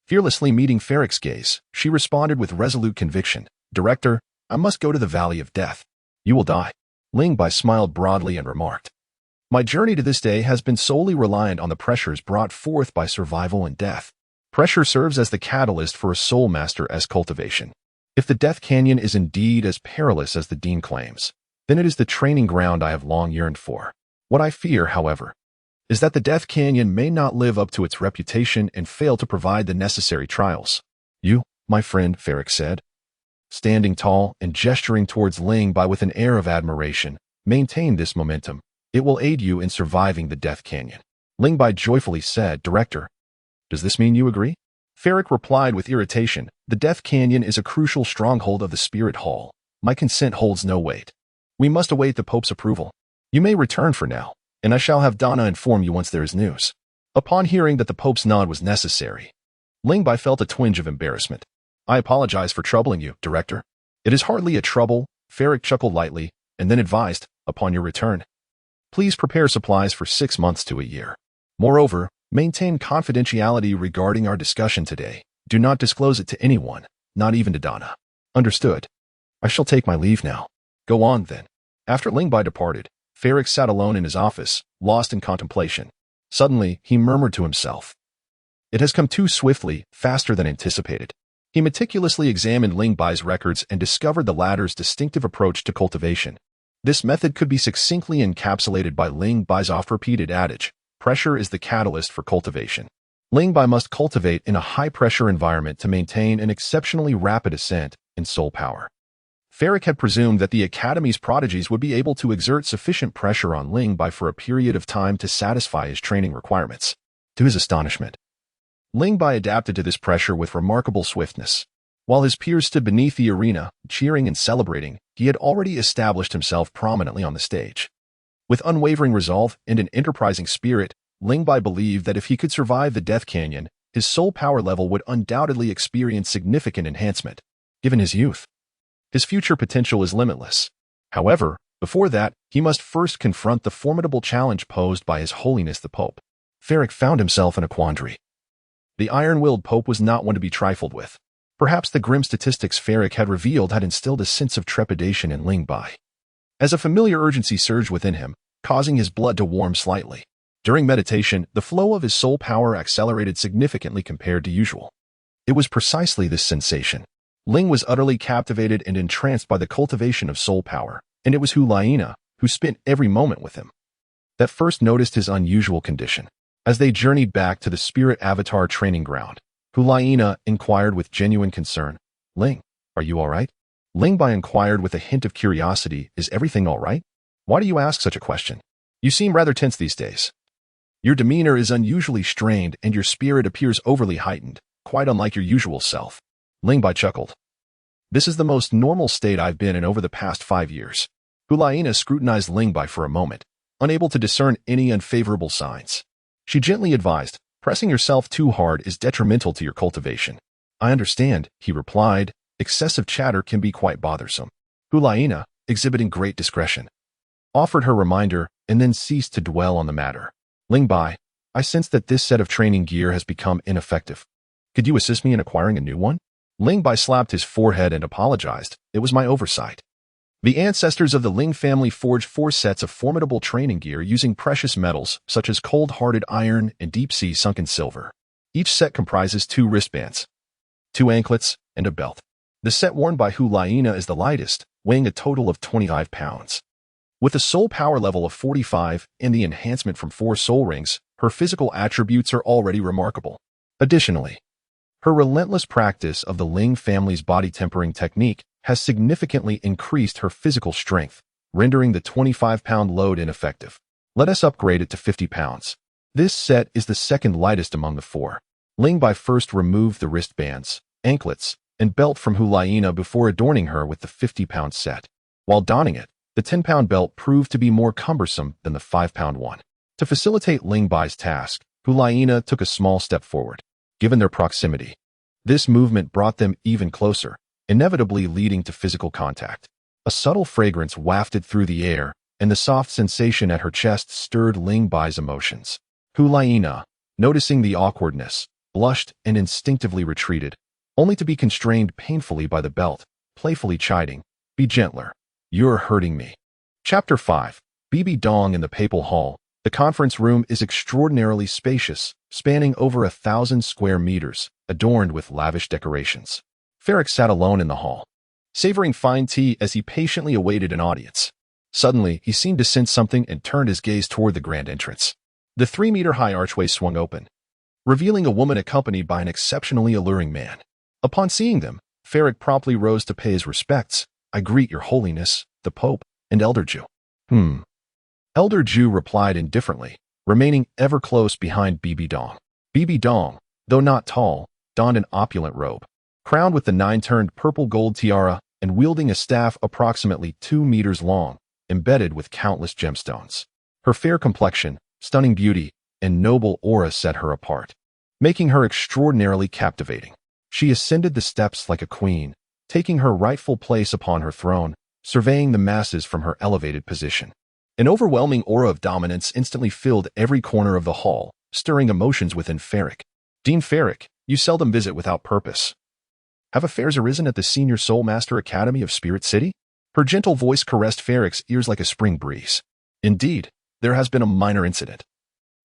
S1: Fearlessly meeting Ferric's gaze, she responded with resolute conviction, "Director, I must go to the Valley of Death. You will die." Ling Bai smiled broadly and remarked, "My journey to this day has been solely reliant on the pressures brought forth by survival and death. Pressure serves as the catalyst for a soul master's cultivation. If the Death Canyon is indeed as perilous as the Dean claims, then it is the training ground I have long yearned for. What I fear, however, is that the Death Canyon may not live up to its reputation and fail to provide the necessary trials." "You, my friend," Ferric said, standing tall and gesturing towards Ling Bai with an air of admiration, "maintain this momentum. It will aid you in surviving the Death Canyon." Ling Bai joyfully said, "Director, does this mean you agree?" Ferric replied with irritation, "The Death Canyon is a crucial stronghold of the Spirit Hall. My consent holds no weight. We must await the Pope's approval. You may return for now, and I shall have Donna inform you once there is news." Upon hearing that the Pope's nod was necessary, Ling Bai felt a twinge of embarrassment. "I apologize for troubling you, Director." "It is hardly a trouble," Ferric chuckled lightly, and then advised, "Upon your return, please prepare supplies for 6 months to a year. Moreover, maintain confidentiality regarding our discussion today. Do not disclose it to anyone, not even to Donna." "Understood. I shall take my leave now." "Go on, then." After Ling Bai departed, Ferric sat alone in his office, lost in contemplation. Suddenly, he murmured to himself, "It has come too swiftly, faster than anticipated." He meticulously examined Ling Bai's records and discovered the latter's distinctive approach to cultivation. This method could be succinctly encapsulated by Ling Bai's oft-repeated adage, "Pressure is the catalyst for cultivation." Ling Bai must cultivate in a high-pressure environment to maintain an exceptionally rapid ascent in soul power. Ferric had presumed that the Academy's prodigies would be able to exert sufficient pressure on Ling Bai for a period of time to satisfy his training requirements. To his astonishment, Ling Bai adapted to this pressure with remarkable swiftness. While his peers stood beneath the arena, cheering and celebrating, he had already established himself prominently on the stage. With unwavering resolve and an enterprising spirit, Ling Bai believed that if he could survive the Death Canyon, his soul power level would undoubtedly experience significant enhancement. Given his youth, his future potential is limitless. However, before that, he must first confront the formidable challenge posed by His Holiness the Pope. Ferric found himself in a quandary. The iron-willed Pope was not one to be trifled with. Perhaps the grim statistics Ferric had revealed had instilled a sense of trepidation in Ling Bai. As a familiar urgency surged within him, causing his blood to warm slightly. During meditation, the flow of his soul power accelerated significantly compared to usual. It was precisely this sensation. Ling was utterly captivated and entranced by the cultivation of soul power, and it was Hu Liena, who spent every moment with him, that first noticed his unusual condition. As they journeyed back to the Spirit Avatar training ground, Hu Liena inquired with genuine concern, "Ling, are you all right?" Ling Bai inquired with a hint of curiosity, "Is everything all right? Why do you ask such a question? You seem rather tense these days. Your demeanor is unusually strained and your spirit appears overly heightened, quite unlike your usual self." Ling Bai chuckled. "This is the most normal state I've been in over the past 5 years." Hu Liena scrutinized Ling Bai for a moment, unable to discern any unfavorable signs. She gently advised, "Pressing yourself too hard is detrimental to your cultivation." "I understand," he replied. "Excessive chatter can be quite bothersome." Hu Liena, exhibiting great discretion, offered her reminder and then ceased to dwell on the matter. Ling Bai, I sense that this set of training gear has become ineffective. Could you assist me in acquiring a new one? Ling Bai slapped his forehead and apologized. It was my oversight. The ancestors of the Ling family forged 4 sets of formidable training gear using precious metals such as cold-hearted iron and deep-sea sunken silver. Each set comprises 2 wristbands, 2 anklets, and a belt. The set worn by Hu Liena is the lightest, weighing a total of 25 pounds. With a soul power level of 45 and the enhancement from 4 soul rings, her physical attributes are already remarkable. Additionally, her relentless practice of the Ling family's body tempering technique has significantly increased her physical strength, rendering the 25-pound load ineffective. Let us upgrade it to 50 pounds. This set is the second lightest among the 4. Ling Bai first removed the wristbands, anklets, and belt from Hu Liena before adorning her with the 50-pound set. While donning it, the 10-pound belt proved to be more cumbersome than the 5-pound one. To facilitate Ling Bai's task, Hu Liena took a small step forward. Given their proximity, this movement brought them even closer, inevitably leading to physical contact. A subtle fragrance wafted through the air, and the soft sensation at her chest stirred Ling Bai's emotions. Hu Liena, noticing the awkwardness, blushed and instinctively retreated, only to be constrained painfully by the belt, playfully chiding, "Be gentler. You're hurting me." Chapter 5. Bibi Dong in the Papal Hall. The conference room is extraordinarily spacious, spanning over 1,000 square meters, adorned with lavish decorations. Ferric sat alone in the hall, savoring fine tea as he patiently awaited an audience. Suddenly, he seemed to sense something and turned his gaze toward the grand entrance. The 3-meter-high archway swung open, revealing a woman accompanied by an exceptionally alluring man. Upon seeing them, Ferric promptly rose to pay his respects. "I greet your holiness, the Pope, and Elder Jew." Elder Jew replied indifferently, remaining ever close behind Bibi Dong. Bibi Dong, though not tall, donned an opulent robe, crowned with the 9-turned purple gold tiara and wielding a staff approximately 2 meters long, embedded with countless gemstones. Her fair complexion, stunning beauty, and noble aura set her apart, making her extraordinarily captivating. She ascended the steps like a queen, taking her rightful place upon her throne, surveying the masses from her elevated position. An overwhelming aura of dominance instantly filled every corner of the hall, stirring emotions within Ferric. "Dean Ferric, you seldom visit without purpose. Have affairs arisen at the Senior Soul Master Academy of Spirit City?" Her gentle voice caressed Ferric's ears like a spring breeze. "Indeed, there has been a minor incident,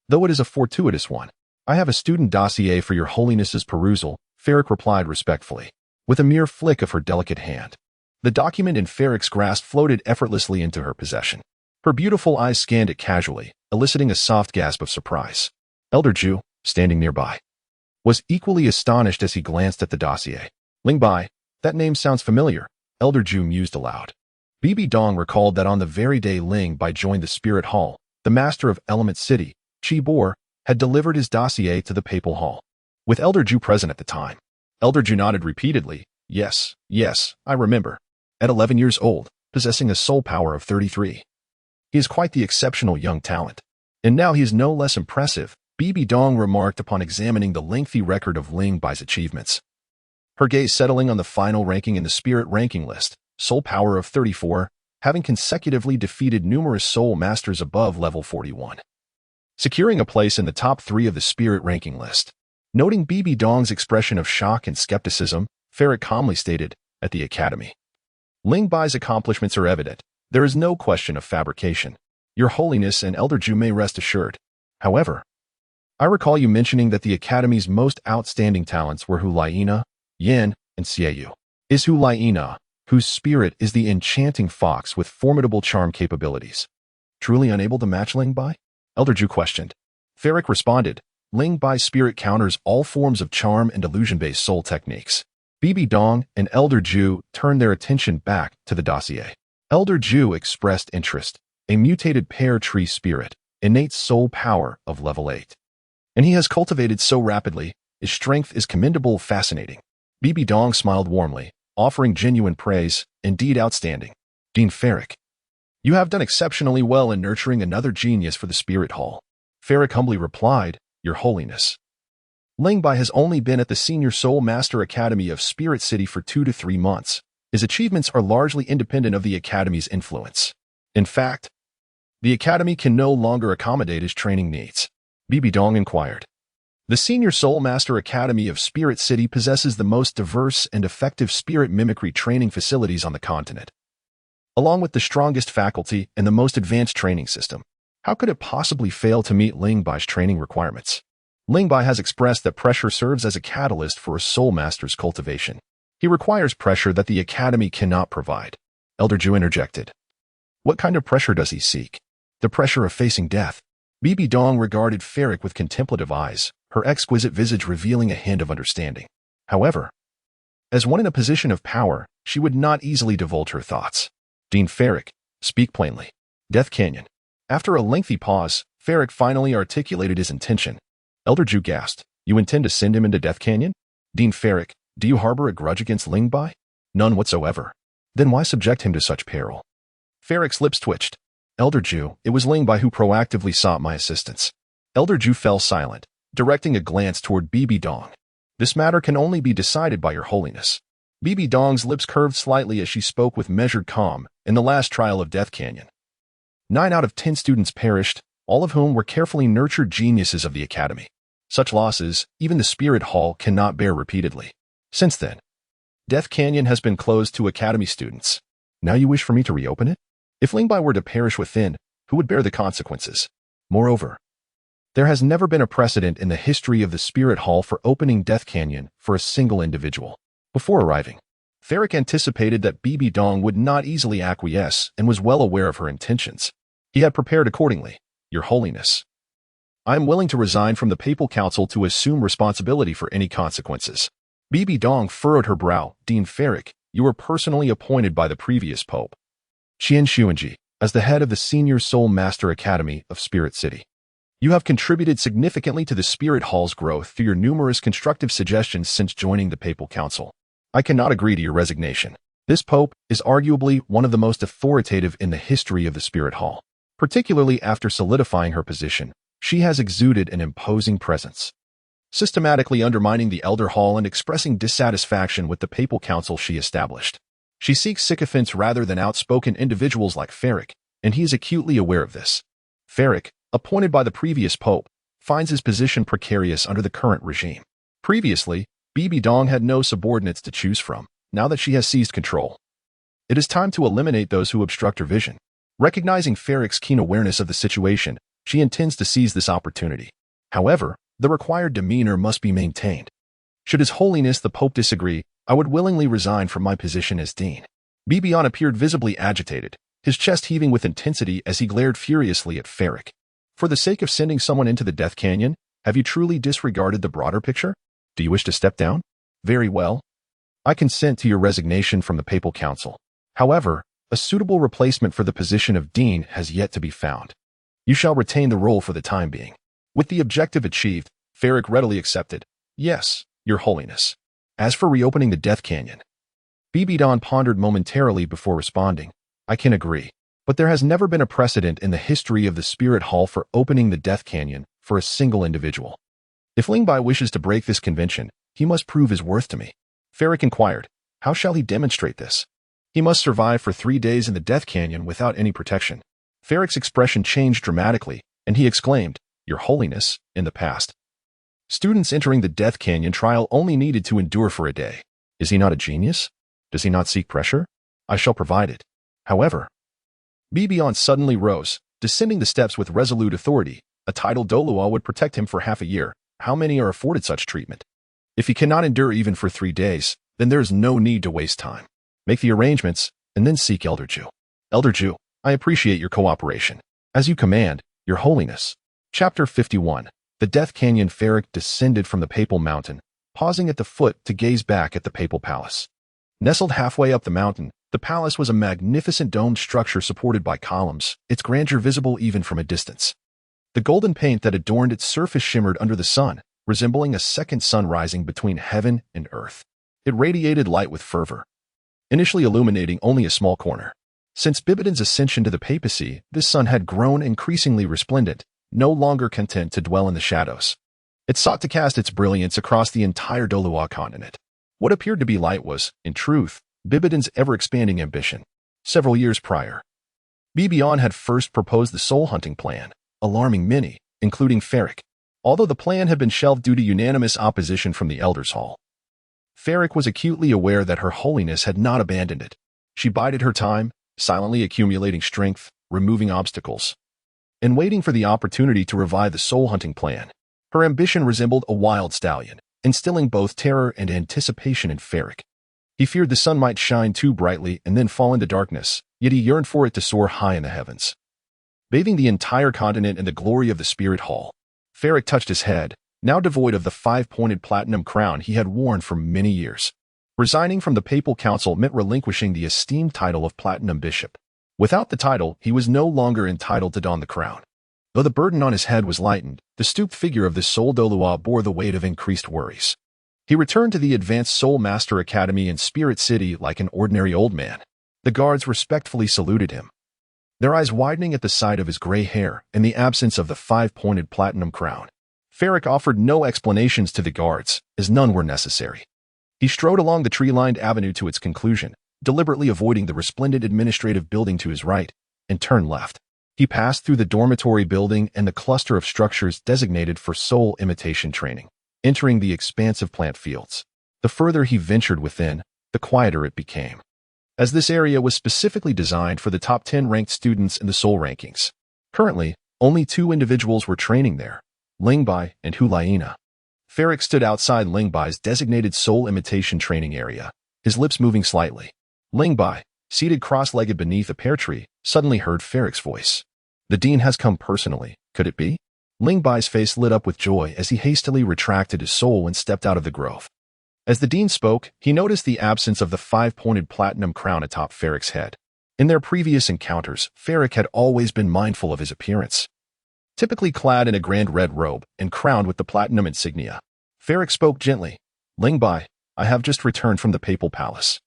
S1: though it is a fortuitous one. I have a student dossier for your holiness's perusal," Ferric replied respectfully, with a mere flick of her delicate hand. The document in Ferric's grasp floated effortlessly into her possession. Her beautiful eyes scanned it casually, eliciting a soft gasp of surprise. Elder Jew, standing nearby, was equally astonished as he glanced at the dossier. "Ling Bai, that name sounds familiar," Elder Jew mused aloud. Bibi Dong recalled that on the very day Ling Bai joined the Spirit Hall, the master of Element City, Qi Bo, had delivered his dossier to the Papal Hall. With Elder Jew present at the time, Elder Jew nodded repeatedly. Yes, I remember. At 11 years old, possessing a soul power of 33. He is quite the exceptional young talent. And now he is no less impressive," Bibi Dong remarked upon examining the lengthy record of Ling Bai's achievements. Her gaze settling on the final ranking in the Spirit ranking list, soul power of 34, having consecutively defeated numerous soul masters above level 41. Securing a place in the top 3 of the Spirit ranking list. Noting Bibi Dong's expression of shock and skepticism, Ferric calmly stated, "At the Academy. Ling Bai's accomplishments are evident. There is no question of fabrication. Your Holiness and Elder Jew may rest assured. However, I recall you mentioning that the Academy's most outstanding talents were Hu Liena, Yin, and Xie Yue. Is Hu Liena, whose spirit is the enchanting fox with formidable charm capabilities, truly unable to match Ling Bai?" Elder Jew questioned. Ferric responded, "Ling Bai's spirit counters all forms of charm and illusion-based soul techniques." Bibi Dong and Elder Jew turned their attention back to the dossier. Elder Jew expressed interest, a mutated pear tree spirit, innate soul power of level 8. And he has cultivated so rapidly, his strength is commendable, fascinating. Bibi Dong smiled warmly, offering genuine praise, "Indeed outstanding. Dean Ferric, you have done exceptionally well in nurturing another genius for the Spirit Hall." Ferric humbly replied, "Your Holiness, Ling Bai has only been at the Senior Soul Master Academy of Spirit City for 2 to 3 months. His achievements are largely independent of the Academy's influence. In fact, The academy can no longer accommodate his training needs. Bibi Dong inquired. The Senior Soul Master Academy of Spirit City possesses the most diverse and effective spirit mimicry training facilities on the continent, along with the strongest faculty and the most advanced training system. How could it possibly fail to meet Ling Bai's training requirements? Ling Bai has expressed that pressure serves as a catalyst for a soul master's cultivation. He requires pressure that the academy cannot provide. Elder Ju interjected. What kind of pressure does he seek? The pressure of facing death. Bibi Dong regarded Ferric with contemplative eyes, her exquisite visage revealing a hint of understanding. However, as one in a position of power, she would not easily divulge her thoughts. Dean Ferric, speak plainly. Death Canyon. After a lengthy pause, Ferric finally articulated his intention. Elder Ju gasped. You intend to send him into Death Canyon? Dean Ferric, do you harbor a grudge against Ling Bai? None whatsoever. Then why subject him to such peril? Ferric's lips twitched. Elder Ju, it was Ling Bai who proactively sought my assistance. Elder Ju fell silent, directing a glance toward Bibi Dong. This matter can only be decided by your holiness. Bibi Dong's lips curved slightly as she spoke with measured calm. In the last trial of Death Canyon, 9 out of 10 students perished, all of whom were carefully nurtured geniuses of the academy. Such losses, even the Spirit Hall cannot bear repeatedly. Since then, Death Canyon has been closed to academy students. Now you wish for me to reopen it? If Ling Bai were to perish within, who would bear the consequences? Moreover, there has never been a precedent in the history of the Spirit Hall for opening Death Canyon for a single individual. Before arriving, Ferric anticipated that Bibi Dong would not easily acquiesce and was well aware of her intentions. He had prepared accordingly. Your Holiness, I am willing to resign from the Papal Council to assume responsibility for any consequences. Bibi Dong furrowed her brow. Dean Ferric, you were personally appointed by the previous Pope, Qian Xuanji, as the head of the Senior Soul Master Academy of Spirit City. You have contributed significantly to the Spirit Hall's growth through your numerous constructive suggestions since joining the Papal Council. I cannot agree to your resignation. This Pope is arguably one of the most authoritative in the history of the Spirit Hall. Particularly after solidifying her position, she has exuded an imposing presence, systematically undermining the Elder Hall and expressing dissatisfaction with the Papal Council she established. She seeks sycophants rather than outspoken individuals like Ferric, and he is acutely aware of this. Ferric, appointed by the previous Pope, finds his position precarious under the current regime. Previously, Bibi Dong had no subordinates to choose from. Now that she has seized control, it is time to eliminate those who obstruct her vision. Recognizing Ferric's keen awareness of the situation, she intends to seize this opportunity. However, the required demeanor must be maintained. Should His Holiness the Pope disagree, I would willingly resign from my position as Dean. Bibion appeared visibly agitated, his chest heaving with intensity as he glared furiously at Ferric. For the sake of sending someone into the Death Canyon, have you truly disregarded the broader picture? Do you wish to step down? Very well. I consent to your resignation from the Papal Council. However, a suitable replacement for the position of Dean has yet to be found. You shall retain the role for the time being. With the objective achieved, Ferric readily accepted. Yes, Your Holiness. As for reopening the Death Canyon, Bibidon pondered momentarily before responding. I can agree, but there has never been a precedent in the history of the Spirit Hall for opening the Death Canyon for a single individual. If Ling Bai wishes to break this convention, he must prove his worth to me. Ferric inquired, how shall he demonstrate this? He must survive for 3 days in the Death Canyon without any protection. Ferric's expression changed dramatically, and he exclaimed, Your Holiness, in the past, students entering the Death Canyon trial only needed to endure for a day. Is he not a genius? Does he not seek pressure? I shall provide it. However, Bibion suddenly rose, descending the steps with resolute authority. A titled Dolua would protect him for half a year. How many are afforded such treatment? If he cannot endure even for 3 days, then there is no need to waste time. Make the arrangements, and then seek Elder Ju. Elder Ju, I appreciate your cooperation. As you command, Your Holiness. Chapter 51. The Death Canyon. Ferric descended from the Papal Mountain, pausing at the foot to gaze back at the Papal Palace. Nestled halfway up the mountain, the palace was a magnificent domed structure supported by columns, its grandeur visible even from a distance. The golden paint that adorned its surface shimmered under the sun, resembling a second sun rising between heaven and earth. It radiated light with fervor, initially illuminating only a small corner. Since Bibidon's ascension to the papacy, this sun had grown increasingly resplendent, no longer content to dwell in the shadows. It sought to cast its brilliance across the entire Dolua continent. What appeared to be light was, in truth, Bibidon's ever-expanding ambition. Several years prior, Bibian had first proposed the soul hunting plan, alarming many, including Ferric, although the plan had been shelved due to unanimous opposition from the Elders' Hall. Ferric was acutely aware that Her Holiness had not abandoned it. She bided her time, silently accumulating strength, removing obstacles, and waiting for the opportunity to revive the soul-hunting plan. Her ambition resembled a wild stallion, instilling both terror and anticipation in Ferric. He feared the sun might shine too brightly and then fall into darkness, yet he yearned for it to soar high in the heavens. Bathing the entire continent in the glory of the Spirit Hall, Ferric touched his head, now devoid of the five-pointed platinum crown he had worn for many years. Resigning from the Papal Council meant relinquishing the esteemed title of Platinum Bishop. Without the title, he was no longer entitled to don the crown. Though the burden on his head was lightened, the stooped figure of the Soul Dolua bore the weight of increased worries. He returned to the Advanced Soul Master Academy in Spirit City like an ordinary old man. The guards respectfully saluted him, their eyes widening at the sight of his gray hair and the absence of the five-pointed platinum crown. Ferric offered no explanations to the guards, as none were necessary. He strode along the tree-lined avenue to its conclusion, deliberately avoiding the resplendent administrative building to his right, and turned left. He passed through the dormitory building and the cluster of structures designated for soul imitation training, entering the expansive plant fields. The further he ventured within, the quieter it became, as this area was specifically designed for the top 10 ranked students in the soul rankings. Currently, only 2 individuals were training there, Ling Bai and Hu Liena. Ferric stood outside Ling Bai's designated soul imitation training area, his lips moving slightly. Ling Bai, seated cross-legged beneath a pear tree, suddenly heard Ferric's voice. The dean has come personally, could it be? Ling Bai's face lit up with joy as he hastily retracted his soul and stepped out of the grove. As the dean spoke, he noticed the absence of the five-pointed platinum crown atop Ferric's head. In their previous encounters, Ferric had always been mindful of his appearance. Typically clad in a grand red robe and crowned with the platinum insignia, Ferric spoke gently. Ling Bai, I have just returned from the Papal Palace.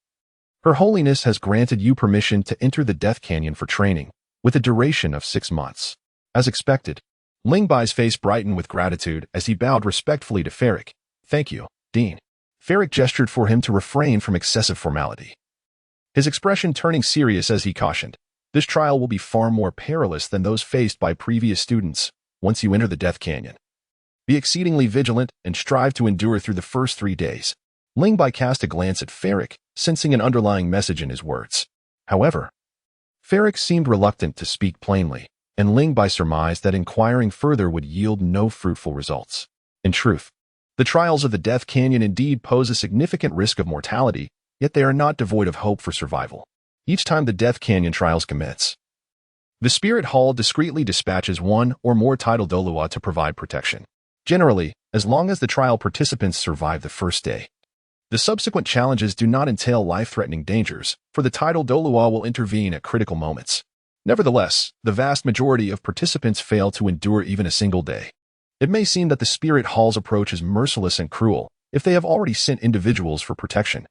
S1: Her Holiness has granted you permission to enter the Death Canyon for training, with a duration of 6 months. As expected, Ling Bai's face brightened with gratitude as he bowed respectfully to Ferric. Thank you, Dean. Ferric gestured for him to refrain from excessive formality, his expression turning serious as he cautioned. This trial will be far more perilous than those faced by previous students once you enter the Death Canyon. Be exceedingly vigilant and strive to endure through the first 3 days. Ling Bai cast a glance at Ferric, sensing an underlying message in his words. However, Ferric seemed reluctant to speak plainly, and Ling Bai surmised that inquiring further would yield no fruitful results. In truth, the trials of the Death Canyon indeed pose a significant risk of mortality, yet they are not devoid of hope for survival. Each time the Death Canyon trials commence, the Spirit Hall discreetly dispatches 1 or more title Dolua to provide protection. Generally, as long as the trial participants survive the first day, the subsequent challenges do not entail life-threatening dangers, for the title Dolua will intervene at critical moments. Nevertheless, the vast majority of participants fail to endure even a single day. It may seem that the Spirit Hall's approach is merciless and cruel if they have already sent individuals for protection.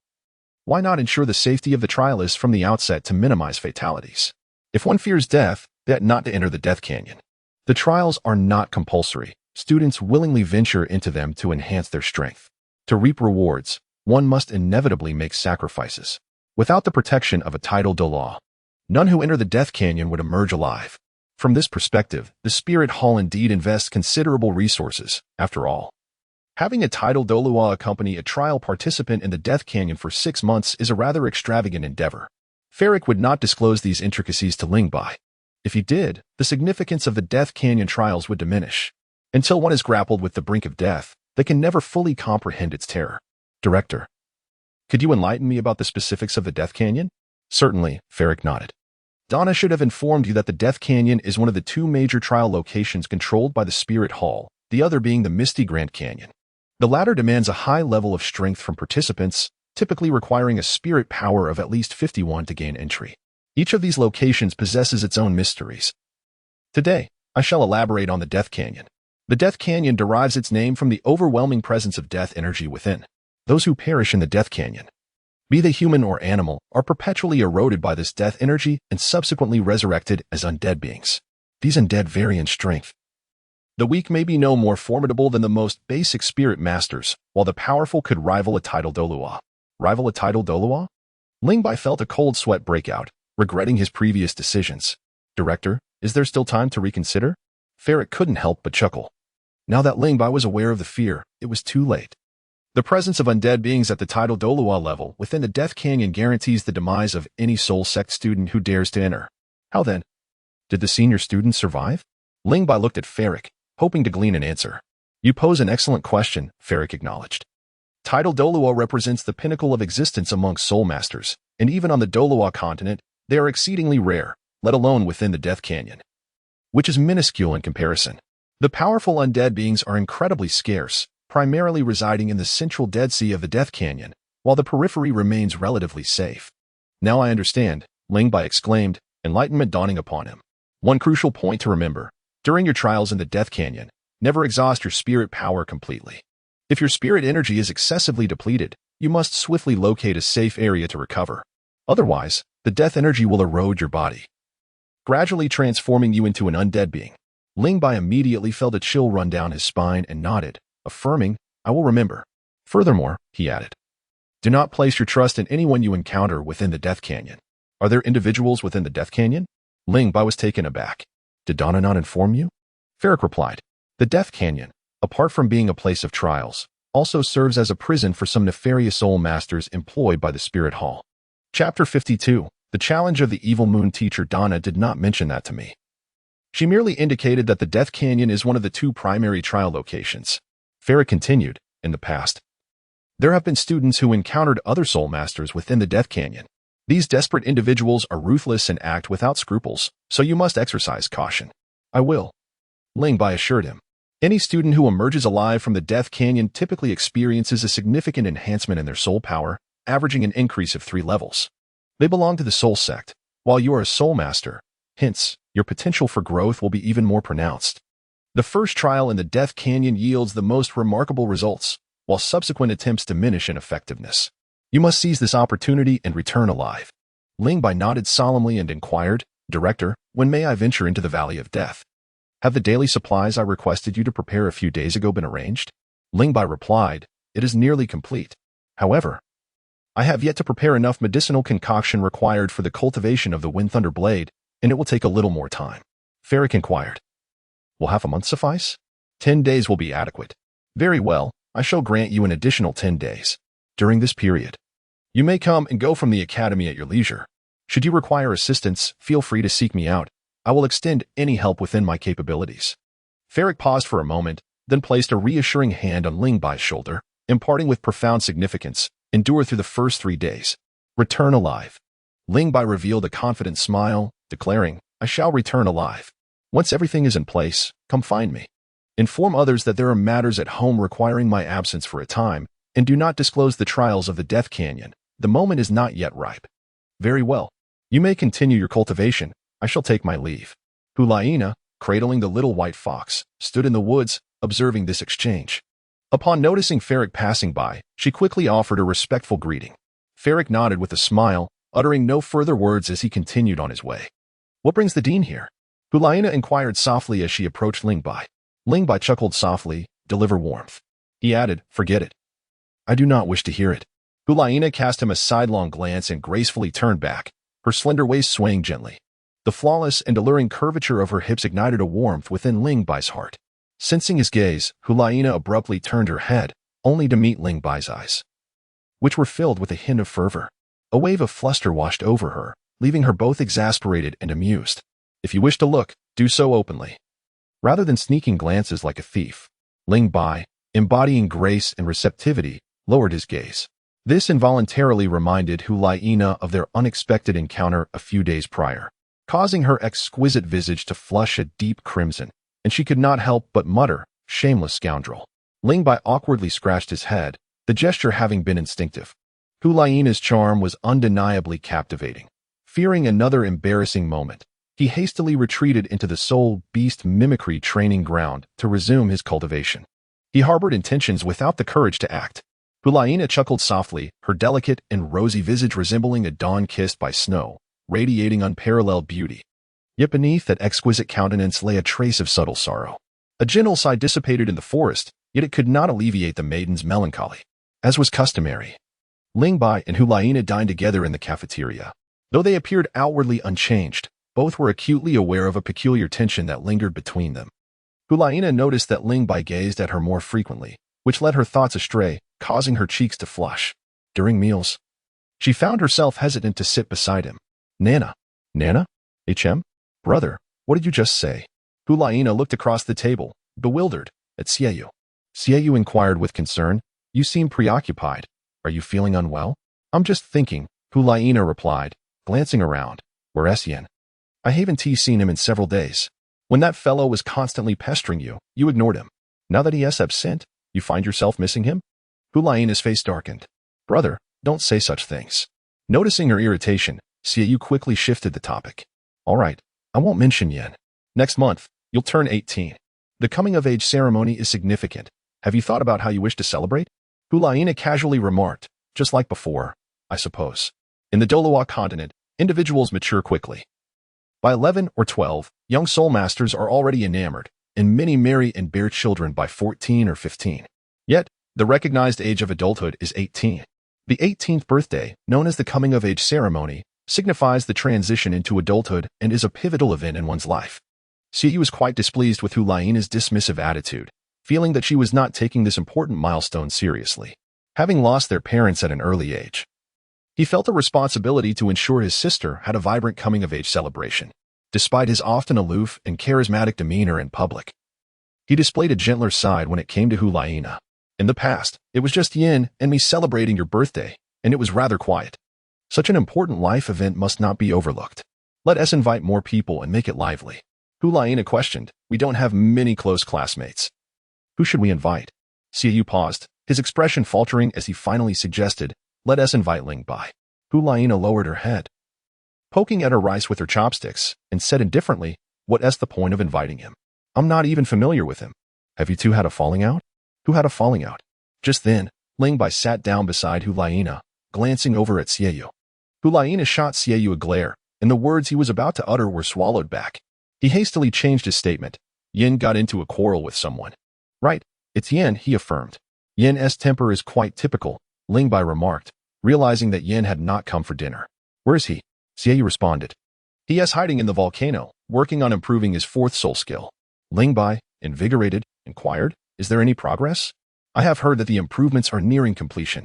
S1: Why not ensure the safety of the trialists from the outset to minimize fatalities? If one fears death, they ought not to enter the Death Canyon. The trials are not compulsory. Students willingly venture into them to enhance their strength. To reap rewards, one must inevitably make sacrifices. Without the protection of a title Dolua, none who enter the Death Canyon would emerge alive. From this perspective, the Spirit Hall indeed invests considerable resources. After all, having a title Dolua accompany a trial participant in the Death Canyon for 6 months is a rather extravagant endeavor. Ferric would not disclose these intricacies to Ling Bai. If he did, the significance of the Death Canyon trials would diminish. Until one is grappled with the brink of death, they can never fully comprehend its terror. Director, could you enlighten me about the specifics of the Death Canyon? Certainly, Ferric nodded. Donna should have informed you that the Death Canyon is one of the 2 major trial locations controlled by the Spirit Hall, the other being the Misty Grand Canyon. The latter demands a high level of strength from participants, typically requiring a spirit power of at least 51 to gain entry. Each of these locations possesses its own mysteries. Today, I shall elaborate on the Death Canyon. The Death Canyon derives its name from the overwhelming presence of death energy within. Those who perish in the Death Canyon, be they human or animal, are perpetually eroded by this death energy and subsequently resurrected as undead beings. These undead vary in strength. The weak may be no more formidable than the most basic spirit masters, while the powerful could rival a title Dolua. Rival a title Dolua? Ling Bai felt a cold sweat break out, regretting his previous decisions. Director, is there still time to reconsider? Ferric couldn't help but chuckle. Now that Ling Bai was aware of the fear, it was too late. The presence of undead beings at the tidal Dolua level within the Death Canyon guarantees the demise of any soul sect student who dares to enter. How then? Did the senior students survive? Ling Bai looked at Ferric, hoping to glean an answer. You pose an excellent question, Ferric acknowledged. Tidal Dolua represents the pinnacle of existence among soul masters, and even on the Dolua continent, they are exceedingly rare, let alone within the Death Canyon, which is minuscule in comparison. The powerful undead beings are incredibly scarce, primarily residing in the central Dead Sea of the Death Canyon, while the periphery remains relatively safe. Now I understand, Ling Bai exclaimed, enlightenment dawning upon him. One crucial point to remember, during your trials in the Death Canyon, never exhaust your spirit power completely. If your spirit energy is excessively depleted, you must swiftly locate a safe area to recover. Otherwise, the death energy will erode your body, gradually transforming you into an undead being. Ling Bai immediately felt a chill run down his spine and nodded, affirming, I will remember. Furthermore, he added, do not place your trust in anyone you encounter within the Death Canyon. Are there individuals within the Death Canyon? Ling Bai was taken aback. Did Donna not inform you? Ferric replied, the Death Canyon, apart from being a place of trials, also serves as a prison for some nefarious soul masters employed by the Spirit Hall. Chapter 52. The Challenge of the Evil Moon Teacher. Donna did not mention that to me. She merely indicated that the Death Canyon is one of the two primary trial locations. Ferric continued, in the past, there have been students who encountered other soul masters within the Death Canyon. These desperate individuals are ruthless and act without scruples, so you must exercise caution. I will, Ling Bai assured him. Any student who emerges alive from the Death Canyon typically experiences a significant enhancement in their soul power, averaging an increase of 3 levels. They belong to the soul sect, while you are a soul master. Hence, your potential for growth will be even more pronounced. The first trial in the Death Canyon yields the most remarkable results, while subsequent attempts diminish in effectiveness. You must seize this opportunity and return alive. Ling Bai nodded solemnly and inquired, Director, when may I venture into the Valley of Death? Have the daily supplies I requested you to prepare a few days ago been arranged? Ling Bai replied, it is nearly complete. However, I have yet to prepare enough medicinal concoction required for the cultivation of the Wind Thunder Blade, and it will take a little more time. Ferric inquired, will half a month suffice? 10 days will be adequate. Very well, I shall grant you an additional 10 days. During this period, you may come and go from the academy at your leisure. Should you require assistance, feel free to seek me out. I will extend any help within my capabilities. Ferric paused for a moment, then placed a reassuring hand on Ling Bai's shoulder, imparting with profound significance, endure through the first 3 days. Return alive. Ling Bai revealed a confident smile, declaring, I shall return alive. Once everything is in place, come find me. Inform others that there are matters at home requiring my absence for a time, and do not disclose the trials of the Death Canyon. The moment is not yet ripe. Very well. You may continue your cultivation. I shall take my leave. Hu Liena, cradling the little white fox, stood in the woods, observing this exchange. Upon noticing Ferric passing by, she quickly offered a respectful greeting. Ferric nodded with a smile, uttering no further words as he continued on his way. What brings the dean here? Hu Liena inquired softly as she approached Ling Bai. Ling Bai chuckled softly, deliver warmth. He added, forget it. I do not wish to hear it. Hu Liena cast him a sidelong glance and gracefully turned back, her slender waist swaying gently. The flawless and alluring curvature of her hips ignited a warmth within Ling Bai's heart. Sensing his gaze, Hu Liena abruptly turned her head, only to meet Ling Bai's eyes, which were filled with a hint of fervor. A wave of fluster washed over her, leaving her both exasperated and amused. If you wish to look, do so openly. Rather than sneaking glances like a thief, Ling Bai, embodying grace and receptivity, lowered his gaze. This involuntarily reminded Hu Liena of their unexpected encounter a few days prior, causing her exquisite visage to flush a deep crimson, and she could not help but mutter, shameless scoundrel. Ling Bai awkwardly scratched his head, the gesture having been instinctive. Hu Liena's charm was undeniably captivating. Fearing another embarrassing moment, he hastily retreated into the soul beast mimicry training ground to resume his cultivation. He harbored intentions without the courage to act. Hu Liena chuckled softly, her delicate and rosy visage resembling a dawn kissed by snow, radiating unparalleled beauty. Yet beneath that exquisite countenance lay a trace of subtle sorrow. A gentle sigh dissipated in the forest, yet it could not alleviate the maiden's melancholy. As was customary, Ling Bai and Hu Liena dined together in the cafeteria. Though they appeared outwardly unchanged, Both were acutely aware of a peculiar tension that lingered between them. Hu Liena noticed that Ling Bai gazed at her more frequently, which led her thoughts astray, causing her cheeks to flush. During meals, she found herself hesitant to sit beside him. Nana. Nana? Brother, what did you just say? Hu Liena looked across the table, bewildered, at Xie Yue. Xie Yue inquired with concern. You seem preoccupied. Are you feeling unwell? I'm just thinking, Hu Liena replied, glancing around. Where's Yen? I haven't seen him in several days. When that fellow was constantly pestering you, you ignored him. Now that he is absent, you find yourself missing him? Hu Liena's face darkened. Brother, don't say such things. Noticing her irritation, Xie Yue quickly shifted the topic. All right, I won't mention Yen. Next month, you'll turn 18. The coming-of-age ceremony is significant. Have you thought about how you wish to celebrate? Hu Liena casually remarked, just like before, I suppose. In the Dolawa continent, individuals mature quickly. By 11 or 12, young soul masters are already enamored, and many marry and bear children by 14 or 15. Yet, the recognized age of adulthood is 18. The 18th birthday, known as the coming-of-age ceremony, signifies the transition into adulthood and is a pivotal event in one's life. Xie Yue was quite displeased with Hu Liena's dismissive attitude, feeling that she was not taking this important milestone seriously. Having lost their parents at an early age, he felt a responsibility to ensure his sister had a vibrant coming-of-age celebration. Despite his often aloof and charismatic demeanor in public, he displayed a gentler side when it came to Hu Liena. In the past, it was just Yin and me celebrating your birthday, and it was rather quiet. Such an important life event must not be overlooked. Let us invite more people and make it lively. Hu Liena questioned. We don't have many close classmates. Who should we invite? Xie Yue paused, his expression faltering as he finally suggested, let us invite Ling Bai. Hu Liena lowered her head, poking at her rice with her chopsticks, and said indifferently, what's the point of inviting him? I'm not even familiar with him. Have you two had a falling out? Who had a falling out? Just then, Ling Bai sat down beside Hu Liena, glancing over at Xie Yue. Hu Liena shot Xie Yue a glare, and the words he was about to utter were swallowed back. He hastily changed his statement. Yin got into a quarrel with someone. Right, it's Yin, he affirmed. Yin's temper is quite typical, Ling Bai remarked, realizing that Yin had not come for dinner. Where is he? Xie Yue responded. He is hiding in the volcano, working on improving his fourth soul skill. Ling Bai, invigorated, inquired, is there any progress? I have heard that the improvements are nearing completion.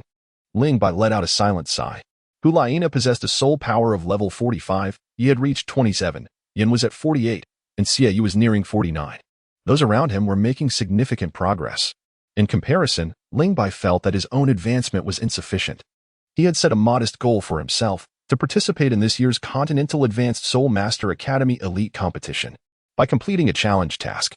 S1: Ling Bai let out a silent sigh. Hu Liena possessed a soul power of level 45, he had reached 27, Yin was at 48, and Xie Yue was nearing 49. Those around him were making significant progress. In comparison, Ling Bai felt that his own advancement was insufficient. He had set a modest goal for himself, to participate in this year's Continental Advanced Soul Master Academy Elite Competition. By completing a challenge task,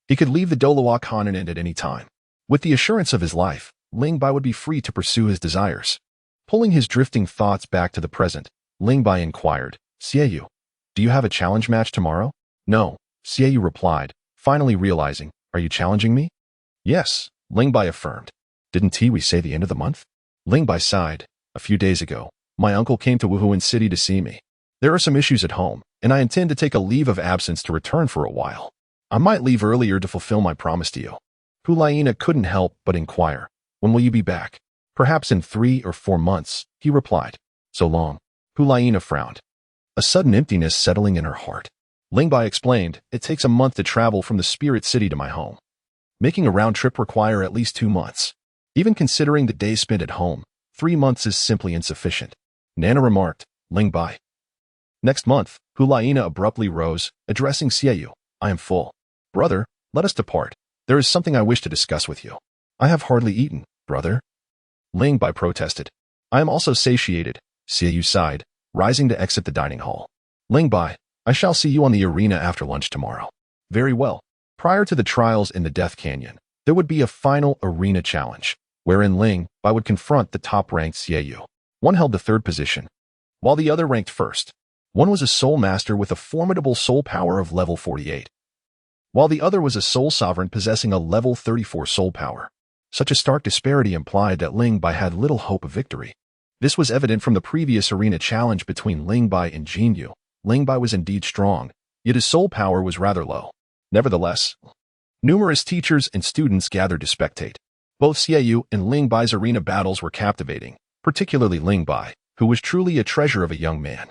S1: he could leave the Dolawa continent at any time. With the assurance of his life, Ling Bai would be free to pursue his desires. Pulling his drifting thoughts back to the present, Ling Bai inquired, Xie Yue, do you have a challenge match tomorrow? No, Xie Yue replied, finally realizing, are you challenging me? Yes, Ling Bai affirmed. Didn't we say the end of the month? Ling Bai sighed. A few days ago, my uncle came to Wuhuan City to see me. There are some issues at home, and I intend to take a leave of absence to return for a while. I might leave earlier to fulfill my promise to you. Hu Liena couldn't help but inquire, when will you be back? Perhaps in 3 or 4 months, he replied. So long. Hu Liena frowned, a sudden emptiness settling in her heart. Ling Bai explained, it takes a month to travel from the spirit city to my home. Making a round trip require at least 2 months. Even considering the days spent at home, 3 months is simply insufficient. Nana remarked, Ling Bai. Next month, Hu Liena abruptly rose, addressing Xie Yue. I am full. Brother, let us depart. There is something I wish to discuss with you. I have hardly eaten, brother. Ling Bai protested. I am also satiated, Xie Yue sighed, rising to exit the dining hall. Ling Bai, I shall see you on the arena after lunch tomorrow. Very well. Prior to the trials in the Death Canyon, there would be a final arena challenge, wherein Ling Bai would confront the top-ranked Xie Yue. One held the 3rd position, while the other ranked 1st. One was a soul master with a formidable soul power of level 48, while the other was a soul sovereign possessing a level 34 soul power. Such a stark disparity implied that Ling Bai had little hope of victory. This was evident from the previous arena challenge between Ling Bai and Jin Yu. Ling Bai was indeed strong, yet his soul power was rather low. Nevertheless, numerous teachers and students gathered to spectate. Both Xie Yue and Ling Bai's arena battles were captivating, particularly Ling Bai, who was truly a treasure of a young man.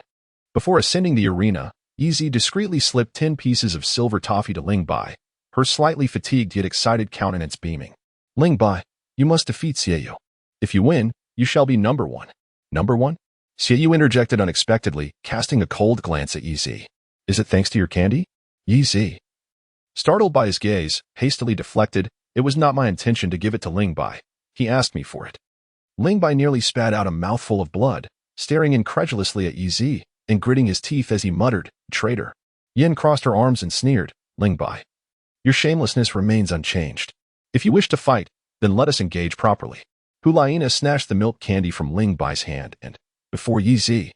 S1: Before ascending the arena, Yi discreetly slipped 10 pieces of silver toffee to Ling Bai, her slightly fatigued yet excited countenance beaming. Ling Bai, you must defeat Xie Yue. If you win, you shall be number one. Number one? Xie Yue interjected unexpectedly, casting a cold glance at Yi. Is it thanks to your candy? Yi, startled by his gaze, hastily deflected. It was not my intention to give it to Ling Bai. He asked me for it. Ling Bai nearly spat out a mouthful of blood, staring incredulously at Yi and gritting his teeth as he muttered, traitor. Yin crossed her arms and sneered, Ling Bai. Your shamelessness remains unchanged. If you wish to fight, then let us engage properly. Hu Liena snatched the milk candy from Ling Bai's hand and, before Yi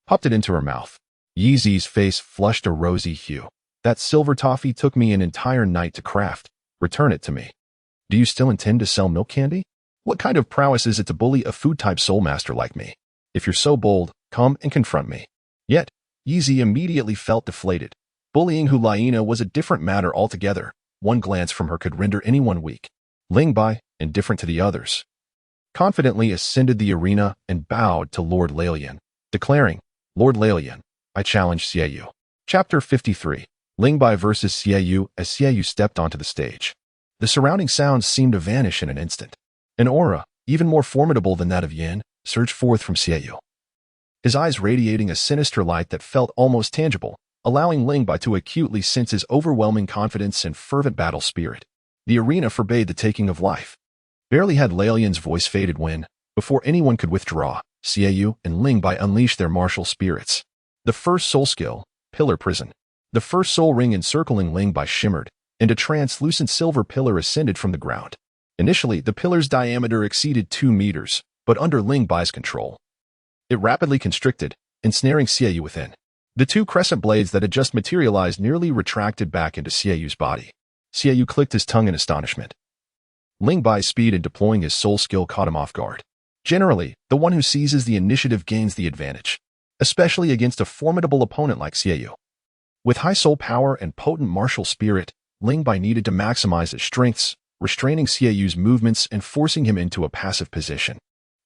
S1: popped it into her mouth. Yi's face flushed a rosy hue. That silver toffee took me an entire night to craft. Return it to me. Do you still intend to sell milk candy? What kind of prowess is it to bully a food-type soul master like me? If you're so bold, come and confront me. Yet, Yi immediately felt deflated. Bullying Hu Liena was a different matter altogether. One glance from her could render anyone weak. Ling Bai, indifferent to the others, confidently ascended the arena and bowed to Lord Lian, declaring, Lord Lian, I challenge Xie Yue. Chapter 53. Ling Bai versus Xie Yue. As Xie Yue stepped onto the stage, the surrounding sounds seemed to vanish in an instant. An aura, even more formidable than that of Yin, surged forth from Xie Yue, his eyes radiating a sinister light that felt almost tangible, allowing Ling Bai to acutely sense his overwhelming confidence and fervent battle spirit. The arena forbade the taking of life. Barely had Lian's voice faded when, before anyone could withdraw, Xie Yue and Ling Bai unleashed their martial spirits. The first soul skill, Pillar Prison. The first soul ring encircling Ling Bai shimmered, and a translucent silver pillar ascended from the ground. Initially, the pillar's diameter exceeded 2 meters, but under Ling Bai's control, it rapidly constricted, ensnaring Xie Yue within. The 2 crescent blades that had just materialized nearly retracted back into Xie Yue's body. Xie Yue clicked his tongue in astonishment. Ling Bai's speed in deploying his soul skill caught him off guard. Generally, the one who seizes the initiative gains the advantage, especially against a formidable opponent like Xie Yue. With high soul power and potent martial spirit, Ling Bai needed to maximize his strengths, restraining Xie Yue's movements and forcing him into a passive position.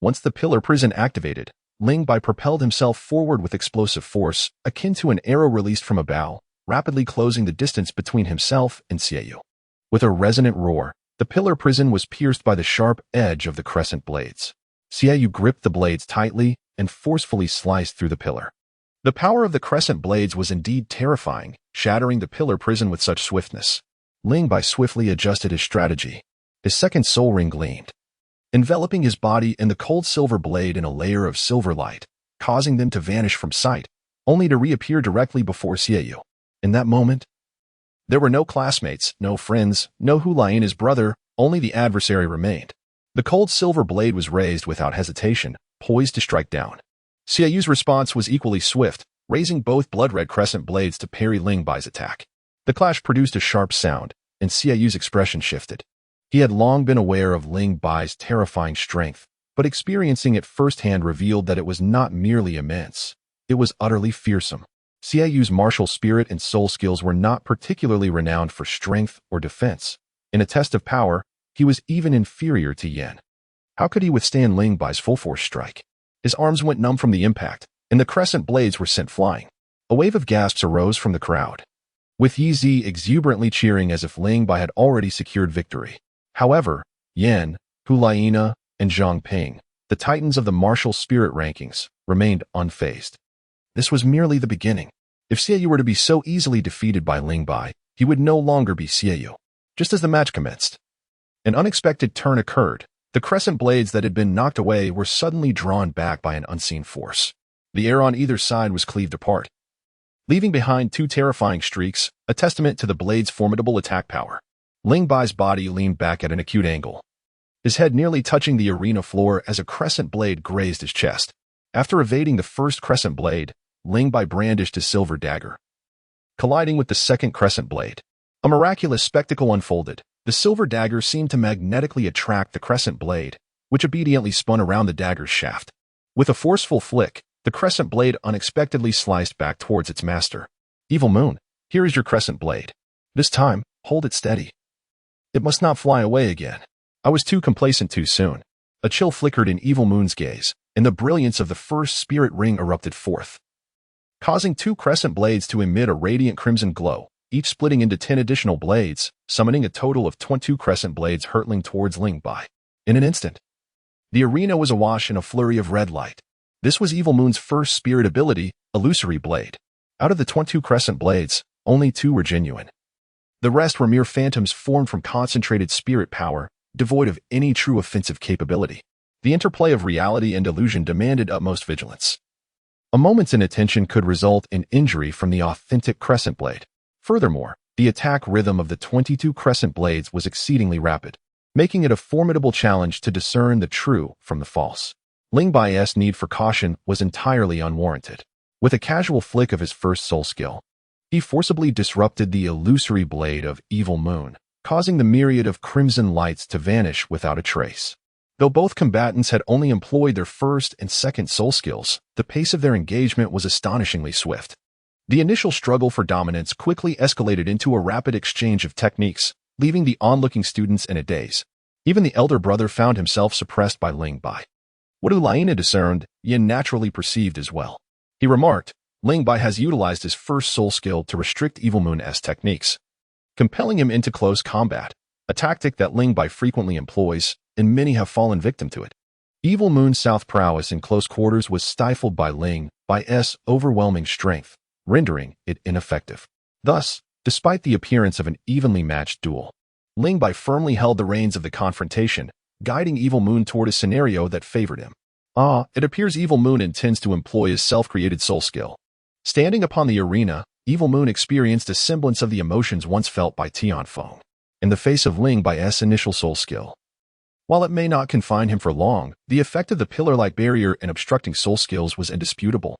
S1: Once the pillar prison activated, Ling Bai propelled himself forward with explosive force, akin to an arrow released from a bow, rapidly closing the distance between himself and Xie Yue. With a resonant roar, the pillar prison was pierced by the sharp edge of the crescent blades. Xie Yue gripped the blades tightly and forcefully sliced through the pillar. The power of the crescent blades was indeed terrifying, shattering the pillar prison with such swiftness. Ling Bai swiftly adjusted his strategy. His second soul ring gleamed, enveloping his body in the cold silver blade in a layer of silver light, causing them to vanish from sight, only to reappear directly before Xie Yue. In that moment, there were no classmates, no friends, no Hu Liena's brother, only the adversary remained. The cold silver blade was raised without hesitation, poised to strike down. Xie Yue's response was equally swift, raising both blood-red crescent blades to parry Ling Bai's attack. The clash produced a sharp sound, and Xie Yue's expression shifted. He had long been aware of Ling Bai's terrifying strength, but experiencing it firsthand revealed that it was not merely immense. It was utterly fearsome. Xie Yue's martial spirit and soul skills were not particularly renowned for strength or defense. In a test of power, he was even inferior to Yan. How could he withstand Ling Bai's full-force strike? His arms went numb from the impact, and the crescent blades were sent flying. A wave of gasps arose from the crowd, with Yi exuberantly cheering as if Ling Bai had already secured victory. However, Yan, Hu Liena, and Zhang Ping, the titans of the martial spirit rankings, remained unfazed. This was merely the beginning. If Xie Yue were to be so easily defeated by Ling Bai, he would no longer be Xie Yue. Just as the match commenced, an unexpected turn occurred. The crescent blades that had been knocked away were suddenly drawn back by an unseen force. The air on either side was cleaved apart, leaving behind 2 terrifying streaks, a testament to the blade's formidable attack power. Ling Bai's body leaned back at an acute angle, his head nearly touching the arena floor as a crescent blade grazed his chest. After evading the first crescent blade, Ling Bai brandished his silver dagger, colliding with the second crescent blade. A miraculous spectacle unfolded. The silver dagger seemed to magnetically attract the crescent blade, which obediently spun around the dagger's shaft. With a forceful flick, the crescent blade unexpectedly sliced back towards its master. Evil Moon, here is your crescent blade. This time, hold it steady. It must not fly away again. I was too complacent too soon. A chill flickered in Evil Moon's gaze, and the brilliance of the first spirit ring erupted forth, causing 2 crescent blades to emit a radiant crimson glow, each splitting into 10 additional blades, summoning a total of 22 crescent blades hurtling towards Ling Bai. In an instant, the arena was awash in a flurry of red light. This was Evil Moon's first spirit ability, Illusory Blade. Out of the 22 crescent blades, only 2 were genuine. The rest were mere phantoms formed from concentrated spirit power, devoid of any true offensive capability. The interplay of reality and illusion demanded utmost vigilance. A moment's inattention could result in injury from the authentic crescent blade. Furthermore, the attack rhythm of the 22 crescent blades was exceedingly rapid, making it a formidable challenge to discern the true from the false. Ling Bai's need for caution was entirely unwarranted. With a casual flick of his first soul skill, he forcibly disrupted the illusory blade of Evil Moon, causing the myriad of crimson lights to vanish without a trace. Though both combatants had only employed their first and second soul skills, the pace of their engagement was astonishingly swift. The initial struggle for dominance quickly escalated into a rapid exchange of techniques, leaving the onlooking students in a daze. Even the elder brother found himself suppressed by Ling Bai. What Hu Liena discerned, Yin naturally perceived as well. He remarked, Ling Bai has utilized his first soul skill to restrict Evil Moon's techniques, compelling him into close combat, a tactic that Ling Bai frequently employs, and many have fallen victim to it. Evil Moon's south prowess in close quarters was stifled by Ling Bai's overwhelming strength, rendering it ineffective. Thus, despite the appearance of an evenly matched duel, Ling Bai firmly held the reins of the confrontation, guiding Evil Moon toward a scenario that favored him. It appears Evil Moon intends to employ his self-created soul skill. Standing upon the arena, Evil Moon experienced a semblance of the emotions once felt by Tianfeng in the face of Ling Bai's initial soul skill. While it may not confine him for long, the effect of the pillar-like barrier in obstructing soul skills was indisputable.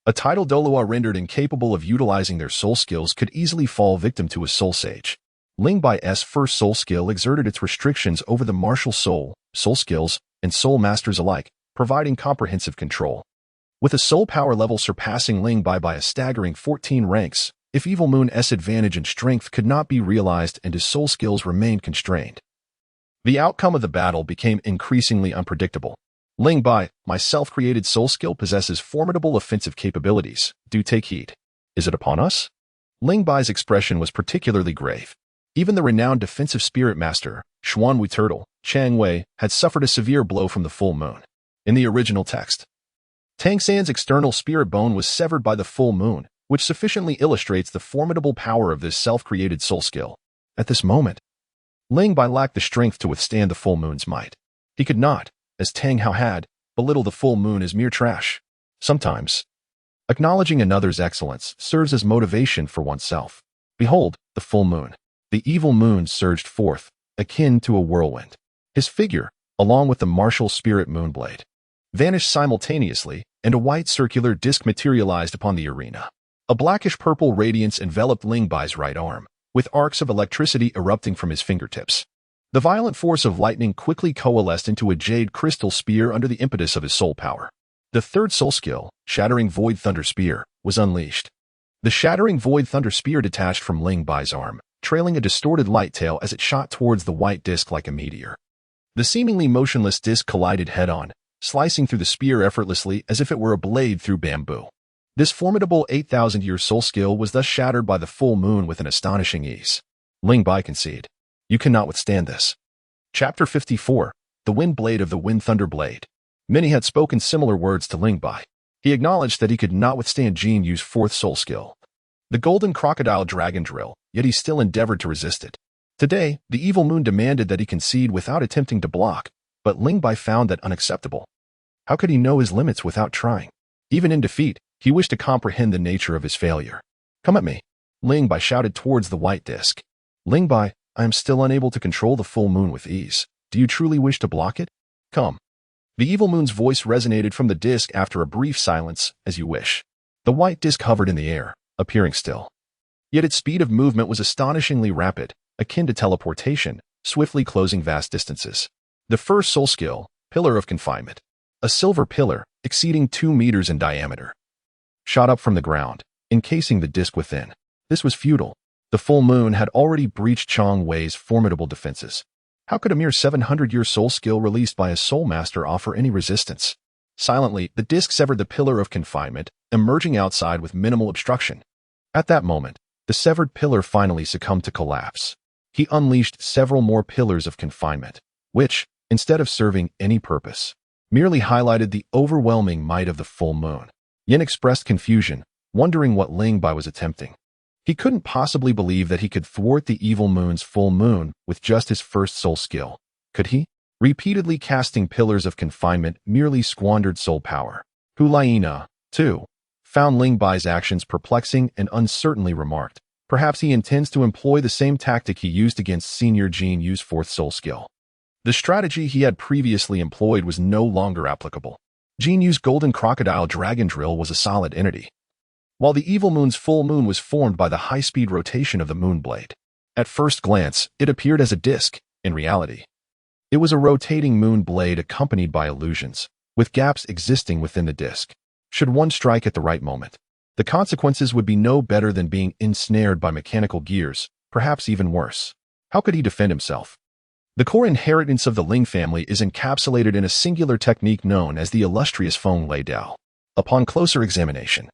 S1: A title Dolua rendered incapable of utilizing their soul skills could easily fall victim to a soul sage. Ling Bai's first soul skill exerted its restrictions over the martial soul skills, and soul masters alike, providing comprehensive control. With a soul power level surpassing Ling Bai by a staggering 14 ranks, if Evil Moon's advantage in strength could not be realized and his soul skills remained constrained, the outcome of the battle became increasingly unpredictable. Ling Bai, my self-created soul skill possesses formidable offensive capabilities. Do take heed. Is it upon us? Ling Bai's expression was particularly grave. Even the renowned defensive spirit master, Xuanwu Turtle, Chang Wei, had suffered a severe blow from the full moon. In the original text, Tang San's external spirit bone was severed by the full moon, which sufficiently illustrates the formidable power of this self-created soul skill. At this moment, Ling Bai lacked the strength to withstand the full moon's might. He could not, as Tang Hao had, belittle the full moon as mere trash. Sometimes, acknowledging another's excellence serves as motivation for oneself. Behold, the full moon. The Evil Moon surged forth, akin to a whirlwind. His figure, along with the martial spirit moonblade, vanished simultaneously, and a white circular disc materialized upon the arena. A blackish-purple radiance enveloped Ling Bai's right arm, with arcs of electricity erupting from his fingertips. The violent force of lightning quickly coalesced into a jade crystal spear under the impetus of his soul power. The third soul skill, Shattering Void Thunder Spear, was unleashed. The Shattering Void Thunder Spear detached from Ling Bai's arm, trailing a distorted light tail as it shot towards the white disc like a meteor. The seemingly motionless disc collided head-on, slicing through the spear effortlessly as if it were a blade through bamboo. This formidable 8,000-year soul skill was thus shattered by the full moon with an astonishing ease. Ling Bai conceded, "You cannot withstand this." Chapter 54, The Wind Blade of the Wind Thunder Blade. Many had spoken similar words to Ling Bai. He acknowledged that he could not withstand Jin Yu's fourth soul skill, the Golden Crocodile Dragon Drill, yet he still endeavored to resist it. Today, the Evil Moon demanded that he concede without attempting to block, but Ling Bai found that unacceptable. How could he know his limits without trying? Even in defeat, he wished to comprehend the nature of his failure. "Come at me," Ling Bai shouted towards the white disc. "Ling Bai, I am still unable to control the full moon with ease. Do you truly wish to block it? Come." The Evil Moon's voice resonated from the disc after a brief silence. "As you wish." The white disc hovered in the air, appearing still. Yet its speed of movement was astonishingly rapid, akin to teleportation, swiftly closing vast distances. The first soul skill, Pillar of Confinement. A silver pillar, exceeding 2 meters in diameter, shot up from the ground, encasing the disc within. This was futile. The full moon had already breached Chang Wei's formidable defenses. How could a mere 700-year soul skill released by a soul master offer any resistance? Silently, the disc severed the pillar of confinement, emerging outside with minimal obstruction. At that moment, the severed pillar finally succumbed to collapse. He unleashed several more pillars of confinement, which, instead of serving any purpose, merely highlighted the overwhelming might of the full moon. Yin expressed confusion, wondering what Ling Bai was attempting. He couldn't possibly believe that he could thwart the evil moon's full moon with just his first soul skill. Could he? Repeatedly casting pillars of confinement merely squandered soul power. Hu Liena, too, found Ling Bai's actions perplexing and uncertainly remarked, perhaps he intends to employ the same tactic he used against Senior Jin Yu's fourth soul skill. The strategy he had previously employed was no longer applicable. Jin Yu's golden crocodile dragon drill was a solid entity, while the evil moon's full moon was formed by the high-speed rotation of the moon blade. At first glance, it appeared as a disc. In reality, it was a rotating moon blade accompanied by illusions, with gaps existing within the disc. Should one strike at the right moment, the consequences would be no better than being ensnared by mechanical gears, perhaps even worse. How could he defend himself? The core inheritance of the Ling family is encapsulated in a singular technique known as the illustrious Feng Lei Dao. Upon closer examination,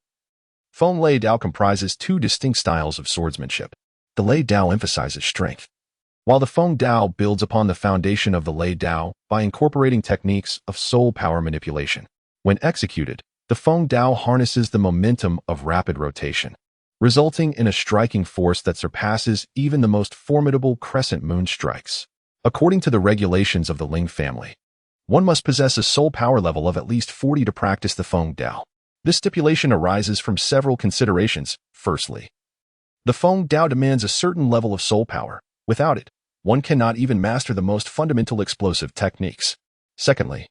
S1: Feng Lei Dao comprises two distinct styles of swordsmanship. The Lei Dao emphasizes strength, while the Feng Dao builds upon the foundation of the Lei Dao by incorporating techniques of soul power manipulation. When executed, the Feng Dao harnesses the momentum of rapid rotation, resulting in a striking force that surpasses even the most formidable crescent moon strikes. According to the regulations of the Ling family, one must possess a soul power level of at least 40 to practice the Feng Dao. This stipulation arises from several considerations. Firstly, the Feng Dao demands a certain level of soul power. Without it, one cannot even master the most fundamental explosive techniques. Secondly,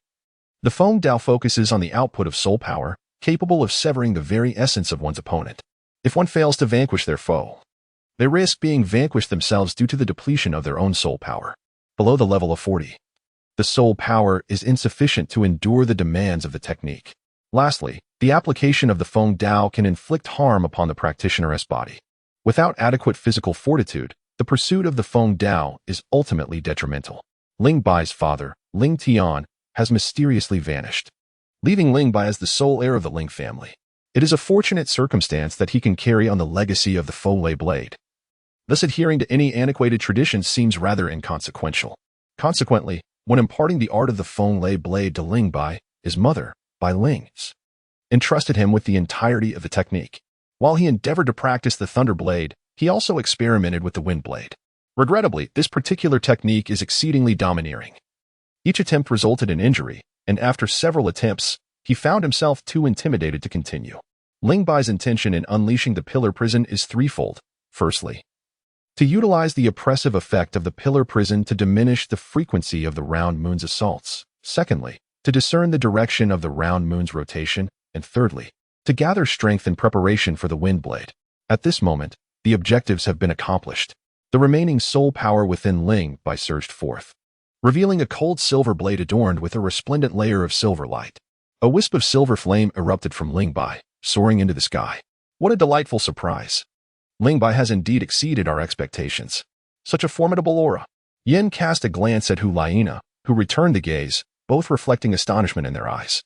S1: the Feng Dao focuses on the output of soul power, capable of severing the very essence of one's opponent. If one fails to vanquish their foe, they risk being vanquished themselves due to the depletion of their own soul power. Below the level of 40, the soul power is insufficient to endure the demands of the technique. Lastly, the application of the Feng Dao can inflict harm upon the practitioner's body. Without adequate physical fortitude, the pursuit of the Feng Dao is ultimately detrimental. Ling Bai's father, Ling Tian, has mysteriously vanished, leaving Ling Bai as the sole heir of the Ling family. It is a fortunate circumstance that he can carry on the legacy of the Feng Lei blade. Thus adhering to any antiquated tradition seems rather inconsequential. Consequently, when imparting the art of the Feng Lei blade to Ling Bai, his mother, Bai Ling, entrusted him with the entirety of the technique. While he endeavored to practice the thunder blade, he also experimented with the wind blade. Regrettably, this particular technique is exceedingly domineering. Each attempt resulted in injury, and after several attempts, he found himself too intimidated to continue. Ling Bai's intention in unleashing the pillar prison is threefold. Firstly, to utilize the oppressive effect of the pillar prison to diminish the frequency of the round moon's assaults. Secondly, to discern the direction of the round moon's rotation. And thirdly, to gather strength in preparation for the wind blade. At this moment, the objectives have been accomplished. The remaining soul power within Ling Bai surged forth, revealing a cold silver blade adorned with a resplendent layer of silver light. A wisp of silver flame erupted from Ling Bai, soaring into the sky. What a delightful surprise! Ling Bai has indeed exceeded our expectations. Such a formidable aura. Yin cast a glance at Hu Liena, who returned the gaze, both reflecting astonishment in their eyes.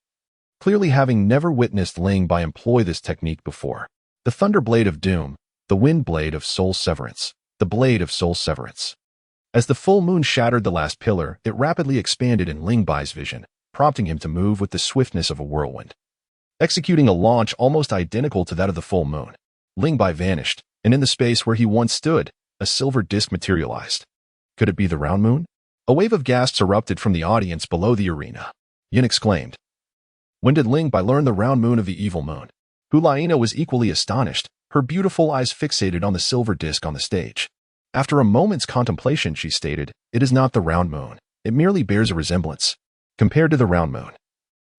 S1: Clearly having never witnessed Ling Bai employ this technique before. The thunder blade of doom, the wind blade of soul severance, the blade of soul severance. As the full moon shattered the last pillar, it rapidly expanded in Ling Bai's vision, prompting him to move with the swiftness of a whirlwind. Executing a launch almost identical to that of the full moon, Ling Bai vanished, and in the space where he once stood, a silver disc materialized. Could it be the round moon? A wave of gasps erupted from the audience below the arena. Yin exclaimed, "When did Ling Bai learn the round moon of the evil moon?" Hu Liena was equally astonished, her beautiful eyes fixated on the silver disc on the stage. After a moment's contemplation, she stated, "It is not the round moon. It merely bears a resemblance. Compared to the round moon,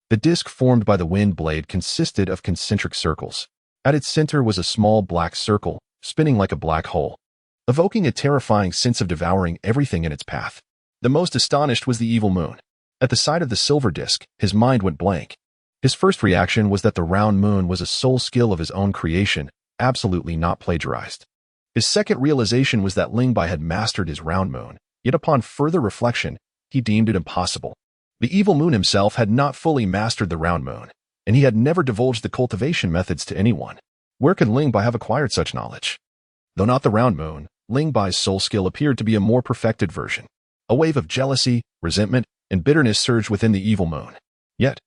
S1: the disc formed by the wind blade consisted of concentric circles. At its center was a small black circle, spinning like a black hole, evoking a terrifying sense of devouring everything in its path. The most astonished was the evil moon. At the sight of the silver disc, his mind went blank. His first reaction was that the round moon was a soul skill of his own creation, absolutely not plagiarized. His second realization was that Ling Bai had mastered his round moon, yet upon further reflection, he deemed it impossible. The evil moon himself had not fully mastered the round moon, and he had never divulged the cultivation methods to anyone. Where could Ling Bai have acquired such knowledge? Though not the round moon, Ling Bai's soul skill appeared to be a more perfected version. A wave of jealousy, resentment, and bitterness surged within the evil moon. Yet,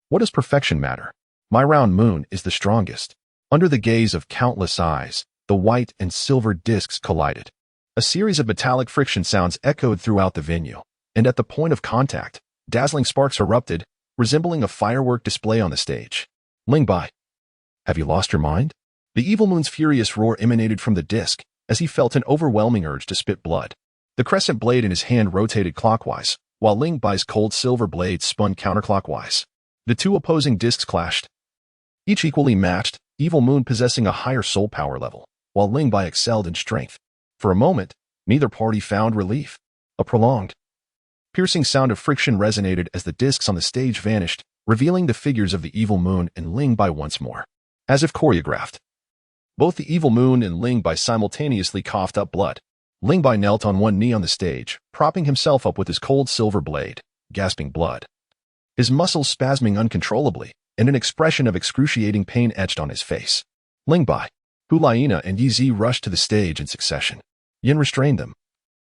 S1: what does perfection matter? My round moon is the strongest. Under the gaze of countless eyes, the white and silver discs collided. A series of metallic friction sounds echoed throughout the venue, and at the point of contact, dazzling sparks erupted, resembling a firework display on the stage. Ling Bai, have you lost your mind? The evil moon's furious roar emanated from the disc as he felt an overwhelming urge to spit blood. The crescent blade in his hand rotated clockwise, while Ling Bai's cold silver blade spun counterclockwise. The two opposing discs clashed, each equally matched, evil moon possessing a higher soul power level, while Ling Bai excelled in strength. For a moment, neither party found relief. A prolonged, piercing sound of friction resonated as the discs on the stage vanished, revealing the figures of the evil moon and Ling Bai once more. As if choreographed, both the evil moon and Ling Bai simultaneously coughed up blood. Ling Bai knelt on one knee on the stage, propping himself up with his cold silver blade, gasping blood. His muscles spasming uncontrollably, and an expression of excruciating pain etched on his face. Ling Bai, Hu Liena, and Yi rushed to the stage in succession. Yin restrained them.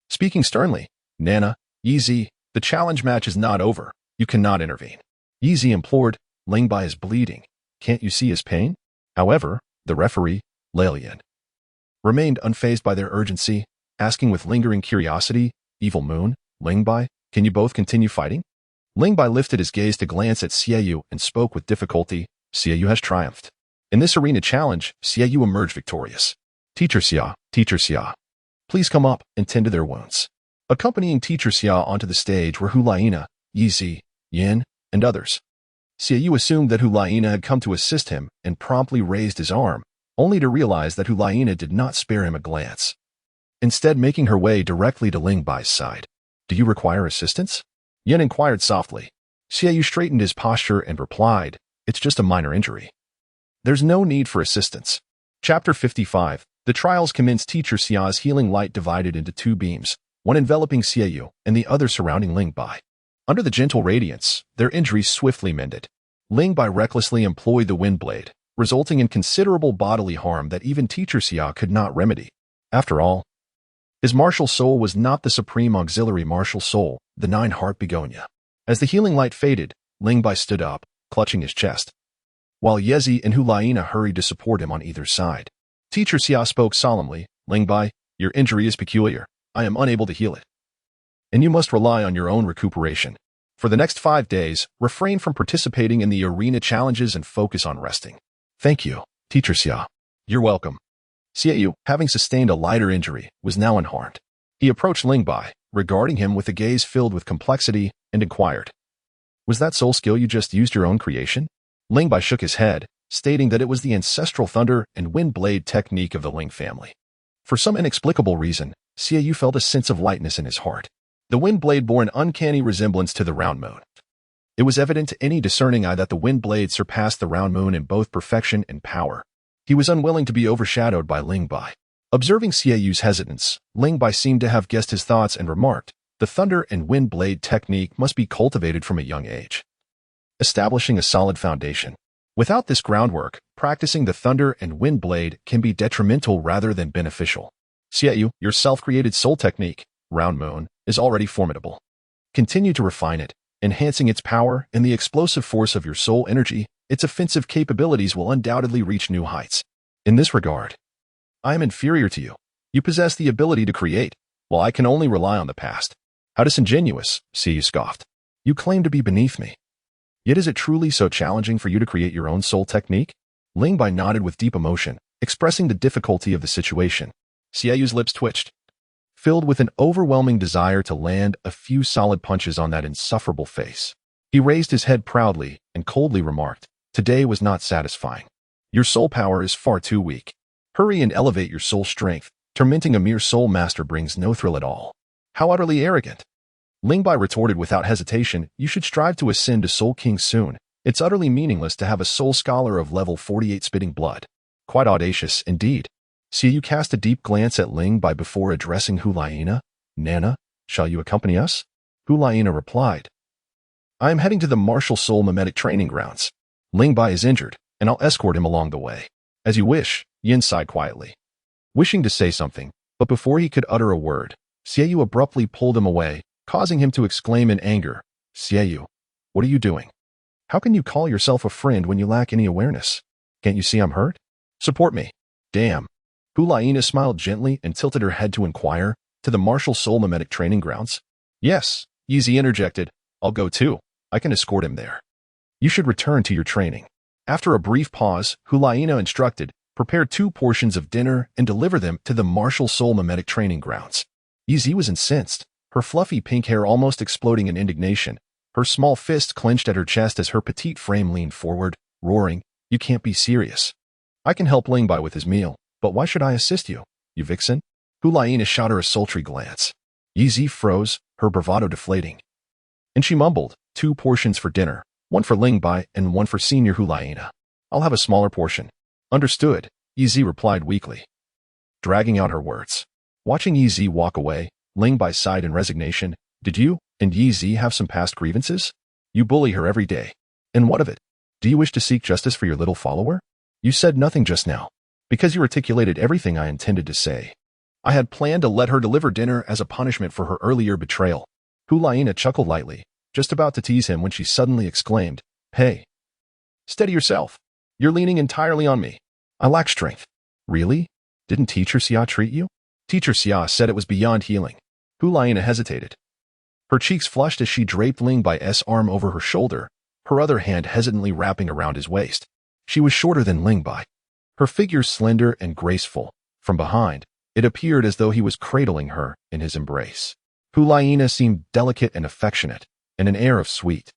S1: Speaking sternly, Nana, Yi, the challenge match is not over. You cannot intervene. Yi implored, Ling Bai is bleeding. Can't you see his pain? However, the referee, Yin, remained unfazed by their urgency, asking with lingering curiosity, Evil Moon, Ling Bai, can you both continue fighting? Ling Bai lifted his gaze to glance at Xie Yue and spoke with difficulty. Xie Yue has triumphed. In this arena challenge, Xie Yue emerged victorious. Teacher Xie, please come up and tend to their wounds. Accompanying Teacher Xie onto the stage were Hu Liena, Yi, Yin, and others. Xie Yue assumed that Hu Liena had come to assist him and promptly raised his arm, only to realize that Hu Liena did not spare him a glance, instead making her way directly to Ling Bai's side. Do you require assistance? Yin inquired softly. Xie Yue straightened his posture and replied, it's just a minor injury. There's no need for assistance. Chapter 55. The trials commenced. Teacher Xia's healing light divided into two beams, one enveloping Xie Yue and the other surrounding Ling Bai. Under the gentle radiance, their injuries swiftly mended. Ling Bai recklessly employed the wind blade, resulting in considerable bodily harm that even Teacher Xia could not remedy. After all, his martial soul was not the supreme auxiliary martial soul, the nine-heart begonia. As the healing light faded, Ling Bai stood up, clutching his chest, while Yezi and Hu Liena hurried to support him on either side. Teacher Xia spoke solemnly, Ling Bai, your injury is peculiar. I am unable to heal it, and you must rely on your own recuperation. For the next 5 days, refrain from participating in the arena challenges and focus on resting. Thank you, Teacher Xia. You're welcome. Xie Yue, having sustained a lighter injury, was now unharmed. He approached Ling Bai, regarding him with a gaze filled with complexity, and inquired, was that soul skill you just used your own creation? Ling Bai shook his head, stating that it was the ancestral thunder and wind blade technique of the Ling family. For some inexplicable reason, Xie Yue felt a sense of lightness in his heart. The wind blade bore an uncanny resemblance to the round moon. It was evident to any discerning eye that the wind blade surpassed the round moon in both perfection and power. He was unwilling to be overshadowed by Ling Bai. Observing Xie Yue's hesitance, Ling Bai seemed to have guessed his thoughts and remarked, the thunder and wind blade technique must be cultivated from a young age, establishing a solid foundation. Without this groundwork, practicing the thunder and wind blade can be detrimental rather than beneficial. Xie Yue, your self-created soul technique, round moon, is already formidable. Continue to refine it, enhancing its power and the explosive force of your soul energy. Its offensive capabilities will undoubtedly reach new heights. In this regard, I am inferior to you. You possess the ability to create, while I can only rely on the past. How disingenuous, Xie Yue scoffed. You claim to be beneath me. Yet is it truly so challenging for you to create your own soul technique? Ling Bai nodded with deep emotion, expressing the difficulty of the situation. Xie Yue's lips twitched, filled with an overwhelming desire to land a few solid punches on that insufferable face. He raised his head proudly and coldly remarked, today was not satisfying. Your soul power is far too weak. Hurry and elevate your soul strength. Tormenting a mere soul master brings no thrill at all. How utterly arrogant. Ling Bai retorted without hesitation, you should strive to ascend to Soul King soon. It's utterly meaningless to have a soul scholar of level 48 spitting blood. Quite audacious, indeed. Xie Yue cast a deep glance at Ling Bai before addressing Hu Liena. Nana, shall you accompany us? Hu Liena replied, I am heading to the martial soul mimetic training grounds. Ling Bai is injured, and I'll escort him along the way. As you wish, Yin sighed quietly. Wishing to say something, but before he could utter a word, Xie Yue abruptly pulled him away, causing him to exclaim in anger, Xie Yue, what are you doing? How can you call yourself a friend when you lack any awareness? Can't you see I'm hurt? Support me. Damn. Hu Liena smiled gently and tilted her head to inquire, to the martial soul mimetic training grounds? Yes, Yeezy interjected. I'll go too. I can escort him there. You should return to your training. After a brief pause, Hu Liena instructed, prepare 2 portions of dinner and deliver them to the martial soul mimetic training grounds. Yeezy was incensed, her fluffy pink hair almost exploding in indignation, her small fist clenched at her chest as her petite frame leaned forward, roaring, You can't be serious. I can help Ling Bai with his meal, but why should I assist you, you vixen? Hu Liena shot her a sultry glance. Yeezy froze, her bravado deflating. And she mumbled, 2 portions for dinner, 1 for Ling Bai and 1 for Senior Hu Liena. I'll have a smaller portion. Understood, Yeezy replied weakly, dragging out her words. Watching Yeezy walk away, Ling Bai sighed in resignation. Did you and Yeezy have some past grievances? You bully her every day. And what of it? Do you wish to seek justice for your little follower? You said nothing just now, because you articulated everything I intended to say. I had planned to let her deliver dinner as a punishment for her earlier betrayal. Hu Liena chuckled lightly, just about to tease him when she suddenly exclaimed, Hey! Steady yourself. You're leaning entirely on me. I lack strength. Really? Didn't Teacher Xia treat you? Teacher Xia said it was beyond healing. Hu Liena hesitated. Her cheeks flushed as she draped Ling Bai's arm over her shoulder, her other hand hesitantly wrapping around his waist. She was shorter than Ling Bai. Her figure slender and graceful. From behind, it appeared as though he was cradling her in his embrace. Hu Liena seemed delicate and affectionate, and an air of sweet,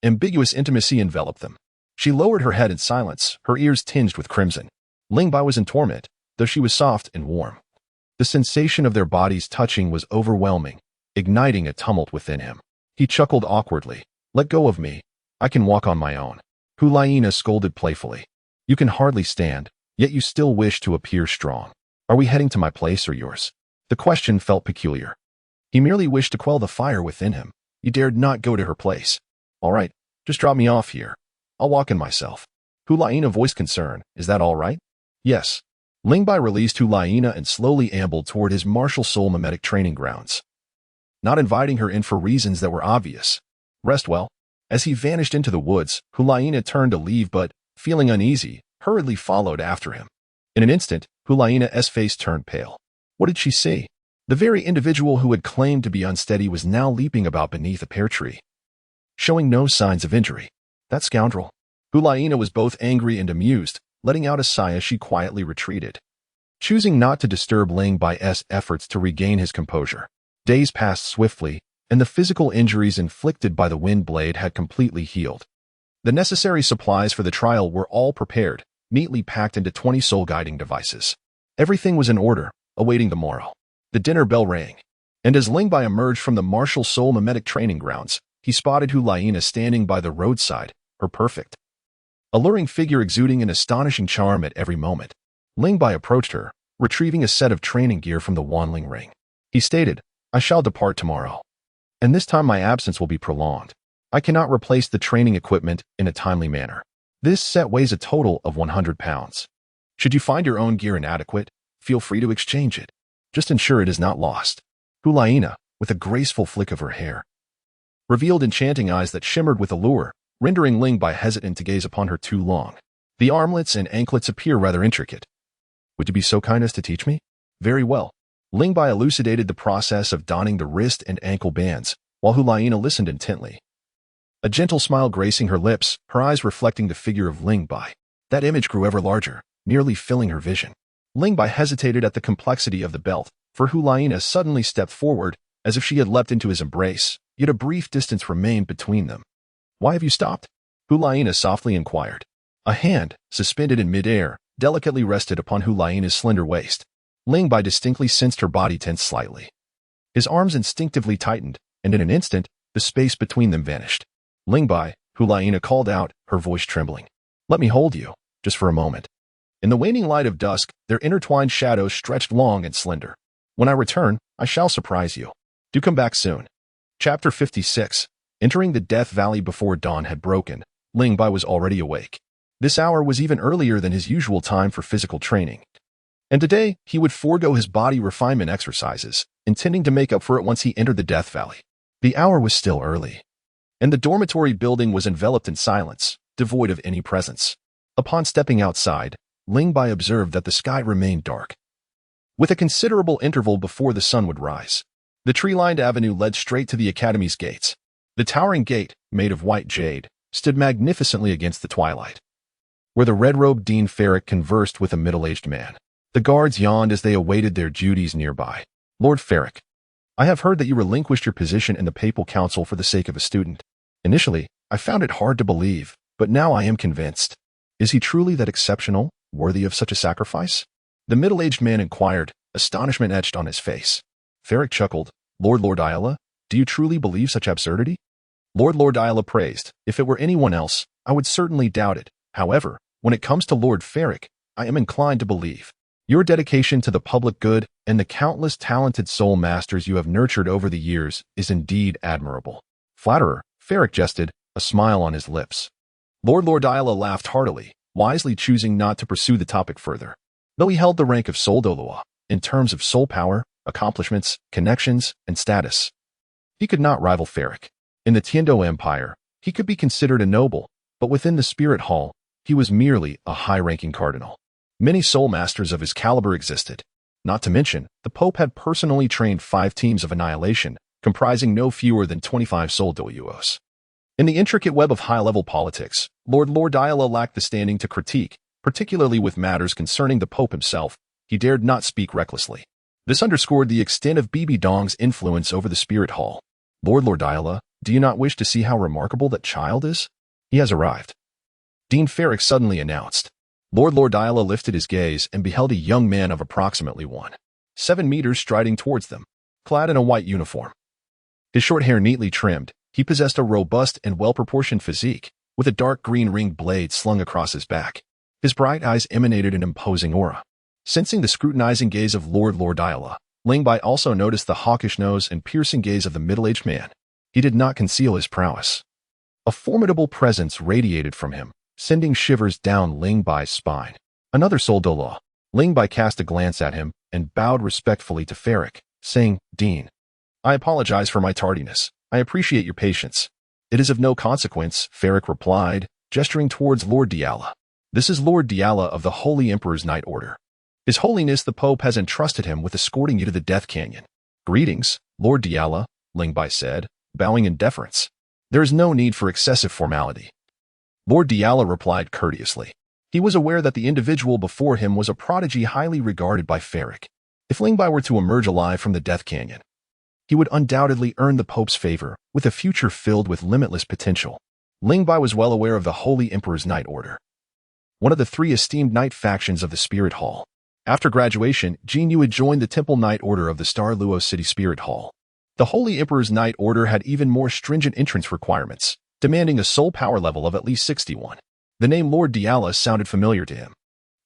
S1: ambiguous intimacy enveloped them. She lowered her head in silence, her ears tinged with crimson. Ling Bai was in torment, though she was soft and warm. The sensation of their bodies touching was overwhelming, igniting a tumult within him. He chuckled awkwardly. Let go of me. I can walk on my own. Hu Liena scolded playfully. You can hardly stand, yet you still wish to appear strong. Are we heading to my place or yours? The question felt peculiar. He merely wished to quell the fire within him. He dared not go to her place. All right, just drop me off here. I'll walk in myself. Hu Liena voiced concern. Is that all right? Yes. Ling Bai released Hu Liena and slowly ambled toward his martial soul mimetic training grounds, not inviting her in for reasons that were obvious. Rest well. As he vanished into the woods, Hu Liena turned to leave but, feeling uneasy, hurriedly followed after him. In an instant, Hu Liena's face turned pale. What did she see? The very individual who had claimed to be unsteady was now leaping about beneath a pear tree, showing no signs of injury. That scoundrel. Hu Liena was both angry and amused, letting out a sigh as she quietly retreated, choosing not to disturb Ling Bai's efforts to regain his composure. Days passed swiftly, and the physical injuries inflicted by the wind blade had completely healed. The necessary supplies for the trial were all prepared, neatly packed into 20 soul-guiding devices. Everything was in order, awaiting the morrow. The dinner bell rang, and as Ling Bai emerged from the martial soul mimetic training grounds, he spotted Hu Liena standing by the roadside, her perfect, alluring figure exuding an astonishing charm at every moment. Ling Bai approached her, retrieving a set of training gear from the Wanling ring. He stated, I shall depart tomorrow, and this time my absence will be prolonged. I cannot replace the training equipment in a timely manner. This set weighs a total of 100 pounds. Should you find your own gear inadequate, feel free to exchange it. Just ensure it is not lost. Hu Liena, with a graceful flick of her hair, revealed enchanting eyes that shimmered with allure, rendering Ling Bai hesitant to gaze upon her too long. The armlets and anklets appear rather intricate. Would you be so kind as to teach me? Very well. Ling Bai elucidated the process of donning the wrist and ankle bands, while Hu Liena listened intently. A gentle smile gracing her lips, her eyes reflecting the figure of Ling Bai. That image grew ever larger, nearly filling her vision. Ling Bai hesitated at the complexity of the belt, for Hu Liena suddenly stepped forward, as if she had leapt into his embrace, yet a brief distance remained between them. Why have you stopped? Hu Liena softly inquired. A hand, suspended in midair, delicately rested upon Hu Liena's slender waist. Ling Bai distinctly sensed her body tense slightly. His arms instinctively tightened, and in an instant, the space between them vanished. Ling Bai, Hu Liena called out, her voice trembling. Let me hold you, just for a moment. In the waning light of dusk, their intertwined shadows stretched long and slender. When I return, I shall surprise you. Do come back soon. Chapter 56. Entering the Death Valley before dawn had broken, Ling Bai was already awake. This hour was even earlier than his usual time for physical training. And today, he would forego his body refinement exercises, intending to make up for it once he entered the Death Valley. The hour was still early, and the dormitory building was enveloped in silence, devoid of any presence. Upon stepping outside, Ling Bai observed that the sky remained dark, with a considerable interval before the sun would rise. The tree-lined avenue led straight to the academy's gates. The towering gate, made of white jade, stood magnificently against the twilight, where the red-robed Dean Ferrick conversed with a middle-aged man. The guards yawned as they awaited their duties nearby. Lord Ferrick, I have heard that you relinquished your position in the Papal Council for the sake of a student. Initially, I found it hard to believe, but now I am convinced. Is he truly that exceptional, worthy of such a sacrifice? The middle-aged man inquired, astonishment etched on his face. Ferrick chuckled. Lord Ayala, do you truly believe such absurdity? Lord Ayala praised. If it were anyone else, I would certainly doubt it. However, when it comes to Lord Ferrick, I am inclined to believe. Your dedication to the public good and the countless talented soul masters you have nurtured over the years is indeed admirable. Flatterer, Ferrick jested, a smile on his lips. Lord Ayala laughed heartily, wisely choosing not to pursue the topic further. Though he held the rank of Soldolua, in terms of soul power, accomplishments, connections, and status, he could not rival Ferrick. In the Tiendo Empire, he could be considered a noble, but within the Spirit Hall, he was merely a high-ranking cardinal. Many soul masters of his caliber existed. Not to mention, the Pope had personally trained 5 teams of annihilation, comprising no fewer than 25 soul duos. In the intricate web of high-level politics, Lord Ayala lacked the standing to critique, particularly with matters concerning the Pope himself. He dared not speak recklessly. This underscored the extent of Bibi Dong's influence over the Spirit Hall. Lord Ayala, do you not wish to see how remarkable that child is? He has arrived. Dean Ferrick suddenly announced. Lord Ayala lifted his gaze and beheld a young man of approximately 1.7 meters striding towards them, clad in a white uniform. His short hair neatly trimmed, he possessed a robust and well-proportioned physique, with a dark green ringed blade slung across his back. His bright eyes emanated an imposing aura. Sensing the scrutinizing gaze of Lord Ayala, Ling Bai also noticed the hawkish nose and piercing gaze of the middle-aged man. He did not conceal his prowess. A formidable presence radiated from him, sending shivers down Ling Bai's spine. Another Soldolua. Ling Bai cast a glance at him and bowed respectfully to Ferrick, saying, Dean, I apologize for my tardiness. I appreciate your patience. It is of no consequence, Ferrick replied, gesturing towards Lord Diala. This is Lord Diala of the Holy Emperor's Knight Order. His Holiness the Pope has entrusted him with escorting you to the Death Canyon. Greetings, Lord Diala, Ling Bai said, bowing in deference. There is no need for excessive formality. Lord Diala replied courteously. He was aware that the individual before him was a prodigy highly regarded by Ferrick. If Ling Bai were to emerge alive from the Death Canyon, he would undoubtedly earn the Pope's favor, with a future filled with limitless potential. Ling Bai was well aware of the Holy Emperor's Knight Order, one of the 3 esteemed knight factions of the Spirit Hall. After graduation, Xie Yue had joined the Temple Knight Order of the Star Luo City Spirit Hall. The Holy Emperor's Knight Order had even more stringent entrance requirements, demanding a soul power level of at least 61. The name Lord Diala sounded familiar to him.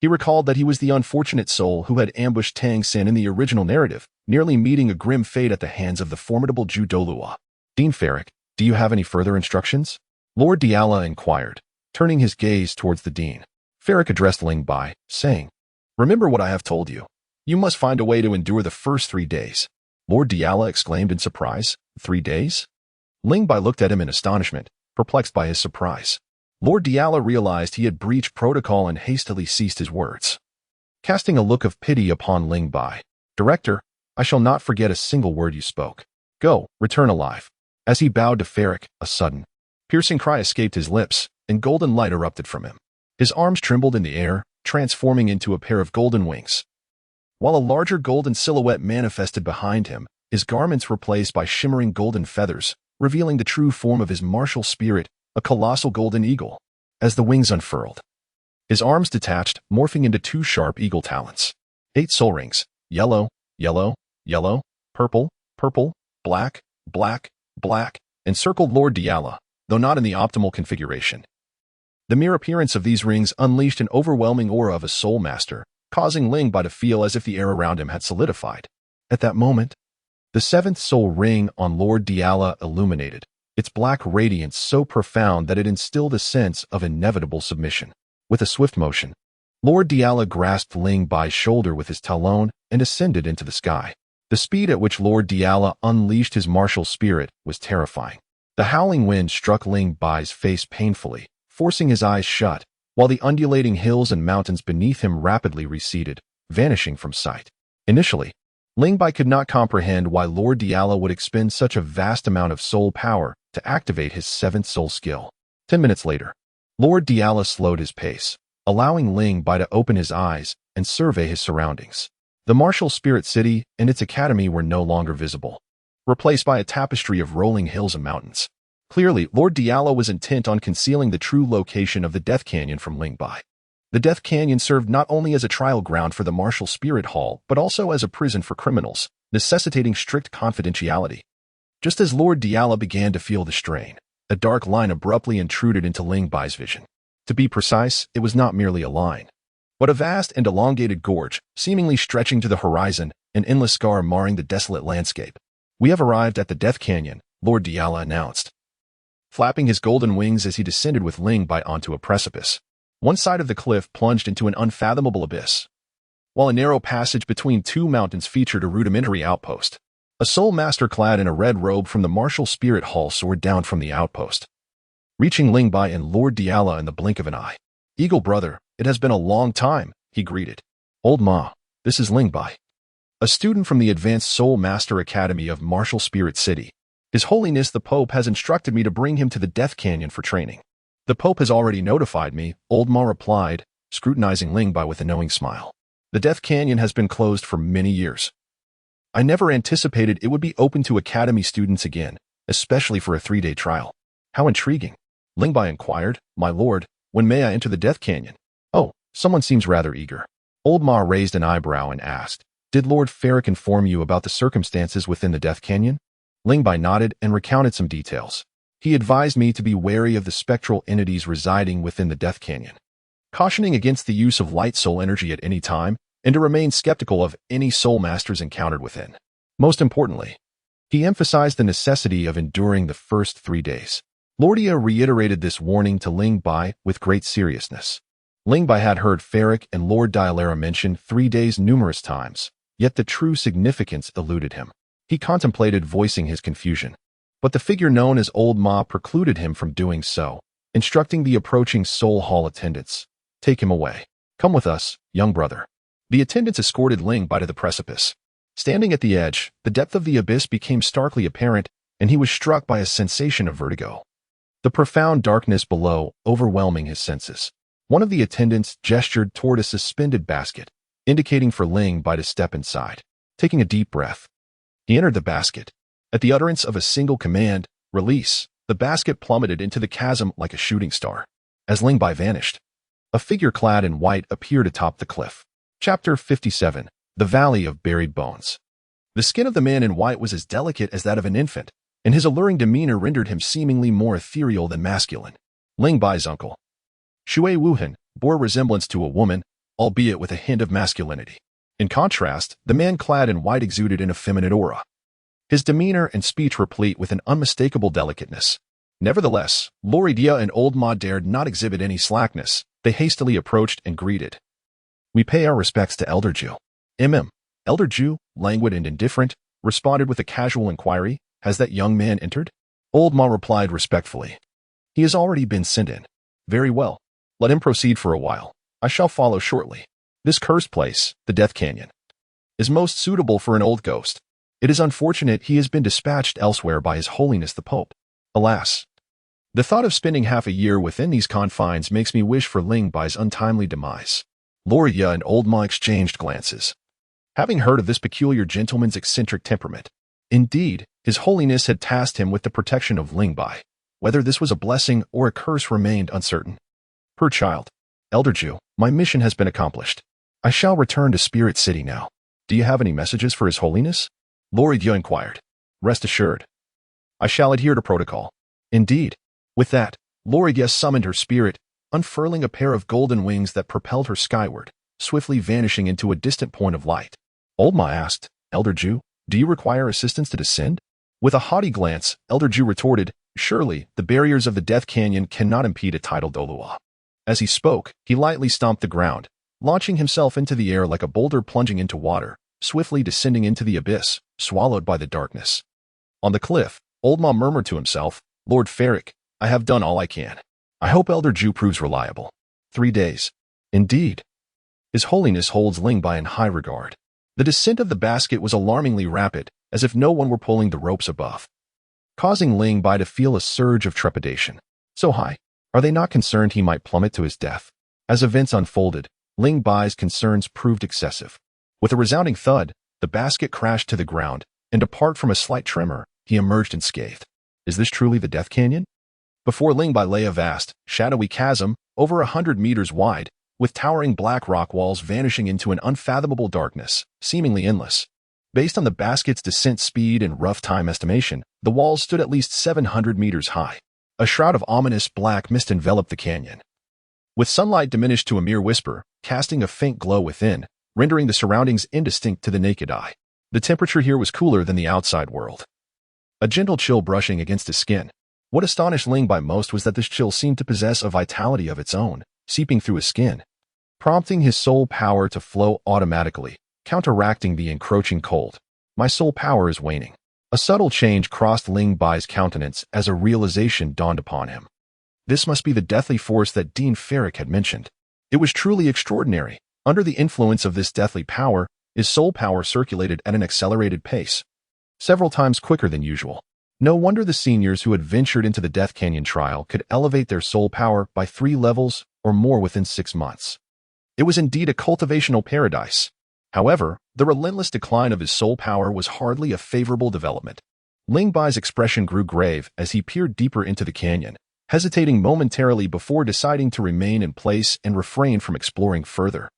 S1: He recalled that he was the unfortunate soul who had ambushed Tang Sin in the original narrative, nearly meeting a grim fate at the hands of the formidable Ju Dolua. Dean Ferrick, do you have any further instructions? Lord Diala inquired, turning his gaze towards the dean. Ferrick addressed Ling Bai, saying, Remember what I have told you. You must find a way to endure the first 3 days. Lord Diala exclaimed in surprise. 3 days? Ling Bai looked at him in astonishment, perplexed by his surprise. Lord Diala realized he had breached protocol and hastily ceased his words. Casting a look of pity upon Ling Bai, Director, I shall not forget a single word you spoke. Go, return alive. As he bowed to Ferrick, a sudden, piercing cry escaped his lips, and golden light erupted from him. His arms trembled in the air, transforming into a pair of golden wings. While a larger golden silhouette manifested behind him, his garments replaced by shimmering golden feathers, revealing the true form of his martial spirit, a colossal golden eagle. As the wings unfurled, his arms detached, morphing into 2 sharp eagle talons. 8 soul rings, yellow, yellow, yellow, purple, purple, black, black, black, encircled Lord Diala, though not in the optimal configuration. The mere appearance of these rings unleashed an overwhelming aura of a soul master, causing Ling Bai to feel as if the air around him had solidified. At that moment, the 7th soul ring on Lord Diala illuminated, its black radiance so profound that it instilled a sense of inevitable submission. With a swift motion, Lord Diala grasped Ling Bai's shoulder with his talon and ascended into the sky. The speed at which Lord Diala unleashed his martial spirit was terrifying. The howling wind struck Ling Bai's face painfully, forcing his eyes shut, while the undulating hills and mountains beneath him rapidly receded, vanishing from sight. Initially, Ling Bai could not comprehend why Lord Diala would expend such a vast amount of soul power to activate his seventh soul skill. 10 minutes later, Lord Diala slowed his pace, allowing Ling Bai to open his eyes and survey his surroundings. The martial spirit city and its academy were no longer visible, replaced by a tapestry of rolling hills and mountains. Clearly, Lord Diala was intent on concealing the true location of the Death Canyon from Ling Bai. The Death Canyon served not only as a trial ground for the martial spirit hall, but also as a prison for criminals, necessitating strict confidentiality. Just as Lord Diala began to feel the strain, a dark line abruptly intruded into Ling Bai's vision. To be precise, it was not merely a line, but a vast and elongated gorge, seemingly stretching to the horizon, an endless scar marring the desolate landscape. "We have arrived at the Death Canyon," Lord Diala announced, flapping his golden wings as he descended with Ling Bai onto a precipice. One side of the cliff plunged into an unfathomable abyss, while a narrow passage between two mountains featured a rudimentary outpost. A soul master clad in a red robe from the martial spirit hall soared down from the outpost, reaching Ling Bai and Lord Diala in the blink of an eye. "Eagle brother, it has been a long time," he greeted. "Old Ma, this is Ling Bai, a student from the Advanced Soul Master Academy of Martial Spirit City. His Holiness the Pope has instructed me to bring him to the Death Canyon for training." "The Pope has already notified me," Old Ma replied, scrutinizing Ling Bai with a knowing smile. "The Death Canyon has been closed for many years. I never anticipated it would be open to Academy students again, especially for a 3-day trial." "How intriguing," Ling Bai inquired. "My lord, when may I enter the Death Canyon?" "Oh, someone seems rather eager." Old Ma raised an eyebrow and asked, "Did Lord Ferrick inform you about the circumstances within the Death Canyon?" Ling Bai nodded and recounted some details. "He advised me to be wary of the spectral entities residing within the Death Canyon, cautioning against the use of light soul energy at any time, and to remain skeptical of any soul masters encountered within. Most importantly, he emphasized the necessity of enduring the first 3 days." Lordia reiterated this warning to Ling Bai with great seriousness. Ling Bai had heard Ferrick and Lord Dialara mention 3 days numerous times, yet the true significance eluded him. He contemplated voicing his confusion, but the figure known as Old Ma precluded him from doing so, instructing the approaching soul hall attendants, "Take him away. Come with us, young brother." The attendants escorted Ling Bai to the precipice. Standing at the edge, the depth of the abyss became starkly apparent, and he was struck by a sensation of vertigo. The profound darkness below overwhelming his senses. One of the attendants gestured toward a suspended basket, indicating for Ling Bai to step inside. Taking a deep breath, he entered the basket. At the utterance of a single command, "Release," the basket plummeted into the chasm like a shooting star. As Ling Bai vanished, a figure clad in white appeared atop the cliff. Chapter 57. The Valley of Buried Bones. The skin of the man in white was as delicate as that of an infant, and his alluring demeanor rendered him seemingly more ethereal than masculine. Ling Bai's uncle, Shui Wuhan, bore resemblance to a woman, albeit with a hint of masculinity. In contrast, the man clad in white exuded an effeminate aura, his demeanor and speech replete with an unmistakable delicateness. Nevertheless, Loridia and Old Ma dared not exhibit any slackness. They hastily approached and greeted. "We pay our respects to Elder Jew." Elder Jew, languid and indifferent, responded with a casual inquiry, "Has that young man entered?" Old Ma replied respectfully, "He has already been sent in." "Very well. Let him proceed for a while. I shall follow shortly. This cursed place, the Death Canyon, is most suitable for an old ghost. It is unfortunate he has been dispatched elsewhere by His Holiness the Pope. Alas, the thought of spending half a year within these confines makes me wish for Ling Bai's untimely demise." Loria and Old Ma exchanged glances, having heard of this peculiar gentleman's eccentric temperament. Indeed, His Holiness had tasked him with the protection of Ling Bai. Whether this was a blessing or a curse remained uncertain. "Her child, Elder Jew, my mission has been accomplished. I shall return to Spirit City now. Do you have any messages for His Holiness?" Loria inquired. "Rest assured, I shall adhere to protocol." "Indeed." With that, Loria summoned her spirit, unfurling a pair of golden wings that propelled her skyward, swiftly vanishing into a distant point of light. Old Ma asked, "Elder Jew, do you require assistance to descend?" With a haughty glance, Elder Jew retorted, Surely, the barriers of the Death Canyon cannot impede a tidal dolua. As he spoke, he lightly stomped the ground, launching himself into the air like a boulder plunging into water, swiftly descending into the abyss, swallowed by the darkness. On the cliff, Old Ma murmured to himself, "Lord Ferric, I have done all I can. I hope Elder Ju proves reliable." 3 days. Indeed. His Holiness holds Ling Bai in high regard. The descent of the basket was alarmingly rapid, as if no one were pulling the ropes above, causing Ling Bai to feel a surge of trepidation. So high. Are they not concerned he might plummet to his death? As events unfolded, Ling Bai's concerns proved excessive. With a resounding thud, the basket crashed to the ground, and apart from a slight tremor, he emerged unscathed. Is this truly the Death Canyon? Before Ling Bai lay a vast, shadowy chasm, over 100 meters wide, with towering black rock walls vanishing into an unfathomable darkness, seemingly endless. Based on the basket's descent speed and rough time estimation, the walls stood at least 700 meters high. A shroud of ominous black mist enveloped the canyon, with sunlight diminished to a mere whisper, casting a faint glow within, rendering the surroundings indistinct to the naked eye. The temperature here was cooler than the outside world, a gentle chill brushing against his skin. What astonished Ling Bai most was that this chill seemed to possess a vitality of its own, seeping through his skin, prompting his soul power to flow automatically, counteracting the encroaching cold. My soul power is waning. A subtle change crossed Ling Bai's countenance as a realization dawned upon him. This must be the deathly force that Dean Ferric had mentioned. It was truly extraordinary. Under the influence of this deathly power, his soul power circulated at an accelerated pace, several times quicker than usual. No wonder the seniors who had ventured into the Death Canyon trial could elevate their soul power by 3 levels or more within 6 months. It was indeed a cultivational paradise. However, the relentless decline of his soul power was hardly a favorable development. Ling Bai's expression grew grave as he peered deeper into the canyon, hesitating momentarily before deciding to remain in place and refrain from exploring further.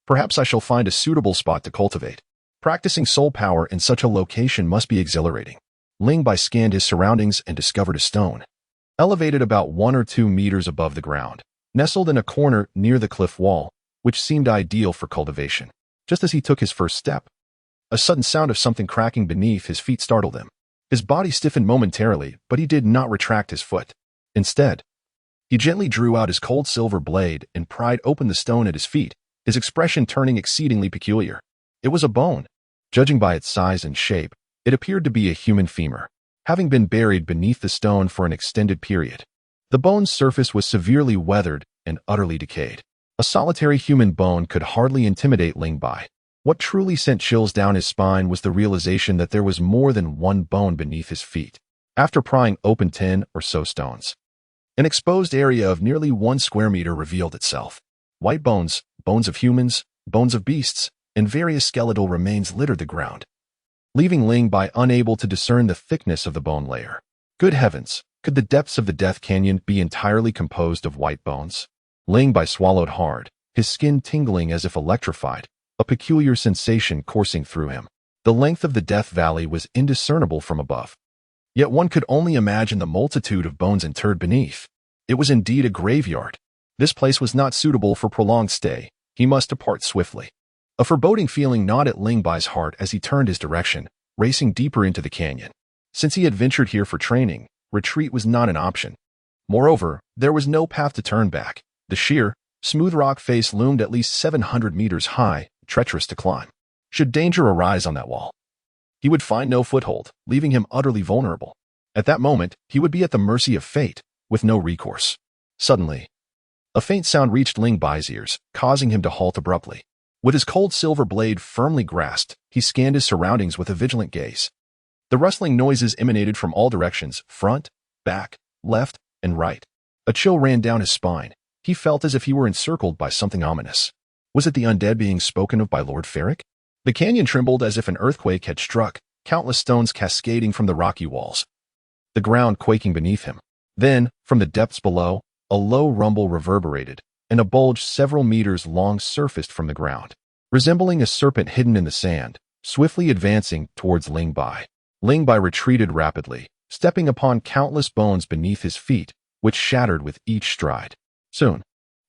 S1: Perhaps I shall find a suitable spot to cultivate. Practicing soul power in such a location must be exhilarating. Ling Bai scanned his surroundings and discovered a stone, elevated about 1 or 2 meters above the ground, nestled in a corner near the cliff wall, which seemed ideal for cultivation. Just as he took his first step, a sudden sound of something cracking beneath his feet startled him. His body stiffened momentarily, but he did not retract his foot. Instead, he gently drew out his cold silver blade and pried open the stone at his feet, his expression turning exceedingly peculiar. It was a bone. Judging by its size and shape, it appeared to be a human femur, having been buried beneath the stone for an extended period. The bone's surface was severely weathered and utterly decayed. A solitary human bone could hardly intimidate Ling Bai. What truly sent chills down his spine was the realization that there was more than one bone beneath his feet. After prying open 10 or so stones, an exposed area of nearly 1 square meter revealed itself. White bones, bones of humans, bones of beasts, and various skeletal remains littered the ground, leaving Ling Bai unable to discern the thickness of the bone layer. Good heavens, could the depths of the Death Canyon be entirely composed of white bones? Ling Bai swallowed hard, his skin tingling as if electrified, a peculiar sensation coursing through him. The length of the Death Valley was indiscernible from above, yet one could only imagine the multitude of bones interred beneath. It was indeed a graveyard. This place was not suitable for prolonged stay. He must depart swiftly. A foreboding feeling gnawed at Ling Bai's heart as he turned his direction, racing deeper into the canyon. Since he had ventured here for training, retreat was not an option. Moreover, there was no path to turn back. The sheer, smooth rock face loomed at least 700 meters high, treacherous to climb. Should danger arise on that wall, he would find no foothold, leaving him utterly vulnerable. At that moment, he would be at the mercy of fate, with no recourse. Suddenly, a faint sound reached Ling Bai's ears, causing him to halt abruptly. With his cold silver blade firmly grasped, he scanned his surroundings with a vigilant gaze. The rustling noises emanated from all directions, front, back, left, and right. A chill ran down his spine. He felt as if he were encircled by something ominous. Was it the undead being spoken of by Lord Ferric? The canyon trembled as if an earthquake had struck, countless stones cascading from the rocky walls, the ground quaking beneath him. Then, from the depths below, a low rumble reverberated, and a bulge several meters long surfaced from the ground, resembling a serpent hidden in the sand, swiftly advancing towards Ling Bai. Ling Bai retreated rapidly, stepping upon countless bones beneath his feet, which shattered with each stride. Soon,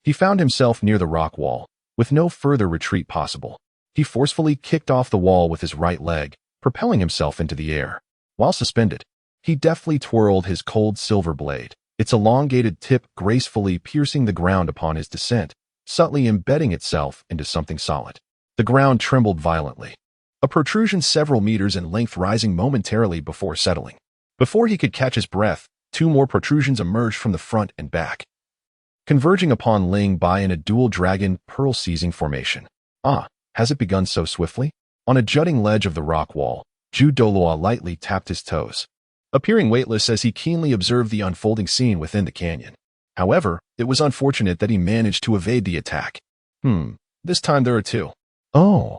S1: he found himself near the rock wall, with no further retreat possible. He forcefully kicked off the wall with his right leg, propelling himself into the air. While suspended, He deftly twirled his cold silver blade, its elongated tip gracefully piercing the ground upon his descent, subtly embedding itself into something solid. The ground trembled violently, a protrusion several meters in length rising momentarily before settling. Before he could catch his breath, two more protrusions emerged from the front and back, converging upon Ling Bai in a dual dragon pearl-seizing formation. Ah, has it begun so swiftly? On a jutting ledge of the rock wall, Zhu Doluo lightly tapped his toes, appearing weightless as he keenly observed the unfolding scene within the canyon. However, it was unfortunate that he managed to evade the attack. This time there are two. Oh.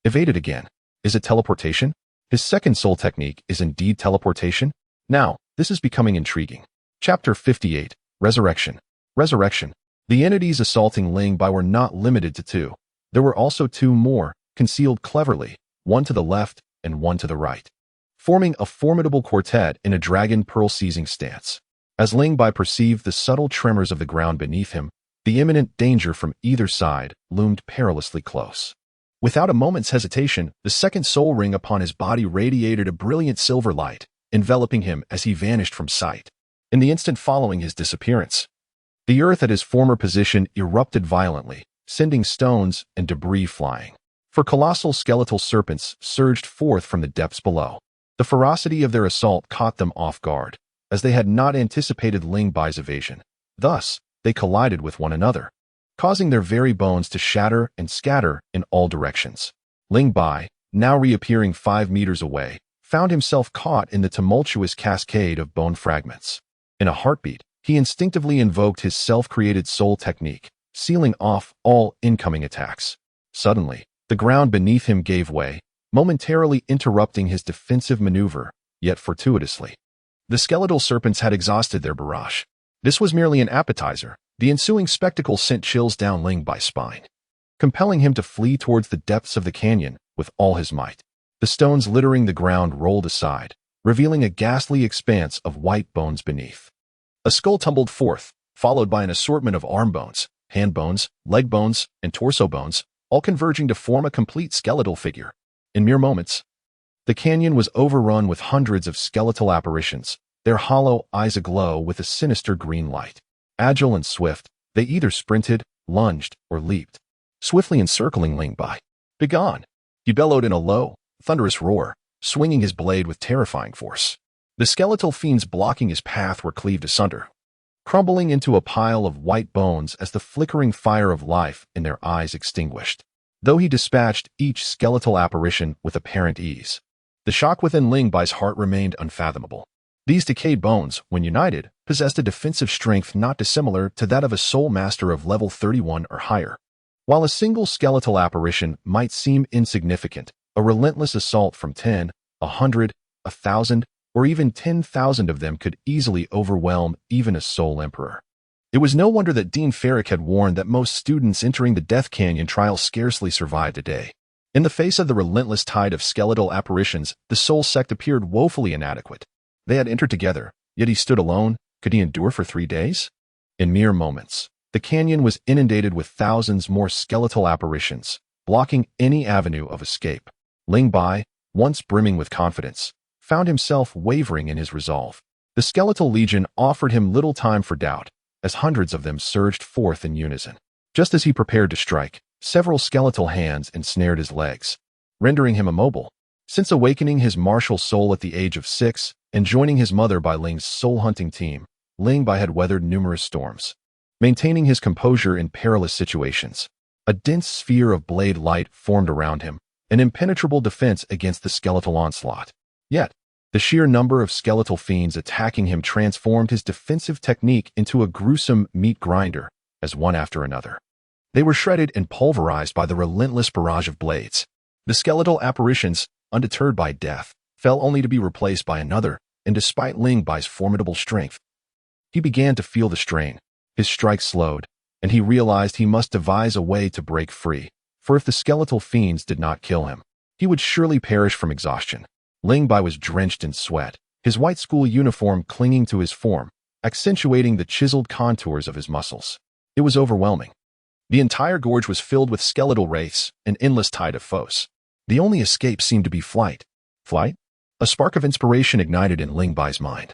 S1: Evaded again. Is it teleportation? His second soul technique is indeed teleportation? Now, this is becoming intriguing. Chapter 58, Resurrection. Resurrection. The entities assaulting Ling Bai were not limited to two. There were also two more, concealed cleverly, one to the left and one to the right, forming a formidable quartet in a dragon pearl-seizing stance. As Ling Bai perceived the subtle tremors of the ground beneath him, the imminent danger from either side loomed perilously close. Without a moment's hesitation, the second soul ring upon his body radiated a brilliant silver light, enveloping him as he vanished from sight. In the instant following his disappearance, the earth at his former position erupted violently, sending stones and debris flying. For colossal skeletal serpents surged forth from the depths below. The ferocity of their assault caught them off guard, as they had not anticipated Ling Bai's evasion. Thus, they collided with one another, causing their very bones to shatter and scatter in all directions. Ling Bai, now reappearing 5 meters away, found himself caught in the tumultuous cascade of bone fragments. In a heartbeat, he instinctively invoked his self-created soul technique, sealing off all incoming attacks. Suddenly, the ground beneath him gave way, momentarily interrupting his defensive maneuver, yet fortuitously. The skeletal serpents had exhausted their barrage. This was merely an appetizer. The ensuing spectacle sent chills down Ling Bai's spine, compelling him to flee towards the depths of the canyon with all his might. The stones littering the ground rolled aside, revealing a ghastly expanse of white bones beneath. A skull tumbled forth, followed by an assortment of arm bones, hand bones, leg bones, and torso bones, all converging to form a complete skeletal figure. In mere moments, the canyon was overrun with hundreds of skeletal apparitions, their hollow eyes aglow with a sinister green light. Agile and swift, they either sprinted, lunged, or leaped, swiftly encircling Ling Bai. "Begone!" He bellowed in a low, thunderous roar, swinging his blade with terrifying force. The skeletal fiends blocking his path were cleaved asunder, crumbling into a pile of white bones as the flickering fire of life in their eyes extinguished. Though he dispatched each skeletal apparition with apparent ease, the shock within Ling Bai's heart remained unfathomable. These decayed bones, when united, possessed a defensive strength not dissimilar to that of a soul master of level 31 or higher. While a single skeletal apparition might seem insignificant, a relentless assault from 10, 100, 1,000, or even 10,000 of them could easily overwhelm even a soul emperor. It was no wonder that Dean Ferrick had warned that most students entering the Death Canyon trial scarcely survived a day. In the face of the relentless tide of skeletal apparitions, the soul sect appeared woefully inadequate. They had entered together, yet he stood alone. Could he endure for 3 days? In mere moments, the canyon was inundated with thousands more skeletal apparitions, blocking any avenue of escape. Ling Bai, once brimming with confidence, found himself wavering in his resolve. The skeletal legion offered him little time for doubt, as hundreds of them surged forth in unison. Just as he prepared to strike, several skeletal hands ensnared his legs, rendering him immobile. Since awakening his martial soul at the age of 6 and joining his mother by Ling's soul-hunting team, Ling Bai had weathered numerous storms, maintaining his composure in perilous situations. A dense sphere of blade light formed around him, an impenetrable defense against the skeletal onslaught. Yet, the sheer number of skeletal fiends attacking him transformed his defensive technique into a gruesome meat grinder, as one after another. They were shredded and pulverized by the relentless barrage of blades. The skeletal apparitions, undeterred by death, fell only to be replaced by another, and despite Ling Bai's formidable strength, he began to feel the strain. His strikes slowed, and he realized he must devise a way to break free, for if the skeletal fiends did not kill him, he would surely perish from exhaustion. Ling Bai was drenched in sweat, his white school uniform clinging to his form, accentuating the chiseled contours of his muscles. It was overwhelming. The entire gorge was filled with skeletal wraiths, an endless tide of foes. The only escape seemed to be flight. Flight? A spark of inspiration ignited in Ling Bai's mind,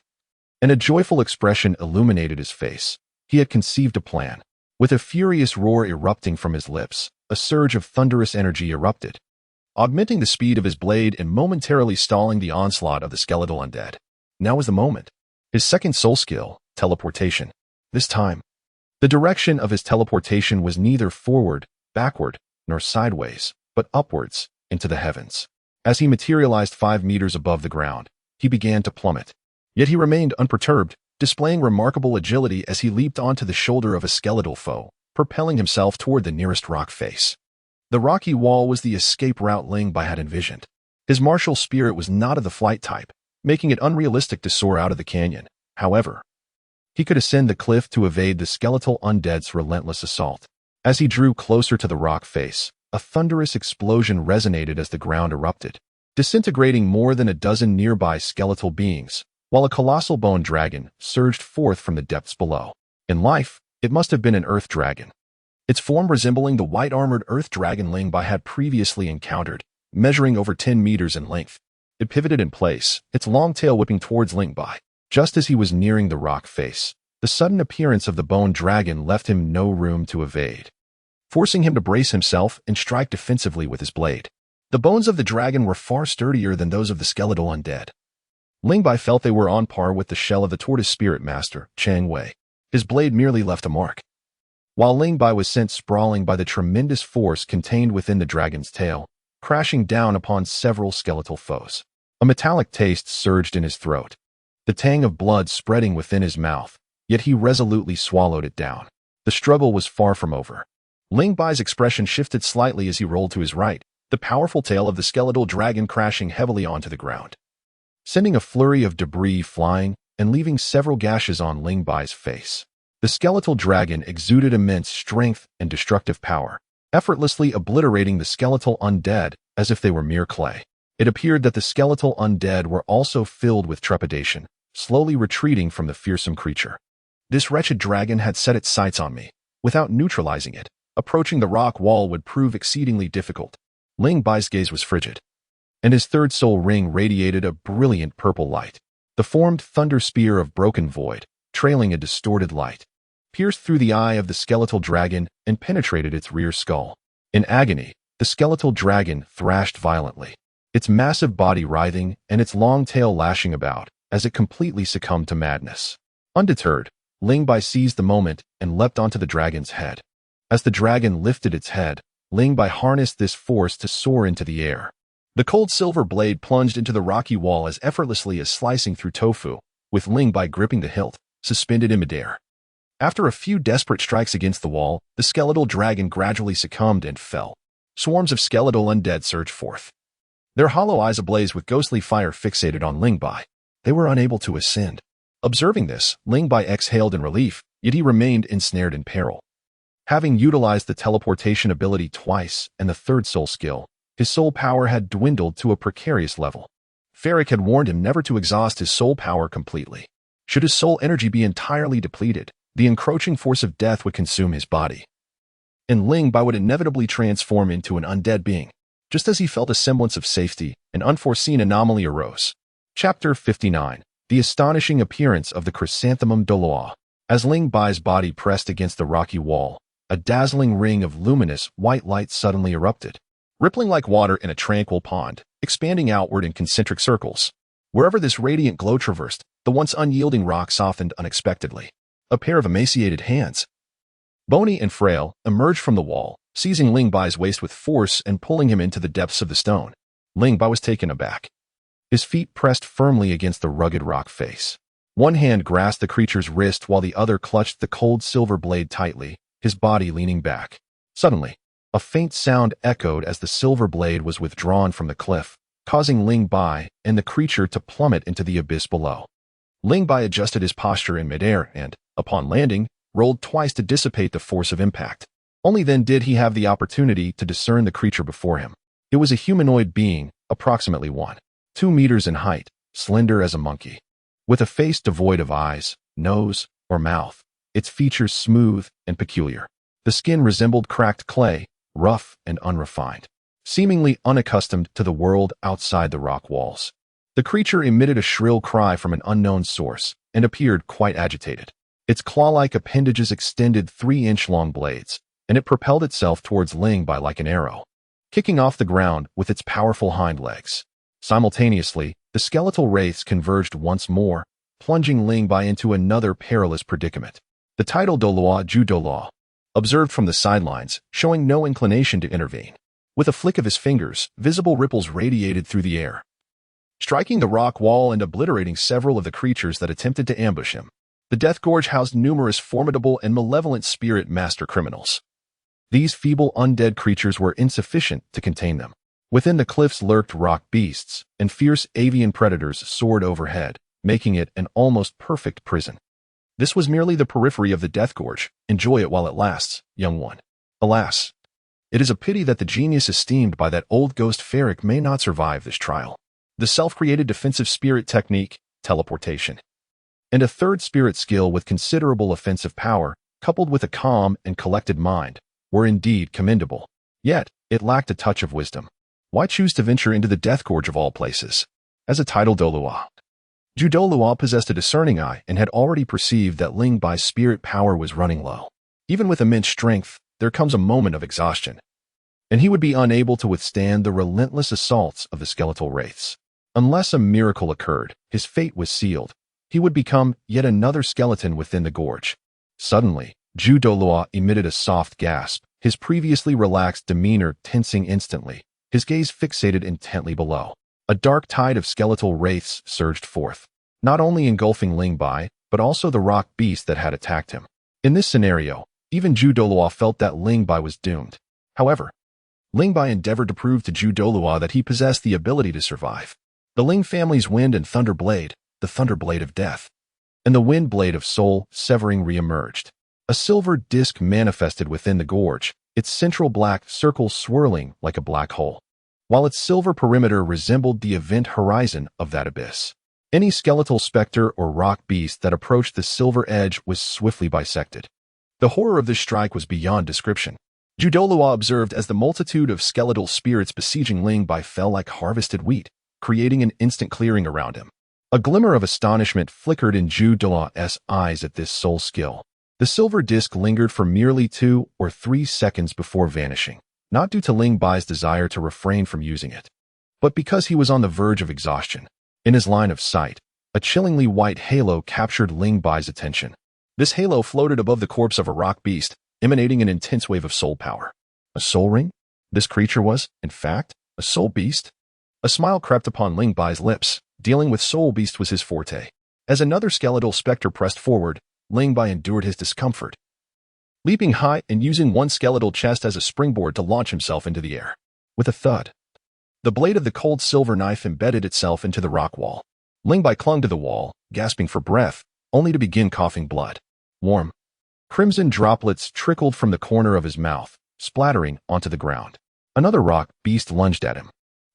S1: and a joyful expression illuminated his face. He had conceived a plan. With a furious roar erupting from his lips, a surge of thunderous energy erupted, augmenting the speed of his blade and momentarily stalling the onslaught of the skeletal undead. Now was the moment. His second soul skill, teleportation. This time, the direction of his teleportation was neither forward, backward, nor sideways, but upwards, into the heavens. As he materialized 5 meters above the ground, he began to plummet. Yet he remained unperturbed, displaying remarkable agility as he leaped onto the shoulder of a skeletal foe, propelling himself toward the nearest rock face. The rocky wall was the escape route Ling Bai had envisioned. His martial spirit was not of the flight type, making it unrealistic to soar out of the canyon. However, he could ascend the cliff to evade the skeletal undead's relentless assault. As he drew closer to the rock face, a thunderous explosion resonated as the ground erupted, disintegrating more than a dozen nearby skeletal beings, while a colossal bone dragon surged forth from the depths below. In life, it must have been an earth dragon, its form resembling the white-armored earth dragon Ling Bai had previously encountered, measuring over 10 meters in length. It pivoted in place, its long tail whipping towards Ling Bai. Just as he was nearing the rock face, the sudden appearance of the bone dragon left him no room to evade, forcing him to brace himself and strike defensively with his blade. The bones of the dragon were far sturdier than those of the skeletal undead. Ling Bai felt they were on par with the shell of the tortoise spirit master, Xie Yue. His blade merely left a mark, while Ling Bai was sent sprawling by the tremendous force contained within the dragon's tail, crashing down upon several skeletal foes. A metallic taste surged in his throat, the tang of blood spreading within his mouth, yet he resolutely swallowed it down. The struggle was far from over. Ling Bai's expression shifted slightly as he rolled to his right, the powerful tail of the skeletal dragon crashing heavily onto the ground, sending a flurry of debris flying and leaving several gashes on Ling Bai's face. The skeletal dragon exuded immense strength and destructive power, effortlessly obliterating the skeletal undead as if they were mere clay. It appeared that the skeletal undead were also filled with trepidation, slowly retreating from the fearsome creature. This wretched dragon had set its sights on me. Without neutralizing it, approaching the rock wall would prove exceedingly difficult. Ling Bai's gaze was frigid, and his third soul ring radiated a brilliant purple light. The formed thunder spear of broken void, trailing a distorted light, pierced through the eye of the skeletal dragon and penetrated its rear skull. In agony, the skeletal dragon thrashed violently, its massive body writhing and its long tail lashing about as it completely succumbed to madness. Undeterred, Ling Bai seized the moment and leapt onto the dragon's head. As the dragon lifted its head, Ling Bai harnessed this force to soar into the air. The cold silver blade plunged into the rocky wall as effortlessly as slicing through tofu, with Ling Bai gripping the hilt, suspended in midair. After a few desperate strikes against the wall, the skeletal dragon gradually succumbed and fell. Swarms of skeletal undead surged forth, their hollow eyes ablaze with ghostly fire fixated on Ling Bai. They were unable to ascend. Observing this, Ling Bai exhaled in relief, yet he remained ensnared in peril. Having utilized the teleportation ability twice and the third soul skill, his soul power had dwindled to a precarious level. Ferric had warned him never to exhaust his soul power completely. Should his soul energy be entirely depleted, the encroaching force of death would consume his body, and Ling Bai would inevitably transform into an undead being. Just as he felt a semblance of safety, an unforeseen anomaly arose. Chapter 59. The astonishing appearance of the chrysanthemum d'Oloa. As Ling Bai's body pressed against the rocky wall, a dazzling ring of luminous white light suddenly erupted, rippling like water in a tranquil pond, expanding outward in concentric circles. Wherever this radiant glow traversed, the once unyielding rock softened unexpectedly. A pair of emaciated hands, bony and frail, emerged from the wall, seizing Ling Bai's waist with force and pulling him into the depths of the stone. Ling Bai was taken aback. His feet pressed firmly against the rugged rock face. One hand grasped the creature's wrist while the other clutched the cold silver blade tightly, his body leaning back. Suddenly, a faint sound echoed as the silver blade was withdrawn from the cliff, causing Ling Bai and the creature to plummet into the abyss below. Ling Bai adjusted his posture in midair and, upon landing, rolled twice to dissipate the force of impact. Only then did he have the opportunity to discern the creature before him. It was a humanoid being, approximately 1.2 meters in height, slender as a monkey, with a face devoid of eyes, nose, or mouth, its features smooth and peculiar. The skin resembled cracked clay, rough and unrefined, seemingly unaccustomed to the world outside the rock walls. The creature emitted a shrill cry from an unknown source and appeared quite agitated. Its claw-like appendages extended 3-inch-long blades, and it propelled itself towards Ling Bai like an arrow, kicking off the ground with its powerful hind legs. Simultaneously, the skeletal wraiths converged once more, plunging Ling Bai into another perilous predicament. The tidal Dolua Ju Dolua observed from the sidelines, showing no inclination to intervene. With a flick of his fingers, visible ripples radiated through the air, striking the rock wall and obliterating several of the creatures that attempted to ambush him. The Death Gorge housed numerous formidable and malevolent spirit master criminals. These feeble undead creatures were insufficient to contain them. Within the cliffs lurked rock beasts, and fierce avian predators soared overhead, making it an almost perfect prison. This was merely the periphery of the Death Gorge. Enjoy it while it lasts, young one. Alas, it is a pity that the genius esteemed by that old ghost Ferric may not survive this trial. The self-created defensive spirit technique, teleportation, and a third spirit skill with considerable offensive power, coupled with a calm and collected mind, were indeed commendable. Yet, it lacked a touch of wisdom. Why choose to venture into the Death Gorge of all places? As a tidal Dolua, Ju Dolua possessed a discerning eye and had already perceived that Ling Bai's spirit power was running low. Even with immense strength, there comes a moment of exhaustion, and he would be unable to withstand the relentless assaults of the skeletal wraiths. Unless a miracle occurred, his fate was sealed. He would become yet another skeleton within the gorge. Suddenly, Ju Dolua emitted a soft gasp, his previously relaxed demeanor tensing instantly, his gaze fixated intently below. A dark tide of skeletal wraiths surged forth, not only engulfing Ling Bai, but also the rock beast that had attacked him. In this scenario, even Ju Dolua felt that Ling Bai was doomed. However, Ling Bai endeavored to prove to Ju Dolua that he possessed the ability to survive. The Ling family's Wind and Thunder Blade, the Thunder Blade of Death, and the Wind Blade of Soul Severing re-emerged. A silver disc manifested within the gorge, its central black circle swirling like a black hole, while its silver perimeter resembled the event horizon of that abyss. Any skeletal specter or rock beast that approached the silver edge was swiftly bisected. The horror of this strike was beyond description. Ju Dolua observed as the multitude of skeletal spirits besieging Ling Bai fell like harvested wheat, creating an instant clearing around him. A glimmer of astonishment flickered in Ju Dolua's eyes at this soul skill. The silver disc lingered for merely 2 or 3 seconds before vanishing, not due to Ling Bai's desire to refrain from using it, but because he was on the verge of exhaustion. In his line of sight, a chillingly white halo captured Ling Bai's attention. This halo floated above the corpse of a rock beast, emanating an intense wave of soul power. A soul ring? This creature was, in fact, a soul beast? A smile crept upon Ling Bai's lips. Dealing with soul beast was his forte. As another skeletal specter pressed forward, Ling Bai endured his discomfort, leaping high and using one skeletal chest as a springboard to launch himself into the air. With a thud, the blade of the cold silver knife embedded itself into the rock wall. Ling Bai clung to the wall, gasping for breath, only to begin coughing blood. Warm, crimson droplets trickled from the corner of his mouth, splattering onto the ground. Another rock beast lunged at him.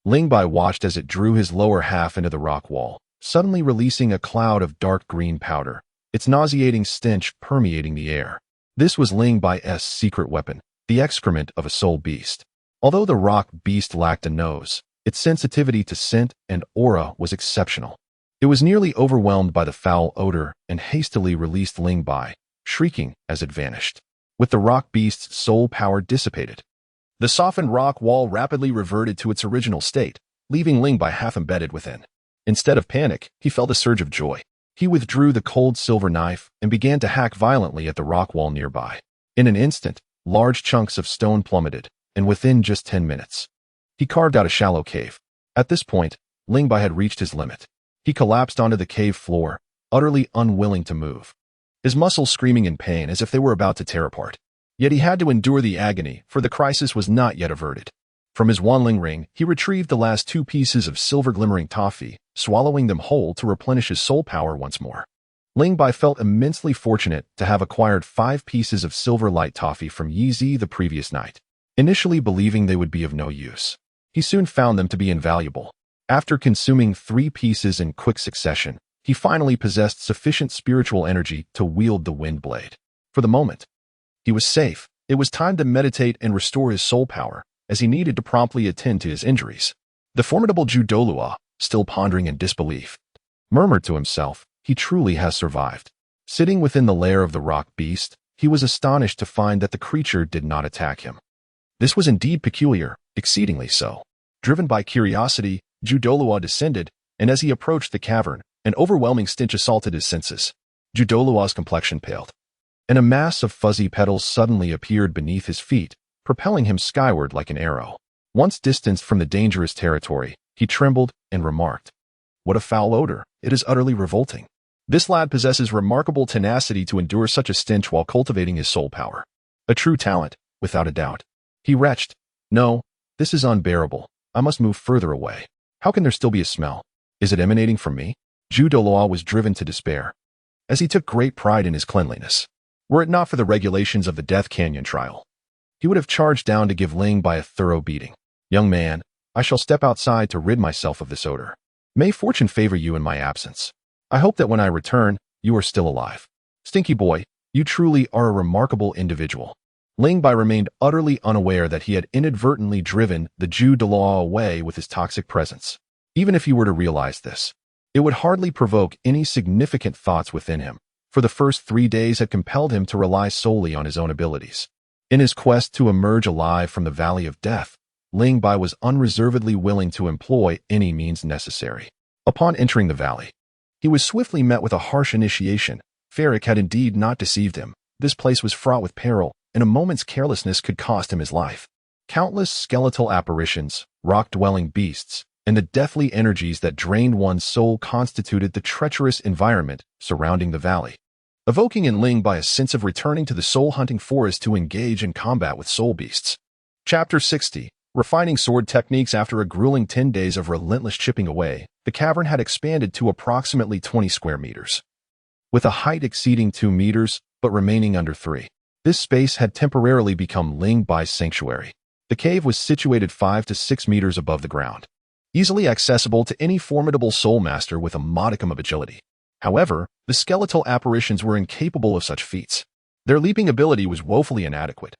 S1: Ling Bai watched as it drew his lower half into the rock wall, suddenly releasing a cloud of dark green powder, its nauseating stench permeating the air. This was Ling Bai's secret weapon, the excrement of a soul beast. Although the rock beast lacked a nose, its sensitivity to scent and aura was exceptional. It was nearly overwhelmed by the foul odor and hastily released Ling Bai, shrieking as it vanished. With the rock beast's soul power dissipated, the softened rock wall rapidly reverted to its original state, leaving Ling Bai half embedded within. Instead of panic, he felt a surge of joy. He withdrew the cold silver knife and began to hack violently at the rock wall nearby. In an instant, large chunks of stone plummeted, and within just 10 minutes, he carved out a shallow cave. At this point, Ling Bai had reached his limit. He collapsed onto the cave floor, utterly unwilling to move, his muscles screaming in pain as if they were about to tear apart. Yet he had to endure the agony, for the crisis was not yet averted. From his wanling ring, he retrieved the last 2 pieces of silver-glimmering toffee, swallowing them whole to replenish his soul power once more. Ling Bai felt immensely fortunate to have acquired 5 pieces of silver light toffee from Yi Zi the previous night. Initially believing they would be of no use, he soon found them to be invaluable. After consuming 3 pieces in quick succession, he finally possessed sufficient spiritual energy to wield the wind blade. For the moment, he was safe. It was time to meditate and restore his soul power, as he needed to promptly attend to his injuries. The formidable Ju Dolua, still pondering in disbelief. Murmured to himself, he truly has survived. Sitting within the lair of the rock beast, he was astonished to find that the creature did not attack him. This was indeed peculiar, exceedingly so. Driven by curiosity, Judolua descended, and as he approached the cavern, an overwhelming stench assaulted his senses. Judolua's complexion paled, and a mass of fuzzy petals suddenly appeared beneath his feet, propelling him skyward like an arrow. Once distanced from the dangerous territory, he trembled and remarked, "What a foul odor! It is utterly revolting. This lad possesses remarkable tenacity to endure such a stench while cultivating his soul power. A true talent, without a doubt." He retched, "No, this is unbearable. I must move further away. How can there still be a smell? Is it emanating from me?" Judolua was driven to despair, as he took great pride in his cleanliness. Were it not for the regulations of the Death Canyon trial, he would have charged down to give Ling Bai a thorough beating. "Young man, I shall step outside to rid myself of this odor. May fortune favor you in my absence. I hope that when I return, you are still alive. Stinky boy, you truly are a remarkable individual." Ling Bai remained utterly unaware that he had inadvertently driven the Judolua away with his toxic presence. Even if he were to realize this, it would hardly provoke any significant thoughts within him, for the first 3 days had compelled him to rely solely on his own abilities. In his quest to emerge alive from the Valley of Death, Ling Bai was unreservedly willing to employ any means necessary. Upon entering the valley, he was swiftly met with a harsh initiation. Ferric had indeed not deceived him. This place was fraught with peril, and a moment's carelessness could cost him his life. Countless skeletal apparitions, rock-dwelling beasts, and the deathly energies that drained one's soul constituted the treacherous environment surrounding the valley, evoking in Ling Bai a sense of returning to the soul-hunting forest to engage in combat with soul beasts. Chapter 60. Refining sword techniques. After a grueling 10 days of relentless chipping away, the cavern had expanded to approximately 20 square meters, with a height exceeding 2 meters but remaining under 3. This space had temporarily become Ling Bai's sanctuary. The cave was situated 5 to 6 meters above the ground, easily accessible to any formidable soul master with a modicum of agility. However, the skeletal apparitions were incapable of such feats. Their leaping ability was woefully inadequate,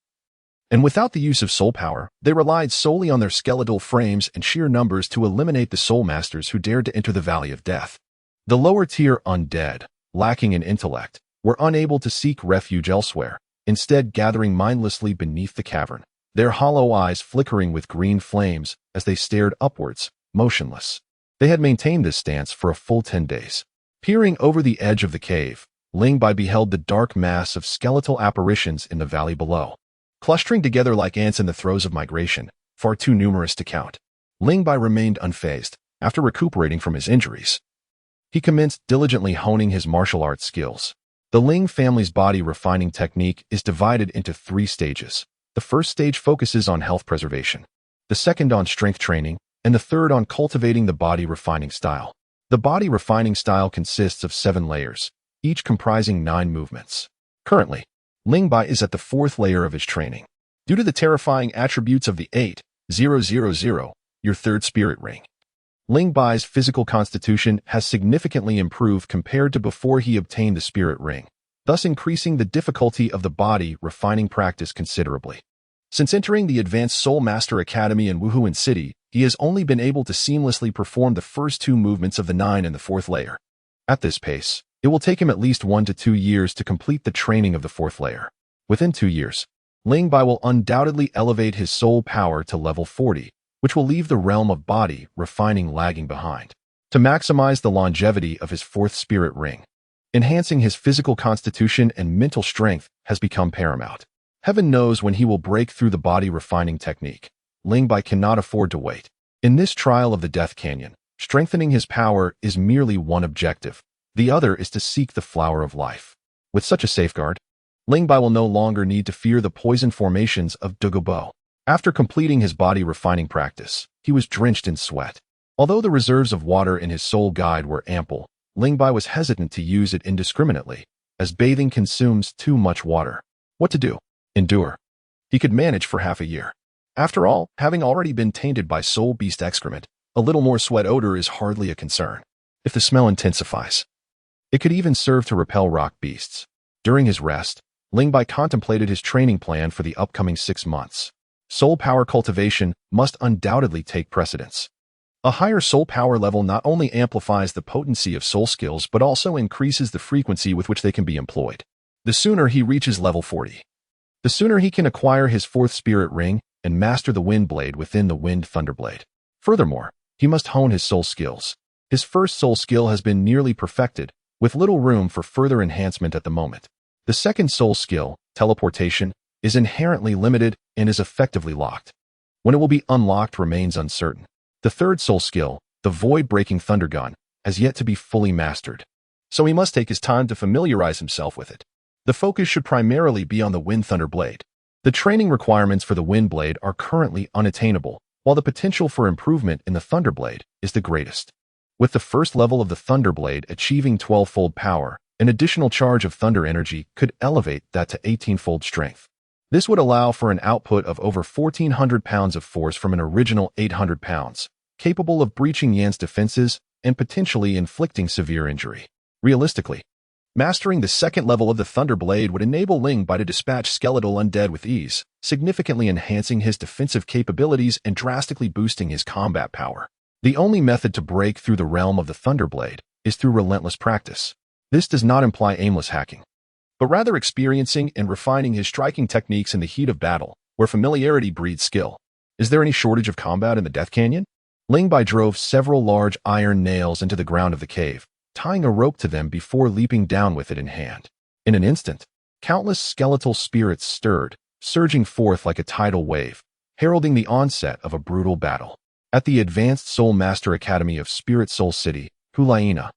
S1: and without the use of soul power, they relied solely on their skeletal frames and sheer numbers to eliminate the soul masters who dared to enter the Valley of Death. The lower-tier undead, lacking in intellect, were unable to seek refuge elsewhere, instead gathering mindlessly beneath the cavern, their hollow eyes flickering with green flames as they stared upwards, motionless. They had maintained this stance for a full 10 days. Peering over the edge of the cave, Ling Bai beheld the dark mass of skeletal apparitions in the valley below, clustering together like ants in the throes of migration, far too numerous to count. Ling Bai remained unfazed. After recuperating from his injuries, he commenced diligently honing his martial arts skills. The Ling family's body refining technique is divided into 3 stages. The first stage focuses on health preservation, the second on strength training, and the third on cultivating the body refining style. The body refining style consists of 7 layers, each comprising 9 movements. Currently, Ling Bai is at the 4th layer of his training. Due to the terrifying attributes of the 8,000, your 3rd spirit ring, Ling Bai's physical constitution has significantly improved compared to before he obtained the spirit ring, thus increasing the difficulty of the body refining practice considerably. Since entering the Advanced Soul Master Academy in Wuhuan City, he has only been able to seamlessly perform the first 2 movements of the 9 and the 4th layer. At this pace, it will take him at least 1 to 2 years to complete the training of the 4th layer. Within 2 years, Ling Bai will undoubtedly elevate his soul power to level 40, which will leave the realm of body refining lagging behind. To maximize the longevity of his 4th spirit ring, enhancing his physical constitution and mental strength has become paramount. Heaven knows when he will break through the body refining technique. Ling Bai cannot afford to wait. In this trial of the Death Canyon, strengthening his power is merely one objective. The other is to seek the flower of life. With such a safeguard, Ling Bai will no longer need to fear the poison formations of Dugobo. After completing his body refining practice, he was drenched in sweat. Although the reserves of water in his soul guide were ample, Ling Bai was hesitant to use it indiscriminately, as bathing consumes too much water. What to do? Endure. He could manage for half a year. After all, having already been tainted by soul beast excrement, a little more sweat odor is hardly a concern. If the smell intensifies, it could even serve to repel rock beasts. During his rest, Ling Bai contemplated his training plan for the upcoming 6 months. Soul power cultivation must undoubtedly take precedence. A higher soul power level not only amplifies the potency of soul skills but also increases the frequency with which they can be employed. The sooner he reaches level 40, the sooner he can acquire his fourth spirit ring and master the wind blade within the wind thunderblade. Furthermore, he must hone his soul skills. His first soul skill has been nearly perfected, with little room for further enhancement at the moment. The second soul skill, teleportation, is inherently limited and is effectively locked. When it will be unlocked remains uncertain. The third soul skill, the void-breaking thunder gun, has yet to be fully mastered, so he must take his time to familiarize himself with it. The focus should primarily be on the wind thunder blade. The training requirements for the wind blade are currently unattainable, while the potential for improvement in the thunder blade is the greatest. With the first level of the thunder blade achieving 12-fold power, an additional charge of thunder energy could elevate that to 18-fold strength. This would allow for an output of over 1,400 pounds of force from an original 800 pounds, capable of breaching Yan's defenses and potentially inflicting severe injury. Realistically, mastering the second level of the Thunder Blade would enable Ling Bai to dispatch skeletal undead with ease, significantly enhancing his defensive capabilities and drastically boosting his combat power. The only method to break through the realm of the Thunder Blade is through relentless practice. This does not imply aimless hacking, but rather experiencing and refining his striking techniques in the heat of battle, where familiarity breeds skill. Is there any shortage of combat in the Death Canyon? Ling Bai drove several large iron nails into the ground of the cave, tying a rope to them before leaping down with it in hand. In an instant, countless skeletal spirits stirred, surging forth like a tidal wave, heralding the onset of a brutal battle. At the Advanced Soul Master Academy of Spirit Soul City, Hu Liena,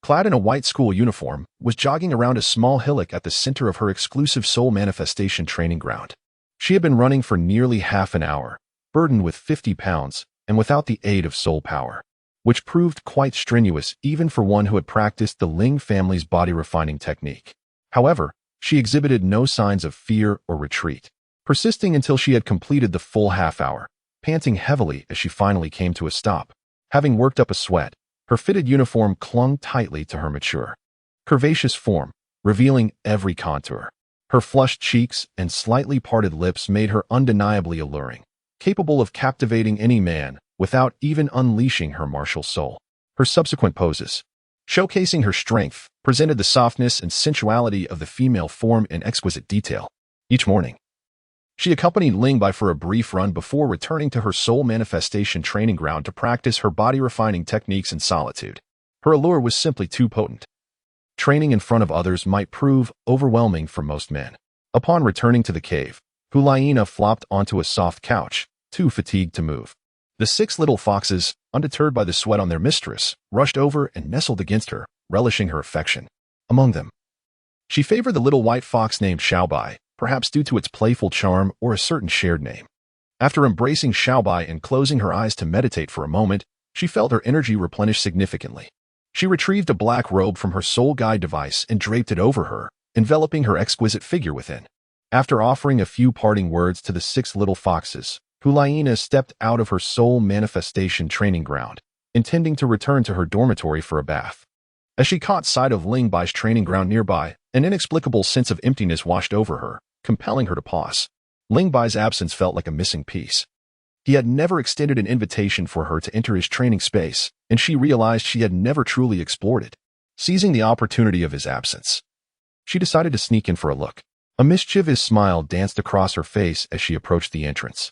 S1: clad in a white school uniform, was jogging around a small hillock at the center of her exclusive soul manifestation training ground. She had been running for nearly half an hour, burdened with 50 pounds, and without the aid of soul power, which proved quite strenuous even for one who had practiced the Ling family's body-refining technique. However, she exhibited no signs of fear or retreat, persisting until she had completed the full half hour, panting heavily as she finally came to a stop. Having worked up a sweat, her fitted uniform clung tightly to her mature, curvaceous form, revealing every contour. Her flushed cheeks and slightly parted lips made her undeniably alluring, capable of captivating any man without even unleashing her martial soul. Her subsequent poses, showcasing her strength, presented the softness and sensuality of the female form in exquisite detail. Each morning, she accompanied Ling Bai for a brief run before returning to her soul manifestation training ground to practice her body-refining techniques in solitude. Her allure was simply too potent. Training in front of others might prove overwhelming for most men. Upon returning to the cave, Hu Liena flopped onto a soft couch, too fatigued to move. The 6 little foxes, undeterred by the sweat on their mistress, rushed over and nestled against her, relishing her affection. Among them, she favored the little white fox named Bai, perhaps due to its playful charm or a certain shared name. After embracing Bai and closing her eyes to meditate for a moment, she felt her energy replenish significantly. She retrieved a black robe from her soul guide device and draped it over her, enveloping her exquisite figure within. After offering a few parting words to the 6 little foxes, Hu Liena stepped out of her soul manifestation training ground, intending to return to her dormitory for a bath. As she caught sight of Ling Bai's training ground nearby, an inexplicable sense of emptiness washed over her, compelling her to pause. Ling Bai's absence felt like a missing piece. He had never extended an invitation for her to enter his training space, and she realized she had never truly explored it. Seizing the opportunity of his absence, she decided to sneak in for a look. A mischievous smile danced across her face as she approached the entrance,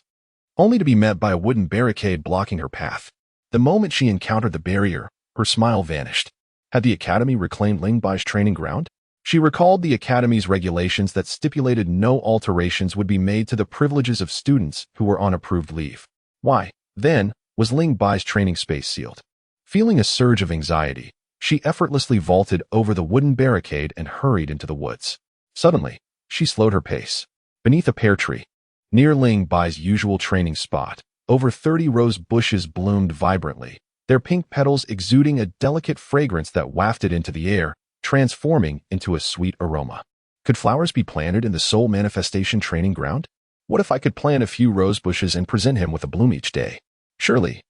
S1: only to be met by a wooden barricade blocking her path. The moment she encountered the barrier, her smile vanished. Had the academy reclaimed Ling Bai's training ground? She recalled the academy's regulations that stipulated no alterations would be made to the privileges of students who were on approved leave. Why, then, was Ling Bai's training space sealed? Feeling a surge of anxiety, she effortlessly vaulted over the wooden barricade and hurried into the woods. Suddenly, she slowed her pace. Beneath a pear tree, near Ling Bai's usual training spot, over 30 rose bushes bloomed vibrantly, their pink petals exuding a delicate fragrance that wafted into the air, transforming into a sweet aroma. Could flowers be planted in the soul manifestation training ground? What if I could plant a few rose bushes and present him with a bloom each day? Surely,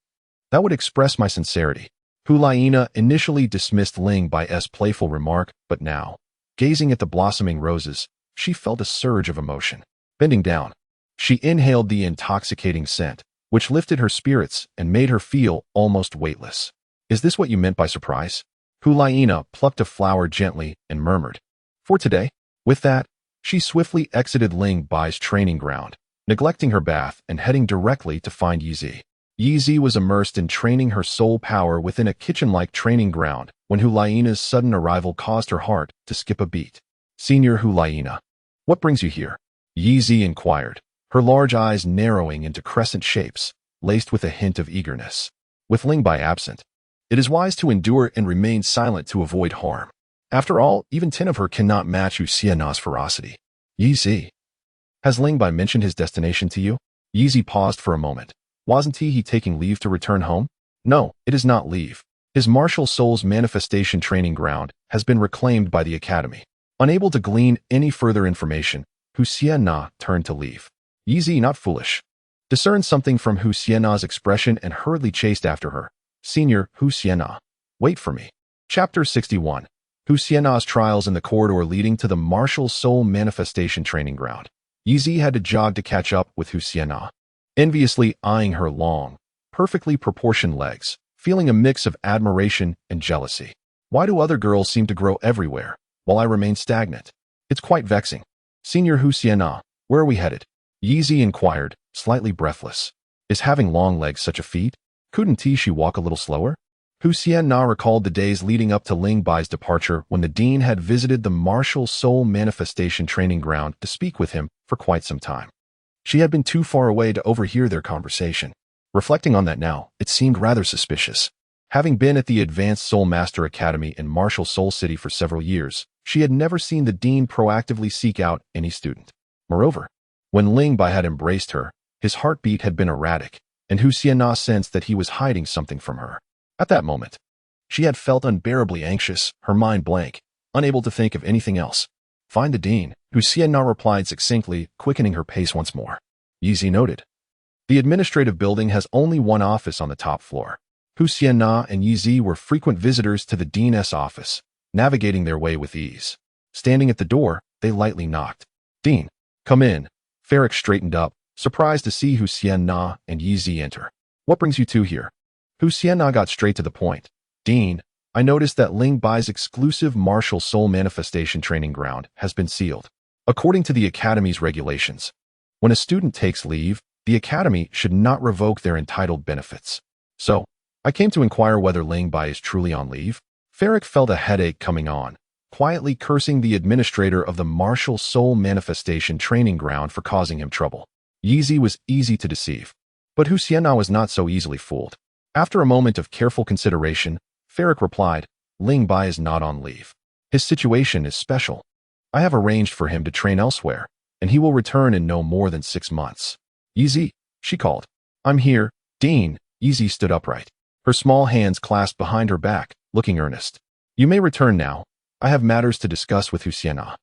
S1: that would express my sincerity. Hu Liena initially dismissed Ling Bai's playful remark, but now, gazing at the blossoming roses, she felt a surge of emotion. Bending down, she inhaled the intoxicating scent, which lifted her spirits and made her feel almost weightless. Is this what you meant by surprise? Hu Liena plucked a flower gently and murmured, "For today." With that, she swiftly exited Ling Bai's training ground, neglecting her bath and heading directly to find Yi. Yi was immersed in training her soul power within a kitchen-like training ground when Hu Liena's sudden arrival caused her heart to skip a beat. "Senior Hu Liena, what brings you here?" Yi inquired, her large eyes narrowing into crescent shapes, laced with a hint of eagerness. With Ling Bai absent, it is wise to endure and remain silent to avoid harm. After all, even 10 of her cannot match Hu Liena's ferocity. Yi, has Ling Bai mentioned his destination to you? Yi paused for a moment. Wasn't he taking leave to return home? No, it is not leave. His martial soul's manifestation training ground has been reclaimed by the academy. Unable to glean any further information, Hu Liena turned to leave. Yi, not foolish, discerned something from Hu Liena's expression and hurriedly chased after her. "Senior Hu Liena, wait for me." Chapter 61. Hu Liena's trials in the corridor leading to the martial soul manifestation training ground. Yi had to jog to catch up with Hu Liena, enviously eyeing her long, perfectly proportioned legs, feeling a mix of admiration and jealousy. Why do other girls seem to grow everywhere, while I remain stagnant? It's quite vexing. "Senior Hu Liena, where are we headed?" Yi inquired, slightly breathless. Is having long legs such a feat? Couldn't she walk a little slower? Hu Liena recalled the days leading up to Ling Bai's departure when the dean had visited the martial soul manifestation training ground to speak with him for quite some time. She had been too far away to overhear their conversation. Reflecting on that now, it seemed rather suspicious. Having been at the Advanced Soul Master Academy in Martial Soul City for several years, she had never seen the dean proactively seek out any student. Moreover, when Ling Bai had embraced her, his heartbeat had been erratic, and Hu Liena sensed that he was hiding something from her. At that moment, she had felt unbearably anxious, her mind blank, unable to think of anything else. "Find the dean," Hu Liena replied succinctly, quickening her pace once more. Yi noted. The administrative building has only one office on the top floor. Hu Liena and Yi were frequent visitors to the dean's office, navigating their way with ease. Standing at the door, they lightly knocked. "Dean, come in." Ferric straightened up, surprised to see Hu Liena and Yi enter. "What brings you two here?" Hu Liena got straight to the point. "Dean, I noticed that Ling Bai's exclusive martial soul manifestation training ground has been sealed. According to the Academy's regulations, when a student takes leave, the Academy should not revoke their entitled benefits. So, I came to inquire whether Ling Bai is truly on leave." Ferric felt a headache coming on, quietly cursing the administrator of the martial soul manifestation training ground for causing him trouble. Yi was easy to deceive, but Hu Liena was not so easily fooled. After a moment of careful consideration, Ferric replied, "Ling Bai is not on leave. His situation is special. I have arranged for him to train elsewhere, and he will return in no more than 6 months. "Yi," she called. "I'm here, Dean." Yi stood upright, her small hands clasped behind her back, looking earnest. "You may return now. I have matters to discuss with Hu Liena."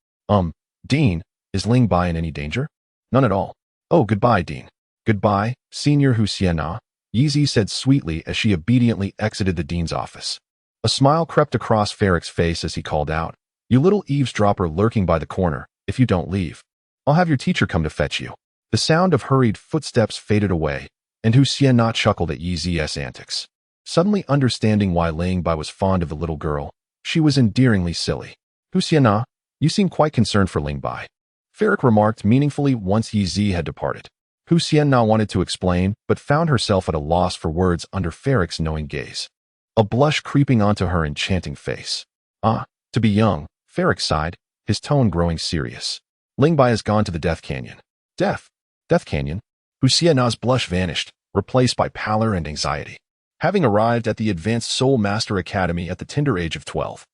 S1: Dean, is Ling Bai in any danger?" "None at all." "Oh, goodbye, Dean." "Goodbye, Senior Hu Liena," Yi said sweetly as she obediently exited the dean's office. A smile crept across Ferric's face as he called out, "You little eavesdropper lurking by the corner, if you don't leave, I'll have your teacher come to fetch you." The sound of hurried footsteps faded away, and Hu Liena chuckled at Yi's antics. Suddenly understanding why Ling Bai was fond of the little girl, she was endearingly silly. "Hu Liena, you seem quite concerned for Ling Bai," Ferric remarked meaningfully once Yi had departed. Hu Liena wanted to explain, but found herself at a loss for words under Ferric's knowing gaze, a blush creeping onto her enchanting face. To be young," Ferric sighed, his tone growing serious. "Ling Bai has gone to the Death Canyon." "Death Canyon?" Hu Liena's blush vanished, replaced by pallor and anxiety. Having arrived at the Advanced Soul Master Academy at the tender age of 12,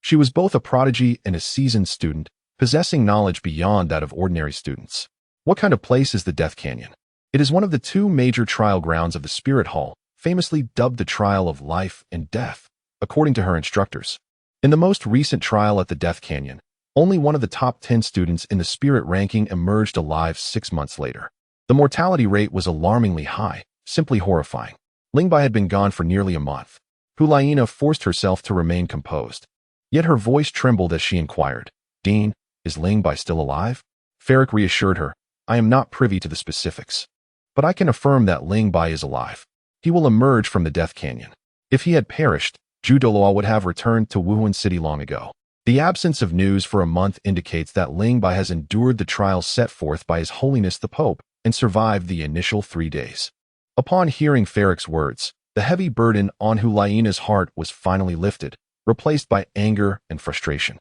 S1: she was both a prodigy and a seasoned student, possessing knowledge beyond that of ordinary students. What kind of place is the Death Canyon? It is one of the 2 major trial grounds of the Spirit Hall, famously dubbed the trial of life and death, according to her instructors. In the most recent trial at the Death Canyon, only one of the top 10 students in the spirit ranking emerged alive 6 months later. The mortality rate was alarmingly high, simply horrifying. Ling Bai had been gone for nearly a month. Hu Liena forced herself to remain composed. Yet her voice trembled as she inquired, "Dean, is Ling Bai still alive?" Ferric reassured her, "I am not privy to the specifics." but I can affirm that Ling Bai is alive. He will emerge from the Death Canyon. If he had perished, Zhu Doluo would have returned to Wuhan City long ago. The absence of news for a month indicates that Ling Bai has endured the trials set forth by His Holiness the Pope and survived the initial 3 days. Upon hearing Ferrick's words, the heavy burden on Hu Liena's heart was finally lifted, replaced by anger and frustration.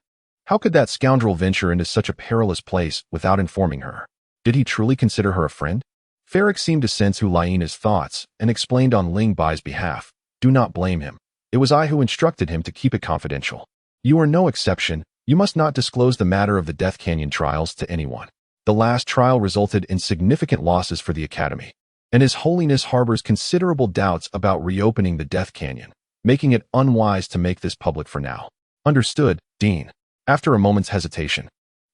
S1: How could that scoundrel venture into such a perilous place without informing her? Did he truly consider her a friend? Ferrick seemed to sense Hu Liena's thoughts and explained on Ling Bai's behalf. Do not blame him. It was I who instructed him to keep it confidential. You are no exception. You must not disclose the matter of the Death Canyon trials to anyone. The last trial resulted in significant losses for the Academy, and His Holiness harbors considerable doubts about reopening the Death Canyon, making it unwise to make this public for now. Understood, Dean. After a moment's hesitation,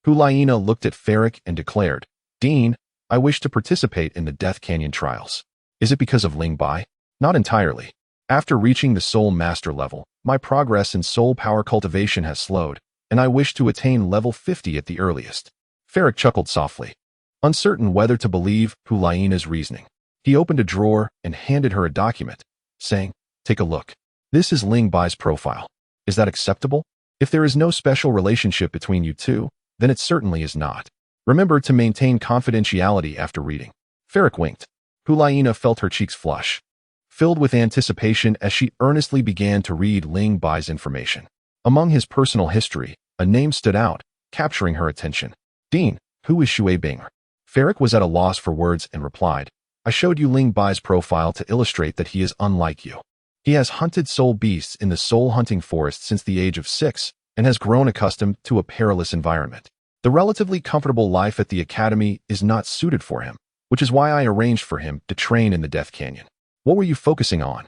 S1: Hu Liena looked at Ferrick and declared, Dean, I wish to participate in the Death Canyon trials. Is it because of Ling Bai? Not entirely. After reaching the Soul Master level, my progress in soul power cultivation has slowed, and I wish to attain level 50 at the earliest. Ferrick chuckled softly, uncertain whether to believe Hu Liena's reasoning. He opened a drawer and handed her a document, saying, Take a look. This is Ling Bai's profile. Is that acceptable? If there is no special relationship between you two, then it certainly is not. Remember to maintain confidentiality after reading. Ferrick winked. Hu Liena felt her cheeks flush, filled with anticipation as she earnestly began to read Ling Bai's information. Among his personal history, a name stood out, capturing her attention. Dean, who is Shui Binger? Ferrick was at a loss for words and replied, I showed you Ling Bai's profile to illustrate that he is unlike you. He has hunted soul beasts in the soul hunting forest since the age of 6 and has grown accustomed to a perilous environment. The relatively comfortable life at the Academy is not suited for him, which is why I arranged for him to train in the Death Canyon. What were you focusing on?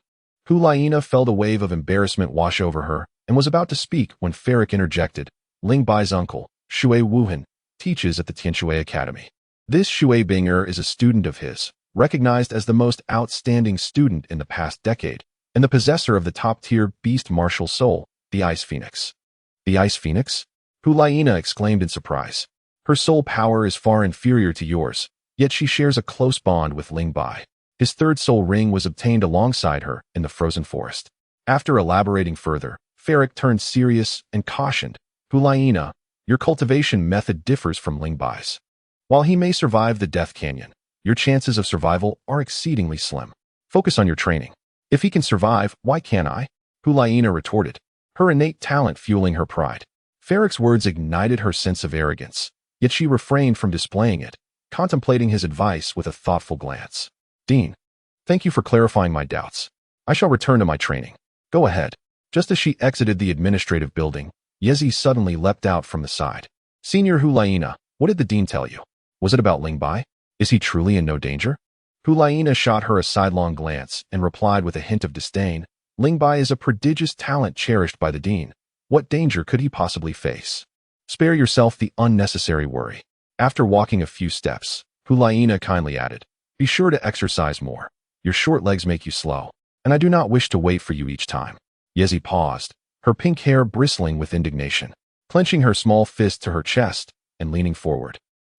S1: Hu Liena felt a wave of embarrassment wash over her and was about to speak when Ferrick interjected. Ling Bai's uncle, Shui Wuhan, teaches at the Tianshui Academy. This Shui Binger is a student of his, recognized as the most outstanding student in the past decade, and the possessor of the top-tier beast martial soul, the Ice Phoenix. The Ice Phoenix? Hu Liena exclaimed in surprise. Her soul power is far inferior to yours, yet she shares a close bond with Ling Bai. His third soul ring was obtained alongside her in the frozen forest. After elaborating further, Ferrick turned serious and cautioned, Hu Liena, your cultivation method differs from Ling Bai's. While he may survive the Death Canyon, your chances of survival are exceedingly slim. Focus on your training. If he can survive, why can't I? Hu Liena retorted, her innate talent fueling her pride. Ferrick's words ignited her sense of arrogance, yet she refrained from displaying it, contemplating his advice with a thoughtful glance. Dean, thank you for clarifying my doubts. I shall return to my training. Go ahead. Just as she exited the administrative building, Yezi suddenly leapt out from the side. Senior Hu Liena, what did the dean tell you? Was it about Ling Bai? Is he truly in no danger? Hu Liena shot her a sidelong glance and replied with a hint of disdain, Ling Bai is a prodigious talent cherished by the dean. What danger could he possibly face? Spare yourself the unnecessary worry. After walking a few steps, Hu Liena kindly added, be sure to exercise more. Your short legs make you slow, and I do not wish to wait for you each time. Yezi paused, her pink hair bristling with indignation, clenching her small fist to her chest and leaning forward.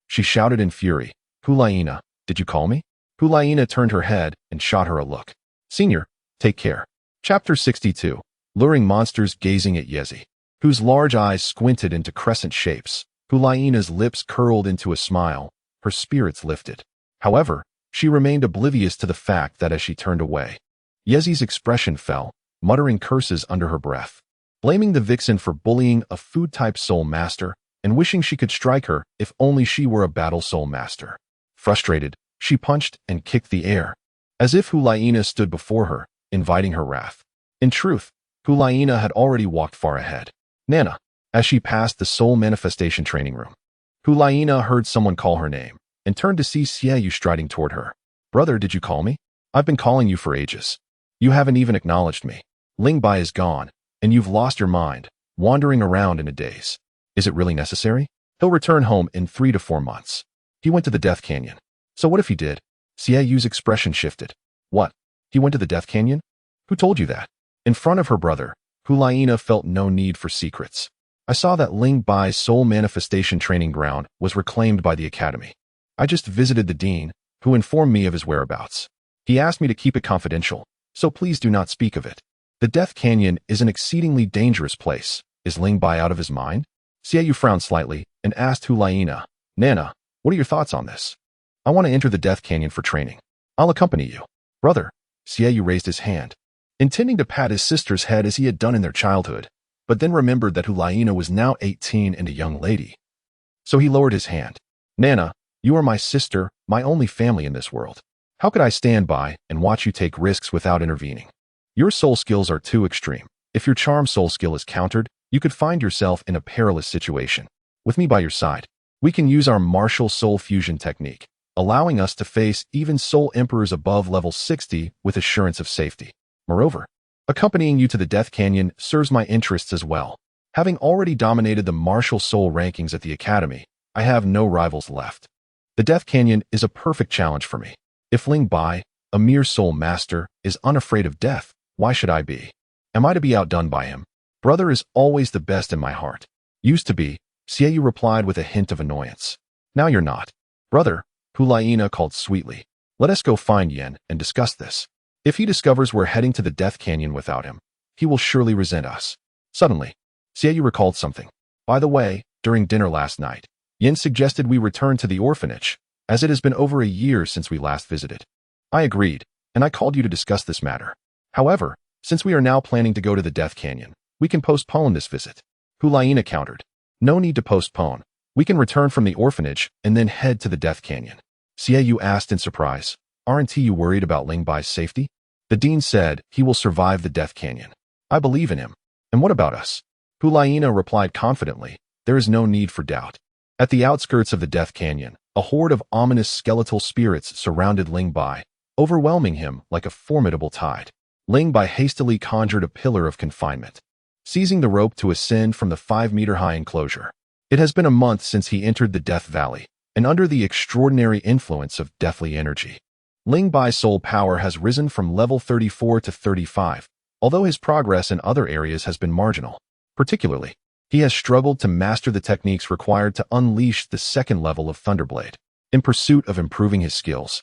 S1: She shouted in fury, Hu Liena, did you call me? Hu Liena turned her head and shot her a look. Senior, take care. Chapter 62. Luring monsters gazing at Yezi, whose large eyes squinted into crescent shapes. Hu Liena's lips curled into a smile, her spirits lifted. However, she remained oblivious to the fact that as she turned away, Yezi's expression fell, muttering curses under her breath, blaming the vixen for bullying a food-type soul master and wishing she could strike her if only she were a battle soul master. Frustrated, she punched and kicked the air, as if Hu Liena stood before her, inviting her wrath. In truth, Hu Liena had already walked far ahead. Nana, as she passed the soul manifestation training room, Hu Liena heard someone call her name and turned to see Xie Yue striding toward her. Brother, did you call me? I've been calling you for ages. You haven't even acknowledged me. Ling Bai is gone, and you've lost your mind, wandering around in a daze. Is it really necessary? He'll return home in 3 to 4 months. He went to the Death Canyon. So what if he did? Xie Yue's expression shifted. What? He went to the Death Canyon? Who told you that? In front of her brother, Hu Liena felt no need for secrets. I saw that Ling Bai's soul manifestation training ground was reclaimed by the Academy. I just visited the dean, who informed me of his whereabouts. He asked me to keep it confidential, so please do not speak of it. The Death Canyon is an exceedingly dangerous place. Is Ling Bai out of his mind? Xie Yue frowned slightly and asked Hu Liena, Nana, what are your thoughts on this? I want to enter the Death Canyon for training. I'll accompany you. Brother, Xie Yue raised his hand, intending to pat his sister's head as he had done in their childhood, but then remembered that Hu Liena was now 18 and a young lady. So he lowered his hand. Nana, you are my sister, my only family in this world. How could I stand by and watch you take risks without intervening? Your soul skills are too extreme. If your charm soul skill is countered, you could find yourself in a perilous situation. With me by your side, we can use our martial soul fusion technique, allowing us to face even soul emperors above level 60 with assurance of safety. Moreover, accompanying you to the Death Canyon serves my interests as well. Having already dominated the martial soul rankings at the academy, I have no rivals left. The Death Canyon is a perfect challenge for me. If Ling Bai, a mere soul master, is unafraid of death, why should I be? Am I to be outdone by him? Brother is always the best in my heart. Used to be, Xie Yue replied with a hint of annoyance. Now you're not. Brother, Hu Liena called sweetly. Let us go find Yen and discuss this. If he discovers we're heading to the Death Canyon without him, he will surely resent us. Suddenly, Xie Yue recalled something. By the way, during dinner last night, Yen suggested we return to the orphanage, as it has been over a year since we last visited. I agreed, and I called you to discuss this matter. However, since we are now planning to go to the Death Canyon, we can postpone this visit. Hu Liena countered. No need to postpone. We can return from the orphanage and then head to the Death Canyon. Xie Yue asked in surprise, aren't you worried about Ling Bai's safety? The dean said he will survive the Death Canyon. I believe in him. And what about us? Hu Liena replied confidently, there is no need for doubt. At the outskirts of the Death Canyon, a horde of ominous skeletal spirits surrounded Ling Bai, overwhelming him like a formidable tide. Ling Bai hastily conjured a pillar of confinement, seizing the rope to ascend from the 5-meter-high enclosure. It has been a month since he entered the Death Valley, and under the extraordinary influence of deathly energy, Ling Bai's soul power has risen from level 34 to 35, although his progress in other areas has been marginal. Particularly, he has struggled to master the techniques required to unleash the second level of Thunderblade. In pursuit of improving his skills,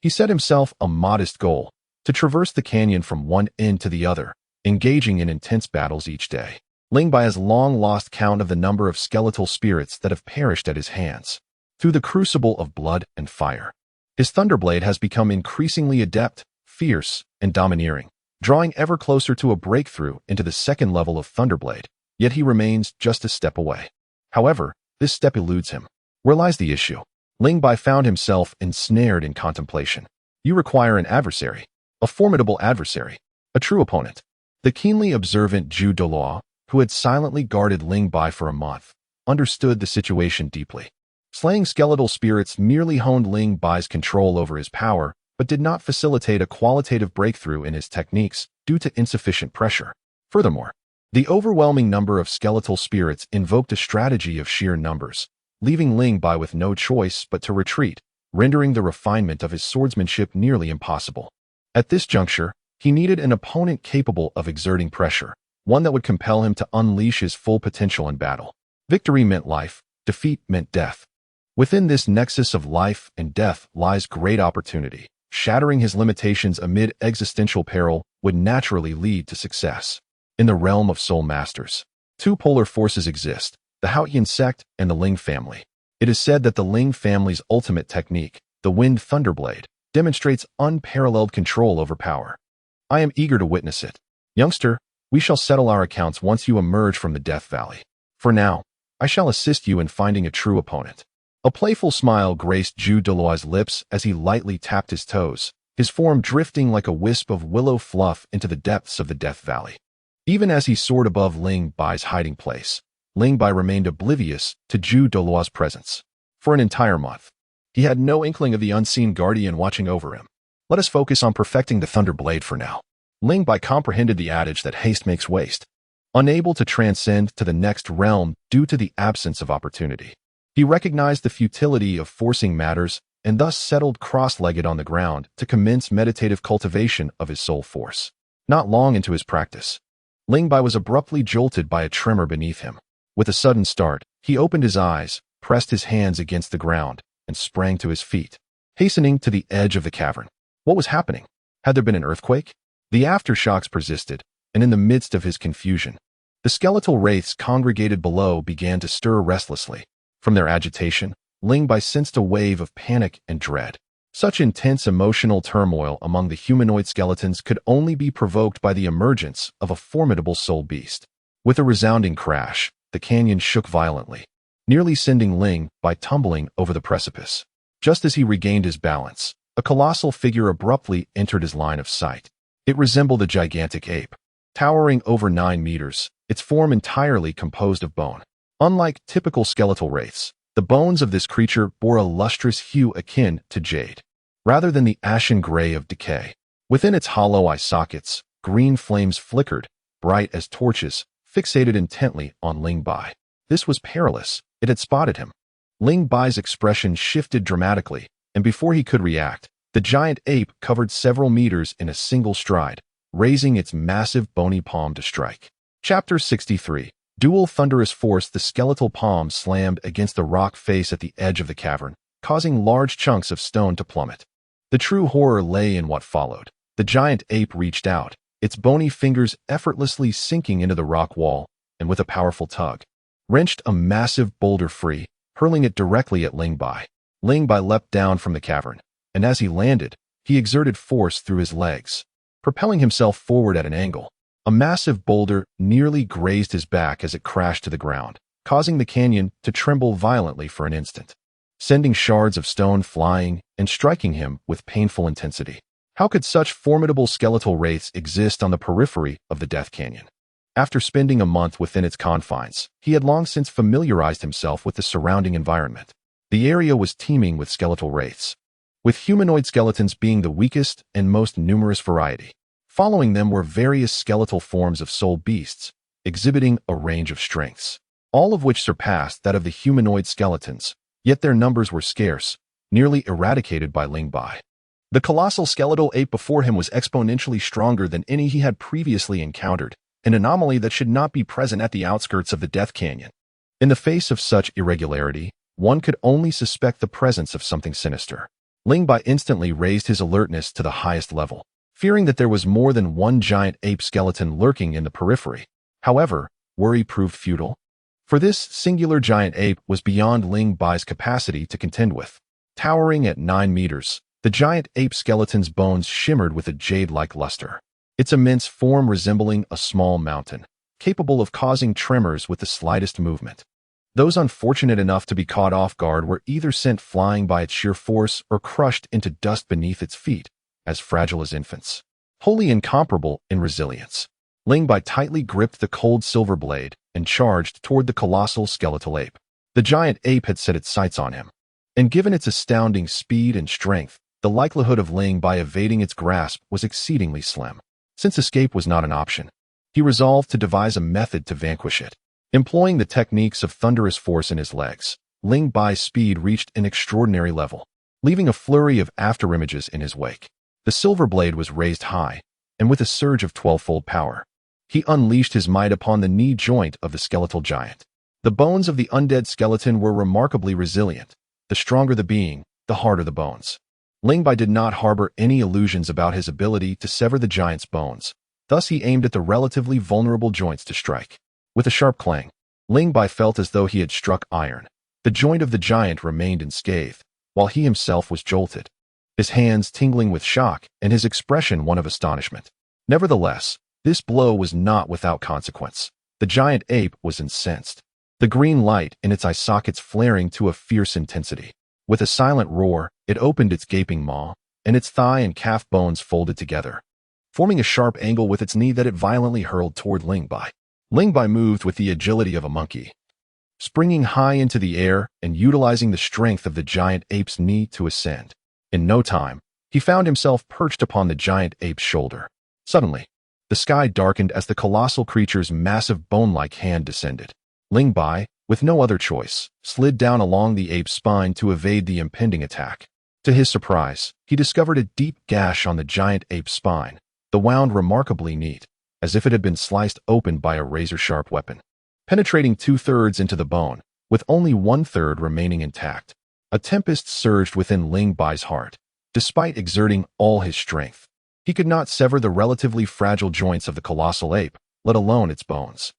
S1: he set himself a modest goal, to traverse the canyon from one end to the other, engaging in intense battles each day. Ling Bai has long lost count of the number of skeletal spirits that have perished at his hands. Through the crucible of blood and fire, his Thunderblade has become increasingly adept, fierce, and domineering, drawing ever closer to a breakthrough into the second level of Thunderblade, yet he remains just a step away. However, this step eludes him. Where lies the issue? Ling Bai found himself ensnared in contemplation. You require an adversary, a formidable adversary, a true opponent. The keenly observant Zhu Doluo, who had silently guarded Ling Bai for a month, understood the situation deeply. Slaying skeletal spirits merely honed Ling Bai's control over his power, but did not facilitate a qualitative breakthrough in his techniques due to insufficient pressure. Furthermore, the overwhelming number of skeletal spirits invoked a strategy of sheer numbers, leaving Ling Bai with no choice but to retreat, rendering the refinement of his swordsmanship nearly impossible. At this juncture, he needed an opponent capable of exerting pressure, one that would compel him to unleash his full potential in battle. Victory meant life, defeat meant death. Within this nexus of life and death lies great opportunity. Shattering his limitations amid existential peril would naturally lead to success. In the realm of soul masters, two polar forces exist, the Haotian sect and the Ling family. It is said that the Ling family's ultimate technique, the Wind Thunderblade, demonstrates unparalleled control over power. I am eager to witness it. Youngster, we shall settle our accounts once you emerge from the Death Valley. For now, I shall assist you in finding a true opponent. A playful smile graced Zhu Doluo's lips as he lightly tapped his toes, his form drifting like a wisp of willow fluff into the depths of the Death Valley. Even as he soared above Ling Bai's hiding place, Ling Bai remained oblivious to Zhu Doluo's presence. For an entire month, he had no inkling of the unseen guardian watching over him. Let us focus on perfecting the Thunderblade for now. Ling Bai comprehended the adage that haste makes waste. Unable to transcend to the next realm due to the absence of opportunity, he recognized the futility of forcing matters and thus settled cross-legged on the ground to commence meditative cultivation of his soul force. Not long into his practice, Ling Bai was abruptly jolted by a tremor beneath him. With a sudden start, he opened his eyes, pressed his hands against the ground, and sprang to his feet. hastening to the edge of the cavern. What was happening? Had there been an earthquake? The aftershocks persisted, and in the midst of his confusion, the skeletal wraiths congregated below began to stir restlessly. From their agitation, Ling Bai sensed a wave of panic and dread. Such intense emotional turmoil among the humanoid skeletons could only be provoked by the emergence of a formidable soul beast. With a resounding crash, the canyon shook violently, nearly sending Ling Bai tumbling over the precipice. Just as he regained his balance, a colossal figure abruptly entered his line of sight. It resembled a gigantic ape, towering over 9 meters, its form entirely composed of bone. Unlike typical skeletal wraiths, the bones of this creature bore a lustrous hue akin to jade, rather than the ashen gray of decay. Within its hollow eye sockets, green flames flickered, bright as torches, fixated intently on Ling Bai. This was perilous. It had spotted him. Ling Bai's expression shifted dramatically, and before he could react, the giant ape covered several meters in a single stride, raising its massive bony palm to strike. Chapter 63. Duel. Thunderous force. The skeletal palm slammed against the rock face at the edge of the cavern, causing large chunks of stone to plummet. The true horror lay in what followed. The giant ape reached out, its bony fingers effortlessly sinking into the rock wall, and with a powerful tug, wrenched a massive boulder free, hurling it directly at Ling Bai. Ling Bai leapt down from the cavern, and as he landed, he exerted force through his legs, propelling himself forward at an angle. A massive boulder nearly grazed his back as it crashed to the ground, causing the canyon to tremble violently for an instant, sending shards of stone flying and striking him with painful intensity. How could such formidable skeletal wraiths exist on the periphery of the Death Canyon? After spending a month within its confines, he had long since familiarized himself with the surrounding environment. The area was teeming with skeletal wraiths, with humanoid skeletons being the weakest and most numerous variety. Following them were various skeletal forms of soul beasts, exhibiting a range of strengths, all of which surpassed that of the humanoid skeletons, yet their numbers were scarce, nearly eradicated by Ling Bai. The colossal skeletal ape before him was exponentially stronger than any he had previously encountered, an anomaly that should not be present at the outskirts of the Death Canyon. In the face of such irregularity, one could only suspect the presence of something sinister. Ling Bai instantly raised his alertness to the highest level, fearing that there was more than one giant ape skeleton lurking in the periphery. However, worry proved futile, for this singular giant ape was beyond Ling Bai's capacity to contend with. Towering at 9 meters, the giant ape skeleton's bones shimmered with a jade-like luster, its immense form resembling a small mountain, capable of causing tremors with the slightest movement. Those unfortunate enough to be caught off guard were either sent flying by its sheer force or crushed into dust beneath its feet, as fragile as infants. Wholly incomparable in resilience, Ling Bai tightly gripped the cold silver blade and charged toward the colossal skeletal ape. The giant ape had set its sights on him, and given its astounding speed and strength, the likelihood of Ling Bai evading its grasp was exceedingly slim. Since escape was not an option, he resolved to devise a method to vanquish it. Employing the techniques of thunderous force in his legs, Ling Bai's speed reached an extraordinary level, leaving a flurry of afterimages in his wake. The silver blade was raised high, and with a surge of 12-fold power, he unleashed his might upon the knee joint of the skeletal giant. The bones of the undead skeleton were remarkably resilient. The stronger the being, the harder the bones. Ling Bai did not harbor any illusions about his ability to sever the giant's bones. Thus he aimed at the relatively vulnerable joints to strike. With a sharp clang, Ling Bai felt as though he had struck iron. The joint of the giant remained unscathed, while he himself was jolted, his hands tingling with shock and his expression one of astonishment. Nevertheless, this blow was not without consequence. The giant ape was incensed, the green light in its eye sockets flaring to a fierce intensity. With a silent roar, it opened its gaping maw, and its thigh and calf bones folded together, forming a sharp angle with its knee that it violently hurled toward Ling Bai. Ling Bai moved with the agility of a monkey, springing high into the air and utilizing the strength of the giant ape's knee to ascend. In no time, he found himself perched upon the giant ape's shoulder. Suddenly, the sky darkened as the colossal creature's massive bone-like hand descended. Ling Bai, with no other choice, slid down along the ape's spine to evade the impending attack. To his surprise, he discovered a deep gash on the giant ape's spine, the wound remarkably neat, as if it had been sliced open by a razor-sharp weapon, penetrating 2/3 into the bone, with only 1/3 remaining intact. A tempest surged within Ling Bai's heart. Despite exerting all his strength, he could not sever the relatively fragile joints of the colossal ape, let alone its bones.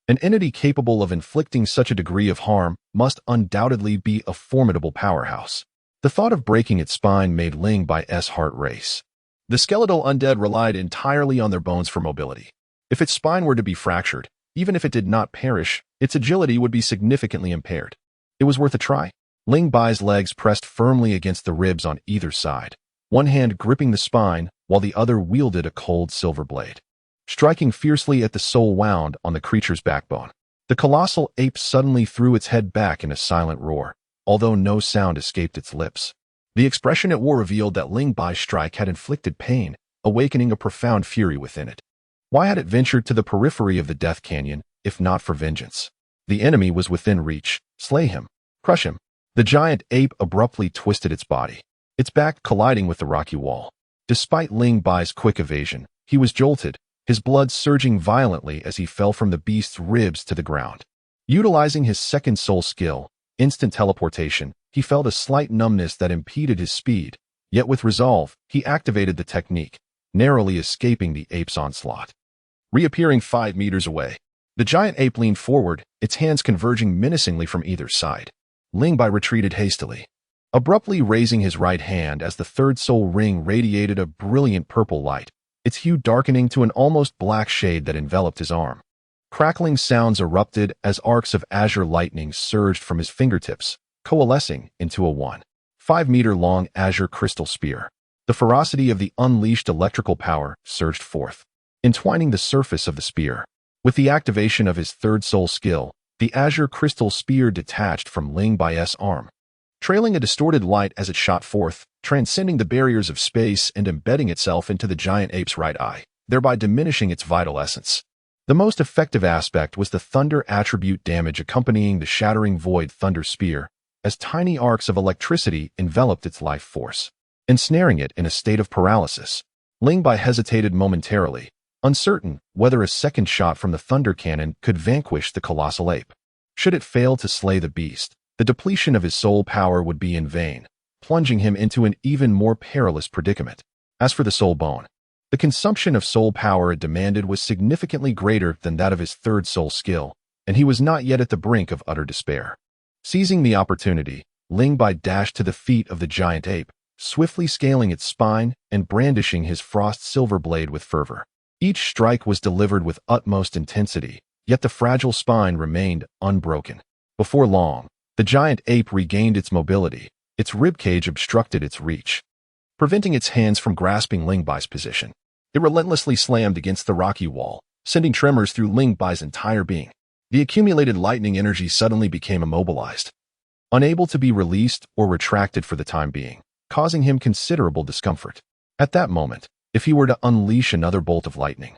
S1: An entity capable of inflicting such a degree of harm must undoubtedly be a formidable powerhouse. The thought of breaking its spine made Ling Bai's heart race. The skeletal undead relied entirely on their bones for mobility. If its spine were to be fractured, even if it did not perish, its agility would be significantly impaired. It was worth a try. Ling Bai's legs pressed firmly against the ribs on either side, one hand gripping the spine while the other wielded a cold silver blade. Striking fiercely at the soul wound on the creature's backbone. The colossal ape suddenly threw its head back in a silent roar, although no sound escaped its lips. The expression it wore revealed that Ling Bai's strike had inflicted pain, awakening a profound fury within it. Why had it ventured to the periphery of the Death Canyon, if not for vengeance? The enemy was within reach. Slay him. Crush him. The giant ape abruptly twisted its body, its back colliding with the rocky wall. Despite Ling Bai's quick evasion, he was jolted, his blood surging violently as he fell from the beast's ribs to the ground. Utilizing his second soul skill, instant teleportation, he felt a slight numbness that impeded his speed, yet with resolve, he activated the technique, narrowly escaping the ape's onslaught. Reappearing 5 meters away, the giant ape leaned forward, its hands converging menacingly from either side. Ling Bai retreated hastily, abruptly raising his right hand as the third soul ring radiated a brilliant purple light, its hue darkening to an almost black shade that enveloped his arm. Crackling sounds erupted as arcs of azure lightning surged from his fingertips, coalescing into a 1.5-meter-long azure crystal spear. The ferocity of the unleashed electrical power surged forth, entwining the surface of the spear. With the activation of his third soul skill, the azure crystal spear detached from Ling Bai's arm, trailing a distorted light as it shot forth, transcending the barriers of space and embedding itself into the giant ape's right eye, thereby diminishing its vital essence. The most effective aspect was the thunder attribute damage accompanying the shattering void thunder spear, as tiny arcs of electricity enveloped its life force, ensnaring it in a state of paralysis. Ling Bai hesitated momentarily, uncertain whether a second shot from the thunder cannon could vanquish the colossal ape. Should it fail to slay the beast, the depletion of his soul power would be in vain, plunging him into an even more perilous predicament. As for the soul bone, the consumption of soul power it demanded was significantly greater than that of his third soul skill, and he was not yet at the brink of utter despair. Seizing the opportunity, Ling Bai dashed to the feet of the giant ape, swiftly scaling its spine and brandishing his frost silver blade with fervor. Each strike was delivered with utmost intensity, yet the fragile spine remained unbroken. Before long, the giant ape regained its mobility, its ribcage obstructed its reach, preventing its hands from grasping Ling Bai's position. It relentlessly slammed against the rocky wall, sending tremors through Ling Bai's entire being. The accumulated lightning energy suddenly became immobilized, unable to be released or retracted for the time being, causing him considerable discomfort. At that moment, if he were to unleash another bolt of lightning,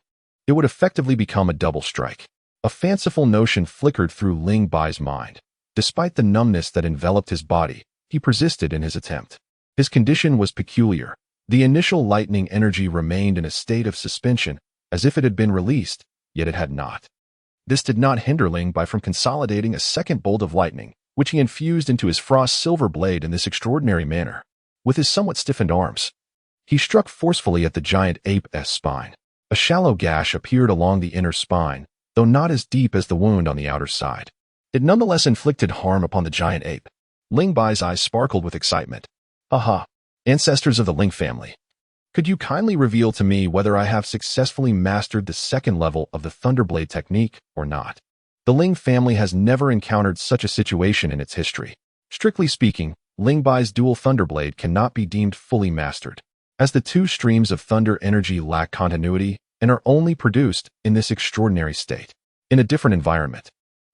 S1: it would effectively become a double strike. A fanciful notion flickered through Ling Bai's mind. Despite the numbness that enveloped his body, he persisted in his attempt. His condition was peculiar. The initial lightning energy remained in a state of suspension, as if it had been released, yet it had not. This did not hinder Ling Bai from consolidating a second bolt of lightning, which he infused into his frost silver blade in this extraordinary manner. With his somewhat stiffened arms, he struck forcefully at the giant ape's spine. A shallow gash appeared along the inner spine, though not as deep as the wound on the outer side. It nonetheless inflicted harm upon the giant ape. Ling Bai's eyes sparkled with excitement. Aha! Ancestors of the Ling family. Could you kindly reveal to me whether I have successfully mastered the second level of the Thunderblade technique or not? The Ling family has never encountered such a situation in its history. Strictly speaking, Ling Bai's dual Thunderblade cannot be deemed fully mastered, as the two streams of thunder energy lack continuity and are only produced in this extraordinary state. In a different environment,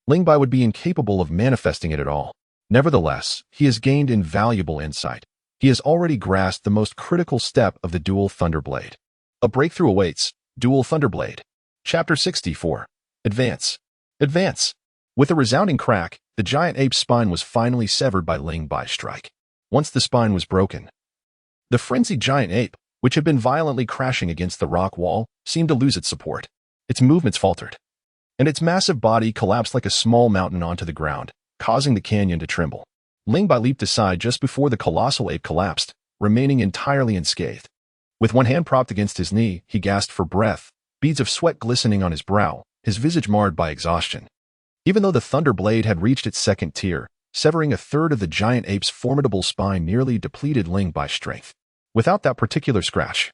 S1: Ling Bai would be incapable of manifesting it at all. Nevertheless, he has gained invaluable insight. He has already grasped the most critical step of the dual Thunderblade. A breakthrough awaits. Dual Thunderblade. Chapter 64. Advance. Advance. With a resounding crack, the giant ape's spine was finally severed by Ling Bai's strike. Once the spine was broken, the frenzied giant ape, which had been violently crashing against the rock wall, seemed to lose its support. Its movements faltered, and its massive body collapsed like a small mountain onto the ground, causing the canyon to tremble. Ling Bai leaped aside just before the colossal ape collapsed, remaining entirely unscathed. With one hand propped against his knee, he gasped for breath, beads of sweat glistening on his brow, his visage marred by exhaustion. Even though the thunder blade had reached its second tier, severing a third of the giant ape's formidable spine nearly depleted Ling Bai's strength. Without that particular scratch,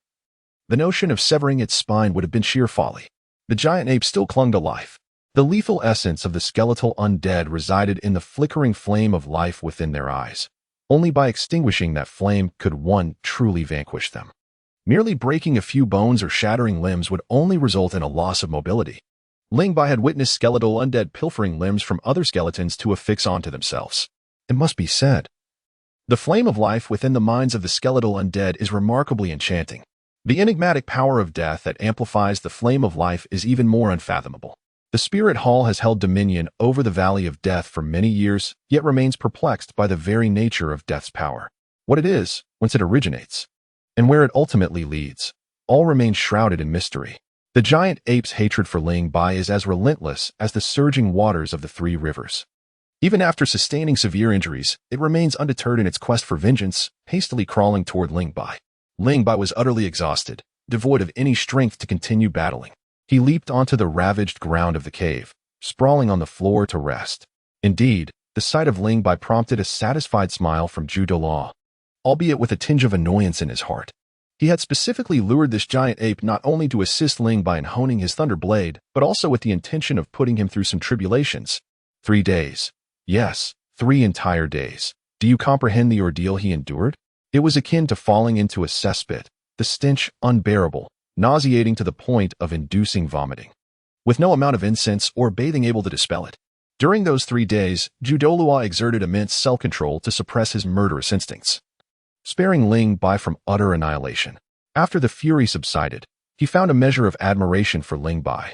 S1: the notion of severing its spine would have been sheer folly. The giant ape still clung to life. The lethal essence of the skeletal undead resided in the flickering flame of life within their eyes. Only by extinguishing that flame could one truly vanquish them. Merely breaking a few bones or shattering limbs would only result in a loss of mobility. Ling Bai had witnessed skeletal undead pilfering limbs from other skeletons to affix onto themselves. It must be said, the flame of life within the minds of the skeletal undead is remarkably enchanting. The enigmatic power of death that amplifies the flame of life is even more unfathomable. The Spirit Hall has held dominion over the Valley of Death for many years, yet remains perplexed by the very nature of death's power. What it is, whence it originates, and where it ultimately leads, all remains shrouded in mystery. The giant ape's hatred for Ling Bai is as relentless as the surging waters of the three rivers. Even after sustaining severe injuries, it remains undeterred in its quest for vengeance, hastily crawling toward Ling Bai. Ling Bai was utterly exhausted, devoid of any strength to continue battling. He leaped onto the ravaged ground of the cave, sprawling on the floor to rest. Indeed, the sight of Ling Bai prompted a satisfied smile from Zhu Dolaw, albeit with a tinge of annoyance in his heart. He had specifically lured this giant ape not only to assist Ling Bai in honing his thunder blade, but also with the intention of putting him through some tribulations. 3 days. Yes, 3 entire days. Do you comprehend the ordeal he endured? It was akin to falling into a cesspit, the stench unbearable, nauseating to the point of inducing vomiting, with no amount of incense or bathing able to dispel it. During those 3 days, Zhu Dolaw exerted immense self-control to suppress his murderous instincts, sparing Ling Bai from utter annihilation. After the fury subsided, he found a measure of admiration for Ling Bai.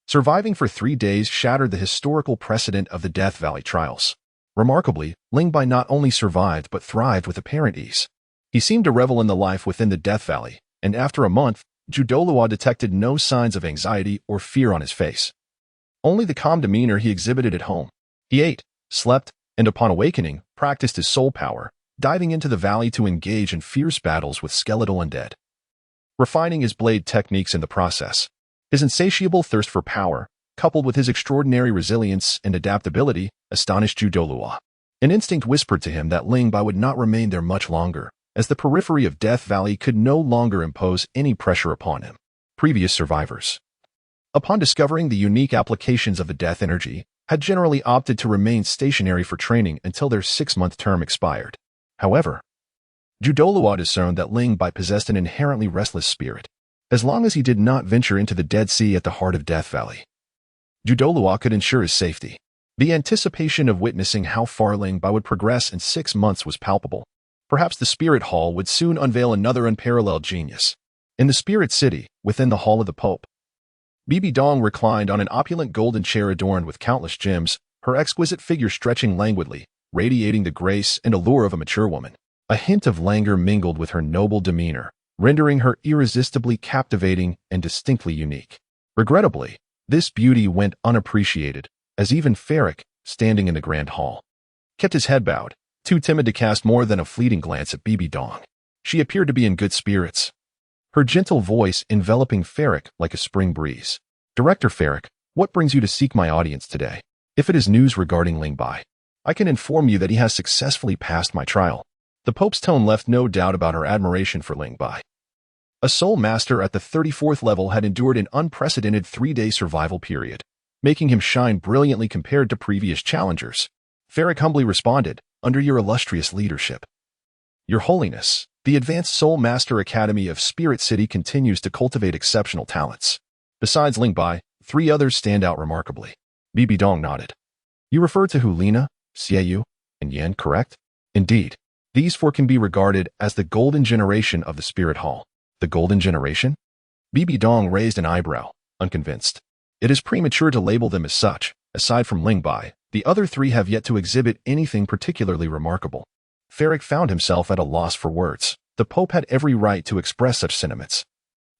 S1: Surviving for 3 days shattered the historical precedent of the Death Valley trials. Remarkably, Ling Bai not only survived but thrived with apparent ease. He seemed to revel in the life within the Death Valley, and after a month, Zhu Dolaw detected no signs of anxiety or fear on his face. Only the calm demeanor he exhibited at home. He ate, slept, and upon awakening, practiced his soul power, diving into the valley to engage in fierce battles with skeletal undead, refining his blade techniques in the process. His insatiable thirst for power, coupled with his extraordinary resilience and adaptability, astonished Zhu Dolaw. An instinct whispered to him that Ling Bai would not remain there much longer, as the periphery of Death Valley could no longer impose any pressure upon him. Previous survivors, upon discovering the unique applications of the death energy, had generally opted to remain stationary for training until their 6-month term expired. However, Zhu Dolaw discerned that Ling Bai possessed an inherently restless spirit. As long as he did not venture into the Dead Sea at the heart of Death Valley, Zhu Dolaw could ensure his safety. The anticipation of witnessing how far Ling Bai would progress in 6 months was palpable. Perhaps the Spirit Hall would soon unveil another unparalleled genius. In the Spirit City, within the Hall of the Pope, Bibi Dong reclined on an opulent golden chair adorned with countless gems, her exquisite figure stretching languidly, radiating the grace and allure of a mature woman. A hint of languor mingled with her noble demeanor, rendering her irresistibly captivating and distinctly unique. Regrettably, this beauty went unappreciated, as even Ferric, standing in the grand hall, kept his head bowed, too timid to cast more than a fleeting glance at Bibi Dong. She appeared to be in good spirits, her gentle voice enveloping Ferric like a spring breeze. "Director Ferric, what brings you to seek my audience today? If it is news regarding Ling Bai, I can inform you that he has successfully passed my trial." The Pope's tone left no doubt about her admiration for Ling Bai. A soul master at the 34th level had endured an unprecedented 3-day survival period, making him shine brilliantly compared to previous challengers. Ferric humbly responded, "Under your illustrious leadership, Your Holiness, the Advanced Soul Master Academy of Spirit City continues to cultivate exceptional talents. Besides Ling Bai, 3 others stand out remarkably." Bibi Dong nodded. "You refer to Hu Liena, Xie Yue, and Yan, correct?" "Indeed. These 4 can be regarded as the golden generation of the Spirit Hall." "The golden generation?" Bibi Dong raised an eyebrow, unconvinced. "It is premature to label them as such. Aside from Ling Bai, the other 3 have yet to exhibit anything particularly remarkable." Ferric found himself at a loss for words. The Pope had every right to express such sentiments,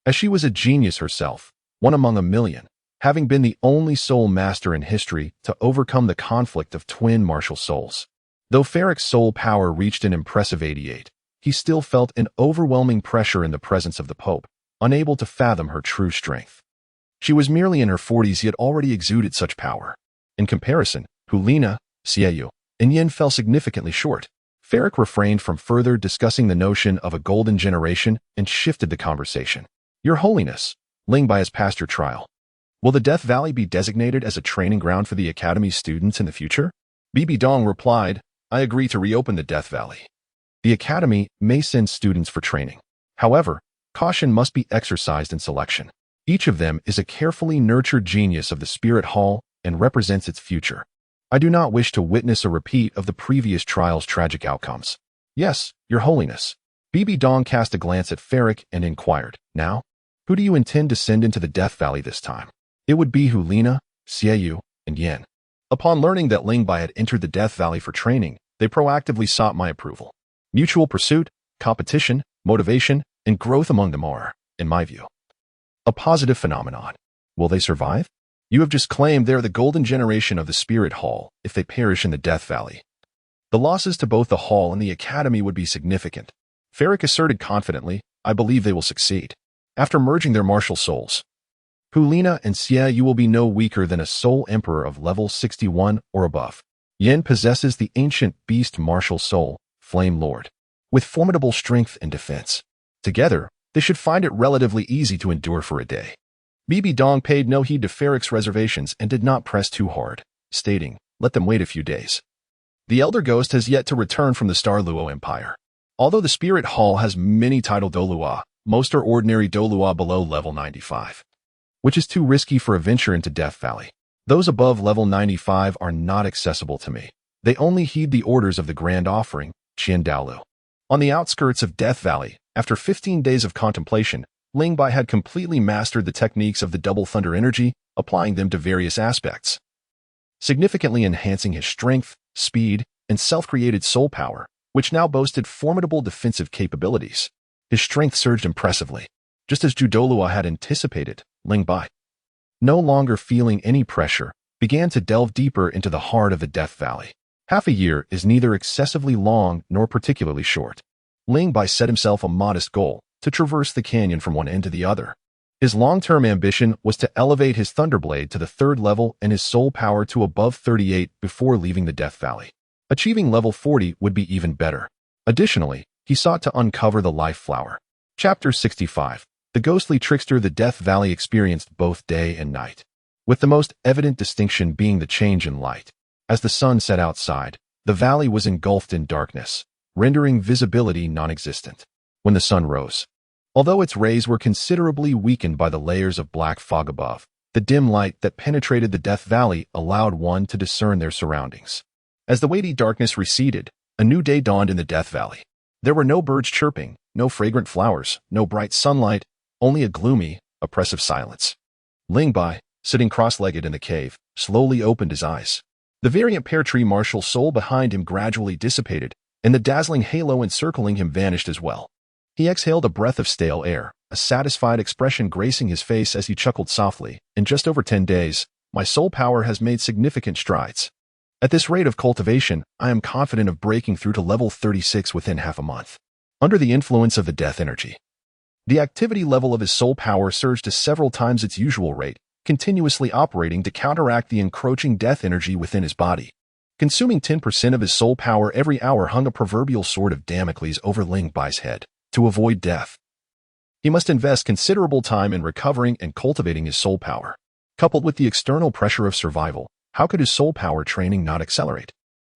S1: as she was a genius herself, one among a million, having been the only soul master in history to overcome the conflict of twin martial souls. Though Ferric's soul power reached an impressive 88, he still felt an overwhelming pressure in the presence of the Pope, unable to fathom her true strength. She was merely in her 40s yet already exuded such power. In comparison, Hu Liena, Xie Yue, and Yin fell significantly short. Ferric refrained from further discussing the notion of a golden generation and shifted the conversation. Your Holiness, Ling Bai has passed your trial. Will the Death Valley be designated as a training ground for the Academy's students in the future? Bibi Dong replied, I agree to reopen the Death Valley. The Academy may send students for training. However, caution must be exercised in selection. Each of them is a carefully nurtured genius of the Spirit Hall and represents its future. I do not wish to witness a repeat of the previous trial's tragic outcomes. Yes, Your Holiness. Bibi Dong cast a glance at Ferric and inquired, Now, who do you intend to send into the Death Valley this time? It would be Hu Liena, Xie Yue, and Yin. Upon learning that Ling Bai had entered the Death Valley for training, they proactively sought my approval. Mutual pursuit, competition, motivation, and growth among them are, in my view, a positive phenomenon. Will they survive? You have just claimed they are the golden generation of the Spirit Hall if they perish in the Death Valley. The losses to both the Hall and the Academy would be significant. Ferric asserted confidently, I believe they will succeed. After merging their martial souls, Hu Liena and Xie Yue will be no weaker than a soul emperor of level 61 or above. Yin possesses the ancient beast martial soul, Flame Lord, with formidable strength and defense. Together, they should find it relatively easy to endure for a day. Bibi Dong paid no heed to Ferric's reservations and did not press too hard, stating, let them wait a few days. The Elder Ghost has yet to return from the Star Luo Empire. Although the Spirit Hall has many titled Dolua, most are ordinary Dolua below level 95, which is too risky for a venture into Death Valley. Those above level 95 are not accessible to me. They only heed the orders of the Grand Offering, Qian Daolu. On the outskirts of Death Valley, after 15 days of contemplation, Ling Bai had completely mastered the techniques of the Double Thunder energy, applying them to various aspects, significantly enhancing his strength, speed, and self-created soul power, which now boasted formidable defensive capabilities. His strength surged impressively. Just as Judolua had anticipated, Ling Bai, no longer feeling any pressure, began to delve deeper into the heart of the Death Valley. Half a year is neither excessively long nor particularly short. Ling Bai set himself a modest goal, to traverse the canyon from one end to the other. His long-term ambition was to elevate his Thunderblade to the 3rd level and his soul power to above 38 before leaving the Death Valley. Achieving level 40 would be even better. Additionally, he sought to uncover the Life Flower. Chapter 65. The ghostly trickster the Death Valley experienced both day and night, with the most evident distinction being the change in light. As the sun set outside, the valley was engulfed in darkness, rendering visibility non-existent. When the sun rose, although its rays were considerably weakened by the layers of black fog above, the dim light that penetrated the Death Valley allowed one to discern their surroundings. As the weighty darkness receded, a new day dawned in the Death Valley. There were no birds chirping, no fragrant flowers, no bright sunlight, only a gloomy, oppressive silence. Ling Bai, sitting cross-legged in the cave, slowly opened his eyes. The variant pear tree martial soul behind him gradually dissipated, and the dazzling halo encircling him vanished as well. He exhaled a breath of stale air, a satisfied expression gracing his face as he chuckled softly. In just over 10 days, my soul power has made significant strides. At this rate of cultivation, I am confident of breaking through to level 36 within half a month. Under the influence of the death energy, the activity level of his soul power surged to several times its usual rate, continuously operating to counteract the encroaching death energy within his body. Consuming 10% of his soul power every hour hung a proverbial sword of Damocles over Ling Bai's head. To avoid death, he must invest considerable time in recovering and cultivating his soul power. Coupled with the external pressure of survival, how could his soul power training not accelerate?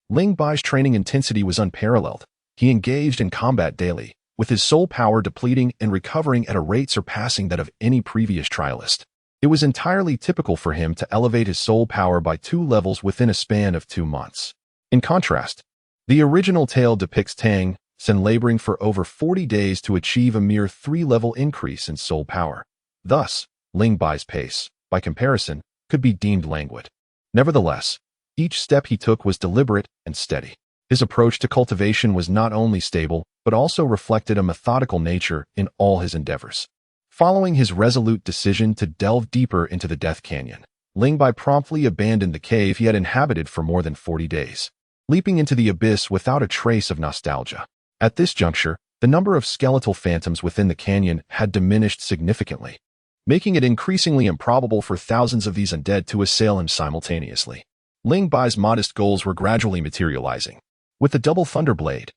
S1: Ling Bai's training intensity was unparalleled. He engaged in combat daily, with his soul power depleting and recovering at a rate surpassing that of any previous trialist. It was entirely typical for him to elevate his soul power by 2 levels within a span of 2 months. In contrast, the original tale depicts Tang Sen laboring for over 40 days to achieve a mere 3-level increase in soul power. Thus, Ling Bai's pace, by comparison, could be deemed languid. Nevertheless, each step he took was deliberate and steady. His approach to cultivation was not only stable, but also reflected a methodical nature in all his endeavors. Following his resolute decision to delve deeper into the Death Canyon, Ling Bai promptly abandoned the cave he had inhabited for more than 40 days. leaping into the abyss without a trace of nostalgia. At this juncture, the number of skeletal phantoms within the canyon had diminished significantly, making it increasingly improbable for thousands of these undead to assail him simultaneously. Ling Bai's modest goals were gradually materializing. With the double thunder blade,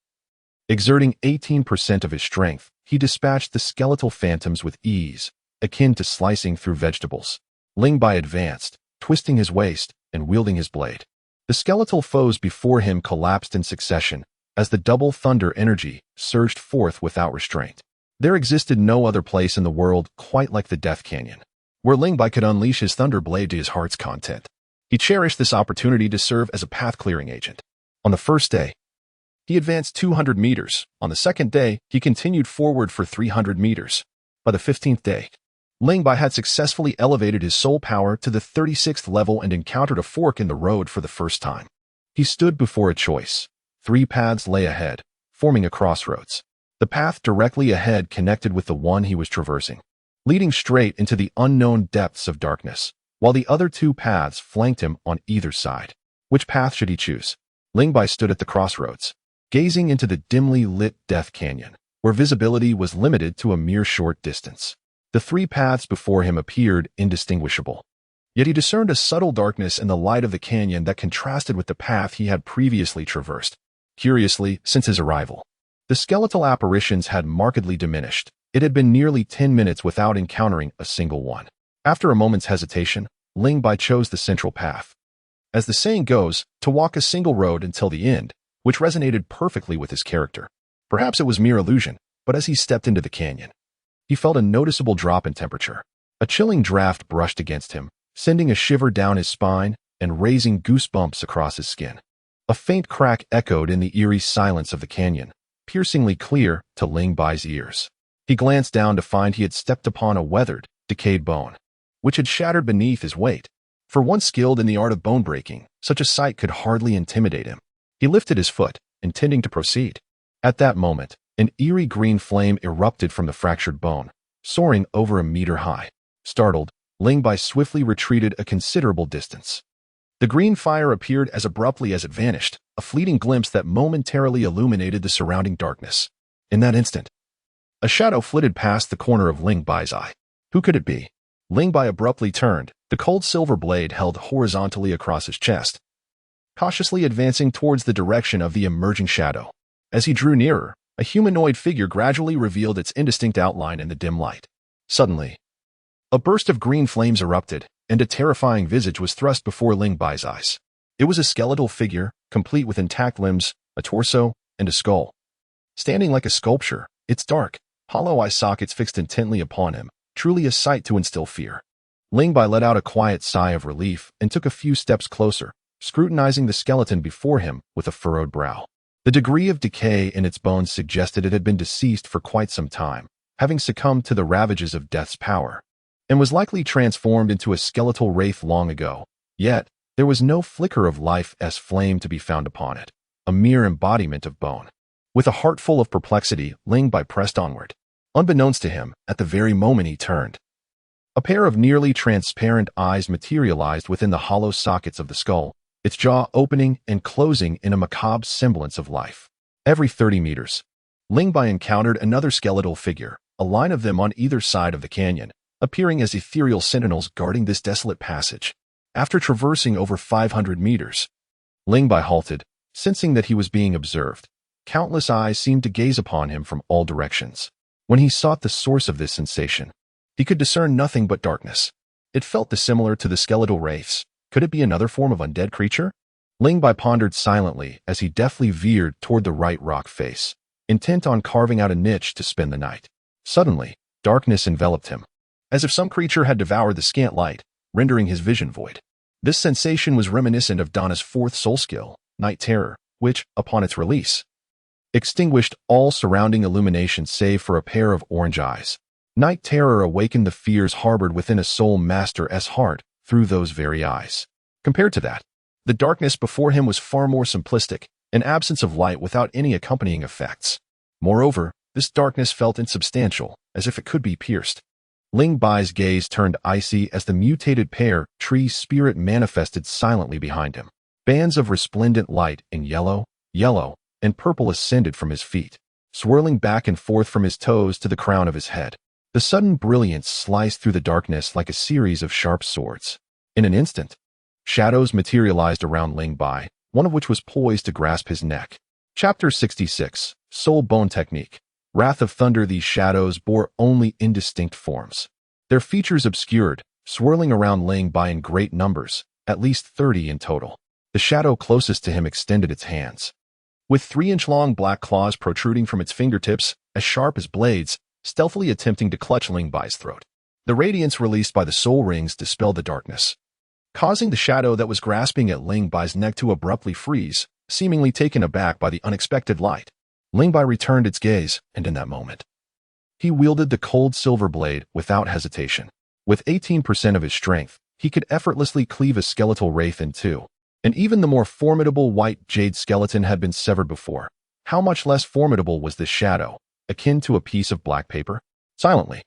S1: exerting 18% of his strength, he dispatched the skeletal phantoms with ease, akin to slicing through vegetables. Ling Bai advanced, twisting his waist and wielding his blade. The skeletal foes before him collapsed in succession as the double thunder energy surged forth without restraint. There existed no other place in the world quite like the Death Canyon, where Ling Bai could unleash his thunder blade to his heart's content. He cherished this opportunity to serve as a path-clearing agent. On the first day, he advanced 200 meters. On the second day, he continued forward for 300 meters. By the 15th day, Ling Bai had successfully elevated his soul power to the 36th level and encountered a fork in the road for the first time. He stood before a choice. 3 paths lay ahead, forming a crossroads. The path directly ahead connected with the one he was traversing, leading straight into the unknown depths of darkness, while the other 2 paths flanked him on either side. Which path should he choose? Ling Bai stood at the crossroads, gazing into the dimly lit Death Canyon, where visibility was limited to a mere short distance. The 3 paths before him appeared indistinguishable, yet he discerned a subtle darkness in the light of the canyon that contrasted with the path he had previously traversed. Curiously, since his arrival, the skeletal apparitions had markedly diminished. It had been nearly 10 minutes without encountering a single one. After a moment's hesitation, Ling Bai chose the central path. As the saying goes, to walk a single road until the end, which resonated perfectly with his character. Perhaps it was mere illusion, but as he stepped into the canyon, he felt a noticeable drop in temperature. A chilling draft brushed against him, sending a shiver down his spine and raising goosebumps across his skin. A faint crack echoed in the eerie silence of the canyon, piercingly clear to Ling Bai's ears. He glanced down to find he had stepped upon a weathered, decayed bone, which had shattered beneath his weight. For one skilled in the art of bone breaking, such a sight could hardly intimidate him. He lifted his foot, intending to proceed. At that moment, an eerie green flame erupted from the fractured bone, soaring over a meter high. Startled, Ling Bai swiftly retreated a considerable distance. The green fire appeared as abruptly as it vanished, a fleeting glimpse that momentarily illuminated the surrounding darkness. In that instant, a shadow flitted past the corner of Ling Bai's eye. Who could it be? Ling Bai abruptly turned, the cold silver blade held horizontally across his chest, cautiously advancing towards the direction of the emerging shadow. As he drew nearer, a humanoid figure gradually revealed its indistinct outline in the dim light. Suddenly, a burst of green flames erupted, and a terrifying visage was thrust before Ling Bai's eyes. It was a skeletal figure, complete with intact limbs, a torso, and a skull. Standing like a sculpture, its dark, hollow eye sockets fixed intently upon him, truly a sight to instill fear. Ling Bai let out a quiet sigh of relief and took a few steps closer, scrutinizing the skeleton before him with a furrowed brow. The degree of decay in its bones suggested it had been deceased for quite some time, having succumbed to the ravages of death's power, and was likely transformed into a skeletal wraith long ago. Yet, there was no flicker of life as flame to be found upon it, a mere embodiment of bone. With a heart full of perplexity, Ling Bai pressed onward. Unbeknownst to him, at the very moment he turned, a pair of nearly transparent eyes materialized within the hollow sockets of the skull, its jaw opening and closing in a macabre semblance of life. Every 30 meters, Ling Bai encountered another skeletal figure, a line of them on either side of the canyon, appearing as ethereal sentinels guarding this desolate passage. After traversing over 500 meters, Ling Bai halted, sensing that he was being observed. Countless eyes seemed to gaze upon him from all directions. When he sought the source of this sensation, he could discern nothing but darkness. It felt dissimilar to the skeletal wraiths. Could it be another form of undead creature? Ling Bai pondered silently as he deftly veered toward the right rock face, intent on carving out a niche to spend the night. Suddenly, darkness enveloped him, as if some creature had devoured the scant light, rendering his vision void. This sensation was reminiscent of Donna's 4th soul skill, Night Terror, which, upon its release, extinguished all surrounding illumination save for a pair of orange eyes. Night Terror awakened the fears harbored within a soul master's heart through those very eyes. Compared to that, the darkness before him was far more simplistic, an absence of light without any accompanying effects. Moreover, this darkness felt insubstantial, as if it could be pierced. Ling Bai's gaze turned icy as the mutated tree spirit manifested silently behind him. Bands of resplendent light in yellow, and purple ascended from his feet, swirling back and forth from his toes to the crown of his head. The sudden brilliance sliced through the darkness like a series of sharp swords. In an instant, shadows materialized around Ling Bai, one of which was poised to grasp his neck. Chapter 66, Soul Bone Technique. Wrath of Thunder. These shadows bore only indistinct forms. Their features obscured, swirling around Ling Bai in great numbers, at least 30 in total. The shadow closest to him extended its hands, with 3-inch-long black claws protruding from its fingertips, as sharp as blades, stealthily attempting to clutch Ling Bai's throat. The radiance released by the soul rings dispelled the darkness, causing the shadow that was grasping at Ling Bai's neck to abruptly freeze, seemingly taken aback by the unexpected light. Ling Bai returned its gaze, and in that moment, he wielded the cold silver blade without hesitation. With 18% of his strength, he could effortlessly cleave a skeletal wraith in two. And even the more formidable white jade skeleton had been severed before. How much less formidable was this shadow, akin to a piece of black paper? Silently,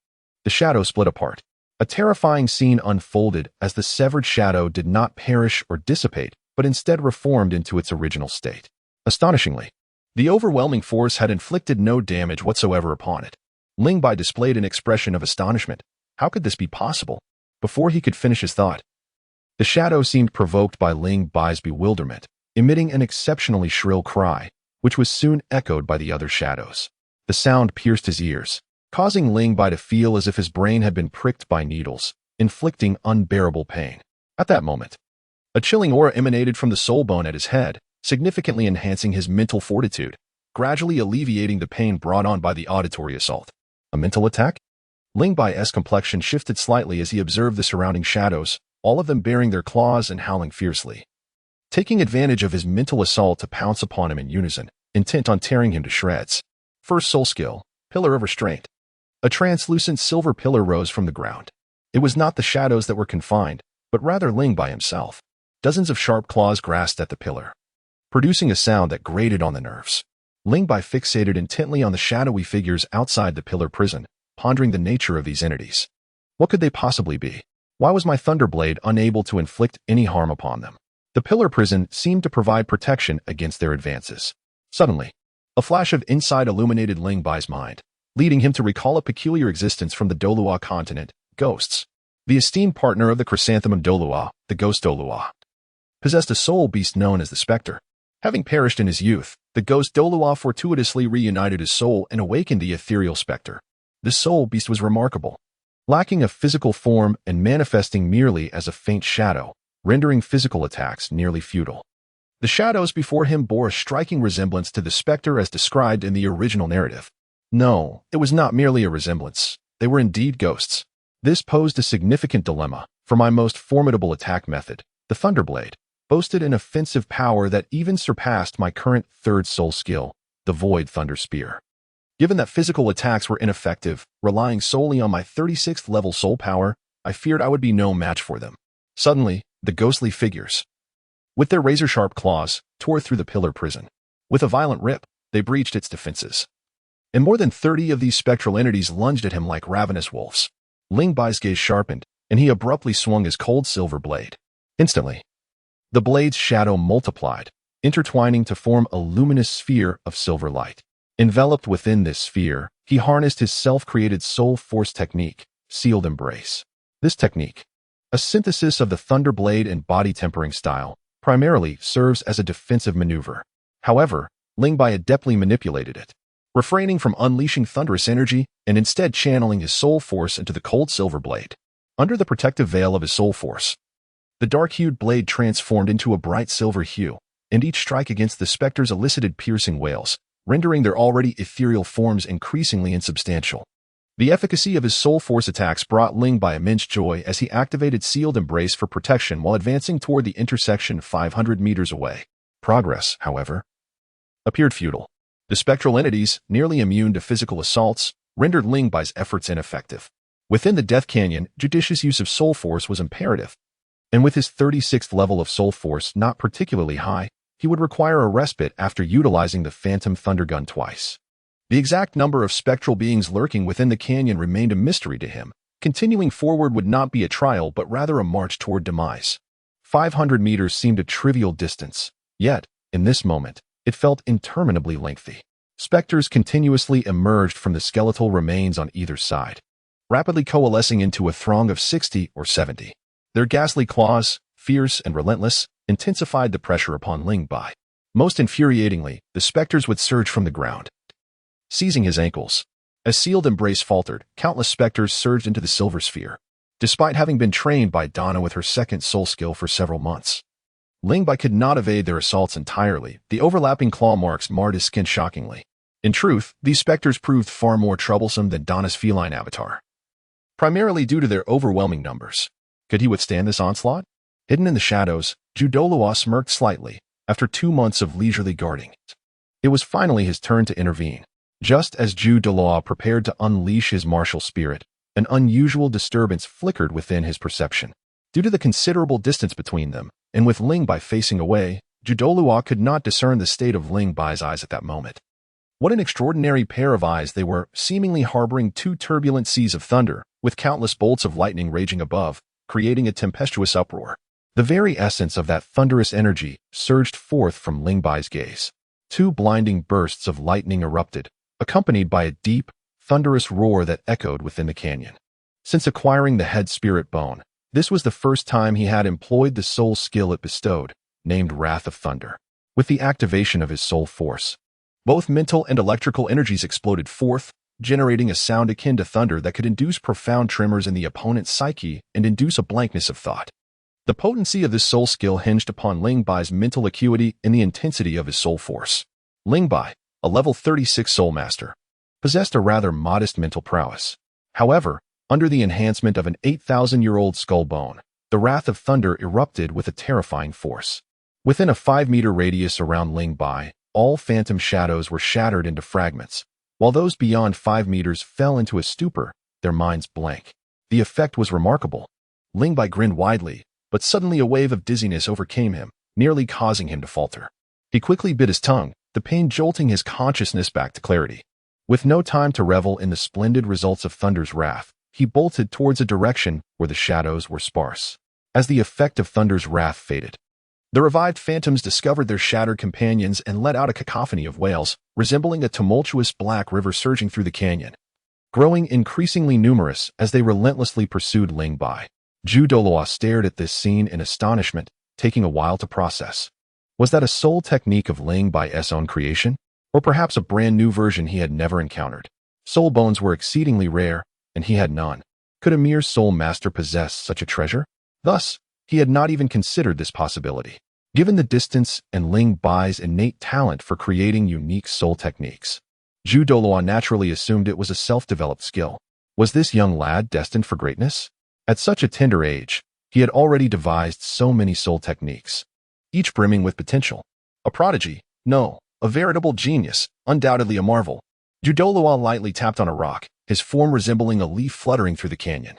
S1: the shadow split apart. A terrifying scene unfolded as the severed shadow did not perish or dissipate, but instead reformed into its original state. Astonishingly, the overwhelming force had inflicted no damage whatsoever upon it. Ling Bai displayed an expression of astonishment. How could this be possible? Before he could finish his thought, the shadow seemed provoked by Ling Bai's bewilderment, emitting an exceptionally shrill cry, which was soon echoed by the other shadows. The sound pierced his ears, causing Ling Bai to feel as if his brain had been pricked by needles, inflicting unbearable pain. At that moment, a chilling aura emanated from the soul bone at his head, significantly enhancing his mental fortitude, gradually alleviating the pain brought on by the auditory assault. A mental attack? Ling Bai's complexion shifted slightly as he observed the surrounding shadows, all of them baring their claws and howling fiercely, taking advantage of his mental assault to pounce upon him in unison, intent on tearing him to shreds. First soul skill, Pillar of Restraint. A translucent silver pillar rose from the ground. It was not the shadows that were confined, but rather Ling Bai himself. Dozens of sharp claws grasped at the pillar, producing a sound that grated on the nerves. Ling Bai fixated intently on the shadowy figures outside the pillar prison, pondering the nature of these entities. What could they possibly be? Why was my Thunderblade unable to inflict any harm upon them? The pillar prison seemed to provide protection against their advances. Suddenly, a flash of insight illuminated Ling Bai's mind, leading him to recall a peculiar existence from the Dolua continent, ghosts. The esteemed partner of the chrysanthemum Dolua, the ghost Dolua, possessed a soul beast known as the Spectre. Having perished in his youth, the ghost Dolua fortuitously reunited his soul and awakened the ethereal Spectre. This soul beast was remarkable, lacking a physical form and manifesting merely as a faint shadow, rendering physical attacks nearly futile. The shadows before him bore a striking resemblance to the Spectre as described in the original narrative. No, it was not merely a resemblance. They were indeed ghosts. This posed a significant dilemma, for my most formidable attack method, the Thunderblade, boasted an offensive power that even surpassed my current third soul skill, the Void Thunder Spear. Given that physical attacks were ineffective, relying solely on my 36th level soul power, I feared I would be no match for them. Suddenly, the ghostly figures, with their razor-sharp claws, tore through the pillar prison. With a violent rip, they breached its defenses, and more than 30 of these spectral entities lunged at him like ravenous wolves. Ling Bai's gaze sharpened, and he abruptly swung his cold silver blade. Instantly, the blade's shadow multiplied, intertwining to form a luminous sphere of silver light. Enveloped within this sphere, he harnessed his self-created soul force technique, Sealed Embrace. This technique, a synthesis of the Thunderblade and body tempering style, primarily serves as a defensive maneuver. However, Ling Bai adeptly manipulated it, refraining from unleashing thunderous energy and instead channeling his soul force into the cold silver blade. Under the protective veil of his soul force, the dark-hued blade transformed into a bright silver hue, and each strike against the specters elicited piercing wails, rendering their already ethereal forms increasingly insubstantial. The efficacy of his soul force attacks brought Ling Bai immense joy as he activated Sealed Embrace for protection while advancing toward the intersection 500 meters away. Progress, however, appeared futile. The spectral entities, nearly immune to physical assaults, rendered Ling Bai's efforts ineffective. Within the Death Canyon, judicious use of soul force was imperative, and with his 36th level of soul force not particularly high, he would require a respite after utilizing the Phantom Thundergun twice. The exact number of spectral beings lurking within the canyon remained a mystery to him. Continuing forward would not be a trial but rather a march toward demise. 500 meters seemed a trivial distance, yet, in this moment, it felt interminably lengthy. Specters continuously emerged from the skeletal remains on either side, rapidly coalescing into a throng of 60 or 70. Their ghastly claws, fierce and relentless, intensified the pressure upon Ling Bai. Most infuriatingly, the specters would surge from the ground, seizing his ankles. As sealed embrace faltered, countless specters surged into the silver sphere. Despite having been trained by Donna with her second soul skill for several months, Ling Bai could not evade their assaults entirely. The overlapping claw marks marred his skin shockingly. In truth, these specters proved far more troublesome than Donna's feline avatar, primarily due to their overwhelming numbers. Could he withstand this onslaught? Hidden in the shadows, Judolua smirked slightly. After 2 months of leisurely guarding, it was finally his turn to intervene. Just as Judolua prepared to unleash his martial spirit, an unusual disturbance flickered within his perception. Due to the considerable distance between them, and with Ling Bai facing away, Judolua could not discern the state of Ling Bai's eyes at that moment. What an extraordinary pair of eyes they were, seemingly harboring 2 turbulent seas of thunder, with countless bolts of lightning raging above, creating a tempestuous uproar. The very essence of that thunderous energy surged forth from Ling Bai's gaze. 2 blinding bursts of lightning erupted, accompanied by a deep, thunderous roar that echoed within the canyon. Since acquiring the head spirit bone, this was the first time he had employed the soul skill it bestowed, named Wrath of Thunder. With the activation of his soul force, both mental and electrical energies exploded forth, generating a sound akin to thunder that could induce profound tremors in the opponent's psyche and induce a blankness of thought. The potency of this soul skill hinged upon Ling Bai's mental acuity and the intensity of his soul force. Ling Bai, a level 36 soul master, possessed a rather modest mental prowess. However, under the enhancement of an 8,000-year-old skull bone, the Wrath of Thunder erupted with a terrifying force. Within a 5-meter radius around Ling Bai, all phantom shadows were shattered into fragments, while those beyond 5 meters fell into a stupor, their minds blank. The effect was remarkable. Ling Bai grinned widely, but suddenly a wave of dizziness overcame him, nearly causing him to falter. He quickly bit his tongue, the pain jolting his consciousness back to clarity. With no time to revel in the splendid results of Thunder's wrath, he bolted towards a direction where the shadows were sparse. As the effect of Thunder's wrath faded, the revived phantoms discovered their shattered companions and let out a cacophony of wails, resembling a tumultuous black river surging through the canyon, growing increasingly numerous as they relentlessly pursued Ling Bai. Judolua stared at this scene in astonishment, taking a while to process. Was that a soul technique of Ling Bai's own creation? Or perhaps a brand new version he had never encountered? Soul bones were exceedingly rare, and he had none. Could a mere soul master possess such a treasure? Thus, he had not even considered this possibility. Given the distance and Ling Bai's innate talent for creating unique soul techniques, Judolua naturally assumed it was a self-developed skill. Was this young lad destined for greatness? At such a tender age, he had already devised so many soul techniques, each brimming with potential. A prodigy? No, a veritable genius, undoubtedly a marvel. Judolua lightly tapped on a rock, his form resembling a leaf fluttering through the canyon,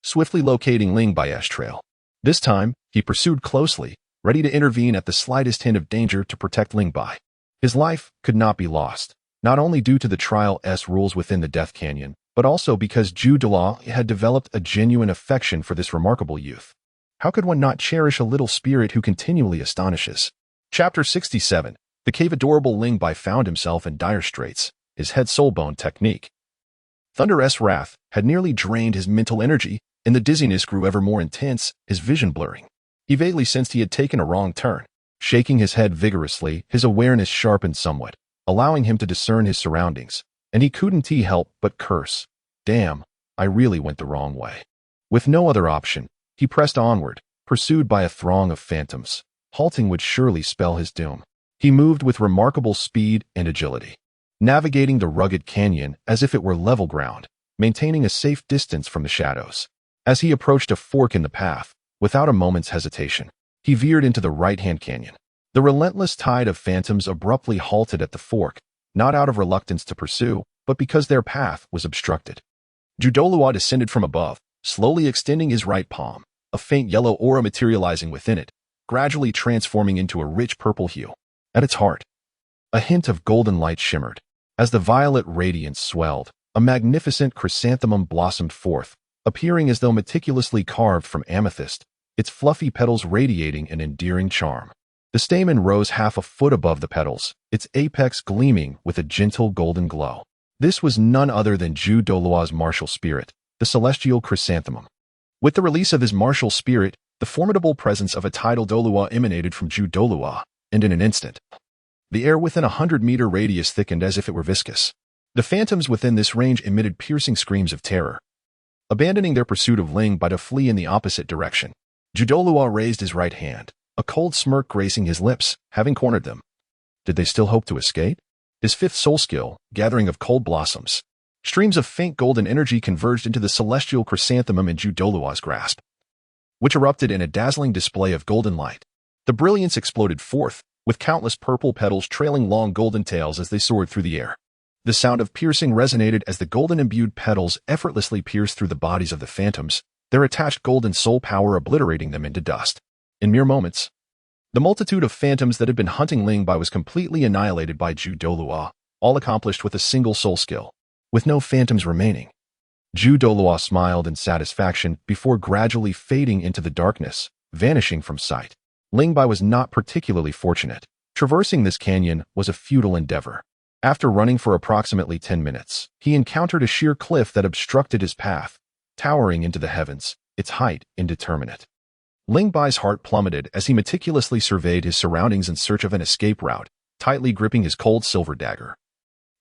S1: swiftly locating Ling Bai's trail. This time, he pursued closely, ready to intervene at the slightest hint of danger to protect Ling Bai. His life could not be lost, not only due to the Trial's rules within the Death Canyon, but also because Judolua had developed a genuine affection for this remarkable youth. How could one not cherish a little spirit who continually astonishes? Chapter 67. The cave-adorable Ling Bai found himself in dire straits. His head soul bone technique, Thunder's wrath, had nearly drained his mental energy, and the dizziness grew ever more intense, his vision blurring. He vaguely sensed he had taken a wrong turn. Shaking his head vigorously, his awareness sharpened somewhat, allowing him to discern his surroundings, and he couldn't help but curse. Damn, I really went the wrong way. With no other option, he pressed onward, pursued by a throng of phantoms. Halting would surely spell his doom. He moved with remarkable speed and agility, navigating the rugged canyon as if it were level ground, maintaining a safe distance from the shadows. As he approached a fork in the path, without a moment's hesitation, he veered into the right-hand canyon. The relentless tide of phantoms abruptly halted at the fork, not out of reluctance to pursue, but because their path was obstructed. Judolua descended from above, slowly extending his right palm, a faint yellow aura materializing within it, gradually transforming into a rich purple hue. At its heart, a hint of golden light shimmered. As the violet radiance swelled, a magnificent chrysanthemum blossomed forth, appearing as though meticulously carved from amethyst, its fluffy petals radiating an endearing charm. The stamen rose half a foot above the petals, its apex gleaming with a gentle golden glow. This was none other than Zhu Dolua's martial spirit, the celestial chrysanthemum. With the release of his martial spirit, the formidable presence of a tidal Dolua emanated from Zhu Dolua, and in an instant, the air within 100-meter radius thickened as if it were viscous. The phantoms within this range emitted piercing screams of terror, abandoning their pursuit of Ling Bai to flee in the opposite direction. Zhu Dolua raised his right hand, a cold smirk gracing his lips, having cornered them. Did they still hope to escape? His fifth soul skill, Gathering of Cold Blossoms. Streams of faint golden energy converged into the celestial chrysanthemum in Zhu Dolua's grasp, which erupted in a dazzling display of golden light. The brilliance exploded forth, with countless purple petals trailing long golden tails as they soared through the air. The sound of piercing resonated as the golden-imbued petals effortlessly pierced through the bodies of the phantoms, their attached golden soul power obliterating them into dust. In mere moments, the multitude of phantoms that had been hunting Ling Bai was completely annihilated by Zhu Dolua, all accomplished with a single soul skill, with no phantoms remaining. Zhu Dolua smiled in satisfaction before gradually fading into the darkness, vanishing from sight. Ling Bai was not particularly fortunate. Traversing this canyon was a futile endeavor. After running for approximately 10 minutes, he encountered a sheer cliff that obstructed his path, towering into the heavens, its height indeterminate. Ling Bai's heart plummeted as he meticulously surveyed his surroundings in search of an escape route, tightly gripping his cold silver dagger,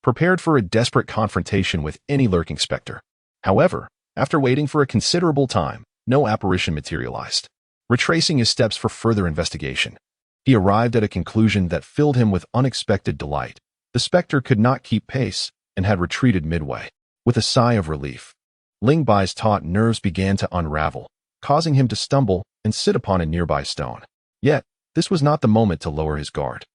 S1: prepared for a desperate confrontation with any lurking specter. However, after waiting for a considerable time, no apparition materialized. Retracing his steps for further investigation, he arrived at a conclusion that filled him with unexpected delight. The specter could not keep pace and had retreated midway. With a sigh of relief, Ling Bai's taut nerves began to unravel, causing him to stumble and sit upon a nearby stone. Yet, this was not the moment to lower his guard.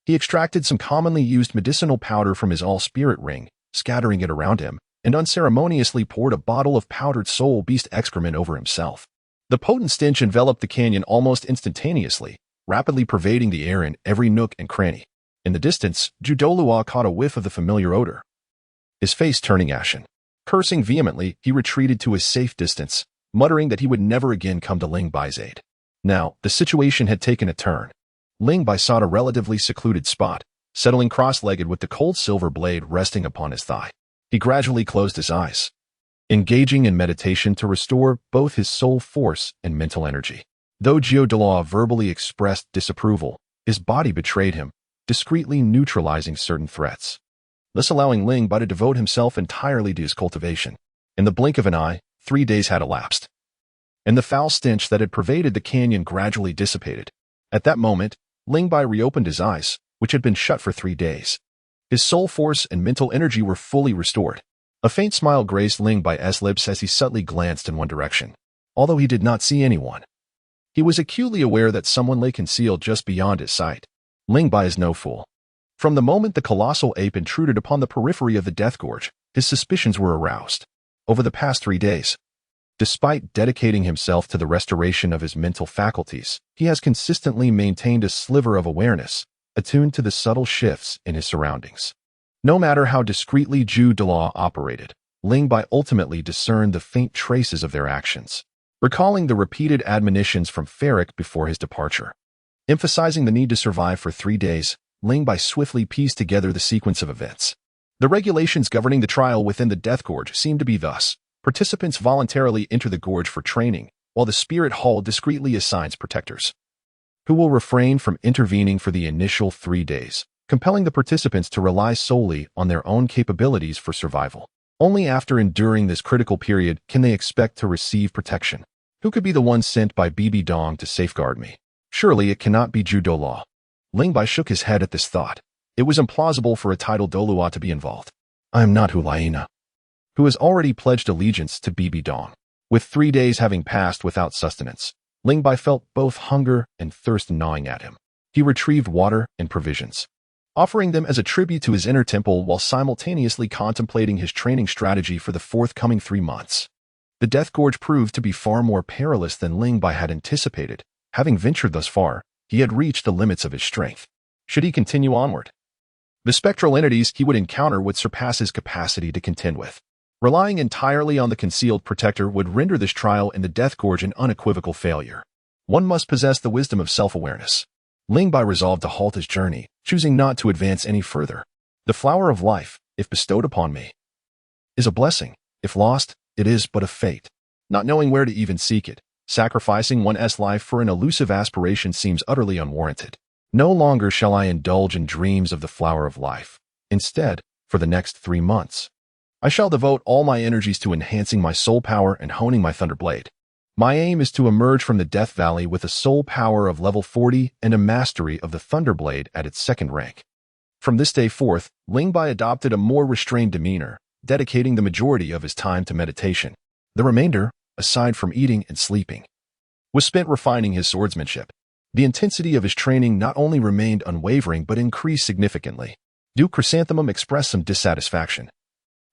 S1: He extracted some commonly used medicinal powder from his all-spirit ring, scattering it around him, and unceremoniously poured a bottle of powdered soul beast excrement over himself. The potent stench enveloped the canyon almost instantaneously, rapidly pervading the air in every nook and cranny. In the distance, Zhu Dolua caught a whiff of the familiar odor, his face turning ashen. Cursing vehemently, he retreated to a safe distance, muttering that he would never again come to Ling Bai's aid. Now, the situation had taken a turn. Ling Bai sought a relatively secluded spot, settling cross-legged with the cold silver blade resting upon his thigh. He gradually closed his eyes, engaging in meditation to restore both his soul force and mental energy. Though Zhu Dolua verbally expressed disapproval, his body betrayed him, discreetly neutralizing certain threats, thus allowing Ling Bai to devote himself entirely to his cultivation. In the blink of an eye, 3 days had elapsed, and the foul stench that had pervaded the canyon gradually dissipated. At that moment, Ling Bai reopened his eyes, which had been shut for 3 days. His soul force and mental energy were fully restored. A faint smile graced Ling Bai's lips as he subtly glanced in one direction. Although he did not see anyone, he was acutely aware that someone lay concealed just beyond his sight. Ling Bai is no fool. From the moment the colossal ape intruded upon the periphery of the Death Gorge, his suspicions were aroused. Over the past 3 days, despite dedicating himself to the restoration of his mental faculties, he has consistently maintained a sliver of awareness, attuned to the subtle shifts in his surroundings. No matter how discreetly Zhu Dolua operated, Ling Bai ultimately discerned the faint traces of their actions. Recalling the repeated admonitions from Ferric before his departure, emphasizing the need to survive for 3 days, Ling Bai swiftly pieced together the sequence of events. The regulations governing the trial within the Death Gorge seemed to be thus. Participants voluntarily enter the gorge for training, while the Spirit Hall discreetly assigns protectors, who will refrain from intervening for the initial 3 days, compelling the participants to rely solely on their own capabilities for survival. Only after enduring this critical period can they expect to receive protection. Who could be the one sent by Bibi Dong to safeguard me? Surely it cannot be Zhu Dolua. Ling Bai shook his head at this thought. It was implausible for a tidal Dolua to be involved. I am not Hu Liena, who has already pledged allegiance to Bibi Dong. With 3 days having passed without sustenance, Ling Bai felt both hunger and thirst gnawing at him. He retrieved water and provisions, offering them as a tribute to his inner temple while simultaneously contemplating his training strategy for the forthcoming 3 months. The Death Gorge proved to be far more perilous than Ling Bai had anticipated. Having ventured thus far, he had reached the limits of his strength. Should he continue onward, the spectral entities he would encounter would surpass his capacity to contend with. Relying entirely on the concealed protector would render this trial in the Death Gorge an unequivocal failure. One must possess the wisdom of self-awareness. Ling Bai resolved to halt his journey, choosing not to advance any further. The flower of life, if bestowed upon me, is a blessing. If lost, it is but a fate. Not knowing where to even seek it, sacrificing one's life for an elusive aspiration seems utterly unwarranted. No longer shall I indulge in dreams of the flower of life. Instead, for the next 3 months, I shall devote all my energies to enhancing my soul power and honing my Thunderblade. My aim is to emerge from the Death Valley with a soul power of level 40 and a mastery of the Thunderblade at its 2nd rank. From this day forth, Ling Bai adopted a more restrained demeanor, dedicating the majority of his time to meditation. The remainder, aside from eating and sleeping, was spent refining his swordsmanship. The intensity of his training not only remained unwavering but increased significantly. Duke Chrysanthemum expressed some dissatisfaction,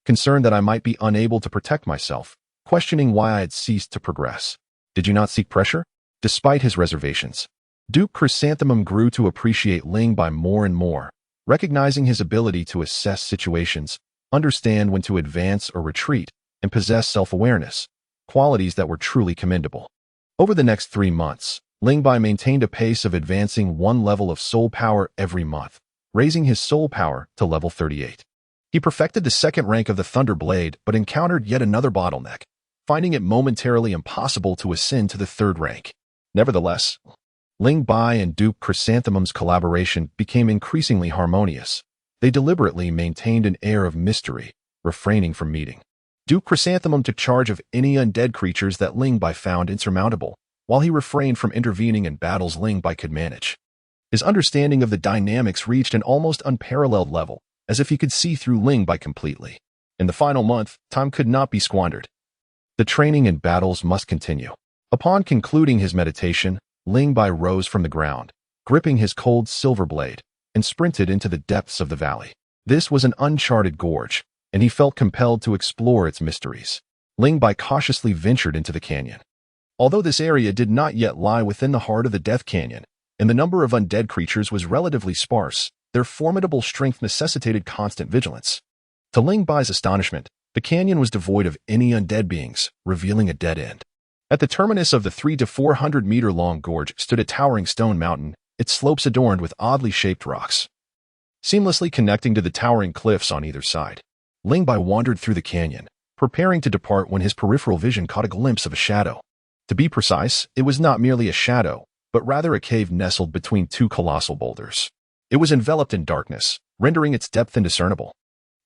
S1: concerned that I might be unable to protect myself, questioning why I had ceased to progress. Did you not seek pressure? Despite his reservations, Duke Chrysanthemum grew to appreciate Ling Bai more and more, recognizing his ability to assess situations, understand when to advance or retreat, and possess self-awareness, qualities that were truly commendable. Over the next 3 months, Ling Bai maintained a pace of advancing 1 level of soul power every month, raising his soul power to level 38. He perfected the 2nd rank of the Thunder Blade but encountered yet another bottleneck, finding it momentarily impossible to ascend to the 3rd rank. Nevertheless, Ling Bai and Duke Chrysanthemum's collaboration became increasingly harmonious. They deliberately maintained an air of mystery, refraining from meeting. Duke Chrysanthemum took charge of any undead creatures that Ling Bai found insurmountable, while he refrained from intervening in battles Ling Bai could manage. His understanding of the dynamics reached an almost unparalleled level, as if he could see through Ling Bai completely. In the final month, time could not be squandered. The training and battles must continue. Upon concluding his meditation, Ling Bai rose from the ground, gripping his cold silver blade, and sprinted into the depths of the valley. This was an uncharted gorge, and he felt compelled to explore its mysteries. Ling Bai cautiously ventured into the canyon. Although this area did not yet lie within the heart of the Death Canyon, and the number of undead creatures was relatively sparse, their formidable strength necessitated constant vigilance. To Ling Bai's astonishment, the canyon was devoid of any undead beings, revealing a dead end. At the terminus of the 300 to 400 meter long gorge stood a towering stone mountain, its slopes adorned with oddly shaped rocks, seamlessly connecting to the towering cliffs on either side. Ling Bai wandered through the canyon, preparing to depart when his peripheral vision caught a glimpse of a shadow. To be precise, it was not merely a shadow, but rather a cave nestled between 2 colossal boulders. It was enveloped in darkness, rendering its depth indiscernible.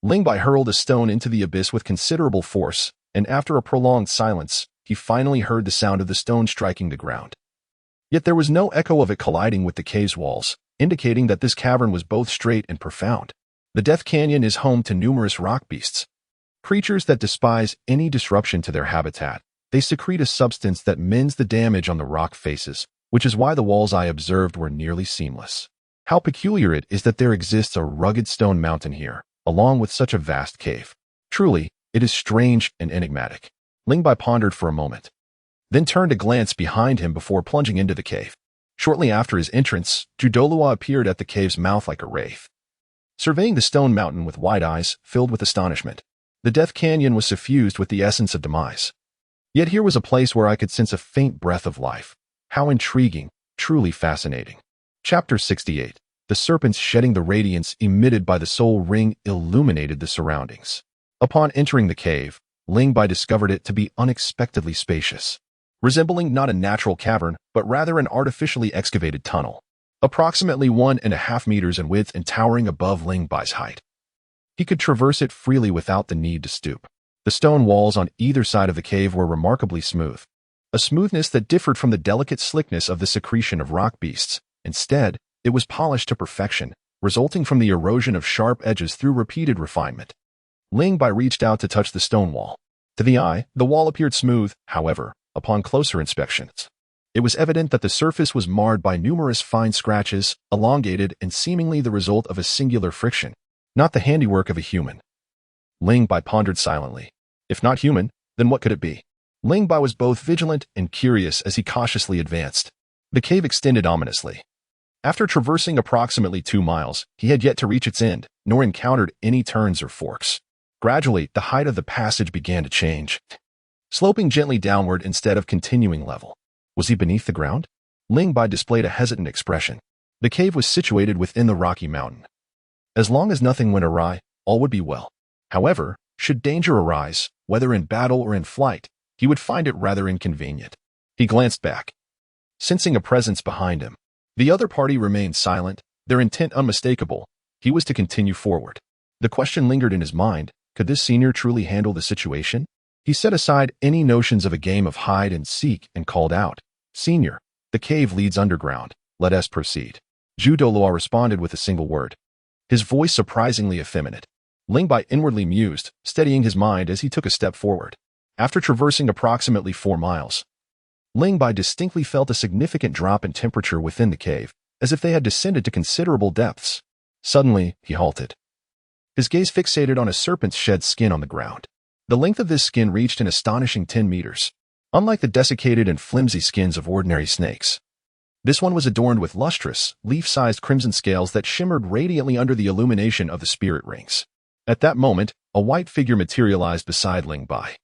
S1: Ling Bai hurled a stone into the abyss with considerable force, and after a prolonged silence, he finally heard the sound of the stone striking the ground. Yet there was no echo of it colliding with the cave's walls, indicating that this cavern was both straight and profound. The Death Canyon is home to numerous rock beasts, creatures that despise any disruption to their habitat. They secrete a substance that mends the damage on the rock faces, which is why the walls I observed were nearly seamless. How peculiar it is that there exists a rugged stone mountain here, along with such a vast cave. Truly, it is strange and enigmatic. Ling Bai pondered for a moment, then turned to glance behind him before plunging into the cave. Shortly after his entrance, Judolua appeared at the cave's mouth like a wraith, surveying the stone mountain with wide eyes filled with astonishment. The Death Canyon was suffused with the essence of demise. Yet here was a place where I could sense a faint breath of life. How intriguing, truly fascinating. Chapter 68. The serpents shedding the radiance emitted by the soul ring illuminated the surroundings. Upon entering the cave, Ling Bai discovered it to be unexpectedly spacious, resembling not a natural cavern, but rather an artificially excavated tunnel, approximately 1.5 meters in width and towering above Ling Bai's height. He could traverse it freely without the need to stoop. The stone walls on either side of the cave were remarkably smooth, a smoothness that differed from the delicate slickness of the secretion of rock beasts. Instead, it was polished to perfection, resulting from the erosion of sharp edges through repeated refinement. Ling Bai reached out to touch the stone wall. To the eye, the wall appeared smooth. However, upon closer inspection, it was evident that the surface was marred by numerous fine scratches, elongated and seemingly the result of a singular friction, not the handiwork of a human. Ling Bai pondered silently. If not human, then what could it be? Ling Bai was both vigilant and curious as he cautiously advanced. The cave extended ominously. After traversing approximately 2 miles, he had yet to reach its end, nor encountered any turns or forks. Gradually, the height of the passage began to change, sloping gently downward instead of continuing level. Was he beneath the ground? Ling Bai displayed a hesitant expression. The cave was situated within the rocky mountain. As long as nothing went awry, all would be well. However, should danger arise, whether in battle or in flight, he would find it rather inconvenient. He glanced back, sensing a presence behind him. The other party remained silent, their intent unmistakable. He was to continue forward. The question lingered in his mind, could this senior truly handle the situation? He set aside any notions of a game of hide and seek and called out, "Senior, the cave leads underground. Let us proceed." Zhu Doluo responded with a single word, his voice surprisingly effeminate. Ling Bai inwardly mused, steadying his mind as he took a step forward. After traversing approximately 4 miles, Ling Bai distinctly felt a significant drop in temperature within the cave, as if they had descended to considerable depths. Suddenly, he halted, his gaze fixated on a serpent's shed skin on the ground. The length of this skin reached an astonishing 10 meters. Unlike the desiccated and flimsy skins of ordinary snakes, this one was adorned with lustrous, leaf-sized crimson scales that shimmered radiantly under the illumination of the spirit rings. At that moment, a white figure materialized beside Ling Bai,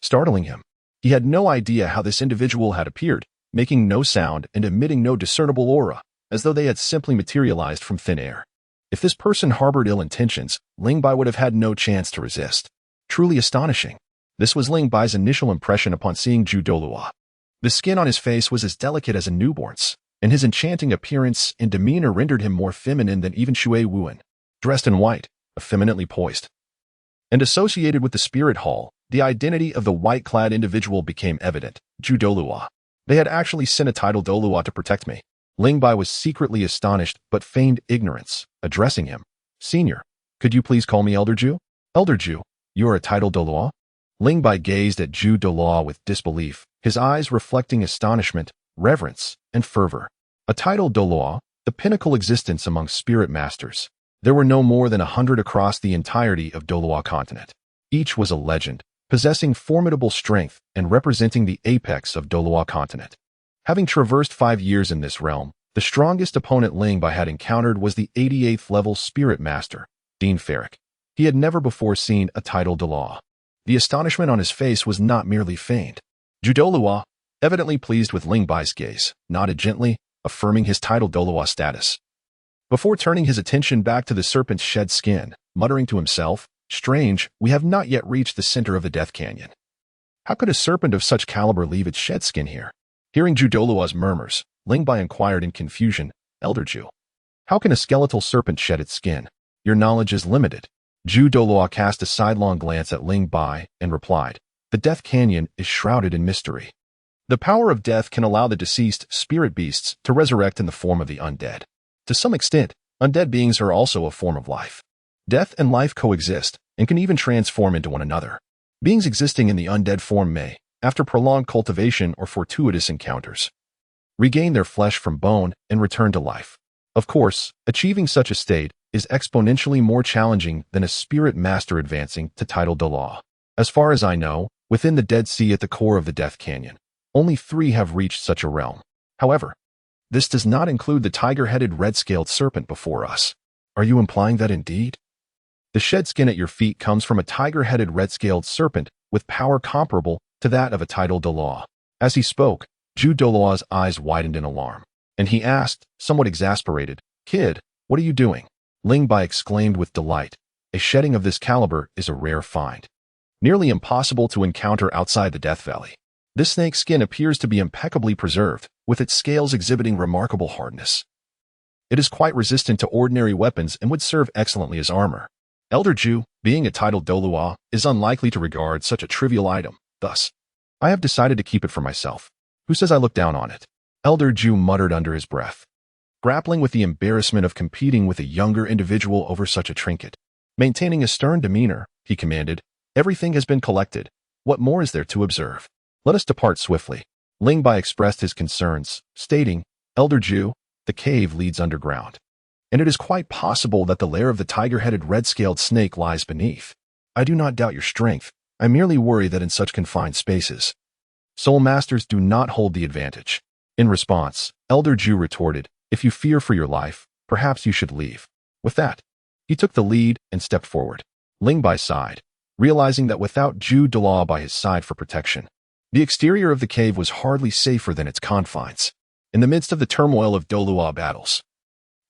S1: startling him. He had no idea how this individual had appeared, making no sound and emitting no discernible aura, as though they had simply materialized from thin air. If this person harbored ill intentions, Ling Bai would have had no chance to resist. Truly astonishing. This was Ling Bai's initial impression upon seeing Zhu Doluo. The skin on his face was as delicate as a newborn's, and his enchanting appearance and demeanor rendered him more feminine than even Xie Yue. Dressed in white, effeminately poised, and associated with the spirit hall, the identity of the white-clad individual became evident. Zhu Doluo. They had actually sent a title Doluo to protect me. Ling Bai was secretly astonished but feigned ignorance, addressing him. "Senior, could you please call me Elder Zhu?" "Elder Zhu, you are a title Doluo?" Ling Bai gazed at Zhu Doluo with disbelief, his eyes reflecting astonishment, reverence, and fervor. A title Doluo, the pinnacle existence among spirit masters. There were no more than 100 across the entirety of Doluo continent. Each was a legend, possessing formidable strength and representing the apex of Doluo continent. Having traversed 5 years in this realm, the strongest opponent Ling Bai had encountered was the 88th level spirit master, Dean Ferrick. He had never before seen a title Doluo. The astonishment on his face was not merely feigned. Zhu Doluo, evidently pleased with Ling Bai's gaze, nodded gently, affirming his title Doluo status. Before turning his attention back to the serpent's shed skin, muttering to himself, "Strange, we have not yet reached the center of the Death Canyon. How could a serpent of such caliber leave its shed skin here?" Hearing Zhu Doluo's murmurs, Ling Bai inquired in confusion, "Elder Zhu, how can a skeletal serpent shed its skin? Your knowledge is limited." Zhu Doluo cast a sidelong glance at Ling Bai and replied, "The Death Canyon is shrouded in mystery. The power of death can allow the deceased spirit beasts to resurrect in the form of the undead. To some extent, undead beings are also a form of life. Death and life coexist and can even transform into one another. Beings existing in the undead form may, after prolonged cultivation or fortuitous encounters, regain their flesh from bone and return to life. Of course, achieving such a state is exponentially more challenging than a spirit master advancing to title Doluo. As far as I know, within the Dead Sea at the core of the Death Canyon, only 3 have reached such a realm. However, this does not include the tiger-headed red-scaled serpent before us. Are you implying that indeed? The shed skin at your feet comes from a tiger-headed red-scaled serpent with power comparable to that of a title Doluo." As he spoke, Zhu Doluo's eyes widened in alarm, and he asked, somewhat exasperated, "Kid, what are you doing?" Ling Bai exclaimed with delight, "A shedding of this caliber is a rare find, nearly impossible to encounter outside the Death Valley. This snake's skin appears to be impeccably preserved, with its scales exhibiting remarkable hardness. It is quite resistant to ordinary weapons and would serve excellently as armor. Elder Zhu, being a titled Doluo, is unlikely to regard such a trivial item. Thus, I have decided to keep it for myself. Who says I look down on it?" Elder Zhu muttered under his breath, grappling with the embarrassment of competing with a younger individual over such a trinket. Maintaining a stern demeanor, he commanded, "Everything has been collected. What more is there to observe? Let us depart swiftly." Ling Bai expressed his concerns, stating, "Elder Zhu, the cave leads underground, and it is quite possible that the lair of the tiger-headed red-scaled snake lies beneath. I do not doubt your strength. I merely worry that in such confined spaces, soul masters do not hold the advantage." In response, Elder Zhu retorted, "If you fear for your life, perhaps you should leave." With that, he took the lead and stepped forward. Ling Bai sighed, realizing that without Zhu Doluo by his side for protection, the exterior of the cave was hardly safer than its confines. in the midst of the turmoil of Dolua battles.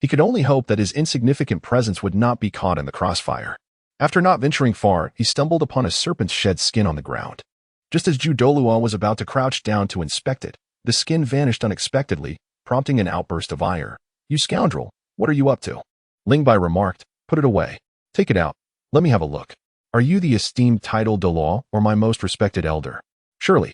S1: He could only hope that his insignificant presence would not be caught in the crossfire. After not venturing far, he stumbled upon a serpent's shed skin on the ground. Just as Ju Dolua was about to crouch down to inspect it, the skin vanished unexpectedly, prompting an outburst of ire. "You scoundrel, what are you up to?" Ling Bai remarked. "Put it away. Take it out. Let me have a look. Are you the esteemed title de law or my most respected elder? Surely,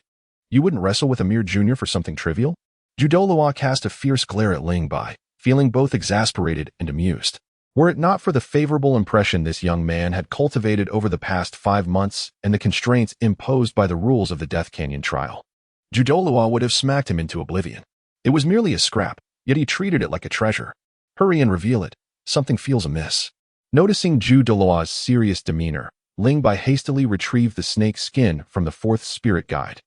S1: you wouldn't wrestle with a mere junior for something trivial?" Ju Dolua cast a fierce glare at Ling Bai, feeling both exasperated and amused. Were it not for the favorable impression this young man had cultivated over the past 5 months and the constraints imposed by the rules of the Death Canyon trial, Ju Dolua would have smacked him into oblivion. It was merely a scrap, yet he treated it like a treasure. "Hurry and reveal it. Something feels amiss." Noticing Ju Dolua's serious demeanor, Ling Bai hastily retrieved the snake skin from the fourth spirit guide.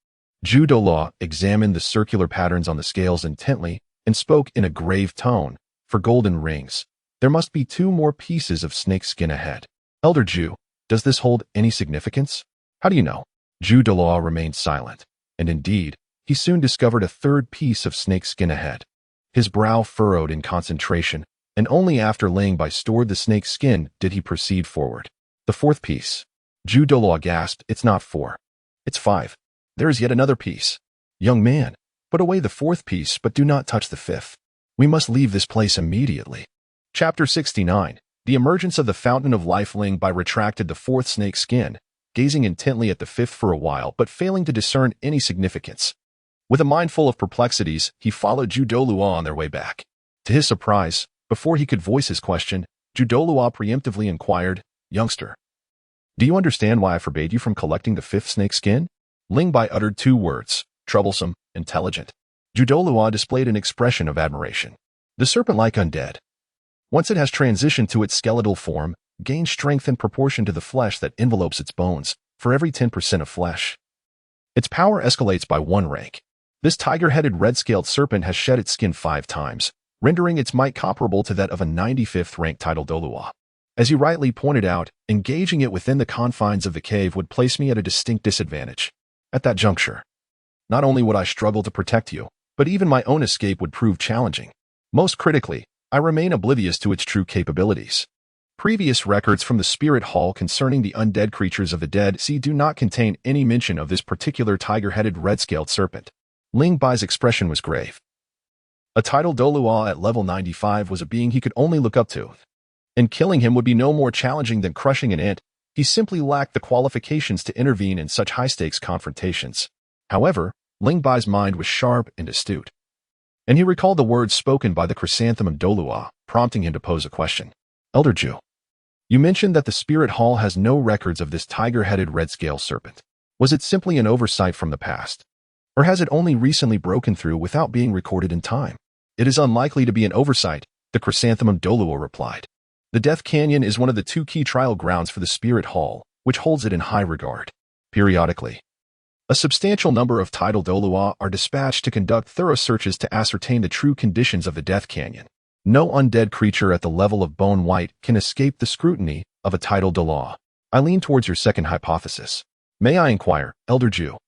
S1: Ju Dolua examined the circular patterns on the scales intently and spoke in a grave tone. "For golden rings, there must be 2 more pieces of snake skin ahead. Elder Ju, does this hold any significance?" "How do you know?" Ju Dolua remained silent, and indeed, he soon discovered a 3rd piece of snake skin ahead. His brow furrowed in concentration, and only after Ling Bai stored the snake skin did he proceed forward. "The 4th piece." Ju Dolua gasped. "It's not 4. It's 5. There is yet another piece." "Young man, put away the 4th piece, but do not touch the 5th. We must leave this place immediately." Chapter 69. The Emergence of the Fountain of Life. Ling Bai retracted the 4th snake skin, gazing intently at the 5th for a while but failing to discern any significance. With a mind full of perplexities, he followed Ju Dolua on their way back. To his surprise, before he could voice his question, Ju Dolua preemptively inquired, "Youngster, do you understand why I forbade you from collecting the 5th snake skin?" Ling Bai uttered 2 words, troublesome, intelligent. Ju Dolua displayed an expression of admiration. "The serpent-like undead, once it has transitioned to its skeletal form, gains strength in proportion to the flesh that envelopes its bones. For every 10% of flesh, its power escalates by 1 rank. This tiger-headed red-scaled serpent has shed its skin 5 times, rendering its might comparable to that of a 95th rank title Dolua. As you rightly pointed out, engaging it within the confines of the cave would place me at a distinct disadvantage. At that juncture, not only would I struggle to protect you, but even my own escape would prove challenging. Most critically, I remain oblivious to its true capabilities. Previous records from the Spirit Hall concerning the undead creatures of the Dead Sea do not contain any mention of this particular tiger-headed red-scaled serpent." Ling Bai's expression was grave. A title Dolua at level 95 was a being he could only look up to, and killing him would be no more challenging than crushing an ant. He simply lacked the qualifications to intervene in such high-stakes confrontations. However, Ling Bai's mind was sharp and astute, and he recalled the words spoken by the chrysanthemum Dolua, prompting him to pose a question. "Elder Ju, you mentioned that the Spirit Hall has no records of this tiger-headed red-scale serpent. Was it simply an oversight from the past? Or has it only recently broken through without being recorded in time?" "It is unlikely to be an oversight," the chrysanthemum Dolua replied. "The Death Canyon is one of the 2 key trial grounds for the Spirit Hall, which holds it in high regard. Periodically, a substantial number of title Dolua are dispatched to conduct thorough searches to ascertain the true conditions of the Death Canyon. No undead creature at the level of Bone White can escape the scrutiny of a title Dolua. I lean towards your second hypothesis. May I inquire, Elder Ju,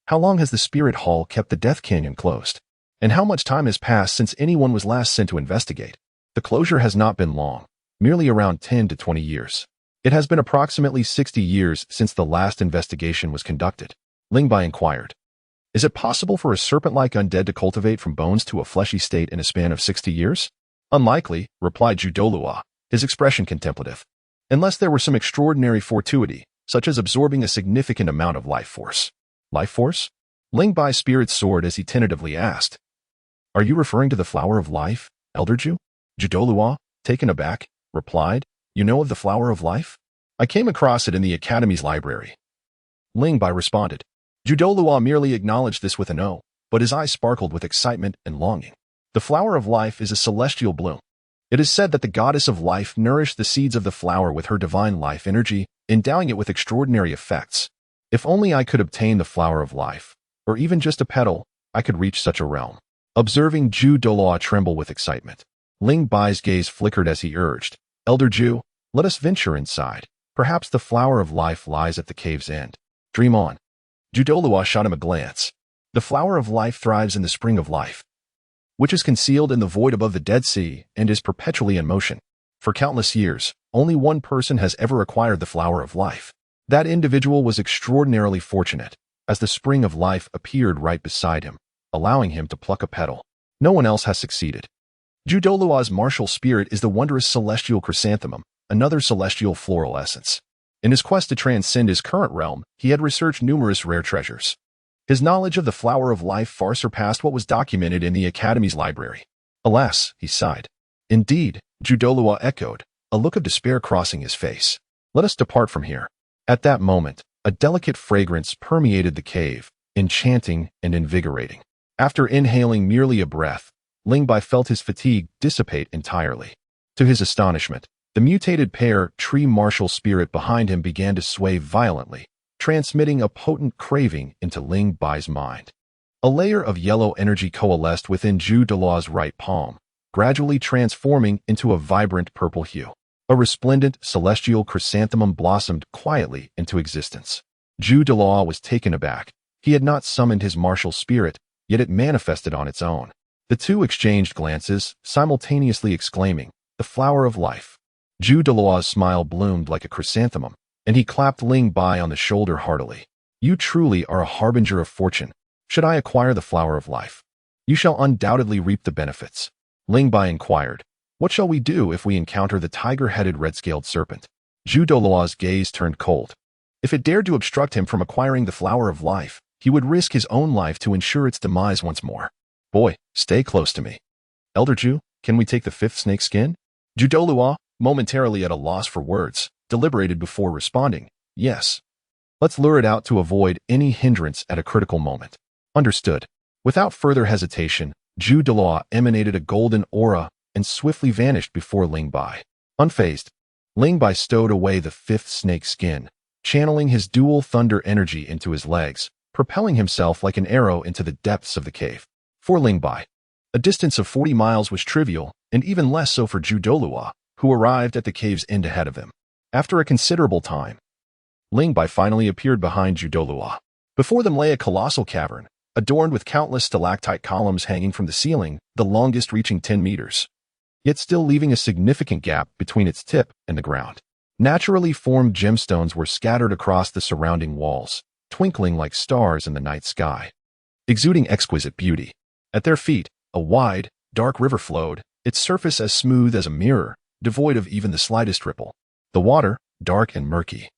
S1: how long has the Spirit Hall kept the Death Canyon closed? And how much time has passed since anyone was last sent to investigate?" "The closure has not been long, merely around 10 to 20 years. It has been approximately 60 years since the last investigation was conducted." Ling Bai inquired, "Is it possible for a serpent-like undead to cultivate from bones to a fleshy state in a span of 60 years? "Unlikely," replied Ju Dolua, his expression contemplative. "Unless there were some extraordinary fortuity, such as absorbing a significant amount of life force." "Life force?" Ling Bai's spirit soared as he tentatively asked. "Are you referring to the flower of life, Elder Ju?" Ju Dolua, taken aback, replied, "You know of the flower of life? I came across it in the Academy's library." Ling Bai responded. Ju Dolua merely acknowledged this with a no, but his eyes sparkled with excitement and longing. "The flower of life is a celestial bloom. It is said that the goddess of life nourished the seeds of the flower with her divine life energy, endowing it with extraordinary effects. If only I could obtain the flower of life, or even just a petal, I could reach such a realm." Observing Ju Dolua tremble with excitement, Ling Bai's gaze flickered as he urged, "Elder Ju, let us venture inside. Perhaps the flower of life lies at the cave's end. Dream on." Ju Dolua shot him a glance. "The flower of life thrives in the spring of life. which is concealed in the void above the Dead Sea and is perpetually in motion. For countless years, only one person has ever acquired the flower of life. That individual was extraordinarily fortunate, as the spring of life appeared right beside him, allowing him to pluck a petal. No one else has succeeded. Judolua's martial spirit is the wondrous celestial chrysanthemum, another celestial floral essence. In his quest to transcend his current realm, he had researched numerous rare treasures. His knowledge of the flower of life far surpassed what was documented in the Academy's library. Alas, he sighed. Indeed, Judolua echoed, a look of despair crossing his face. Let us depart from here. At that moment, a delicate fragrance permeated the cave, enchanting and invigorating. After inhaling merely a breath, Ling Bai felt his fatigue dissipate entirely. To his astonishment, the mutated pear tree martial spirit behind him began to sway violently, transmitting a potent craving into Ling Bai's mind. A layer of yellow energy coalesced within Judolua's right palm, gradually transforming into a vibrant purple hue. A resplendent celestial chrysanthemum blossomed quietly into existence. Judolua was taken aback. He had not summoned his martial spirit, yet it manifested on its own. The two exchanged glances, simultaneously exclaiming, "The flower of life." Judolua's smile bloomed like a chrysanthemum, and he clapped Ling Bai on the shoulder heartily. "You truly are a harbinger of fortune. Should I acquire the flower of life, you shall undoubtedly reap the benefits." Ling Bai inquired, "What shall we do if we encounter the tiger-headed red-scaled serpent?" Judolua's gaze turned cold. If it dared to obstruct him from acquiring the flower of life, he would risk his own life to ensure its demise once more. "Boy, stay close to me." "Elder Ju, can we take the fifth snake skin?" Judolua, momentarily at a loss for words, deliberated before responding, "Yes. Let's lure it out to avoid any hindrance at a critical moment." "Understood." Without further hesitation, Judolua emanated a golden aura and swiftly vanished before Ling Bai. Unfazed, Ling Bai stowed away the fifth snake skin, channeling his dual thunder energy into his legs, propelling himself like an arrow into the depths of the cave. For Ling Bai, a distance of 40 miles was trivial, and even less so for Judolua, who arrived at the cave's end ahead of him. After a considerable time, Ling Bai finally appeared behind Judolua. Before them lay a colossal cavern, adorned with countless stalactite columns hanging from the ceiling, the longest reaching 10 meters, yet still leaving a significant gap between its tip and the ground. Naturally formed gemstones were scattered across the surrounding walls, twinkling like stars in the night sky, exuding exquisite beauty. At their feet, a wide, dark river flowed, its surface as smooth as a mirror, devoid of even the slightest ripple. The water, dark and murky,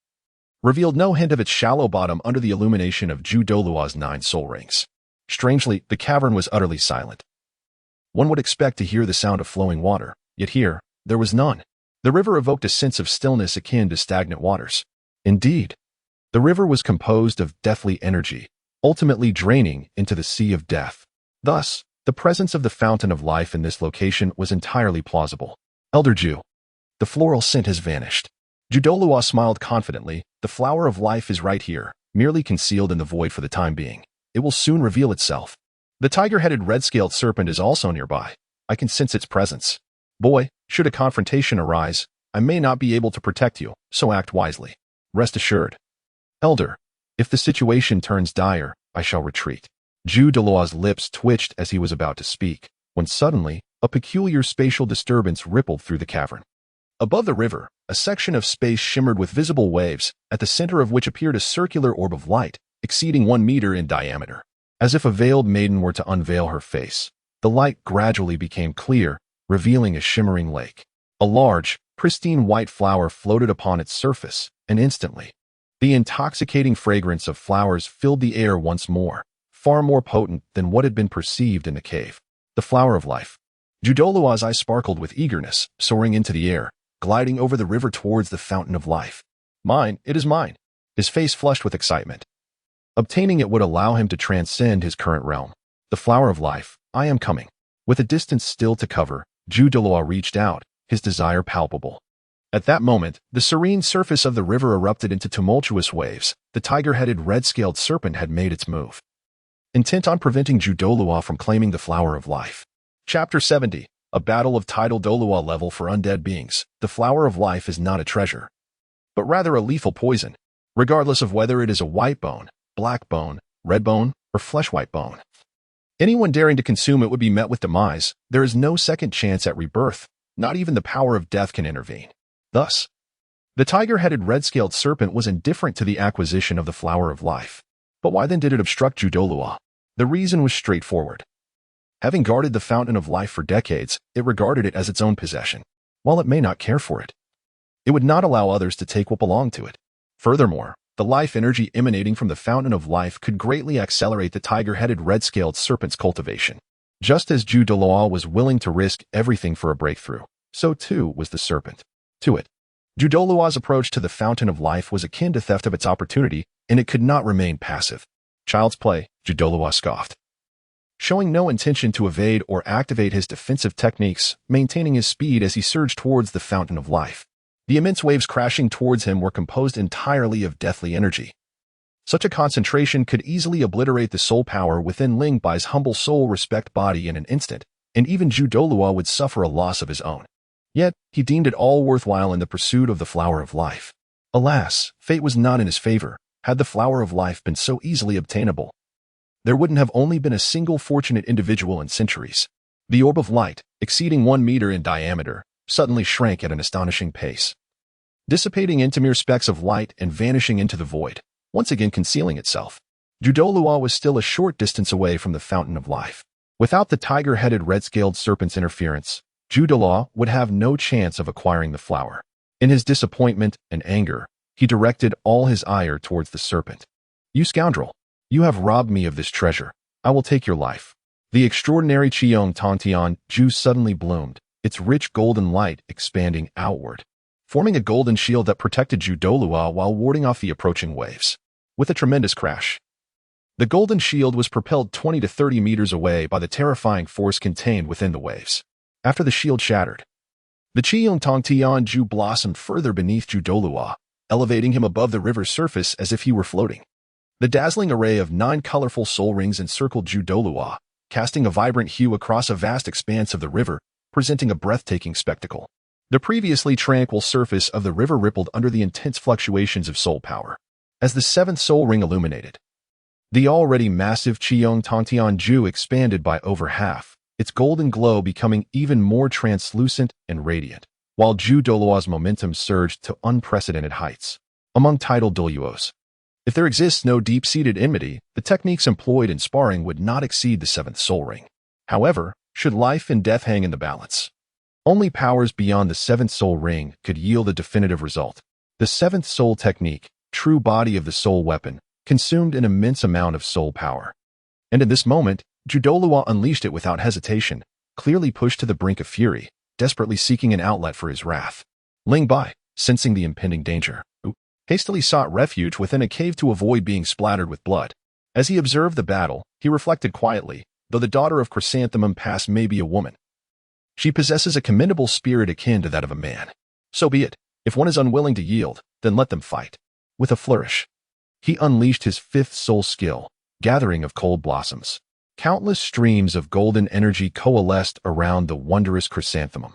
S1: revealed no hint of its shallow bottom under the illumination of Judolua's 9 soul rings. Strangely, the cavern was utterly silent. One would expect to hear the sound of flowing water, yet here, there was none. The river evoked a sense of stillness akin to stagnant waters. Indeed, the river was composed of deathly energy, ultimately draining into the sea of death. Thus, the presence of the fountain of life in this location was entirely plausible. "Elder Ju, the floral scent has vanished." Judolua smiled confidently. "The flower of life is right here, merely concealed in the void for the time being. It will soon reveal itself. The tiger-headed red-scaled serpent is also nearby. I can sense its presence. Boy, should a confrontation arise, I may not be able to protect you, so act wisely. Rest assured. Elder, if the situation turns dire, I shall retreat." Judolua's lips twitched as he was about to speak, when suddenly, a peculiar spatial disturbance rippled through the cavern. Above the river, a section of space shimmered with visible waves, at the center of which appeared a circular orb of light, exceeding 1 meter in diameter. As if a veiled maiden were to unveil her face, the light gradually became clear, revealing a shimmering lake. A large, pristine white flower floated upon its surface, and instantly, the intoxicating fragrance of flowers filled the air once more, far more potent than what had been perceived in the cave. The flower of life. Judolua's eyes sparkled with eagerness, soaring into the air, gliding over the river towards the fountain of life. "Mine, it is mine." His face flushed with excitement. Obtaining it would allow him to transcend his current realm. "The flower of life, I am coming." With a distance still to cover, Judolua reached out, his desire palpable. At that moment, the serene surface of the river erupted into tumultuous waves. The tiger-headed red-scaled serpent had made its move, intent on preventing Judolua from claiming the flower of life. Chapter 70. A battle of tidal Dolua level for undead beings. The flower of life is not a treasure, but rather a lethal poison, regardless of whether it is a white bone, black bone, red bone, or flesh white bone. Anyone daring to consume it would be met with demise. There is no second chance at rebirth. Not even the power of death can intervene. Thus, the tiger-headed red-scaled serpent was indifferent to the acquisition of the flower of life. But why then did it obstruct Zhu Dolua? The reason was straightforward. Having guarded the fountain of life for decades, it regarded it as its own possession. While it may not care for it, it would not allow others to take what belonged to it. Furthermore, the life energy emanating from the fountain of life could greatly accelerate the tiger-headed red-scaled serpent's cultivation. Just as Zhu Dolua was willing to risk everything for a breakthrough, so too was the serpent. To it, Zhu Dolua's approach to the fountain of life was akin to theft of its opportunity, and it could not remain passive. Child's play, Zhu Dolua scoffed. Showing no intention to evade or activate his defensive techniques, maintaining his speed as he surged towards the fountain of life. The immense waves crashing towards him were composed entirely of deathly energy. Such a concentration could easily obliterate the soul power within Ling Bai's humble soul respect body in an instant, and even Zhu Dolua would suffer a loss of his own. Yet, he deemed it all worthwhile in the pursuit of the flower of life. Alas, fate was not in his favor. Had the flower of life been so easily obtainable, there wouldn't have only been a single fortunate individual in centuries. The orb of light, exceeding 1 meter in diameter, suddenly shrank at an astonishing pace, dissipating into mere specks of light and vanishing into the void, once again concealing itself. Zhu Dolua was still a short distance away from the fountain of life. Without the tiger-headed red-scaled serpent's interference, Zhu Dolua would have no chance of acquiring the flower. In his disappointment and anger, he directed all his ire towards the serpent. "You scoundrel! You have robbed me of this treasure. I will take your life." The extraordinary Qiyong Tongtian Zhu suddenly bloomed, its rich golden light expanding outward, forming a golden shield that protected Zhu Dolua while warding off the approaching waves. With a tremendous crash, the golden shield was propelled 20 to 30 meters away by the terrifying force contained within the waves. After the shield shattered, the Qiyong Tongtian Zhu blossomed further beneath Zhu Dolua, elevating him above the river's surface as if he were floating. The dazzling array of 9 colorful soul rings encircled Zhu Dolua, casting a vibrant hue across a vast expanse of the river, presenting a breathtaking spectacle. The previously tranquil surface of the river rippled under the intense fluctuations of soul power. As the 7th soul ring illuminated, the already massive Qiyong Tongtian Zhu expanded by over half, its golden glow becoming even more translucent and radiant, while Zhu Dolua's momentum surged to unprecedented heights. Among tidal duels, if there exists no deep-seated enmity, the techniques employed in sparring would not exceed the 7th soul ring. However, should life and death hang in the balance, only powers beyond the 7th soul ring could yield a definitive result. The 7th soul technique, true body of the soul weapon, consumed an immense amount of soul power. And in this moment, Zhu Dolua unleashed it without hesitation, clearly pushed to the brink of fury, desperately seeking an outlet for his wrath. Ling Bai, sensing the impending danger, hastily sought refuge within a cave to avoid being splattered with blood. As he observed the battle, he reflected quietly, though the daughter of Chrysanthemum Pass may be a woman, she possesses a commendable spirit akin to that of a man. So be it. If one is unwilling to yield, then let them fight. With a flourish, he unleashed his 5th soul skill, gathering of cold blossoms. Countless streams of golden energy coalesced around the wondrous chrysanthemum,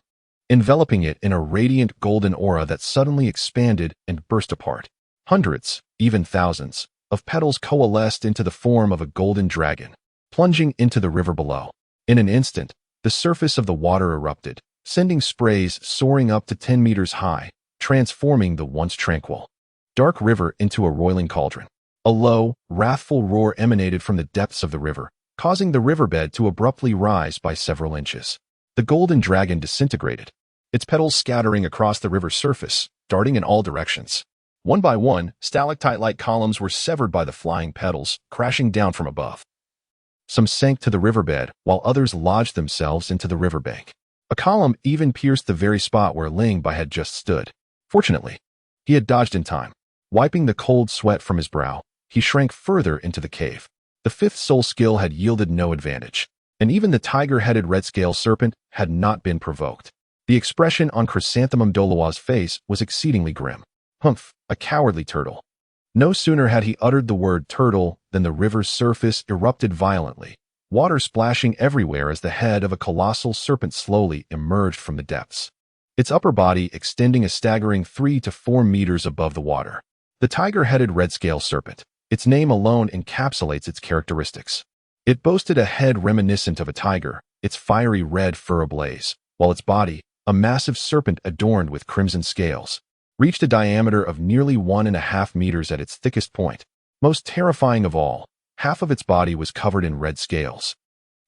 S1: enveloping it in a radiant golden aura that suddenly expanded and burst apart. Hundreds, even thousands, of petals coalesced into the form of a golden dragon, plunging into the river below. In an instant, the surface of the water erupted, sending sprays soaring up to 10 meters high, transforming the once tranquil, dark river into a roiling cauldron. A low, wrathful roar emanated from the depths of the river, causing the riverbed to abruptly rise by several inches. The golden dragon disintegrated, its petals scattering across the river's surface, darting in all directions. One by one, stalactite-like columns were severed by the flying petals, crashing down from above. Some sank to the riverbed, while others lodged themselves into the riverbank. A column even pierced the very spot where Ling Bai had just stood. Fortunately, he had dodged in time. Wiping the cold sweat from his brow, he shrank further into the cave. The 5th soul skill had yielded no advantage, and even the tiger-headed red-scale serpent had not been provoked. The expression on Chrysanthemum Dolua's face was exceedingly grim. Humph, a cowardly turtle. No sooner had he uttered the word turtle than the river's surface erupted violently, water splashing everywhere as the head of a colossal serpent slowly emerged from the depths, its upper body extending a staggering 3 to 4 meters above the water. The tiger-headed red-scale serpent. Its name alone encapsulates its characteristics. It boasted a head reminiscent of a tiger, its fiery red fur ablaze, while its body, a massive serpent adorned with crimson scales, reached a diameter of nearly 1.5 meters at its thickest point. Most terrifying of all, half of its body was covered in red scales,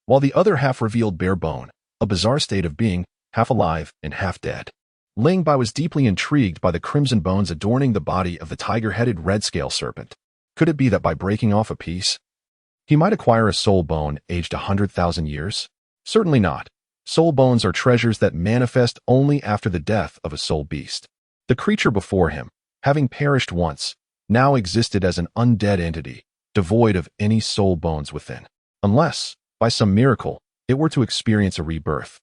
S1: while the other half revealed bare bone, a bizarre state of being, half alive and half dead. Ling Bai was deeply intrigued by the crimson bones adorning the body of the tiger-headed red-scale serpent. Could it be that by breaking off a piece, he might acquire a soul bone aged 100,000 years? Certainly not. Soul bones are treasures that manifest only after the death of a soul beast. The creature before him, having perished once, now existed as an undead entity, devoid of any soul bones within. Unless, by some miracle, it were to experience a rebirth.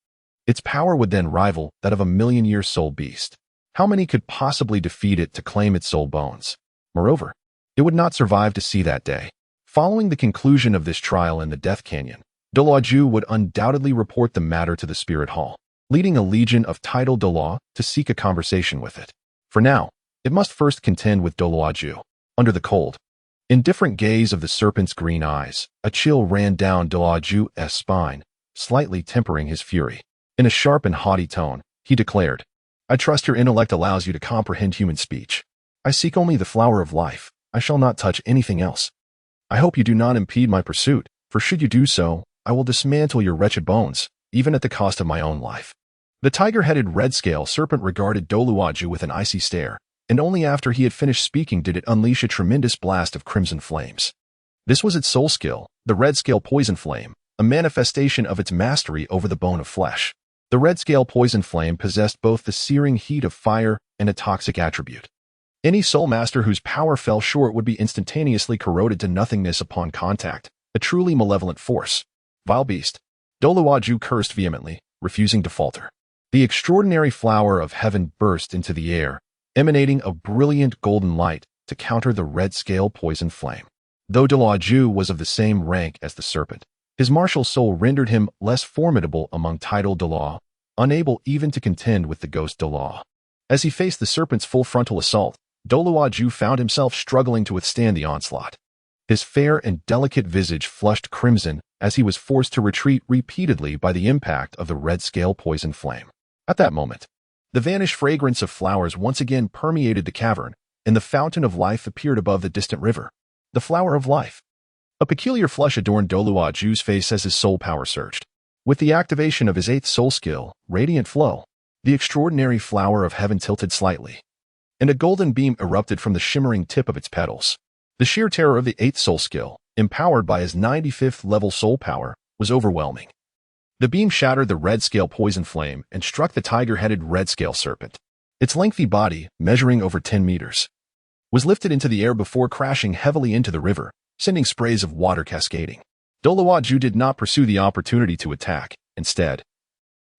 S1: Its power would then rival that of a million-year soul beast. How many could possibly defeat it to claim its soul bones? Moreover, it would not survive to see that day. Following the conclusion of this trial in the Death Canyon, Doluoju would undoubtedly report the matter to the Spirit Hall, leading a legion of titled Doluo to seek a conversation with it. For now, it must first contend with Doluoju. Under the cold, indifferent gaze of the serpent's green eyes, a chill ran down Doluoju's spine, slightly tempering his fury. In a sharp and haughty tone, he declared, "I trust your intellect allows you to comprehend human speech. I seek only the flower of life. I shall not touch anything else. I hope you do not impede my pursuit, for should you do so, I will dismantle your wretched bones, even at the cost of my own life." The tiger-headed red-scale serpent regarded Doluoju with an icy stare, and only after he had finished speaking did it unleash a tremendous blast of crimson flames. This was its soul skill, the red-scale poison flame, a manifestation of its mastery over the bone of flesh. The red-scale poison flame possessed both the searing heat of fire and a toxic attribute. Any soul master whose power fell short would be instantaneously corroded to nothingness upon contact, a truly malevolent force. Vile beast. Doluoju cursed vehemently, refusing to falter. The extraordinary flower of heaven burst into the air, emanating a brilliant golden light to counter the red-scale poison flame. Though Doluoju was of the same rank as the serpent, his martial soul rendered him less formidable among titled Doluo, unable even to contend with the ghost Doluo. As he faced the serpent's full frontal assault, Doluoju found himself struggling to withstand the onslaught. His fair and delicate visage flushed crimson as he was forced to retreat repeatedly by the impact of the red-scale poison flame. At that moment, the vanished fragrance of flowers once again permeated the cavern, and the fountain of life appeared above the distant river. The flower of life. A peculiar flush adorned Doluoju's face as his soul power surged. With the activation of his 8th soul skill, Radiant Flow, the extraordinary flower of heaven tilted slightly, and a golden beam erupted from the shimmering tip of its petals. The sheer terror of the 8th soul skill, empowered by his 95th level soul power, was overwhelming. The beam shattered the red-scale poison flame and struck the tiger-headed red-scale serpent. Its lengthy body, measuring over 10 meters, was lifted into the air before crashing heavily into the river, sending sprays of water cascading. Doluoju did not pursue the opportunity to attack. Instead,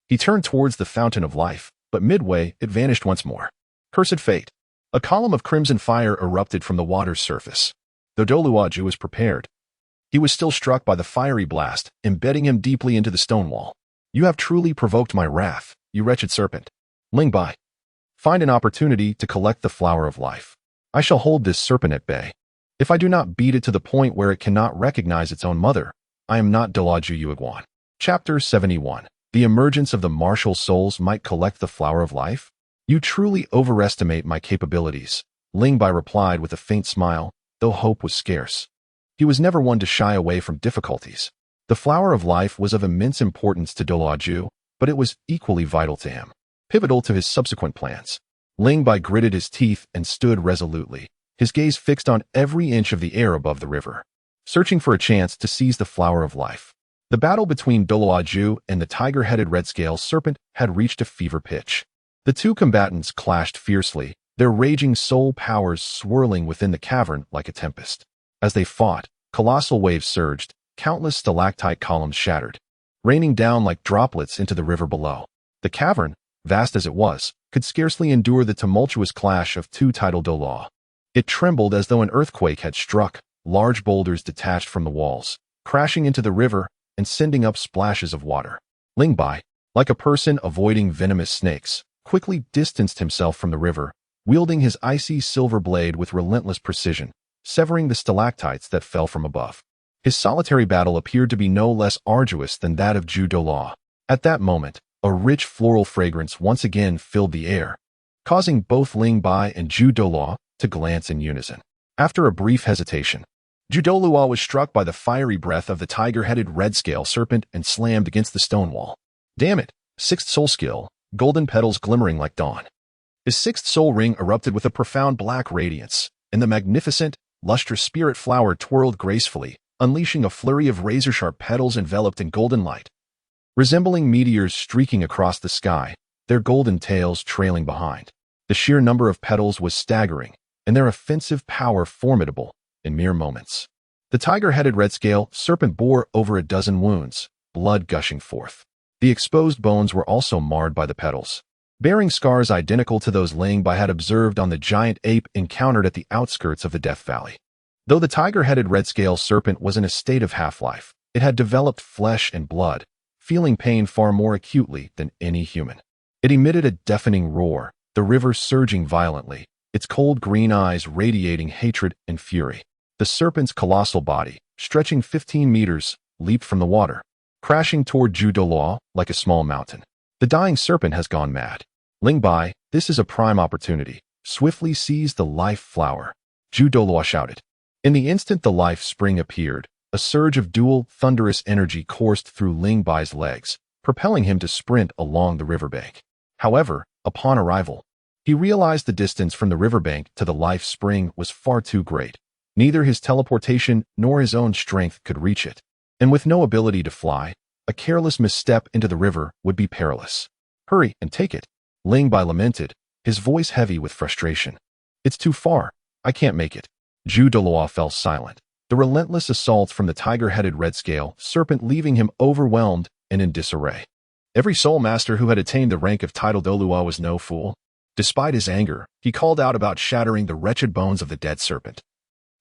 S1: he turned towards the fountain of life, but midway it vanished once more. Cursed fate. A column of crimson fire erupted from the water's surface. Though Doluoju was prepared, he was still struck by the fiery blast, embedding him deeply into the stone wall. "You have truly provoked my wrath, you wretched serpent. Ling Bai, find an opportunity to collect the flower of life. I shall hold this serpent at bay. If I do not beat it to the point where it cannot recognize its own mother, I am not Doluoju Yuiguan." Chapter 71. The emergence of the martial souls might collect the flower of life? "You truly overestimate my capabilities," Ling Bai replied with a faint smile, though hope was scarce. He was never one to shy away from difficulties. The flower of life was of immense importance to Doluoju, but it was equally vital to him, pivotal to his subsequent plans. Ling Bai gritted his teeth and stood resolutely, his gaze fixed on every inch of the air above the river, searching for a chance to seize the flower of life. The battle between Doluoju and the tiger-headed red-scale serpent had reached a fever pitch. The two combatants clashed fiercely, their raging soul powers swirling within the cavern like a tempest. As they fought, colossal waves surged, countless stalactite columns shattered, raining down like droplets into the river below. The cavern, vast as it was, could scarcely endure the tumultuous clash of two tidal Doluo. It trembled as though an earthquake had struck, large boulders detached from the walls, crashing into the river and sending up splashes of water. Ling Bai, like a person avoiding venomous snakes, quickly distanced himself from the river, wielding his icy silver blade with relentless precision, severing the stalactites that fell from above. His solitary battle appeared to be no less arduous than that of Zhu Dolaw. At that moment, a rich floral fragrance once again filled the air, causing both Ling Bai and Zhu Dolaw to glance in unison. After a brief hesitation, Zhu Dolaw was struck by the fiery breath of the tiger-headed red-scale serpent and slammed against the stone wall. Damn it! Sixth soul skill, golden petals glimmering like dawn. His sixth soul ring erupted with a profound black radiance, and the magnificent, lustrous spirit flower twirled gracefully, unleashing a flurry of razor-sharp petals enveloped in golden light. Resembling meteors streaking across the sky, their golden tails trailing behind. The sheer number of petals was staggering, and their offensive power formidable in mere moments. The tiger-headed red-scale serpent bore over a dozen wounds, blood gushing forth. The exposed bones were also marred by the petals, bearing scars identical to those Ling Bai had observed on the giant ape encountered at the outskirts of the Death Valley. Though the tiger-headed red-scale serpent was in a state of half-life, it had developed flesh and blood, feeling pain far more acutely than any human. It emitted a deafening roar, the river surging violently, its cold green eyes radiating hatred and fury. The serpent's colossal body, stretching 15 meters, leaped from the water, crashing toward Zhu Dolaw like a small mountain. The dying serpent has gone mad. Ling Bai, this is a prime opportunity. Swiftly seize the life flower, Zhu Dolaw shouted. In the instant the life spring appeared, a surge of dual, thunderous energy coursed through Ling Bai's legs, propelling him to sprint along the riverbank. However, upon arrival, he realized the distance from the riverbank to the life spring was far too great. Neither his teleportation nor his own strength could reach it. And with no ability to fly, a careless misstep into the river would be perilous. Hurry and take it, Ling Bai lamented, his voice heavy with frustration. It's too far. I can't make it. Zhu Dolaw fell silent, the relentless assault from the tiger-headed red-scale serpent leaving him overwhelmed and in disarray. Every soul master who had attained the rank of title Dolaw was no fool. Despite his anger, he called out about shattering the wretched bones of the dead serpent,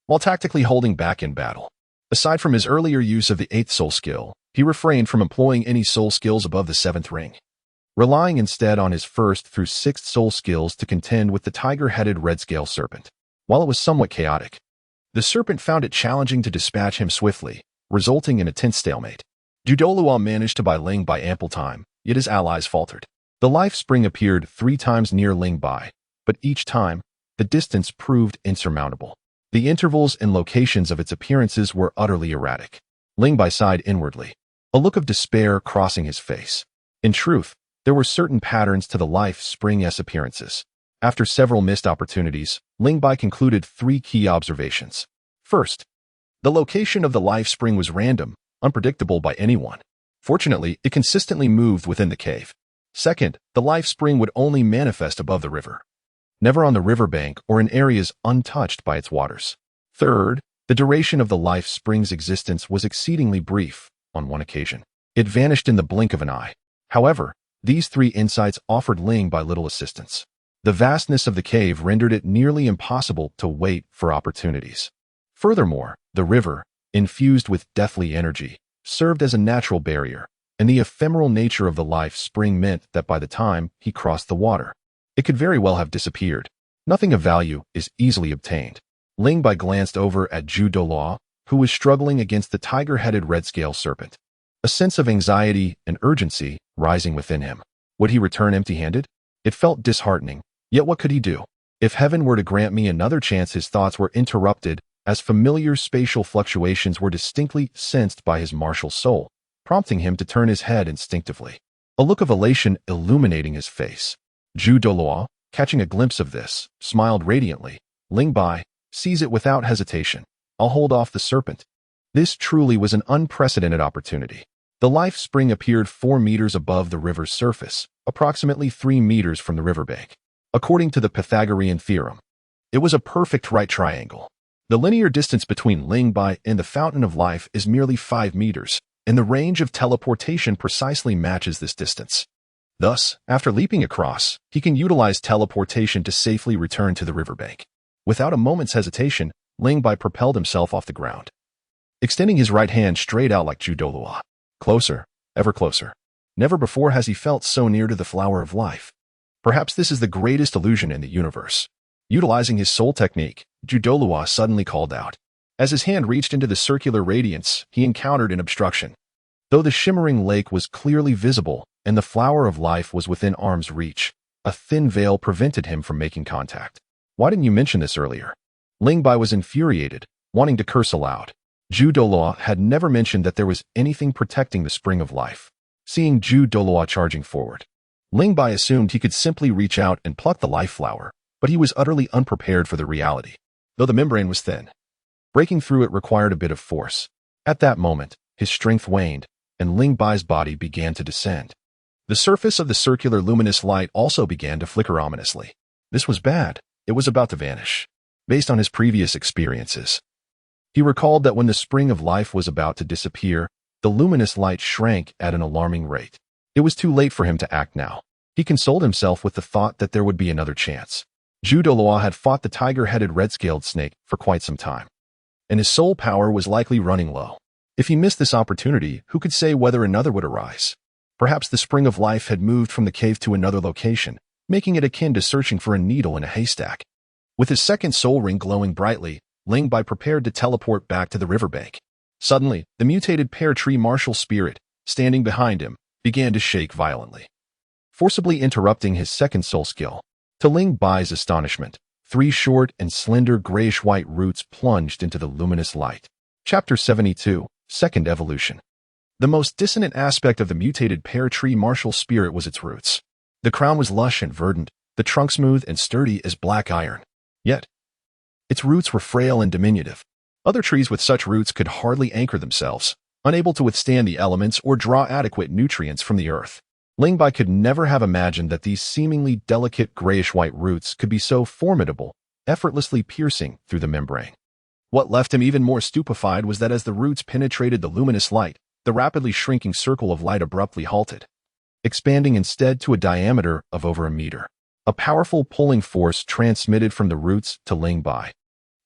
S1: while tactically holding back in battle. Aside from his earlier use of the 8th soul skill, he refrained from employing any soul skills above the 7th ring, relying instead on his 1st through 6th soul skills to contend with the tiger-headed red-scale serpent. While it was somewhat chaotic, the serpent found it challenging to dispatch him swiftly, resulting in a tense stalemate. Zhu Dolaw managed to buy Ling Bai ample time, yet his allies faltered. The life spring appeared 3 times near Ling Bai, but each time, the distance proved insurmountable. The intervals and locations of its appearances were utterly erratic. Ling Bai sighed inwardly, a look of despair crossing his face. In truth, there were certain patterns to the life spring's appearances. After several missed opportunities, Ling Bai concluded 3 key observations. First, the location of the life spring was random, unpredictable by anyone. Fortunately, it consistently moved within the cave. Second, the life spring would only manifest above the river, never on the riverbank or in areas untouched by its waters. Third, the duration of the life spring's existence was exceedingly brief. On one occasion, it vanished in the blink of an eye. However, these 3 insights offered Ling Bai little assistance. The vastness of the cave rendered it nearly impossible to wait for opportunities. Furthermore, the river, infused with deathly energy, served as a natural barrier, and the ephemeral nature of the life spring meant that by the time he crossed the water, it could very well have disappeared. Nothing of value is easily obtained. Ling Bai glanced over at Zhu Dolaw, who was struggling against the tiger-headed red-scale serpent. A sense of anxiety and urgency rising within him. Would he return empty-handed? It felt disheartening. Yet what could he do? If heaven were to grant me another chance, his thoughts were interrupted as familiar spatial fluctuations were distinctly sensed by his martial soul, prompting him to turn his head instinctively. A look of elation illuminating his face. Zhu Dolaw, catching a glimpse of this, smiled radiantly. Ling Bai, seize it without hesitation. I'll hold off the serpent. This truly was an unprecedented opportunity. The life spring appeared 4 meters above the river's surface, approximately 3 meters from the riverbank. According to the Pythagorean theorem, it was a perfect right triangle. The linear distance between Ling Bai and the Fountain of Life is merely 5 meters, and the range of teleportation precisely matches this distance. Thus, after leaping across, he can utilize teleportation to safely return to the riverbank. Without a moment's hesitation, Ling Bai propelled himself off the ground, extending his right hand straight out like Zhu Dolaw. Closer, ever closer. Never before has he felt so near to the flower of life. Perhaps this is the greatest illusion in the universe. Utilizing his soul technique, Zhu Dolaw suddenly called out, As his hand reached into the circular radiance, he encountered an obstruction. Though the shimmering lake was clearly visible and the flower of life was within arm's reach, a thin veil prevented him from making contact. Why didn't you mention this earlier? Ling Bai was infuriated, wanting to curse aloud. Zhu Doluo had never mentioned that there was anything protecting the spring of life. Seeing Zhu Doluo charging forward, Ling Bai assumed he could simply reach out and pluck the life flower, but he was utterly unprepared for the reality. Though the membrane was thin, breaking through it required a bit of force. At that moment, his strength waned, and Ling Bai's body began to descend. The surface of the circular luminous light also began to flicker ominously. This was bad. It was about to vanish. Based on his previous experiences, he recalled that when the spring of life was about to disappear, the luminous light shrank at an alarming rate. It was too late for him to act now. He consoled himself with the thought that there would be another chance. Zhu Doluo had fought the tiger-headed red-scaled snake for quite some time, and his soul power was likely running low. If he missed this opportunity, who could say whether another would arise? Perhaps the spring of life had moved from the cave to another location, making it akin to searching for a needle in a haystack. With his second soul ring glowing brightly, Ling Bai prepared to teleport back to the riverbank. Suddenly, the mutated pear tree martial spirit, standing behind him, began to shake violently, forcibly interrupting his second soul skill. To Ling Bai's astonishment, 3 short and slender grayish-white roots plunged into the luminous light. Chapter 72, Second Evolution. The most dissonant aspect of the mutated pear tree martial spirit was its roots. The crown was lush and verdant, the trunk smooth and sturdy as black iron. Yet, its roots were frail and diminutive. Other trees with such roots could hardly anchor themselves, unable to withstand the elements or draw adequate nutrients from the earth. Ling Bai could never have imagined that these seemingly delicate grayish-white roots could be so formidable, effortlessly piercing through the membrane. What left him even more stupefied was that as the roots penetrated the luminous light, the rapidly shrinking circle of light abruptly halted, expanding instead to a diameter of over a meter. A powerful pulling force transmitted from the roots to Ling Bai,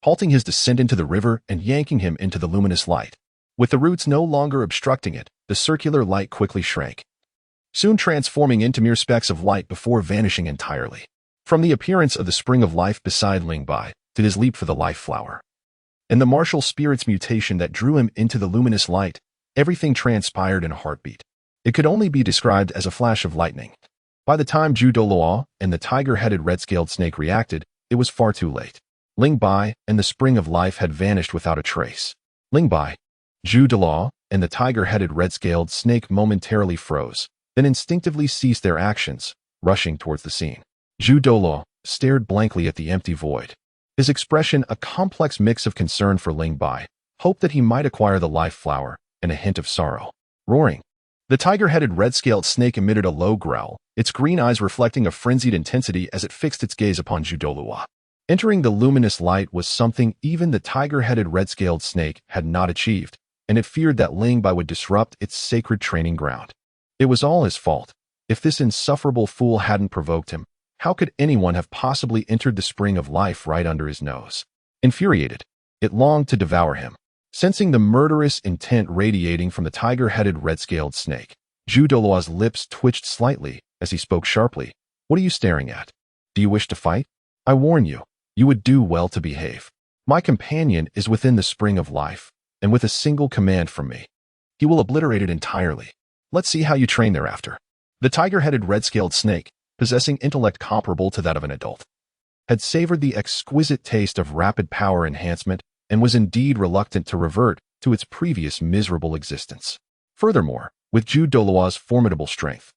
S1: halting his descent into the river and yanking him into the luminous light. With the roots no longer obstructing it, the circular light quickly shrank, soon transforming into mere specks of light before vanishing entirely. From the appearance of the spring of life beside Ling Bai to his leap for the life flower, and the martial spirit's mutation that drew him into the luminous light, everything transpired in a heartbeat. It could only be described as a flash of lightning. By the time Zhu Doluo and the tiger-headed red-scaled snake reacted, it was far too late. Ling Bai and the spring of life had vanished without a trace. Ling Bai, Zhu Doluo, and the tiger-headed red-scaled snake momentarily froze, then instinctively ceased their actions, rushing towards the scene. Zhu Doluo stared blankly at the empty void, his expression a complex mix of concern for Ling Bai, hope that he might acquire the life flower, and a hint of sorrow. Roaring, the tiger-headed red-scaled snake emitted a low growl, its green eyes reflecting a frenzied intensity as it fixed its gaze upon Zhu Doluo. Entering the luminous light was something even the tiger-headed red-scaled snake had not achieved, and it feared that Ling Bai would disrupt its sacred training ground. It was all his fault. If this insufferable fool hadn't provoked him, how could anyone have possibly entered the spring of life right under his nose? Infuriated, it longed to devour him. Sensing the murderous intent radiating from the tiger-headed red-scaled snake, Zhu Doluo's lips twitched slightly as he spoke sharply. What are you staring at? Do you wish to fight? I warn you, you would do well to behave. My companion is within the spring of life, and with a single command from me, he will obliterate it entirely. Let's see how you train thereafter. The tiger-headed red-scaled snake, possessing intellect comparable to that of an adult, had savored the exquisite taste of rapid power enhancement and was indeed reluctant to revert to its previous miserable existence. Furthermore, with Zhu Doluo's formidable strength,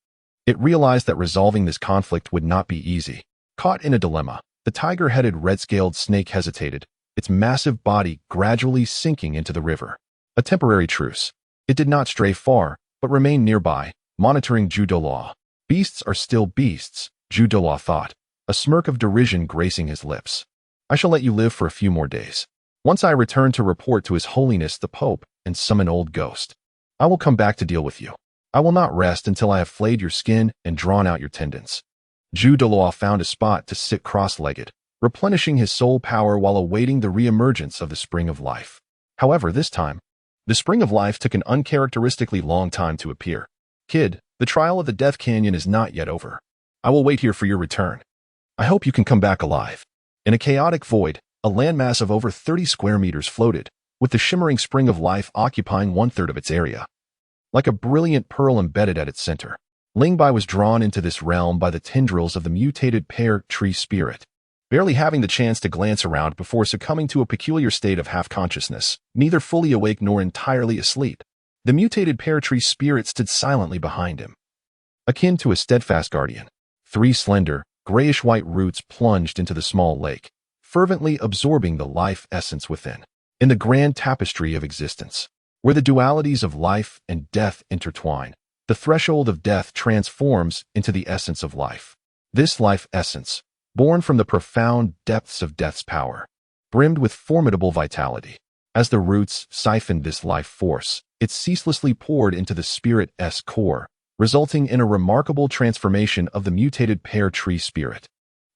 S1: it realized that resolving this conflict would not be easy. Caught in a dilemma, the tiger-headed red-scaled snake hesitated, its massive body gradually sinking into the river. A temporary truce. It did not stray far, but remained nearby, monitoring Zhu Doluo. Beasts are still beasts, Zhu Doluo thought, a smirk of derision gracing his lips. I shall let you live for a few more days. Once I return to report to His Holiness the Pope and summon Old Ghost, I will come back to deal with you. I will not rest until I have flayed your skin and drawn out your tendons. Zhu Doluo found a spot to sit cross-legged, replenishing his soul power while awaiting the re-emergence of the spring of life. However, this time, the spring of life took an uncharacteristically long time to appear. Kid, the trial of the Death Canyon is not yet over. I will wait here for your return. I hope you can come back alive. In a chaotic void, a landmass of over 30 square meters floated, with the shimmering spring of life occupying 1/3 of its area. Like a brilliant pearl embedded at its center, Ling Bai was drawn into this realm by the tendrils of the mutated pear tree spirit. Barely having the chance to glance around before succumbing to a peculiar state of half-consciousness, neither fully awake nor entirely asleep, the mutated pear tree spirit stood silently behind him. Akin to a steadfast guardian, 3 slender, grayish-white roots plunged into the small lake, fervently absorbing the life essence within. In the grand tapestry of existence, where the dualities of life and death intertwine, the threshold of death transforms into the essence of life. This life essence, born from the profound depths of death's power, brimmed with formidable vitality. As the roots siphoned this life force, it ceaselessly poured into the spirit's core, resulting in a remarkable transformation of the mutated pear tree spirit.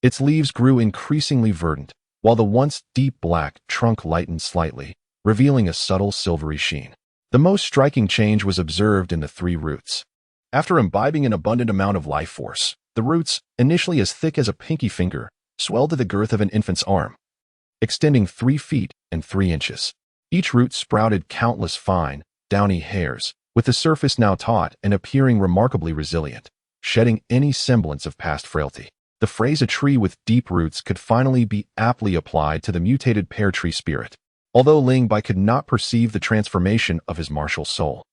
S1: Its leaves grew increasingly verdant, while the once deep black trunk lightened slightly, revealing a subtle silvery sheen. The most striking change was observed in the 3 roots. After imbibing an abundant amount of life force, the roots, initially as thick as a pinky finger, swelled to the girth of an infant's arm, extending 3 feet and 3 inches. Each root sprouted countless fine, downy hairs, with the surface now taut and appearing remarkably resilient, shedding any semblance of past frailty. The phrase "a tree with deep roots" could finally be aptly applied to the mutated pear tree spirit. Although Ling Bai could not perceive the transformation of his martial soul,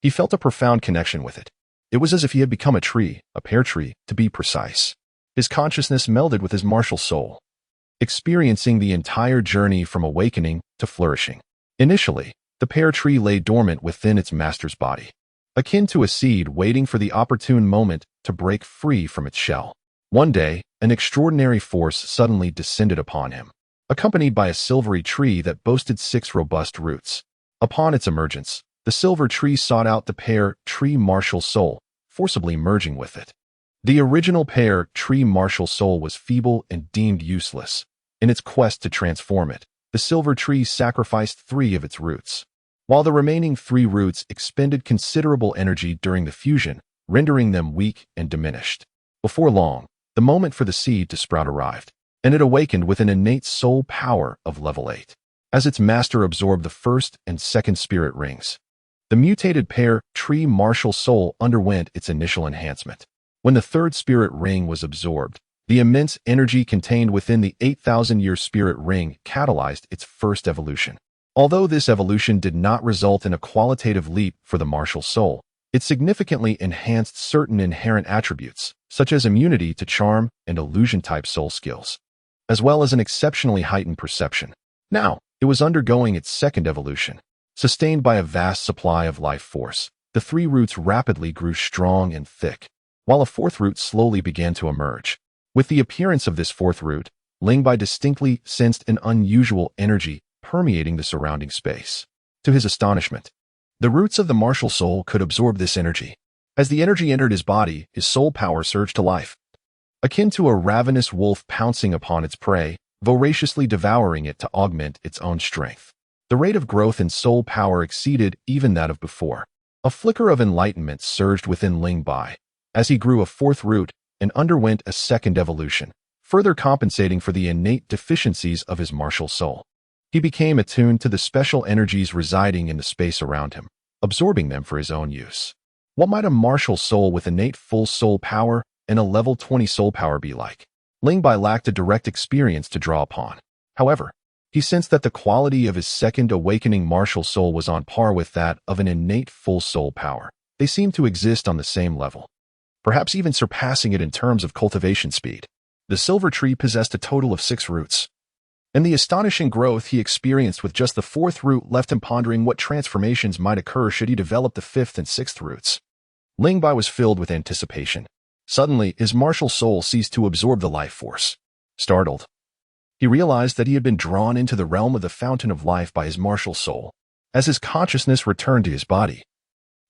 S1: he felt a profound connection with it. It was as if he had become a tree, a pear tree, to be precise. His consciousness melded with his martial soul, experiencing the entire journey from awakening to flourishing. Initially, the pear tree lay dormant within its master's body, akin to a seed waiting for the opportune moment to break free from its shell. One day, an extraordinary force suddenly descended upon him, accompanied by a silvery tree that boasted 6 robust roots. Upon its emergence, the silver tree sought out the pear tree martial soul, forcibly merging with it. The original pear tree martial soul was feeble and deemed useless. In its quest to transform it, the silver tree sacrificed 3 of its roots, while the remaining 3 roots expended considerable energy during the fusion, rendering them weak and diminished. Before long, the moment for the seed to sprout arrived, and it awakened with an innate soul power of level 8. As its master absorbed the first and second spirit rings, the mutated pear tree martial soul underwent its initial enhancement. When the 3rd spirit ring was absorbed, the immense energy contained within the 8,000-year spirit ring catalyzed its first evolution. Although this evolution did not result in a qualitative leap for the martial soul, it significantly enhanced certain inherent attributes, such as immunity to charm and illusion-type soul skills, as well as an exceptionally heightened perception. Now, it was undergoing its 2nd evolution. Sustained by a vast supply of life force, the 3 roots rapidly grew strong and thick, while a 4th root slowly began to emerge. With the appearance of this 4th root, Ling Bai distinctly sensed an unusual energy permeating the surrounding space. To his astonishment, the roots of the martial soul could absorb this energy. As the energy entered his body, his soul power surged to life, akin to a ravenous wolf pouncing upon its prey, voraciously devouring it to augment its own strength. The rate of growth in soul power exceeded even that of before. A flicker of enlightenment surged within Ling Bai as he grew a 4th root and underwent a 2nd evolution, further compensating for the innate deficiencies of his martial soul. He became attuned to the special energies residing in the space around him, absorbing them for his own use. What might a martial soul with innate full soul power and a level 20 soul power be like? Ling Bai lacked a direct experience to draw upon. However, he sensed that the quality of his 2nd awakening martial soul was on par with that of an innate full soul power. They seemed to exist on the same level, perhaps even surpassing it in terms of cultivation speed. The silver tree possessed a total of 6 roots, and the astonishing growth he experienced with just the 4th root left him pondering what transformations might occur should he develop the 5th and 6th roots. Ling Bai was filled with anticipation. Suddenly, his martial soul ceased to absorb the life force. Startled, he realized that he had been drawn into the realm of the fountain of life by his martial soul. As his consciousness returned to his body,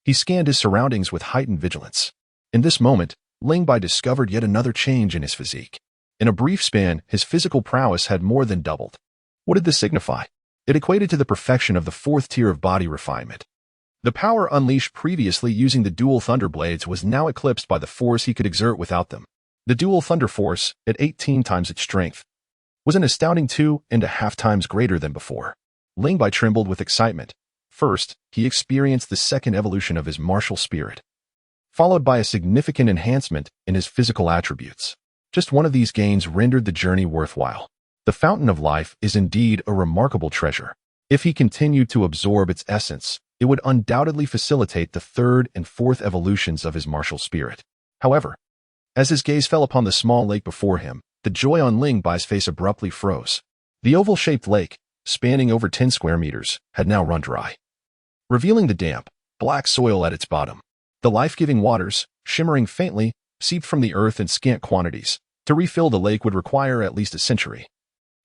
S1: he scanned his surroundings with heightened vigilance. In this moment, Ling Bai discovered yet another change in his physique. In a brief span, his physical prowess had more than doubled. What did this signify? It equated to the perfection of the 4th tier of body refinement. The power unleashed previously using the dual thunder blades was now eclipsed by the force he could exert without them. The dual thunder force, at 18 times its strength, was an astounding 2.5 times greater than before. Ling Bai trembled with excitement. First, he experienced the second evolution of his martial spirit, followed by a significant enhancement in his physical attributes. Just one of these gains rendered the journey worthwhile. The fountain of life is indeed a remarkable treasure. If he continued to absorb its essence, it would undoubtedly facilitate the third and fourth evolutions of his martial spirit. However, as his gaze fell upon the small lake before him, the joy on Ling Bai's face abruptly froze. The oval-shaped lake, spanning over 10 square meters, had now run dry, revealing the damp, black soil at its bottom. The life-giving waters, shimmering faintly, seeped from the earth in scant quantities. To refill the lake would require at least a century,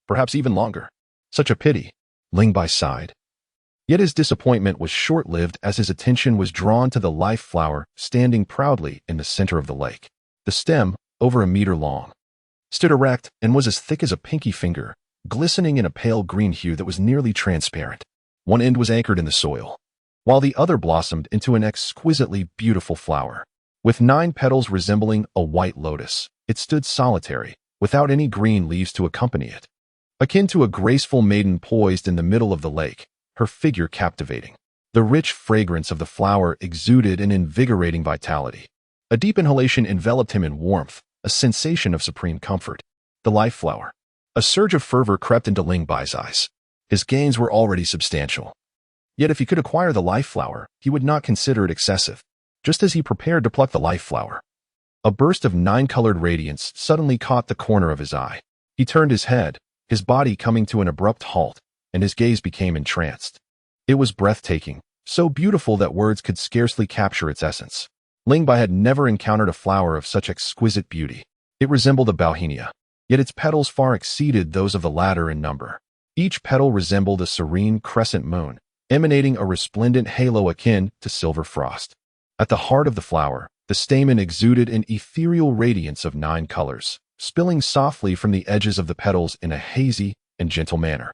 S1: perhaps even longer. Such a pity, Ling Bai sighed. Yet his disappointment was short-lived as his attention was drawn to the life flower standing proudly in the center of the lake. The stem, over a meter long, stood erect and was as thick as a pinky finger, glistening in a pale green hue that was nearly transparent. One end was anchored in the soil, while the other blossomed into an exquisitely beautiful flower. With 9 petals resembling a white lotus, it stood solitary, without any green leaves to accompany it. Akin to a graceful maiden poised in the middle of the lake, her figure captivating. The rich fragrance of the flower exuded an invigorating vitality. A deep inhalation enveloped him in warmth, a sensation of supreme comfort. The life flower. A surge of fervor crept into Ling Bai's eyes. His gains were already substantial. Yet if he could acquire the life flower, he would not consider it excessive. Just as he prepared to pluck the life flower, a burst of 9-colored radiance suddenly caught the corner of his eye. He turned his head, his body coming to an abrupt halt, and his gaze became entranced. It was breathtaking, so beautiful that words could scarcely capture its essence. Ling Bai had never encountered a flower of such exquisite beauty. It resembled a bauhinia, yet its petals far exceeded those of the latter in number. Each petal resembled a serene crescent moon, emanating a resplendent halo akin to silver frost. At the heart of the flower, the stamen exuded an ethereal radiance of 9 colors, spilling softly from the edges of the petals in a hazy and gentle manner,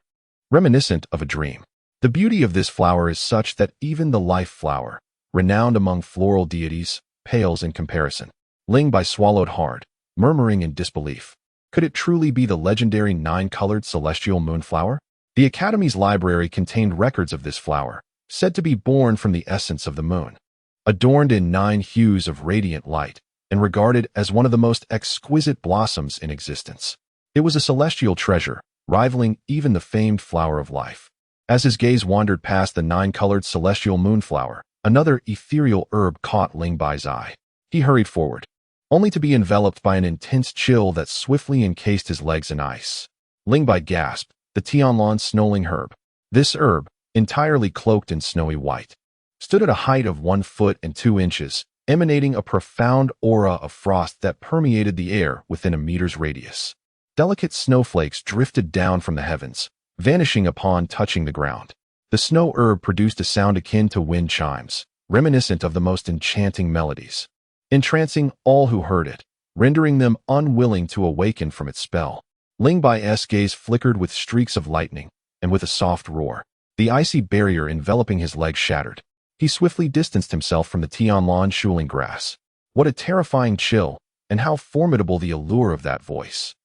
S1: reminiscent of a dream. The beauty of this flower is such that even the life flower, renowned among floral deities, pales in comparison. Ling Bai swallowed hard, murmuring in disbelief. Could it truly be the legendary 9-colored celestial moonflower? The Academy's library contained records of this flower, said to be born from the essence of the moon, adorned in 9 hues of radiant light, and regarded as one of the most exquisite blossoms in existence. It was a celestial treasure, rivaling even the famed flower of life. As his gaze wandered past the 9-colored celestial moonflower, another ethereal herb caught Ling Bai's eye. He hurried forward, only to be enveloped by an intense chill that swiftly encased his legs in ice. Ling Bai gasped. The Tianlan snowling herb. This herb, entirely cloaked in snowy white, stood at a height of 1 foot and 2 inches, emanating a profound aura of frost that permeated the air within a meter's radius. Delicate snowflakes drifted down from the heavens, vanishing upon touching the ground. The snow herb produced a sound akin to wind chimes, reminiscent of the most enchanting melodies, entrancing all who heard it, rendering them unwilling to awaken from its spell. Ling Bai's gaze flickered with streaks of lightning, and with a soft roar, the icy barrier enveloping his legs shattered. He swiftly distanced himself from the Tianlan shuling grass. What a terrifying chill, and how formidable the allure of that voice.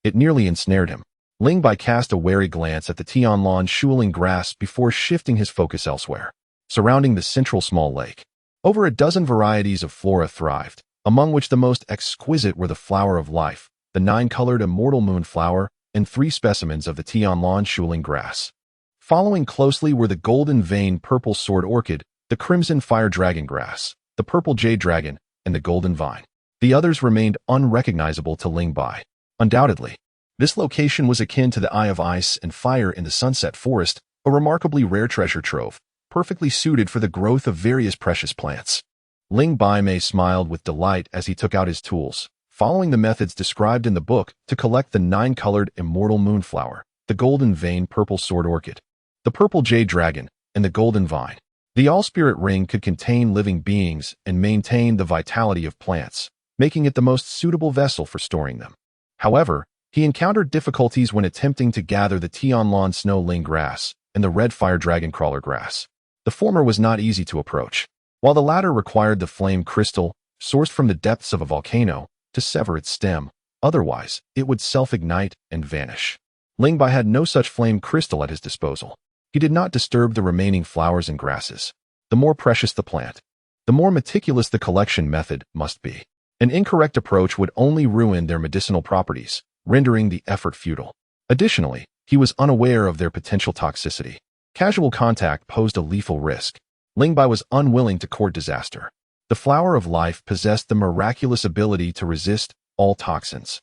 S1: It nearly ensnared him. Ling Bai cast a wary glance at the Tianlan shuling grass before shifting his focus elsewhere. Surrounding the central small lake, over a dozen varieties of flora thrived, among which the most exquisite were the flower of life, the 9-colored immortal moonflower, and 3 specimens of the Tianlan shuling grass. Following closely were the golden vein purple sword orchid, the crimson fire dragon grass, the purple jade dragon, and the golden vine. The others remained unrecognizable to Ling Bai. Undoubtedly, this location was akin to the Eye of Ice and Fire in the Sunset Forest, a remarkably rare treasure trove, perfectly suited for the growth of various precious plants. Ling Bai smiled with delight as he took out his tools, following the methods described in the book to collect the 9-colored immortal moonflower, the golden vein purple sword orchid, the purple jade dragon, and the golden vine. The all-spirit ring could contain living beings and maintain the vitality of plants, making it the most suitable vessel for storing them. However, he encountered difficulties when attempting to gather the Tianlan snow ling grass and the red fire dragon crawler grass. The former was not easy to approach, while the latter required the flame crystal, sourced from the depths of a volcano, to sever its stem. Otherwise, it would self-ignite and vanish. Ling Bai had no such flame crystal at his disposal. He did not disturb the remaining flowers and grasses. The more precious the plant, the more meticulous the collection method must be. An incorrect approach would only ruin their medicinal properties, rendering the effort futile. Additionally, he was unaware of their potential toxicity. Casual contact posed a lethal risk. Ling Bai was unwilling to court disaster. The flower of life possessed the miraculous ability to resist all toxins,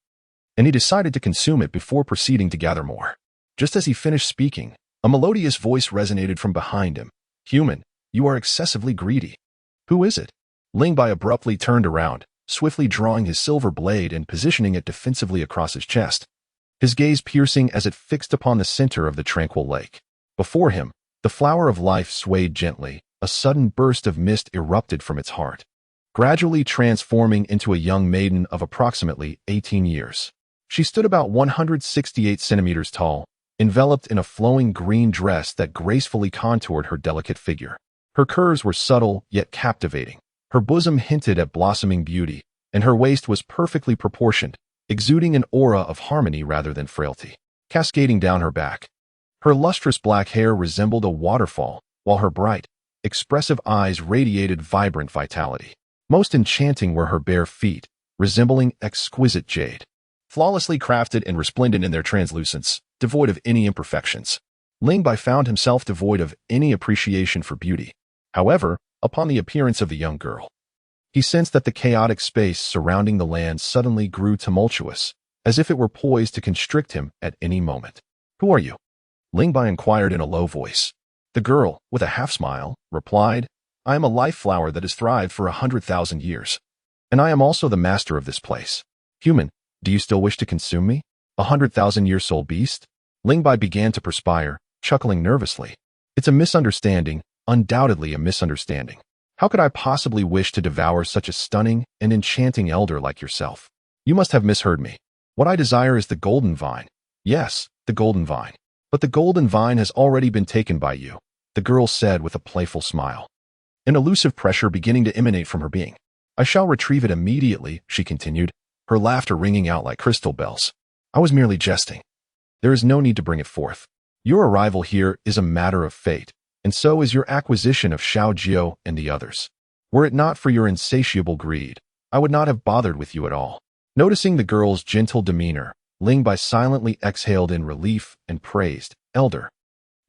S1: and he decided to consume it before proceeding to gather more. Just as he finished speaking, a melodious voice resonated from behind him. "Human, you are excessively greedy." "Who is it?" Ling Bai abruptly turned around, swiftly drawing his silver blade and positioning it defensively across his chest, his gaze piercing as it fixed upon the center of the tranquil lake. Before him, the flower of life swayed gently. A sudden burst of mist erupted from its heart, gradually transforming into a young maiden of approximately 18 years. She stood about 168 centimeters tall, enveloped in a flowing green dress that gracefully contoured her delicate figure. Her curves were subtle yet captivating. Her bosom hinted at blossoming beauty, and her waist was perfectly proportioned, exuding an aura of harmony rather than frailty, cascading down her back. Her lustrous black hair resembled a waterfall, while her bright, expressive eyes radiated vibrant vitality. Most enchanting were her bare feet, resembling exquisite jade, flawlessly crafted and resplendent in their translucence, devoid of any imperfections. Ling Bai found himself devoid of any appreciation for beauty. However, upon the appearance of the young girl, he sensed that the chaotic space surrounding the land suddenly grew tumultuous, as if it were poised to constrict him at any moment. "Who are you?" Ling Bai inquired in a low voice. The girl, with a half-smile, replied, "I am a life flower that has thrived for 100,000 years. And I am also the master of this place. Human, do you still wish to consume me? 100,000-year-soul beast?" Ling Bai began to perspire, chuckling nervously. "It's a misunderstanding, undoubtedly a misunderstanding. How could I possibly wish to devour such a stunning and enchanting elder like yourself? You must have misheard me. What I desire is the golden vine. Yes, the golden vine. But the golden vine has already been taken by you," the girl said with a playful smile, an elusive pressure beginning to emanate from her being. "I shall retrieve it immediately," she continued, her laughter ringing out like crystal bells. "I was merely jesting. There is no need to bring it forth. Your arrival here is a matter of fate, and so is your acquisition of Xiao Jiu and the others. Were it not for your insatiable greed, I would not have bothered with you at all." Noticing the girl's gentle demeanor, Ling Bai silently exhaled in relief and praised, "Elder,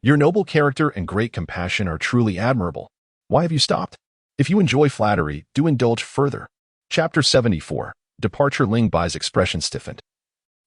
S1: your noble character and great compassion are truly admirable. Why have you stopped? If you enjoy flattery, do indulge further." Chapter 74. Departure. Ling Bai's expression stiffened,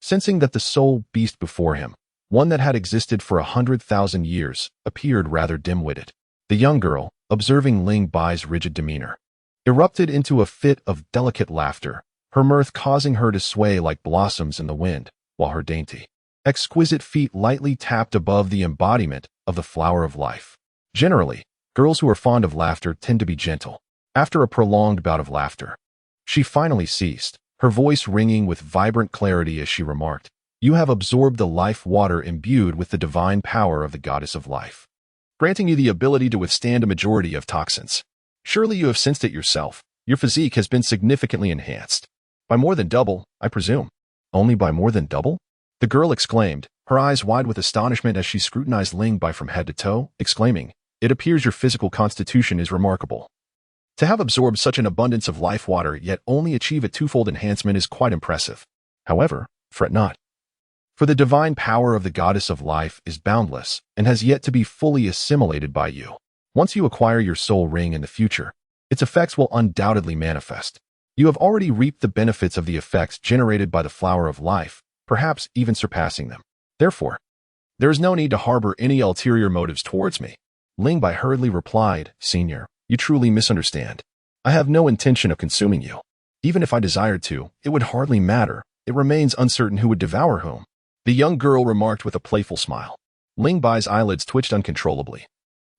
S1: sensing that the soul beast before him, one that had existed for 100,000 years, appeared rather dim-witted. The young girl, observing Ling Bai's rigid demeanor, erupted into a fit of delicate laughter, her mirth causing her to sway like blossoms in the wind, while her dainty, exquisite feet lightly tapped above the embodiment of the flower of life. Generally, girls who are fond of laughter tend to be gentle. After a prolonged bout of laughter, she finally ceased, her voice ringing with vibrant clarity as she remarked, "You have absorbed the life water imbued with the divine power of the goddess of life, granting you the ability to withstand a majority of toxins. Surely you have sensed it yourself. Your physique has been significantly enhanced. By more than double, I presume." "Only by more than double?" the girl exclaimed, her eyes wide with astonishment as she scrutinized Ling Bai from head to toe, exclaiming, "It appears your physical constitution is remarkable. To have absorbed such an abundance of life water yet only achieve a twofold enhancement is quite impressive. However, fret not. For the divine power of the goddess of life is boundless and has yet to be fully assimilated by you. Once you acquire your soul ring in the future, its effects will undoubtedly manifest. You have already reaped the benefits of the effects generated by the flower of life, perhaps even surpassing them. Therefore, there is no need to harbor any ulterior motives towards me." Ling Bai hurriedly replied, "Senior, you truly misunderstand. I have no intention of consuming you. Even if I desired to, it would hardly matter. It remains uncertain who would devour whom." The young girl remarked with a playful smile. Ling Bai's eyelids twitched uncontrollably,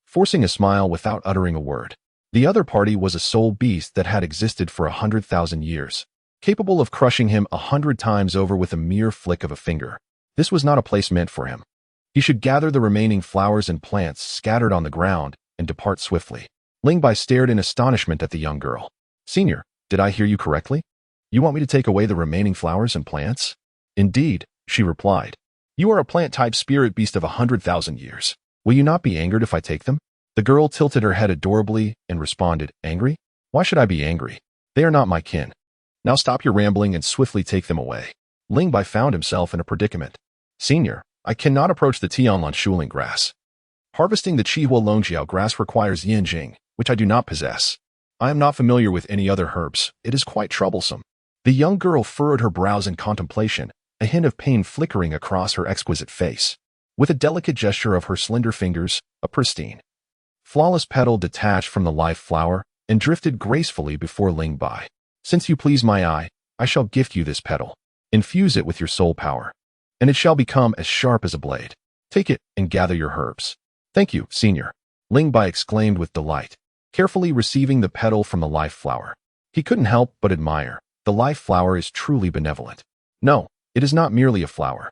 S1: forcing a smile without uttering a word. The other party was a soul beast that had existed for 100,000 years, capable of crushing him 100 times over with a mere flick of a finger. This was not a place meant for him. He should gather the remaining flowers and plants scattered on the ground and depart swiftly. Ling Bai stared in astonishment at the young girl. "Senior, did I hear you correctly? You want me to take away the remaining flowers and plants?" "Indeed," she replied. "You are a plant-type spirit beast of 100,000 years. Will you not be angered if I take them? The girl tilted her head adorably and responded, Angry? Why should I be angry? They are not my kin. Now stop your rambling and swiftly take them away. Ling Bai found himself in a predicament. Senior, I cannot approach the Tianlan Shuling grass. Harvesting the Qihua Longjiao grass requires yin jing, which I do not possess. I am not familiar with any other herbs. It is quite troublesome. The young girl furrowed her brows in contemplation, a hint of pain flickering across her exquisite face. With a delicate gesture of her slender fingers, a pristine, flawless petal detached from the live flower and drifted gracefully before Ling Bai. Since you please my eye, I shall gift you this petal. Infuse it with your soul power, and it shall become as sharp as a blade. Take it and gather your herbs. Thank you, Senior. Ling Bai exclaimed with delight, carefully receiving the petal from the live flower. He couldn't help but admire. The live flower is truly benevolent. No, it is not merely a flower,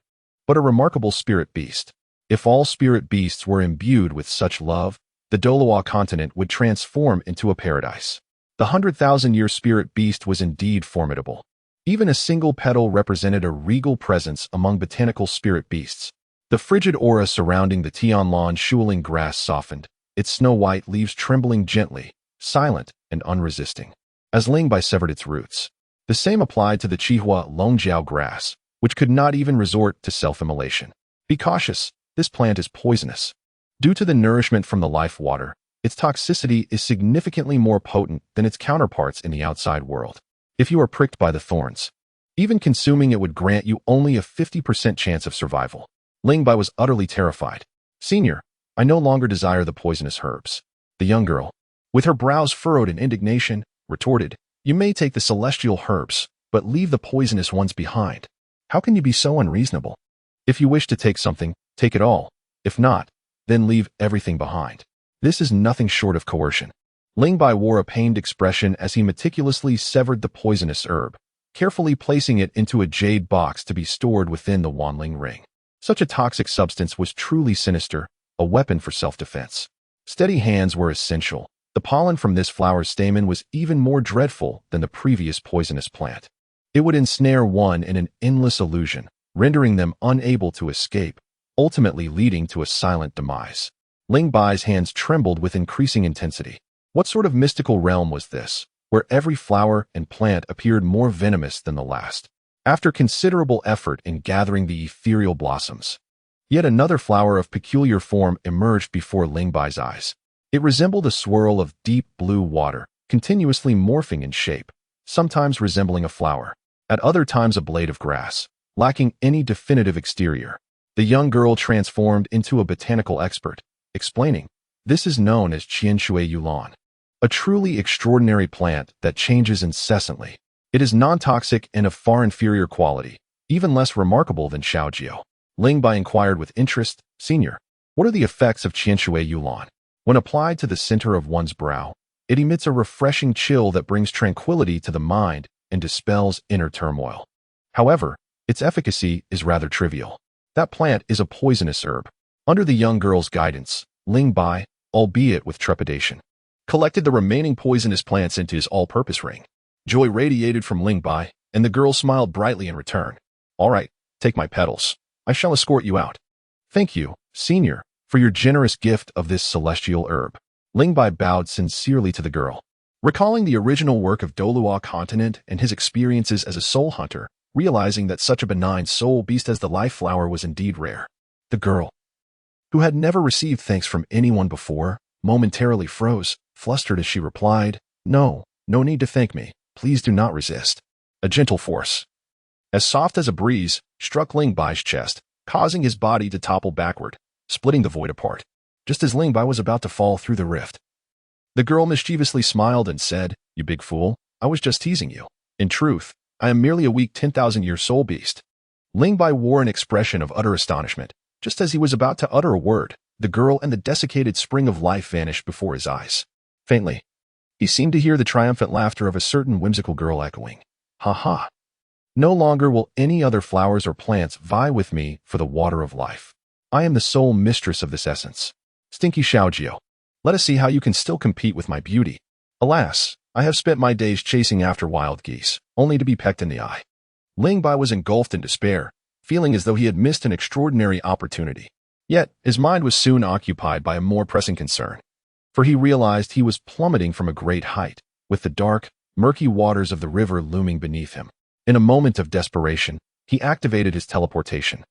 S1: but a remarkable spirit beast. If all spirit beasts were imbued with such love, the Doluo continent would transform into a paradise. The 100,000-year spirit beast was indeed formidable. Even a single petal represented a regal presence among botanical spirit beasts. The frigid aura surrounding the Tianlan Shuling grass softened, its snow-white leaves trembling gently, silent and unresisting, as Ling Bai severed its roots. The same applied to the Qihua Longjiao grass, which could not even resort to self-immolation. Be cautious, this plant is poisonous. Due to the nourishment from the life water, its toxicity is significantly more potent than its counterparts in the outside world. If you are pricked by the thorns, even consuming it would grant you only a 50% chance of survival. Ling Bai was utterly terrified. Senior, I no longer desire the poisonous herbs. The young girl, with her brows furrowed in indignation, retorted, You may take the celestial herbs, but leave the poisonous ones behind. How can you be so unreasonable? If you wish to take something, take it all. If not, then leave everything behind. This is nothing short of coercion. Ling Bai wore a pained expression as he meticulously severed the poisonous herb, carefully placing it into a jade box to be stored within the Wanling ring. Such a toxic substance was truly sinister, a weapon for self-defense. Steady hands were essential. The pollen from this flower's stamen was even more dreadful than the previous poisonous plant. It would ensnare one in an endless illusion, rendering them unable to escape, ultimately leading to a silent demise. Ling Bai's hands trembled with increasing intensity. What sort of mystical realm was this, where every flower and plant appeared more venomous than the last? After considerable effort in gathering the ethereal blossoms, yet another flower of peculiar form emerged before Ling Bai's eyes. It resembled a swirl of deep blue water, continuously morphing in shape, sometimes resembling a flower, at other times a blade of grass, lacking any definitive exterior. The young girl transformed into a botanical expert, explaining, This is known as Qianshui Yulan, a truly extraordinary plant that changes incessantly. It is non-toxic and of far inferior quality, even less remarkable than Xiaojiao. Ling Bai inquired with interest, Senior, what are the effects of Qianshui Yulan? When applied to the center of one's brow, it emits a refreshing chill that brings tranquility to the mind and dispels inner turmoil. However, its efficacy is rather trivial. That plant is a poisonous herb. Under the young girl's guidance, Ling Bai, albeit with trepidation, collected the remaining poisonous plants into his all-purpose ring. Joy radiated from Ling Bai, and the girl smiled brightly in return. All right, take my petals. I shall escort you out. Thank you, Senior, for your generous gift of this celestial herb. Ling Bai bowed sincerely to the girl. Recalling the original work of Doluo continent and his experiences as a soul hunter, realizing that such a benign soul beast as the life flower was indeed rare, the girl, who had never received thanks from anyone before, momentarily froze, flustered as she replied, No need to thank me. Please do not resist. A gentle force, as soft as a breeze, struck Ling Bai's chest, causing his body to topple backward, splitting the void apart, just as Ling Bai was about to fall through the rift. The girl mischievously smiled and said, You big fool, I was just teasing you. In truth, I am merely a weak 10,000-year soul beast. Ling Bai wore an expression of utter astonishment. Just as he was about to utter a word, the girl and the desiccated spring of life vanished before his eyes. Faintly, he seemed to hear the triumphant laughter of a certain whimsical girl echoing, Ha ha. No longer will any other flowers or plants vie with me for the water of life. I am the sole mistress of this essence. Stinky Xiaojiao, let us see how you can still compete with my beauty. Alas, I have spent my days chasing after wild geese, only to be pecked in the eye. Ling Bai was engulfed in despair, feeling as though he had missed an extraordinary opportunity. Yet, his mind was soon occupied by a more pressing concern, for he realized he was plummeting from a great height, with the dark, murky waters of the river looming beneath him. In a moment of desperation, he activated his teleportation.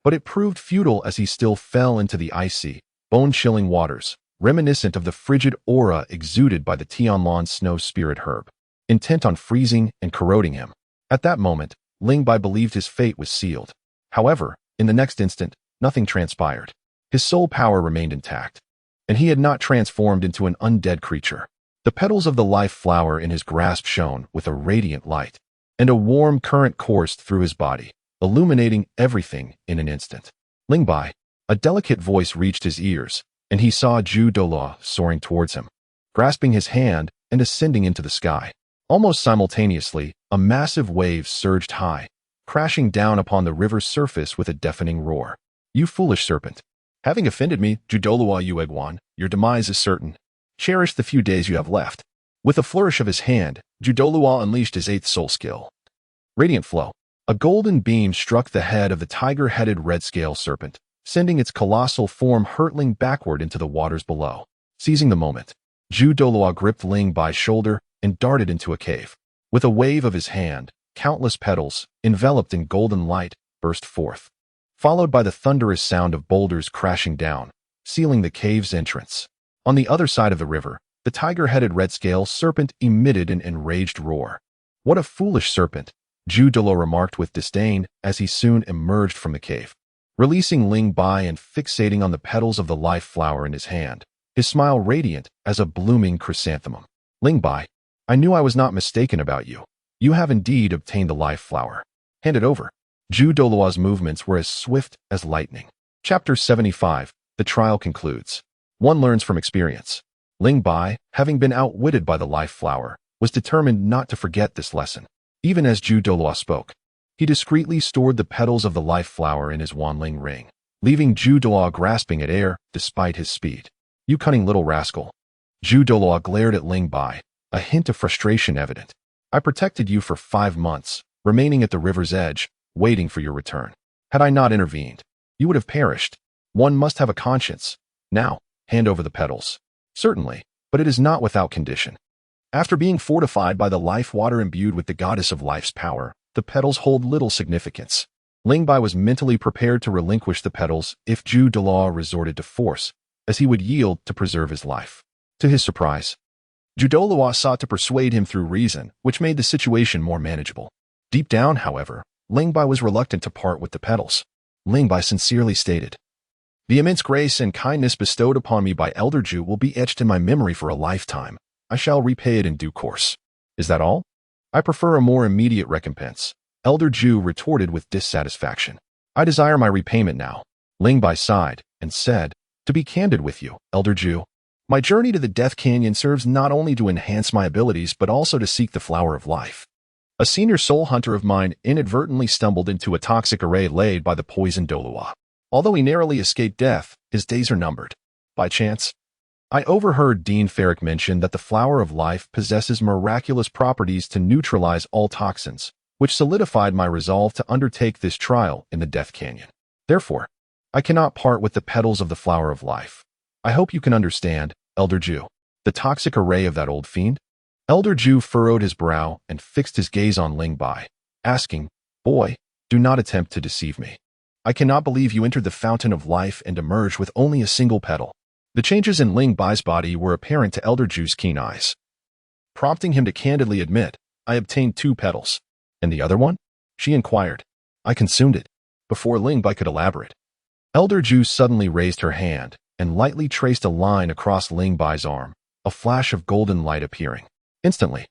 S1: But it proved futile as he still fell into the icy, bone-chilling waters, reminiscent of the frigid aura exuded by the Tianlan snow spirit herb, intent on freezing and corroding him. At that moment, Ling Bai believed his fate was sealed. However, in the next instant, nothing transpired. His soul power remained intact, and he had not transformed into an undead creature. The petals of the life flower in his grasp shone with a radiant light, and a warm current coursed through his body, illuminating everything in an instant. Ling Bai, a delicate voice reached his ears, and he saw Zhu Dolo soaring towards him, grasping his hand and ascending into the sky. Almost simultaneously, a massive wave surged high, crashing down upon the river's surface with a deafening roar. "You foolish serpent! Having offended me, Zhudolua Yueguan, your demise is certain. Cherish the few days you have left." With a flourish of his hand, Zhudolua unleashed his 8th soul skill, Radiant Flow. A golden beam struck the head of the tiger-headed red-scale serpent, sending its colossal form hurtling backward into the waters below. Seizing the moment, Zhudolua gripped Ling Bai's shoulder and darted into a cave. With a wave of his hand, countless petals, enveloped in golden light, burst forth, followed by the thunderous sound of boulders crashing down, sealing the cave's entrance. On the other side of the river, the tiger-headed red-scale serpent emitted an enraged roar. "What a foolish serpent," Zhu Dolo remarked with disdain as he soon emerged from the cave. Releasing Ling Bai and fixating on the petals of the life flower in his hand, his smile radiant as a blooming chrysanthemum. "Ling Bai, I knew I was not mistaken about you. You have indeed obtained the life flower. Hand it over." Zhu Doloa's movements were as swift as lightning. Chapter 75. The trial concludes. One learns from experience. Ling Bai, having been outwitted by the life flower, was determined not to forget this lesson. Even as Zhu Doloa spoke, he discreetly stored the petals of the life flower in his Wanling ring, leaving Zhu Doloa grasping at air despite his speed. "You cunning little rascal." Zhu Doloa glared at Ling Bai, a hint of frustration evident. "I protected you for 5 months, remaining at the river's edge, waiting for your return. Had I not intervened, you would have perished. One must have a conscience. Now, hand over the petals." "Certainly, but it is not without condition. After being fortified by the life water imbued with the goddess of life's power, the petals hold little significance." Ling Bai was mentally prepared to relinquish the petals if Zhu Doloa resorted to force, as he would yield to preserve his life. To his surprise, Zhu Doloa sought to persuade him through reason, which made the situation more manageable. Deep down, however, Ling Bai was reluctant to part with the petals. Ling Bai sincerely stated, "The immense grace and kindness bestowed upon me by Elder Zhu will be etched in my memory for a lifetime. I shall repay it in due course." "Is that all?" "I prefer a more immediate recompense," Elder Zhu retorted with dissatisfaction. "I desire my repayment now." Ling Bai sighed and said, "To be candid with you, Elder Zhu, my journey to the Death Canyon serves not only to enhance my abilities but also to seek the flower of life. A senior soul hunter of mine inadvertently stumbled into a toxic array laid by the poisoned Dolua. Although he narrowly escaped death, his days are numbered. By chance, I overheard Dean Ferrick mention that the flower of life possesses miraculous properties to neutralize all toxins, which solidified my resolve to undertake this trial in the Death Canyon. Therefore, I cannot part with the petals of the flower of life. I hope you can understand, Elder Zhu. The toxic array of that old fiend?" Elder Zhu furrowed his brow and fixed his gaze on Ling Bai, asking, "Boy, do not attempt to deceive me. I cannot believe you entered the fountain of life and emerged with only a single petal." The changes in Ling Bai's body were apparent to Elder Zhu's keen eyes, prompting him to candidly admit, "I obtained 2 petals. And the other one?" she inquired. "I consumed it." Before Ling Bai could elaborate, Elder Zhu suddenly raised her hand and lightly traced a line across Ling Bai's arm, a flash of golden light appearing. Instantly,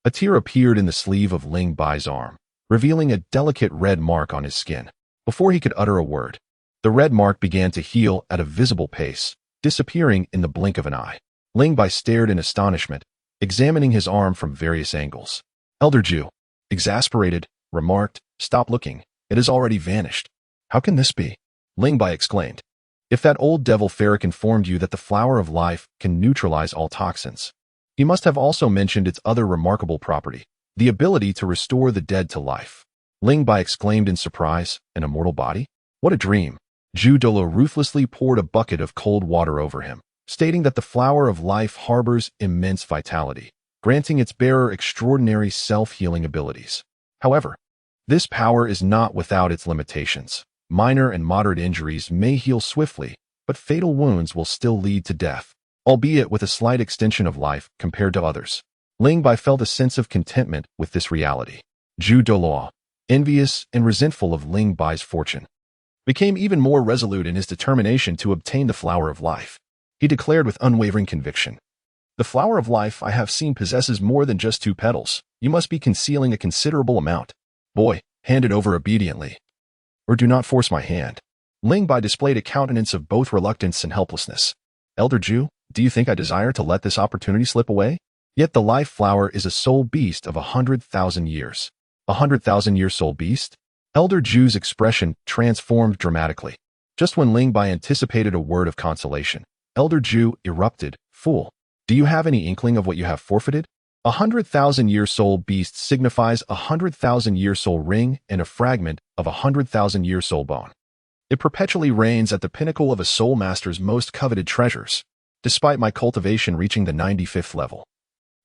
S1: a tear appeared in the sleeve of Ling Bai's arm, revealing a delicate red mark on his skin. Before he could utter a word, the red mark began to heal at a visible pace, disappearing in the blink of an eye. Ling Bai stared in astonishment, examining his arm from various angles. Elder Zhu, exasperated, remarked, "Stop looking, it has already vanished." "How can this be?" Ling Bai exclaimed. "If that old devil Ferrick informed you that the flower of life can neutralize all toxins, he must have also mentioned its other remarkable property, the ability to restore the dead to life." Ling Bai exclaimed in surprise, "An immortal body? What a dream!" Zhu Dolo ruthlessly poured a bucket of cold water over him, stating that the flower of life harbors immense vitality, granting its bearer extraordinary self-healing abilities. However, this power is not without its limitations. Minor and moderate injuries may heal swiftly, but fatal wounds will still lead to death, albeit with a slight extension of life compared to others. Ling Bai felt a sense of contentment with this reality. Zhu Dolo, envious and resentful of Ling Bai's fortune, became even more resolute in his determination to obtain the flower of life. He declared with unwavering conviction, "The flower of life I have seen possesses more than just 2 petals. You must be concealing a considerable amount. Boy, hand it over obediently, or do not force my hand." Ling Bai displayed a countenance of both reluctance and helplessness. "Elder Zhu, do you think I desire to let this opportunity slip away? Yet the life flower is a soul beast of 100,000 years. 100,000-year soul beast?" Elder Zhu's expression transformed dramatically. Just when Ling Bai anticipated a word of consolation, Elder Zhu erupted, "Fool, do you have any inkling of what you have forfeited? 100,000-year soul beast signifies 100,000-year soul ring and a fragment of 100,000-year soul bone. It perpetually reigns at the pinnacle of a soul master's most coveted treasures. Despite my cultivation reaching the 95th level,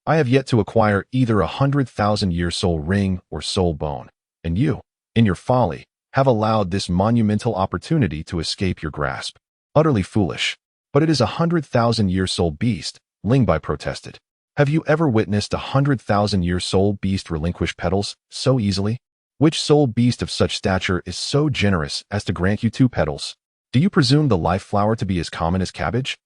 S1: I have yet to acquire either 100,000-year soul ring or soul bone, and you, in your folly, have allowed this monumental opportunity to escape your grasp. Utterly foolish. But it is 100,000-year soul beast," Ling Bai protested. "Have you ever witnessed 100,000-year soul beast relinquish petals so easily? Which soul beast of such stature is so generous as to grant you 2 petals? Do you presume the life flower to be as common as cabbage?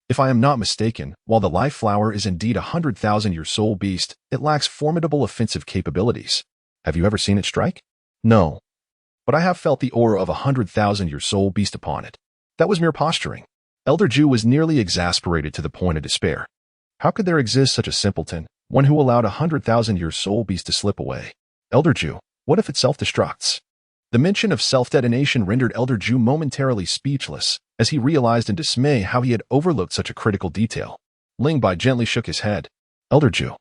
S1: If I am not mistaken, while the life flower is indeed 100,000-year soul beast, it lacks formidable offensive capabilities. Have you ever seen it strike?" "No. But I have felt the aura of 100,000-year soul beast upon it." That was mere posturing. Elder Zhu was nearly exasperated to the point of despair. How could there exist such a simpleton, one who allowed 100,000-year soul beast to slip away? Elder Zhu, what if it self-destructs? The mention of self-detonation rendered Elder Zhu momentarily speechless, as he realized in dismay how he had overlooked such a critical detail. Ling Bai gently shook his head. "Elder Zhu,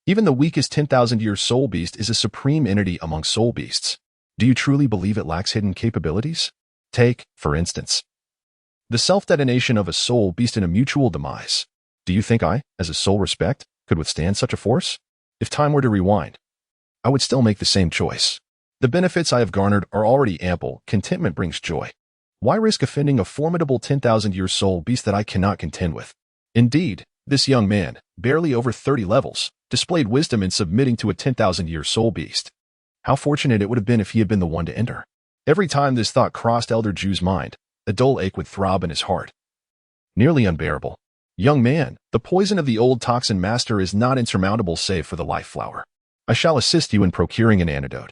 S1: even the weakest 10,000-year soul beast is a supreme entity among soul beasts. Do you truly believe it lacks hidden capabilities? Take, for instance, the self-detonation of a soul beast in a mutual demise. Do you think I, as a soul respect, could withstand such a force? If time were to rewind, I would still make the same choice. The benefits I have garnered are already ample. Contentment brings joy. Why risk offending a formidable 10,000-year soul beast that I cannot contend with?" Indeed, this young man, barely over 30 levels, displayed wisdom in submitting to a 10,000-year soul beast. How fortunate it would have been if he had been the one to enter. Every time this thought crossed Elder Zhu's mind, a dull ache would throb in his heart. Nearly unbearable. "Young man, the poison of the old toxin master is not insurmountable save for the life flower. I shall assist you in procuring an antidote,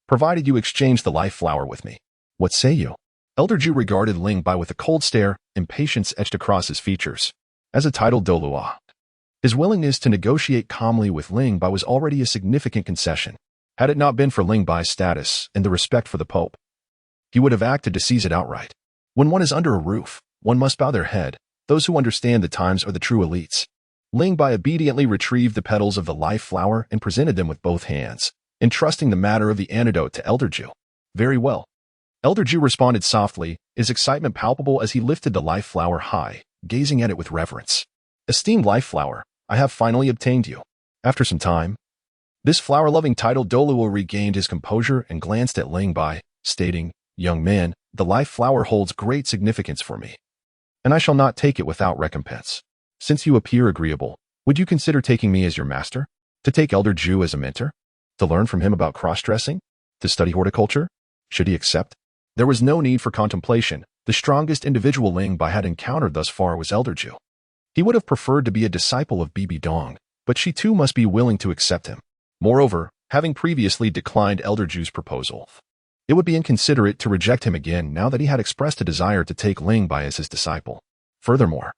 S1: provided you exchange the life flower with me. What say you?" Elder Zhu regarded Ling Bai with a cold stare, impatience etched across his features. As a titled Dolua, his willingness to negotiate calmly with Ling Bai was already a significant concession. Had it not been for Ling Bai's status and the respect for the Pope, he would have acted to seize it outright. When one is under a roof, one must bow their head. Those who understand the times are the true elites. Ling Bai obediently retrieved the petals of the life flower and presented them with both hands, entrusting the matter of the antidote to Elder Zhu. "Very well." Elder Zhu responded softly, his excitement palpable as he lifted the life flower high, gazing at it with reverence. "Esteemed life flower, I have finally obtained you. After some time." This flower-loving titled Doluo regained his composure and glanced at Ling Bai, stating, "Young man, the life flower holds great significance for me, and I shall not take it without recompense. Since you appear agreeable, would you consider taking me as your master? To take Elder Zhu as a mentor? To learn from him about cross-dressing? To study horticulture? Should he accept?" There was no need for contemplation. The strongest individual Ling Bai had encountered thus far was Elder Zhu. He would have preferred to be a disciple of Bibi Dong, but she too must be willing to accept him. Moreover, having previously declined Elder Zhu's proposal, it would be inconsiderate to reject him again now that he had expressed a desire to take Ling Bai as his disciple. Furthermore,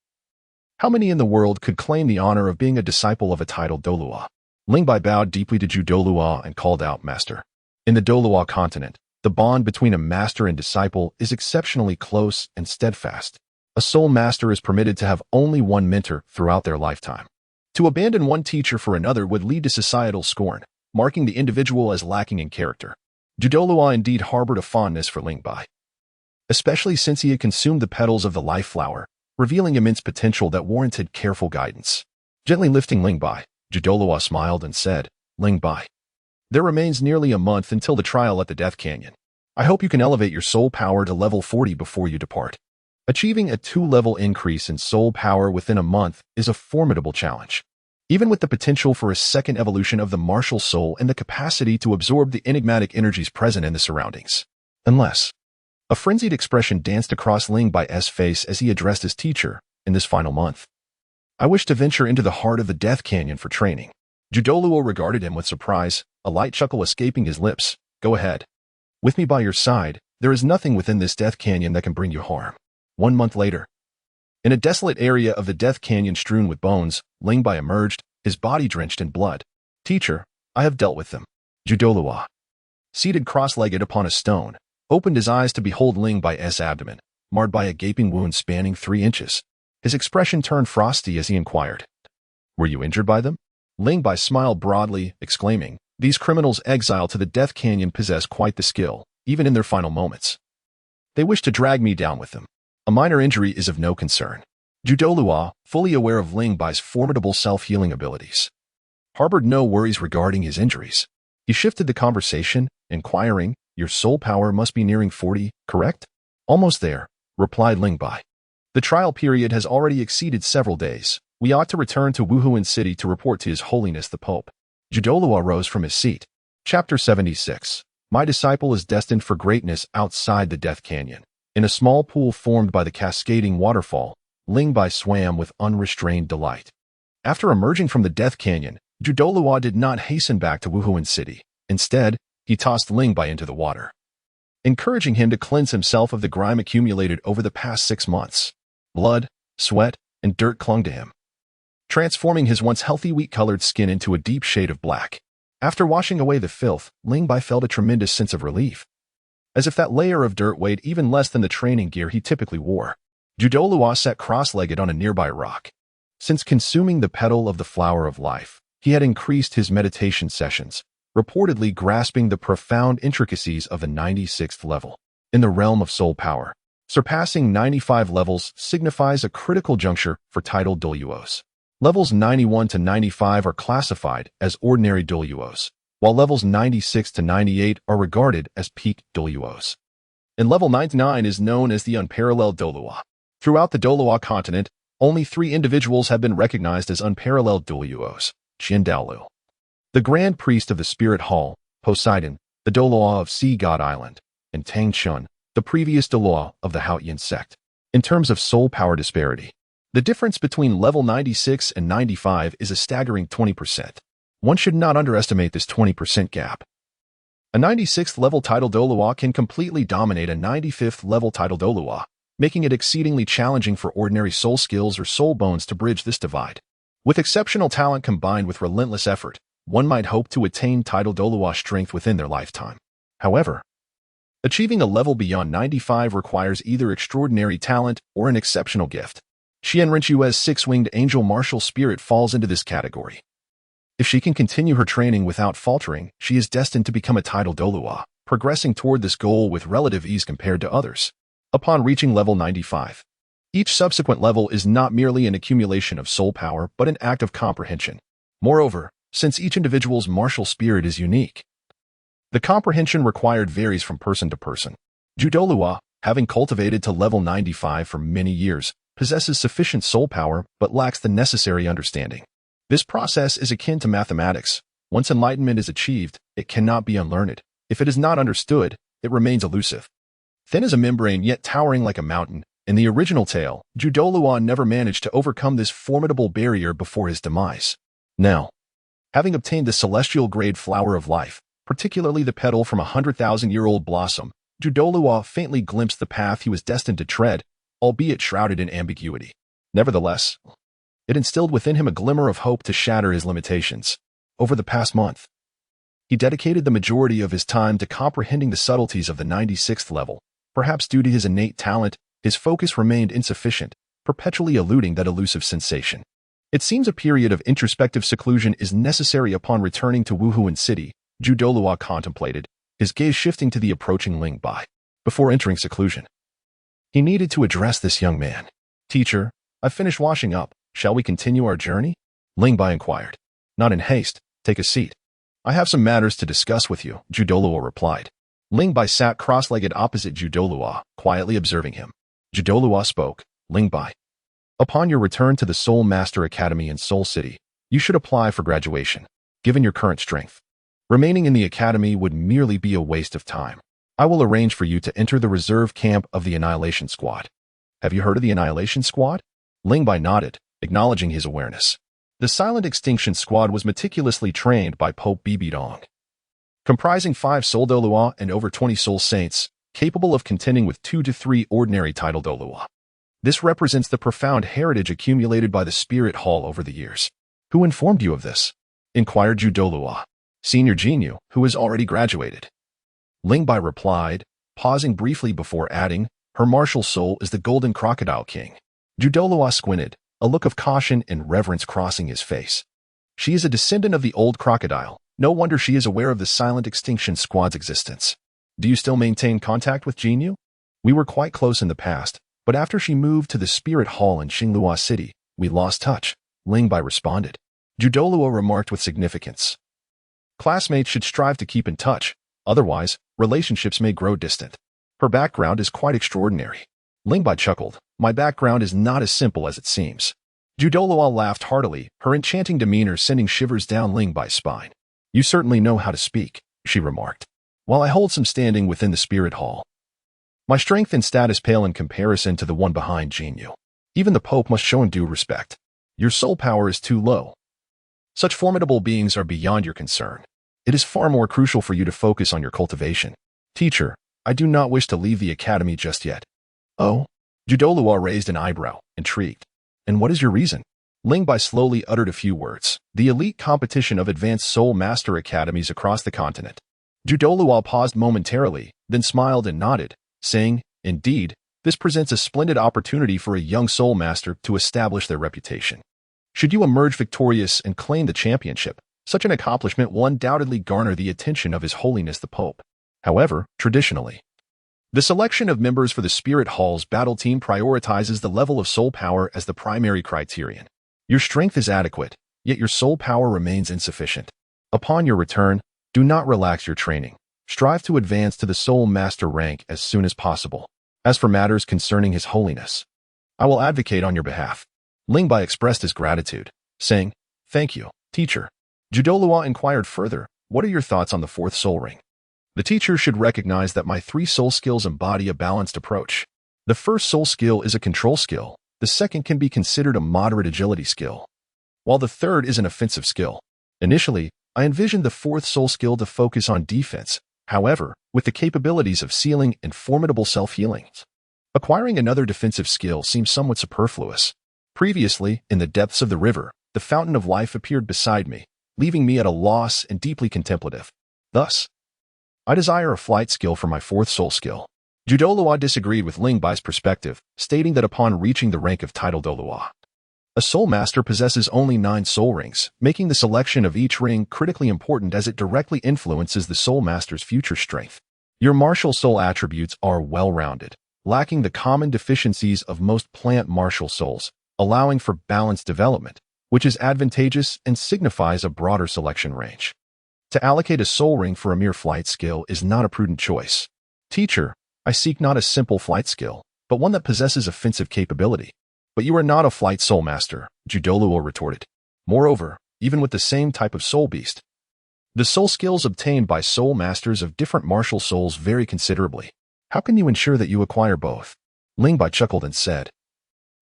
S1: how many in the world could claim the honor of being a disciple of a titled Dolua? Ling Bai bowed deeply to Zhu Dolua and called out, "Master." In the Dolua continent, the bond between a master and disciple is exceptionally close and steadfast. A soul master is permitted to have only one mentor throughout their lifetime. To abandon one teacher for another would lead to societal scorn, marking the individual as lacking in character. Zhu Dolua indeed harbored a fondness for Ling Bai. especially since he had consumed the petals of the life flower, revealing immense potential that warranted careful guidance. Gently lifting Ling Bai, Judolua smiled and said, "Ling Bai, there remains nearly a month until the trial at the Death Canyon. I hope you can elevate your soul power to level 40 before you depart." Achieving a 2-level increase in soul power within a month is a formidable challenge. Even with the potential for a second evolution of the martial soul and the capacity to absorb the enigmatic energies present in the surroundings. Unless. A frenzied expression danced across Ling Bai's face as he addressed his teacher in this final month. "I wish to venture into the heart of the Death Canyon for training." Judolua regarded him with surprise, a light chuckle escaping his lips. "Go ahead. With me by your side, there is nothing within this Death Canyon that can bring you harm." 1 month later, in a desolate area of the Death Canyon strewn with bones, Ling Bai emerged, his body drenched in blood. "Teacher, I have dealt with them." Judolua, seated cross-legged upon a stone, opened his eyes to behold Ling Bai's abdomen, marred by a gaping wound spanning 3 inches. His expression turned frosty as he inquired, "Were you injured by them?" Ling Bai smiled broadly, exclaiming, "These criminals exiled to the Death Canyon possess quite the skill, even in their final moments. They wish to drag me down with them. A minor injury is of no concern." Judolua, fully aware of Ling Bai's formidable self-healing abilities, harbored no worries regarding his injuries. He shifted the conversation, inquiring, "Your soul power must be nearing 40, correct?" "Almost there," replied Ling Bai. "The trial period has already exceeded several days. We ought to return to Wuhuan City to report to His Holiness the Pope." Judolua rose from his seat. Chapter 76. My disciple is destined for greatness outside the Death Canyon. In a small pool formed by the cascading waterfall, Ling Bai swam with unrestrained delight. After emerging from the Death Canyon, Judolua did not hasten back to Wuhuan City. Instead, he tossed Ling Bai into the water, encouraging him to cleanse himself of the grime accumulated over the past 6 months. Blood, sweat, and dirt clung to him, transforming his once healthy wheat-colored skin into a deep shade of black. After washing away the filth, Ling Bai felt a tremendous sense of relief, as if that layer of dirt weighed even less than the training gear he typically wore. Judolua sat cross-legged on a nearby rock. Since consuming the petal of the flower of life, he had increased his meditation sessions, reportedly grasping the profound intricacies of the 96th level. In the realm of soul power, surpassing 95 levels signifies a critical juncture for titled duels. Levels 91 to 95 are classified as ordinary duels, while levels 96 to 98 are regarded as peak duels. And level 99 is known as the unparalleled Dolua. Throughout the Dolua continent, only 3 individuals have been recognized as unparalleled duels: Qian Daolu, the Grand Priest of the Spirit Hall; Poseidon, the Dolua of Sea God Island; and Tang Chun, the previous Dolua of the Haotian sect. In terms of soul power disparity, the difference between level 96 and 95 is a staggering 20%. One should not underestimate this 20% gap. A 96th level title Dolua can completely dominate a 95th level title Dolua, making it exceedingly challenging for ordinary soul skills or soul bones to bridge this divide. With exceptional talent combined with relentless effort, one might hope to attain title Dolua strength within their lifetime. However, achieving a level beyond 95 requires either extraordinary talent or an exceptional gift. Xian Yue's 6-winged angel martial spirit falls into this category. If she can continue her training without faltering, she is destined to become a title Dolua, progressing toward this goal with relative ease compared to others. Upon reaching level 95, each subsequent level is not merely an accumulation of soul power but an act of comprehension. Moreover, since each individual's martial spirit is unique, the comprehension required varies from person to person. Judolua, having cultivated to level 95 for many years, possesses sufficient soul power but lacks the necessary understanding. This process is akin to mathematics. Once enlightenment is achieved, it cannot be unlearned. If it is not understood, it remains elusive. Thin as a membrane yet towering like a mountain, in the original tale, Judolua never managed to overcome this formidable barrier before his demise. Now, having obtained the celestial grade flower of life, particularly the petal from a 100,000-year-old blossom, Judolua faintly glimpsed the path he was destined to tread, albeit shrouded in ambiguity. Nevertheless, it instilled within him a glimmer of hope to shatter his limitations. Over the past month, he dedicated the majority of his time to comprehending the subtleties of the 96th level. Perhaps due to his innate talent, his focus remained insufficient, perpetually eluding that elusive sensation. It seems a period of introspective seclusion is necessary upon returning to Wuhuan City, Judolua contemplated, his gaze shifting to the approaching Ling Bai. Before entering seclusion, He needed to address this young man. Teacher, I've finished washing up. Shall we continue our journey? Ling Bai inquired. Not in haste. Take a seat. I have some matters to discuss with you, Judolua replied. Ling Bai sat cross-legged opposite Judolua, quietly observing him. Judolua spoke. Ling Bai. Upon your return to the Soul Master Academy in Soul City, you should apply for graduation, given your current strength. Remaining in the academy would merely be a waste of time. I will arrange for you to enter the reserve camp of the Annihilation Squad. Have you heard of the Annihilation Squad? Ling Bai nodded, acknowledging his awareness. The Silent Extinction Squad was meticulously trained by Pope Bibidong, comprising 5 Soul Dolua and over 20 Soul Saints, capable of contending with 2 to 3 ordinary title Dolua. This represents the profound heritage accumulated by the Spirit Hall over the years. Who informed you of this? Inquired Judolua, Senior Jinyu, who has already graduated. Ling Bai replied, pausing briefly before adding, her martial soul is the Golden Crocodile King. Judolua squinted, a look of caution and reverence crossing his face. She is a descendant of the old crocodile. No wonder she is aware of the Silent Extinction Squad's existence. Do you still maintain contact with Jinyu? We were quite close in the past, but after she moved to the Spirit Hall in Xinglua City, we lost touch, Ling Bai responded. Judolua remarked with significance. Classmates should strive to keep in touch, otherwise, relationships may grow distant. Her background is quite extraordinary. Ling Bai chuckled. My background is not as simple as it seems. Judolua laughed heartily, her enchanting demeanor sending shivers down Ling Bai's spine. You certainly know how to speak, she remarked. While I hold some standing within the Spirit Hall, my strength and status pale in comparison to the one behind Jinyu. Even the Pope must show him due respect. Your soul power is too low. Such formidable beings are beyond your concern. It is far more crucial for you to focus on your cultivation. Teacher, I do not wish to leave the academy just yet. Oh? Judolua raised an eyebrow, intrigued. And what is your reason? Ling Bai slowly uttered a few words. The elite competition of advanced soul master academies across the continent. Judolua paused momentarily, then smiled and nodded, saying, indeed, this presents a splendid opportunity for a young soul master to establish their reputation. Should you emerge victorious and claim the championship, such an accomplishment will undoubtedly garner the attention of His Holiness the Pope. However, traditionally, the selection of members for the Spirit Hall's battle team prioritizes the level of soul power as the primary criterion. Your strength is adequate, yet your soul power remains insufficient. Upon your return, do not relax your training. Strive to advance to the Soul Master rank as soon as possible. As for matters concerning His Holiness, I will advocate on your behalf. Ling Bai expressed his gratitude, saying, Thank you, teacher. Judolua inquired further, what are your thoughts on the 4th soul ring? The teacher should recognize that my 3 soul skills embody a balanced approach. The first soul skill is a control skill, the second can be considered a moderate agility skill, while the third is an offensive skill. Initially, I envisioned the 4th soul skill to focus on defense, however, with the capabilities of sealing and formidable self-healing. Acquiring another defensive skill seems somewhat superfluous. Previously, in the depths of the river, the fountain of life appeared beside me, leaving me at a loss and deeply contemplative. Thus, I desire a flight skill for my 4th soul skill. Judolua disagreed with Ling Bai's perspective, stating that upon reaching the rank of title Dolua, a soul master possesses only 9 soul rings, making the selection of each ring critically important as it directly influences the soul master's future strength. Your martial soul attributes are well-rounded, lacking the common deficiencies of most plant martial souls, allowing for balanced development, which is advantageous and signifies a broader selection range. To allocate a soul ring for a mere flight skill is not a prudent choice. Teacher, I seek not a simple flight skill, but one that possesses offensive capability. But you are not a flight soul master, Judolua retorted. Moreover, even with the same type of soul beast, the soul skills obtained by soul masters of different martial souls vary considerably. How can you ensure that you acquire both? Ling Bai chuckled and said,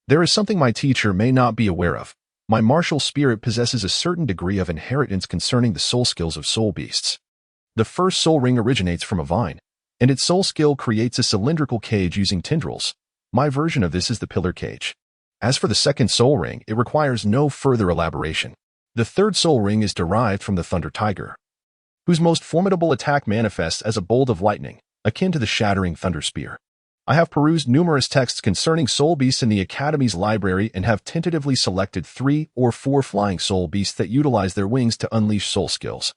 S1: There is something my teacher may not be aware of. My martial spirit possesses a certain degree of inheritance concerning the soul skills of soul beasts. The first soul ring originates from a vine, and its soul skill creates a cylindrical cage using tendrils. My version of this is the pillar cage. As for the second soul ring, it requires no further elaboration. The third soul ring is derived from the thunder tiger, whose most formidable attack manifests as a bolt of lightning, akin to the shattering thunder spear. I have perused numerous texts concerning soul beasts in the Academy's library and have tentatively selected 3 or 4 flying soul beasts that utilize their wings to unleash soul skills,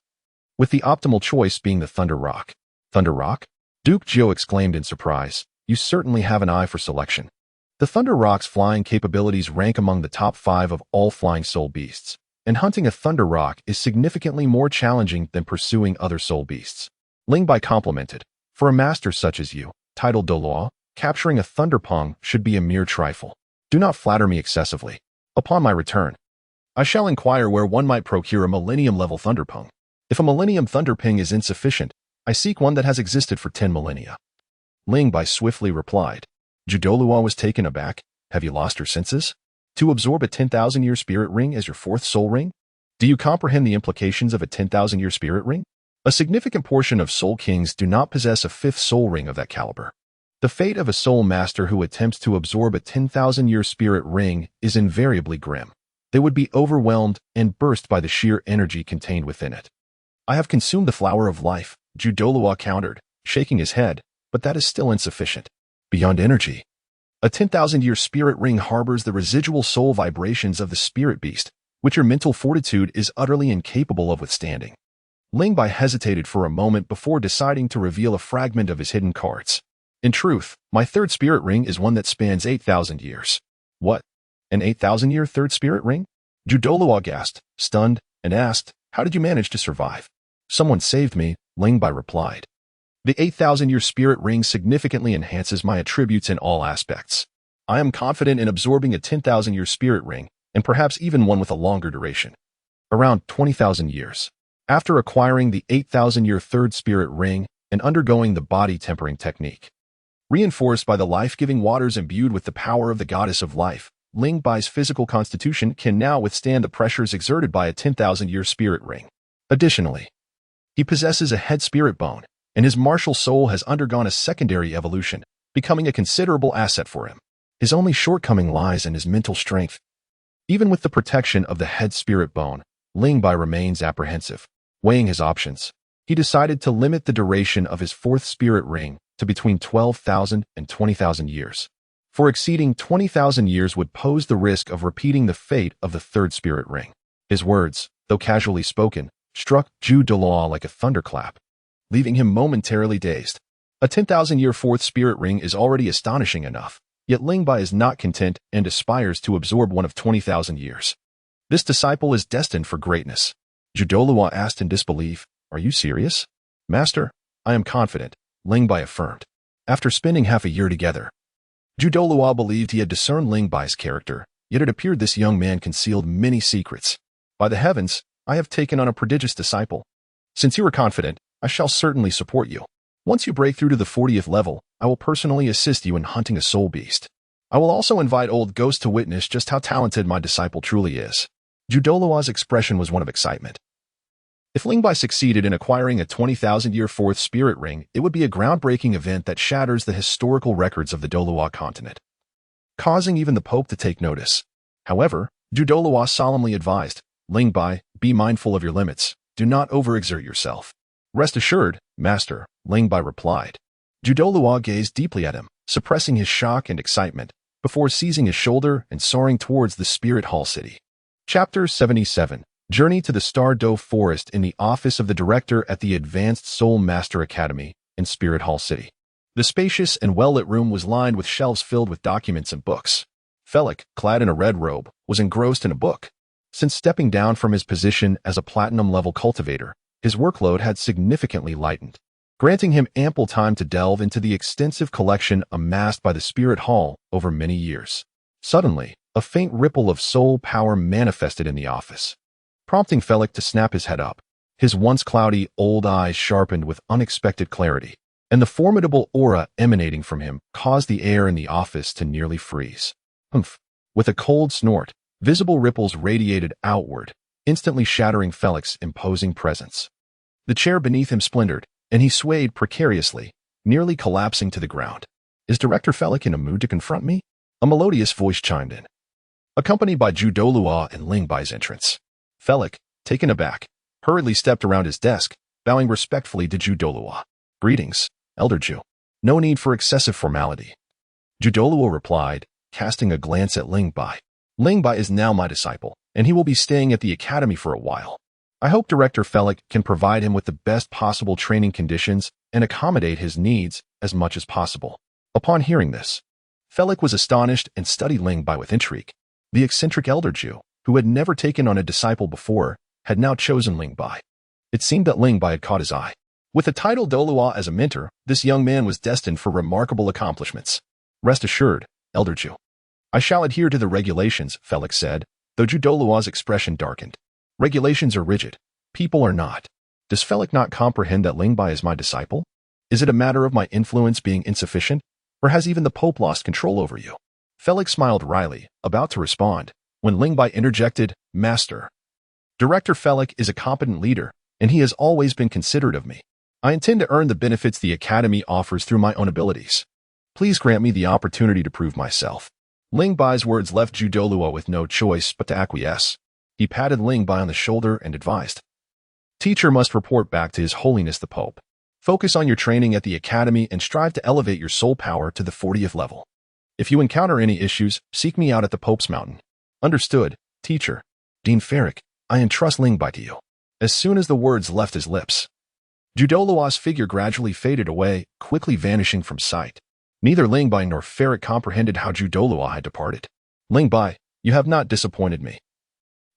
S1: with the optimal choice being the Thunder Rock. Thunder Rock? Duke Jiu exclaimed in surprise. You certainly have an eye for selection. The Thunder Rock's flying capabilities rank among the top 5 of all flying soul beasts, and hunting a Thunder Rock is significantly more challenging than pursuing other soul beasts. Ling Bai complimented. For a master such as you, titled Doluo, capturing a Thunderpong should be a mere trifle. Do not flatter me excessively. Upon my return, I shall inquire where one might procure a Millennium-level Thunderpong. If a Millennium Thunderping is insufficient, I seek one that has existed for 10 millennia. Ling Bai swiftly replied. Judoluo was taken aback. Have you lost your senses? To absorb a 10,000-year spirit ring as your 4th soul ring? Do you comprehend the implications of a 10,000-year spirit ring? A significant portion of soul kings do not possess a 5th soul ring of that caliber. The fate of a soul master who attempts to absorb a 10,000-year spirit ring is invariably grim. They would be overwhelmed and burst by the sheer energy contained within it. I have consumed the flower of life, Judoluo countered, shaking his head, but that is still insufficient. Beyond energy, a 10,000-year spirit ring harbors the residual soul vibrations of the spirit beast, which your mental fortitude is utterly incapable of withstanding. Ling Bai hesitated for a moment before deciding to reveal a fragment of his hidden cards. In truth, my 3rd spirit ring is one that spans 8,000 years. What? An 8,000-year 3rd spirit ring? Judoluo gasped, stunned, and asked, how did you manage to survive? Someone saved me, Ling Bai replied. The 8,000-year spirit ring significantly enhances my attributes in all aspects. I am confident in absorbing a 10,000-year spirit ring, and perhaps even one with a longer duration. Around 20,000 years. After acquiring the 8,000-year 3rd spirit ring and undergoing the body tempering technique. Reinforced by the life-giving waters imbued with the power of the goddess of life, Ling Bai's physical constitution can now withstand the pressures exerted by a 10,000-year spirit ring. Additionally, he possesses a head spirit bone, and his martial soul has undergone a secondary evolution, becoming a considerable asset for him. His only shortcoming lies in his mental strength. Even with the protection of the head spirit bone, Ling Bai remains apprehensive. Weighing his options, he decided to limit the duration of his 4th spirit ring to between 12,000 and 20,000 years. For exceeding 20,000 years would pose the risk of repeating the fate of the 3rd spirit ring. His words, though casually spoken, struck Judoluo like a thunderclap, leaving him momentarily dazed. A 10,000-year 4th spirit ring is already astonishing enough, yet Ling Bai is not content and aspires to absorb one of 20,000 years. This disciple is destined for greatness. Judoluo asked in disbelief, are you serious? Master, I am confident, Ling Bai affirmed. After spending half a year together, Judoluo believed he had discerned Ling Bai's character, yet it appeared this young man concealed many secrets. By the heavens, I have taken on a prodigious disciple. Since you are confident, I shall certainly support you. Once you break through to the 40th level, I will personally assist you in hunting a soul beast. I will also invite old Ghost to witness just how talented my disciple truly is. Judoluo's expression was one of excitement. If Ling Bai succeeded in acquiring a 20,000-year 4th spirit ring, it would be a groundbreaking event that shatters the historical records of the Doluo continent, causing even the Pope to take notice. However, Judoluo solemnly advised, Ling Bai, be mindful of your limits. Do not overexert yourself. Rest assured, Master, Ling Bai replied. Judoluo gazed deeply at him, suppressing his shock and excitement, before seizing his shoulder and soaring towards the Spirit Hall City. Chapter 77. Journey to the Star Dove Forest in the office of the director at the Advanced Soul Master Academy in Spirit Hall City. The spacious and well-lit room was lined with shelves filled with documents and books. Felik, clad in a red robe, was engrossed in a book. Since stepping down from his position as a platinum-level cultivator, his workload had significantly lightened, granting him ample time to delve into the extensive collection amassed by the Spirit Hall over many years. Suddenly, a faint ripple of soul power manifested in the office, prompting Felik to snap his head up. His once cloudy old eyes sharpened with unexpected clarity, and the formidable aura emanating from him caused the air in the office to nearly freeze. Humph! With a cold snort, visible ripples radiated outward, instantly shattering Felik's imposing presence. The chair beneath him splintered, and he swayed precariously, nearly collapsing to the ground. Is Director Felik in a mood to confront me? A melodious voice chimed in, accompanied by Judoluo and Ling Bai's entrance. Felik, taken aback, hurriedly stepped around his desk, bowing respectfully to Judoluo. Greetings, Elder Ju. No need for excessive formality. Judoluo replied, casting a glance at Ling Bai. Ling Bai is now my disciple, and he will be staying at the academy for a while. I hope Director Felik can provide him with the best possible training conditions and accommodate his needs as much as possible. Upon hearing this, Felix was astonished and studied Ling Bai with intrigue. The eccentric elder Jew, who had never taken on a disciple before, had now chosen Ling Bai. It seemed that Ling Bai had caught his eye. With the title Dolua as a mentor, this young man was destined for remarkable accomplishments. Rest assured, elder Jew. I shall adhere to the regulations, Felix said, though Ju Dolua's expression darkened. Regulations are rigid. People are not. Does Felix not comprehend that Ling Bai is my disciple? Is it a matter of my influence being insufficient, or has even the Pope lost control over you? Felix smiled wryly, about to respond, when Ling Bai interjected, Master. Director Felix is a competent leader, and he has always been considerate of me. I intend to earn the benefits the Academy offers through my own abilities. Please grant me the opportunity to prove myself. Ling Bai's words left Ju Dolua with no choice but to acquiesce. He patted Ling Bai on the shoulder and advised. Teacher must report back to His Holiness the Pope. Focus on your training at the Academy and strive to elevate your soul power to the 40th level. If you encounter any issues, seek me out at the Pope's Mountain. Understood, teacher. Dean Ferric, I entrust Ling Bai to you. As soon as the words left his lips, Ju Dolua's figure gradually faded away, quickly vanishing from sight. Neither Ling Bai nor Ferric comprehended how Ju Dolua had departed. Ling Bai, you have not disappointed me.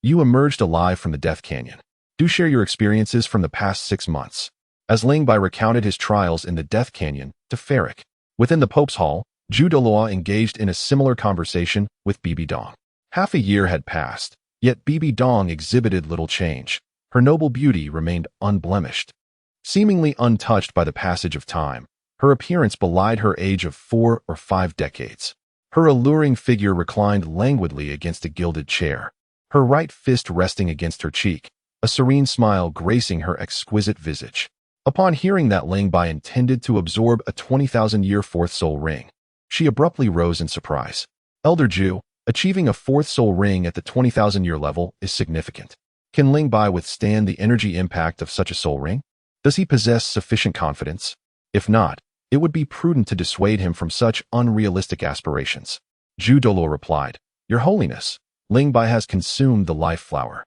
S1: You emerged alive from the Death Canyon. Do share your experiences from the past 6 months. As Ling Bai recounted his trials in the Death Canyon to Ferric. Within the Pope's Hall, Ju Dolua engaged in a similar conversation with Bibi Dong. Half a year had passed, yet Bibi Dong exhibited little change. Her noble beauty remained unblemished. Seemingly untouched by the passage of time, her appearance belied her age of 4 or 5 decades. Her alluring figure reclined languidly against a gilded chair, her right fist resting against her cheek, a serene smile gracing her exquisite visage. Upon hearing that Ling Bai intended to absorb a 20,000-year fourth soul ring, she abruptly rose in surprise. Elder Jew, achieving a fourth soul ring at the 20,000-year level is significant. Can Ling Bai withstand the energy impact of such a soul ring? Does he possess sufficient confidence? If not, it would be prudent to dissuade him from such unrealistic aspirations. Ju Dolua replied, Your Holiness, Ling Bai has consumed the life flower.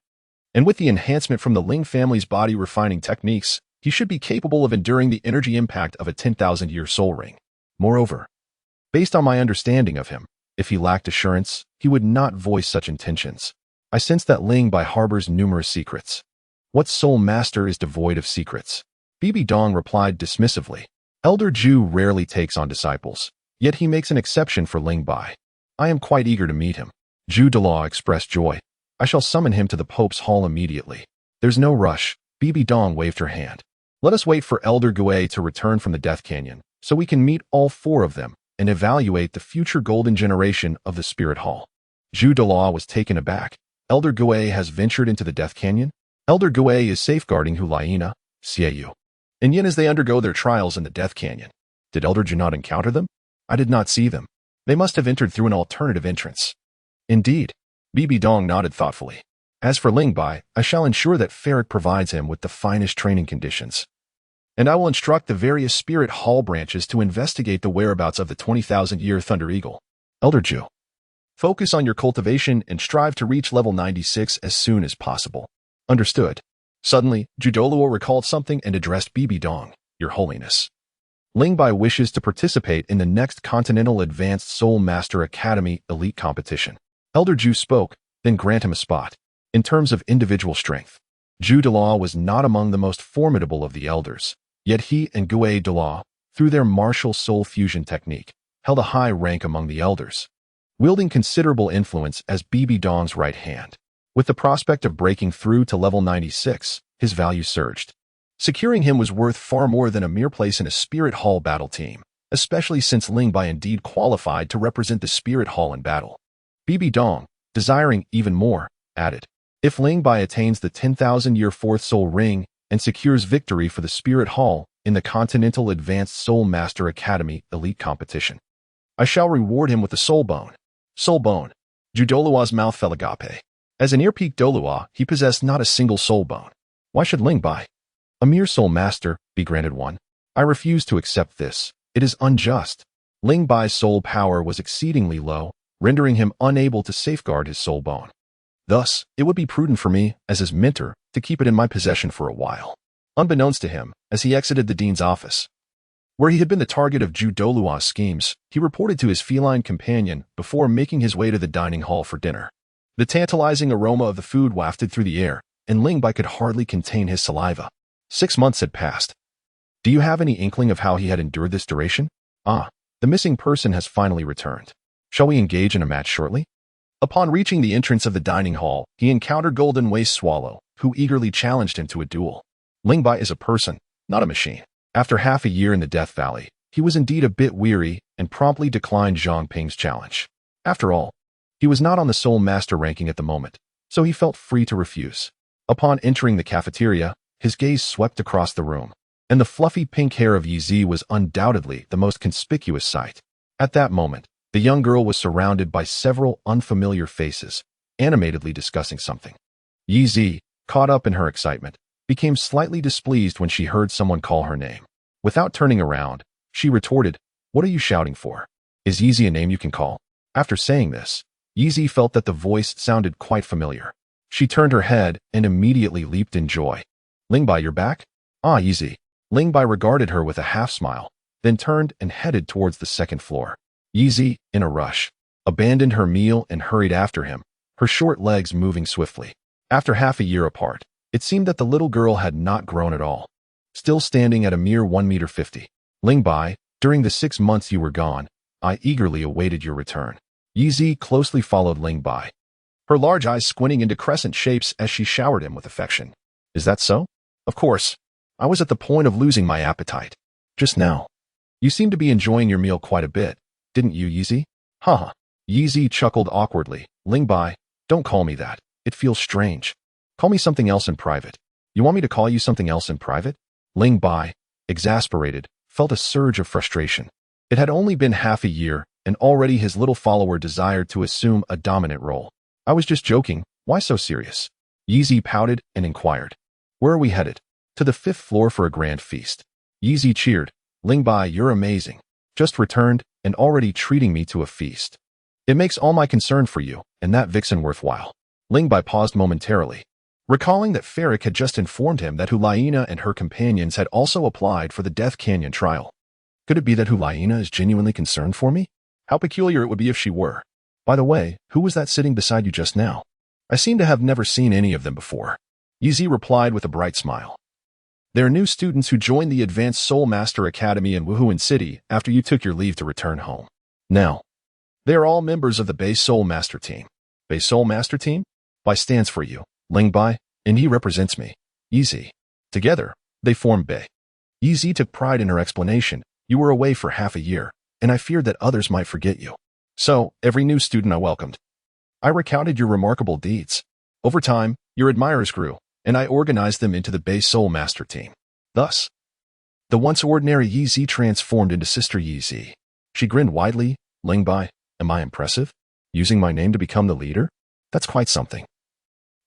S1: And with the enhancement from the Ling family's body refining techniques, he should be capable of enduring the energy impact of a 10,000-year soul ring. Moreover, based on my understanding of him, if he lacked assurance, he would not voice such intentions. I sense that Ling Bai harbors numerous secrets. What soul master is devoid of secrets? Bibi Dong replied dismissively. Elder Ju rarely takes on disciples, yet he makes an exception for Ling Bai. I am quite eager to meet him. Ju Dolua expressed joy. I shall summon him to the Pope's Hall immediately. There's no rush. Bibi Dong waved her hand. Let us wait for Elder Gue to return from the Death Canyon, so we can meet all 4 of them and evaluate the future golden generation of the Spirit Hall. Ju Dolua was taken aback. Elder Gue has ventured into the Death Canyon? Elder Gue is safeguarding Hu Liena, Xie Yue. And yet as they undergo their trials in the Death Canyon, did Elder Ju not encounter them? I did not see them. They must have entered through an alternative entrance. Indeed. Bibi Dong nodded thoughtfully. As for Ling Bai, I shall ensure that Ferric provides him with the finest training conditions. And I will instruct the various Spirit Hall branches to investigate the whereabouts of the 20,000-year Thunder Eagle. Elder Ju, focus on your cultivation and strive to reach level 96 as soon as possible. Understood. Suddenly, Ju Dolua recalled something and addressed Bibi Dong, Your Holiness. Ling Bai wishes to participate in the next Continental Advanced Soul Master Academy Elite Competition. Elder Ju spoke, then grant him a spot. In terms of individual strength, Ju Dolua was not among the most formidable of the elders, yet he and Gue Dolua, through their martial soul fusion technique, held a high rank among the elders, wielding considerable influence as Bibi Dong's right hand. With the prospect of breaking through to level 96, his value surged. Securing him was worth far more than a mere place in a Spirit Hall battle team, especially since Ling Bai indeed qualified to represent the Spirit Hall in battle. Bibi Dong, desiring even more, added, if Ling Bai attains the 10,000-year fourth soul ring and secures victory for the Spirit Hall in the Continental Advanced Soul Master Academy Elite Competition, I shall reward him with the soul bone. Soul bone. Ju Dolua's mouth fell agape. As an ear-peak Dolua, he possessed not a single soul bone. Why should Ling Bai, a mere soul master, be granted one? I refuse to accept this. It is unjust. Ling Bai's soul power was exceedingly low, rendering him unable to safeguard his soul bone. Thus, it would be prudent for me, as his mentor, to keep it in my possession for a while. Unbeknownst to him, as he exited the dean's office, Where he had been the target of Zhu Dolua's schemes, he reported to his feline companion before making his way to the dining hall for dinner. The tantalizing aroma of the food wafted through the air, and Ling Bai could hardly contain his saliva. 6 months had passed. Do you have any inkling of how he had endured this duration? Ah, the missing person has finally returned. Shall we engage in a match shortly? Upon reaching the entrance of the dining hall, he encountered Golden Waist Swallow, who eagerly challenged him to a duel. Ling Bai is a person, not a machine. After half a year in the Death Valley, he was indeed a bit weary and promptly declined Zhang Ping's challenge. After all, he was not on the Soul Master ranking at the moment, so he felt free to refuse. Upon entering the cafeteria, his gaze swept across the room, and the fluffy pink hair of Yi was undoubtedly the most conspicuous sight. At that moment, the young girl was surrounded by several unfamiliar faces, animatedly discussing something. Yi, caught up in her excitement, became slightly displeased when she heard someone call her name. Without turning around, she retorted, "What are you shouting for? Is Yi a name you can call?" After saying this, Yi felt that the voice sounded quite familiar. She turned her head and immediately leaped in joy. "Ling Bai, you're back?" "Ah, Yi." Ling Bai regarded her with a half-smile, then turned and headed towards the second floor. Yi, in a rush, abandoned her meal and hurried after him, her short legs moving swiftly. After half a year apart, it seemed that the little girl had not grown at all. Still standing at a mere 1.50 meters. "Ling Bai, during the 6 months you were gone, I eagerly awaited your return." Yi closely followed Ling Bai, her large eyes squinting into crescent shapes as she showered him with affection. "Is that so?" "Of course. I was at the point of losing my appetite. Just now. You seem to be enjoying your meal quite a bit, didn't you, Yi?" "Haha." Yi chuckled awkwardly. "Ling Bai, don't call me that. It feels strange. Call me something else in private." "You want me to call you something else in private?" Ling Bai, exasperated, felt a surge of frustration. It had only been half a year, and already his little follower desired to assume a dominant role. "I was just joking. Why so serious?" Yi pouted and inquired. "Where are we headed?" "To the 5th floor for a grand feast." Yi cheered. "Ling Bai, you're amazing. Just returned and already treating me to a feast. It makes all my concern for you and that vixen worthwhile." Ling Bai paused momentarily, recalling that Ferric had just informed him that Hu Liena and her companions had also applied for the Death Canyon trial. Could it be that Hu Liena is genuinely concerned for me? How peculiar it would be if she were. By the way, who was that sitting beside you just now? I seem to have never seen any of them before. Yi replied with a bright smile. "They are new students who joined the Advanced Soul Master Academy in Wuhuan City after you took your leave to return home. Now, they are all members of the Base Soul Master Team." "Base Soul Master Team?" "Bai stands for you, Ling Bai, and he represents me, Yi. Together, they form Bei." Yi took pride in her explanation. "You were away for half a year, and I feared that others might forget you. So, every new student I welcomed. I recounted your remarkable deeds. Over time, your admirers grew, and I organized them into the Base Soul Master Team. Thus, the once ordinary Yi transformed into Sister Yi. She grinned widely. "Ling Bai, am I impressive? Using my name to become the leader? That's quite something.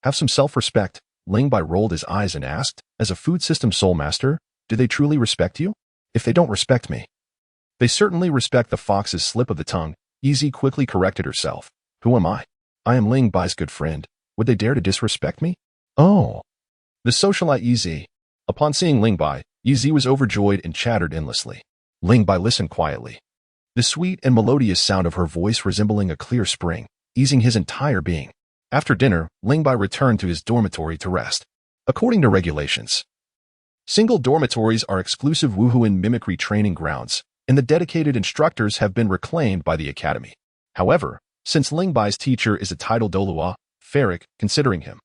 S1: Have some self-respect." Ling Bai rolled his eyes and asked, "As a food system soul master, do they truly respect you? If they don't respect me." "They certainly respect the fox's slip of the tongue." Yi quickly corrected herself. "Who am I? I am Ling Bai's good friend. Would they dare to disrespect me?" "Oh." The socialite Yi. Upon seeing Ling Bai, Yi was overjoyed and chattered endlessly. Ling Bai listened quietly, the sweet and melodious sound of her voice resembling a clear spring, easing his entire being. After dinner, Ling Bai returned to his dormitory to rest. According to regulations, single dormitories are exclusive Wuhuan mimicry training grounds, and the dedicated instructors have been reclaimed by the academy. However, since Ling Bai's teacher is a title Dolua, Ferric, considering him,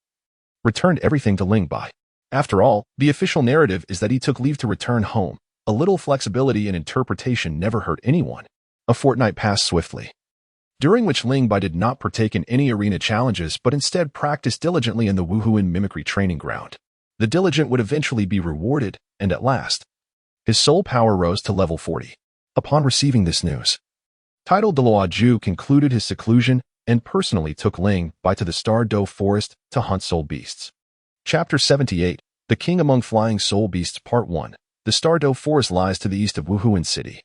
S1: returned everything to Ling Bai. After all, the official narrative is that he took leave to return home. A little flexibility in interpretation never hurt anyone. A fortnight passed swiftly, during which Ling Bai did not partake in any arena challenges but instead practiced diligently in the Wuhuan mimicry training ground. The diligent would eventually be rewarded, and at last, his soul power rose to level 40. Upon receiving this news, Title Dolua Ju concluded his seclusion and personally took Ling Bai to the Star Doe Forest to hunt soul beasts. Chapter 78, The King Among Flying Soul Beasts Part 1. The Star Doe Forest lies to the east of Wuhuan City,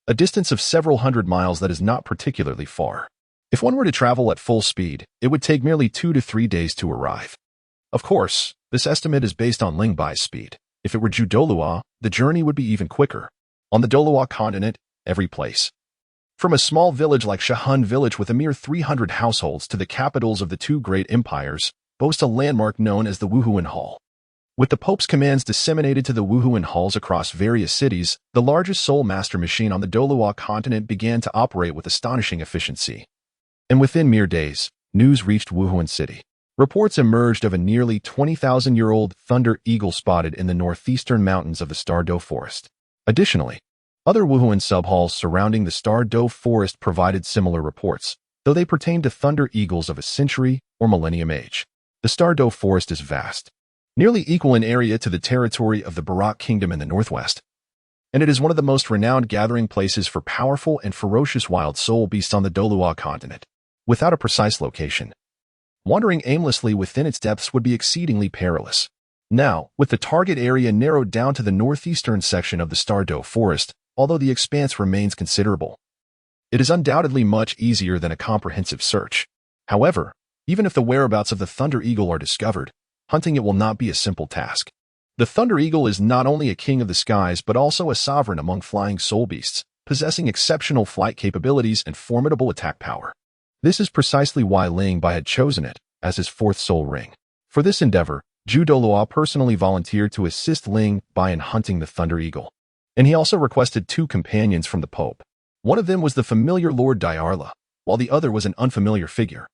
S1: a distance of several hundred miles that is not particularly far. If one were to travel at full speed, it would take merely 2 to 3 days to arrive. Of course, this estimate is based on Ling Bai's speed. If it were Zhu Dolua, the journey would be even quicker. On the Doluo continent, every place, from a small village like Shahun village with a mere 300 households to the capitals of the two great empires, boast a landmark known as the Wuhuan Hall. With the Pope's commands disseminated to the Wuhuan halls across various cities, the largest soul master machine on the Doluo continent began to operate with astonishing efficiency. And within mere days, news reached Wuhuan City. Reports emerged of a nearly 20,000-year-old thunder eagle spotted in the northeastern mountains of the Star Doe Forest. Additionally, other Wuhuan subhalls surrounding the Star Doe Forest provided similar reports, though they pertained to thunder eagles of a century or millennium age. The Star Doe Forest is vast, nearly equal in area to the territory of the Barak Kingdom in the northwest, and it is one of the most renowned gathering places for powerful and ferocious wild soul beasts on the Doluo continent. Without a precise location, wandering aimlessly within its depths would be exceedingly perilous. Now, with the target area narrowed down to the northeastern section of the Star Doe Forest, although the expanse remains considerable, it is undoubtedly much easier than a comprehensive search. However, even if the whereabouts of the Thunder Eagle are discovered, hunting it will not be a simple task. The Thunder Eagle is not only a king of the skies but also a sovereign among flying soul beasts, possessing exceptional flight capabilities and formidable attack power. This is precisely why Ling Bai had chosen it as his fourth soul ring. For this endeavor, Zhu Doluo personally volunteered to assist Ling Bai in hunting the Thunder Eagle, and he also requested 2 companions from the Pope. One of them was the familiar Lord Diarla, while the other was an unfamiliar figure,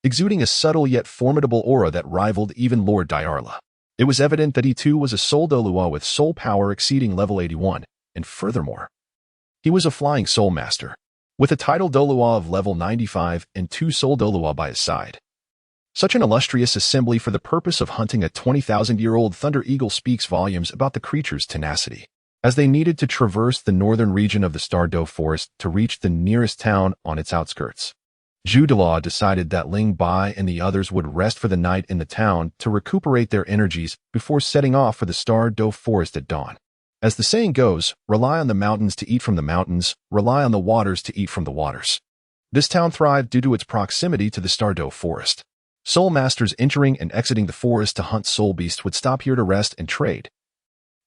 S1: exuding a subtle yet formidable aura that rivaled even Lord Diarla. It was evident that he too was a soul Doluo with soul power exceeding level 81, and furthermore, he was a flying soul master, with a title Doluo of level 95 and 2 soul Doluo by his side. Such an illustrious assembly for the purpose of hunting a 20,000-year-old Thunder Eagle speaks volumes about the creature's tenacity. As they needed to traverse the northern region of the Star Doe Forest to reach the nearest town on its outskirts, Zhu Doluo decided that Ling Bai and the others would rest for the night in the town to recuperate their energies before setting off for the Star Doe Forest at dawn. As the saying goes, rely on the mountains to eat from the mountains, rely on the waters to eat from the waters. This town thrived due to its proximity to the Star Doe Forest. Soul masters entering and exiting the forest to hunt soul beasts would stop here to rest and trade,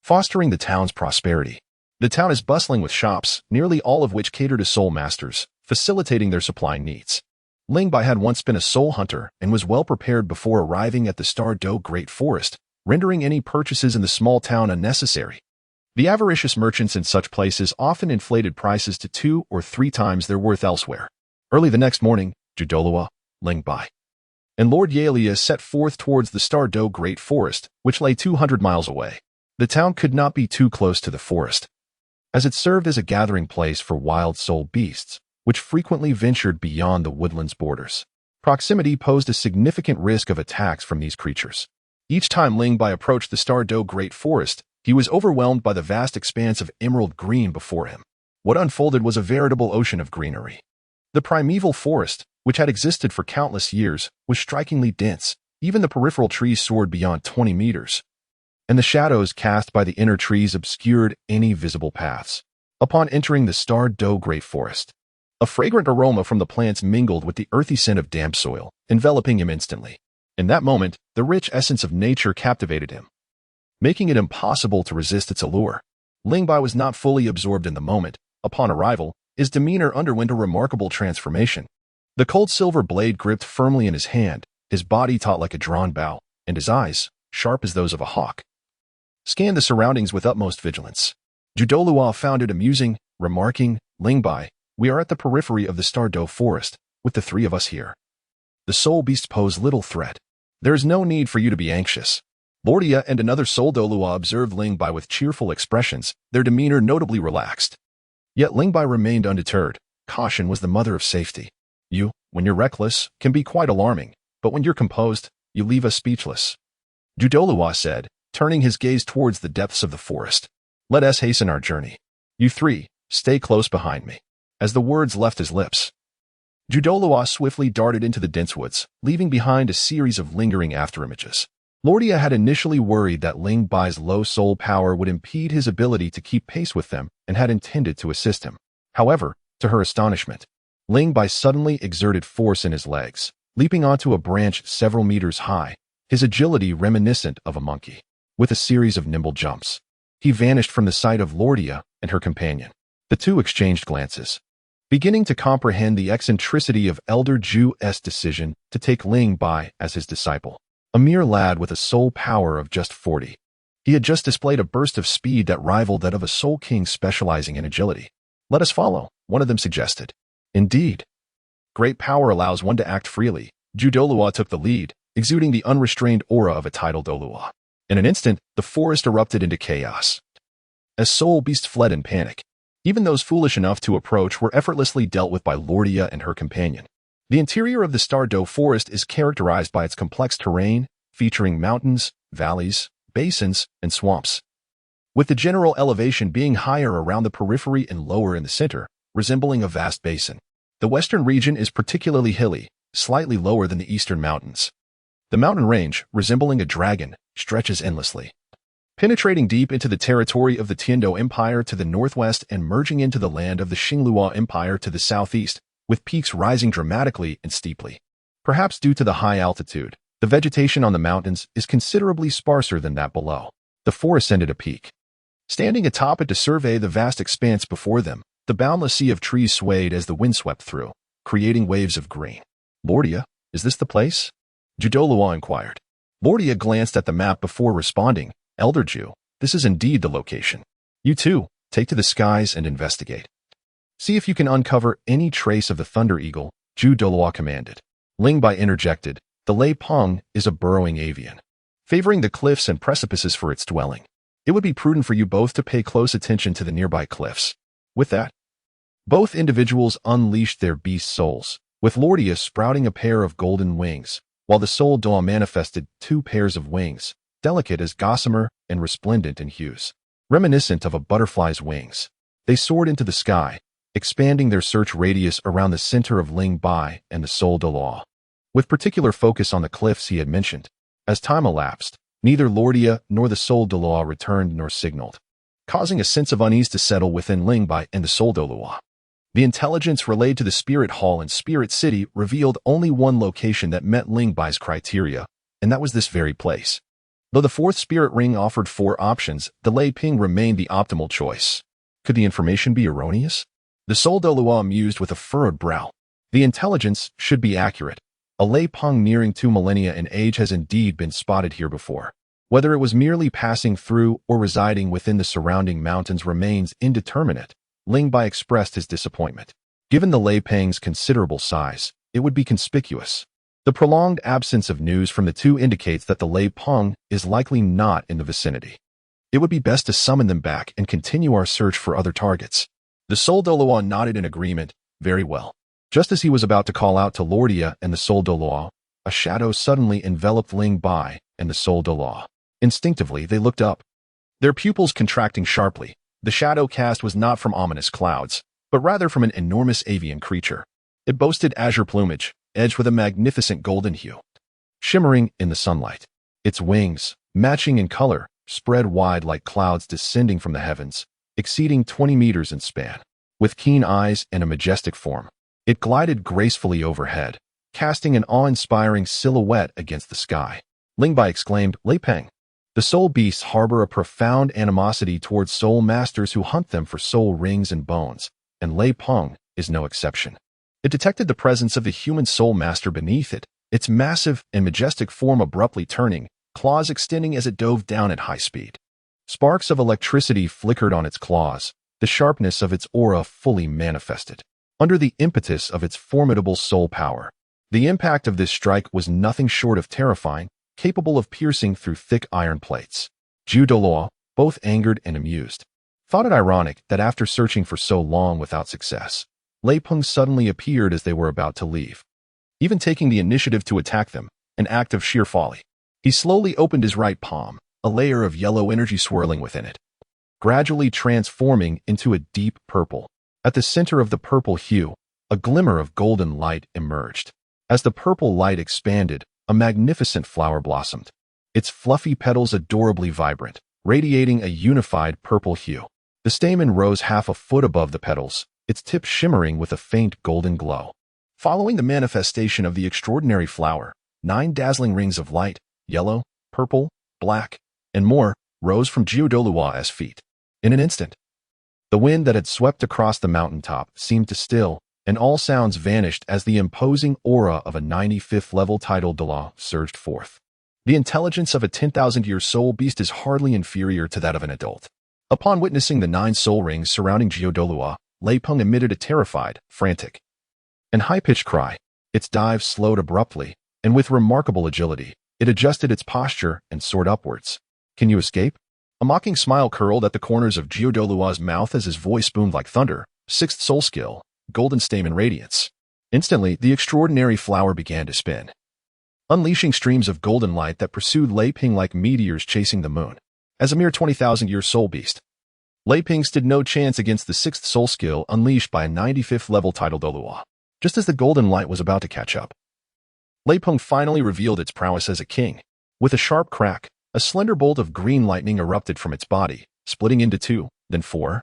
S1: fostering the town's prosperity. The town is bustling with shops, nearly all of which cater to soul masters, facilitating their supply needs. Ling Bai had once been a soul hunter and was well prepared before arriving at the Star Doe Great Forest, rendering any purchases in the small town unnecessary. The avaricious merchants in such places often inflated prices to 2 or 3 times their worth elsewhere. Early the next morning, Zhu Doluo, Ling Bai, and Lord Yalia set forth towards the Star Doe Great Forest, which lay 200 miles away. The town could not be too close to the forest, as it served as a gathering place for wild soul beasts, which frequently ventured beyond the woodland's borders. Proximity posed a significant risk of attacks from these creatures. Each time Ling Bai approached the Star Doe Great Forest, he was overwhelmed by the vast expanse of emerald green before him. What unfolded was a veritable ocean of greenery. The primeval forest, which had existed for countless years, was strikingly dense. Even the peripheral trees soared beyond 20 meters, and the shadows cast by the inner trees obscured any visible paths. Upon entering the Star Doe Great Forest, a fragrant aroma from the plants mingled with the earthy scent of damp soil, enveloping him instantly. In that moment, the rich essence of nature captivated him, making it impossible to resist its allure. Ling Bai was not fully absorbed in the moment. Upon arrival, his demeanor underwent a remarkable transformation. The cold silver blade gripped firmly in his hand, his body taut like a drawn bow, and his eyes, sharp as those of a hawk, scanned the surroundings with utmost vigilance. Zhu Doluo found it amusing, remarking, "Ling Bai, we are at the periphery of the Star Doe Forest, with the 3 of us here. The soul beasts pose little threat. There is no need for you to be anxious." Lordia and another soul Doluo observed Ling Bai with cheerful expressions, their demeanor notably relaxed. Yet Ling Bai remained undeterred. Caution was the mother of safety. You, when you're reckless, can be quite alarming, but when you're composed, you leave us speechless. Zhu Doluo said, turning his gaze towards the depths of the forest. Let us hasten our journey. You 3, stay close behind me. As the words left his lips, Zhu Doluo swiftly darted into the dense woods, leaving behind a series of lingering afterimages. Lordia had initially worried that Ling Bai's low soul power would impede his ability to keep pace with them and had intended to assist him. However, to her astonishment, Ling Bai suddenly exerted force in his legs, leaping onto a branch several meters high, his agility reminiscent of a monkey. With a series of nimble jumps, he vanished from the sight of Lordia and her companion. The two exchanged glances, beginning to comprehend the eccentricity of Elder Ju's decision to take Ling Bai as his disciple. A mere lad with a soul power of just 40. He had just displayed a burst of speed that rivaled that of a soul king specializing in agility. "Let us follow," one of them suggested. "Indeed. Great power allows one to act freely." Zhu Dolua took the lead, exuding the unrestrained aura of a tidal Dolua. In an instant, the forest erupted into chaos. As soul beasts fled in panic, even those foolish enough to approach were effortlessly dealt with by Lordia and her companion. The interior of the Star Doe forest is characterized by its complex terrain, featuring mountains, valleys, basins, and swamps, with the general elevation being higher around the periphery and lower in the center, resembling a vast basin. The western region is particularly hilly, slightly lower than the eastern mountains. The mountain range, resembling a dragon, stretches endlessly, penetrating deep into the territory of the Tiando Empire to the northwest and merging into the land of the Xinglua Empire to the southeast, with peaks rising dramatically and steeply. Perhaps due to the high altitude, the vegetation on the mountains is considerably sparser than that below. The four ascended a peak. Standing atop it to survey the vast expanse before them, the boundless sea of trees swayed as the wind swept through, creating waves of green. "Lordia, is this the place?" Zhu Dolua inquired. Lordia glanced at the map before responding. "Elder Zhu, this is indeed the location. You too, take to the skies and investigate. See if you can uncover any trace of the Thunder Eagle," Zhu Dolua commanded. Ling Bai interjected. "The Lei Peng is a burrowing avian, favoring the cliffs and precipices for its dwelling. It would be prudent for you both to pay close attention to the nearby cliffs." With that, both individuals unleashed their beast souls, with Lordia sprouting a pair of golden wings, while the soul Doa manifested 2 pairs of wings, delicate as gossamer and resplendent in hues, reminiscent of a butterfly's wings. They soared into the sky, expanding their search radius around the center of Ling Bai and the soul Doa, with particular focus on the cliffs he had mentioned. As time elapsed, neither Lordia nor the soul Doa returned nor signaled, causing a sense of unease to settle within Ling Bai and the soul Doa. The intelligence relayed to the Spirit Hall in Spirit City revealed only one location that met Ling Bai's criteria, and that was this very place. Though the 4th Spirit Ring offered 4 options, the Lei Ping remained the optimal choice. Could the information be erroneous? The soul Dolua mused with a furrowed brow. The intelligence should be accurate. A Lei Peng nearing 2 millennia in age has indeed been spotted here before. Whether it was merely passing through or residing within the surrounding mountains remains indeterminate. Ling Bai expressed his disappointment. Given the Lei Peng's considerable size, it would be conspicuous. The prolonged absence of news from the two indicates that the Lei Peng is likely not in the vicinity. It would be best to summon them back and continue our search for other targets. The soul Doluan nodded in agreement. Very well. Just as he was about to call out to Lordia and the soul Doluan, a shadow suddenly enveloped Ling Bai and the soul Doluan. Instinctively, they looked up, their pupils contracting sharply. The shadow cast was not from ominous clouds, but rather from an enormous avian creature. It boasted azure plumage, edged with a magnificent golden hue, shimmering in the sunlight. Its wings, matching in color, spread wide like clouds descending from the heavens, exceeding 20 meters in span. With keen eyes and a majestic form, it glided gracefully overhead, casting an awe-inspiring silhouette against the sky. Ling Bai exclaimed, "Lei Peng." The soul beasts harbor a profound animosity towards soul masters who hunt them for soul rings and bones, and Lei Peng is no exception. It detected the presence of the human soul master beneath it, its massive and majestic form abruptly turning, claws extending as it dove down at high speed. Sparks of electricity flickered on its claws, the sharpness of its aura fully manifested. Under the impetus of its formidable soul power, the impact of this strike was nothing short of terrifying, capable of piercing through thick iron plates. Zhu Doluo, both angered and amused, thought it ironic that after searching for so long without success, Lei Peng suddenly appeared as they were about to leave, even taking the initiative to attack them, an act of sheer folly. He slowly opened his right palm, a layer of yellow energy swirling within it, gradually transforming into a deep purple. At the center of the purple hue, a glimmer of golden light emerged. As the purple light expanded, a magnificent flower blossomed, its fluffy petals adorably vibrant, radiating a unified purple hue. The stamen rose half a foot above the petals, its tip shimmering with a faint golden glow. Following the manifestation of the extraordinary flower, 9 dazzling rings of light, yellow, purple, black, and more, rose from Jiudolua's feet. In an instant, the wind that had swept across the mountaintop seemed to still, and all sounds vanished as the imposing aura of a 95th level title Dela surged forth. The intelligence of a 10,000-year soul beast is hardly inferior to that of an adult. Upon witnessing the 9 soul rings surrounding Jiudolua, Lei Peng emitted a terrified, frantic, and high-pitched cry. Its dive slowed abruptly, and with remarkable agility, it adjusted its posture and soared upwards. "Can you escape?" A mocking smile curled at the corners of Jiudolua's mouth as his voice boomed like thunder. 6th soul skill, Golden Stamen Radiance. Instantly, the extraordinary flower began to spin, unleashing streams of golden light that pursued Lei Peng like meteors chasing the moon. As a mere 20,000-year soul beast, Lei Peng stood no chance against the 6th soul skill unleashed by a 95th level title Dolua. Just as the golden light was about to catch up, Lei Peng finally revealed its prowess as a king. With a sharp crack, a slender bolt of green lightning erupted from its body, splitting into 2, then 4,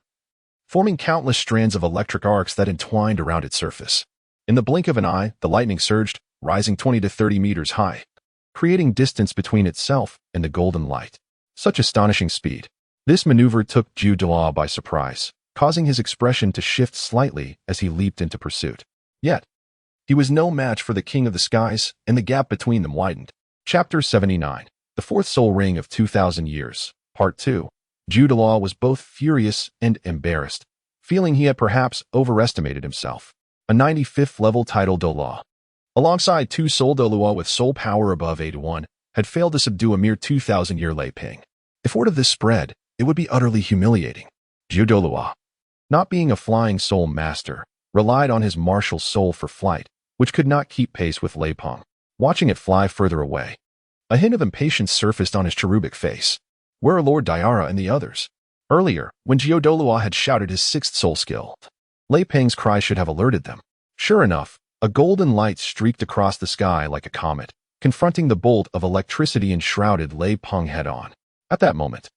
S1: forming countless strands of electric arcs that entwined around its surface. In the blink of an eye, the lightning surged, rising 20 to 30 meters high, creating distance between itself and the golden light. Such astonishing speed. This maneuver took Jiudolua by surprise, causing his expression to shift slightly as he leaped into pursuit. Yet, he was no match for the King of the Skies, and the gap between them widened. Chapter 79. The 4th Soul Ring of 2,000 Years. Part 2. Jiudolua was both furious and embarrassed, feeling he had perhaps overestimated himself. A 95th level title Dolua, alongside 2 Soul Dolua with soul power above 81, had failed to subdue a mere 2,000-year Lei Peng. If word of this spread, it would be utterly humiliating. Jiudolua, not being a flying soul master, relied on his martial soul for flight, which could not keep pace with Lei Peng. Watching it fly further away, a hint of impatience surfaced on his cherubic face. Where are Lord Diara and the others? Earlier, when Jiudolua had shouted his 6th soul skill, Lei Peng's cry should have alerted them. Sure enough, a golden light streaked across the sky like a comet, confronting the bolt of electricity and shrouded Lei Peng head-on. At that moment,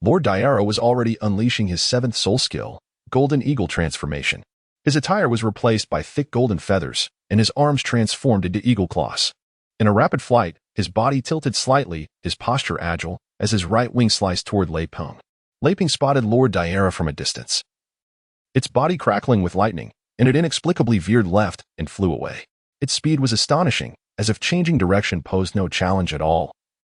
S1: Lord Diara was already unleashing his 7th soul skill, Golden Eagle Transformation. His attire was replaced by thick golden feathers, and his arms transformed into eagle claws. In a rapid flight, his body tilted slightly, his posture agile, as his right wing sliced toward Lei Peng. Lei Peng spotted Lord Diara from a distance, its body crackling with lightning, and it inexplicably veered left and flew away. Its speed was astonishing, as if changing direction posed no challenge at all,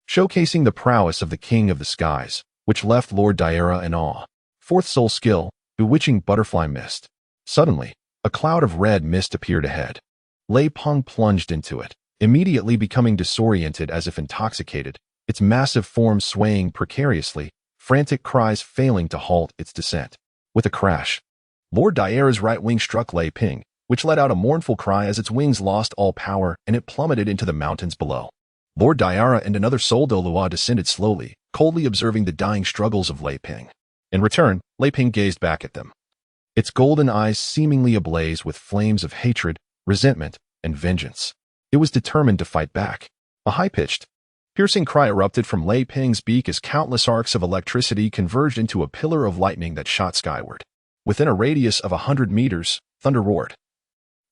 S1: showcasing the prowess of the King of the Skies, which left Lord Diara in awe. 4th soul skill, Bewitching Butterfly Mist. Suddenly, a cloud of red mist appeared ahead. Lei Peng plunged into it, immediately becoming disoriented as if intoxicated, its massive form swaying precariously, frantic cries failing to halt its descent. With a crash, Lord Diara's right wing struck Lei Peng, which let out a mournful cry as its wings lost all power and it plummeted into the mountains below. Lord Diara and another Soul Dolua descended slowly, coldly observing the dying struggles of Lei Peng. In return, Lei Peng gazed back at them, its golden eyes seemingly ablaze with flames of hatred, resentment, and vengeance. It was determined to fight back. A high-pitched, piercing cry erupted from Lei Peng's beak as countless arcs of electricity converged into a pillar of lightning that shot skyward. Within a radius of 100 meters, thunder roared,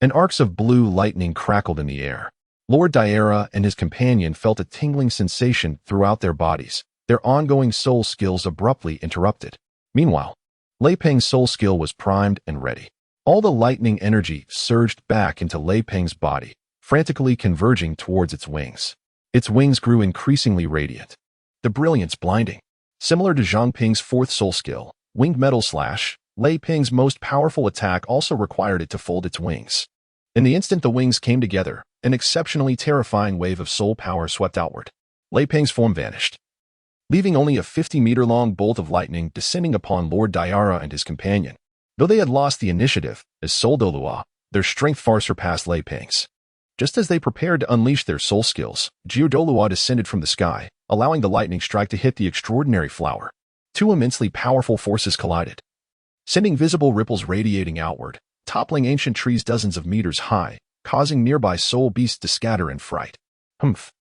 S1: and arcs of blue lightning crackled in the air. Lord Diara and his companion felt a tingling sensation throughout their bodies, their ongoing soul skills abruptly interrupted. Meanwhile, Lei Peng's soul skill was primed and ready. All the lightning energy surged back into Lei Peng's body, frantically converging towards its wings. Its wings grew increasingly radiant, the brilliance blinding. Similar to Zhang Ping's 4th soul skill, Winged Metal Slash, Lei Peng's most powerful attack also required it to fold its wings. In the instant the wings came together, an exceptionally terrifying wave of soul power swept outward. Lei Peng's form vanished, leaving only a 50-meter-long bolt of lightning descending upon Lord Diara and his companion. Though they had lost the initiative, as Soul Dolua, their strength far surpassed Lei Peng's. Just as they prepared to unleash their soul skills, Jiudolua descended from the sky, allowing the lightning strike to hit the extraordinary flower. 2 immensely powerful forces collided, sending visible ripples radiating outward, toppling ancient trees dozens of meters high, causing nearby soul beasts to scatter in fright. Humph.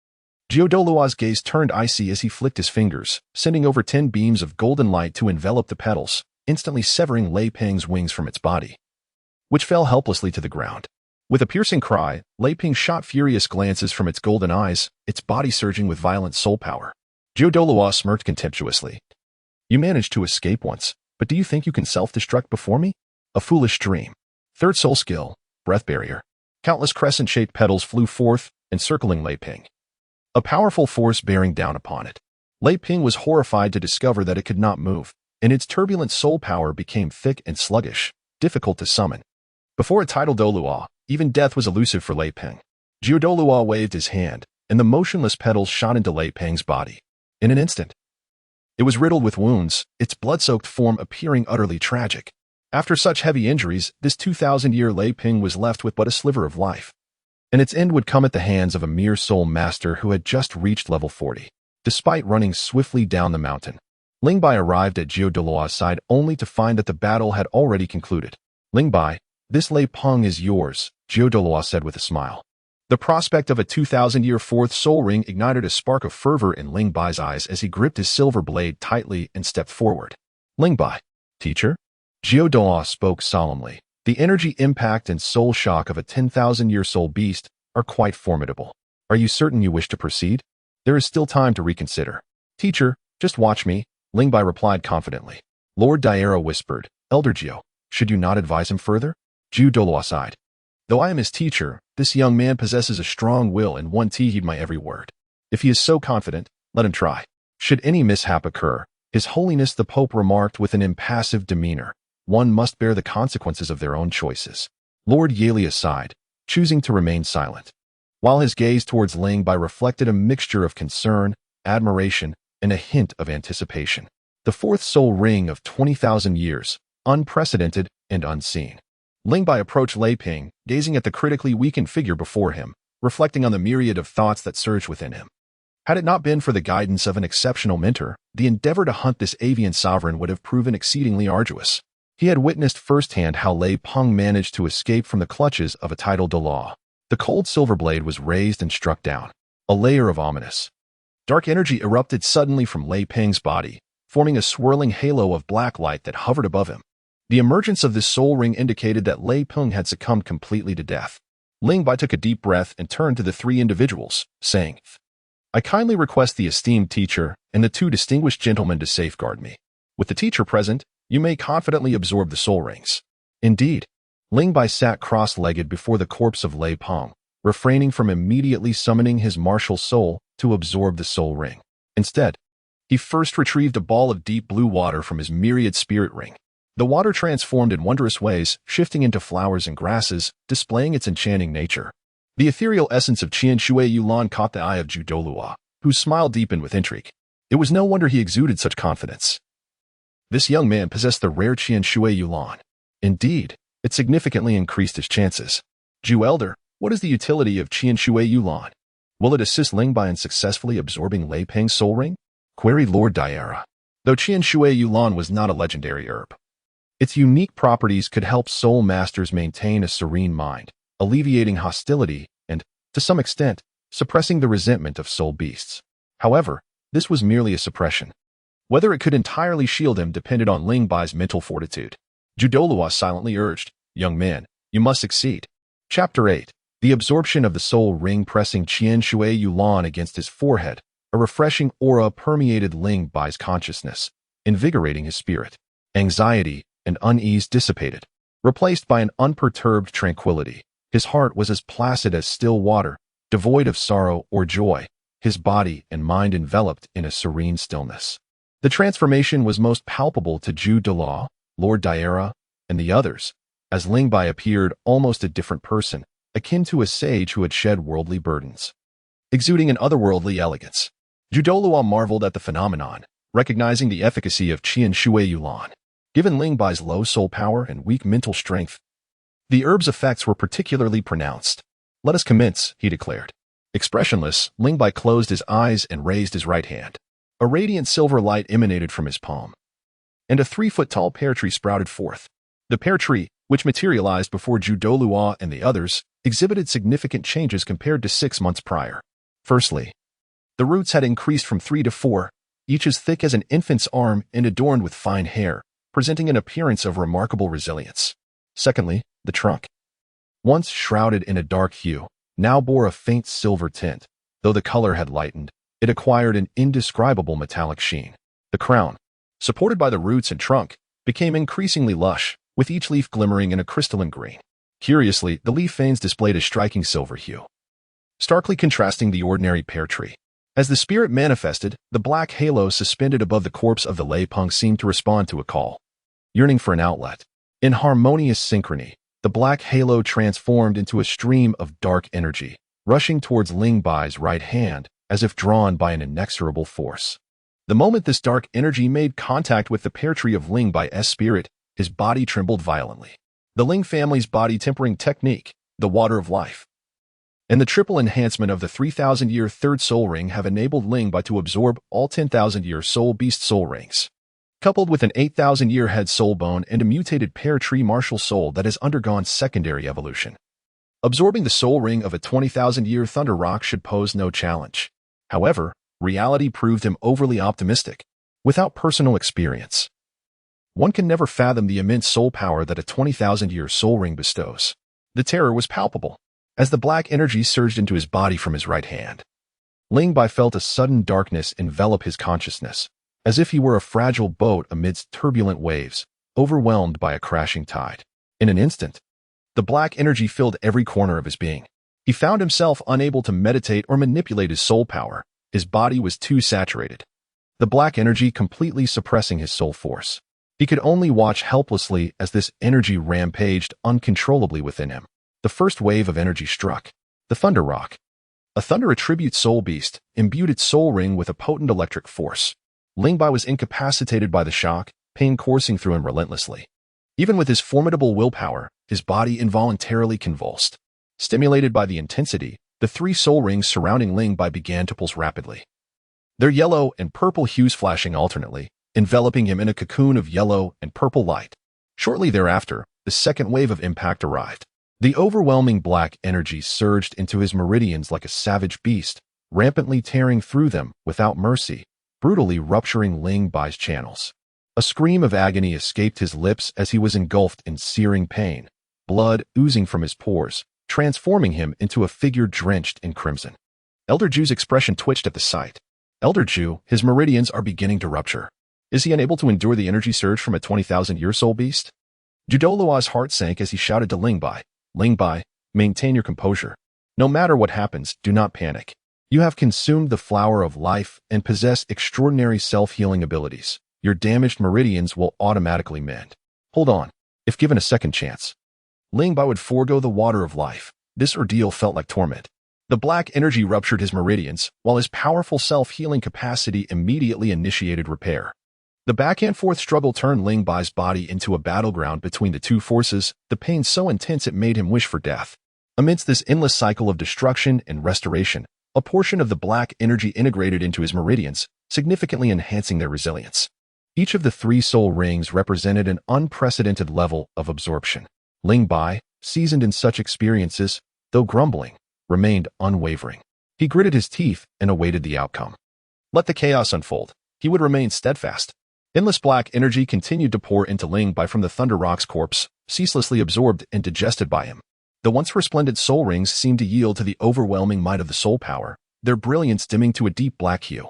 S1: Jiudolua's gaze turned icy as he flicked his fingers, sending over 10 beams of golden light to envelop the petals, instantly severing Lei Peng's wings from its body, which fell helplessly to the ground. With a piercing cry, Lei Peng shot furious glances from its golden eyes, its body surging with violent soul power. Jiudolua smirked contemptuously. You managed to escape once, but do you think you can self-destruct before me? A foolish dream. Third soul skill, breath barrier. Countless crescent-shaped petals flew forth, encircling Lei Ping. A powerful force bearing down upon it. Lei Ping was horrified to discover that it could not move, and its turbulent soul power became thick and sluggish, difficult to summon. Before a tidal Doluo, even death was elusive for Lei Ping. Doluo waved his hand, and the motionless petals shot into Lei Ping's body. In an instant, it was riddled with wounds, its blood-soaked form appearing utterly tragic. After such heavy injuries, this 2,000-year Lei Ping was left with but a sliver of life. And its end would come at the hands of a mere soul master who had just reached level 40. Despite running swiftly down the mountain, Ling Bai arrived at Doluo's side only to find that the battle had already concluded. Ling Bai, this Lei Ping is yours, Doluo said with a smile. The prospect of a 2,000-year fourth soul ring ignited a spark of fervor in Ling Bai's eyes as he gripped his silver blade tightly and stepped forward. Ling Bai, teacher? Doluo spoke solemnly. The energy impact and soul shock of a 10,000-year soul beast are quite formidable. Are you certain you wish to proceed? There is still time to reconsider. Teacher, just watch me, Ling Bai replied confidently. Lord Daira whispered, Elder Gio, should you not advise him further? Doluo sighed. Though I am his teacher, this young man possesses a strong will and won't heed my every word. If he is so confident, let him try. Should any mishap occur, His Holiness the Pope remarked with an impassive demeanor, one must bear the consequences of their own choices. Lord Yalia sighed, choosing to remain silent, while his gaze towards Ling Bai reflected a mixture of concern, admiration, and a hint of anticipation. The fourth soul ring of 20,000 years, unprecedented and unseen. Ling Bai approached Lei Ping, gazing at the critically weakened figure before him, reflecting on the myriad of thoughts that surged within him. Had it not been for the guidance of an exceptional mentor, the endeavor to hunt this avian sovereign would have proven exceedingly arduous. He had witnessed firsthand how Lei Ping managed to escape from the clutches of a tidal Doluo. The cold silver blade was raised and struck down. A layer of ominous dark energy erupted suddenly from Lei Ping's body, forming a swirling halo of black light that hovered above him. The emergence of this soul ring indicated that Lei Ping had succumbed completely to death. Ling Bai took a deep breath and turned to the three individuals, saying, I kindly request the esteemed teacher and the two distinguished gentlemen to safeguard me. With the teacher present, you may confidently absorb the soul rings. Indeed, Ling Bai sat cross-legged before the corpse of Lei Ping, refraining from immediately summoning his martial soul to absorb the soul ring. Instead, he first retrieved a ball of deep blue water from his myriad spirit ring. The water transformed in wondrous ways, shifting into flowers and grasses, displaying its enchanting nature. The ethereal essence of Xie Yue caught the eye of Doluo, whose smile deepened with intrigue. It was no wonder he exuded such confidence. This young man possessed the rare Xie Yue. Indeed, it significantly increased his chances. Elder, what is the utility of Xie Yue? Will it assist Ling Bai in successfully absorbing Lei Ping's soul ring? Queried Lord Daira. Though Xie Yue was not a legendary herb, its unique properties could help soul masters maintain a serene mind, alleviating hostility and, to some extent, suppressing the resentment of soul beasts. However, this was merely a suppression. Whether it could entirely shield him depended on Ling Bai's mental fortitude. Doluo silently urged, Young man, you must succeed. Chapter 8. The absorption of the soul ring pressing Xie Yue against his forehead, a refreshing aura permeated Ling Bai's consciousness, invigorating his spirit. Anxiety and unease dissipated, replaced by an unperturbed tranquility. His heart was as placid as still water, devoid of sorrow or joy, his body and mind enveloped in a serene stillness. The transformation was most palpable to Doluo, Lord Daira, and the others, as Ling Bai appeared almost a different person, akin to a sage who had shed worldly burdens. Exuding an otherworldly elegance, Doluo marveled at the phenomenon, recognizing the efficacy of Xie Yue. Given Ling Bai's low soul power and weak mental strength, the herb's effects were particularly pronounced. Let us commence, he declared. Expressionless, Ling Bai closed his eyes and raised his right hand. A radiant silver light emanated from his palm, and a 3-foot-tall pear tree sprouted forth. The pear tree, which materialized before Doluo and the others, exhibited significant changes compared to 6 months prior. Firstly, the roots had increased from 3 to 4, each as thick as an infant's arm and adorned with fine hair, presenting an appearance of remarkable resilience. Secondly, the trunk, once shrouded in a dark hue, now bore a faint silver tint. Though the color had lightened, it acquired an indescribable metallic sheen. The crown, supported by the roots and trunk, became increasingly lush, with each leaf glimmering in a crystalline green. Curiously, the leaf veins displayed a striking silver hue, starkly contrasting the ordinary pear tree. As the spirit manifested, the black halo suspended above the corpse of the lay punk seemed to respond to a call, yearning for an outlet. In harmonious synchrony, the black halo transformed into a stream of dark energy, rushing towards Ling Bai's right hand, as if drawn by an inexorable force. The moment this dark energy made contact with the pear tree of Ling Bai's spirit, his body trembled violently. The Ling family's body-tempering technique, the water of life, and the triple enhancement of the 3,000-year third soul ring have enabled Ling Bai to absorb all 10,000-year soul beast soul rings, coupled with an 8,000-year head soul bone and a mutated pear tree martial soul that has undergone secondary evolution. Absorbing the soul ring of a 20,000-year thunder rock should pose no challenge. However, reality proved him overly optimistic. Without personal experience, one can never fathom the immense soul power that a 20,000-year soul ring bestows. The terror was palpable. As the black energy surged into his body from his right hand, Ling Bai felt a sudden darkness envelop his consciousness, as if he were a fragile boat amidst turbulent waves, overwhelmed by a crashing tide. In an instant, the black energy filled every corner of his being. He found himself unable to meditate or manipulate his soul power. His body was too saturated, the black energy completely suppressing his soul force. He could only watch helplessly as this energy rampaged uncontrollably within him. The first wave of energy struck, the thunder rock. A thunder attribute soul beast imbued its soul ring with a potent electric force. Ling Bai was incapacitated by the shock, pain coursing through him relentlessly. Even with his formidable willpower, his body involuntarily convulsed. Stimulated by the intensity, the three soul rings surrounding Ling Bai began to pulse rapidly, their yellow and purple hues flashing alternately, enveloping him in a cocoon of yellow and purple light. Shortly thereafter, the second wave of impact arrived. The overwhelming black energy surged into his meridians like a savage beast, rampantly tearing through them without mercy, brutally rupturing Ling Bai's channels. A scream of agony escaped his lips as he was engulfed in searing pain, blood oozing from his pores, transforming him into a figure drenched in crimson. Elder Ju's expression twitched at the sight. Elder Ju, his meridians are beginning to rupture. Is he unable to endure the energy surge from a 20,000-year soul beast? Judolua's heart sank as he shouted to Ling Bai, "Ling Bai, maintain your composure. No matter what happens, do not panic. You have consumed the flower of life and possess extraordinary self-healing abilities. Your damaged meridians will automatically mend. Hold on. If given a second chance, Ling Bai would forego the water of life." This ordeal felt like torment. The black energy ruptured his meridians, while his powerful self-healing capacity immediately initiated repair. The back-and-forth struggle turned Ling Bai's body into a battleground between the two forces, the pain so intense it made him wish for death. Amidst this endless cycle of destruction and restoration, a portion of the black energy integrated into his meridians, significantly enhancing their resilience. Each of the three soul rings represented an unprecedented level of absorption. Ling Bai, seasoned in such experiences, though grumbling, remained unwavering. He gritted his teeth and awaited the outcome. Let the chaos unfold. He would remain steadfast. Endless black energy continued to pour into Ling Bai from the Thunder Rock's corpse, ceaselessly absorbed and digested by him. The once resplendent soul rings seemed to yield to the overwhelming might of the soul power, their brilliance dimming to a deep black hue.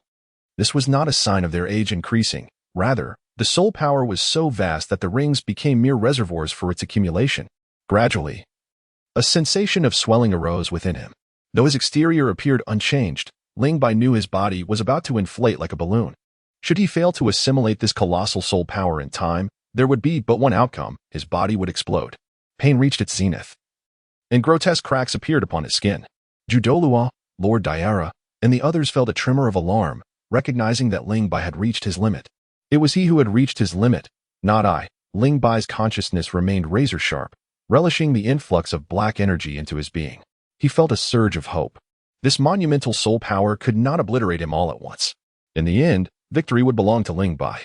S1: This was not a sign of their age increasing. Rather, the soul power was so vast that the rings became mere reservoirs for its accumulation. Gradually, a sensation of swelling arose within him. Though his exterior appeared unchanged, Ling Bai knew his body was about to inflate like a balloon. Should he fail to assimilate this colossal soul power in time, there would be but one outcome: his body would explode. Pain reached its zenith, and grotesque cracks appeared upon his skin. Judolua, Lord Diara, and the others felt a tremor of alarm, recognizing that Ling Bai had reached his limit. It was he who had reached his limit, not I. Ling Bai's consciousness remained razor-sharp, relishing the influx of black energy into his being. He felt a surge of hope. This monumental soul power could not obliterate him all at once. In the end, victory would belong to Ling Bai,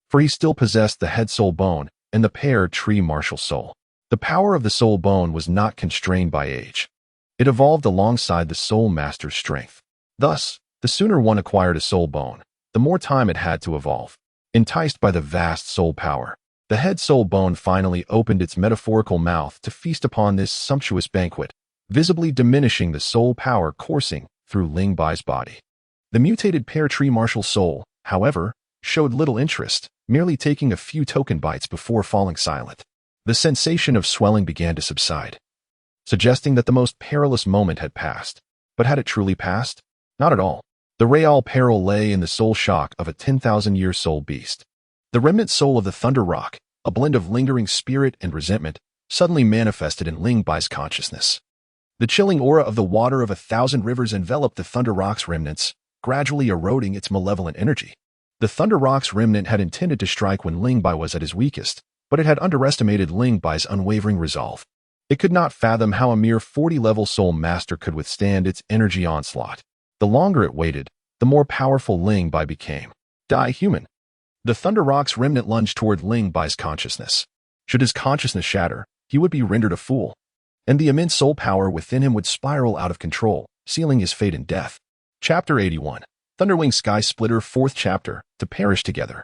S1: for he still possessed the head soul bone and the pear tree martial soul. The power of the soul bone was not constrained by age. It evolved alongside the soul master's strength. Thus, the sooner one acquired a soul bone, the more time it had to evolve. Enticed by the vast soul power, the head soul bone finally opened its metaphorical mouth to feast upon this sumptuous banquet, visibly diminishing the soul power coursing through Ling Bai's body. The mutated pear tree martial soul, however, showed little interest, merely taking a few token bites before falling silent. The sensation of swelling began to subside, suggesting that the most perilous moment had passed. But had it truly passed? Not at all. The real peril lay in the soul shock of a 10,000-year soul beast. The remnant soul of the Thunder Rock, a blend of lingering spirit and resentment, suddenly manifested in Ling Bai's consciousness. The chilling aura of the water of 1,000 rivers enveloped the Thunder Rock's remnants, gradually eroding its malevolent energy. The Thunder Rock's remnant had intended to strike when Ling Bai was at his weakest, but it had underestimated Ling Bai's unwavering resolve. It could not fathom how a mere 40-level soul master could withstand its energy onslaught. The longer it waited, the more powerful Ling Bai became. Die human. The Thunder Rock's remnant lunged toward Ling Bai's consciousness. Should his consciousness shatter, he would be rendered a fool, and the immense soul power within him would spiral out of control, sealing his fate in death. Chapter 81. Thunderwing Sky Splitter 4th Chapter, To Perish Together.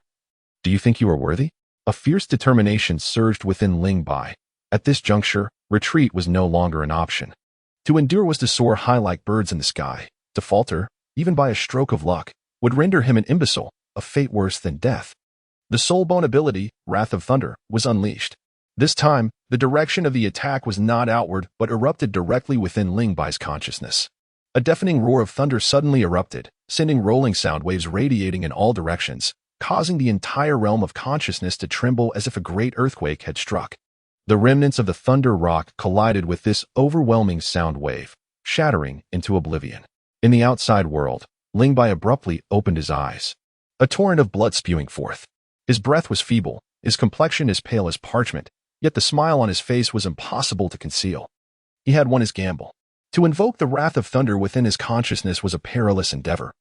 S1: Do you think you are worthy? A fierce determination surged within Ling Bai. At this juncture, retreat was no longer an option. To endure was to soar high like birds in the sky. To falter, even by a stroke of luck, would render him an imbecile, a fate worse than death. The soul-bone ability, Wrath of Thunder, was unleashed. This time, the direction of the attack was not outward but erupted directly within Ling Bai's consciousness. A deafening roar of thunder suddenly erupted, sending rolling sound waves radiating in all directions, causing the entire realm of consciousness to tremble as if a great earthquake had struck. The remnants of the Thunder Rock collided with this overwhelming sound wave, shattering into oblivion. In the outside world, Ling Bai abruptly opened his eyes, a torrent of blood spewing forth. His breath was feeble, his complexion as pale as parchment, yet the smile on his face was impossible to conceal. He had won his gamble. To invoke the Wrath of Thunder within his consciousness was a perilous endeavor.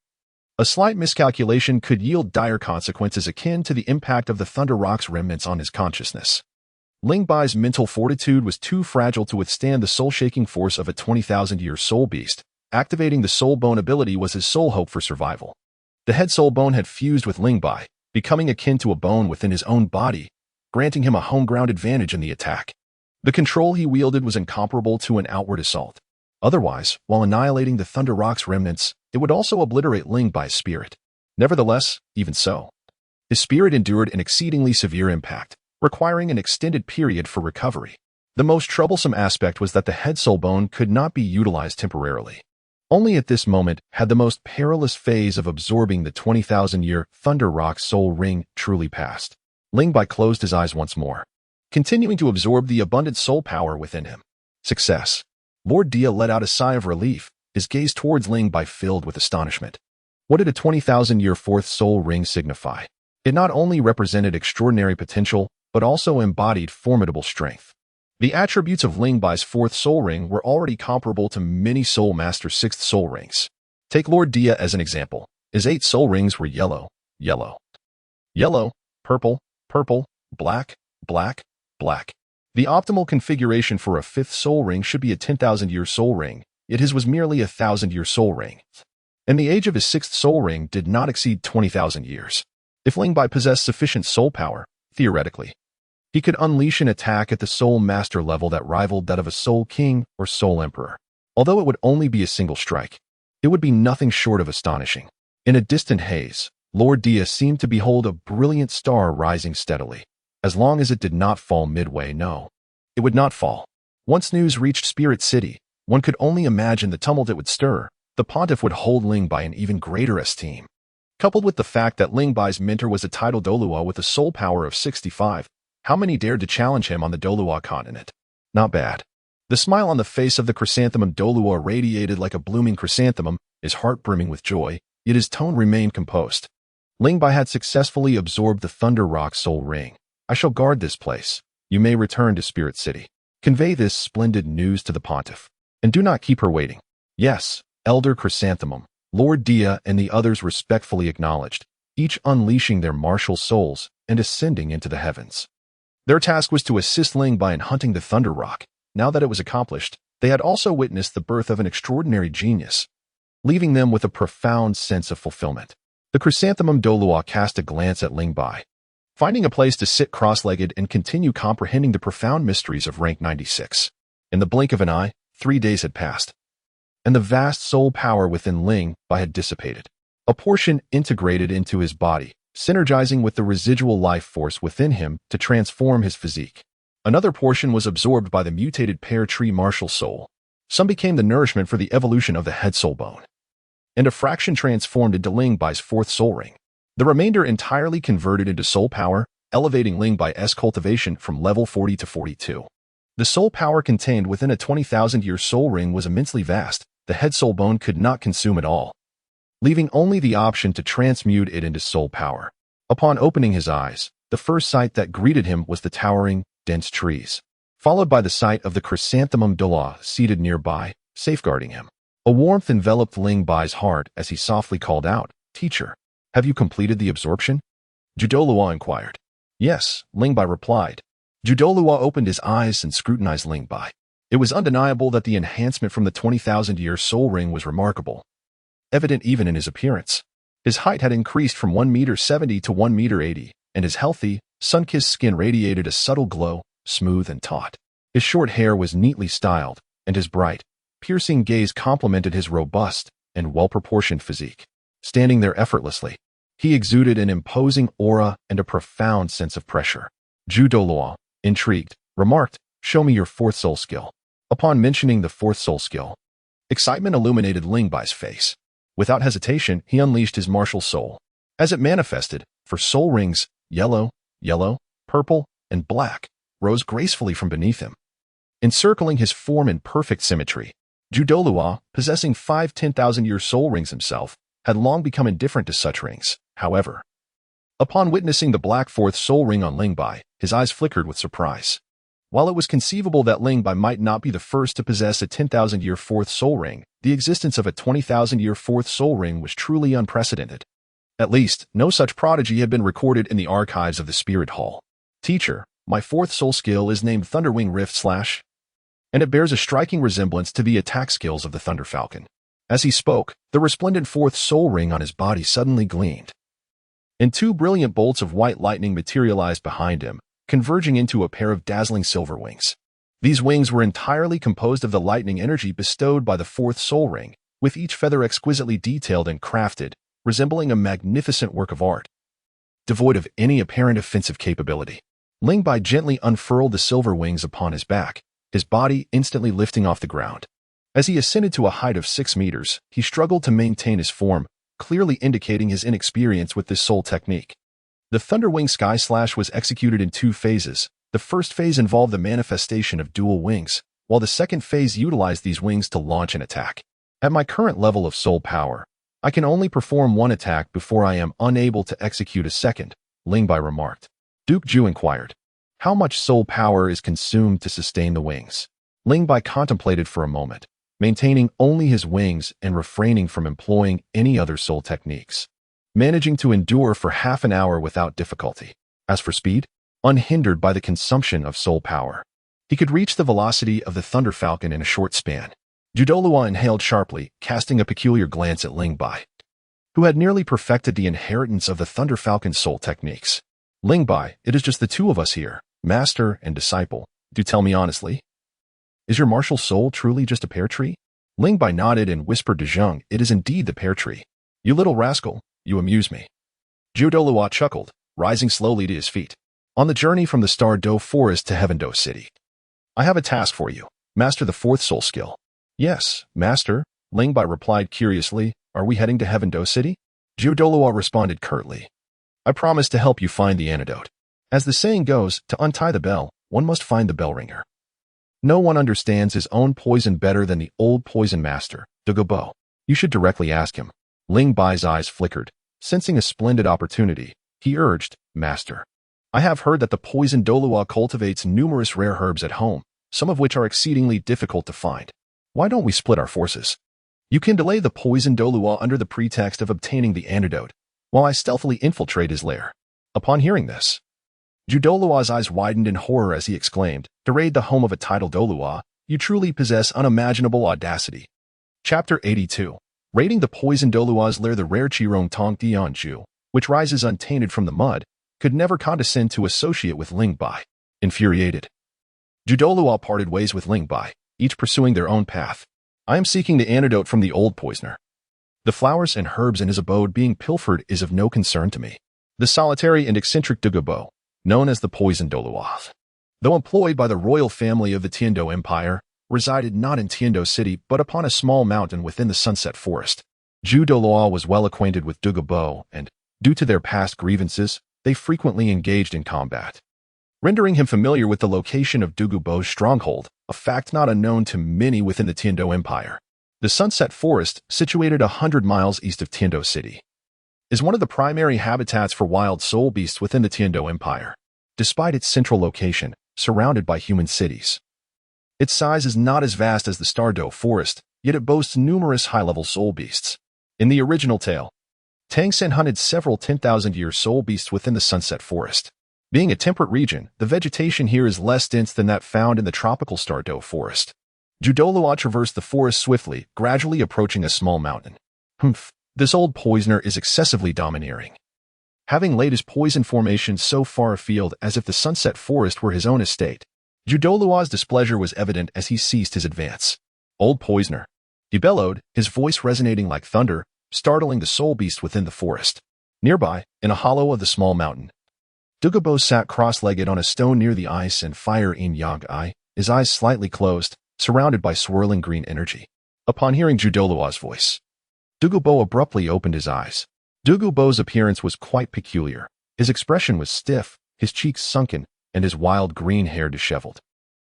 S1: A slight miscalculation could yield dire consequences akin to the impact of the Thunder Rock's remnants on his consciousness. Ling Bai's mental fortitude was too fragile to withstand the soul-shaking force of a 20,000-year soul beast. Activating the soul bone ability was his sole hope for survival. The head soul bone had fused with Ling Bai, becoming akin to a bone within his own body, granting him a home-ground advantage in the attack. The control he wielded was incomparable to an outward assault. Otherwise, while annihilating the Thunder Rock's remnants, it would also obliterate Ling Bai's spirit. Nevertheless, even so, his spirit endured an exceedingly severe impact, requiring an extended period for recovery. The most troublesome aspect was that the head soul bone could not be utilized temporarily. Only at this moment had the most perilous phase of absorbing the 20,000-year Thunder Rock soul ring truly passed. Ling Bai closed his eyes once more, continuing to absorb the abundant soul power within him. Success. Lord Dia let out a sigh of relief, his gaze towards Ling Bai filled with astonishment. What did a 20,000-year fourth soul ring signify? It not only represented extraordinary potential, but also embodied formidable strength. The attributes of Ling Bai's fourth soul ring were already comparable to many Soul Master's sixth soul rings. Take Lord Dia as an example. His 8 soul rings were yellow, yellow, yellow, purple, purple, black, black, black. The optimal configuration for a 5th soul ring should be a 10,000-year soul ring, yet his was merely a 1,000-year soul ring. And the age of his 6th soul ring did not exceed 20,000 years. If Ling Bai possessed sufficient soul power, theoretically, he could unleash an attack at the Soul Master level that rivaled that of a Soul King or Soul Emperor. Although it would only be a single strike, it would be nothing short of astonishing. In a distant haze, Lord Dia seemed to behold a brilliant star rising steadily. As long as it did not fall midway, no, it would not fall. Once news reached Spirit City, one could only imagine the tumult it would stir. The pontiff would hold Ling Bai in even greater esteem. Coupled with the fact that Ling Bai's mentor was a titled Dolua with a soul power of 65, how many dared to challenge him on the Dolua continent? Not bad. The smile on the face of the chrysanthemum Dolua radiated like a blooming chrysanthemum, his heart brimming with joy, yet his tone remained composed. Ling Bai had successfully absorbed the Thunder Rock soul ring. I shall guard this place. You may return to Spirit City. Convey this splendid news to the pontiff, and do not keep her waiting. Yes, Elder Chrysanthemum, Lord Dia and the others respectfully acknowledged, each unleashing their martial souls and ascending into the heavens. Their task was to assist Ling Bai in hunting the Thunder Rock. Now that it was accomplished, they had also witnessed the birth of an extraordinary genius, leaving them with a profound sense of fulfillment. The Chrysanthemum Dolua cast a glance at Ling Bai, finding a place to sit cross-legged and continue comprehending the profound mysteries of rank 96. In the blink of an eye, 3 days had passed, and the vast soul power within Ling Bai had dissipated. A portion integrated into his body, synergizing with the residual life force within him to transform his physique. Another portion was absorbed by the mutated pear tree martial soul. Some became the nourishment for the evolution of the head soul bone, and a fraction transformed into Ling Bai's fourth soul ring. The remainder entirely converted into soul power, elevating Ling Bai's cultivation from level 40 to 42. The soul power contained within a 20,000-year soul ring was immensely vast. The head soul bone could not consume it all, leaving only the option to transmute it into soul power. Upon opening his eyes, the first sight that greeted him was the towering, dense trees, followed by the sight of the chrysanthemum Dula seated nearby, safeguarding him. A warmth enveloped Ling Bai's heart as he softly called out, "Teacher, have you completed the absorption?" Judolua inquired. "Yes," Ling Bai replied. Judolua opened his eyes and scrutinized Ling Bai. It was undeniable that the enhancement from the 20,000-year soul ring was remarkable, evident even in his appearance. His height had increased from 1.70 meters to 1.80 meters, and his healthy, sun-kissed skin radiated a subtle glow, smooth and taut. His short hair was neatly styled, and his bright, piercing gaze complemented his robust and well-proportioned physique. Standing there effortlessly, he exuded an imposing aura and a profound sense of pressure. Judolua, intrigued, remarked, "Show me your fourth soul skill." Upon mentioning the fourth soul skill, excitement illuminated Ling Bai's face. Without hesitation, he unleashed his martial soul. As it manifested, for soul rings, yellow, purple, and black, rose gracefully from beneath him, encircling his form in perfect symmetry. Judolua, possessing 5 10,000-year soul rings himself, had long become indifferent to such rings. However, upon witnessing the black fourth soul ring on Ling Bai, his eyes flickered with surprise. While it was conceivable that Ling Bai might not be the first to possess a 10,000-year fourth soul ring, the existence of a 20,000-year fourth soul ring was truly unprecedented. At least, no such prodigy had been recorded in the archives of the Spirit Hall. "Teacher, my fourth soul skill is named Thunderwing Rift Slash, and it bears a striking resemblance to the attack skills of the Thunder Falcon." As he spoke, the resplendent fourth soul ring on his body suddenly gleamed, and 2 brilliant bolts of white lightning materialized behind him, converging into a pair of dazzling silver wings. These wings were entirely composed of the lightning energy bestowed by the fourth soul ring, with each feather exquisitely detailed and crafted, resembling a magnificent work of art, devoid of any apparent offensive capability. Ling Bai gently unfurled the silver wings upon his back, his body instantly lifting off the ground. As he ascended to a height of 6 meters, he struggled to maintain his form, clearly indicating his inexperience with this soul technique. The Thunderwing Sky Slash was executed in 2 phases. The first phase involved the manifestation of dual wings, while the second phase utilized these wings to launch an attack. At my current level of soul power, I can only perform one attack before I am unable to execute a second, Ling Bai remarked. Duke Ju inquired, "How much soul power is consumed to sustain the wings?" Ling Bai contemplated for a moment, maintaining only his wings and refraining from employing any other soul techniques, managing to endure for half an hour without difficulty. As for speed, unhindered by the consumption of soul power, he could reach the velocity of the Thunder Falcon in a short span. Judolua inhaled sharply, casting a peculiar glance at Ling Bai, who had nearly perfected the inheritance of the Thunder Falcon's soul techniques. "Ling Bai, it is just the 2 of us here, master and disciple. Do tell me honestly, is your martial soul truly just a pear tree?" Ling Bai nodded and whispered to Zheng, "It is indeed the pear tree. You little rascal, you amuse me." Judolua chuckled, rising slowly to his feet. "On the journey from the Star Do Forest to Heaven Do City, I have a task for you. Master the fourth soul skill." "Yes, master," Ling Bai replied curiously. "Are we heading to Heaven Do City?" Judolua responded curtly, "I promise to help you find the antidote. As the saying goes, to untie the bell, one must find the bell ringer. No one understands his own poison better than the old poison master, Dagobao. You should directly ask him." Ling Bai's eyes flickered. Sensing a splendid opportunity, he urged, "Master, I have heard that the poison Dolua cultivates numerous rare herbs at home, some of which are exceedingly difficult to find. Why don't we split our forces? You can delay the poison Dolua under the pretext of obtaining the antidote, while I stealthily infiltrate his lair." Upon hearing this, Judolua's eyes widened in horror as he exclaimed, "To raid the home of a titled Dolua, you truly possess unimaginable audacity." Chapter 82. Raiding the poison Dolua's lair. The rare Chirong Tong Dianju, which rises untainted from the mud, could never condescend to associate with Ling Bai. Infuriated, Judolua parted ways with Ling Bai, each pursuing their own path. "I am seeking the antidote from the old poisoner. The flowers and herbs in his abode being pilfered is of no concern to me." The solitary and eccentric Dugubo, known as the Poison Doluoth. Though employed by the royal family of the Tiando Empire, resided not in Tiando City but upon a small mountain within the Sunset Forest. Zhu Doluo was well acquainted with Dugubo, and, due to their past grievances, they frequently engaged in combat, rendering him familiar with the location of Dugubo's stronghold, a fact not unknown to many within the Tiando Empire. The Sunset Forest, situated 100 miles east of Tiando City, is one of the primary habitats for wild soul beasts within the Tiando Empire. Despite its central location, surrounded by human cities, its size is not as vast as the Stardo Forest, yet it boasts numerous high-level soul beasts. In the original tale, Tang Sen hunted several 10,000-year soul beasts within the Sunset Forest. Being a temperate region, the vegetation here is less dense than that found in the tropical Stardo Forest. Zhu Doluo traversed the forest swiftly, gradually approaching a small mountain. This old poisoner is excessively domineering, having laid his poison formation so far afield as if the Sunset Forest were his own estate. Zhu Doluo's displeasure was evident as he ceased his advance. Old poisoner, he bellowed, his voice resonating like thunder, startling the soul beast within the forest. Nearby, in a hollow of the small mountain, Dugubo sat cross-legged on a stone near the ice and fire in Yag Eye, his eyes slightly closed, surrounded by swirling green energy. Upon hearing Zhu Doluo's voice, Dugubo abruptly opened his eyes. Dugubo's appearance was quite peculiar. His expression was stiff, his cheeks sunken, and his wild green hair disheveled.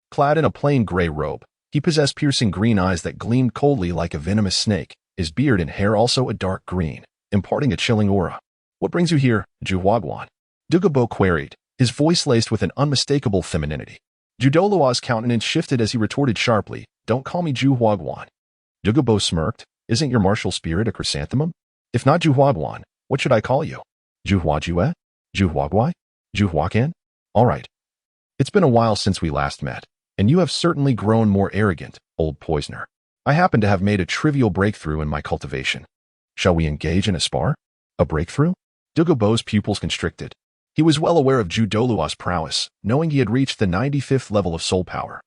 S1: Clad in a plain gray robe, he possessed piercing green eyes that gleamed coldly like a venomous snake, his beard and hair also a dark green, imparting a chilling aura. "What brings you here, Zhu Huaguan?" Dugubo queried, his voice laced with an unmistakable femininity. Zhu Doluo's countenance shifted as he retorted sharply, "Don't call me Zhu Huaguan." Dugubo smirked, "Isn't your martial spirit a chrysanthemum? If not Zhu Huaguan, what should I call you? Zhu Huajue? Zhu Huaguai? Zhu Huacan? All right. It's been a while since we last met, and you have certainly grown more arrogant, old poisoner. I happen to have made a trivial breakthrough in my cultivation. Shall we engage in a spar? A breakthrough? Dugubo's pupils constricted. He was well aware of Zhu Doluo's prowess, knowing he had reached the 95th level of soul power,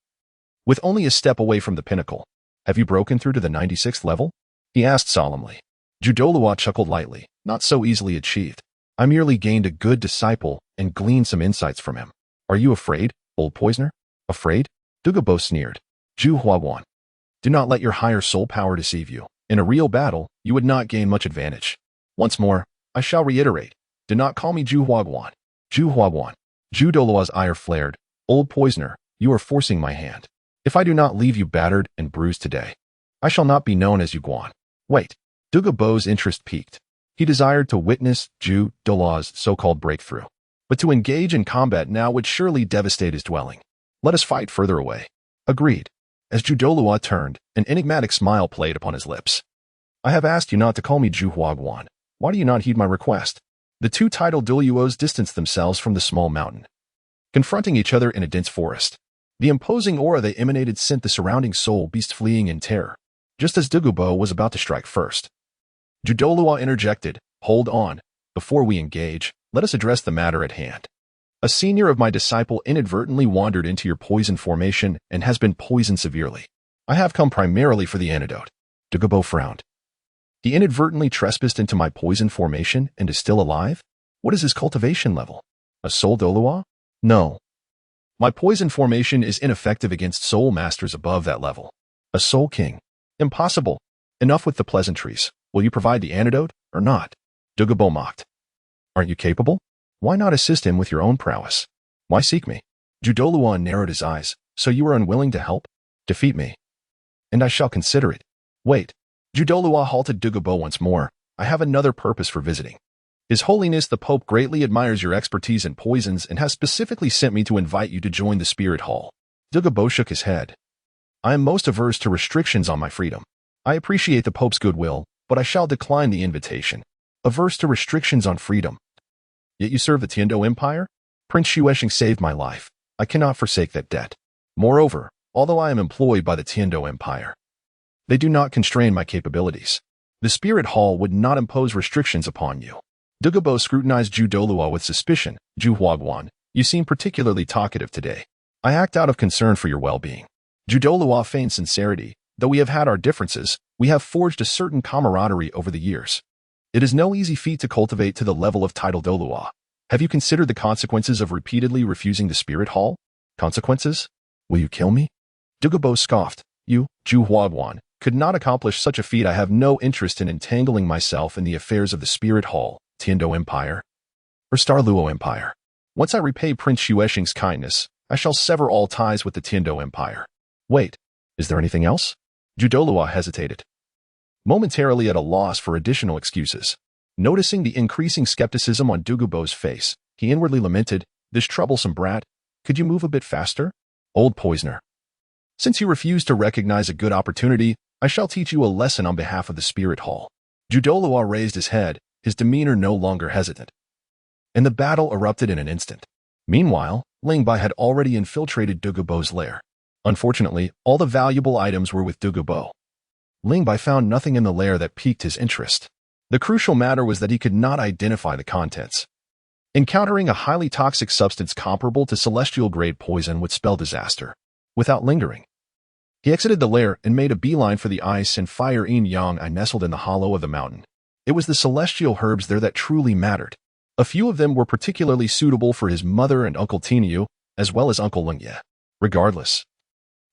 S1: with only a step away from the pinnacle. Have you broken through to the 96th level? He asked solemnly. Zhu Doluo chuckled lightly, not so easily achieved. I merely gained a good disciple and gleaned some insights from him. Are you afraid, old poisoner? Afraid? Dugubo sneered. Zhu Huaguan, do not let your higher soul power deceive you. In a real battle, you would not gain much advantage. Once more, I shall reiterate, do not call me Zhu Huaguan. Zhu Huaguan. Zhu Doluo's ire flared. Old poisoner, you are forcing my hand. If I do not leave you battered and bruised today, I shall not be known as Yuguan. Wait. Dugubo's interest piqued. He desired to witness Zhu Doluo's so-called breakthrough, but to engage in combat now would surely devastate his dwelling. Let us fight further away. Agreed. As Zhu Doluo turned, an enigmatic smile played upon his lips. I have asked you not to call me Zhu Huaguan. Why do you not heed my request? The two titled Doluos distanced themselves from the small mountain, confronting each other in a dense forest. The imposing aura they emanated sent the surrounding soul beast fleeing in terror, just as Dugubo was about to strike first. Zhu Doluo interjected, hold on. Before we engage, let us address the matter at hand. A senior of my disciple inadvertently wandered into your poison formation and has been poisoned severely. I have come primarily for the antidote. Dugubo frowned. He inadvertently trespassed into my poison formation and is still alive? What is his cultivation level? A soul Doluo? No. My poison formation is ineffective against soul masters above that level. A soul king? Impossible. Enough with the pleasantries. Will you provide the antidote or not? Dugubo mocked. Aren't you capable? Why not assist him with your own prowess? Why seek me? Zhu Doluo narrowed his eyes. So you are unwilling to help? Defeat me, and I shall consider it. Wait. Zhu Doluo halted Dugubo once more. I have another purpose for visiting. His Holiness the Pope greatly admires your expertise in poisons and has specifically sent me to invite you to join the Spirit Hall. Dugubo shook his head. I am most averse to restrictions on my freedom. I appreciate the Pope's goodwill, but I shall decline the invitation. Averse to restrictions on freedom. Yet you serve the Tiando Empire? Prince Xuesheng saved my life. I cannot forsake that debt. Moreover, although I am employed by the Tiando Empire, they do not constrain my capabilities. The Spirit Hall would not impose restrictions upon you. Dugubo scrutinized Zhu Doluo with suspicion. Zhu Huaguan, you seem particularly talkative today. I act out of concern for your well-being. Zhu Doluo feigned sincerity. Though we have had our differences, we have forged a certain camaraderie over the years. It is no easy feat to cultivate to the level of tidal Dolua. Have you considered the consequences of repeatedly refusing the spirit hall? Consequences? Will you kill me? Dugabo scoffed. You, Ju Huaguan, could not accomplish such a feat. I have no interest in entangling myself in the affairs of the spirit hall, Tiando Empire, or Star Luo Empire. Once I repay Prince Xuexing's kindness, I shall sever all ties with the Tiando Empire. Wait, is there anything else? Judolua hesitated, momentarily at a loss for additional excuses. Noticing the increasing skepticism on Dugubo's face, he inwardly lamented, "This troublesome brat, could you move a bit faster? Old poisoner. Since you refuse to recognize a good opportunity, I shall teach you a lesson on behalf of the spirit hall." Judolua raised his head, his demeanor no longer hesitant. And the battle erupted in an instant. Meanwhile, Ling Bai had already infiltrated Dugubo's lair. Unfortunately, all the valuable items were with Dugubo. Ling Bai found nothing in the lair that piqued his interest. The crucial matter was that he could not identify the contents. Encountering a highly toxic substance comparable to celestial-grade poison would spell disaster. Without lingering, he exited the lair and made a beeline for the ice and fire yin-yang nestled in the hollow of the mountain. It was the celestial herbs there that truly mattered. A few of them were particularly suitable for his mother and Uncle Tao, as well as Uncle Ling Ye. Regardless,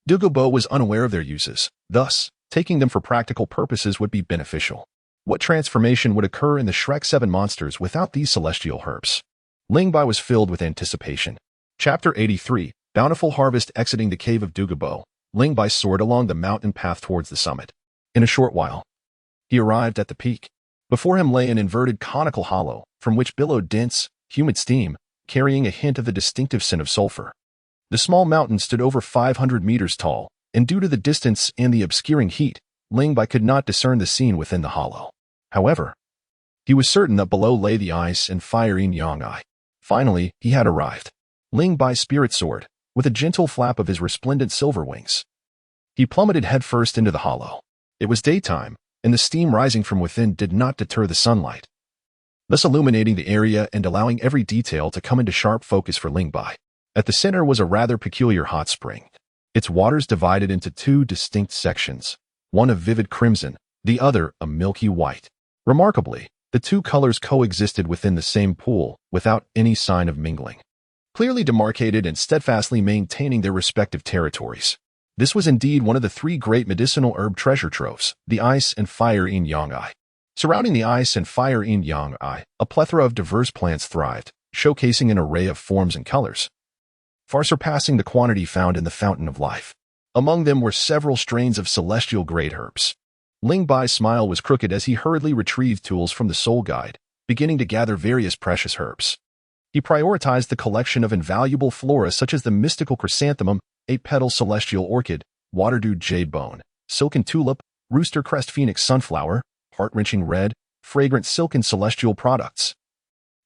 S1: Dugubo was unaware of their uses. Thus, taking them for practical purposes would be beneficial. What transformation would occur in the Shrek 7 monsters without these celestial herbs? Ling Bai was filled with anticipation. Chapter 83, Bountiful Harvest. Exiting the cave of Dugubo, Ling Bai soared along the mountain path towards the summit. In a short while, he arrived at the peak. Before him lay an inverted conical hollow, from which billowed dense, humid steam, carrying a hint of the distinctive scent of sulfur. The small mountain stood over 500 meters tall, and due to the distance and the obscuring heat, Ling Bai could not discern the scene within the hollow. However, he was certain that below lay the ice and fire yin-yang. Finally, he had arrived. Ling Bai's spirit soared, with a gentle flap of his resplendent silver wings. He plummeted headfirst into the hollow. It was daytime, and the steam rising from within did not deter the sunlight, thus illuminating the area and allowing every detail to come into sharp focus for Ling Bai. At the center was a rather peculiar hot spring. Its waters divided into two distinct sections, one of vivid crimson, the other a milky white. Remarkably, the two colors coexisted within the same pool without any sign of mingling, clearly demarcated and steadfastly maintaining their respective territories. This was indeed one of the three great medicinal herb treasure troves, the ice and fire yin-yang. Surrounding the ice and fire yin-yang, a plethora of diverse plants thrived, showcasing an array of forms and colors, far surpassing the quantity found in the fountain of life. Among them were several strains of celestial-grade herbs. Ling Bai's smile was crooked as he hurriedly retrieved tools from the soul guide, beginning to gather various precious herbs. He prioritized the collection of invaluable flora such as the mystical chrysanthemum, eight-petal celestial orchid, water-dewed jade bone, silken tulip, rooster crest phoenix sunflower, heart-wrenching red, fragrant silken celestial products,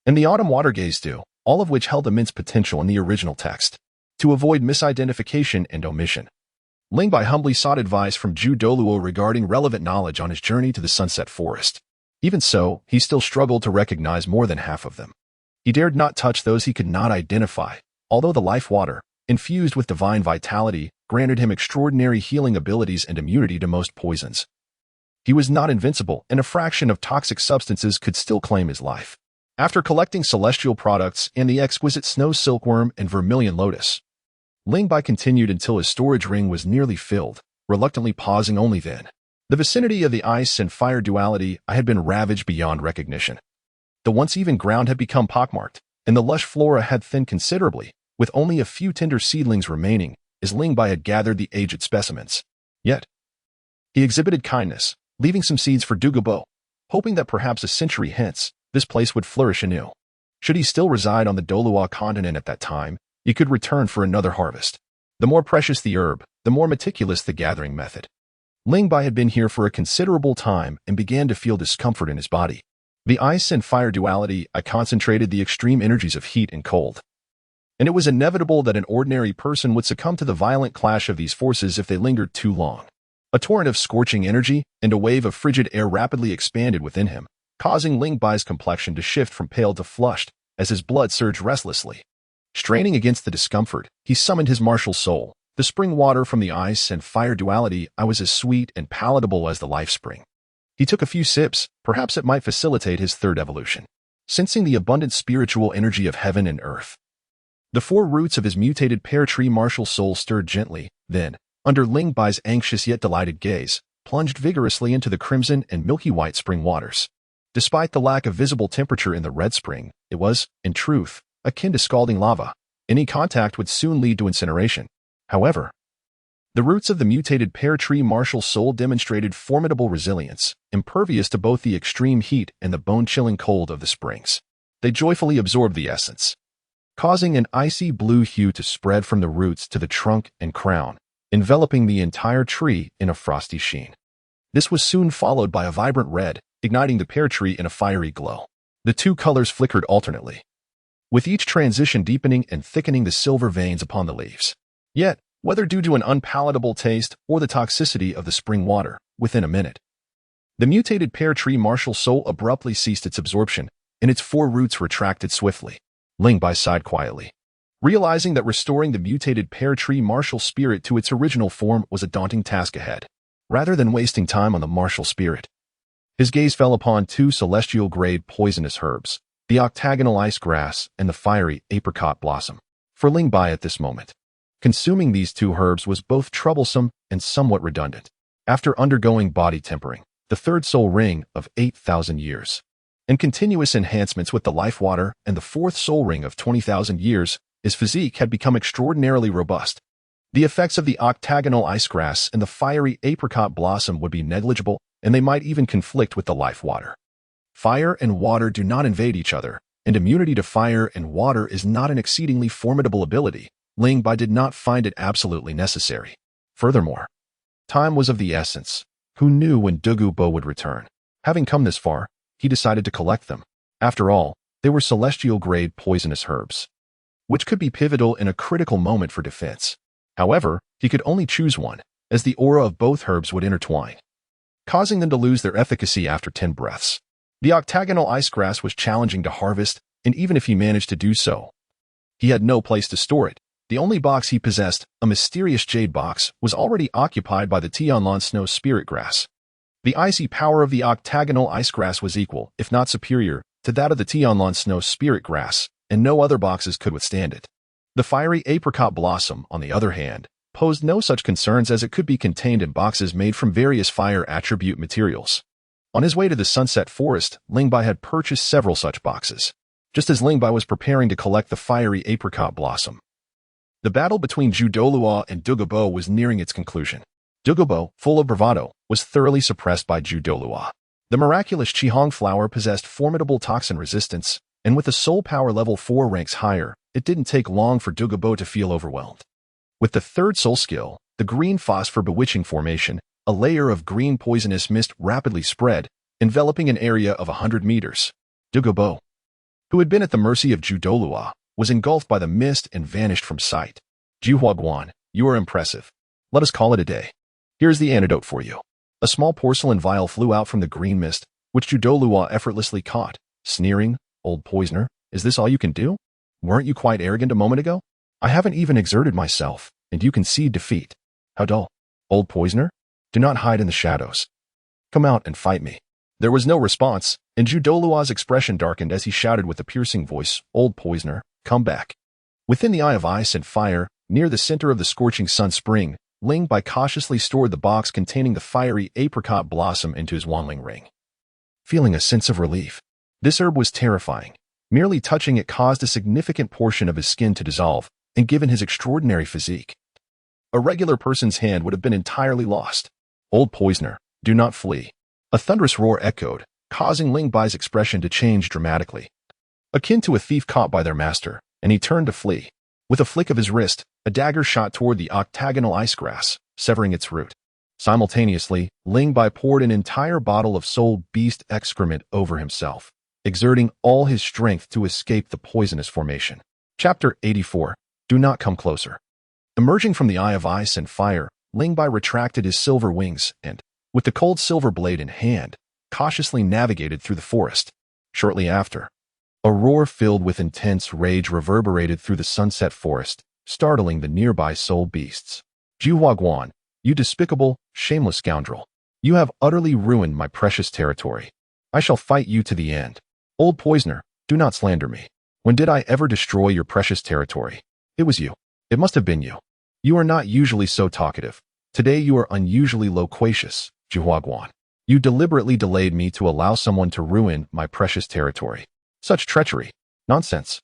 S1: and the autumn water gaze dew, all of which held immense potential in the original text. To avoid misidentification and omission, Ling Bai humbly sought advice from Ju Doluo regarding relevant knowledge on his journey to the Sunset Forest. Even so, he still struggled to recognize more than half of them. He dared not touch those he could not identify, although the life water, infused with divine vitality, granted him extraordinary healing abilities and immunity to most poisons. He was not invincible, and a fraction of toxic substances could still claim his life. After collecting celestial products and the exquisite snow silkworm and vermilion lotus, Ling Bai continued until his storage ring was nearly filled, reluctantly pausing only then. The vicinity of the ice and fire duality had been ravaged beyond recognition. The once even ground had become pockmarked, and the lush flora had thinned considerably, with only a few tender seedlings remaining, as Ling Bai had gathered the aged specimens. Yet, he exhibited kindness, leaving some seeds for Dugubo, hoping that perhaps a century hence, this place would flourish anew. Should he still reside on the Dolua continent at that time, he could return for another harvest. The more precious the herb, the more meticulous the gathering method. Ling Bai had been here for a considerable time and began to feel discomfort in his body. The ice and fire duality concentrated the extreme energies of heat and cold, and it was inevitable that an ordinary person would succumb to the violent clash of these forces if they lingered too long. A torrent of scorching energy and a wave of frigid air rapidly expanded within him, causing Ling Bai's complexion to shift from pale to flushed as his blood surged restlessly. Straining against the discomfort, he summoned his martial soul. The spring water from the ice and fire duality was as sweet and palatable as the life spring. He He took a few sips, perhaps it might facilitate his third evolution. Sensing the abundant spiritual energy of heaven and earth, the four roots of his mutated pear tree martial soul stirred gently, then, under Ling Bai's anxious yet delighted gaze, plunged vigorously into the crimson and milky white spring waters. Despite the lack of visible temperature in the red spring, it was, in truth, akin to scalding lava. Any contact would soon lead to incineration. However, the roots of the mutated pear tree martial soul demonstrated formidable resilience, impervious to both the extreme heat and the bone-chilling cold of the springs. They joyfully absorbed the essence, causing an icy blue hue to spread from the roots to the trunk and crown, enveloping the entire tree in a frosty sheen. This was soon followed by a vibrant red, igniting the pear tree in a fiery glow. The two colors flickered alternately, with each transition deepening and thickening the silver veins upon the leaves. Yet, whether due to an unpalatable taste or the toxicity of the spring water, within a minute, the mutated pear tree martial soul abruptly ceased its absorption, and its four roots retracted swiftly. Ling Bai sighed quietly, realizing that restoring the mutated pear tree martial spirit to its original form was a daunting task ahead. Rather than wasting time on the martial spirit, his gaze fell upon two celestial-grade poisonous herbs, the octagonal ice grass and the fiery apricot blossom. For Ling Bai at this moment, consuming these two herbs was both troublesome and somewhat redundant. After undergoing body tempering, the third soul ring of 8,000 years, and continuous enhancements with the life water and the fourth soul ring of 20,000 years, his physique had become extraordinarily robust. The effects of the octagonal ice grass and the fiery apricot blossom would be negligible, and they might even conflict with the life water. Fire and water do not invade each other, and immunity to fire and water is not an exceedingly formidable ability. Ling Bai did not find it absolutely necessary. Furthermore, time was of the essence. Who knew when Dugu Bo would return? Having come this far, he decided to collect them. After all, they were celestial-grade poisonous herbs, which could be pivotal in a critical moment for defense. However, he could only choose one, as the aura of both herbs would intertwine, causing them to lose their efficacy after 10 breaths. The octagonal ice grass was challenging to harvest, and even if he managed to do so, he had no place to store it. The only box he possessed, a mysterious jade box, was already occupied by the Tianlan snow spirit grass. The icy power of the octagonal ice grass was equal, if not superior, to that of the Tianlan snow spirit grass, and no other boxes could withstand it. The fiery apricot blossom, on the other hand, posed no such concerns as it could be contained in boxes made from various fire attribute materials. On his way to the Sunset Forest, Ling Bai had purchased several such boxes, just as Ling Bai was preparing to collect the fiery apricot blossom. The battle between Zhu Dolua and Dugu Bo was nearing its conclusion. Dugu Bo, full of bravado, was thoroughly suppressed by Zhu Dolua. The miraculous Qihong flower possessed formidable toxin resistance, and with a soul power level 4 ranks higher, it didn't take long for Dugu Bo to feel overwhelmed. With the third soul skill, the green phosphor bewitching formation, a layer of green poisonous mist rapidly spread, enveloping an area of 100 meters. Dugu Bo, who had been at the mercy of Zhu Dolua, was engulfed by the mist and vanished from sight. Jiahua Guan, you are impressive. Let us call it a day. Here's the antidote for you. A small porcelain vial flew out from the green mist, which Zhu Dolua effortlessly caught, sneering, "Old poisoner, is this all you can do? Weren't you quite arrogant a moment ago? I haven't even exerted myself, and you concede defeat. How dull. Old poisoner, do not hide in the shadows. Come out and fight me." There was no response, and Zhu Dolua's expression darkened as he shouted with a piercing voice, "Old poisoner, come back." Within the eye of ice and fire, near the center of the scorching sun spring, Ling Bai cautiously stored the box containing the fiery apricot blossom into his wanling ring, feeling a sense of relief. This herb was terrifying. Merely touching it caused a significant portion of his skin to dissolve, and given his extraordinary physique, a regular person's hand would have been entirely lost. "Old poisoner, do not flee." A thunderous roar echoed, causing Ling Bai's expression to change dramatically, akin to a thief caught by their master, and he turned to flee. With a flick of his wrist, a dagger shot toward the octagonal ice grass, severing its root. Simultaneously, Ling Bai poured an entire bottle of soul beast excrement over himself, exerting all his strength to escape the poisonous formation. Chapter 84. Do not come closer. Emerging from the eye of ice and fire, Ling Bai retracted his silver wings and, with the cold silver blade in hand, cautiously navigated through the forest. Shortly after, a roar filled with intense rage reverberated through the sunset forest, startling the nearby soul beasts. "Jiahua Guan, you despicable, shameless scoundrel. You have utterly ruined my precious territory. I shall fight you to the end. Old poisoner, do not slander me. When did I ever destroy your precious territory? It was you. It must have been you. You are not usually so talkative. Today you are unusually loquacious, Jihuaguan. You deliberately delayed me to allow someone to ruin my precious territory. Such treachery. Nonsense.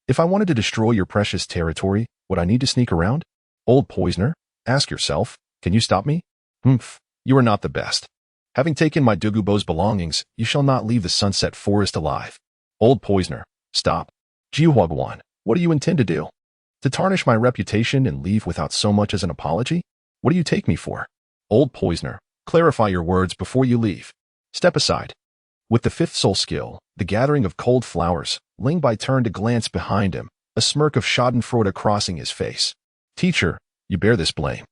S1: If I wanted to destroy your precious territory, would I need to sneak around? Old poisoner, ask yourself, can you stop me? Humph, you are not the best. Having taken my Dugubo's belongings, you shall not leave the sunset forest alive. Old poisoner, stop. Jihuaguan, what do you intend to do? To tarnish my reputation and leave without so much as an apology? What do you take me for? Old poisoner, clarify your words before you leave. Step aside. With the fifth soul skill, the gathering of cold flowers, Ling Bai turned to glance behind him, a smirk of schadenfreude crossing his face. Teacher, you bear this blame.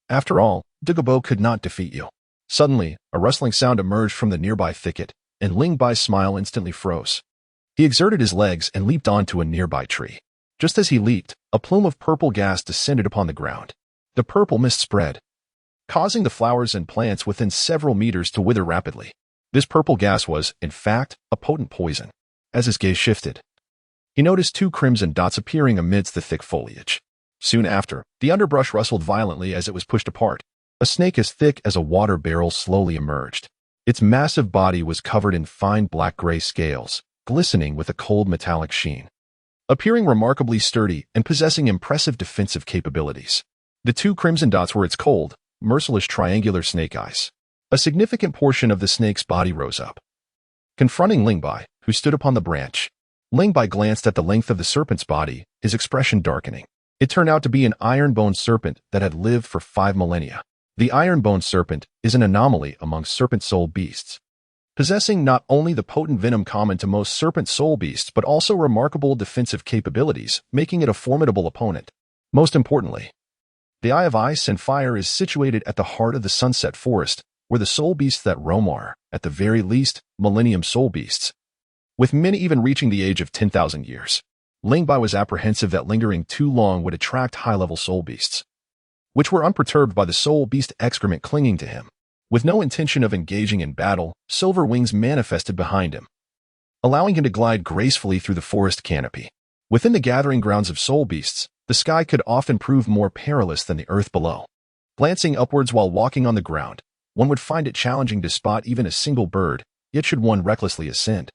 S1: After all, Dugubo could not defeat you. Suddenly, a rustling sound emerged from the nearby thicket, and Ling Bai's smile instantly froze. He exerted his legs and leaped onto a nearby tree. Just as he leaped, a plume of purple gas descended upon the ground. The purple mist spread, causing the flowers and plants within several meters to wither rapidly. This purple gas was, in fact, a potent poison. As his gaze shifted, he noticed two crimson dots appearing amidst the thick foliage. Soon after, the underbrush rustled violently as it was pushed apart. A snake as thick as a water barrel slowly emerged. Its massive body was covered in fine black-gray scales, glistening with a cold metallic sheen. Appearing remarkably sturdy and possessing impressive defensive capabilities. The two crimson dots were its cold, merciless triangular snake eyes. A significant portion of the snake's body rose up. Confronting Ling Bai, who stood upon the branch, Ling Bai glanced at the length of the serpent's body, his expression darkening. It turned out to be an iron-boned serpent that had lived for 5 millennia. The iron-boned serpent is an anomaly among serpent soul beasts, possessing not only the potent venom common to most serpent soul beasts but also remarkable defensive capabilities, making it a formidable opponent. Most importantly, the Eye of Ice and Fire is situated at the heart of the Sunset Forest, where the soul beasts that roam are, at the very least, millennium soul beasts, with many even reaching the age of 10,000 years. Ling Bai was apprehensive that lingering too long would attract high-level soul beasts, which were unperturbed by the soul beast excrement clinging to him. With no intention of engaging in battle, silver wings manifested behind him, allowing him to glide gracefully through the forest canopy. Within the gathering grounds of soul beasts, the sky could often prove more perilous than the earth below. Glancing upwards while walking on the ground, one would find it challenging to spot even a single bird, yet should one recklessly ascend,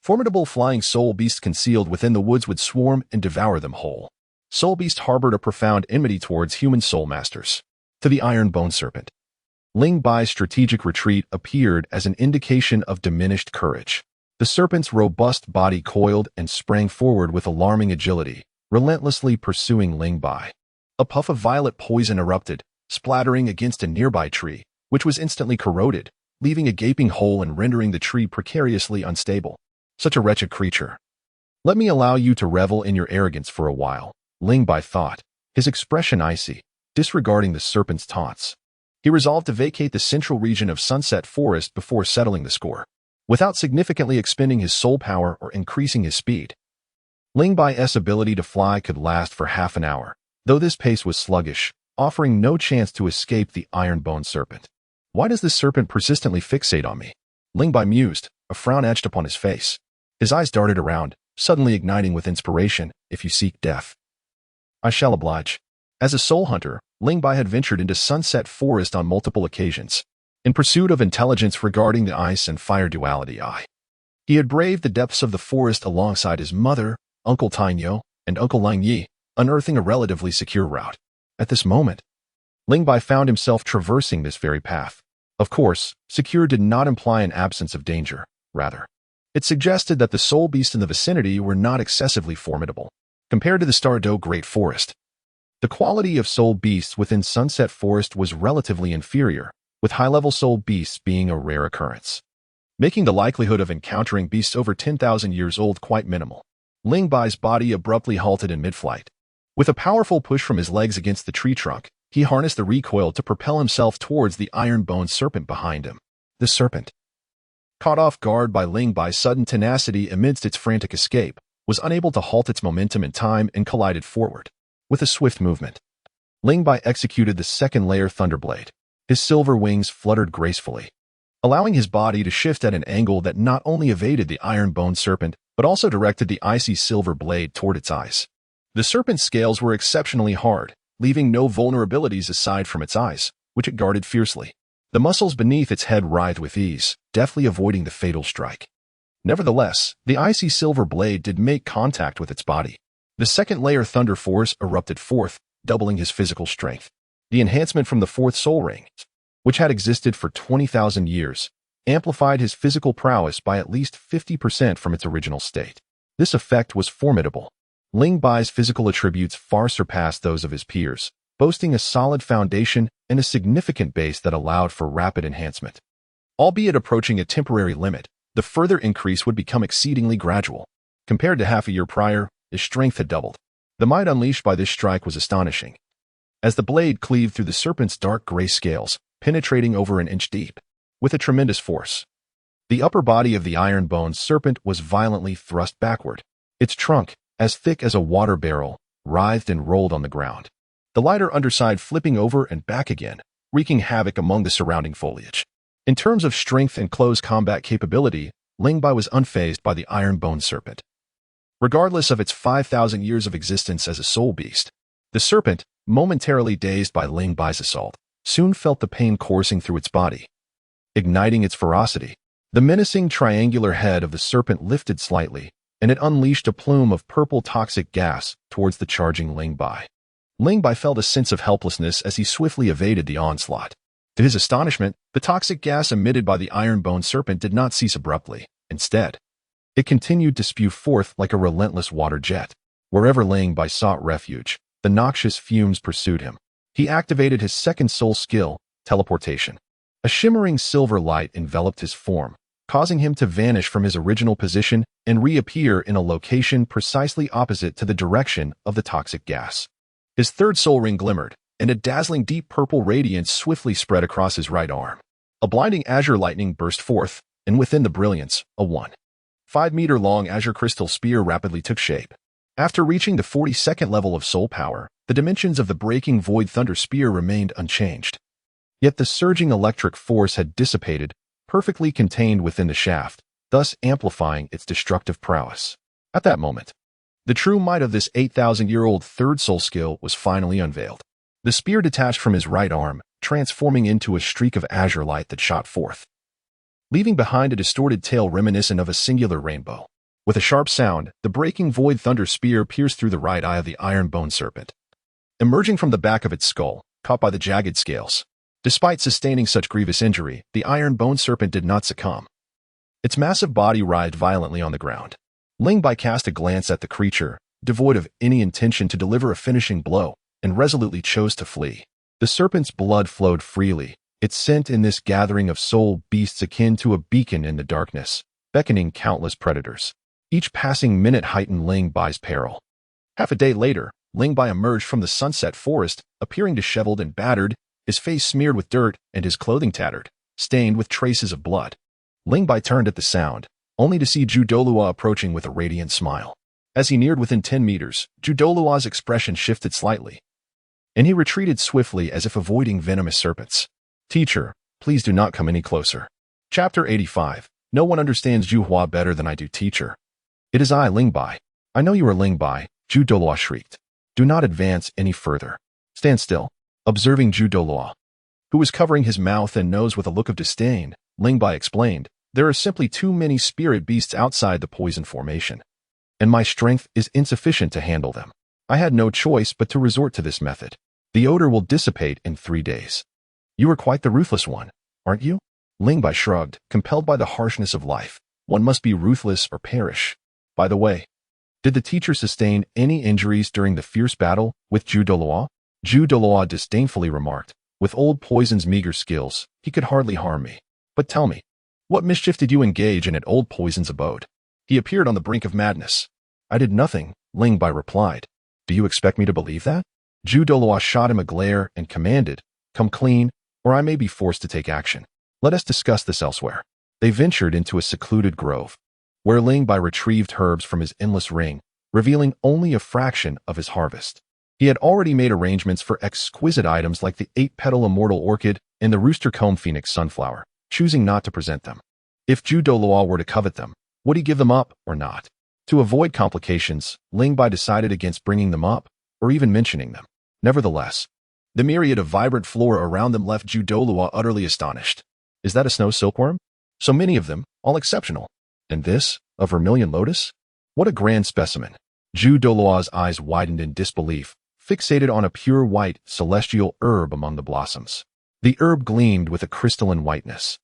S1: formidable flying soul beasts concealed within the woods would swarm and devour them whole. Soul Beast harbored a profound enmity towards human soul masters. To the iron bone serpent, Ling Bai's strategic retreat appeared as an indication of diminished courage. The serpent's robust body coiled and sprang forward with alarming agility, relentlessly pursuing Ling Bai. A puff of violet poison erupted, splattering against a nearby tree, which was instantly corroded, leaving a gaping hole and rendering the tree precariously unstable. Such a wretched creature. Let me allow you to revel in your arrogance for a while, Ling Bai thought, his expression icy, disregarding the serpent's taunts. He resolved to vacate the central region of Sunset Forest before settling the score, without significantly expending his soul power or increasing his speed. Ling Bai's ability to fly could last for half an hour, though this pace was sluggish, offering no chance to escape the iron-boned serpent. Why does this serpent persistently fixate on me? Ling Bai mused, a frown etched upon his face. His eyes darted around, suddenly igniting with inspiration. If you seek death, I shall oblige. As a soul hunter, Ling Bai had ventured into Sunset Forest on multiple occasions, in pursuit of intelligence regarding the ice and fire duality eye. He had braved the depths of the forest alongside his mother, Uncle Tao, and Uncle Lang Yi, unearthing a relatively secure route. At this moment, Ling Bai found himself traversing this very path. Of course, secure did not imply an absence of danger. Rather, it suggested that the soul beasts in the vicinity were not excessively formidable. Compared to the Stardew Great Forest, the quality of soul beasts within Sunset Forest was relatively inferior, with high-level soul beasts being a rare occurrence, making the likelihood of encountering beasts over 10,000 years old quite minimal. Ling Bai's body abruptly halted in mid-flight. With a powerful push from his legs against the tree trunk, he harnessed the recoil to propel himself towards the iron-boned serpent behind him. The serpent, caught off guard by Ling Bai's sudden tenacity amidst its frantic escape, was unable to halt its momentum in time and collided forward. With a swift movement, Ling Bai executed the second layer Thunderblade. His silver wings fluttered gracefully, allowing his body to shift at an angle that not only evaded the iron-boned serpent, but also directed the icy silver blade toward its eyes. The serpent's scales were exceptionally hard, leaving no vulnerabilities aside from its eyes, which it guarded fiercely. The muscles beneath its head writhed with ease, deftly avoiding the fatal strike. Nevertheless, the icy silver blade did make contact with its body. The second layer thunder force erupted forth, doubling his physical strength. The enhancement from the fourth soul ring, which had existed for 20,000 years, amplified his physical prowess by at least 50% from its original state. This effect was formidable. Ling Bai's physical attributes far surpassed those of his peers, boasting a solid foundation and a significant base that allowed for rapid enhancement. Albeit approaching a temporary limit, the further increase would become exceedingly gradual. Compared to half a year prior, his strength had doubled. The might unleashed by this strike was astonishing, as the blade cleaved through the serpent's dark gray scales, penetrating over an inch deep. With a tremendous force, the upper body of the iron-boned serpent was violently thrust backward. Its trunk, as thick as a water barrel, writhed and rolled on the ground, the lighter underside flipping over and back again, wreaking havoc among the surrounding foliage. In terms of strength and close combat capability, Ling Bai was unfazed by the iron-boned serpent. Regardless of its 5,000 years of existence as a soul beast, the serpent, momentarily dazed by Ling Bai's assault, soon felt the pain coursing through its body, igniting its ferocity. The menacing triangular head of the serpent lifted slightly, and it unleashed a plume of purple toxic gas towards the charging Ling Bai. Ling Bai felt a sense of helplessness as he swiftly evaded the onslaught. To his astonishment, the toxic gas emitted by the iron-boned serpent did not cease abruptly. Instead, it continued to spew forth like a relentless water jet. Wherever Ling Bai sought refuge, the noxious fumes pursued him. He activated his second soul skill, teleportation. A shimmering silver light enveloped his form, causing him to vanish from his original position and reappear in a location precisely opposite to the direction of the toxic gas. His third soul ring glimmered, and a dazzling deep purple radiance swiftly spread across his right arm. A blinding azure lightning burst forth, and within the brilliance, a 1.5-meter-long azure crystal spear rapidly took shape. After reaching the 42nd level of soul power, the dimensions of the breaking void thunder spear remained unchanged. Yet the surging electric force had dissipated, perfectly contained within the shaft, thus amplifying its destructive prowess. At that moment, the true might of this 8,000-year-old third soul skill was finally unveiled. The spear detached from his right arm, transforming into a streak of azure light that shot forth, leaving behind a distorted tail reminiscent of a singular rainbow. With a sharp sound, the breaking void thunder spear pierced through the right eye of the iron-boned serpent, emerging from the back of its skull, caught by the jagged scales. Despite sustaining such grievous injury, the iron-boned serpent did not succumb. Its massive body writhed violently on the ground. Ling Bai cast a glance at the creature, devoid of any intention to deliver a finishing blow, and resolutely chose to flee. The serpent's blood flowed freely, its scent in this gathering of soul beasts akin to a beacon in the darkness, beckoning countless predators. Each passing minute heightened Ling Bai's peril. Half a day later, Ling Bai emerged from the sunset forest, appearing disheveled and battered, his face smeared with dirt and his clothing tattered, stained with traces of blood. Ling Bai turned at the sound, only to see Zhu Dolua approaching with a radiant smile. As he neared within 10 meters, Zhu Dolua's expression shifted slightly, and he retreated swiftly as if avoiding venomous serpents. Teacher, please do not come any closer. Chapter 85. No one understands Zhu Hua better than I do, teacher. It is I, Ling Bai. I know you are Ling Bai, Zhu Dolua shrieked. Do not advance any further. Stand still. Observing Zhu Dolua, who was covering his mouth and nose with a look of disdain, Ling Bai explained, there are simply too many spirit beasts outside the poison formation, and my strength is insufficient to handle them. I had no choice but to resort to this method. The odor will dissipate in 3 days. You are quite the ruthless one, aren't you? Ling Bai shrugged, compelled by the harshness of life. One must be ruthless or perish. By the way, did the teacher sustain any injuries during the fierce battle with Zhu Dolua? Zhu Dolua disdainfully remarked, with old Poison's meager skills, he could hardly harm me. But tell me, what mischief did you engage in at old Poison's abode? He appeared on the brink of madness. I did nothing, Ling Bai replied. Do you expect me to believe that? Zhu Dolua shot him a glare and commanded, come clean, or I may be forced to take action. Let us discuss this elsewhere. They ventured into a secluded grove, where Ling Bai retrieved herbs from his endless ring, revealing only a fraction of his harvest. He had already made arrangements for exquisite items like the 8-petal immortal orchid and the rooster-comb phoenix sunflower, choosing not to present them. If Zhu Doluo were to covet them, would he give them up or not? To avoid complications, Ling Bai decided against bringing them up or even mentioning them. Nevertheless, the myriad of vibrant flora around them left Zhu Doluo utterly astonished. Is that a snow silkworm? So many of them, all exceptional. And this, a vermilion lotus? What a grand specimen. Zhu Doluo's eyes widened in disbelief, fixated on a pure white, celestial herb among the blossoms. The herb gleamed with a crystalline whiteness,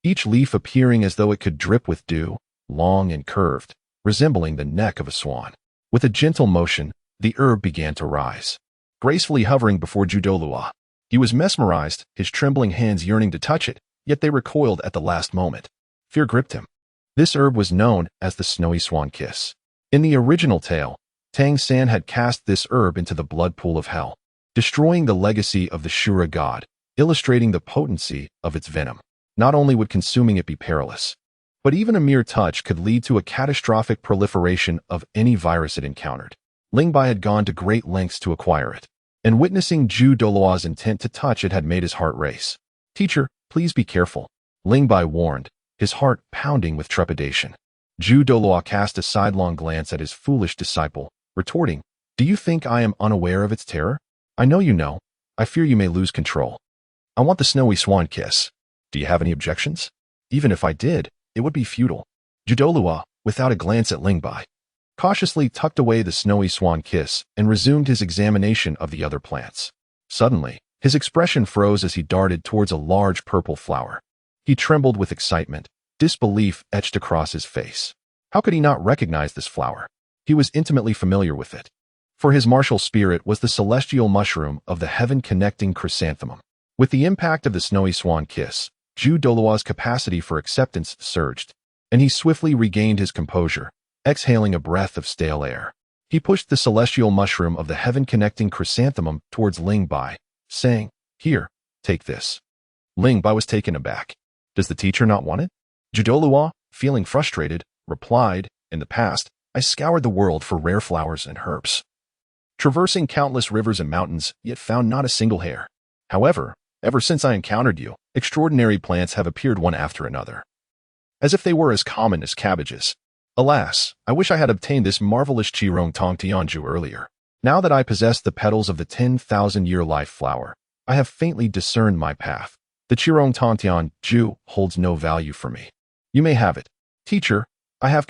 S1: each leaf appearing as though it could drip with dew, long and curved, resembling the neck of a swan. With a gentle motion, the herb began to rise, gracefully hovering before Zhu Doluo. He was mesmerized, his trembling hands yearning to touch it, yet they recoiled at the last moment. Fear gripped him. This herb was known as the snowy swan kiss. In the original tale, Tang San had cast this herb into the blood pool of hell, destroying the legacy of the Shura god, illustrating the potency of its venom. Not only would consuming it be perilous, but even a mere touch could lead to a catastrophic proliferation of any virus it encountered. Ling Bai had gone to great lengths to acquire it, and witnessing Zhu Doluo's intent to touch it had made his heart race. "Teacher, please be careful," Ling Bai warned, his heart pounding with trepidation. Zhu Doluo cast a sidelong glance at his foolish disciple, retorting, "Do you think I am unaware of its terror? I know you know. I fear you may lose control. I want the snowy swan kiss. Do you have any objections? Even if I did, it would be futile." Zhu Doluo, without a glance at Ling Bai, cautiously tucked away the snowy swan kiss and resumed his examination of the other plants. Suddenly, his expression froze as he darted towards a large purple flower. He trembled with excitement, disbelief etched across his face. How could he not recognize this flower? He was intimately familiar with it, for his martial spirit was the celestial mushroom of the heaven-connecting chrysanthemum. With the impact of the snowy swan kiss, Zhu Doluo's capacity for acceptance surged, and he swiftly regained his composure, exhaling a breath of stale air. He pushed the celestial mushroom of the heaven-connecting chrysanthemum towards Ling Bai, saying, "Here, take this." Ling Bai was taken aback. Does the teacher not want it? Zhu Doluo, feeling frustrated, replied, "In the past, I scoured the world for rare flowers and herbs, traversing countless rivers and mountains, yet found not a single hair. However, ever since I encountered you, extraordinary plants have appeared one after another, as if they were as common as cabbages. Alas, I wish I had obtained this marvelous Qirong Tong Tianju earlier. Now that I possess the petals of the 10,000-year life flower, I have faintly discerned my path. The Qirong Tong Tianju holds no value for me. You may have it. Teacher, I have